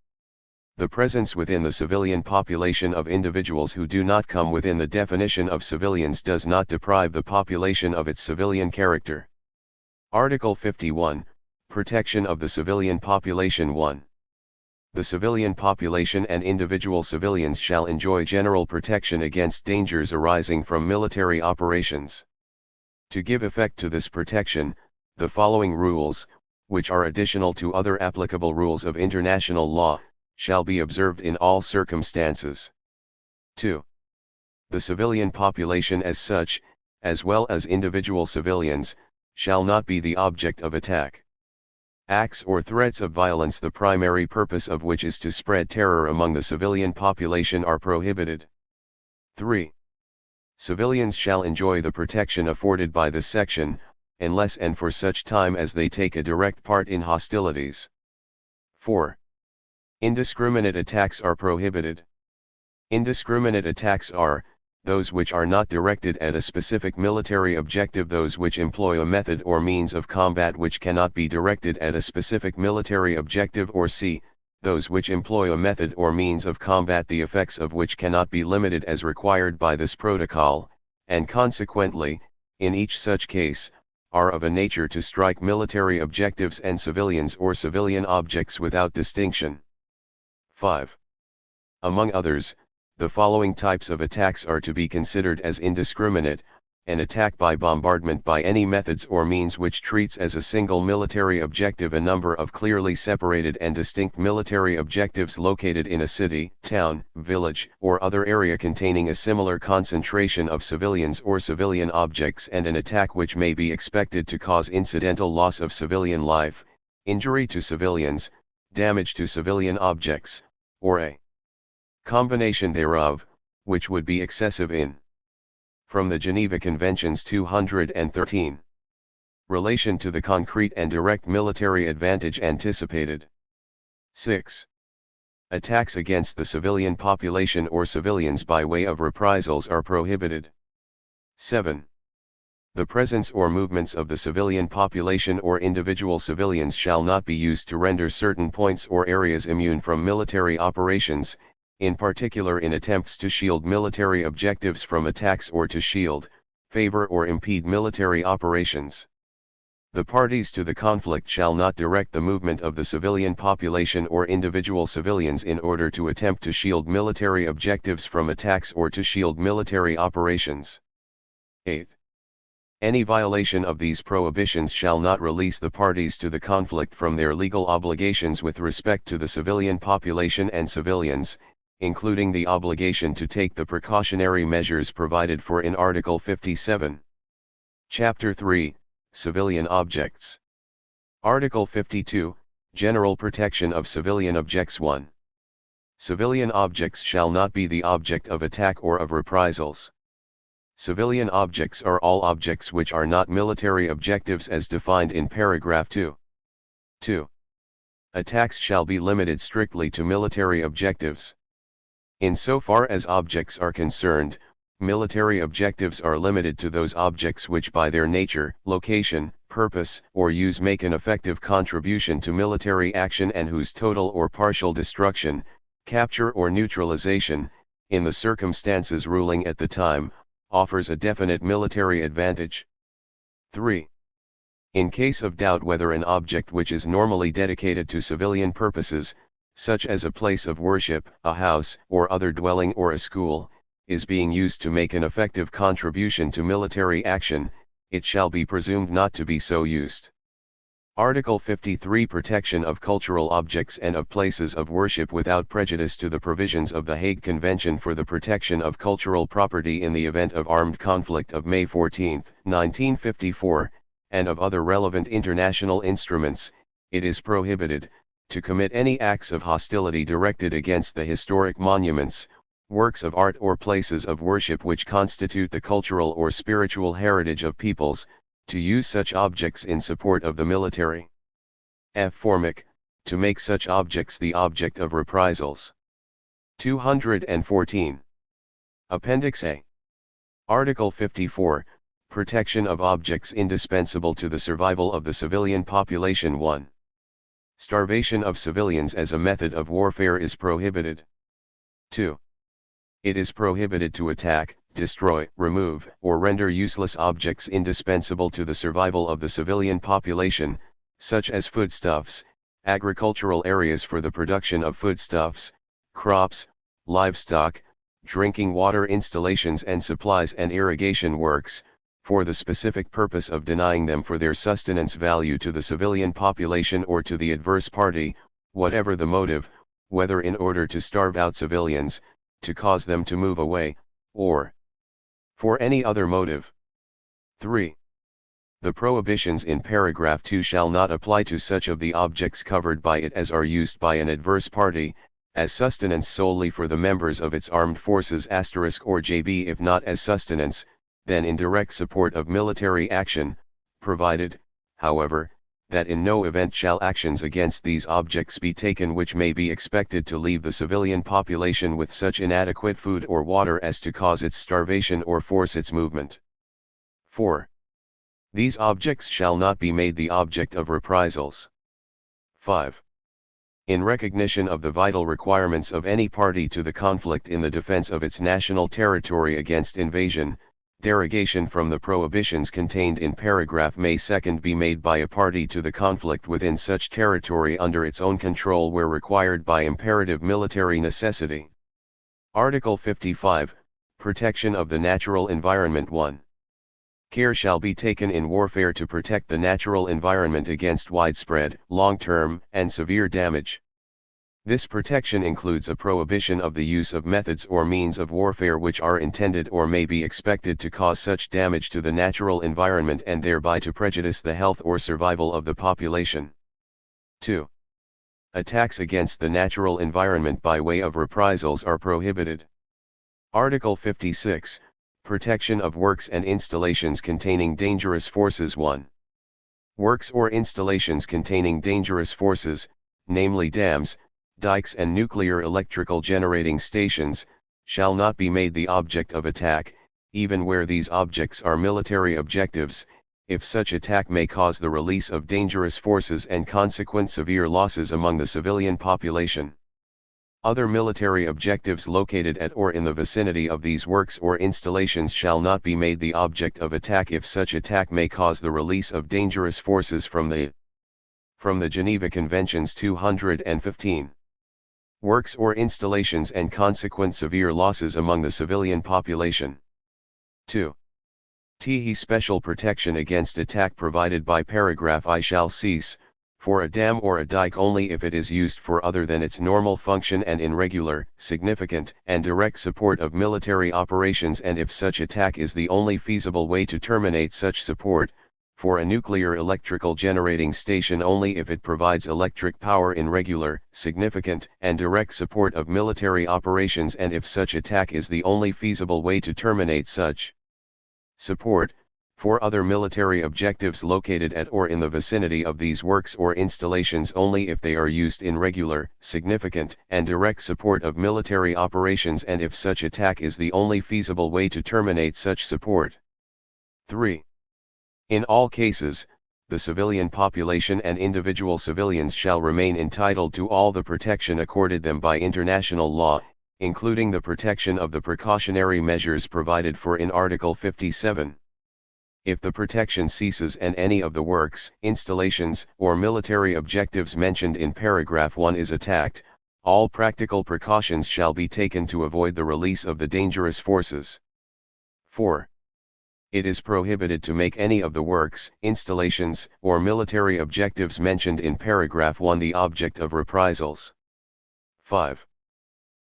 The presence within the civilian population of individuals who do not come within the definition of civilians does not deprive the population of its civilian character. Article 51, Protection of the Civilian Population 1. The civilian population and individual civilians shall enjoy general protection against dangers arising from military operations. To give effect to this protection, the following rules, which are additional to other applicable rules of international law, shall be observed in all circumstances. 2. The civilian population as such, as well as individual civilians, shall not be the object of attack. Acts or threats of violence the primary purpose of which is to spread terror among the civilian population are prohibited. 3. Civilians shall enjoy the protection afforded by this section, unless and for such time as they take a direct part in hostilities. 4. Indiscriminate attacks are prohibited. Indiscriminate attacks are, those which are not directed at a specific military objective, those which employ a method or means of combat which cannot be directed at a specific military objective, or c. those which employ a method or means of combat the effects of which cannot be limited as required by this protocol, and consequently, in each such case, are of a nature to strike military objectives and civilians or civilian objects without distinction. 5. Among others, the following types of attacks are to be considered as indiscriminate: an attack by bombardment by any methods or means which treats as a single military objective a number of clearly separated and distinct military objectives located in a city, town, village, or other area containing a similar concentration of civilians or civilian objects, and an attack which may be expected to cause incidental loss of civilian life, injury to civilians, damage to civilian objects, or a combination thereof, which would be excessive in. From the Geneva Conventions 213. Relation to the concrete and direct military advantage anticipated. 6. Attacks against the civilian population or civilians by way of reprisals are prohibited. 7. The presence or movements of the civilian population or individual civilians shall not be used to render certain points or areas immune from military operations, in particular in attempts to shield military objectives from attacks or to shield, favor or impede military operations. The parties to the conflict shall not direct the movement of the civilian population or individual civilians in order to attempt to shield military objectives from attacks or to shield military operations. 8. Any violation of these prohibitions shall not release the parties to the conflict from their legal obligations with respect to the civilian population and civilians, including the obligation to take the precautionary measures provided for in Article 57. Chapter 3, Civilian Objects. Article 52, General Protection of Civilian Objects 1. Civilian objects shall not be the object of attack or of reprisals. Civilian objects are all objects which are not military objectives as defined in paragraph 2. 2. Attacks shall be limited strictly to military objectives. Insofar as objects are concerned, military objectives are limited to those objects which by their nature, location, purpose, or use make an effective contribution to military action and whose total or partial destruction, capture or neutralization, in the circumstances ruling at the time, offers a definite military advantage. 3. In case of doubt whether an object which is normally dedicated to civilian purposes, such as a place of worship, a house, or other dwelling or a school, is being used to make an effective contribution to military action, it shall be presumed not to be so used. Article 53 Protection of cultural objects and of places of worship without prejudice to the provisions of the Hague Convention for the Protection of Cultural Property in the event of armed conflict of May 14, 1954, and of other relevant international instruments, it is prohibited, to commit any acts of hostility directed against the historic monuments, works of art or places of worship which constitute the cultural or spiritual heritage of peoples, to use such objects in support of the military. F. Formic, to make such objects the object of reprisals. 214. Appendix A. Article 54, Protection of objects indispensable to the survival of the civilian population. 1. Starvation of civilians as a method of warfare is prohibited. 2. It is prohibited to attack, destroy, remove, or render useless objects indispensable to the survival of the civilian population, such as foodstuffs, agricultural areas for the production of foodstuffs, crops, livestock, drinking water installations and supplies and irrigation works, for the specific purpose of denying them for their sustenance value to the civilian population or to the adverse party, whatever the motive, whether in order to starve out civilians, to cause them to move away, or for any other motive. 3. The prohibitions in paragraph 2 shall not apply to such of the objects covered by it as are used by an adverse party, as sustenance solely for the members of its armed forces ** or JB if not as sustenance, then in direct support of military action, provided, however, that in no event shall actions against these objects be taken which may be expected to leave the civilian population with such inadequate food or water as to cause its starvation or force its movement. 4. These objects shall not be made the object of reprisals. 5. In recognition of the vital requirements of any party to the conflict in the defense of its national territory against invasion, derogation from the prohibitions contained in paragraph may second be made by a party to the conflict within such territory under its own control where required by imperative military necessity. Article 55, Protection of the Natural Environment. 1. Care shall be taken in warfare to protect the natural environment against widespread, long-term, and severe damage. This protection includes a prohibition of the use of methods or means of warfare which are intended or may be expected to cause such damage to the natural environment and thereby to prejudice the health or survival of the population. 2. Attacks against the natural environment by way of reprisals are prohibited. Article 56, Protection of works and installations containing dangerous forces. 1. Works or installations containing dangerous forces, namely dams, dikes and nuclear electrical generating stations, shall not be made the object of attack, even where these objects are military objectives, if such attack may cause the release of dangerous forces and consequent severe losses among the civilian population. Other military objectives located at or in the vicinity of these works or installations shall not be made the object of attack if such attack may cause the release of dangerous forces from the Geneva Conventions. 215. Works or installations and consequent severe losses among the civilian population. 2. The special protection against attack provided by paragraph I shall cease, for a dam or a dike only if it is used for other than its normal function and in regular, significant, and direct support of military operations and if such attack is the only feasible way to terminate such support, for a nuclear electrical generating station only if it provides electric power in regular, significant, and direct support of military operations and if such attack is the only feasible way to terminate such support, for other military objectives located at or in the vicinity of these works or installations only if they are used in regular, significant, and direct support of military operations and if such attack is the only feasible way to terminate such support. 3. In all cases, the civilian population and individual civilians shall remain entitled to all the protection accorded them by international law, including the protection of the precautionary measures provided for in Article 57. If the protection ceases and any of the works, installations, or military objectives mentioned in paragraph 1 is attacked, all practical precautions shall be taken to avoid the release of the dangerous forces. 4. it is prohibited to make any of the works, installations, or military objectives mentioned in paragraph 1 the object of reprisals. 5.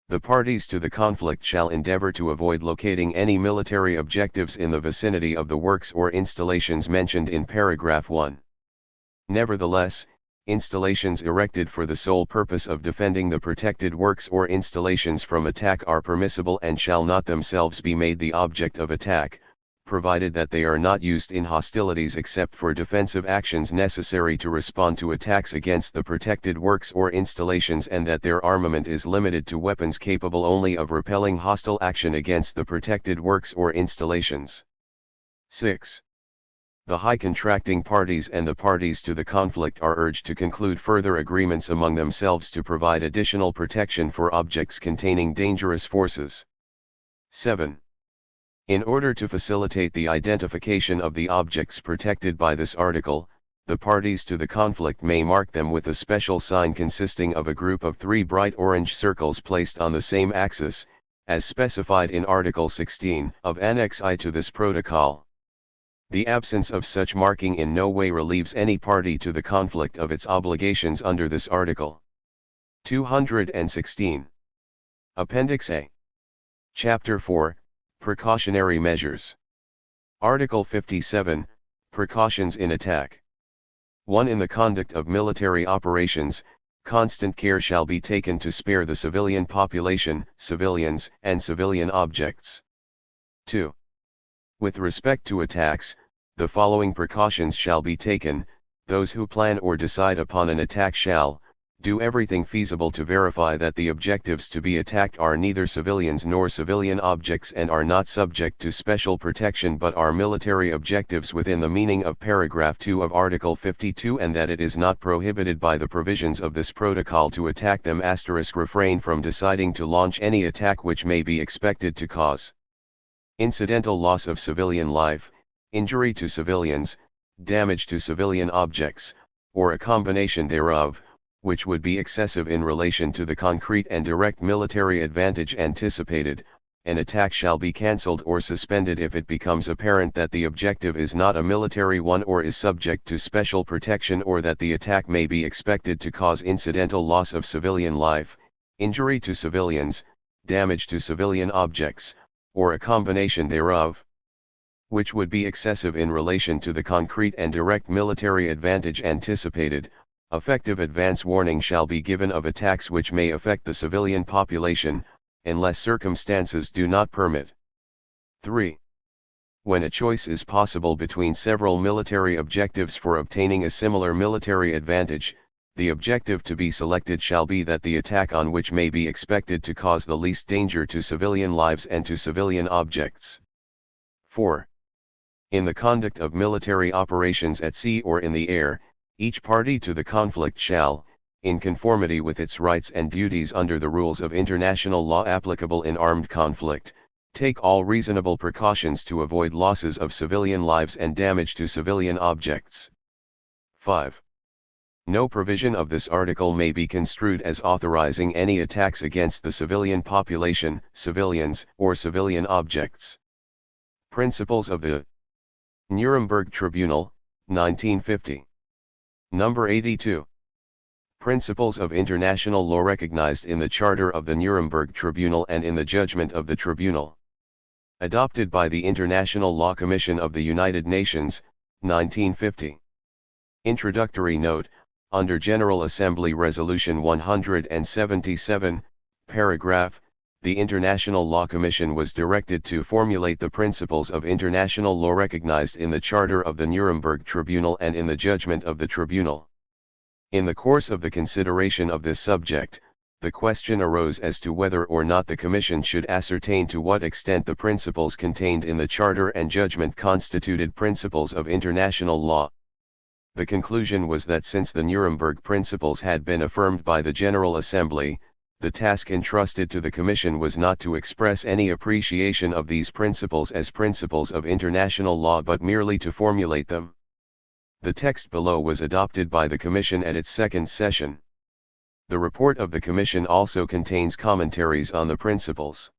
The parties to the conflict shall endeavor to avoid locating any military objectives in the vicinity of the works or installations mentioned in paragraph 1. Nevertheless, installations erected for the sole purpose of defending the protected works or installations from attack are permissible and shall not themselves be made the object of attack, provided that they are not used in hostilities except for defensive actions necessary to respond to attacks against the protected works or installations, and that their armament is limited to weapons capable only of repelling hostile action against the protected works or installations. 6. The high contracting parties and the parties to the conflict are urged to conclude further agreements among themselves to provide additional protection for objects containing dangerous forces. 7. In order to facilitate the identification of the objects protected by this article, the parties to the conflict may mark them with a special sign consisting of a group of 3 bright orange circles placed on the same axis, as specified in Article 16 of Annex I to this protocol. The absence of such marking in no way relieves any party to the conflict of its obligations under this article. 216. Appendix A. Chapter 4, Precautionary Measures. Article 57, Precautions in Attack. 1. In the conduct of military operations, constant care shall be taken to spare the civilian population, civilians, and civilian objects. 2. With respect to attacks, the following precautions shall be taken. Those who plan or decide upon an attack shall do everything feasible to verify that the objectives to be attacked are neither civilians nor civilian objects and are not subject to special protection but are military objectives within the meaning of paragraph 2 of Article 52, and that it is not prohibited by the provisions of this protocol to attack them. Refrain from deciding to launch any attack which may be expected to cause incidental loss of civilian life, injury to civilians, damage to civilian objects, or a combination thereof, which would be excessive in relation to the concrete and direct military advantage anticipated. An attack shall be cancelled or suspended if it becomes apparent that the objective is not a military one or is subject to special protection, or that the attack may be expected to cause incidental loss of civilian life, injury to civilians, damage to civilian objects, or a combination thereof, which would be excessive in relation to the concrete and direct military advantage anticipated. Effective advance warning shall be given of attacks which may affect the civilian population, unless circumstances do not permit. 3. When a choice is possible between several military objectives for obtaining a similar military advantage, the objective to be selected shall be that the attack on which may be expected to cause the least danger to civilian lives and to civilian objects. 4. In the conduct of military operations at sea or in the air, each party to the conflict shall, in conformity with its rights and duties under the rules of international law applicable in armed conflict, take all reasonable precautions to avoid losses of civilian lives and damage to civilian objects. 5. No provision of this article may be construed as authorizing any attacks against the civilian population, civilians, or civilian objects. Principles of the Nuremberg Tribunal, 1950. Number 82. Principles of international law recognized in the Charter of the Nuremberg Tribunal and in the judgment of the Tribunal. Adopted by the International Law Commission of the United Nations, 1950. Introductory note: under General Assembly Resolution 177, paragraph, the International Law Commission was directed to formulate the principles of international law recognized in the Charter of the Nuremberg Tribunal and in the judgment of the Tribunal. In the course of the consideration of this subject, the question arose as to whether or not the Commission should ascertain to what extent the principles contained in the Charter and judgment constituted principles of international law. The conclusion was that since the Nuremberg principles had been affirmed by the General Assembly, the task entrusted to the Commission was not to express any appreciation of these principles as principles of international law but merely to formulate them. The text below was adopted by the Commission at its second session. The report of the Commission also contains commentaries on the principles.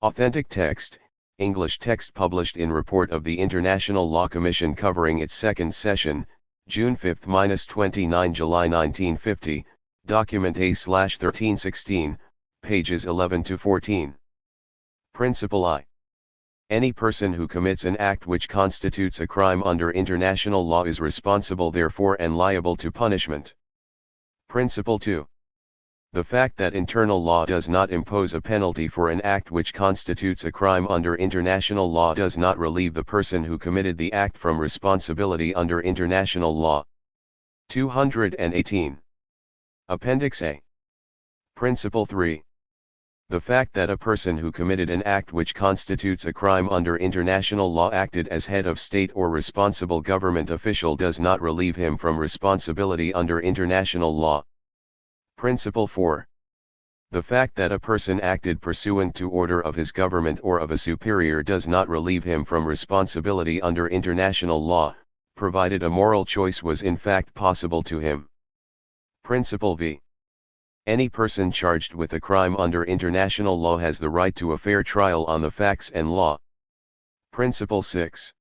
Authentic text, English text published in Report of the International Law Commission covering its second session, June 5-29 July 1950, document A/1316, pages 11-14. Principle I. Any person who commits an act which constitutes a crime under international law is responsible therefore and liable to punishment. Principle 2. The fact that internal law does not impose a penalty for an act which constitutes a crime under international law does not relieve the person who committed the act from responsibility under international law. 218. Appendix A. Principle 3. The fact that a person who committed an act which constitutes a crime under international law acted as head of state or responsible government official does not relieve him from responsibility under international law. Principle 4. The fact that a person acted pursuant to order of his government or of a superior does not relieve him from responsibility under international law, provided a moral choice was in fact possible to him. Principle V. Any person charged with a crime under international law has the right to a fair trial on the facts and law. Principle 6.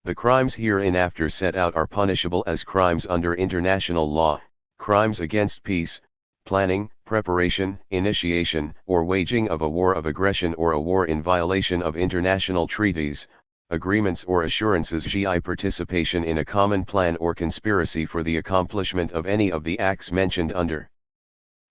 The crimes hereinafter set out are punishable as crimes under international law, crimes against peace, planning, preparation, initiation, or waging of a war of aggression or a war in violation of international treaties, agreements or assurances, i.e. participation in a common plan or conspiracy for the accomplishment of any of the acts mentioned under.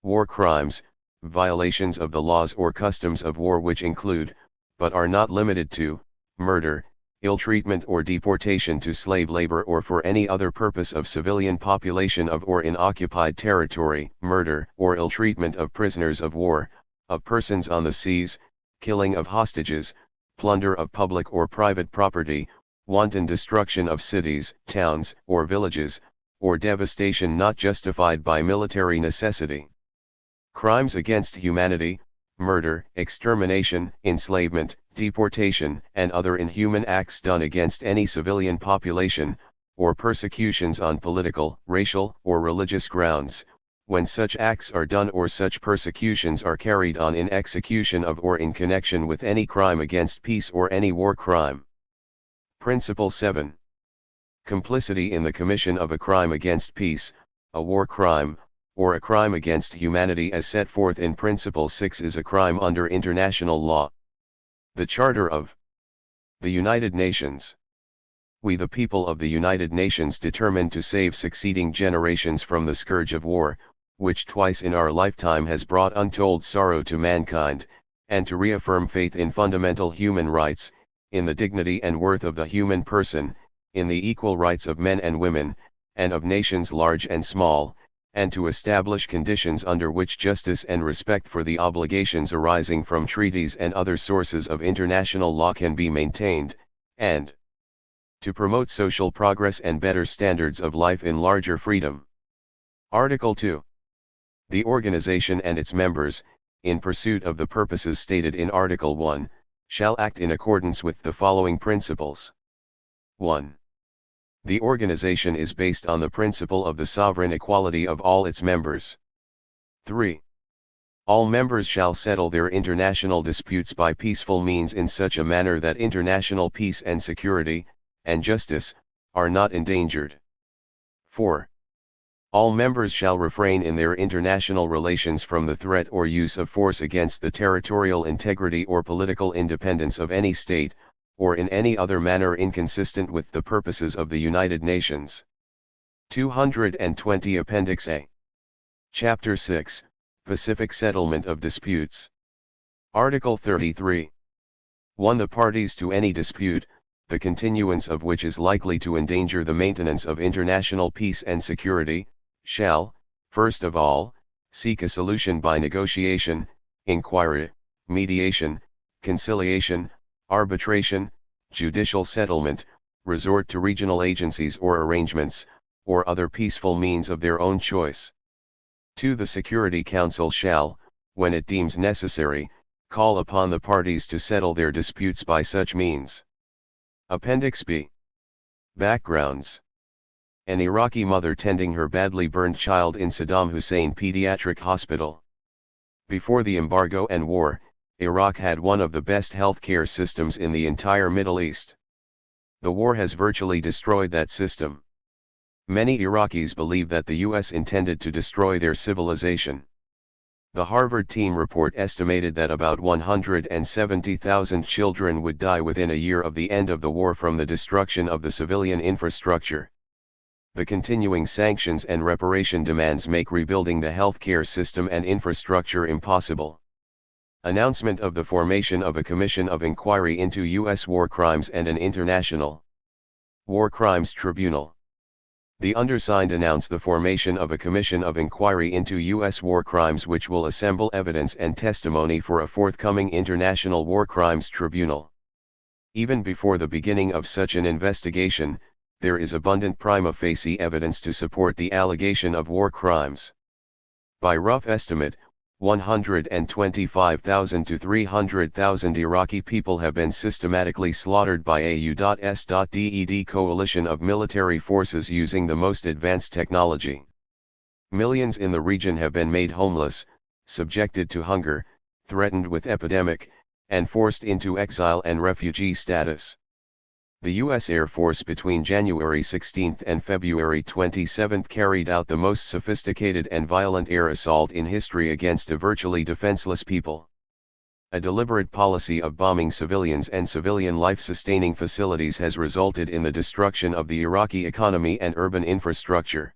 War crimes, violations of the laws or customs of war which include, but are not limited to, murder, ill-treatment or deportation to slave labor or for any other purpose of civilian population of or in occupied territory, murder or ill-treatment of prisoners of war, of persons on the seas, killing of hostages, plunder of public or private property, wanton destruction of cities, towns, or villages, or devastation not justified by military necessity. Crimes against humanity, murder, extermination, enslavement, deportation, and other inhuman acts done against any civilian population, or persecutions on political, racial, or religious grounds, when such acts are done or such persecutions are carried on in execution of or in connection with any crime against peace or any war crime. Principle 7. Complicity in the commission of a crime against peace, a war crime, or a crime against humanity as set forth in Principle 6 is a crime under international law. The Charter of the United Nations. We the people of the United Nations determine to save succeeding generations from the scourge of war, which twice in our lifetime has brought untold sorrow to mankind, and to reaffirm faith in fundamental human rights, in the dignity and worth of the human person, in the equal rights of men and women, and of nations large and small, and to establish conditions under which justice and respect for the obligations arising from treaties and other sources of international law can be maintained, and to promote social progress and better standards of life in larger freedom. Article 2. The organization and its members, in pursuit of the purposes stated in Article 1, shall act in accordance with the following principles. 1. The organization is based on the principle of the sovereign equality of all its members. 3. All members shall settle their international disputes by peaceful means in such a manner that international peace and security, and justice, are not endangered. 4. All members shall refrain in their international relations from the threat or use of force against the territorial integrity or political independence of any state, or in any other manner inconsistent with the purposes of the United Nations. 220 Appendix A. Chapter 6, Pacific Settlement of Disputes. Article 33. 1. The parties to any dispute, the continuance of which is likely to endanger the maintenance of international peace and security, shall, first of all, seek a solution by negotiation, inquiry, mediation, conciliation, arbitration, judicial settlement, resort to regional agencies or arrangements, or other peaceful means of their own choice. 2. The Security Council shall, when it deems necessary, call upon the parties to settle their disputes by such means. Appendix B. Backgrounds. An Iraqi mother tending her badly burned child in Saddam Hussein Pediatric Hospital. Before the embargo and war, Iraq had one of the best healthcare systems in the entire Middle East. The war has virtually destroyed that system. Many Iraqis believe that the US intended to destroy their civilization. The Harvard team report estimated that about 170,000 children would die within a year of the end of the war from the destruction of the civilian infrastructure. The continuing sanctions and reparation demands make rebuilding the healthcare system and infrastructure impossible. Announcement of the formation of a commission of inquiry into U.S. war crimes and an international war crimes tribunal. The undersigned announce the formation of a commission of inquiry into U.S. war crimes which will assemble evidence and testimony for a forthcoming international war crimes tribunal. Even before the beginning of such an investigation, there is abundant prima facie evidence to support the allegation of war crimes. By rough estimate, 125,000 to 300,000 Iraqi people have been systematically slaughtered by a U.S.Ded coalition of military forces using the most advanced technology. Millions in the region have been made homeless, subjected to hunger, threatened with epidemic, and forced into exile and refugee status. The U.S. Air Force between January 16 and February 27 carried out the most sophisticated and violent air assault in history against a virtually defenseless people. A deliberate policy of bombing civilians and civilian life-sustaining facilities has resulted in the destruction of the Iraqi economy and urban infrastructure.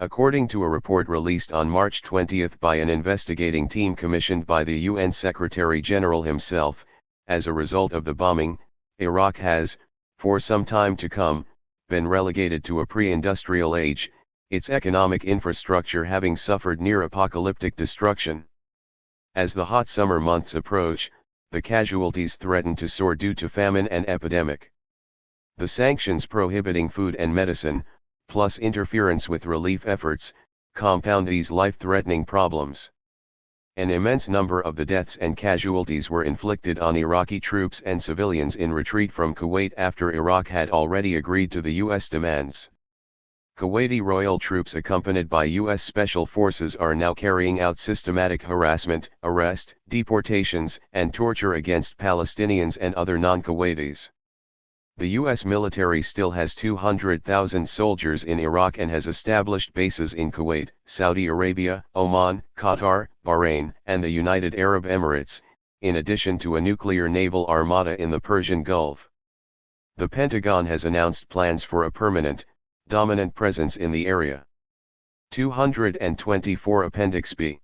According to a report released on March 20 by an investigating team commissioned by the UN Secretary-General himself, as a result of the bombing, Iraq has, for some time to come, been relegated to a pre-industrial age, its economic infrastructure having suffered near-apocalyptic destruction. As the hot summer months approach, the casualties threaten to soar due to famine and epidemic. The sanctions prohibiting food and medicine, plus interference with relief efforts, compound these life-threatening problems. An immense number of the deaths and casualties were inflicted on Iraqi troops and civilians in retreat from Kuwait after Iraq had already agreed to the U.S. demands. Kuwaiti royal troops accompanied by U.S. Special Forces are now carrying out systematic harassment, arrest, deportations, and torture against Palestinians and other non-Kuwaitis. The U.S. military still has 200,000 soldiers in Iraq and has established bases in Kuwait, Saudi Arabia, Oman, Qatar, Bahrain, and the United Arab Emirates, in addition to a nuclear naval armada in the Persian Gulf. The Pentagon has announced plans for a permanent, dominant presence in the area. 224 Appendix B.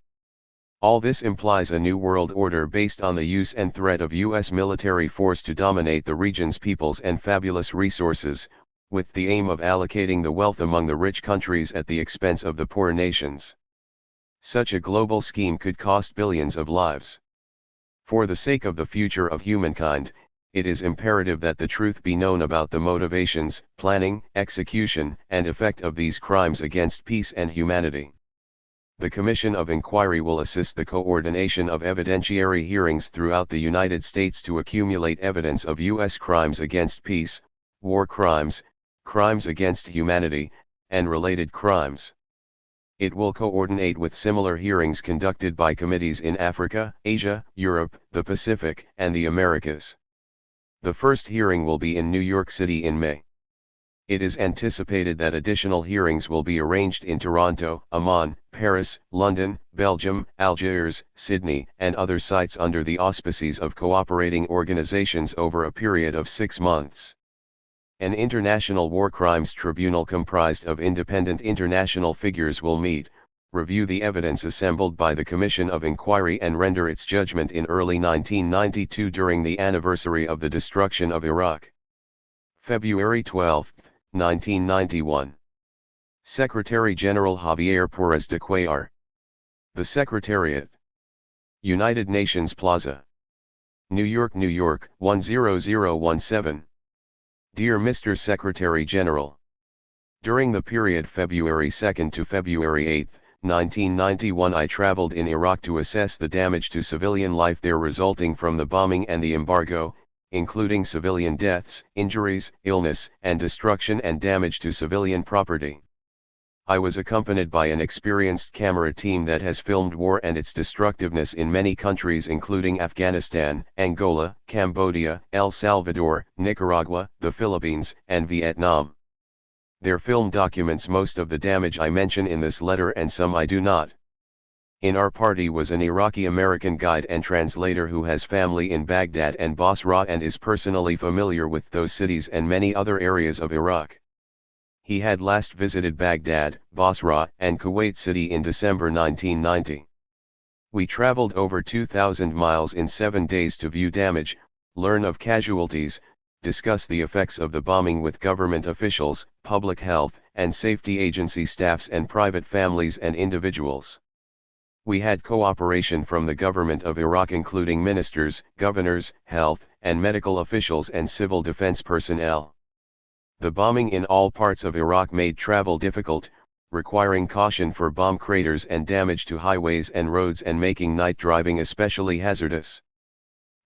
All this implies a new world order based on the use and threat of U.S. military force to dominate the region's peoples and fabulous resources, with the aim of allocating the wealth among the rich countries at the expense of the poor nations. Such a global scheme could cost billions of lives. For the sake of the future of humankind, it is imperative that the truth be known about the motivations, planning, execution, and effect of these crimes against peace and humanity. The Commission of Inquiry will assist the coordination of evidentiary hearings throughout the United States to accumulate evidence of U.S. crimes against peace, war crimes, crimes against humanity, and related crimes. It will coordinate with similar hearings conducted by committees in Africa, Asia, Europe, the Pacific, and the Americas. The first hearing will be in New York City in May. It is anticipated that additional hearings will be arranged in Toronto, Amman, Paris, London, Belgium, Algiers, Sydney, and other sites under the auspices of cooperating organizations over a period of 6 months. An international war crimes tribunal comprised of independent international figures will meet, review the evidence assembled by the Commission of Inquiry and render its judgment in early 1992 during the anniversary of the destruction of Iraq. February 12, 1991. Secretary-General Javier Pérez de Cuellar. The Secretariat. United Nations Plaza. New York, New York, 10017. Dear Mr. Secretary-General. During the period February 2 to February 8, 1991 I traveled in Iraq to assess the damage to civilian life there resulting from the bombing and the embargo, including civilian deaths, injuries, illness, and destruction and damage to civilian property. I was accompanied by an experienced camera team that has filmed war and its destructiveness in many countries including Afghanistan, Angola, Cambodia, El Salvador, Nicaragua, the Philippines, and Vietnam. Their film documents most of the damage I mention in this letter and some I do not. In our party was an Iraqi-American guide and translator who has family in Baghdad and Basra and is personally familiar with those cities and many other areas of Iraq. He had last visited Baghdad, Basra, and Kuwait City in December 1990. We traveled over 2,000 miles in 7 days to view damage, learn of casualties, discuss the effects of the bombing with government officials, public health and safety agency staffs and private families and individuals. We had cooperation from the government of Iraq including ministers, governors, health and medical officials and civil defense personnel. The bombing in all parts of Iraq made travel difficult, requiring caution for bomb craters and damage to highways and roads and making night driving especially hazardous.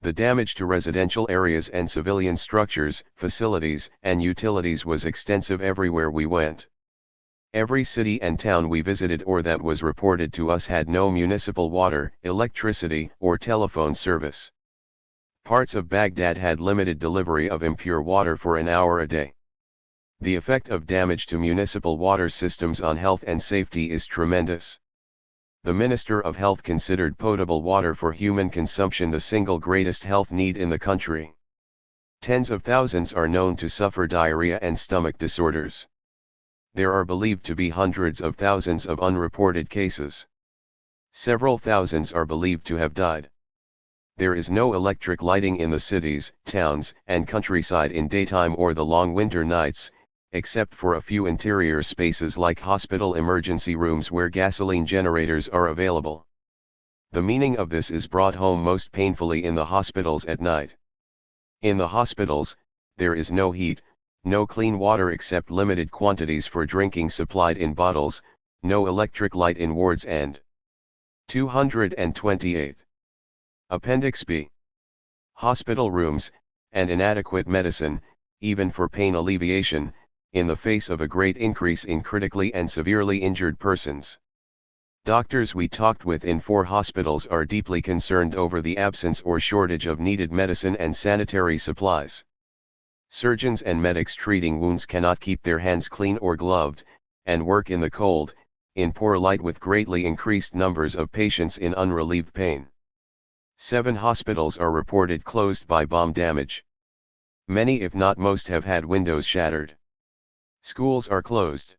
The damage to residential areas and civilian structures, facilities, and utilities was extensive everywhere we went. Every city and town we visited or that was reported to us had no municipal water, electricity, or telephone service. Parts of Baghdad had limited delivery of impure water for an hour a day. The effect of damage to municipal water systems on health and safety is tremendous. The Minister of Health considered potable water for human consumption the single greatest health need in the country. Tens of thousands are known to suffer diarrhea and stomach disorders. There are believed to be hundreds of thousands of unreported cases. Several thousands are believed to have died. There is no electric lighting in the cities, towns, and countryside in daytime or the long winter nights, except for a few interior spaces like hospital emergency rooms where gasoline generators are available. The meaning of this is brought home most painfully in the hospitals at night. In the hospitals, there is no heat, no clean water except limited quantities for drinking supplied in bottles, no electric light in wards and 228. Appendix B. Hospital rooms, and inadequate medicine, even for pain alleviation, in the face of a great increase in critically and severely injured persons. Doctors we talked with in 4 hospitals are deeply concerned over the absence or shortage of needed medicine and sanitary supplies. Surgeons and medics treating wounds cannot keep their hands clean or gloved, and work in the cold, in poor light with greatly increased numbers of patients in unrelieved pain. 7 hospitals are reported closed by bomb damage. Many if not most have had windows shattered. Schools are closed.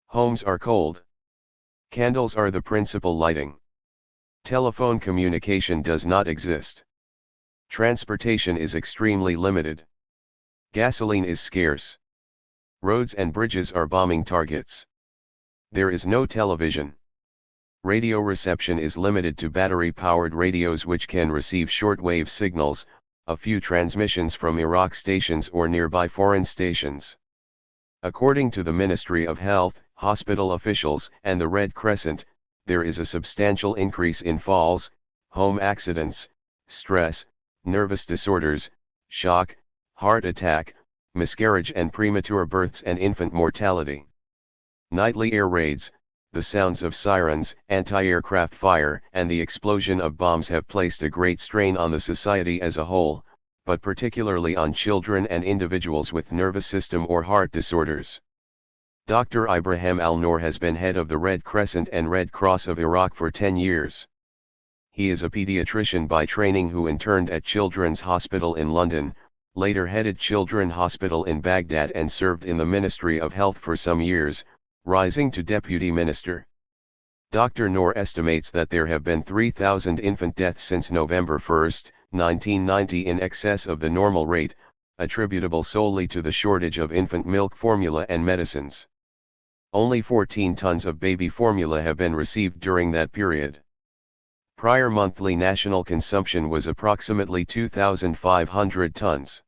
Homes are cold. Candles are the principal lighting. Telephone communication does not exist. Transportation is extremely limited. Gasoline is scarce. Roads and bridges are bombing targets. There is no television. Radio reception is limited to battery-powered radios which can receive shortwave signals, a few transmissions from Iraq stations or nearby foreign stations. According to the Ministry of Health, hospital officials, and the Red Crescent, there is a substantial increase in falls, home accidents, stress, nervous disorders, shock, heart attack, miscarriage and premature births and infant mortality. Nightly air raids, the sounds of sirens, anti-aircraft fire, and the explosion of bombs have placed a great strain on the society as a whole, but particularly on children and individuals with nervous system or heart disorders. Dr. Ibrahim Al-Noor has been head of the Red Crescent and Red Cross of Iraq for 10 years. He is a pediatrician by training who interned at Children's Hospital in London, later headed Children's Hospital in Baghdad and served in the Ministry of Health for some years, rising to deputy minister. Dr. Noor estimates that there have been 3,000 infant deaths since November 1, 1990 in excess of the normal rate, attributable solely to the shortage of infant milk formula and medicines. Only 14 tons of baby formula have been received during that period. Prior monthly national consumption was approximately 2,500 tons.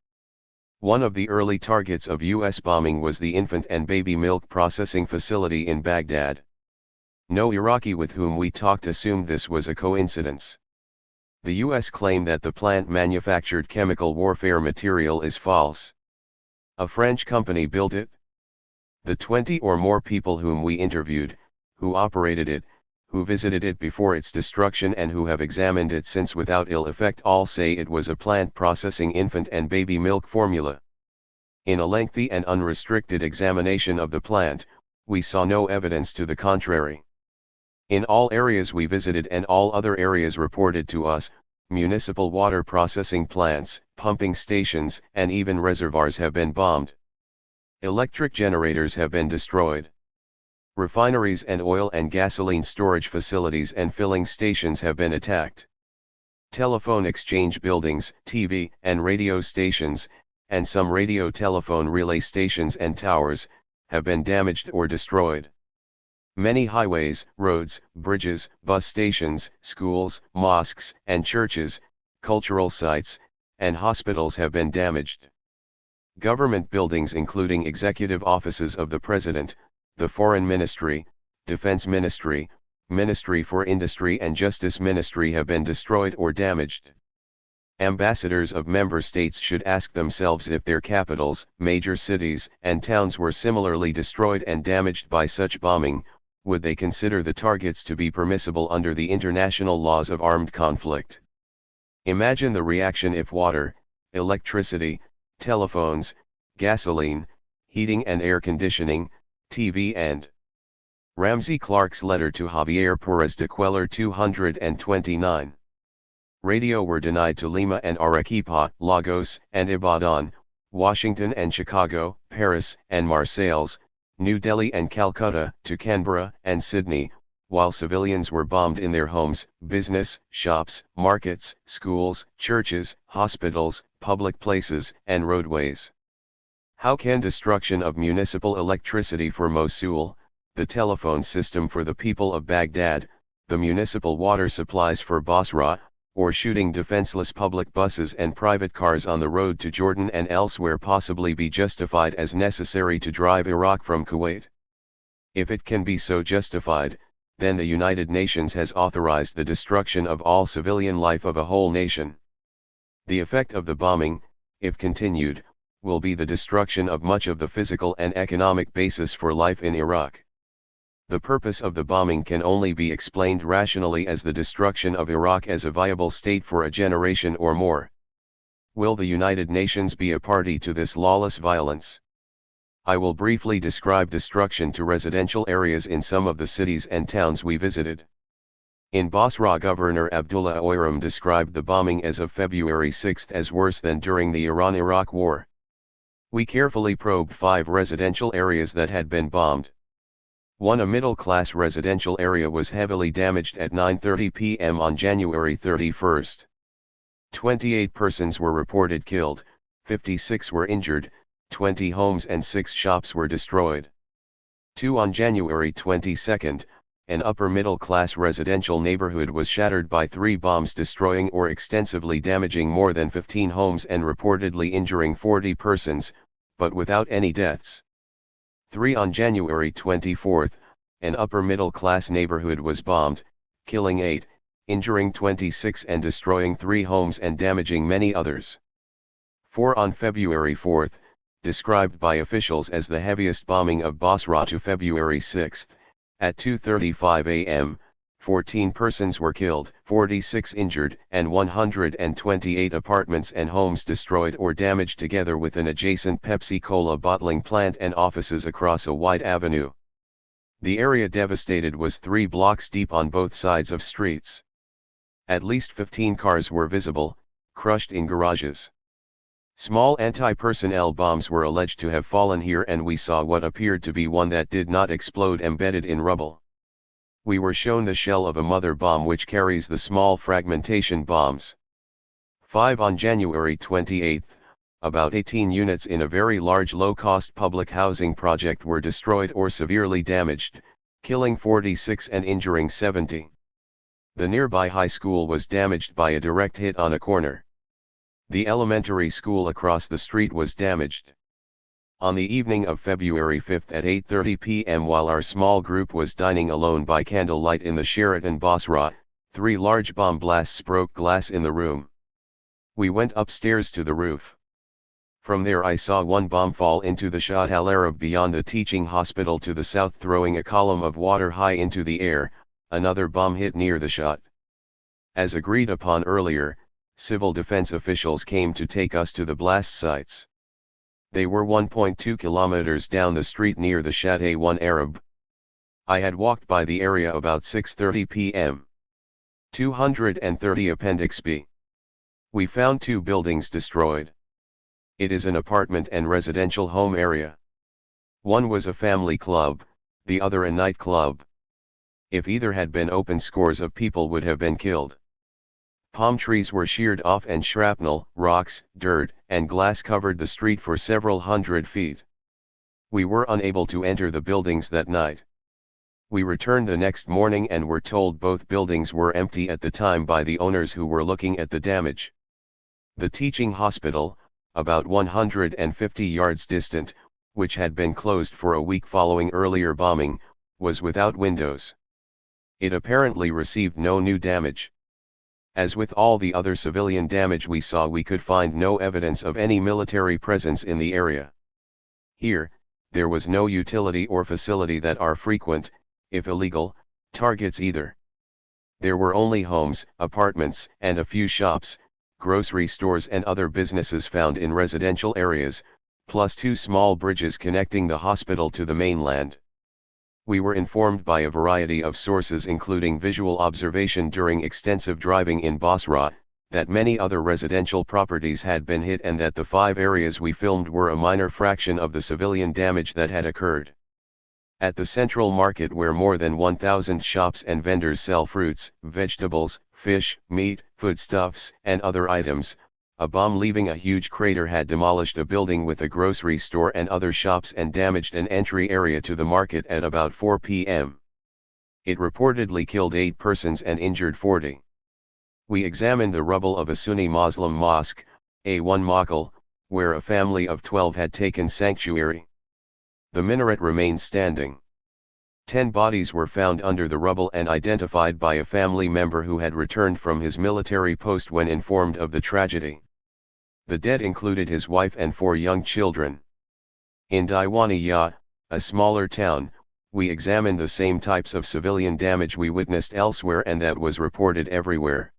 One of the early targets of U.S. bombing was the infant and baby milk processing facility in Baghdad. No Iraqi with whom we talked assumed this was a coincidence. The U.S. claim that the plant manufactured chemical warfare material is false. A French company built it. The 20 or more people whom we interviewed, who operated it, who visited it before its destruction and who have examined it since without ill effect, all say it was a plant processing infant and baby milk formula. In a lengthy and unrestricted examination of the plant, we saw no evidence to the contrary. In all areas we visited and all other areas reported to us, municipal water processing plants, pumping stations, and even reservoirs have been bombed. Electric generators have been destroyed. Refineries and oil and gasoline storage facilities and filling stations have been attacked. Telephone exchange buildings, TV and radio stations, and some radio telephone relay stations and towers, have been damaged or destroyed. Many highways, roads, bridges, bus stations, schools, mosques, and churches, cultural sites, and hospitals have been damaged. Government buildings including executive offices of the President, the Foreign Ministry, Defense Ministry, Ministry for Industry and Justice Ministry have been destroyed or damaged. Ambassadors of member states should ask themselves if their capitals, major cities, and towns were similarly destroyed and damaged by such bombing, would they consider the targets to be permissible under the international laws of armed conflict? Imagine the reaction if water, electricity, telephones, gasoline, heating and air conditioning, TV and Ramsey Clark's letter to Javier Perez de Cuellar 229. Radio were denied to Lima and Arequipa, Lagos and Ibadan, Washington and Chicago, Paris and Marseilles, New Delhi and Calcutta, to Canberra and Sydney, while civilians were bombed in their homes, business, shops, markets, schools, churches, hospitals, public places, and roadways. How can destruction of municipal electricity for Mosul, the telephone system for the people of Baghdad, the municipal water supplies for Basra, or shooting defenseless public buses and private cars on the road to Jordan and elsewhere possibly be justified as necessary to drive Iraq from Kuwait? If it can be so justified, then the United Nations has authorized the destruction of all civilian life of a whole nation. The effect of the bombing, if continued, will be the destruction of much of the physical and economic basis for life in Iraq. The purpose of the bombing can only be explained rationally as the destruction of Iraq as a viable state for a generation or more. Will the United Nations be a party to this lawless violence? I will briefly describe destruction to residential areas in some of the cities and towns we visited. In Basra, Governor Abdullah Oyram described the bombing as of February 6 as worse than during the Iran-Iraq War. We carefully probed 5 residential areas that had been bombed. A middle-class residential area was heavily damaged at 9:30 p.m. on January 31. 28 persons were reported killed, 56 were injured, 20 homes and 6 shops were destroyed. On January 22, an upper-middle-class residential neighborhood was shattered by 3 bombs, destroying or extensively damaging more than 15 homes and reportedly injuring 40 persons, but without any deaths. On January 24, an upper-middle-class neighborhood was bombed, killing 8, injuring 26 and destroying 3 homes and damaging many others. On February 4, described by officials as the heaviest bombing of Basra to February 6, at 2:35 a.m., 14 persons were killed, 46 injured, and 128 apartments and homes destroyed or damaged, together with an adjacent Pepsi Cola bottling plant and offices across a wide avenue. The area devastated was 3 blocks deep on both sides of streets. At least 15 cars were visible, crushed in garages. Small anti-personnel bombs were alleged to have fallen here, and we saw what appeared to be one that did not explode embedded in rubble. We were shown the shell of a mother bomb which carries the small fragmentation bombs. On January 28, about 18 units in a very large low-cost public housing project were destroyed or severely damaged, killing 46 and injuring 70. The nearby high school was damaged by a direct hit on a corner. The elementary school across the street was damaged. On the evening of February 5 at 8:30 p.m., while our small group was dining alone by candlelight in the Sheraton Basra, 3 large bomb blasts broke glass in the room. We went upstairs to the roof. From there I saw one bomb fall into the Shatt Al Arab beyond the teaching hospital to the south, throwing a column of water high into the air. Another bomb hit near the Shatt. As agreed upon earlier, civil defense officials came to take us to the blast sites. They were 1.2 kilometers down the street near the Shatt A1 Arab. I had walked by the area about 6:30 p.m. 230 Appendix B. We found 2 buildings destroyed. It is an apartment and residential home area. One was a family club, the other a nightclub. If either had been open, scores of people would have been killed. Palm trees were sheared off and shrapnel, rocks, dirt, and glass covered the street for several hundred feet. We were unable to enter the buildings that night. We returned the next morning and were told both buildings were empty at the time by the owners who were looking at the damage. The teaching hospital, about 150 yards distant, which had been closed for a week following earlier bombing, was without windows. It apparently received no new damage. As with all the other civilian damage we saw, we could find no evidence of any military presence in the area. Here, there was no utility or facility that are frequent, if illegal, targets either. There were only homes, apartments, and a few shops, grocery stores and other businesses found in residential areas, plus 2 small bridges connecting the hospital to the mainland. We were informed by a variety of sources, including visual observation during extensive driving in Basra, that many other residential properties had been hit and that the 5 areas we filmed were a minor fraction of the civilian damage that had occurred. At the central market, where more than 1,000 shops and vendors sell fruits, vegetables, fish, meat, foodstuffs, and other items, a bomb leaving a huge crater had demolished a building with a grocery store and other shops and damaged an entry area to the market at about 4 p.m. It reportedly killed 8 persons and injured 40. We examined the rubble of a Sunni Muslim mosque, A1 Maqal, where a family of 12 had taken sanctuary. The minaret remained standing. 10 bodies were found under the rubble and identified by a family member who had returned from his military post when informed of the tragedy. The dead included his wife and 4 young children. In Diwaniyah, a smaller town, we examined the same types of civilian damage we witnessed elsewhere and that was reported everywhere.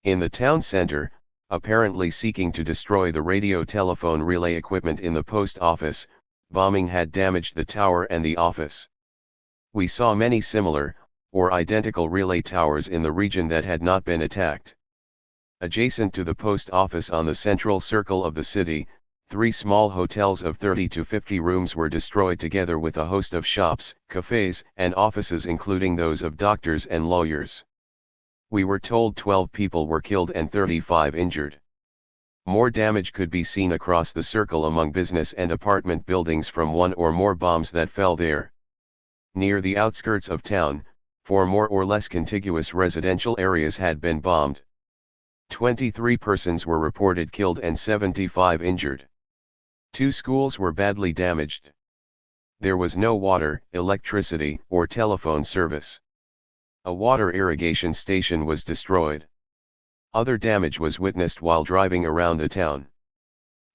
In the town center, apparently seeking to destroy the radio telephone relay equipment in the post office, bombing had damaged the tower and the office. We saw many similar, or identical relay towers in the region that had not been attacked. Adjacent to the post office on the central circle of the city, 3 small hotels of 30 to 50 rooms were destroyed, together with a host of shops, cafes, and offices, including those of doctors and lawyers. We were told 12 people were killed and 35 injured. More damage could be seen across the circle among business and apartment buildings from 1 or more bombs that fell there. Near the outskirts of town, 4 more or less contiguous residential areas had been bombed. 23 persons were reported killed and 75 injured. 2 schools were badly damaged. There was no water, electricity, or telephone service. A water irrigation station was destroyed. Other damage was witnessed while driving around the town.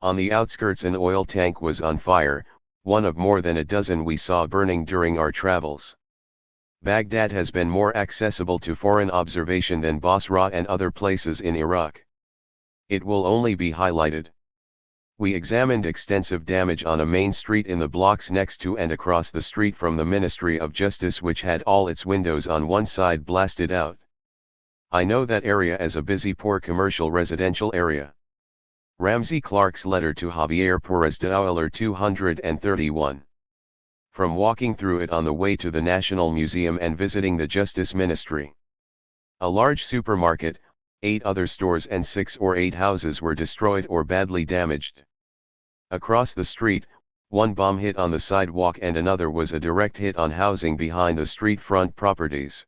On the outskirts, an oil tank was on fire, one of more than a dozen we saw burning during our travels. Baghdad has been more accessible to foreign observation than Basra and other places in Iraq. It will only be highlighted. We examined extensive damage on a main street in the blocks next to and across the street from the Ministry of Justice, which had all its windows on one side blasted out. I know that area as a busy, poor commercial residential area. Ramsey Clark's letter to Javier Perez de Auler 231. From walking through it on the way to the National Museum and visiting the Justice Ministry. A large supermarket, 8 other stores and 6 or 8 houses were destroyed or badly damaged. Across the street, 1 bomb hit on the sidewalk and another was a direct hit on housing behind the street front properties.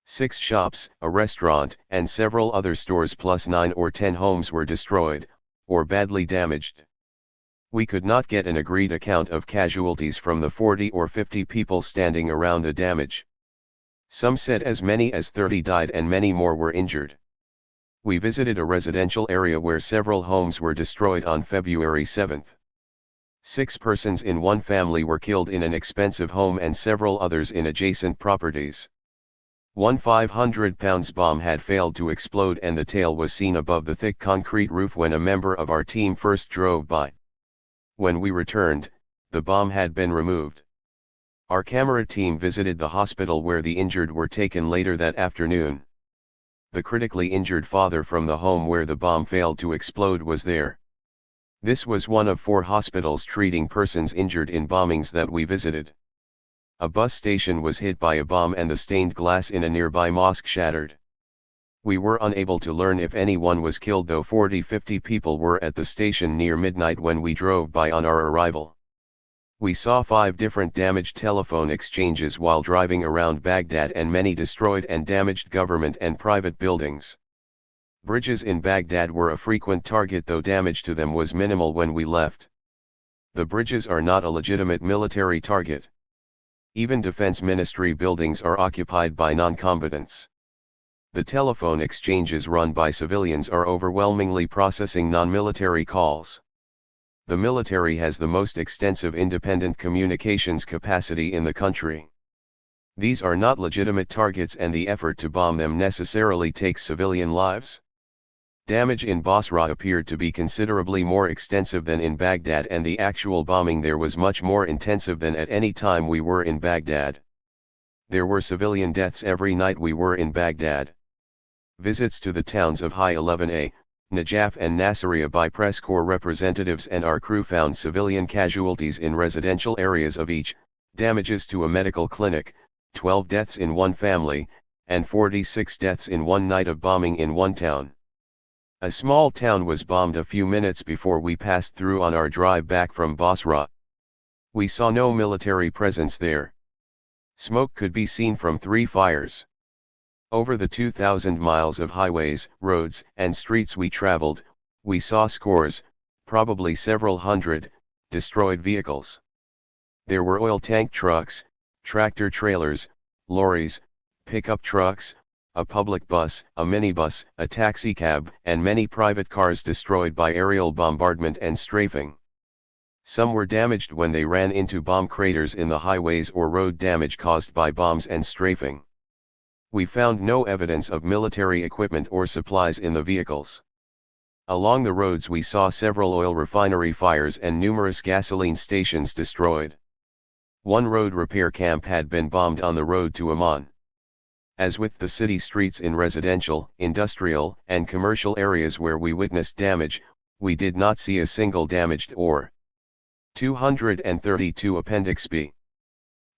6 shops, a restaurant, and several other stores plus 9 or 10 homes were destroyed, or badly damaged. We could not get an agreed account of casualties from the 40 or 50 people standing around the damage. Some said as many as 30 died and many more were injured. We visited a residential area where several homes were destroyed on February 7. 6 persons in one family were killed in an expensive home and several others in adjacent properties. One 500-pound bomb had failed to explode and the tail was seen above the thick concrete roof when a member of our team first drove by. When we returned, the bomb had been removed. Our camera team visited the hospital where the injured were taken later that afternoon. The critically injured father from the home where the bomb failed to explode was there. This was one of 4 hospitals treating persons injured in bombings that we visited. A bus station was hit by a bomb and the stained glass in a nearby mosque shattered. We were unable to learn if anyone was killed, though 40-50 people were at the station near midnight when we drove by on our arrival. We saw 5 different damaged telephone exchanges while driving around Baghdad and many destroyed and damaged government and private buildings. Bridges in Baghdad were a frequent target, though damage to them was minimal when we left. The bridges are not a legitimate military target. Even defense ministry buildings are occupied by non-combatants. The telephone exchanges run by civilians are overwhelmingly processing non-military calls. The military has the most extensive independent communications capacity in the country. These are not legitimate targets and the effort to bomb them necessarily takes civilian lives. Damage in Basra appeared to be considerably more extensive than in Baghdad, and the actual bombing there was much more intensive than at any time we were in Baghdad. There were civilian deaths every night we were in Baghdad. Visits to the towns of High 11A, Najaf and Nasiriyah by press corps representatives and our crew found civilian casualties in residential areas of each, damages to a medical clinic, 12 deaths in one family, and 46 deaths in one night of bombing in one town. A small town was bombed a few minutes before we passed through on our drive back from Basra. We saw no military presence there. Smoke could be seen from 3 fires. Over the 2,000 miles of highways, roads, and streets we traveled, we saw scores, probably several hundred, destroyed vehicles. There were oil tank trucks, tractor trailers, lorries, pickup trucks, a public bus, a minibus, a taxicab, and many private cars destroyed by aerial bombardment and strafing. Some were damaged when they ran into bomb craters in the highways or road damage caused by bombs and strafing. We found no evidence of military equipment or supplies in the vehicles. Along the roads we saw several oil refinery fires and numerous gasoline stations destroyed. One road repair camp had been bombed on the road to Amman. As with the city streets in residential, industrial, and commercial areas where we witnessed damage, we did not see a single damaged or 232 Appendix B.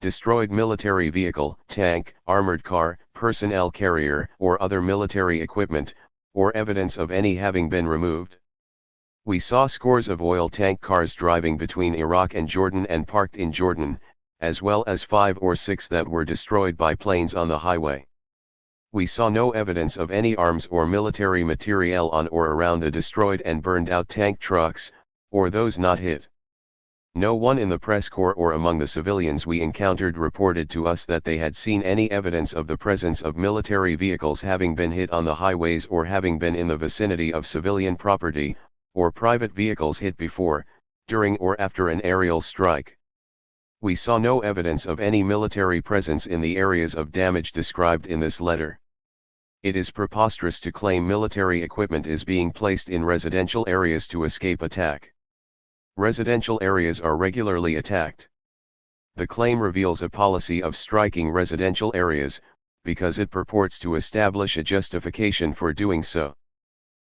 Destroyed military vehicle, tank, armored car, personnel carrier, or other military equipment, or evidence of any having been removed. We saw scores of oil tank cars driving between Iraq and Jordan and parked in Jordan, as well as 5 or 6 that were destroyed by planes on the highway. We saw no evidence of any arms or military materiel on or around the destroyed and burned out tank trucks, or those not hit. No one in the press corps or among the civilians we encountered reported to us that they had seen any evidence of the presence of military vehicles having been hit on the highways or having been in the vicinity of civilian property, or private vehicles hit before, during or after an aerial strike. We saw no evidence of any military presence in the areas of damage described in this letter. It is preposterous to claim military equipment is being placed in residential areas to escape attack. Residential areas are regularly attacked. The claim reveals a policy of striking residential areas, because it purports to establish a justification for doing so.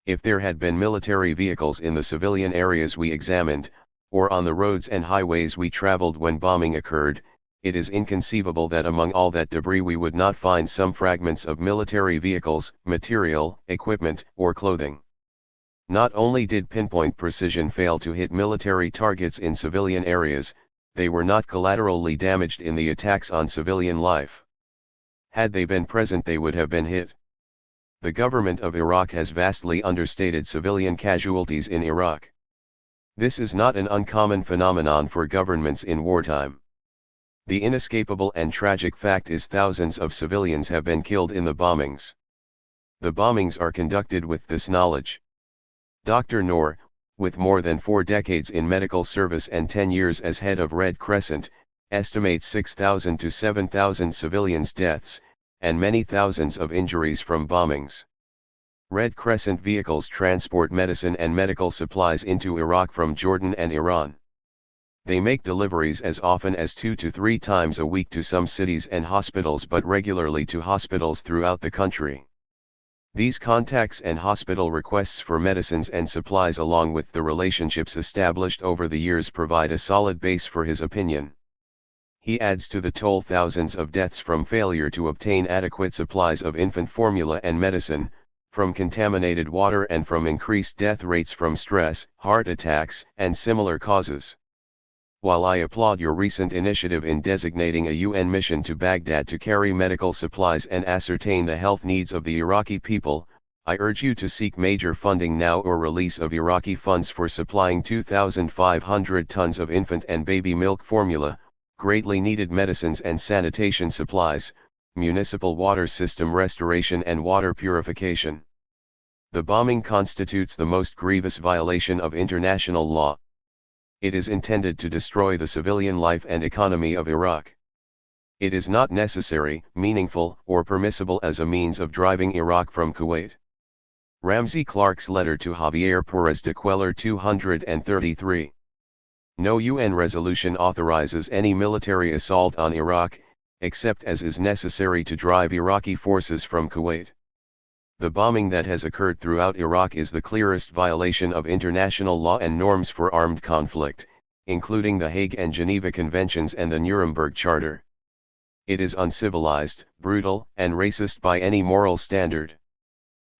If there had been military vehicles in the civilian areas we examined, or on the roads and highways we traveled when bombing occurred, it is inconceivable that among all that debris we would not find some fragments of military vehicles, material, equipment, or clothing. Not only did pinpoint precision fail to hit military targets in civilian areas, they were not collaterally damaged in the attacks on civilian life. Had they been present, they would have been hit. The government of Iraq has vastly understated civilian casualties in Iraq. This is not an uncommon phenomenon for governments in wartime. The inescapable and tragic fact is thousands of civilians have been killed in the bombings. The bombings are conducted with this knowledge. Dr. Noor, with more than 4 decades in medical service and 10 years as head of Red Crescent, estimates 6,000 to 7,000 civilians' deaths, and many thousands of injuries from bombings. Red Crescent vehicles transport medicine and medical supplies into Iraq from Jordan and Iran. They make deliveries as often as 2 to 3 times a week to some cities and hospitals, but regularly to hospitals throughout the country. These contacts and hospital requests for medicines and supplies, along with the relationships established over the years, provide a solid base for his opinion. He adds to the toll thousands of deaths from failure to obtain adequate supplies of infant formula and medicine, from contaminated water, and from increased death rates from stress, heart attacks, and similar causes. While I applaud your recent initiative in designating a UN mission to Baghdad to carry medical supplies and ascertain the health needs of the Iraqi people, I urge you to seek major funding now or release of Iraqi funds for supplying 2,500 tons of infant and baby milk formula, greatly needed medicines and sanitation supplies, municipal water system restoration and water purification. The bombing constitutes the most grievous violation of international law. It is intended to destroy the civilian life and economy of Iraq. It is not necessary, meaningful, or permissible as a means of driving Iraq from Kuwait. Ramsey Clark's letter to Javier Pérez de Cuellar 233. No UN resolution authorizes any military assault on Iraq, except as is necessary to drive Iraqi forces from Kuwait. The bombing that has occurred throughout Iraq is the clearest violation of international law and norms for armed conflict, including the Hague and Geneva Conventions and the Nuremberg Charter. It is uncivilized, brutal, and racist by any moral standard.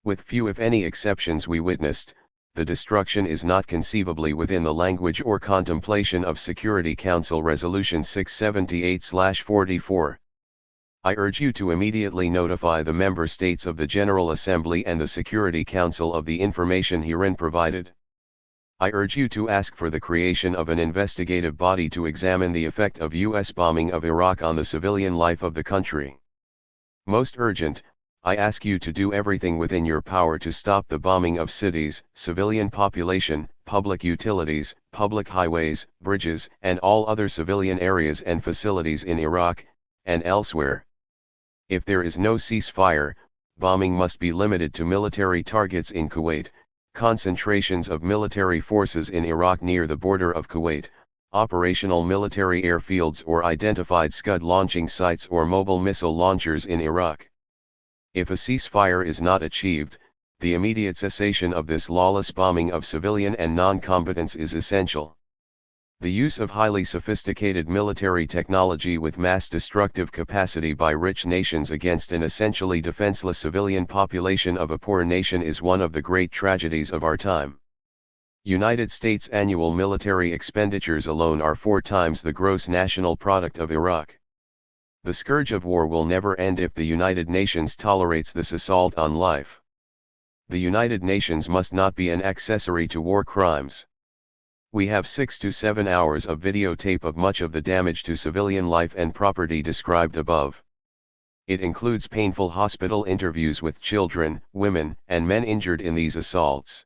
With few if any exceptions we witnessed, the destruction is not conceivably within the language or contemplation of Security Council Resolution 678/44. I urge you to immediately notify the member states of the General Assembly and the Security Council of the information herein provided. I urge you to ask for the creation of an investigative body to examine the effect of U.S. bombing of Iraq on the civilian life of the country. Most urgent, I ask you to do everything within your power to stop the bombing of cities, civilian population, public utilities, public highways, bridges, and all other civilian areas and facilities in Iraq, and elsewhere. If there is no ceasefire, bombing must be limited to military targets in Kuwait, concentrations of military forces in Iraq near the border of Kuwait, operational military airfields or identified Scud launching sites or mobile missile launchers in Iraq. If a ceasefire is not achieved, the immediate cessation of this lawless bombing of civilian and non-combatants is essential. The use of highly sophisticated military technology with mass destructive capacity by rich nations against an essentially defenseless civilian population of a poor nation is one of the great tragedies of our time. United States annual military expenditures alone are 4 times the gross national product of Iraq. The scourge of war will never end if the United Nations tolerates this assault on life. The United Nations must not be an accessory to war crimes. We have 6 to 7 hours of videotape of much of the damage to civilian life and property described above. It includes painful hospital interviews with children, women, and men injured in these assaults.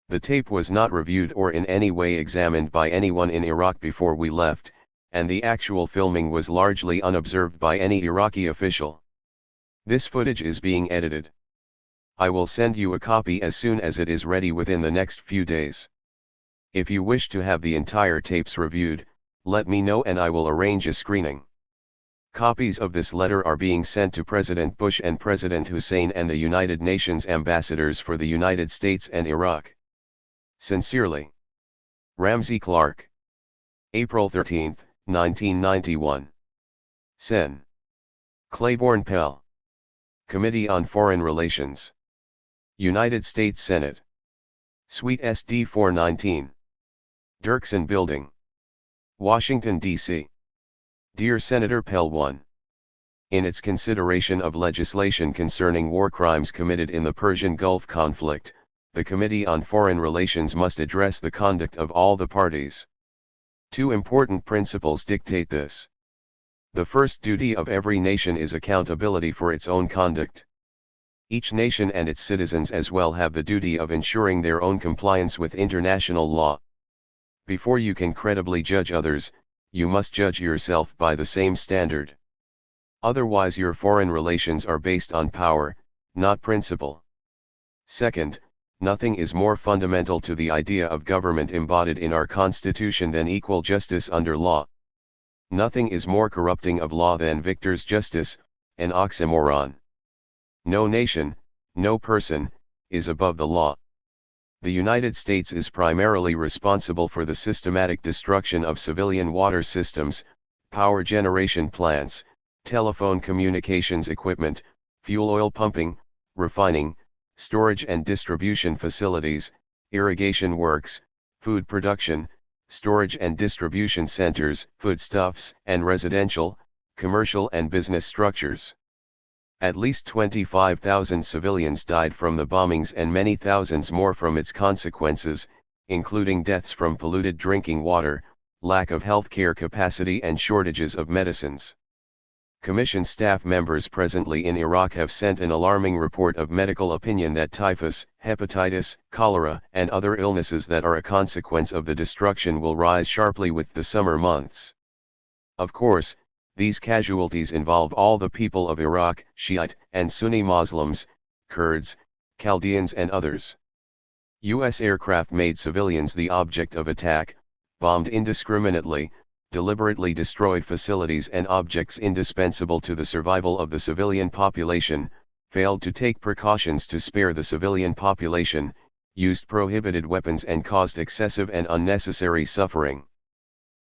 The tape was not reviewed or in any way examined by anyone in Iraq before we left, and the actual filming was largely unobserved by any Iraqi official. This footage is being edited. I will send you a copy as soon as it is ready within the next few days. If you wish to have the entire tapes reviewed, let me know and I will arrange a screening. Copies of this letter are being sent to President Bush and President Hussein and the United Nations ambassadors for the United States and Iraq. Sincerely, Ramsey Clark. April 13, 1991. Sen. Claiborne Pell. Committee on Foreign Relations. United States Senate. Suite SD 419. Dirksen Building. Washington, D.C. Dear Senator Pell 1. In its consideration of legislation concerning war crimes committed in the Persian Gulf conflict, the Committee on Foreign Relations must address the conduct of all the parties. 2 important principles dictate this. The first duty of every nation is accountability for its own conduct. Each nation and its citizens as well have the duty of ensuring their own compliance with international law. Before you can credibly judge others, you must judge yourself by the same standard. Otherwise your foreign relations are based on power, not principle. Second, nothing is more fundamental to the idea of government embodied in our Constitution than equal justice under law. Nothing is more corrupting of law than victor's justice, an oxymoron. No nation, no person, is above the law. The United States is primarily responsible for the systematic destruction of civilian water systems, power generation plants, telephone communications equipment, fuel oil pumping, refining, storage and distribution facilities, irrigation works, food production, storage and distribution centers, foodstuffs, and residential, commercial and business structures. At least 25,000 civilians died from the bombings and many thousands more from its consequences, including deaths from polluted drinking water, lack of healthcare capacity and shortages of medicines. Commission staff members presently in Iraq have sent an alarming report of medical opinion that typhus, hepatitis, cholera, and other illnesses that are a consequence of the destruction will rise sharply with the summer months. Of course, these casualties involve all the people of Iraq, Shiite and Sunni Muslims, Kurds, Chaldeans and others. U.S. aircraft made civilians the object of attack, bombed indiscriminately, deliberately destroyed facilities and objects indispensable to the survival of the civilian population, failed to take precautions to spare the civilian population, used prohibited weapons and caused excessive and unnecessary suffering.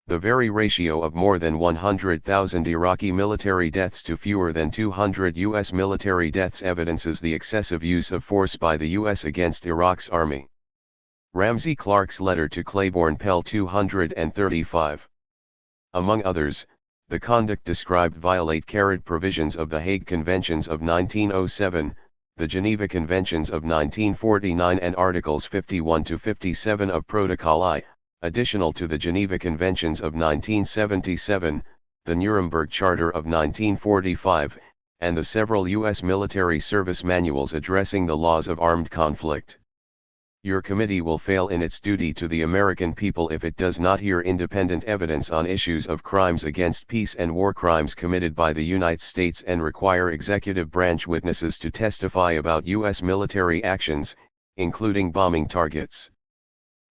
The very ratio of more than 100,000 Iraqi military deaths to fewer than 200 U.S. military deaths evidences the excessive use of force by the U.S. against Iraq's army. Ramsey Clark's letter to Claiborne Pell 235. Among others, the conduct described violate carried provisions of the Hague Conventions of 1907, the Geneva Conventions of 1949 and Articles 51 to 57 of Protocol I, additional to the Geneva Conventions of 1977, the Nuremberg Charter of 1945, and the several U.S. military service manuals addressing the laws of armed conflict. Your committee will fail in its duty to the American people if it does not hear independent evidence on issues of crimes against peace and war crimes committed by the United States and require executive branch witnesses to testify about U.S. military actions, including bombing targets.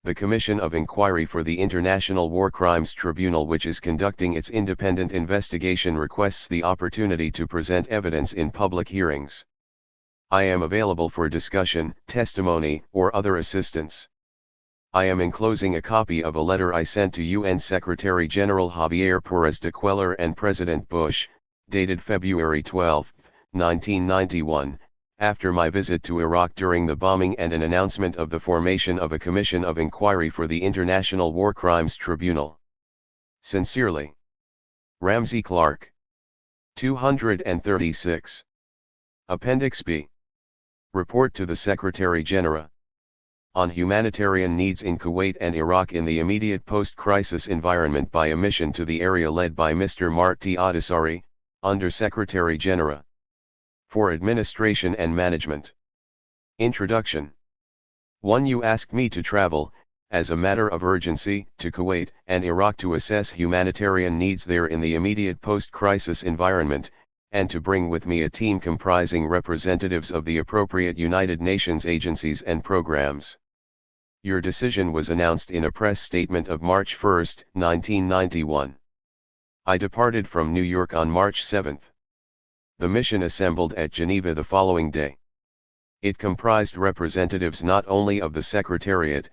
The Commission of Inquiry for the International War Crimes Tribunal, which is conducting its independent investigation, requests the opportunity to present evidence in public hearings. I am available for discussion, testimony, or other assistance. I am enclosing a copy of a letter I sent to UN Secretary General Javier Pérez de Cuellar and President Bush, dated February 12, 1991, after my visit to Iraq during the bombing, and an announcement of the formation of a Commission of Inquiry for the International War Crimes Tribunal. Sincerely, Ramsey Clark. 236. Appendix B. Report to the Secretary General on humanitarian needs in Kuwait and Iraq in the immediate post-crisis environment by a mission to the area led by Mr. Marty Adesari, Under Secretary General for Administration and Management. Introduction. 1. You asked me to travel, as a matter of urgency, to Kuwait and Iraq to assess humanitarian needs there in the immediate post-crisis environment, and to bring with me a team comprising representatives of the appropriate United Nations agencies and programs. Your decision was announced in a press statement of March 1, 1991. I departed from New York on March 7. The mission assembled at Geneva the following day. It comprised representatives not only of the Secretariat,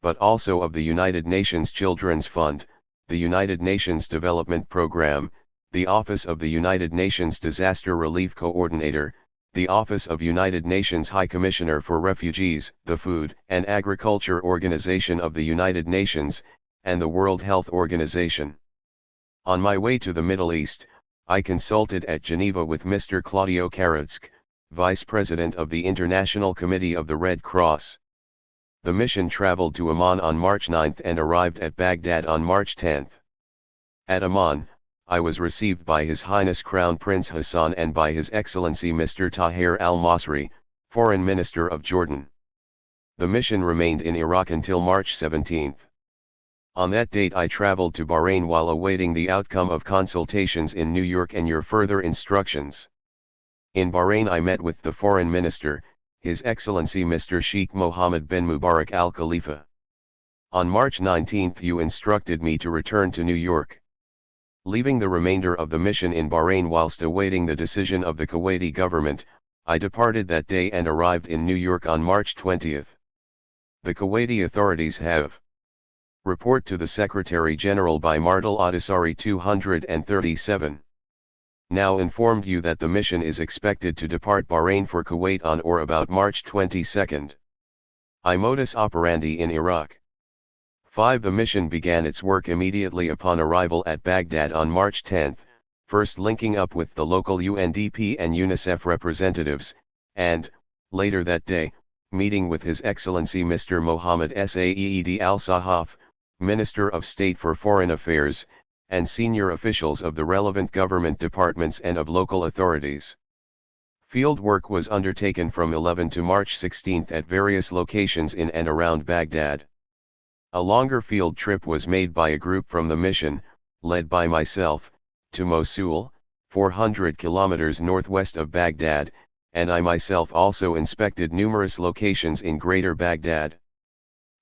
but also of the United Nations Children's Fund, the United Nations Development Programme, the Office of the United Nations Disaster Relief Coordinator, the Office of United Nations High Commissioner for Refugees, the Food and Agriculture Organization of the United Nations, and the World Health Organization. On my way to the Middle East, I consulted at Geneva with Mr. Claudio Karatsk, Vice President of the International Committee of the Red Cross. The mission traveled to Amman on March 9 and arrived at Baghdad on March 10. At Amman, I was received by His Highness Crown Prince Hassan and by His Excellency Mr. Tahir al-Masri, Foreign Minister of Jordan. The mission remained in Iraq until March 17. On that date I traveled to Bahrain while awaiting the outcome of consultations in New York and your further instructions. In Bahrain I met with the Foreign Minister, His Excellency Mr. Sheikh Mohammed bin Mubarak Al Khalifa. On March 19 you instructed me to return to New York. Leaving the remainder of the mission in Bahrain whilst awaiting the decision of the Kuwaiti government, I departed that day and arrived in New York on March 20. The Kuwaiti authorities have report to the Secretary General by Martal Adisari 237. Now informed you that the mission is expected to depart Bahrain for Kuwait on or about March 22. I modus operandi in Iraq. 5. The mission began its work immediately upon arrival at Baghdad on March 10, first linking up with the local UNDP and UNICEF representatives, and, later that day, meeting with His Excellency Mr. Mohammed Saeed Al-Sahaf, Minister of State for Foreign Affairs, and senior officials of the relevant government departments and of local authorities. Field work was undertaken from 11 to March 16 at various locations in and around Baghdad. A longer field trip was made by a group from the mission, led by myself, to Mosul, 400 kilometers northwest of Baghdad, and I myself also inspected numerous locations in Greater Baghdad.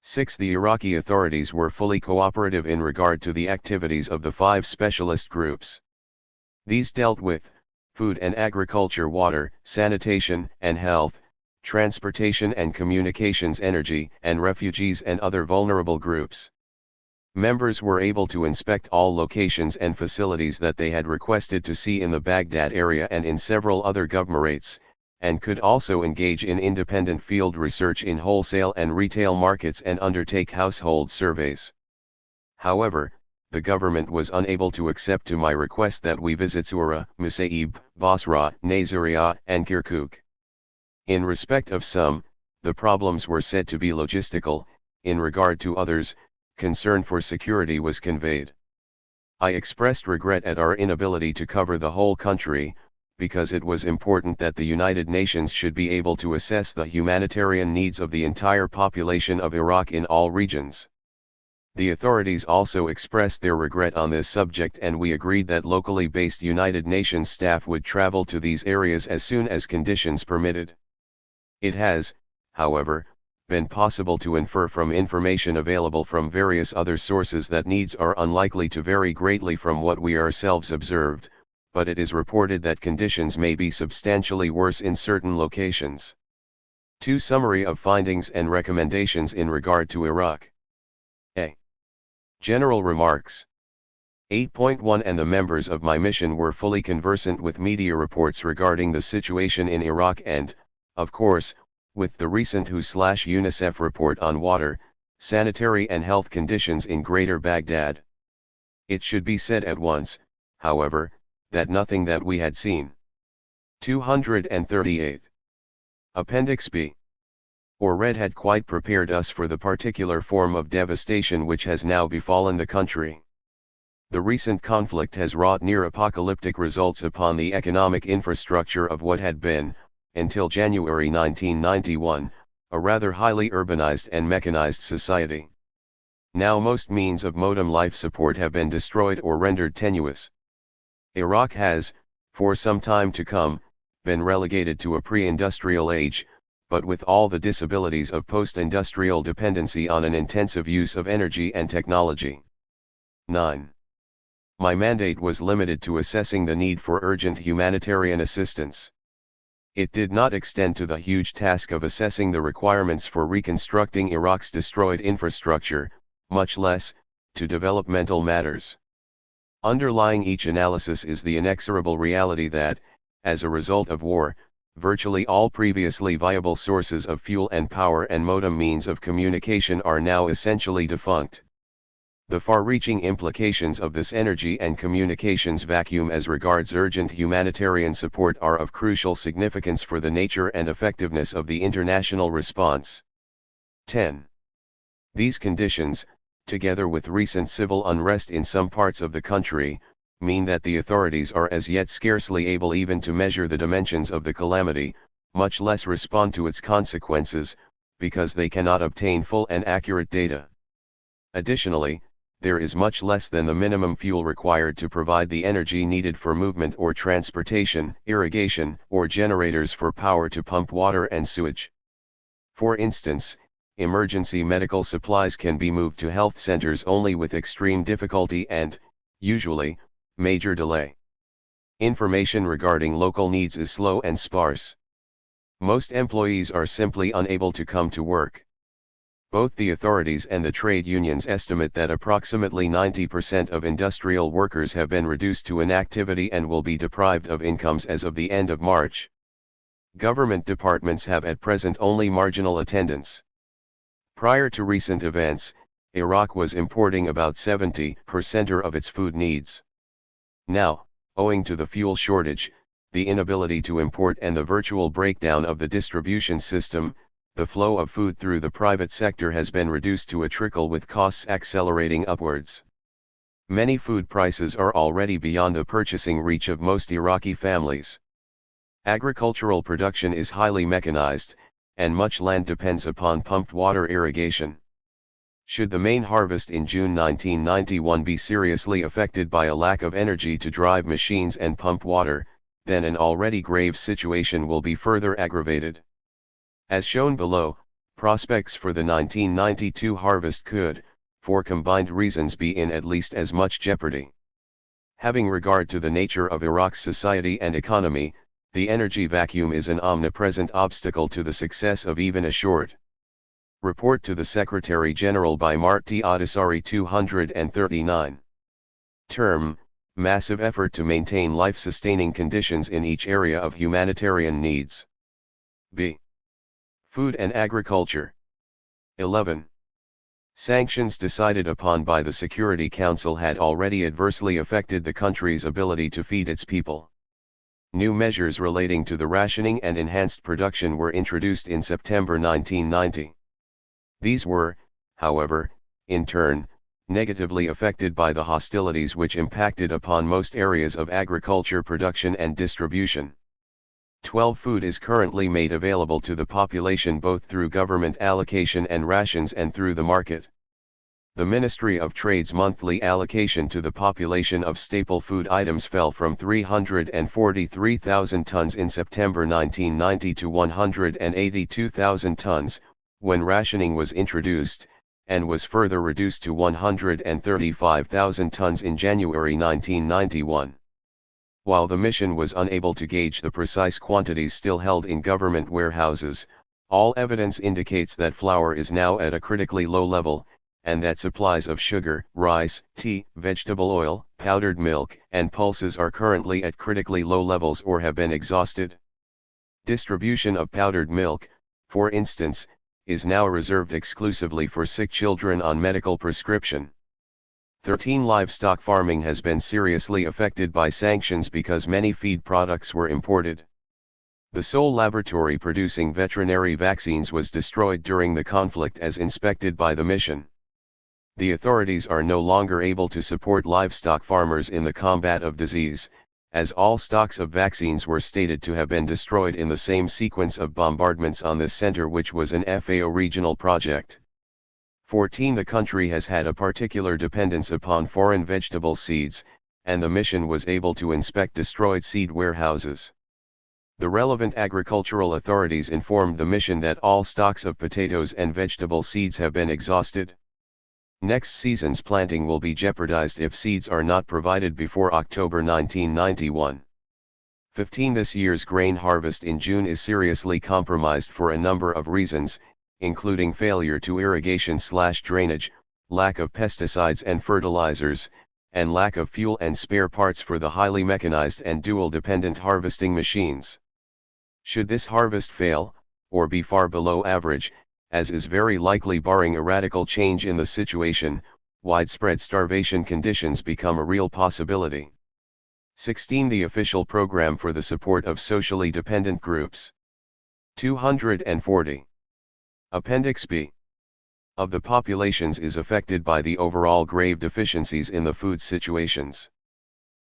6. The Iraqi authorities were fully cooperative in regard to the activities of the 5 specialist groups. These dealt with food and agriculture, water, sanitation and health, transportation and communications, energy and refugees and other vulnerable groups. Members were able to inspect all locations and facilities that they had requested to see in the Baghdad area and in several other governorates, and could also engage in independent field research in wholesale and retail markets and undertake household surveys. However, the government was unable to accept to my request that we visit Sura, Musaib, Basra, Nasiriyah and Kirkuk. In respect of some, the problems were said to be logistical; in regard to others, concern for security was conveyed. I expressed regret at our inability to cover the whole country, because it was important that the United Nations should be able to assess the humanitarian needs of the entire population of Iraq in all regions. The authorities also expressed their regret on this subject, and we agreed that locally based United Nations staff would travel to these areas as soon as conditions permitted. It has, however, been possible to infer from information available from various other sources that needs are unlikely to vary greatly from what we ourselves observed, but it is reported that conditions may be substantially worse in certain locations. 2. Summary of findings and recommendations in regard to Iraq. A. General remarks. 8.1 And the members of my mission were fully conversant with media reports regarding the situation in Iraq and, of course, with the recent WHO/UNICEF report on water, sanitary and health conditions in Greater Baghdad. It should be said at once, however, that nothing that we had seen. 238. Appendix B. Or read had quite prepared us for the particular form of devastation which has now befallen the country. The recent conflict has wrought near apocalyptic results upon the economic infrastructure of what had been, until January 1991, a rather highly urbanized and mechanized society. Now most means of modern life support have been destroyed or rendered tenuous. Iraq has, for some time to come, been relegated to a pre-industrial age, but with all the disabilities of post-industrial dependency on an intensive use of energy and technology. 9. My mandate was limited to assessing the need for urgent humanitarian assistance. It did not extend to the huge task of assessing the requirements for reconstructing Iraq's destroyed infrastructure, much less, to developmental matters. Underlying each analysis is the inexorable reality that, as a result of war, virtually all previously viable sources of fuel and power and modem means of communication are now essentially defunct. The far-reaching implications of this energy and communications vacuum as regards urgent humanitarian support are of crucial significance for the nature and effectiveness of the international response. 10. These conditions, together with recent civil unrest in some parts of the country, mean that the authorities are as yet scarcely able even to measure the dimensions of the calamity, much less respond to its consequences, because they cannot obtain full and accurate data. Additionally, there is much less than the minimum fuel required to provide the energy needed for movement or transportation, irrigation, or generators for power to pump water and sewage. For instance, emergency medical supplies can be moved to health centers only with extreme difficulty and, usually, major delay. Information regarding local needs is slow and sparse. Most employees are simply unable to come to work. Both the authorities and the trade unions estimate that approximately 90% of industrial workers have been reduced to inactivity and will be deprived of incomes as of the end of March. Government departments have at present only marginal attendance. Prior to recent events, Iraq was importing about 70% of its food needs. Now, owing to the fuel shortage, the inability to import and the virtual breakdown of the distribution system, the flow of food through the private sector has been reduced to a trickle with costs accelerating upwards. Many food prices are already beyond the purchasing reach of most Iraqi families. Agricultural production is highly mechanized, and much land depends upon pumped water irrigation. Should the main harvest in June 1991 be seriously affected by a lack of energy to drive machines and pump water, then an already grave situation will be further aggravated. As shown below, prospects for the 1992 harvest could, for combined reasons, be in at least as much jeopardy. Having regard to the nature of Iraq's society and economy, the energy vacuum is an omnipresent obstacle to the success of even a short report to the Secretary General by Marti Adisari 239. Term, massive effort to maintain life-sustaining conditions in each area of humanitarian needs. B. Food and agriculture. 11. Sanctions decided upon by the Security Council had already adversely affected the country's ability to feed its people. New measures relating to the rationing and enhanced production were introduced in September 1990. These were, however, in turn, negatively affected by the hostilities which impacted upon most areas of agriculture production and distribution. 12. Food is currently made available to the population both through government allocation and rations and through the market. The Ministry of Trade's monthly allocation to the population of staple food items fell from 343,000 tons in September 1990 to 182,000 tons, when rationing was introduced, and was further reduced to 135,000 tons in January 1991. While the mission was unable to gauge the precise quantities still held in government warehouses, all evidence indicates that flour is now at a critically low level, and that supplies of sugar, rice, tea, vegetable oil, powdered milk, and pulses are currently at critically low levels or have been exhausted. Distribution of powdered milk, for instance, is now reserved exclusively for sick children on medical prescription. 13. Livestock farming has been seriously affected by sanctions because many feed products were imported. The sole laboratory producing veterinary vaccines was destroyed during the conflict as inspected by the mission. The authorities are no longer able to support livestock farmers in the combat of disease, as all stocks of vaccines were stated to have been destroyed in the same sequence of bombardments on this center, which was an FAO regional project. 14. The country has had a particular dependence upon foreign vegetable seeds, and the mission was able to inspect destroyed seed warehouses. The relevant agricultural authorities informed the mission that all stocks of potatoes and vegetable seeds have been exhausted. Next season's planting will be jeopardized if seeds are not provided before October 1991. 15. This year's grain harvest in June is seriously compromised for a number of reasons, including failure to irrigation/drainage, lack of pesticides and fertilizers, and lack of fuel and spare parts for the highly mechanized and dual-dependent harvesting machines. Should this harvest fail, or be far below average, as is very likely barring a radical change in the situation, widespread starvation conditions become a real possibility. 16. The official program for the support of socially dependent groups. 240. Appendix B. Of the populations is affected by the overall grave deficiencies in the food situations.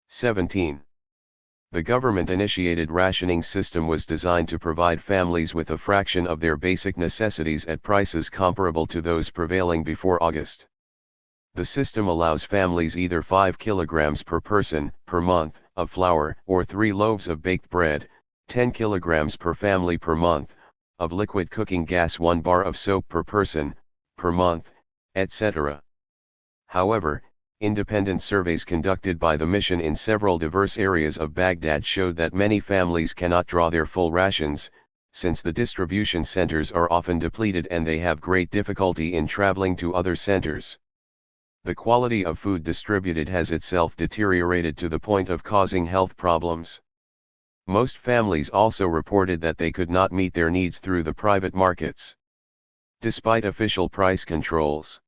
17. The government-initiated rationing system was designed to provide families with a fraction of their basic necessities at prices comparable to those prevailing before August. The system allows families either 5 kilograms per person, per month, of flour, or 3 loaves of baked bread, 10 kilograms per family per month, of liquid cooking gas, 1 bar of soap per person, per month, etc. However, independent surveys conducted by the mission in several diverse areas of Baghdad showed that many families cannot draw their full rations, since the distribution centers are often depleted and they have great difficulty in traveling to other centers. The quality of food distributed has itself deteriorated to the point of causing health problems. Most families also reported that they could not meet their needs through the private markets. Despite official price controls,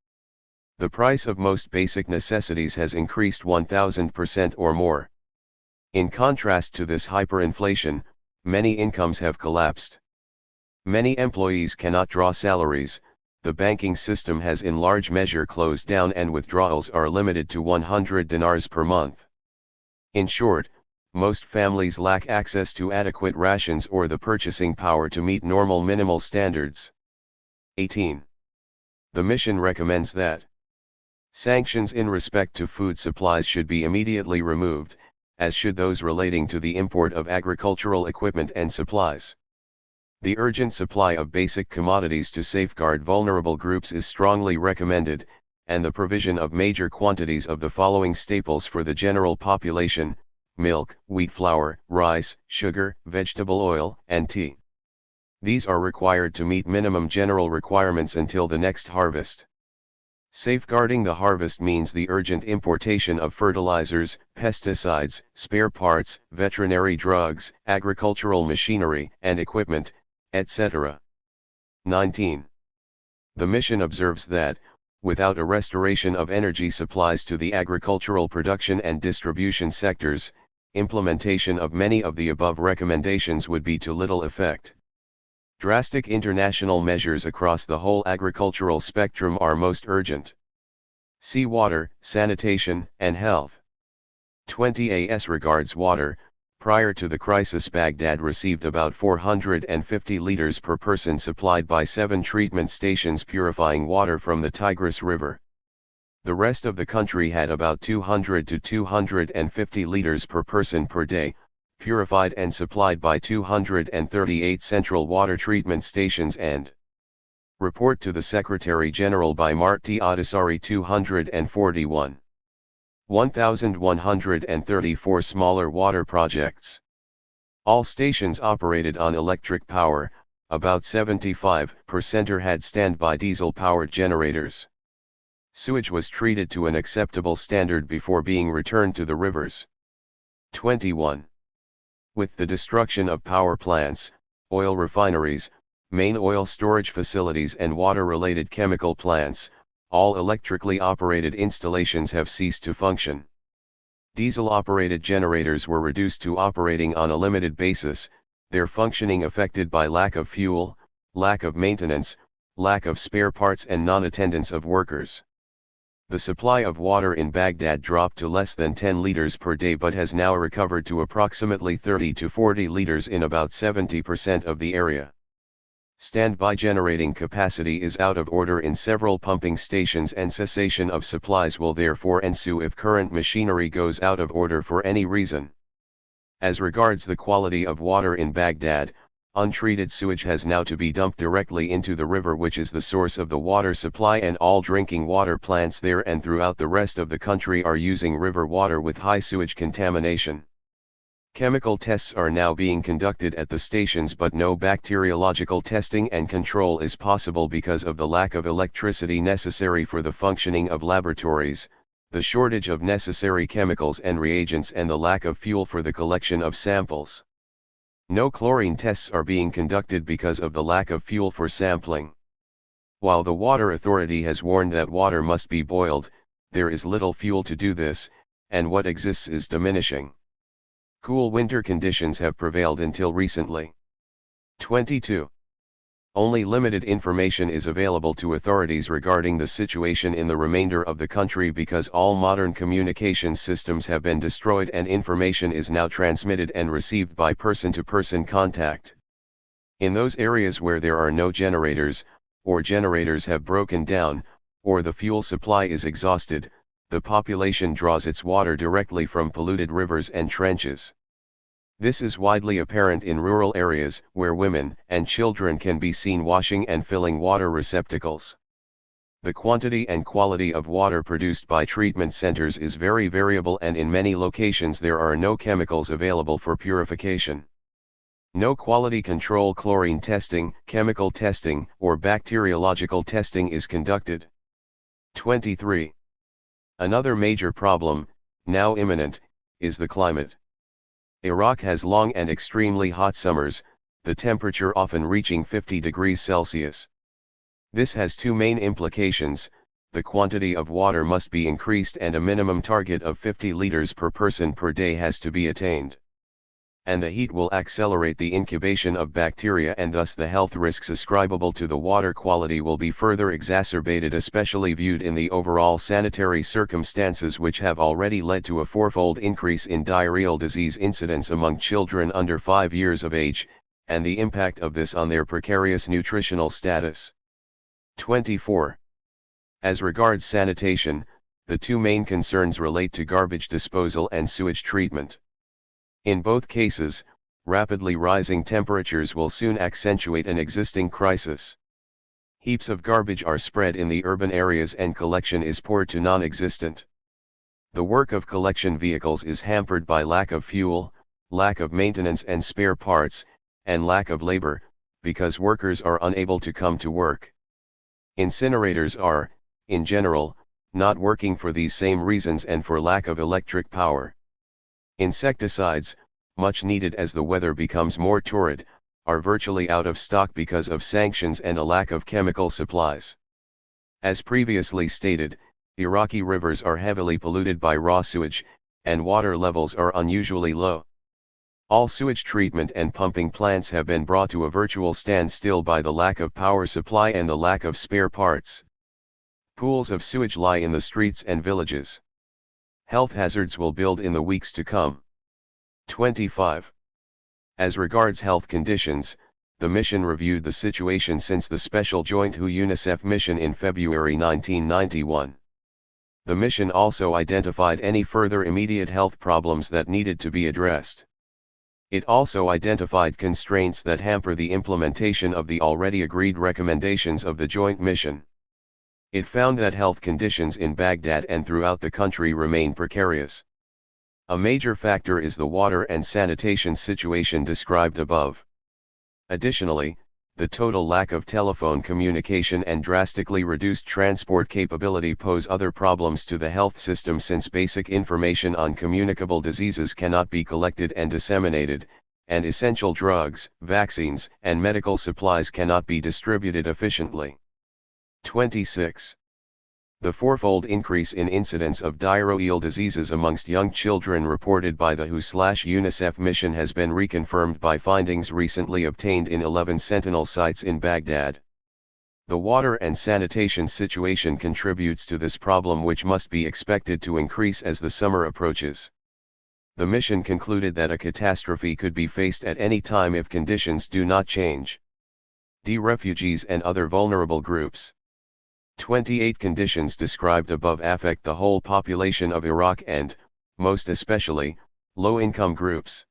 the price of most basic necessities has increased 1,000% or more. In contrast to this hyperinflation, many incomes have collapsed. Many employees cannot draw salaries. The banking system has in large measure closed down and withdrawals are limited to 100 dinars per month. In short, most families lack access to adequate rations or the purchasing power to meet normal minimal standards. 18. The mission recommends that sanctions in respect to food supplies should be immediately removed, as should those relating to the import of agricultural equipment and supplies. The urgent supply of basic commodities to safeguard vulnerable groups is strongly recommended, and the provision of major quantities of the following staples for the general population: milk, wheat flour, rice, sugar, vegetable oil, and tea. These are required to meet minimum general requirements until the next harvest. Safeguarding the harvest means the urgent importation of fertilizers, pesticides, spare parts, veterinary drugs, agricultural machinery and equipment, etc. 19. The mission observes that, without a restoration of energy supplies to the agricultural production and distribution sectors, implementation of many of the above recommendations would be to little effect. Drastic international measures across the whole agricultural spectrum are most urgent. See water, sanitation, and health. 20. As regards water, prior to the crisis, Baghdad received about 450 liters per person supplied by 7 treatment stations purifying water from the Tigris River. The rest of the country had about 200 to 250 liters per person per day, purified and supplied by 238 central water treatment stations and report to the Secretary General by Marti Adisari 241. 1,134 smaller water projects. All stations operated on electric power, about 75% had standby diesel-powered generators. Sewage was treated to an acceptable standard before being returned to the rivers. 21. With the destruction of power plants, oil refineries, main oil storage facilities and water-related chemical plants, all electrically operated installations have ceased to function. Diesel-operated generators were reduced to operating on a limited basis, their functioning affected by lack of fuel, lack of maintenance, lack of spare parts and non-attendance of workers. The supply of water in Baghdad dropped to less than 10 liters per day but has now recovered to approximately 30 to 40 liters in about 70% of the area. Standby generating capacity is out of order in several pumping stations and cessation of supplies will therefore ensue if current machinery goes out of order for any reason. As regards the quality of water in Baghdad, untreated sewage has now to be dumped directly into the river, which is the source of the water supply, and all drinking water plants there and throughout the rest of the country are using river water with high sewage contamination. Chemical tests are now being conducted at the stations, but no bacteriological testing and control is possible because of the lack of electricity necessary for the functioning of laboratories, the shortage of necessary chemicals and reagents, and the lack of fuel for the collection of samples. No chlorine tests are being conducted because of the lack of fuel for sampling. While the Water Authority has warned that water must be boiled, there is little fuel to do this, and what exists is diminishing. Cool winter conditions have prevailed until recently. 22. Only limited information is available to authorities regarding the situation in the remainder of the country because all modern communication systems have been destroyed and information is now transmitted and received by person-to-person contact. In those areas where there are no generators, or generators have broken down, or the fuel supply is exhausted, the population draws its water directly from polluted rivers and trenches. This is widely apparent in rural areas where women and children can be seen washing and filling water receptacles. The quantity and quality of water produced by treatment centers is very variable, and in many locations there are no chemicals available for purification. No quality control chlorine testing, chemical testing, or bacteriological testing is conducted. 23. Another major problem, now imminent, is the climate. Iraq has long and extremely hot summers, the temperature often reaching 50 degrees Celsius. This has two main implications: the quantity of water must be increased and a minimum target of 50 liters per person per day has to be attained. And the heat will accelerate the incubation of bacteria, and thus the health risks ascribable to the water quality will be further exacerbated, especially viewed in the overall sanitary circumstances, which have already led to a fourfold increase in diarrheal disease incidence among children under 5 years of age, and the impact of this on their precarious nutritional status. 24. As regards sanitation, the two main concerns relate to garbage disposal and sewage treatment. In both cases, rapidly rising temperatures will soon accentuate an existing crisis. Heaps of garbage are spread in the urban areas and collection is poor to non-existent. The work of collection vehicles is hampered by lack of fuel, lack of maintenance and spare parts, and lack of labor, because workers are unable to come to work. Incinerators are, in general, not working for these same reasons and for lack of electric power. Insecticides, much needed as the weather becomes more torrid, are virtually out of stock because of sanctions and a lack of chemical supplies. As previously stated, Iraqi rivers are heavily polluted by raw sewage, and water levels are unusually low. All sewage treatment and pumping plants have been brought to a virtual standstill by the lack of power supply and the lack of spare parts. Pools of sewage lie in the streets and villages. Health hazards will build in the weeks to come. 25. As regards health conditions, the mission reviewed the situation since the Special Joint WHO-UNICEF mission in February 1991. The mission also identified any further immediate health problems that needed to be addressed. It also identified constraints that hamper the implementation of the already agreed recommendations of the joint mission. It found that health conditions in Baghdad and throughout the country remain precarious. A major factor is the water and sanitation situation described above. Additionally, the total lack of telephone communication and drastically reduced transport capability pose other problems to the health system, since basic information on communicable diseases cannot be collected and disseminated, and essential drugs, vaccines, and medical supplies cannot be distributed efficiently. 26. The fourfold increase in incidence of diarrheal diseases amongst young children reported by the WHO/UNICEF mission has been reconfirmed by findings recently obtained in 11 Sentinel sites in Baghdad. The water and sanitation situation contributes to this problem, which must be expected to increase as the summer approaches. The mission concluded that a catastrophe could be faced at any time if conditions do not change. Refugees and other vulnerable groups. 28 conditions described above affect the whole population of Iraq and, most especially, low-income groups.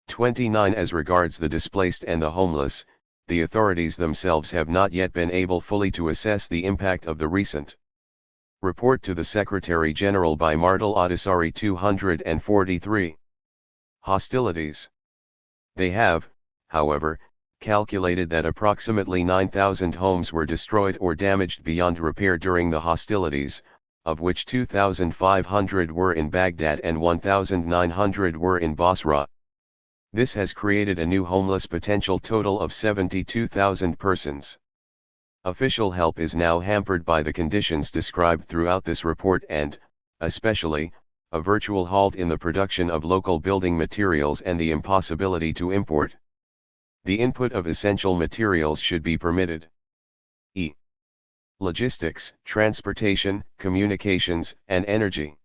29 As regards the displaced and the homeless, the authorities themselves have not yet been able fully to assess the impact of the recent report to the Secretary General by Mardal Adisari 243 hostilities. They have, however, calculated that approximately 9,000 homes were destroyed or damaged beyond repair during the hostilities, of which 2,500 were in Baghdad and 1,900 were in Basra. This has created a new homeless potential total of 72,000 persons. Official help is now hampered by the conditions described throughout this report and, especially, a virtual halt in the production of local building materials and the impossibility to import The input of essential materials should be permitted. E. Logistics, transportation, communications, and energy.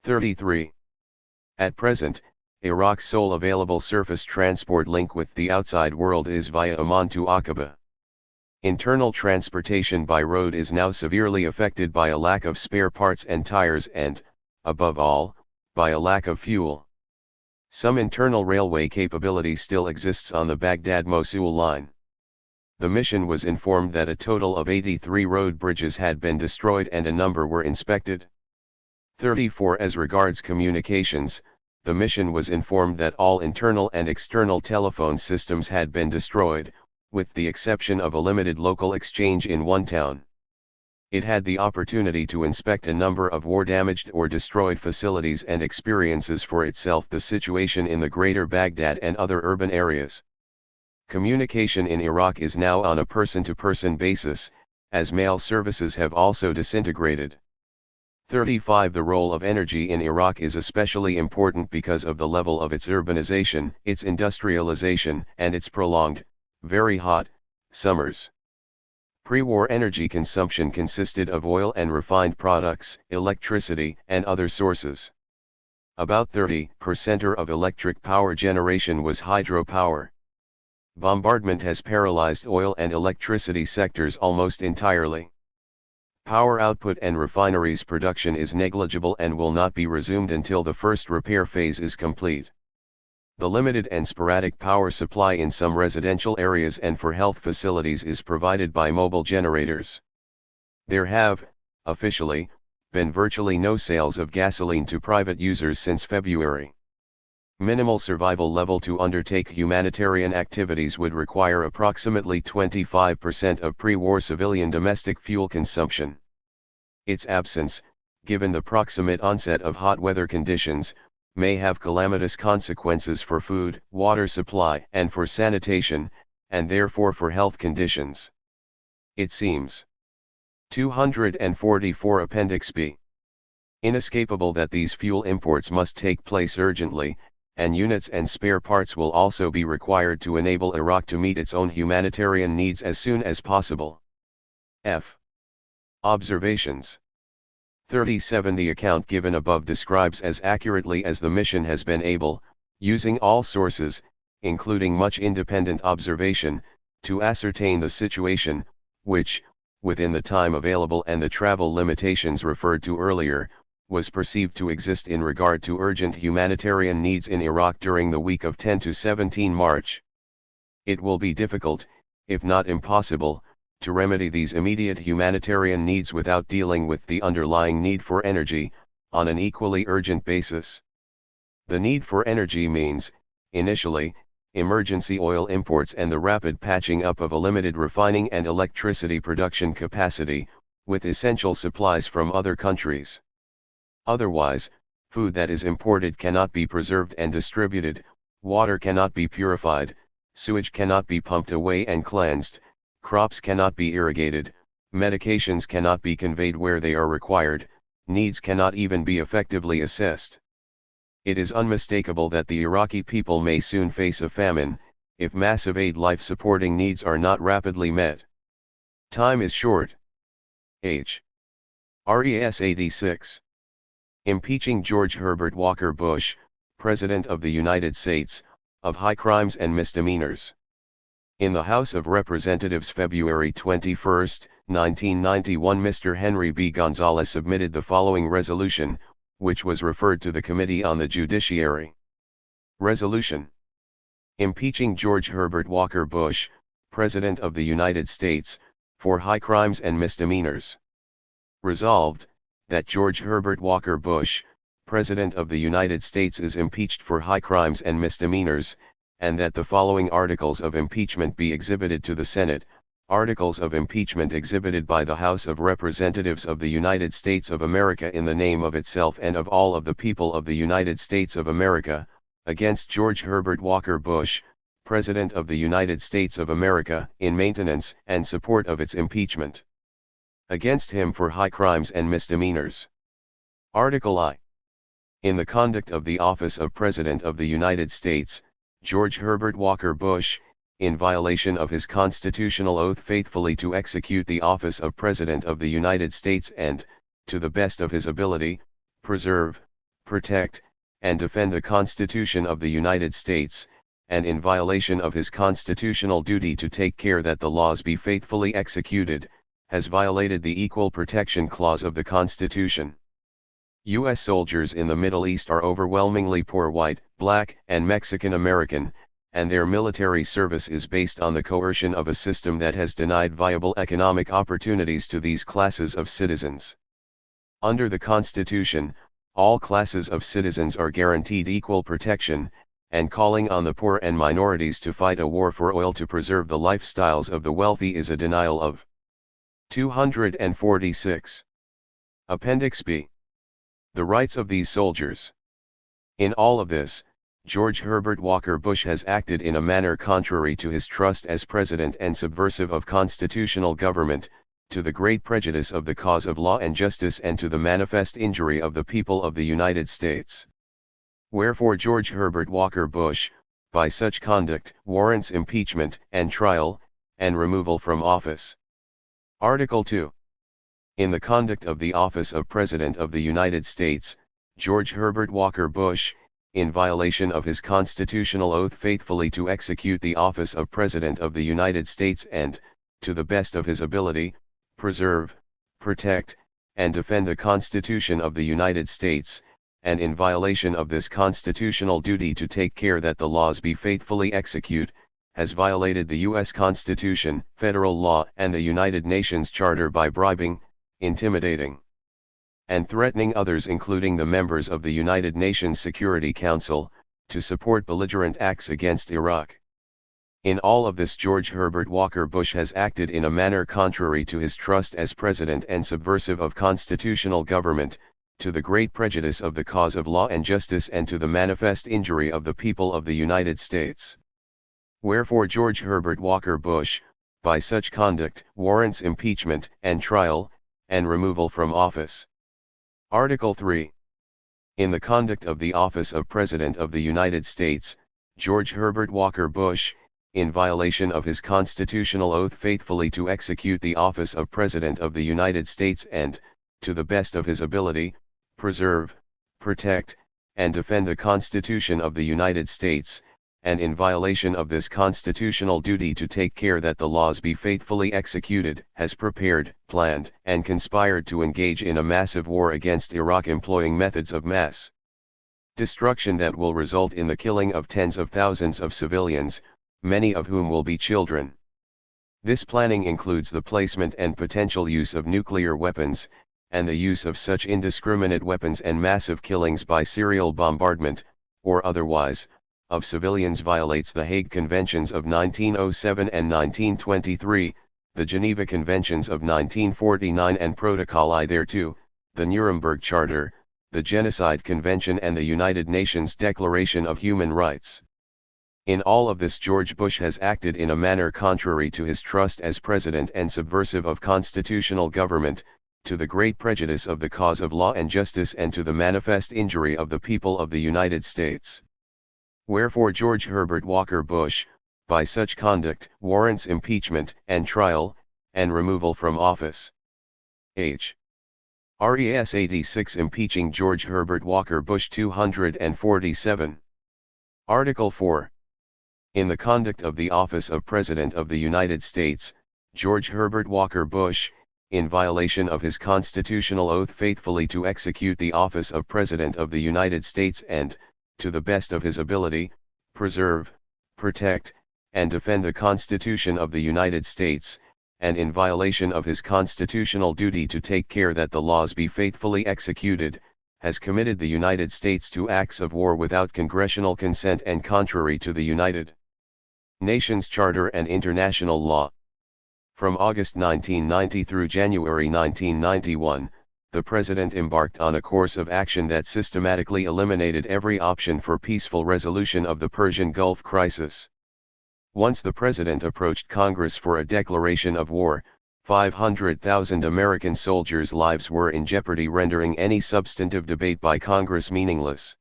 33. At present, Iraq's sole available surface transport link with the outside world is via Amman to Aqaba. Internal transportation by road is now severely affected by a lack of spare parts and tires and, above all, by a lack of fuel. Some internal railway capability still exists on the Baghdad-Mosul line. The mission was informed that a total of 83 road bridges had been destroyed and a number were inspected. 34. As regards communications, the mission was informed that all internal and external telephone systems had been destroyed, with the exception of a limited local exchange in one town. It had the opportunity to inspect a number of war-damaged or destroyed facilities and experiences for itself the situation in the greater Baghdad and other urban areas. Communication in Iraq is now on a person-to-person basis, as mail services have also disintegrated. 35. The role of energy in Iraq is especially important because of the level of its urbanization, its industrialization, and its prolonged, very hot, summers. Pre-war energy consumption consisted of oil and refined products, electricity, and other sources. About 30% of electric power generation was hydropower. Bombardment has paralyzed oil and electricity sectors almost entirely. Power output and refineries production is negligible and will not be resumed until the first repair phase is complete. The limited and sporadic power supply in some residential areas and for health facilities is provided by mobile generators. There have, officially, been virtually no sales of gasoline to private users since February. Minimal survival level to undertake humanitarian activities would require approximately 25% of pre-war civilian domestic fuel consumption. Its absence, given the proximate onset of hot weather conditions, may have calamitous consequences for food, water supply, and for sanitation, and therefore for health conditions. It seems 244 Appendix B. Inescapable that these fuel imports must take place urgently, and units and spare parts will also be required to enable Iraq to meet its own humanitarian needs as soon as possible. F. Observations. 37. The account given above describes as accurately as the mission has been able, using all sources, including much independent observation, to ascertain the situation, which, within the time available and the travel limitations referred to earlier, was perceived to exist in regard to urgent humanitarian needs in Iraq during the week of 10 to 17 March. It will be difficult, if not impossible, to remedy these immediate humanitarian needs without dealing with the underlying need for energy, on an equally urgent basis. The need for energy means, initially, emergency oil imports and the rapid patching up of a limited refining and electricity production capacity, with essential supplies from other countries. Otherwise, food that is imported cannot be preserved and distributed, water cannot be purified, sewage cannot be pumped away and cleansed, crops cannot be irrigated, medications cannot be conveyed where they are required, needs cannot even be effectively assessed. It is unmistakable that the Iraqi people may soon face a famine, if massive aid life-supporting needs are not rapidly met. Time is short. H. Res. 86. Impeaching George Herbert Walker Bush, President of the United States, of high crimes and misdemeanors. In the House of Representatives February 21, 1991, Mr. Henry B. Gonzalez submitted the following resolution, which was referred to the Committee on the Judiciary. Resolution. Impeaching George Herbert Walker Bush, President of the United States, for high crimes and misdemeanors. Resolved, that George Herbert Walker Bush, President of the United States, is impeached for high crimes and misdemeanors, and that the following articles of impeachment be exhibited to the Senate. Articles of impeachment exhibited by the House of Representatives of the United States of America in the name of itself and of all of the people of the United States of America, against George Herbert Walker Bush, President of the United States of America, in maintenance and support of its impeachment. Against him for high crimes and misdemeanors. Article I. In the conduct of the office of President of the United States, George Herbert Walker Bush, in violation of his constitutional oath faithfully to execute the office of President of the United States and, to the best of his ability, preserve, protect, and defend the Constitution of the United States, and in violation of his constitutional duty to take care that the laws be faithfully executed, has violated the Equal Protection Clause of the Constitution. U.S. soldiers in the Middle East are overwhelmingly poor white, black, and Mexican American, and their military service is based on the coercion of a system that has denied viable economic opportunities to these classes of citizens. Under the Constitution, all classes of citizens are guaranteed equal protection, and calling on the poor and minorities to fight a war for oil to preserve the lifestyles of the wealthy is a denial of. 246. Appendix B. The rights of these soldiers. In all of this, George Herbert Walker Bush has acted in a manner contrary to his trust as president and subversive of constitutional government, to the great prejudice of the cause of law and justice and to the manifest injury of the people of the United States. Wherefore George Herbert Walker Bush, by such conduct, warrants impeachment and trial, and removal from office. Article 2. In the conduct of the office of President of the United States, George Herbert Walker Bush, in violation of his constitutional oath faithfully to execute the office of President of the United States and, to the best of his ability, preserve, protect, and defend the Constitution of the United States, and in violation of this constitutional duty to take care that the laws be faithfully executed, has violated the U.S. Constitution, federal law, and the United Nations Charter by bribing, intimidating, and threatening others including the members of the United Nations Security Council, to support belligerent acts against Iraq. In all of this George Herbert Walker Bush has acted in a manner contrary to his trust as president and subversive of constitutional government, to the great prejudice of the cause of law and justice and to the manifest injury of the people of the United States. Wherefore George Herbert Walker Bush, by such conduct, warrants impeachment and trial, and removal from office. Article 3. In the conduct of the office of President of the United States, George Herbert Walker Bush, in violation of his constitutional oath faithfully to execute the office of President of the United States and, to the best of his ability, preserve, protect, and defend the Constitution of the United States, and in violation of this constitutional duty to take care that the laws be faithfully executed, has prepared, planned, and conspired to engage in a massive war against Iraq employing methods of mass destruction that will result in the killing of tens of thousands of civilians, many of whom will be children. This planning includes the placement and potential use of nuclear weapons, and the use of such indiscriminate weapons and massive killings by serial bombardment, or otherwise, of civilians violates the Hague Conventions of 1907 and 1923, the Geneva Conventions of 1949 and Protocol I thereto, the Nuremberg Charter, the Genocide Convention and the United Nations Declaration of Human Rights. In all of this George Bush has acted in a manner contrary to his trust as president and subversive of constitutional government, to the great prejudice of the cause of law and justice and to the manifest injury of the people of the United States. Wherefore George Herbert Walker Bush, by such conduct, warrants impeachment and trial, and removal from office. H. Res. 86 Impeaching George Herbert Walker Bush 247. Article 4. In the conduct of the office of President of the United States, George Herbert Walker Bush, in violation of his constitutional oath faithfully to execute the office of President of the United States and, to the best of his ability, preserve, protect, and defend the Constitution of the United States, and in violation of his constitutional duty to take care that the laws be faithfully executed, has committed the United States to acts of war without congressional consent and contrary to the United Nations Charter and international law. From August 1990 through January 1991, the President embarked on a course of action that systematically eliminated every option for peaceful resolution of the Persian Gulf crisis. Once the President approached Congress for a declaration of war, 500,000 American soldiers' lives were in jeopardy, rendering any substantive debate by Congress meaningless.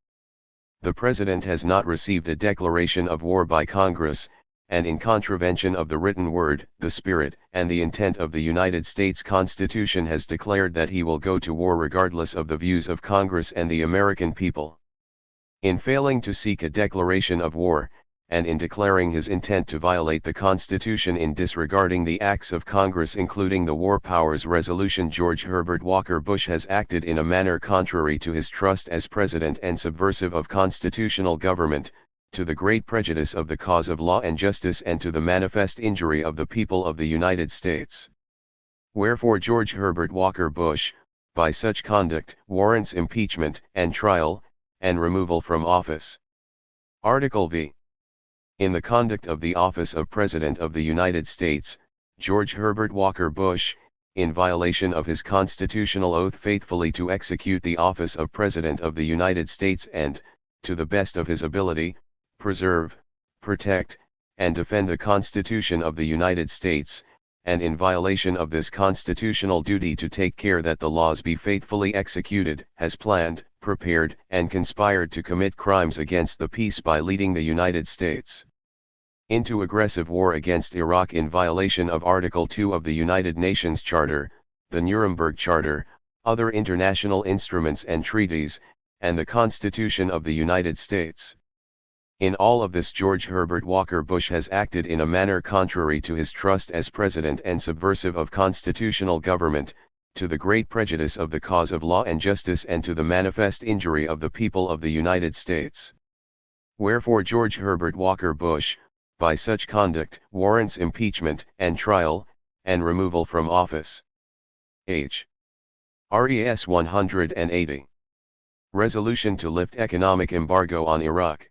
The President has not received a declaration of war by Congress, and in contravention of the written word, the spirit, and the intent of the United States Constitution has declared that he will go to war regardless of the views of Congress and the American people. In failing to seek a declaration of war, and in declaring his intent to violate the Constitution in disregarding the acts of Congress including the War Powers Resolution, George Herbert Walker Bush has acted in a manner contrary to his trust as President and subversive of constitutional government, to the great prejudice of the cause of law and justice and to the manifest injury of the people of the United States. Wherefore George Herbert Walker Bush, by such conduct, warrants impeachment and trial, and removal from office. Article V. In the conduct of the office of President of the United States, George Herbert Walker Bush, in violation of his constitutional oath faithfully to execute the office of President of the United States and, to the best of his ability, preserve, protect, and defend the Constitution of the United States, and in violation of this constitutional duty to take care that the laws be faithfully executed, has planned, prepared, and conspired to commit crimes against the peace by leading the United States into aggressive war against Iraq in violation of Article 2 of the United Nations Charter, the Nuremberg Charter, other international instruments and treaties, and the Constitution of the United States. In all of this George Herbert Walker Bush has acted in a manner contrary to his trust as President and subversive of constitutional government, to the great prejudice of the cause of law and justice and to the manifest injury of the people of the United States. Wherefore George Herbert Walker Bush, by such conduct, warrants impeachment and trial, and removal from office. H. Res. 180. Resolution to lift economic embargo on Iraq.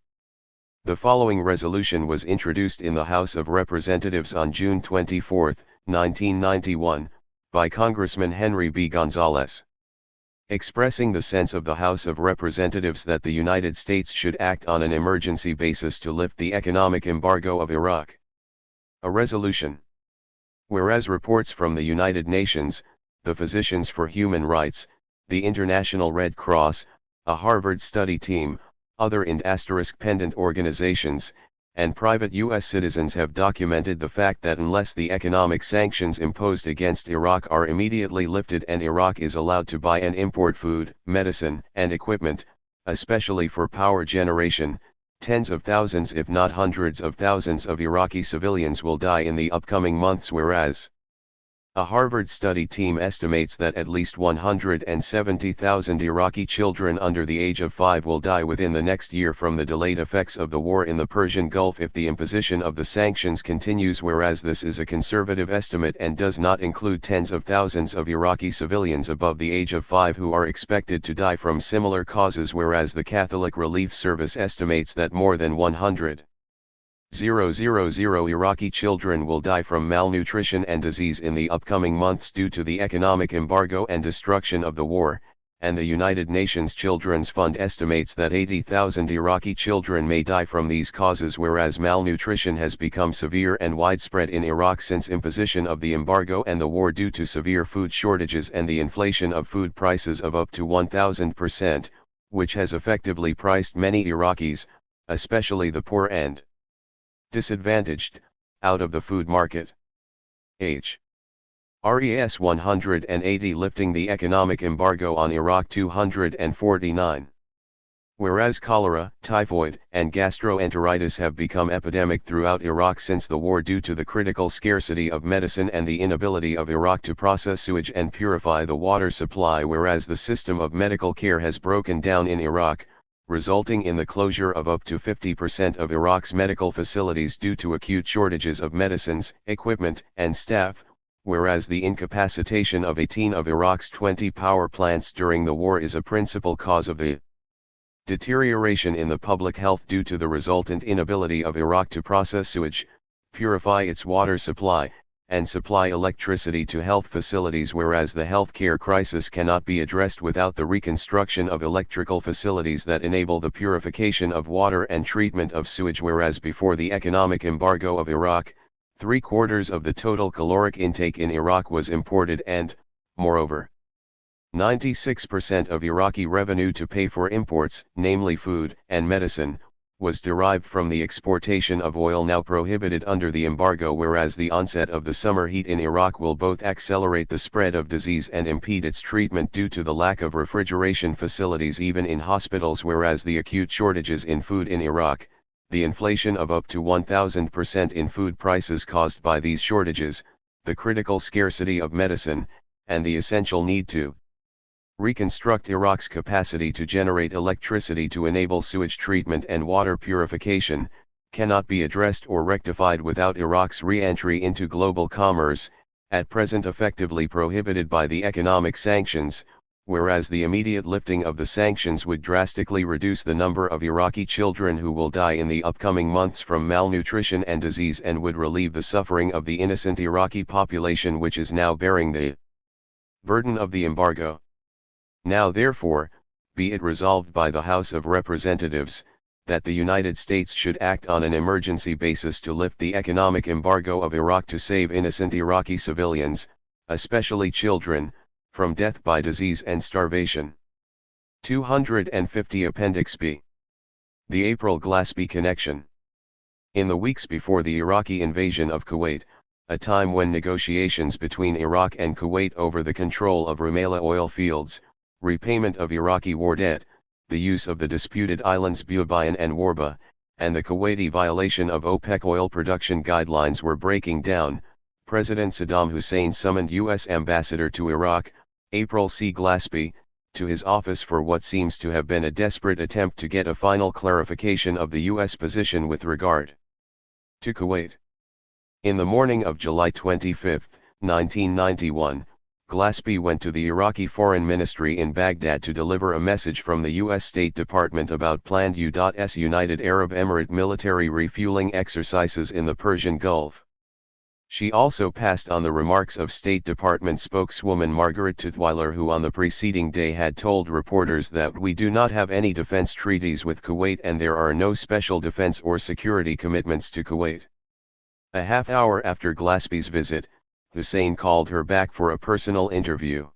The following resolution was introduced in the House of Representatives on June 24, 1991, by Congressman Henry B. Gonzalez. Expressing the sense of the House of Representatives that the United States should act on an emergency basis to lift the economic embargo of Iraq. A resolution. Whereas reports from the United Nations, the Physicians for Human Rights, the International Red Cross, a Harvard study team, other *pendant organizations, and private U.S. citizens have documented the fact that unless the economic sanctions imposed against Iraq are immediately lifted and Iraq is allowed to buy and import food, medicine, and equipment, especially for power generation, tens of thousands if not hundreds of thousands of Iraqi civilians will die in the upcoming months, whereas a Harvard study team estimates that at least 170,000 Iraqi children under the age of 5 will die within the next year from the delayed effects of the war in the Persian Gulf if the imposition of the sanctions continues, whereas this is a conservative estimate and does not include tens of thousands of Iraqi civilians above the age of 5 who are expected to die from similar causes, whereas the Catholic Relief Service estimates that more than 100,000 Iraqi children will die from malnutrition and disease in the upcoming months due to the economic embargo and destruction of the war, and the United Nations Children's Fund estimates that 80,000 Iraqi children may die from these causes, whereas malnutrition has become severe and widespread in Iraq since imposition of the embargo and the war due to severe food shortages and the inflation of food prices of up to 1,000%, which has effectively priced many Iraqis, especially the poor and disadvantaged, out of the food market. H. Res. 180 lifting the economic embargo on Iraq. 249. Whereas cholera, typhoid, and gastroenteritis have become epidemic throughout Iraq since the war due to the critical scarcity of medicine and the inability of Iraq to process sewage and purify the water supply, whereas the system of medical care has broken down in Iraq, resulting in the closure of up to 50% of Iraq's medical facilities due to acute shortages of medicines, equipment, and staff, whereas the incapacitation of 18 of Iraq's 20 power plants during the war is a principal cause of the deterioration in the public health due to the resultant inability of Iraq to process sewage, purify its water supply, and supply electricity to health facilities, whereas the healthcare crisis cannot be addressed without the reconstruction of electrical facilities that enable the purification of water and treatment of sewage, whereas before the economic embargo of Iraq, 3/4 of the total caloric intake in Iraq was imported and, moreover, 96% of Iraqi revenue to pay for imports, namely food and medicine, was derived from the exportation of oil now prohibited under the embargo, whereas the onset of the summer heat in Iraq will both accelerate the spread of disease and impede its treatment due to the lack of refrigeration facilities even in hospitals, whereas the acute shortages in food in Iraq, the inflation of up to 1,000% in food prices caused by these shortages, the critical scarcity of medicine, and the essential need to reconstruct Iraq's capacity to generate electricity to enable sewage treatment and water purification, cannot be addressed or rectified without Iraq's re-entry into global commerce, at present effectively prohibited by the economic sanctions, whereas the immediate lifting of the sanctions would drastically reduce the number of Iraqi children who will die in the upcoming months from malnutrition and disease and would relieve the suffering of the innocent Iraqi population which is now bearing the burden of the embargo. Now therefore, be it resolved by the House of Representatives, that the United States should act on an emergency basis to lift the economic embargo of Iraq to save innocent Iraqi civilians, especially children, from death by disease and starvation. 250 Appendix B. The April-Gillespie Connection. In the weeks before the Iraqi invasion of Kuwait, a time when negotiations between Iraq and Kuwait over the control of Rumaila oil fields, repayment of Iraqi war debt, the use of the disputed islands Bubayan and Warba, and the Kuwaiti violation of OPEC oil production guidelines were breaking down, President Saddam Hussein summoned U.S. Ambassador to Iraq, April C. Gillespie, to his office for what seems to have been a desperate attempt to get a final clarification of the U.S. position with regard to Kuwait. In the morning of July 25, 1991, Gillespie went to the Iraqi Foreign Ministry in Baghdad to deliver a message from the U.S. State Department about planned U.S. United Arab Emirate military refueling exercises in the Persian Gulf. She also passed on the remarks of State Department spokeswoman Margaret Tutwiler, who on the preceding day had told reporters that we do not have any defense treaties with Kuwait and there are no special defense or security commitments to Kuwait. A half hour after Gillespie's visit, Hussein called her back for a personal interview.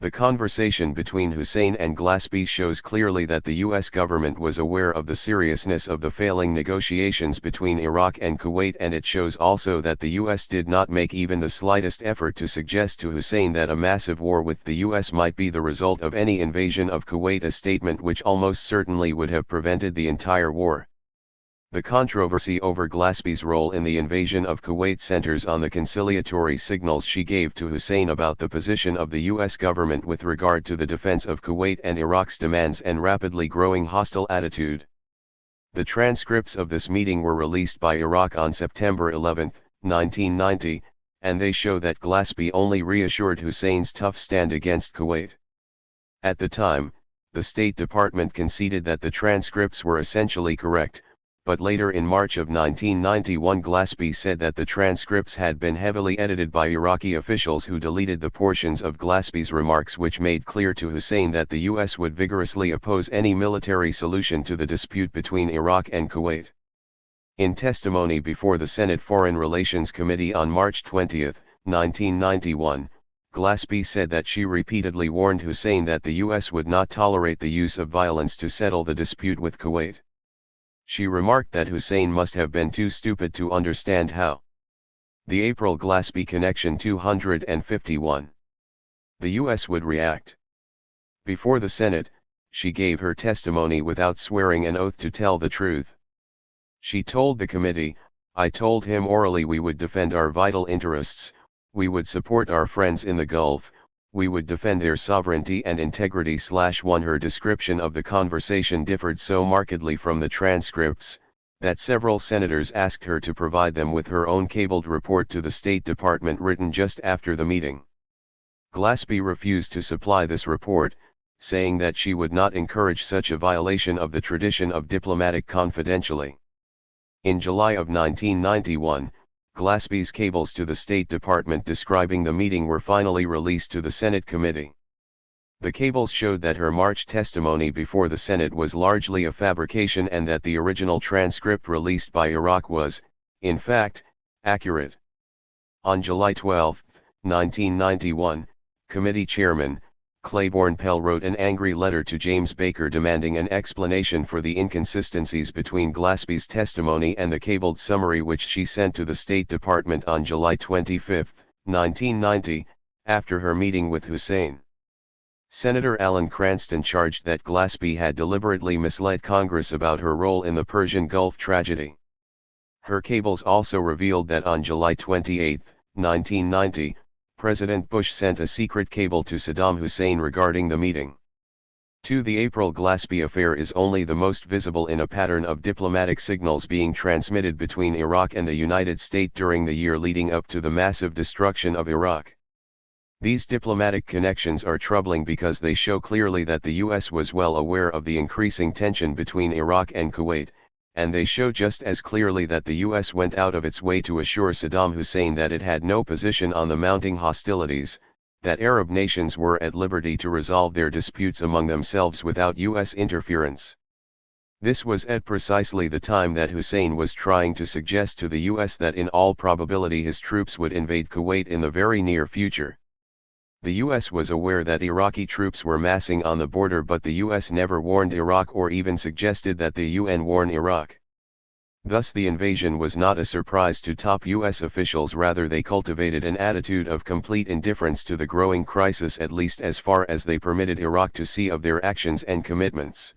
The conversation between Hussein and Gillespie shows clearly that the U.S. government was aware of the seriousness of the failing negotiations between Iraq and Kuwait, and it shows also that the U.S. did not make even the slightest effort to suggest to Hussein that a massive war with the U.S. might be the result of any invasion of Kuwait, a statement which almost certainly would have prevented the entire war. The controversy over Gillespie's role in the invasion of Kuwait centers on the conciliatory signals she gave to Hussein about the position of the U.S. government with regard to the defense of Kuwait and Iraq's demands and rapidly growing hostile attitude. The transcripts of this meeting were released by Iraq on September 11, 1990, and they show that Gillespie only reassured Hussein's tough stand against Kuwait. At the time, the State Department conceded that the transcripts were essentially correct, but later in March of 1991 Gillespie said that the transcripts had been heavily edited by Iraqi officials who deleted the portions of Gillespie's remarks which made clear to Hussein that the U.S. would vigorously oppose any military solution to the dispute between Iraq and Kuwait. In testimony before the Senate Foreign Relations Committee on March 20, 1991, Gillespie said that she repeatedly warned Hussein that the U.S. would not tolerate the use of violence to settle the dispute with Kuwait. She remarked that Hussein must have been too stupid to understand how. The April-Gillespie Connection 251. The U.S. would react. Before the Senate, she gave her testimony without swearing an oath to tell the truth. She told the committee, "I told him orally we would defend our vital interests, we would support our friends in the Gulf, we would defend their sovereignty and integrity." 1 Her description of the conversation differed so markedly from the transcripts, that several senators asked her to provide them with her own cabled report to the State Department written just after the meeting. Gillespie refused to supply this report, saying that she would not encourage such a violation of the tradition of diplomatic confidentiality. In July of 1991, Gillespie's cables to the State Department describing the meeting were finally released to the Senate committee. The cables showed that her March testimony before the Senate was largely a fabrication and that the original transcript released by Iraq was, in fact, accurate. On July 12, 1991, Committee Chairman, Claiborne Pell wrote an angry letter to James Baker demanding an explanation for the inconsistencies between Glaspie's testimony and the cabled summary which she sent to the State Department on July 25, 1990, after her meeting with Hussein. Senator Alan Cranston charged that Glaspie had deliberately misled Congress about her role in the Persian Gulf tragedy. Her cables also revealed that on July 28, 1990, President Bush sent a secret cable to Saddam Hussein regarding the meeting. The April Glaspie affair is only the most visible in a pattern of diplomatic signals being transmitted between Iraq and the United States during the year leading up to the massive destruction of Iraq. These diplomatic connections are troubling because they show clearly that the U.S. was well aware of the increasing tension between Iraq and Kuwait, and they show just as clearly that the U.S. went out of its way to assure Saddam Hussein that it had no position on the mounting hostilities, that Arab nations were at liberty to resolve their disputes among themselves without U.S. interference. This was at precisely the time that Hussein was trying to suggest to the U.S. that in all probability his troops would invade Kuwait in the very near future. The U.S. was aware that Iraqi troops were massing on the border, but the U.S. never warned Iraq or even suggested that the UN warn Iraq. Thus the invasion was not a surprise to top U.S. officials, rather they cultivated an attitude of complete indifference to the growing crisis, at least as far as they permitted Iraq to see of their actions and commitments.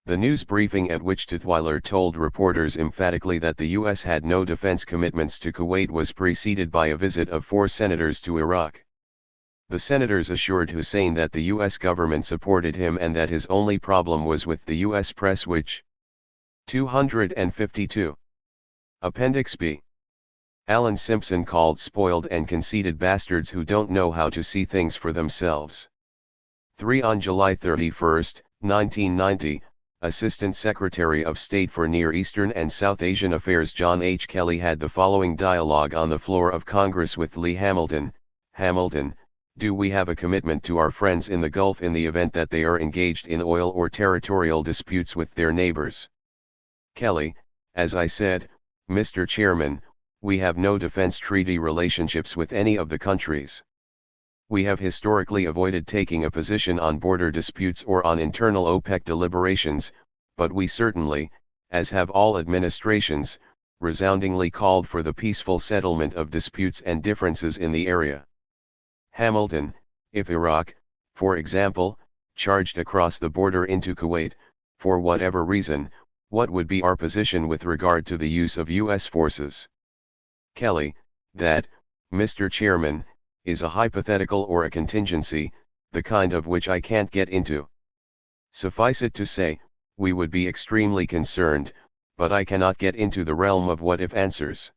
The news briefing at which Tutwiler told reporters emphatically that the U.S. had no defense commitments to Kuwait was preceded by a visit of 4 senators to Iraq. The senators assured Hussein that the U.S. government supported him and that his only problem was with the U.S. press, which 252. Appendix B. Alan Simpson called spoiled and conceited bastards who don't know how to see things for themselves. 3. On July 31, 1990, Assistant Secretary of State for Near Eastern and South Asian Affairs John H. Kelly had the following dialogue on the floor of Congress with Lee Hamilton. Hamilton: do we have a commitment to our friends in the Gulf in the event that they are engaged in oil or territorial disputes with their neighbors? Kelly: as I said, Mr. Chairman, we have no defense treaty relationships with any of the countries. We have historically avoided taking a position on border disputes or on internal OPEC deliberations, but we certainly, as have all administrations, resoundingly called for the peaceful settlement of disputes and differences in the area. Hamilton: if Iraq, for example, charged across the border into Kuwait, for whatever reason, what would be our position with regard to the use of U.S. forces? Kelly: that, Mr. Chairman, is a hypothetical or a contingency, the kind of which I can't get into. Suffice it to say, we would be extremely concerned, but I cannot get into the realm of what-if answers.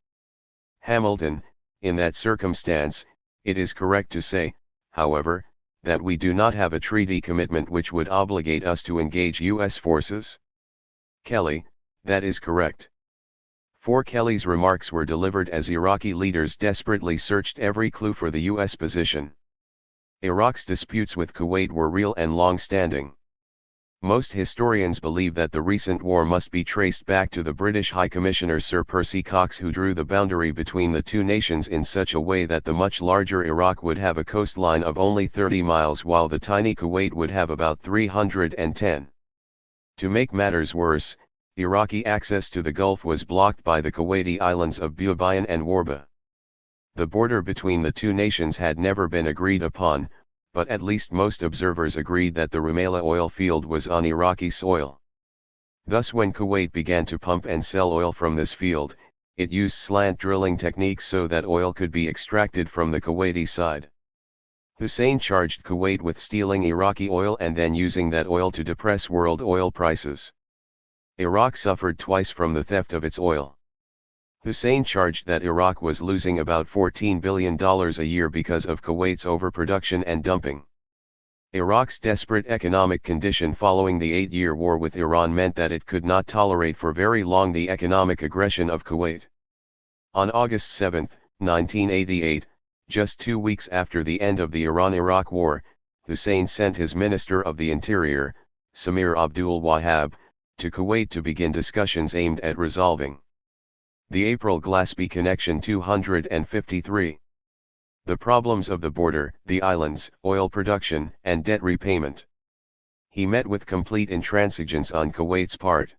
Hamilton: in that circumstance, it is correct to say, however, that we do not have a treaty commitment which would obligate us to engage U.S. forces. Kelly: that is correct. 4. Kelly's remarks were delivered as Iraqi leaders desperately searched every clue for the U.S. position. Iraq's disputes with Kuwait were real and long-standing. Most historians believe that the recent war must be traced back to the British High Commissioner Sir Percy Cox, who drew the boundary between the two nations in such a way that the much larger Iraq would have a coastline of only 30 miles while the tiny Kuwait would have about 310. To make matters worse, Iraqi access to the Gulf was blocked by the Kuwaiti islands of Bubayan and Warba. The border between the two nations had never been agreed upon, but at least most observers agreed that the Rumaila oil field was on Iraqi soil. Thus when Kuwait began to pump and sell oil from this field, it used slant drilling techniques so that oil could be extracted from the Kuwaiti side. Hussein charged Kuwait with stealing Iraqi oil and then using that oil to depress world oil prices. Iraq suffered twice from the theft of its oil. Hussein charged that Iraq was losing about $14 billion a year because of Kuwait's overproduction and dumping. Iraq's desperate economic condition following the 8-year war with Iran meant that it could not tolerate for very long the economic aggression of Kuwait. On August 7, 1988, just 2 weeks after the end of the Iran-Iraq War, Hussein sent his Minister of the Interior, Samir Abdul Wahab, to Kuwait to begin discussions aimed at resolving the April Glaspie connection. 253. the problems of the border, the islands, oil production, and debt repayment. He met with complete intransigence on Kuwait's part.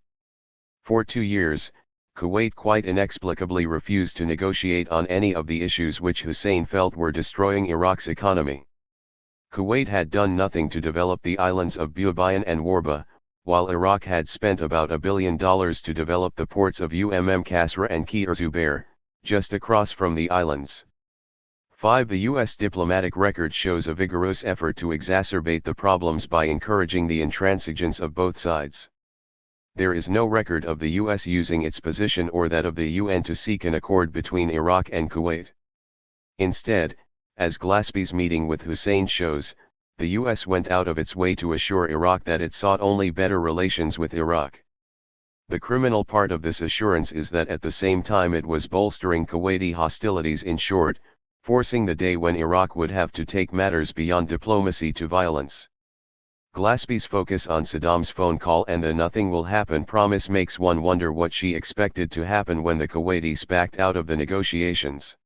For 2 years, Kuwait quite inexplicably refused to negotiate on any of the issues which Hussein felt were destroying Iraq's economy. Kuwait had done nothing to develop the islands of Bubayan and Warba, while Iraq had spent about $1 billion to develop the ports of Kasra and Kir Zubair, just across from the islands. 5. The U.S. diplomatic record shows a vigorous effort to exacerbate the problems by encouraging the intransigence of both sides. There is no record of the U.S. using its position or that of the UN to seek an accord between Iraq and Kuwait. Instead, as Glaspie's meeting with Hussein shows, the U.S. went out of its way to assure Iraq that it sought only better relations with Iraq. The criminal part of this assurance is that at the same time it was bolstering Kuwaiti hostilities, in short, forcing the day when Iraq would have to take matters beyond diplomacy to violence. Glaspie's focus on Saddam's phone call and the nothing will happen promise makes one wonder what she expected to happen when the Kuwaitis backed out of the negotiations.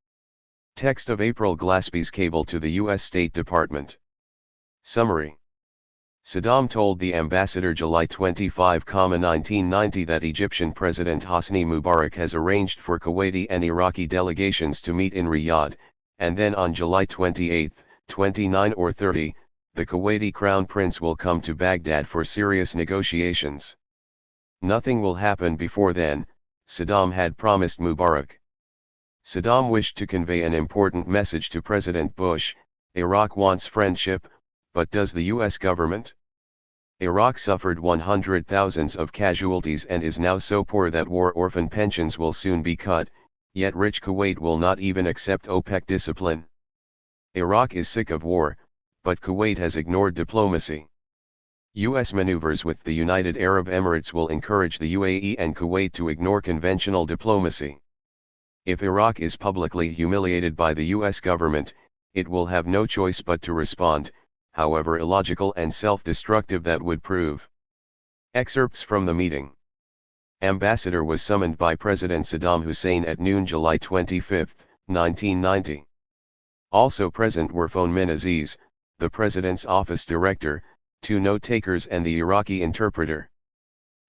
Text of April. Glaspie's cable to the U.S. State Department. Summary. Saddam told the ambassador July 25, 1990 that Egyptian President Hosni Mubarak has arranged for Kuwaiti and Iraqi delegations to meet in Riyadh, and then on July 28, 29 or 30, the Kuwaiti Crown Prince will come to Baghdad for serious negotiations. Nothing will happen before then, Saddam had promised Mubarak. Saddam wished to convey an important message to President Bush: Iraq wants friendship, but does the U.S. government? Iraq suffered thousands of casualties and is now so poor that war orphan pensions will soon be cut, yet rich Kuwait will not even accept OPEC discipline. Iraq is sick of war, but Kuwait has ignored diplomacy. U.S. maneuvers with the United Arab Emirates will encourage the UAE and Kuwait to ignore conventional diplomacy. If Iraq is publicly humiliated by the U.S. government, it will have no choice but to respond, however illogical and self-destructive that would prove. Excerpts from the meeting. Ambassador was summoned by President Saddam Hussein at noon July 25, 1990. Also present were Fomin Aziz, the President's office director, 2 note-takers and the Iraqi interpreter.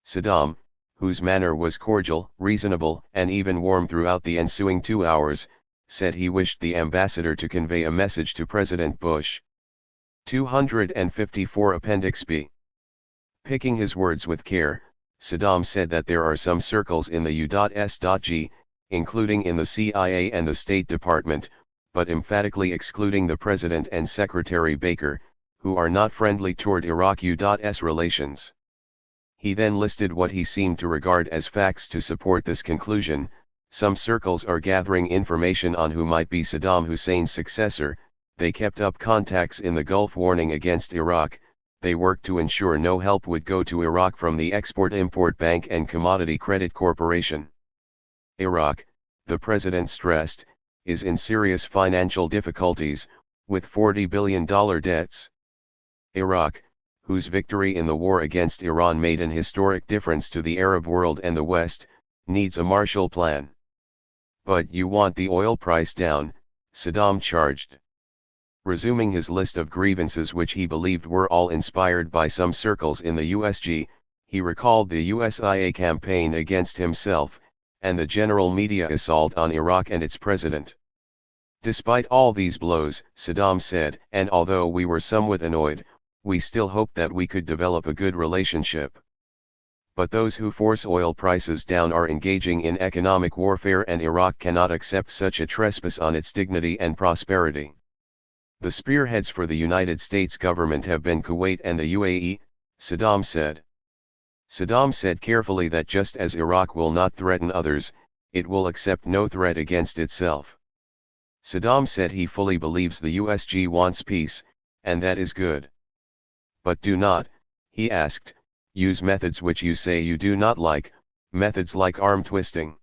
Saddam, whose manner was cordial, reasonable, and even warm throughout the ensuing 2 hours, said he wished the ambassador to convey a message to President Bush. 254 Appendix B. Picking his words with care, Saddam said that there are some circles in the U.S.G, including in the CIA and the State Department, but emphatically excluding the President and Secretary Baker, who are not friendly toward Iraq-U.S. relations. He then listed what he seemed to regard as facts to support this conclusion. Some circles are gathering information on who might be Saddam Hussein's successor. They kept up contacts in the Gulf, warning against Iraq. They worked to ensure no help would go to Iraq from the Export-Import Bank and Commodity Credit Corporation. Iraq, the president stressed, is in serious financial difficulties, with $40 billion debts. Iraq, whose victory in the war against Iran made an historic difference to the Arab world and the West, needs a Marshall Plan. But you want the oil price down, Saddam charged. Resuming his list of grievances which he believed were all inspired by some circles in the USG, he recalled the USIA campaign against himself, and the general media assault on Iraq and its president. Despite all these blows, Saddam said, and although we were somewhat annoyed, we still hoped that we could develop a good relationship. But those who force oil prices down are engaging in economic warfare, and Iraq cannot accept such a trespass on its dignity and prosperity. The spearheads for the United States government have been Kuwait and the UAE, Saddam said. Saddam said carefully that just as Iraq will not threaten others, it will accept no threat against itself. Saddam said he fully believes the USG wants peace, and that is good. But do not, he asked, use methods which you say you do not like, methods like arm twisting.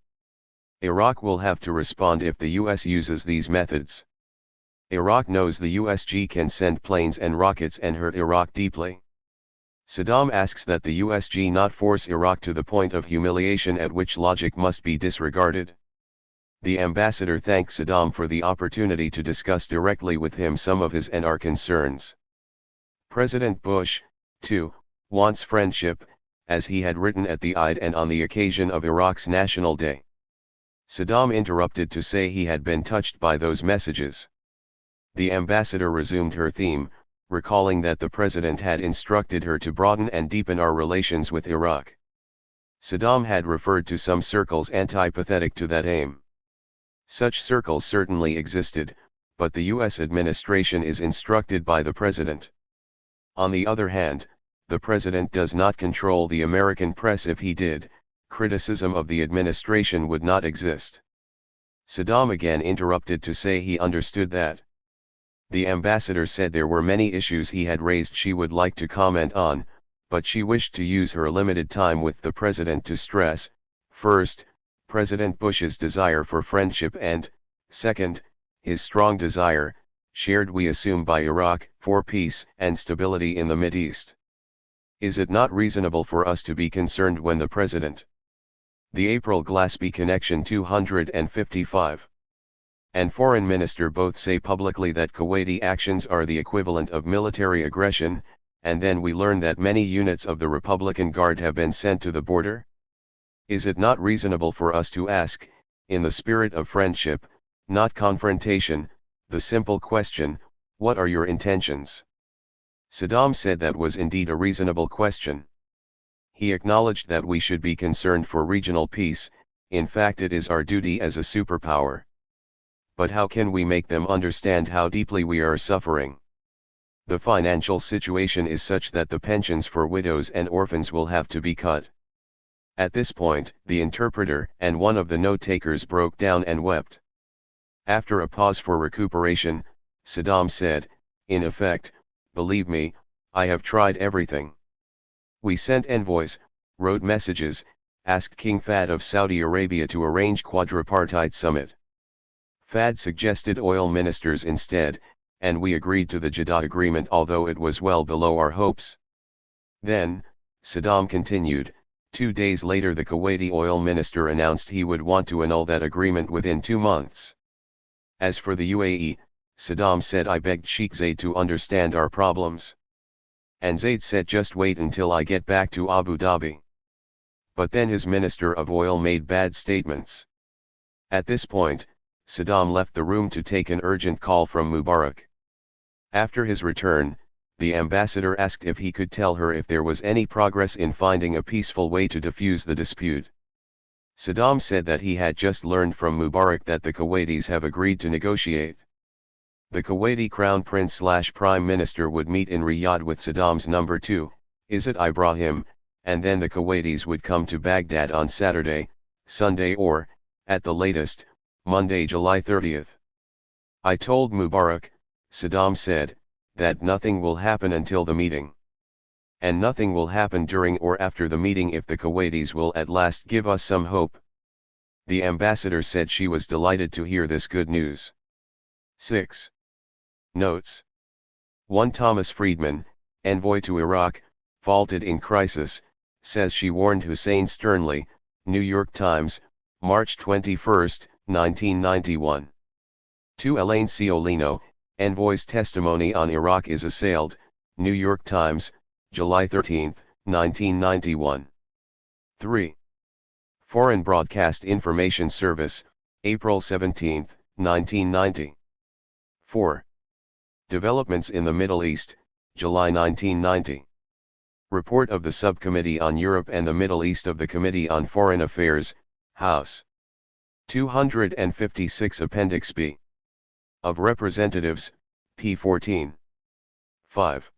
Iraq will have to respond if the US uses these methods. Iraq knows the USG can send planes and rockets and hurt Iraq deeply. Saddam asks that the USG not force Iraq to the point of humiliation at which logic must be disregarded. The ambassador thanked Saddam for the opportunity to discuss directly with him some of his and our concerns. President Bush, too, wants friendship, as he had written at the Eid and on the occasion of Iraq's National Day. Saddam interrupted to say he had been touched by those messages. The ambassador resumed her theme, recalling that the president had instructed her to broaden and deepen our relations with Iraq. Saddam had referred to some circles antipathetic to that aim. Such circles certainly existed, but the U.S. administration is instructed by the president. On the other hand, the president does not control the American press. If he did, criticism of the administration would not exist. Saddam again interrupted to say he understood that. The ambassador said there were many issues he had raised she would like to comment on, but she wished to use her limited time with the president to stress, first, President Bush's desire for friendship and, second, his strong desire, shared we assume by Iraq, for peace and stability in the Mideast. Is it not reasonable for us to be concerned when the President, the April Glaspie Connection 255, and Foreign Minister both say publicly that Kuwaiti actions are the equivalent of military aggression, and then we learn that many units of the Republican Guard have been sent to the border? Is it not reasonable for us to ask, in the spirit of friendship, not confrontation, the simple question, what are your intentions? Saddam said that was indeed a reasonable question. He acknowledged that we should be concerned for regional peace, in fact it is our duty as a superpower. But how can we make them understand how deeply we are suffering? The financial situation is such that the pensions for widows and orphans will have to be cut. At this point, the interpreter and one of the note-takers broke down and wept. After a pause for recuperation, Saddam said, in effect, believe me, I have tried everything. We sent envoys, wrote messages, asked King Fahd of Saudi Arabia to arrange quadripartite summit. Fahd suggested oil ministers instead, and we agreed to the Jeddah agreement although it was well below our hopes. Then, Saddam continued, 2 days later the Kuwaiti oil minister announced he would want to annul that agreement within 2 months. As for the UAE, Saddam said I begged Sheikh Zayed to understand our problems. And Zayed said just wait until I get back to Abu Dhabi. But then his minister of oil made bad statements. At this point, Saddam left the room to take an urgent call from Mubarak. After his return, the ambassador asked if he could tell her if there was any progress in finding a peaceful way to defuse the dispute. Saddam said that he had just learned from Mubarak that the Kuwaitis have agreed to negotiate. The Kuwaiti Crown Prince/Prime Minister would meet in Riyadh with Saddam's number 2, Izzat Ibrahim, and then the Kuwaitis would come to Baghdad on Saturday, Sunday or, at the latest, Monday, July 30th. I told Mubarak, Saddam said, that nothing will happen until the meeting. And nothing will happen during or after the meeting if the Kuwaitis will at last give us some hope. The ambassador said she was delighted to hear this good news. 6. Notes. 1. Thomas Friedman, envoy to Iraq, faulted in crisis, says she warned Hussein sternly, New York Times, March 21, 1991. 2. Elaine Ciolino, envoy's testimony on Iraq is assailed, New York Times, July 13, 1991. 3. Foreign Broadcast Information Service, April 17, 1990. 4. Developments in the Middle East, July 1990. Report of the Subcommittee on Europe and the Middle East of the Committee on Foreign Affairs, House 256 Appendix B. Of Representatives, p. 14. 5.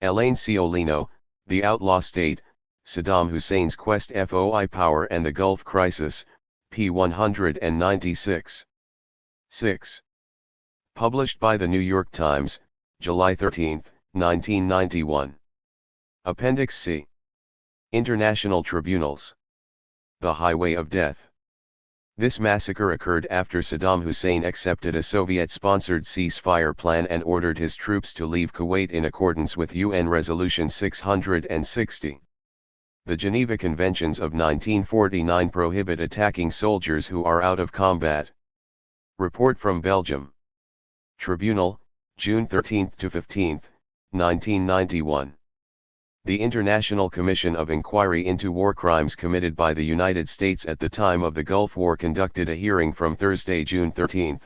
Elaine Ciolino, The Outlaw State, Saddam Hussein's Quest for Power and the Gulf Crisis, p. 196. 6. Published by the New York Times, July 13, 1991. Appendix C. International Tribunals. The Highway of Death. This massacre occurred after Saddam Hussein accepted a Soviet-sponsored ceasefire plan and ordered his troops to leave Kuwait in accordance with UN Resolution 660. The Geneva Conventions of 1949 prohibit attacking soldiers who are out of combat. Report from Belgium. Tribunal, June 13 to 15, 1991. The International Commission of Inquiry into War Crimes committed by the United States at the time of the Gulf War conducted a hearing from Thursday, June 13,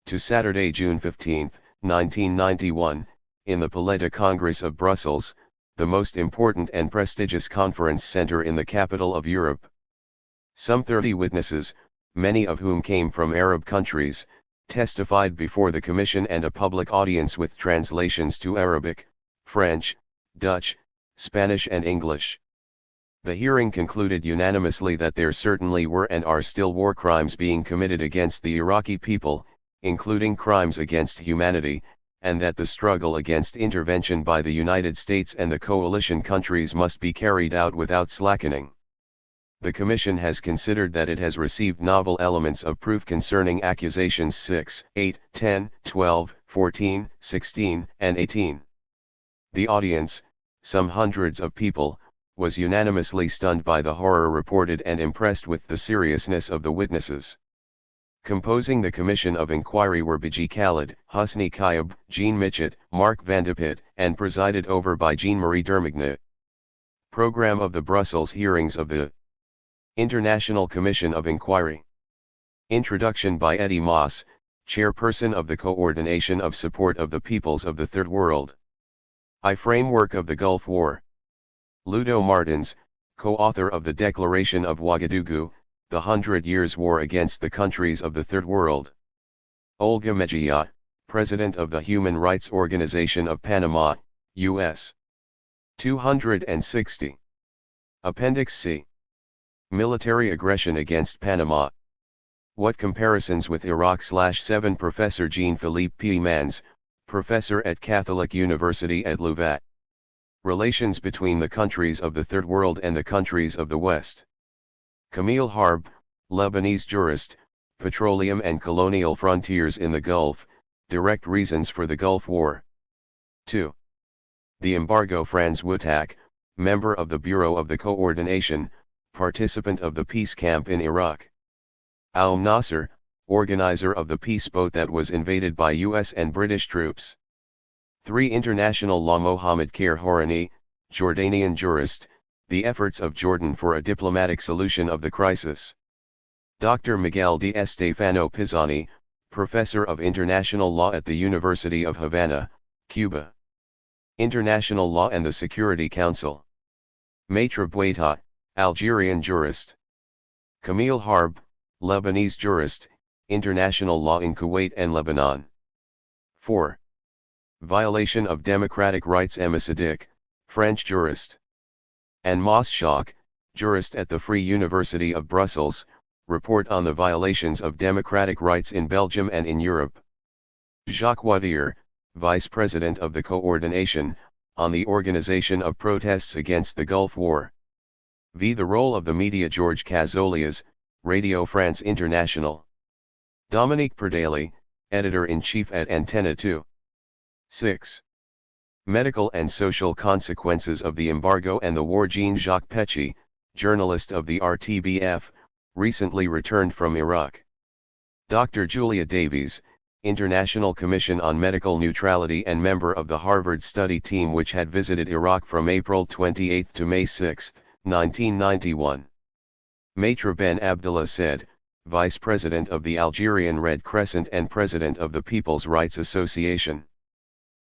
to Saturday, June 15, 1991, in the Palais Congress of Brussels, the most important and prestigious conference center in the capital of Europe. Some 30 witnesses, many of whom came from Arab countries, testified before the commission and a public audience with translations to Arabic, French, Dutch, Spanish and English. The hearing concluded unanimously that there certainly were and are still war crimes being committed against the Iraqi people, including crimes against humanity, and that the struggle against intervention by the United States and the coalition countries must be carried out without slackening. The Commission has considered that it has received novel elements of proof concerning accusations 6, 8, 10, 12, 14, 16, and 18. The audience, some hundreds of people, was unanimously stunned by the horror reported and impressed with the seriousness of the witnesses. Composing the Commission of Inquiry were Baji Khalid, Husni Kayab, Jean Mitchett, Mark Vandeput, and presided over by Jean-Marie Dermigne. Program of the Brussels hearings of the International Commission of Inquiry. Introduction by Eddie Moss, Chairperson of the Coordination of Support of the Peoples of the Third World. Framework of the Gulf War. Ludo Martins, co-author of the Declaration of Ouagadougou, the 100 Years' War Against the Countries of the Third World. Olga Mejia, President of the Human Rights Organization of Panama, U.S. 260. Appendix C. Military aggression against Panama. What comparisons with Iraq/7 Professor Jean-Philippe P. Mans, Professor at Catholic University at Louvain. Relations between the countries of the Third World and the countries of the West. Camille Harb, Lebanese jurist, Petroleum and Colonial Frontiers in the Gulf, Direct Reasons for the Gulf War. 2. The Embargo. Franz Wutak, member of the Bureau of the Coordination, participant of the peace camp in Iraq. Aoum Nasser, organizer of the peace boat that was invaded by U.S. and British troops. 3. International Law. Mohammed Khair Horani, Jordanian jurist, the efforts of Jordan for a diplomatic solution of the crisis. Dr. Miguel D. Estefano Pisani, professor of international law at the University of Havana, Cuba. International Law and the Security Council. Maitre Boueta, Algerian jurist. Camille Harb, Lebanese jurist, international law in Kuwait and Lebanon. 4. Violation of democratic rights. Emma Sadiq, French jurist. And Moss Schock, jurist at the Free University of Brussels, report on the violations of democratic rights in Belgium and in Europe. Jacques Wadier, vice president of the Coordination, on the organization of protests against the Gulf War. V. The role of the media. George Cazolias, Radio France International. Dominique Perdaly, editor-in-chief at Antenne 2. 6. Medical and social consequences of the embargo and the war. Jean-Jacques Pecci, journalist of the RTBF, recently returned from Iraq. Dr. Julia Davies, International Commission on Medical Neutrality and member of the Harvard study team which had visited Iraq from April 28 to May 6, 1991. Maitre Ben Abdallah said, Vice President of the Algerian Red Crescent and President of the People's Rights Association.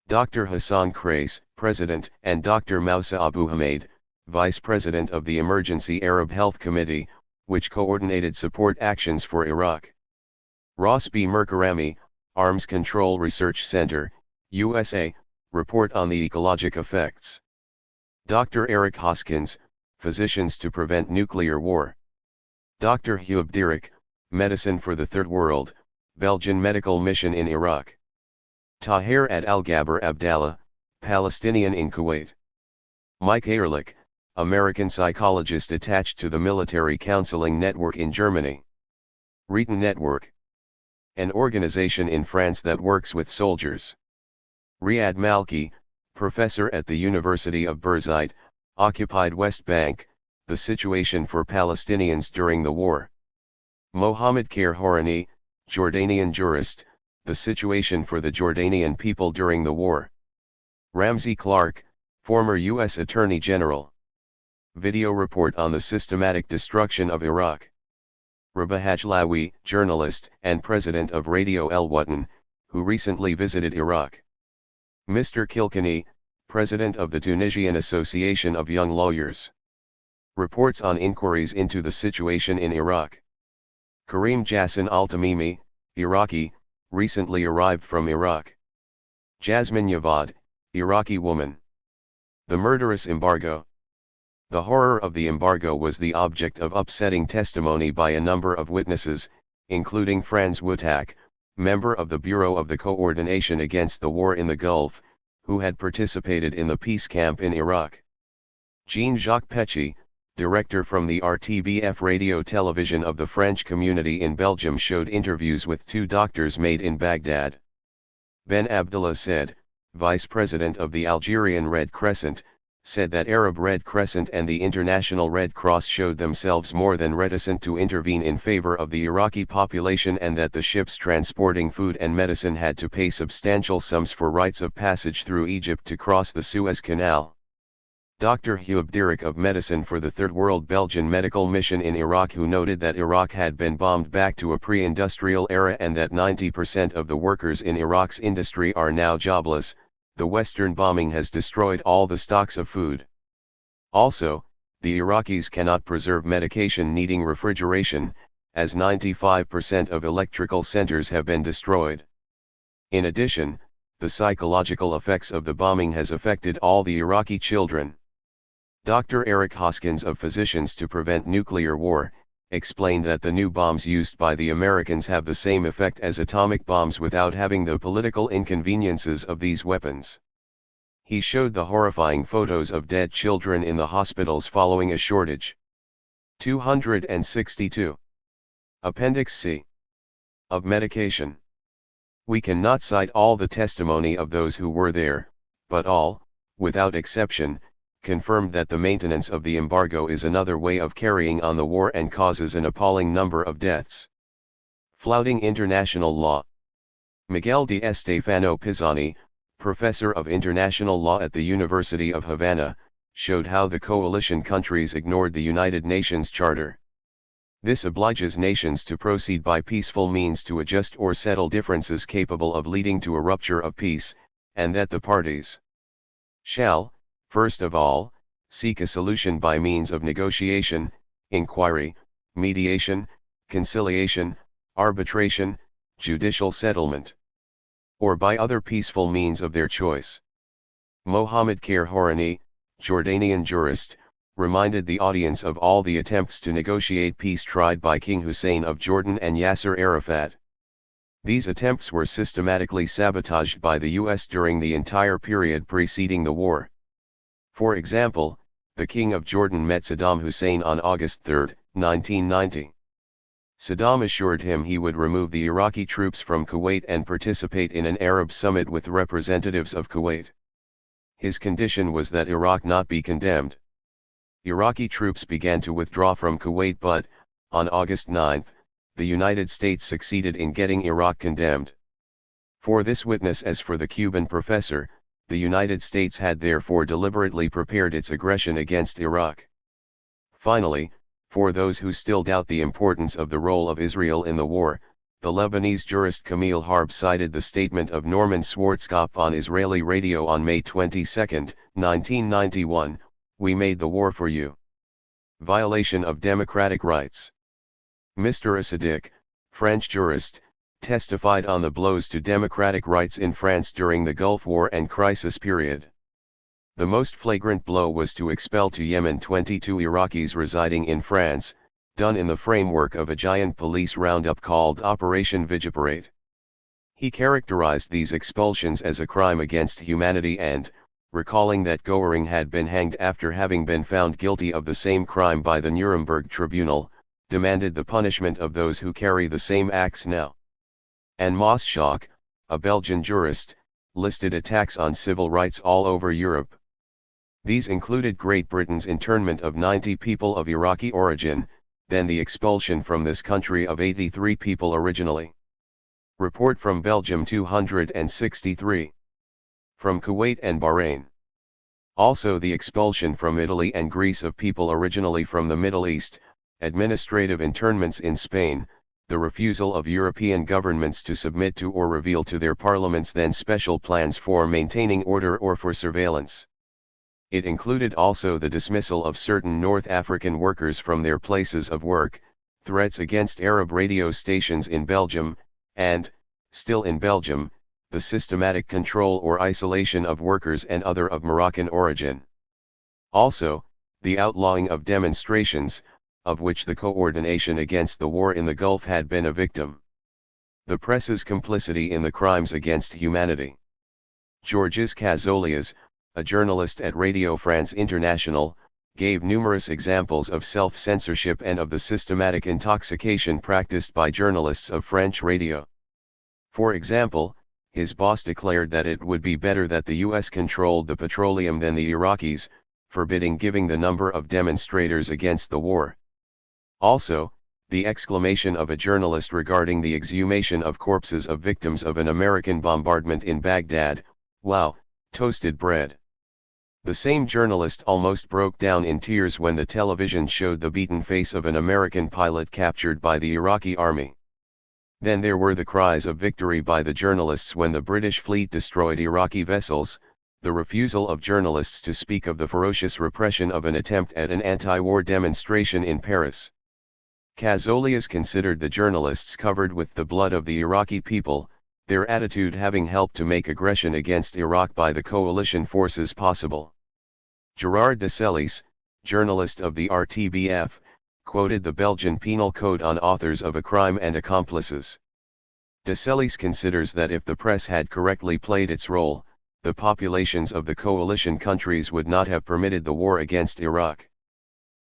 Dr. Hassan Krais, President, and Dr. Moussa Abu Hamid, Vice President of the Emergency Arab Health Committee, which coordinated support actions for Iraq. Ross B. Merkarami, Arms Control Research Center, USA, report on the ecologic effects. Dr. Eric Hoskins, Physicians to Prevent Nuclear War. Dr. Hugh Dirk, Medicine for the Third World, Belgian Medical Mission in Iraq. Taher at Al-Ghaber Abdallah, Palestinian in Kuwait. Mike Ehrlich, American psychologist attached to the Military Counseling Network in Germany. Reton Network, an organization in France that works with soldiers. Riyad Malki, professor at the University of Birzeit, Occupied West Bank, the situation for Palestinians during the war. Mohammed Khair Horani, Jordanian jurist, the situation for the Jordanian people during the war. Ramsey Clark, former U.S. Attorney General. Video report on the systematic destruction of Iraq. Rabah Hajlawi, journalist and president of Radio El Watan, who recently visited Iraq. Mr. Kilkenny, president of the Tunisian Association of Young Lawyers. Reports on inquiries into the situation in Iraq. Karim Jassin Al-Tamimi, Iraqi, recently arrived from Iraq. Jasmine Yavad, Iraqi woman. The murderous embargo. The horror of the embargo was the object of upsetting testimony by a number of witnesses, including Franz Wutak, member of the Bureau of the Coordination Against the War in the Gulf, who had participated in the peace camp in Iraq. Jean-Jacques Pechy, director from the RTBF radio television of the French community in Belgium, showed interviews with 2 doctors made in Baghdad. Ben Abdallah said, vice president of the Algerian Red Crescent, said that Arab Red Crescent and the International Red Cross showed themselves more than reticent to intervene in favor of the Iraqi population, and that the ships transporting food and medicine had to pay substantial sums for rights of passage through Egypt to cross the Suez Canal. Dr. Hugh Dirick of Medicine for the Third World Belgian Medical Mission in Iraq, who noted that Iraq had been bombed back to a pre-industrial era and that 90% of the workers in Iraq's industry are now jobless, the Western bombing has destroyed all the stocks of food. Also, the Iraqis cannot preserve medication needing refrigeration, as 95% of electrical centers have been destroyed. In addition, the psychological effects of the bombing has affected all the Iraqi children. Dr. Eric Hoskins of Physicians to Prevent Nuclear War, explained that the new bombs used by the Americans have the same effect as atomic bombs without having the political inconveniences of these weapons. He showed the horrifying photos of dead children in the hospitals following a shortage. 262. Appendix C. Of medication. We cannot cite all the testimony of those who were there, but all, without exception, confirmed that the maintenance of the embargo is another way of carrying on the war and causes an appalling number of deaths. Flouting international law. Miguel de Estefano Pisani, professor of international law at the University of Havana, showed how the coalition countries ignored the United Nations Charter. This obliges nations to proceed by peaceful means to adjust or settle differences capable of leading to a rupture of peace, and that the parties shall, first of all, seek a solution by means of negotiation, inquiry, mediation, conciliation, arbitration, judicial settlement, or by other peaceful means of their choice. Mohammed Khair Horani, Jordanian jurist, reminded the audience of all the attempts to negotiate peace tried by King Hussein of Jordan and Yasser Arafat. These attempts were systematically sabotaged by the U.S. during the entire period preceding the war. For example, the King of Jordan met Saddam Hussein on August 3, 1990. Saddam assured him he would remove the Iraqi troops from Kuwait and participate in an Arab summit with representatives of Kuwait. His condition was that Iraq not be condemned. Iraqi troops began to withdraw from Kuwait, but, on August 9, the United States succeeded in getting Iraq condemned. For this witness, as for the Cuban professor, the United States had therefore deliberately prepared its aggression against Iraq. Finally, for those who still doubt the importance of the role of Israel in the war, the Lebanese jurist Camille Harb cited the statement of Norman Schwarzkopf on Israeli radio on May 22, 1991, "We made the war for you." Violation of democratic rights. Mr. Asadiq, French jurist, testified on the blows to democratic rights in France during the Gulf War and crisis period. The most flagrant blow was to expel to Yemen 22 Iraqis residing in France, done in the framework of a giant police roundup called Operation Vigiparate. He characterized these expulsions as a crime against humanity and, recalling that Goering had been hanged after having been found guilty of the same crime by the Nuremberg Tribunal, demanded the punishment of those who carry the same axe now. And Maaschalk, a Belgian jurist, listed attacks on civil rights all over Europe. These included Great Britain's internment of 90 people of Iraqi origin, then the expulsion from this country of 83 people originally. Report from Belgium 263. From Kuwait and Bahrain. Also the expulsion from Italy and Greece of people originally from the Middle East, administrative internments in Spain, the refusal of European governments to submit to or reveal to their parliaments then special plans for maintaining order or for surveillance. It included also the dismissal of certain North African workers from their places of work, threats against Arab radio stations in Belgium, and, still in Belgium, the systematic control or isolation of workers and other of Moroccan origin. Also, the outlawing of demonstrations, of which the coordination against the war in the Gulf had been a victim. The press's complicity in the crimes against humanity. Georges Cazolias, a journalist at Radio France International, gave numerous examples of self-censorship and of the systematic intoxication practiced by journalists of French radio. For example, his boss declared that it would be better that the US controlled the petroleum than the Iraqis, forbidding giving the number of demonstrators against the war. Also, the exclamation of a journalist regarding the exhumation of corpses of victims of an American bombardment in Baghdad, "Wow, toasted bread." The same journalist almost broke down in tears when the television showed the beaten face of an American pilot captured by the Iraqi army. Then there were the cries of victory by the journalists when the British fleet destroyed Iraqi vessels, the refusal of journalists to speak of the ferocious repression of an attempt at an anti-war demonstration in Paris. Cazolias considered the journalists covered with the blood of the Iraqi people, their attitude having helped to make aggression against Iraq by the coalition forces possible. Gerard Desailly, journalist of the RTBF, quoted the Belgian Penal Code on authors of a crime and accomplices. Desailly considers that if the press had correctly played its role, the populations of the coalition countries would not have permitted the war against Iraq.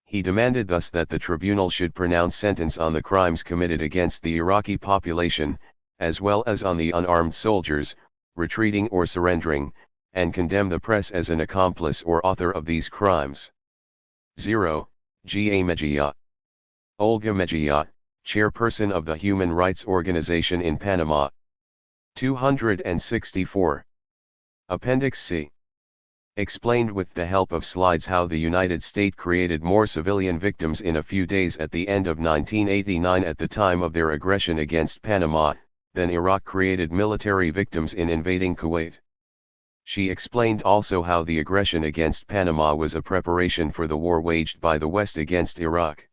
He demanded thus that the tribunal should pronounce sentence on the crimes committed against the Iraqi population, as well as on the unarmed soldiers, retreating or surrendering, and condemn the press as an accomplice or author of these crimes. 0. G. A. Mejia. Olga Mejia, chairperson of the Human Rights Organization in Panama. 264. Appendix C. Explained with the help of slides how the United States created more civilian victims in a few days at the end of 1989 at the time of their aggression against Panama, than Iraq created military victims in invading Kuwait. She explained also how the aggression against Panama was a preparation for the war waged by the West against Iraq.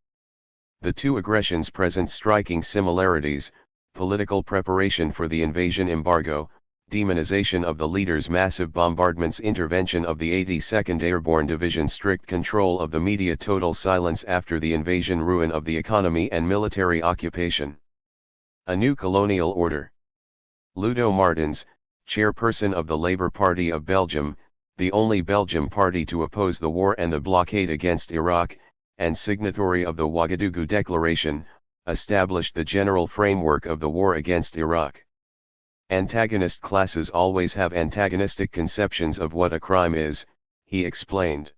The two aggressions present striking similarities: political preparation for the invasion embargo, demonization of the leaders' massive bombardments, intervention of the 82nd Airborne Division, strict control of the media, total silence after the invasion, ruin of the economy and military occupation. A new colonial order. Ludo Martins, chairperson of the Labour Party of Belgium, the only Belgian party to oppose the war and the blockade against Iraq, and signatory of the Ouagadougou Declaration, established the general framework of the war against Iraq. Antagonist classes always have antagonistic conceptions of what a crime is, he explained.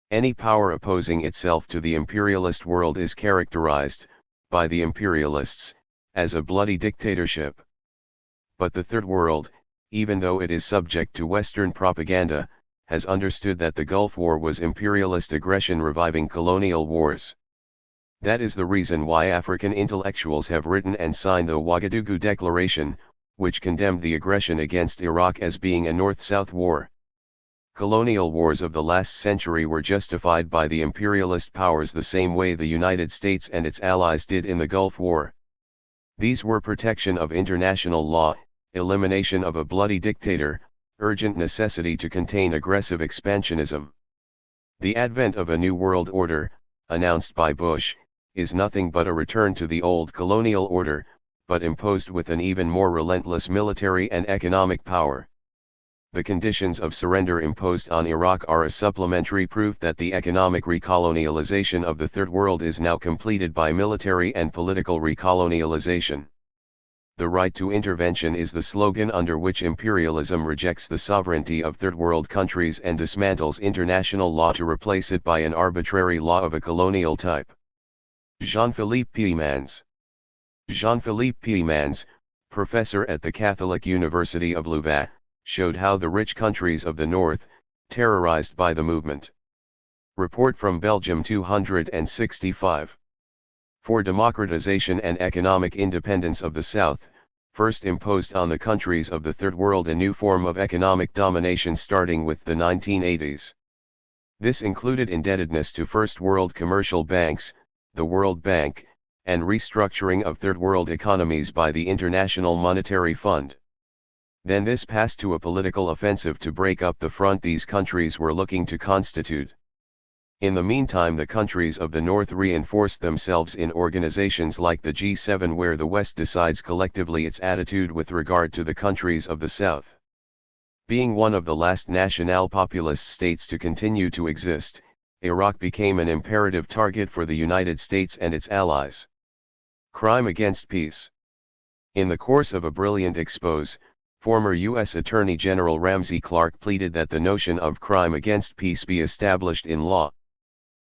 Any power opposing itself to the imperialist world is characterized, by the imperialists, as a bloody dictatorship. But the Third World, even though it is subject to Western propaganda, has understood that the Gulf War was imperialist aggression reviving colonial wars. That is the reason why African intellectuals have written and signed the Ouagadougou Declaration, which condemned the aggression against Iraq as being a North-South war. Colonial wars of the last century were justified by the imperialist powers the same way the United States and its allies did in the Gulf War. These were protection of international law, elimination of a bloody dictator, urgent necessity to contain aggressive expansionism. The advent of a new world order, announced by Bush, is nothing but a return to the old colonial order, but imposed with an even more relentless military and economic power. The conditions of surrender imposed on Iraq are a supplementary proof that the economic recolonialization of the Third World is now completed by military and political recolonialization. The right to intervention is the slogan under which imperialism rejects the sovereignty of third world countries and dismantles international law to replace it by an arbitrary law of a colonial type. Jean-Philippe Piemans. Jean-Philippe Piemans, professor at the Catholic University of Louvain, showed how the rich countries of the North, terrorized by the movement. Report from Belgium 265. For democratization and economic independence of the South, first imposed on the countries of the Third World a new form of economic domination starting with the 1980s. This included indebtedness to First World commercial banks, the World Bank, and restructuring of Third World economies by the International Monetary Fund. Then this passed to a political offensive to break up the front these countries were looking to constitute. In the meantime, the countries of the North reinforced themselves in organizations like the G7, where the West decides collectively its attitude with regard to the countries of the South. Being one of the last national populist states to continue to exist, Iraq became an imperative target for the United States and its allies. Crime against peace. In the course of a brilliant expose, former U.S. Attorney General Ramsey Clark pleaded that the notion of crime against peace be established in law.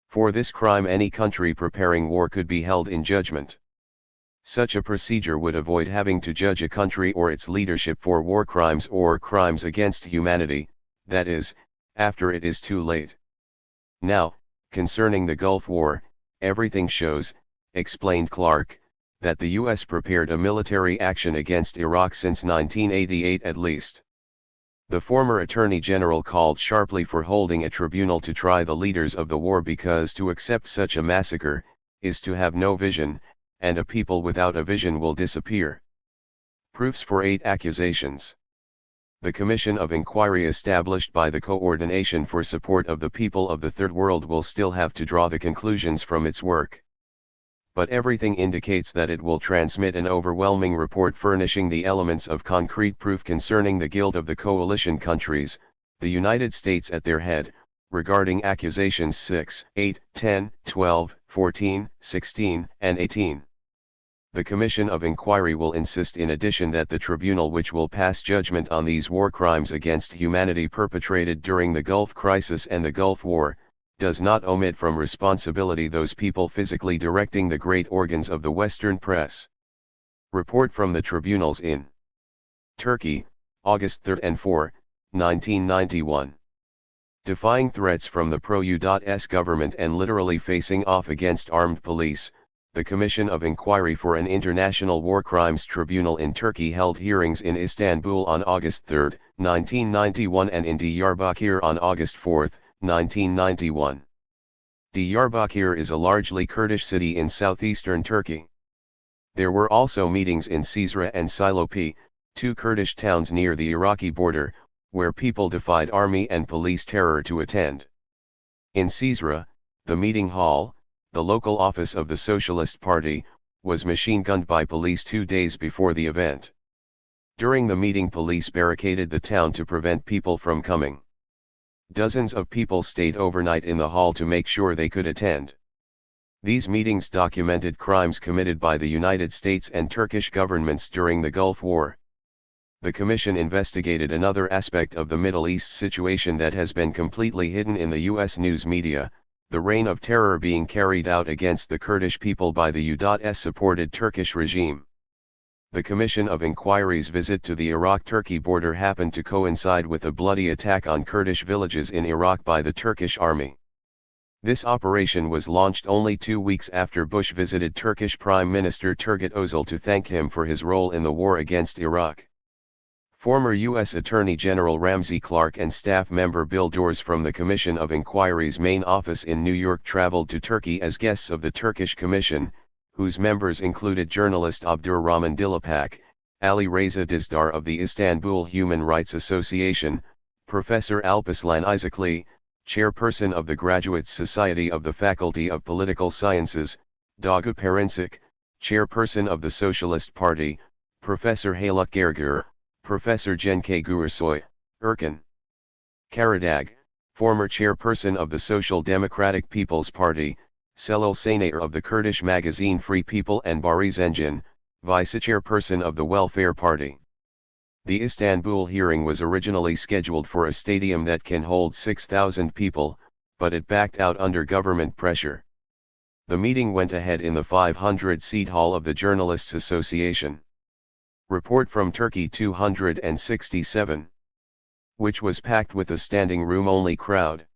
For this crime, any country preparing war could be held in judgment. Such a procedure would avoid having to judge a country or its leadership for war crimes or crimes against humanity, that is, after it is too late. Now, concerning the Gulf War, everything shows, explained Clark, that the U.S. prepared a military action against Iraq since 1988 at least. The former Attorney General called sharply for holding a tribunal to try the leaders of the war, because to accept such a massacre is to have no vision, and a people without a vision will disappear. Proofs for 8 accusations. The Commission of Inquiry established by the Coordination for Support of the People of the Third World will still have to draw the conclusions from its work. But everything indicates that it will transmit an overwhelming report furnishing the elements of concrete proof concerning the guilt of the coalition countries, the United States at their head, regarding accusations 6, 8, 10, 12, 14, 16, and 18. The Commission of Inquiry will insist in addition that the tribunal which will pass judgment on these war crimes against humanity perpetrated during the Gulf Crisis and the Gulf War, does not omit from responsibility those people physically directing the great organs of the Western press. Report from the tribunals in Turkey, August 3 and 4, 1991. Defying threats from the pro-US government and literally facing off against armed police, the Commission of Inquiry for an International War Crimes Tribunal in Turkey held hearings in Istanbul on August 3, 1991 and in Diyarbakir on August 4, 1991. Diyarbakir is a largely Kurdish city in southeastern Turkey. There were also meetings in Cizre and Silopi, 2 Kurdish towns near the Iraqi border, where people defied army and police terror to attend. In Cizre, the meeting hall, the local office of the Socialist Party, was machine-gunned by police 2 days before the event. During the meeting, police barricaded the town to prevent people from coming. Dozens of people stayed overnight in the hall to make sure they could attend. These meetings documented crimes committed by the United States and Turkish governments during the Gulf War. The Commission investigated another aspect of the Middle East situation that has been completely hidden in the U.S. news media, the reign of terror being carried out against the Kurdish people by the U.S.-supported Turkish regime. The Commission of Inquiry's visit to the Iraq-Turkey border happened to coincide with a bloody attack on Kurdish villages in Iraq by the Turkish army. This operation was launched only 2 weeks after Bush visited Turkish Prime Minister Turgut Özal to thank him for his role in the war against Iraq. Former U.S. Attorney General Ramsey Clark and staff member Bill Dors from the Commission of Inquiry's main office in New York traveled to Turkey as guests of the Turkish Commission, whose members included journalist Abdurrahman Dilapak, Ali Reza Dizdar of the Istanbul Human Rights Association, Professor Alpaslan Isaacli, chairperson of the Graduate Society of the Faculty of Political Sciences, Dagu Perinçek, chairperson of the Socialist Party, Professor Haluk Gerger, Professor Cenk Gursoy, Erkan Karadag, former chairperson of the Social Democratic People's Party, Celal Saynayer of the Kurdish magazine Free People, and Bari Zengin, vice-chairperson of the Welfare Party. The Istanbul hearing was originally scheduled for a stadium that can hold 6,000 people, but it backed out under government pressure. The meeting went ahead in the 500-seat hall of the Journalists Association. Report from Turkey 267. Which was packed with a standing room-only crowd.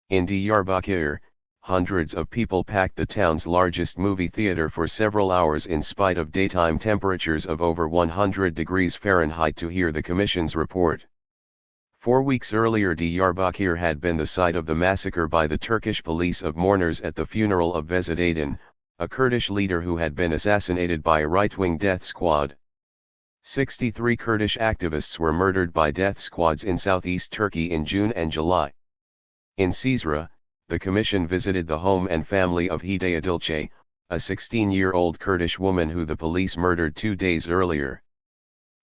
In Diyarbakir, hundreds of people packed the town's largest movie theater for several hours in spite of daytime temperatures of over 100 degrees Fahrenheit to hear the Commission's report. 4 weeks earlier, Diyarbakir had been the site of the massacre by the Turkish police of mourners at the funeral of Vezid Aydin, a Kurdish leader who had been assassinated by a right-wing death squad. 63 Kurdish activists were murdered by death squads in southeast Turkey in June and July. In Cizre, the Commission visited the home and family of Hidayet Dilce, a 16-year-old Kurdish woman who the police murdered 2 days earlier.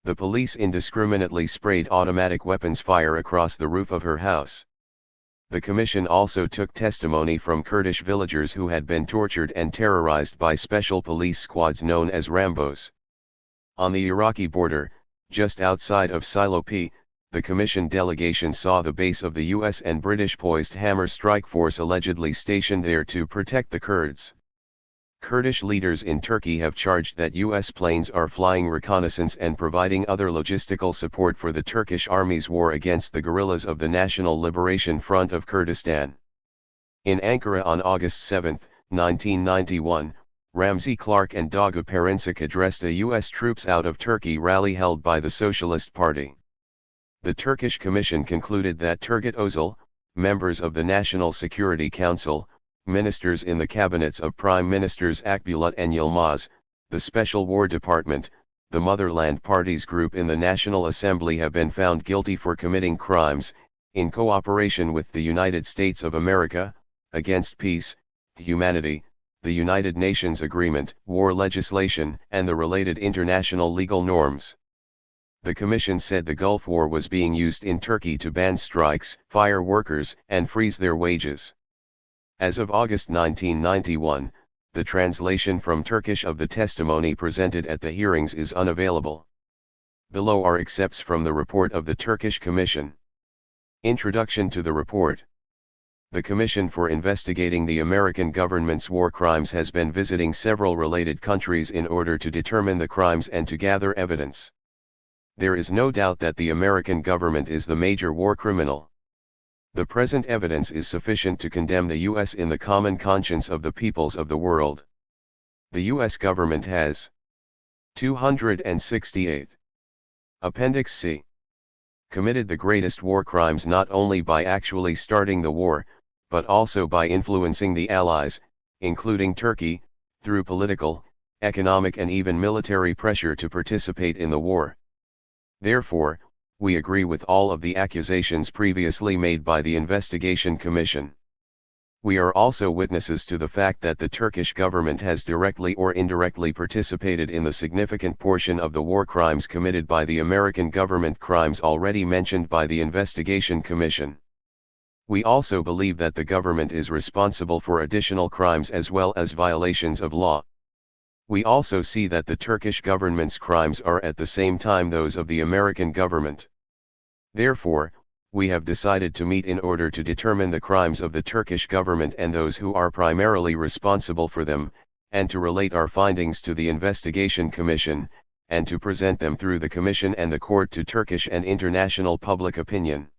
The police indiscriminately sprayed automatic weapons fire across the roof of her house. The Commission also took testimony from Kurdish villagers who had been tortured and terrorized by special police squads known as Rambos. On the Iraqi border, just outside of Silopi, the Commission delegation saw the base of the US and British poised Hammer strike force allegedly stationed there to protect the Kurds. Kurdish leaders in Turkey have charged that US planes are flying reconnaissance and providing other logistical support for the Turkish army's war against the guerrillas of the National Liberation Front of Kurdistan. In Ankara on August 7, 1991, Ramzi Clark and Dogu Perinçek addressed a US troops out of Turkey rally held by the Socialist Party. The Turkish Commission concluded that Turgut Özal, members of the National Security Council, ministers in the cabinets of Prime Ministers Akbulut and Yilmaz, the Special War Department, the Motherland Party's group in the National Assembly have been found guilty for committing crimes, in cooperation with the United States of America, against peace, humanity, the United Nations Agreement, war legislation, and the related international legal norms. The Commission said the Gulf War was being used in Turkey to ban strikes, fire workers, and freeze their wages. As of August 1991, the translation from Turkish of the testimony presented at the hearings is unavailable. Below are excerpts from the report of the Turkish Commission. Introduction to the report. The Commission for Investigating the American Government's War Crimes has been visiting several related countries in order to determine the crimes and to gather evidence. There is no doubt that the American government is the major war criminal. The present evidence is sufficient to condemn the U.S. in the common conscience of the peoples of the world. The U.S. government has 268. Appendix C. Committed the greatest war crimes not only by actually starting the war, but also by influencing the Allies, including Turkey, through political, economic and even military pressure to participate in the war. Therefore, we agree with all of the accusations previously made by the Investigation Commission. We are also witnesses to the fact that the Turkish government has directly or indirectly participated in the significant portion of the war crimes committed by the American government, crimes already mentioned by the Investigation Commission. We also believe that the government is responsible for additional crimes as well as violations of law. We also see that the Turkish government's crimes are at the same time those of the American government. Therefore, we have decided to meet in order to determine the crimes of the Turkish government and those who are primarily responsible for them, and to relate our findings to the Investigation Commission, and to present them through the Commission and the Court to Turkish and international public opinion.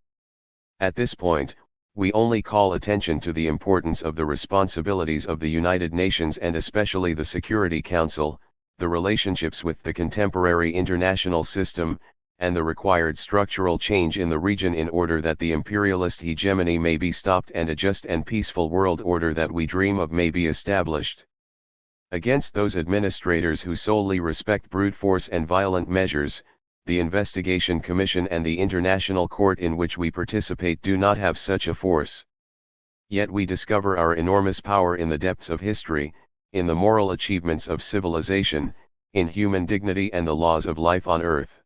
At this point, we only call attention to the importance of the responsibilities of the United Nations and especially the Security Council, the relationships with the contemporary international system, and the required structural change in the region in order that the imperialist hegemony may be stopped and a just and peaceful world order that we dream of may be established. Against those administrators who solely respect brute force and violent measures, the Investigation Commission and the International Court in which we participate do not have such a force. Yet we discover our enormous power in the depths of history, in the moral achievements of civilization, in human dignity and the laws of life on earth.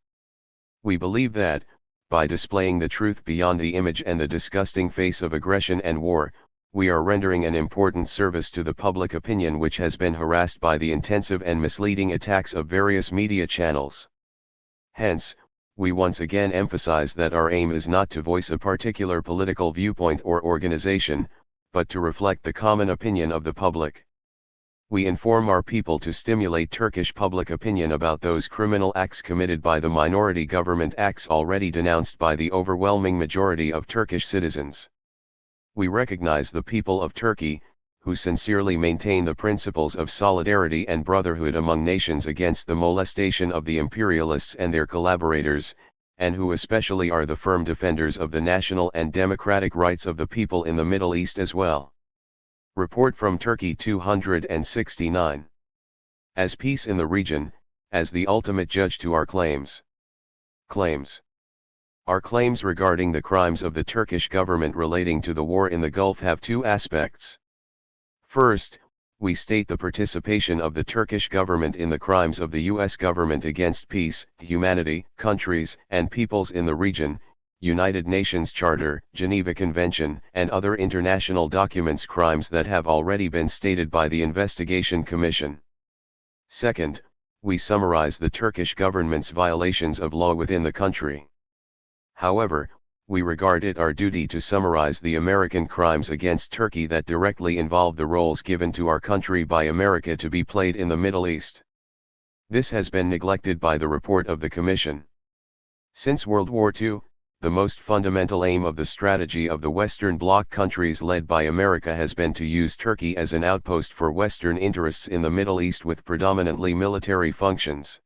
We believe that, by displaying the truth beyond the image and the disgusting face of aggression and war, we are rendering an important service to the public opinion which has been harassed by the intensive and misleading attacks of various media channels. Hence, we once again emphasize that our aim is not to voice a particular political viewpoint or organization, but to reflect the common opinion of the public. We inform our people to stimulate Turkish public opinion about those criminal acts committed by the minority government, acts already denounced by the overwhelming majority of Turkish citizens. We recognize the people of Turkey, who sincerely maintain the principles of solidarity and brotherhood among nations against the molestation of the imperialists and their collaborators, and who especially are the firm defenders of the national and democratic rights of the people in the Middle East as well. Report from Turkey 269. As peace in the region, as the ultimate judge to our claims. Claims. Our claims regarding the crimes of the Turkish government relating to the war in the Gulf have two aspects. First, we state the participation of the Turkish government in the crimes of the U.S. government against peace, humanity, countries, and peoples in the region, United Nations Charter, Geneva Convention, and other international documents, crimes that have already been stated by the Investigation Commission. Second, we summarize the Turkish government's violations of law within the country. However, we regard it our duty to summarize the American crimes against Turkey that directly involve the roles given to our country by America to be played in the Middle East. This has been neglected by the report of the Commission. Since World War II, the most fundamental aim of the strategy of the Western Bloc countries led by America has been to use Turkey as an outpost for Western interests in the Middle East with predominantly military functions.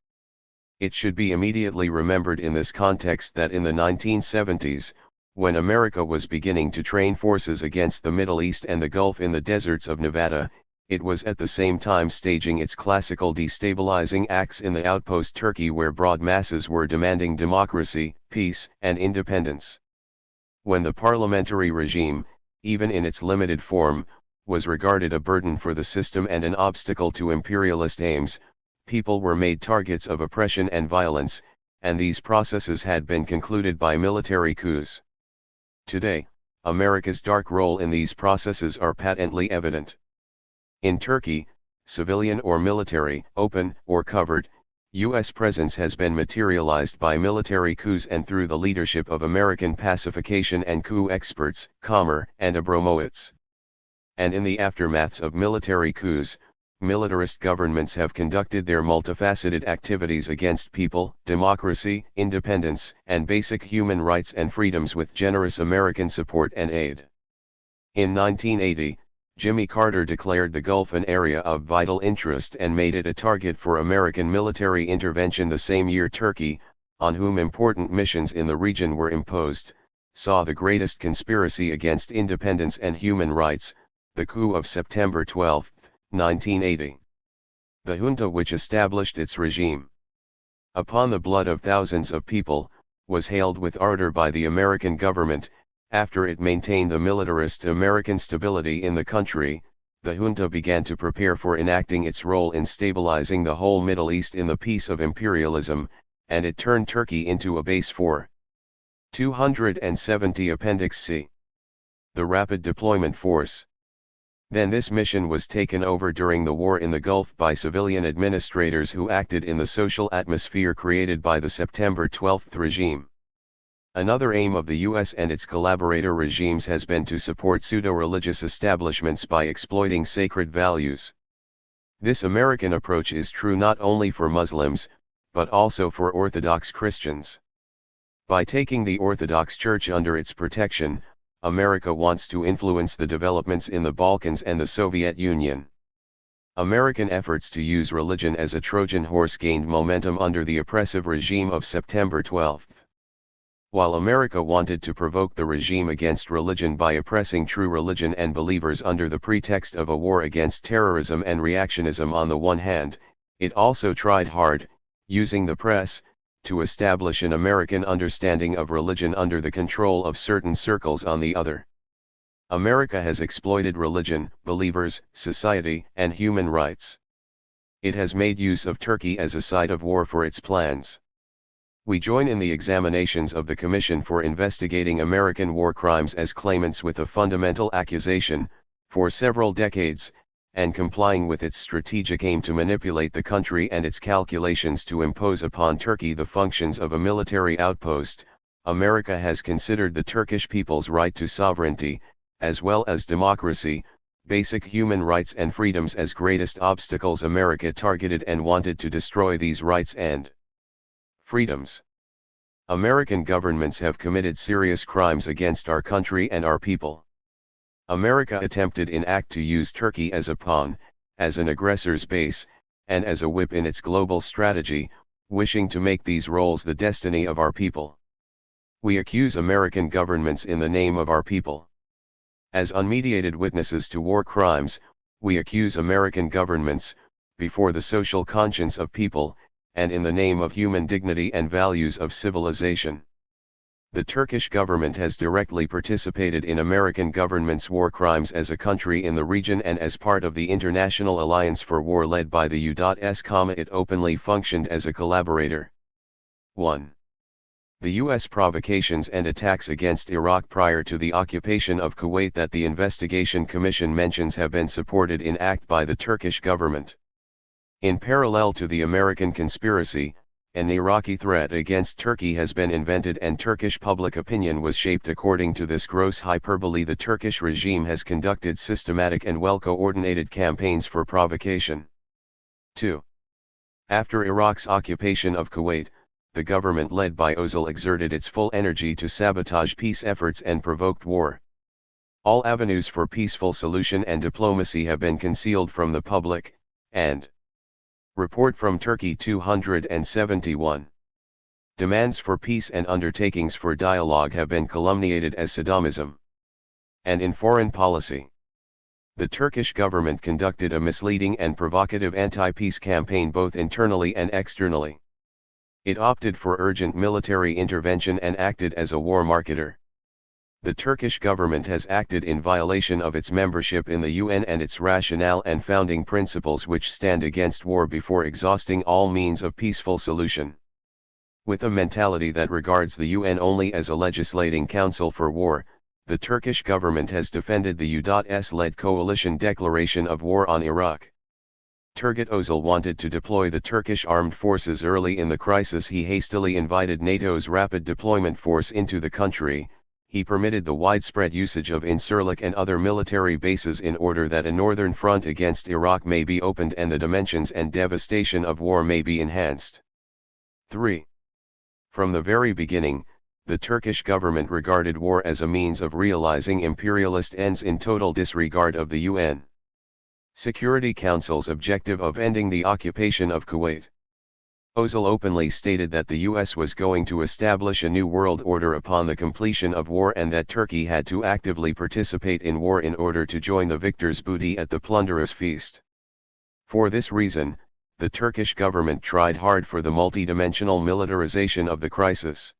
It should be immediately remembered in this context that in the 1970s, when America was beginning to train forces against the Middle East and the Gulf in the deserts of Nevada, it was at the same time staging its classical destabilizing acts in the outpost Turkey, where broad masses were demanding democracy, peace, and independence. When the parliamentary regime, even in its limited form, was regarded a burden for the system and an obstacle to imperialist aims, people were made targets of oppression and violence, and these processes had been concluded by military coups. Today, America's dark role in these processes are patently evident. In Turkey, civilian or military, open or covered, U.S. presence has been materialized by military coups and through the leadership of American pacification and coup experts, Kammer and Abramovitz. And in the aftermaths of military coups, militarist governments have conducted their multifaceted activities against people, democracy, independence, and basic human rights and freedoms with generous American support and aid. In 1980, Jimmy Carter declared the Gulf an area of vital interest and made it a target for American military intervention. The same year, Turkey, on whom important missions in the region were imposed, saw the greatest conspiracy against independence and human rights, the coup of September 12, 1980. The junta which established its regime upon the blood of thousands of people, was hailed with ardor by the American government. After it maintained the militarist American stability in the country, the junta began to prepare for enacting its role in stabilizing the whole Middle East in the peace of imperialism, and it turned Turkey into a base for 270 Appendix C. The Rapid Deployment Force. Then this mission was taken over during the war in the Gulf by civilian administrators who acted in the social atmosphere created by the September 12 regime. Another aim of the U.S. and its collaborator regimes has been to support pseudo-religious establishments by exploiting sacred values. This American approach is true not only for Muslims, but also for Orthodox Christians. By taking the Orthodox Church under its protection, America wants to influence the developments in the Balkans and the Soviet Union. American efforts to use religion as a Trojan horse gained momentum under the oppressive regime of September 12. While America wanted to provoke the regime against religion by oppressing true religion and believers under the pretext of a war against terrorism and reactionism on the one hand, it also tried hard, using the press, to establish an American understanding of religion under the control of certain circles on the other. America has exploited religion, believers, society, and human rights. It has made use of Turkey as a site of war for its plans. We join in the examinations of the Commission for Investigating American War Crimes as claimants with a fundamental accusation, for several decades, and complying with its strategic aim to manipulate the country and its calculations to impose upon Turkey the functions of a military outpost. America has considered the Turkish people's right to sovereignty, as well as democracy, basic human rights and freedoms as greatest obstacles. America targeted and wanted to destroy these rights and freedoms. American governments have committed serious crimes against our country and our people. America attempted in act to use Turkey as a pawn, as an aggressor's base, and as a whip in its global strategy, wishing to make these roles the destiny of our people. We accuse American governments in the name of our people. As unmediated witnesses to war crimes, we accuse American governments, before the social conscience of people, and in the name of human dignity and values of civilization. The Turkish government has directly participated in American government's war crimes as a country in the region and as part of the International Alliance for War led by the U.S. It openly functioned as a collaborator. 1. The U.S. provocations and attacks against Iraq prior to the occupation of Kuwait that the Investigation Commission mentions have been supported in act by the Turkish government. In parallel to the American conspiracy, an Iraqi threat against Turkey has been invented and Turkish public opinion was shaped according to this gross hyperbole. The Turkish regime has conducted systematic and well-coordinated campaigns for provocation. 2. After Iraq's occupation of Kuwait, the government led by Özal exerted its full energy to sabotage peace efforts and provoked war. All avenues for peaceful solution and diplomacy have been concealed from the public, and Report from Turkey 271. Demands for peace and undertakings for dialogue have been calumniated as Saddamism. And in foreign policy, the Turkish government conducted a misleading and provocative anti-peace campaign both internally and externally. It opted for urgent military intervention and acted as a war marketer. The Turkish government has acted in violation of its membership in the UN and its rationale and founding principles which stand against war before exhausting all means of peaceful solution. With a mentality that regards the UN only as a legislating council for war, the Turkish government has defended the U.S.-led coalition declaration of war on Iraq. Turgut Özal wanted to deploy the Turkish armed forces early in the crisis. He hastily invited NATO's rapid deployment force into the country. He permitted the widespread usage of Incirlik and other military bases in order that a northern front against Iraq may be opened and the dimensions and devastation of war may be enhanced. 3. From the very beginning, the Turkish government regarded war as a means of realizing imperialist ends in total disregard of the UN Security Council's objective of ending the occupation of Kuwait. Özal openly stated that the U.S. was going to establish a new world order upon the completion of war and that Turkey had to actively participate in war in order to join the victor's booty at the plunderer's feast. For this reason, the Turkish government tried hard for the multidimensional militarization of the crisis.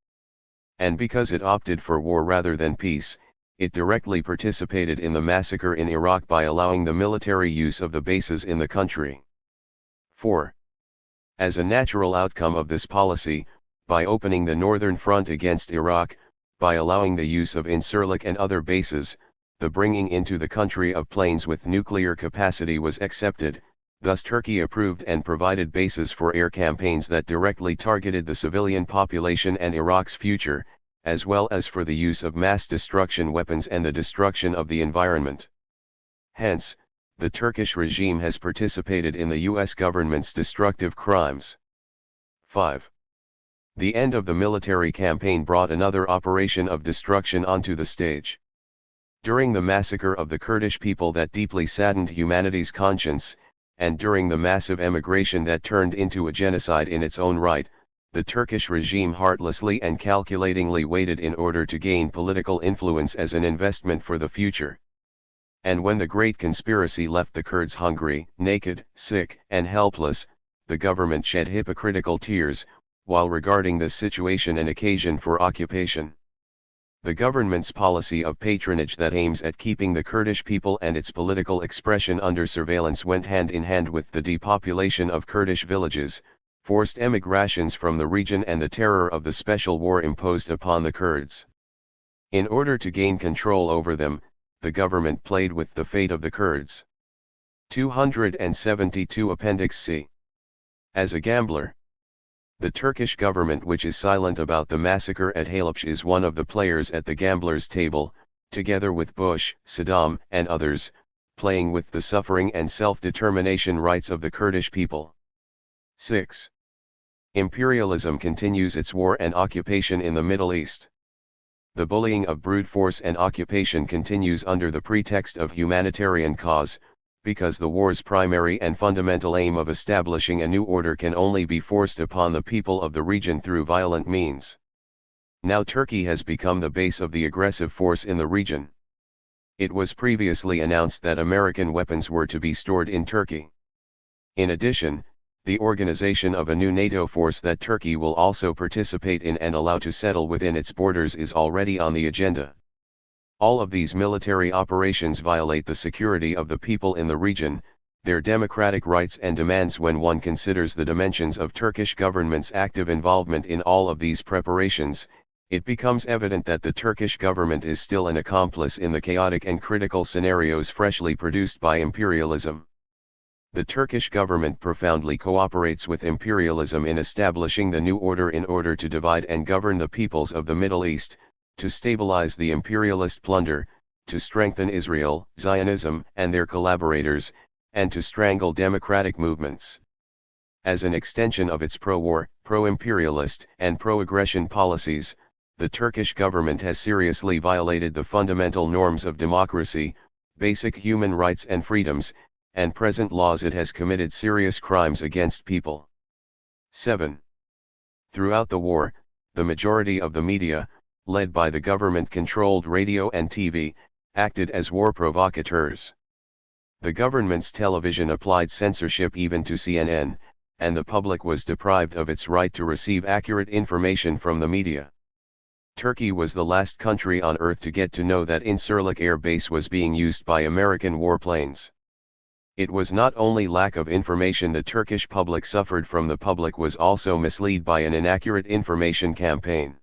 And because it opted for war rather than peace, it directly participated in the massacre in Iraq by allowing the military use of the bases in the country. 4. As a natural outcome of this policy, by opening the northern front against Iraq, by allowing the use of Incirlik and other bases, the bringing into the country of planes with nuclear capacity was accepted. Thus Turkey approved and provided bases for air campaigns that directly targeted the civilian population and Iraq's future, as well as for the use of mass destruction weapons and the destruction of the environment. Hence, the Turkish regime has participated in the U.S. government's destructive crimes. 5. The end of the military campaign brought another operation of destruction onto the stage. During the massacre of the Kurdish people that deeply saddened humanity's conscience, and during the massive emigration that turned into a genocide in its own right, the Turkish regime heartlessly and calculatingly waited in order to gain political influence as an investment for the future. And when the Great Conspiracy left the Kurds hungry, naked, sick, and helpless, the government shed hypocritical tears, while regarding this situation an occasion for occupation. The government's policy of patronage that aims at keeping the Kurdish people and its political expression under surveillance went hand in hand with the depopulation of Kurdish villages, forced emigrations from the region and the terror of the special war imposed upon the Kurds. In order to gain control over them, the government played with the fate of the Kurds. 272 Appendix C. As a gambler. The Turkish government, which is silent about the massacre at Halabja, is one of the players at the gamblers' table, together with Bush, Saddam, and others, playing with the suffering and self-determination rights of the Kurdish people. 6. Imperialism continues its war and occupation in the Middle East. The bullying of brute force and occupation continues under the pretext of humanitarian cause, because the war's primary and fundamental aim of establishing a new order can only be forced upon the people of the region through violent means. Now Turkey has become the base of the aggressive force in the region. It was previously announced that American weapons were to be stored in Turkey. In addition, the organization of a new NATO force that Turkey will also participate in and allow to settle within its borders is already on the agenda. All of these military operations violate the security of the people in the region, their democratic rights and demands. When one considers the dimensions of Turkish government's active involvement in all of these preparations, it becomes evident that the Turkish government is still an accomplice in the chaotic and critical scenarios freshly produced by imperialism. The Turkish government profoundly cooperates with imperialism in establishing the new order in order to divide and govern the peoples of the Middle East, to stabilize the imperialist plunder, to strengthen Israel, Zionism, and their collaborators, and to strangle democratic movements. As an extension of its pro-war, pro-imperialist, and pro-aggression policies, the Turkish government has seriously violated the fundamental norms of democracy, basic human rights and freedoms, and present laws. It has committed serious crimes against people. 7. Throughout the war, the majority of the media, led by the government-controlled radio and TV, acted as war provocateurs. The government's television applied censorship even to CNN, and the public was deprived of its right to receive accurate information from the media. Turkey was the last country on earth to get to know that Incirlik Air Base was being used by American warplanes. It was not only lack of information the Turkish public suffered from, the public was also misled by an inaccurate information campaign.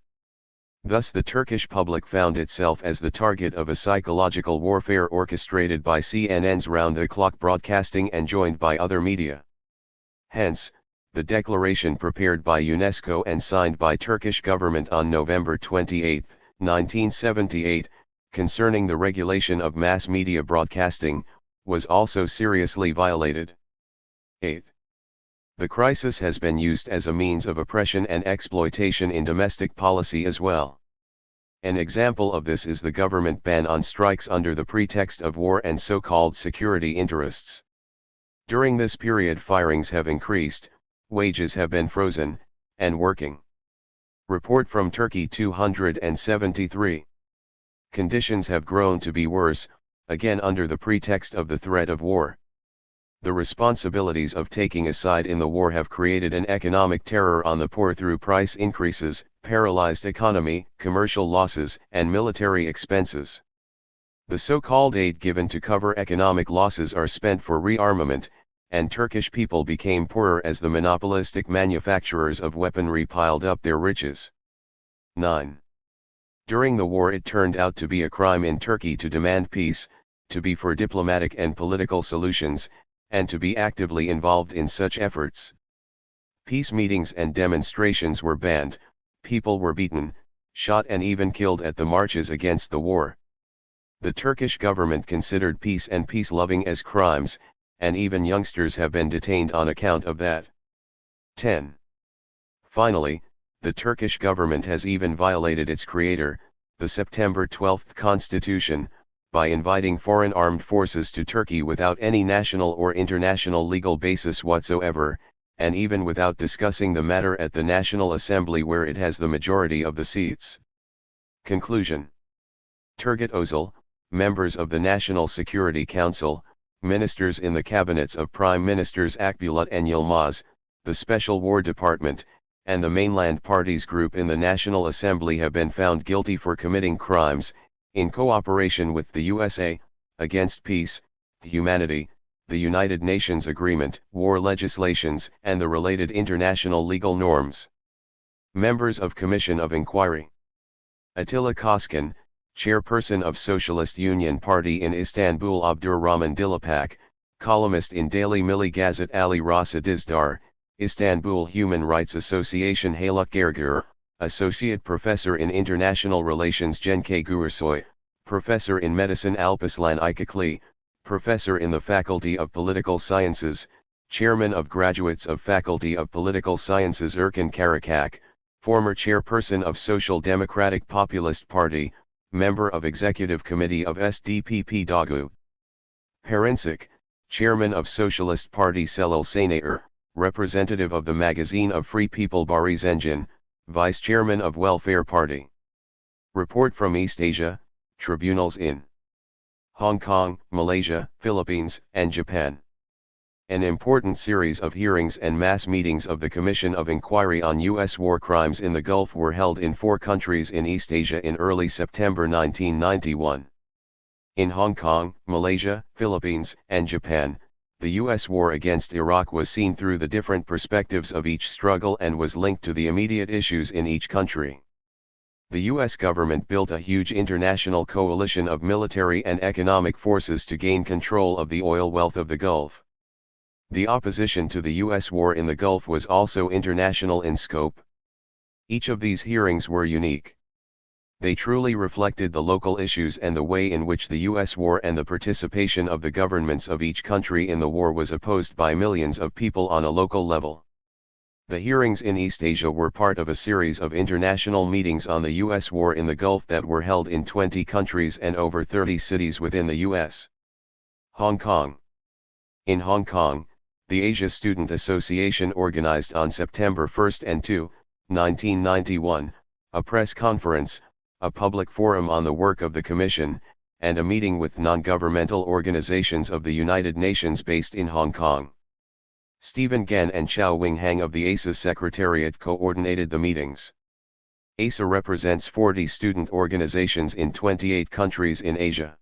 Thus the Turkish public found itself as the target of a psychological warfare orchestrated by CNN's round-the-clock broadcasting and joined by other media. Hence, the declaration prepared by UNESCO and signed by Turkish government on November 28, 1978, concerning the regulation of mass media broadcasting, was also seriously violated. 8. The crisis has been used as a means of oppression and exploitation in domestic policy as well. An example of this is the government ban on strikes under the pretext of war and so-called security interests. During this period firings have increased, wages have been frozen, and working. Report from Turkey 273. Conditions have grown to be worse, again under the pretext of the threat of war. The responsibilities of taking a side in the war have created an economic terror on the poor through price increases, paralyzed economy, commercial losses, and military expenses. The so-called aid given to cover economic losses are spent for rearmament, and Turkish people became poorer as the monopolistic manufacturers of weaponry piled up their riches. 9. During the war it turned out to be a crime in Turkey to demand peace, to be for diplomatic and political solutions, and to be actively involved in such efforts. Peace meetings and demonstrations were banned, people were beaten, shot and even killed at the marches against the war. The Turkish government considered peace and peace-loving as crimes, and even youngsters have been detained on account of that. 10. Finally, the Turkish government has even violated its creator, the September 12 Constitution, by inviting foreign armed forces to Turkey without any national or international legal basis whatsoever, and even without discussing the matter at the National Assembly where it has the majority of the seats. Conclusion. Turgut Özal, members of the National Security Council, ministers in the cabinets of Prime Ministers Akbulut and Yilmaz, the Special War Department, and the mainland parties group in the National Assembly have been found guilty for committing crimes, in cooperation with the USA, against peace, humanity, the United Nations Agreement, war legislations, and the related international legal norms. Members of Commission of Inquiry: Atilla Koskan, Chairperson of Socialist Union Party in Istanbul; Abdurrahman Dilapak, columnist in Daily Milli Gazette; Ali Rasa Dizdar, Istanbul Human Rights Association; Haluk Gerger, Associate Professor in International Relations; Cenk Gursoy, Professor in Medicine; Alpaslan Ikakli, Professor in the Faculty of Political Sciences, Chairman of Graduates of Faculty of Political Sciences; Erkan Karakak, former Chairperson of Social Democratic Populist Party, Member of Executive Committee of SDPP Dagu. Perinçek, Chairman of Socialist Party; Celal Saynaer, Representative of the Magazine of Free People; Bari Zengin, Vice Chairman of Welfare Party. Report from East Asia: Tribunals in Hong Kong, Malaysia, Philippines, and Japan. An important series of hearings and mass meetings of the Commission of Inquiry on U.S. war crimes in the Gulf were held in 4 countries in East Asia in early September 1991. In Hong Kong, Malaysia, Philippines, and Japan, the U.S. war against Iraq was seen through the different perspectives of each struggle and was linked to the immediate issues in each country. The U.S. government built a huge international coalition of military and economic forces to gain control of the oil wealth of the Gulf. The opposition to the U.S. war in the Gulf was also international in scope. Each of these hearings were unique. They truly reflected the local issues and the way in which the U.S. war and the participation of the governments of each country in the war was opposed by millions of people on a local level. The hearings in East Asia were part of a series of international meetings on the U.S. war in the Gulf that were held in 20 countries and over 30 cities within the U.S. Hong Kong. In Hong Kong, the Asia Student Association organized on September 1 and 2, 1991, a press conference, a public forum on the work of the Commission, and a meeting with non-governmental organizations of the United Nations based in Hong Kong. Stephen Gan and Chow Wing Hang of the ASA Secretariat coordinated the meetings. ASA represents 40 student organizations in 28 countries in Asia.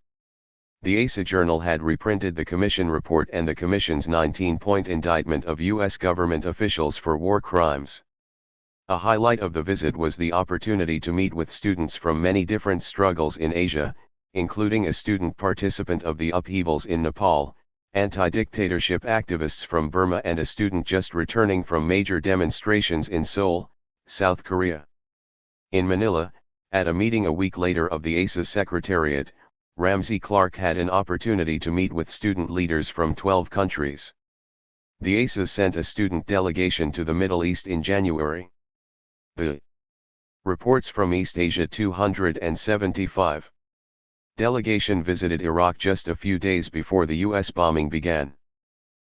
The ASA Journal had reprinted the Commission report and the Commission's 19-point indictment of U.S. government officials for war crimes. A highlight of the visit was the opportunity to meet with students from many different struggles in Asia, including a student participant of the upheavals in Nepal, anti-dictatorship activists from Burma, and a student just returning from major demonstrations in Seoul, South Korea. In Manila, at a meeting a week later of the ASA Secretariat, Ramsey Clark had an opportunity to meet with student leaders from 12 countries. The ASA sent a student delegation to the Middle East in January. The Reports from East Asia 275. Delegation visited Iraq just a few days before the U.S. bombing began.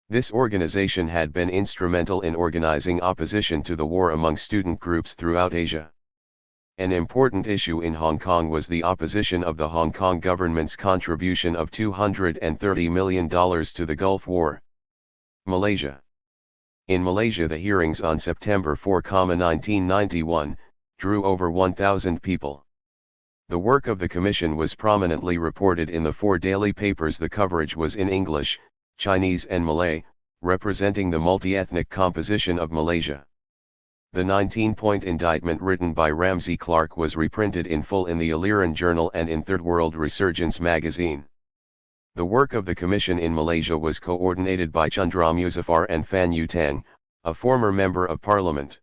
This organization had been instrumental in organizing opposition to the war among student groups throughout Asia. An important issue in Hong Kong was the opposition of the Hong Kong government's contribution of $230 million to the Gulf War. Malaysia. In Malaysia, the hearings on September 4, 1991, drew over 1,000 people. The work of the Commission was prominently reported in the 4 daily papers. The coverage was in English, Chinese and Malay, representing the multi-ethnic composition of Malaysia. The 19-point indictment written by Ramsey Clark was reprinted in full in the Aliran Journal and in Third World Resurgence magazine. The work of the Commission in Malaysia was coordinated by Chandra Muzaffar and Fan Yutang, a former member of parliament.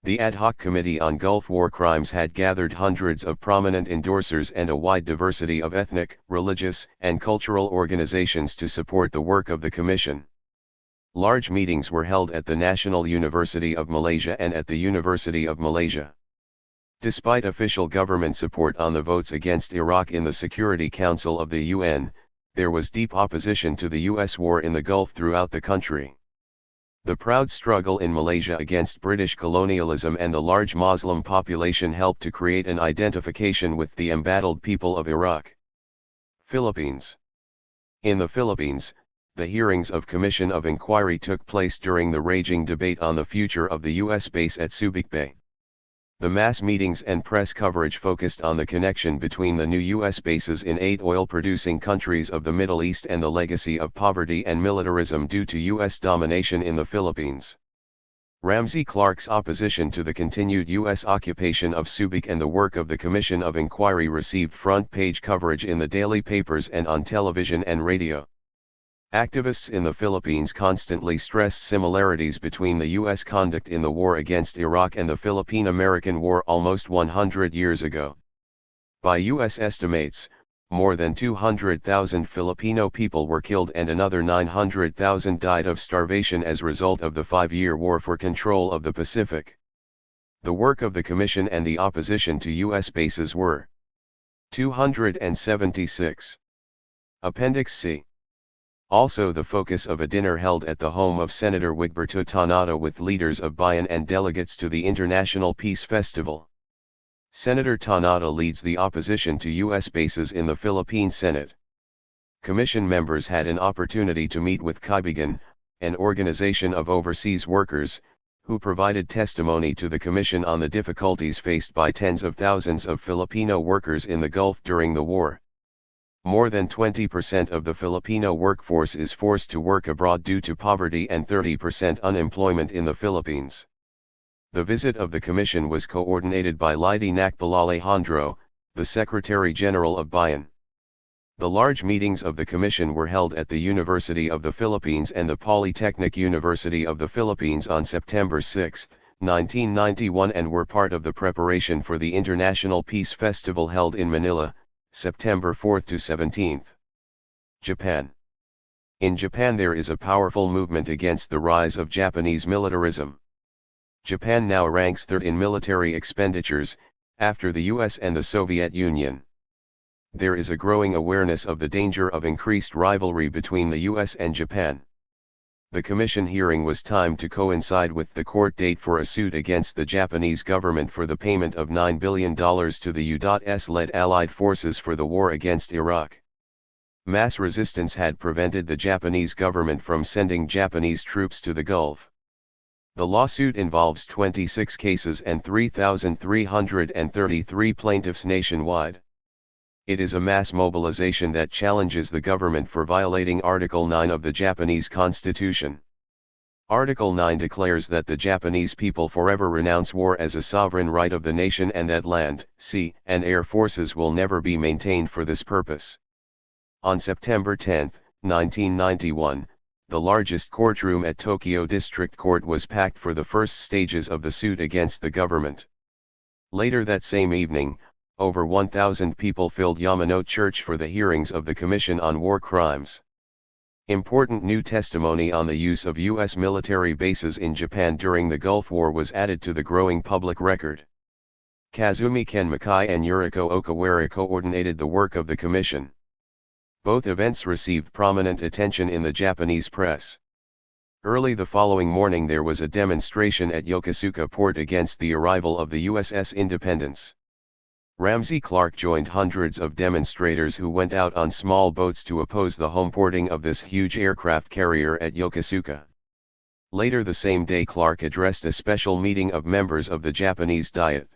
The ad hoc committee on Gulf war crimes had gathered hundreds of prominent endorsers and a wide diversity of ethnic, religious, and cultural organizations to support the work of the Commission. Large meetings were held at the National University of Malaysia and at the University of Malaysia. Despite official government support on the votes against Iraq in the Security Council of the UN, there was deep opposition to the U.S. war in the Gulf throughout the country. The proud struggle in Malaysia against British colonialism and the large Muslim population helped to create an identification with the embattled people of Iraq. Philippines. In the Philippines, the hearings of Commission of Inquiry took place during the raging debate on the future of the U.S. base at Subic Bay. The mass meetings and press coverage focused on the connection between the new U.S. bases in 8 oil-producing countries of the Middle East and the legacy of poverty and militarism due to U.S. domination in the Philippines. Ramsey Clark's opposition to the continued U.S. occupation of Subic and the work of the Commission of Inquiry received front-page coverage in the daily papers and on television and radio. Activists in the Philippines constantly stressed similarities between the U.S. conduct in the war against Iraq and the Philippine-American War almost 100 years ago. By U.S. estimates, more than 200,000 Filipino people were killed and another 900,000 died of starvation as a result of the 5-year war for control of the Pacific. The work of the Commission and the opposition to U.S. bases were 276. Appendix C. Also the focus of a dinner held at the home of Senator Wigberto Tanada with leaders of Bayan and delegates to the International Peace Festival. Senator Tanada leads the opposition to U.S. bases in the Philippine Senate. Commission members had an opportunity to meet with Kaibigan, an organization of overseas workers, who provided testimony to the Commission on the difficulties faced by tens of thousands of Filipino workers in the Gulf during the war. More than 20% of the Filipino workforce is forced to work abroad due to poverty and 30% unemployment in the Philippines. The visit of the Commission was coordinated by Lady Nakbal Alejandro, the Secretary General of Bayan. The large meetings of the Commission were held at the University of the Philippines and the Polytechnic University of the Philippines on September 6, 1991 and were part of the preparation for the International Peace Festival held in Manila, September 4 to 17. Japan. In Japan there is a powerful movement against the rise of Japanese militarism. Japan now ranks third in military expenditures, after the US and the Soviet Union. There is a growing awareness of the danger of increased rivalry between the US and Japan. The Commission hearing was timed to coincide with the court date for a suit against the Japanese government for the payment of $9 billion to the U.S.-led Allied forces for the war against Iraq. Mass resistance had prevented the Japanese government from sending Japanese troops to the Gulf. The lawsuit involves 26 cases and 3,333 plaintiffs nationwide. It is a mass mobilization that challenges the government for violating Article 9 of the Japanese Constitution. Article 9 declares that the Japanese people forever renounce war as a sovereign right of the nation and that land, sea, and air forces will never be maintained for this purpose. On September 10, 1991, the largest courtroom at Tokyo District Court was packed for the first stages of the suit against the government. Later that same evening, over 1,000 people filled Yamano Church for the hearings of the Commission on War Crimes. Important new testimony on the use of U.S. military bases in Japan during the Gulf War was added to the growing public record. Kazumi Ken Makai and Yuriko Okawara coordinated the work of the Commission. Both events received prominent attention in the Japanese press. Early the following morning there was a demonstration at Yokosuka port against the arrival of the USS Independence. Ramsey Clark joined hundreds of demonstrators who went out on small boats to oppose the homeporting of this huge aircraft carrier at Yokosuka. Later the same day Clark addressed a special meeting of members of the Japanese Diet.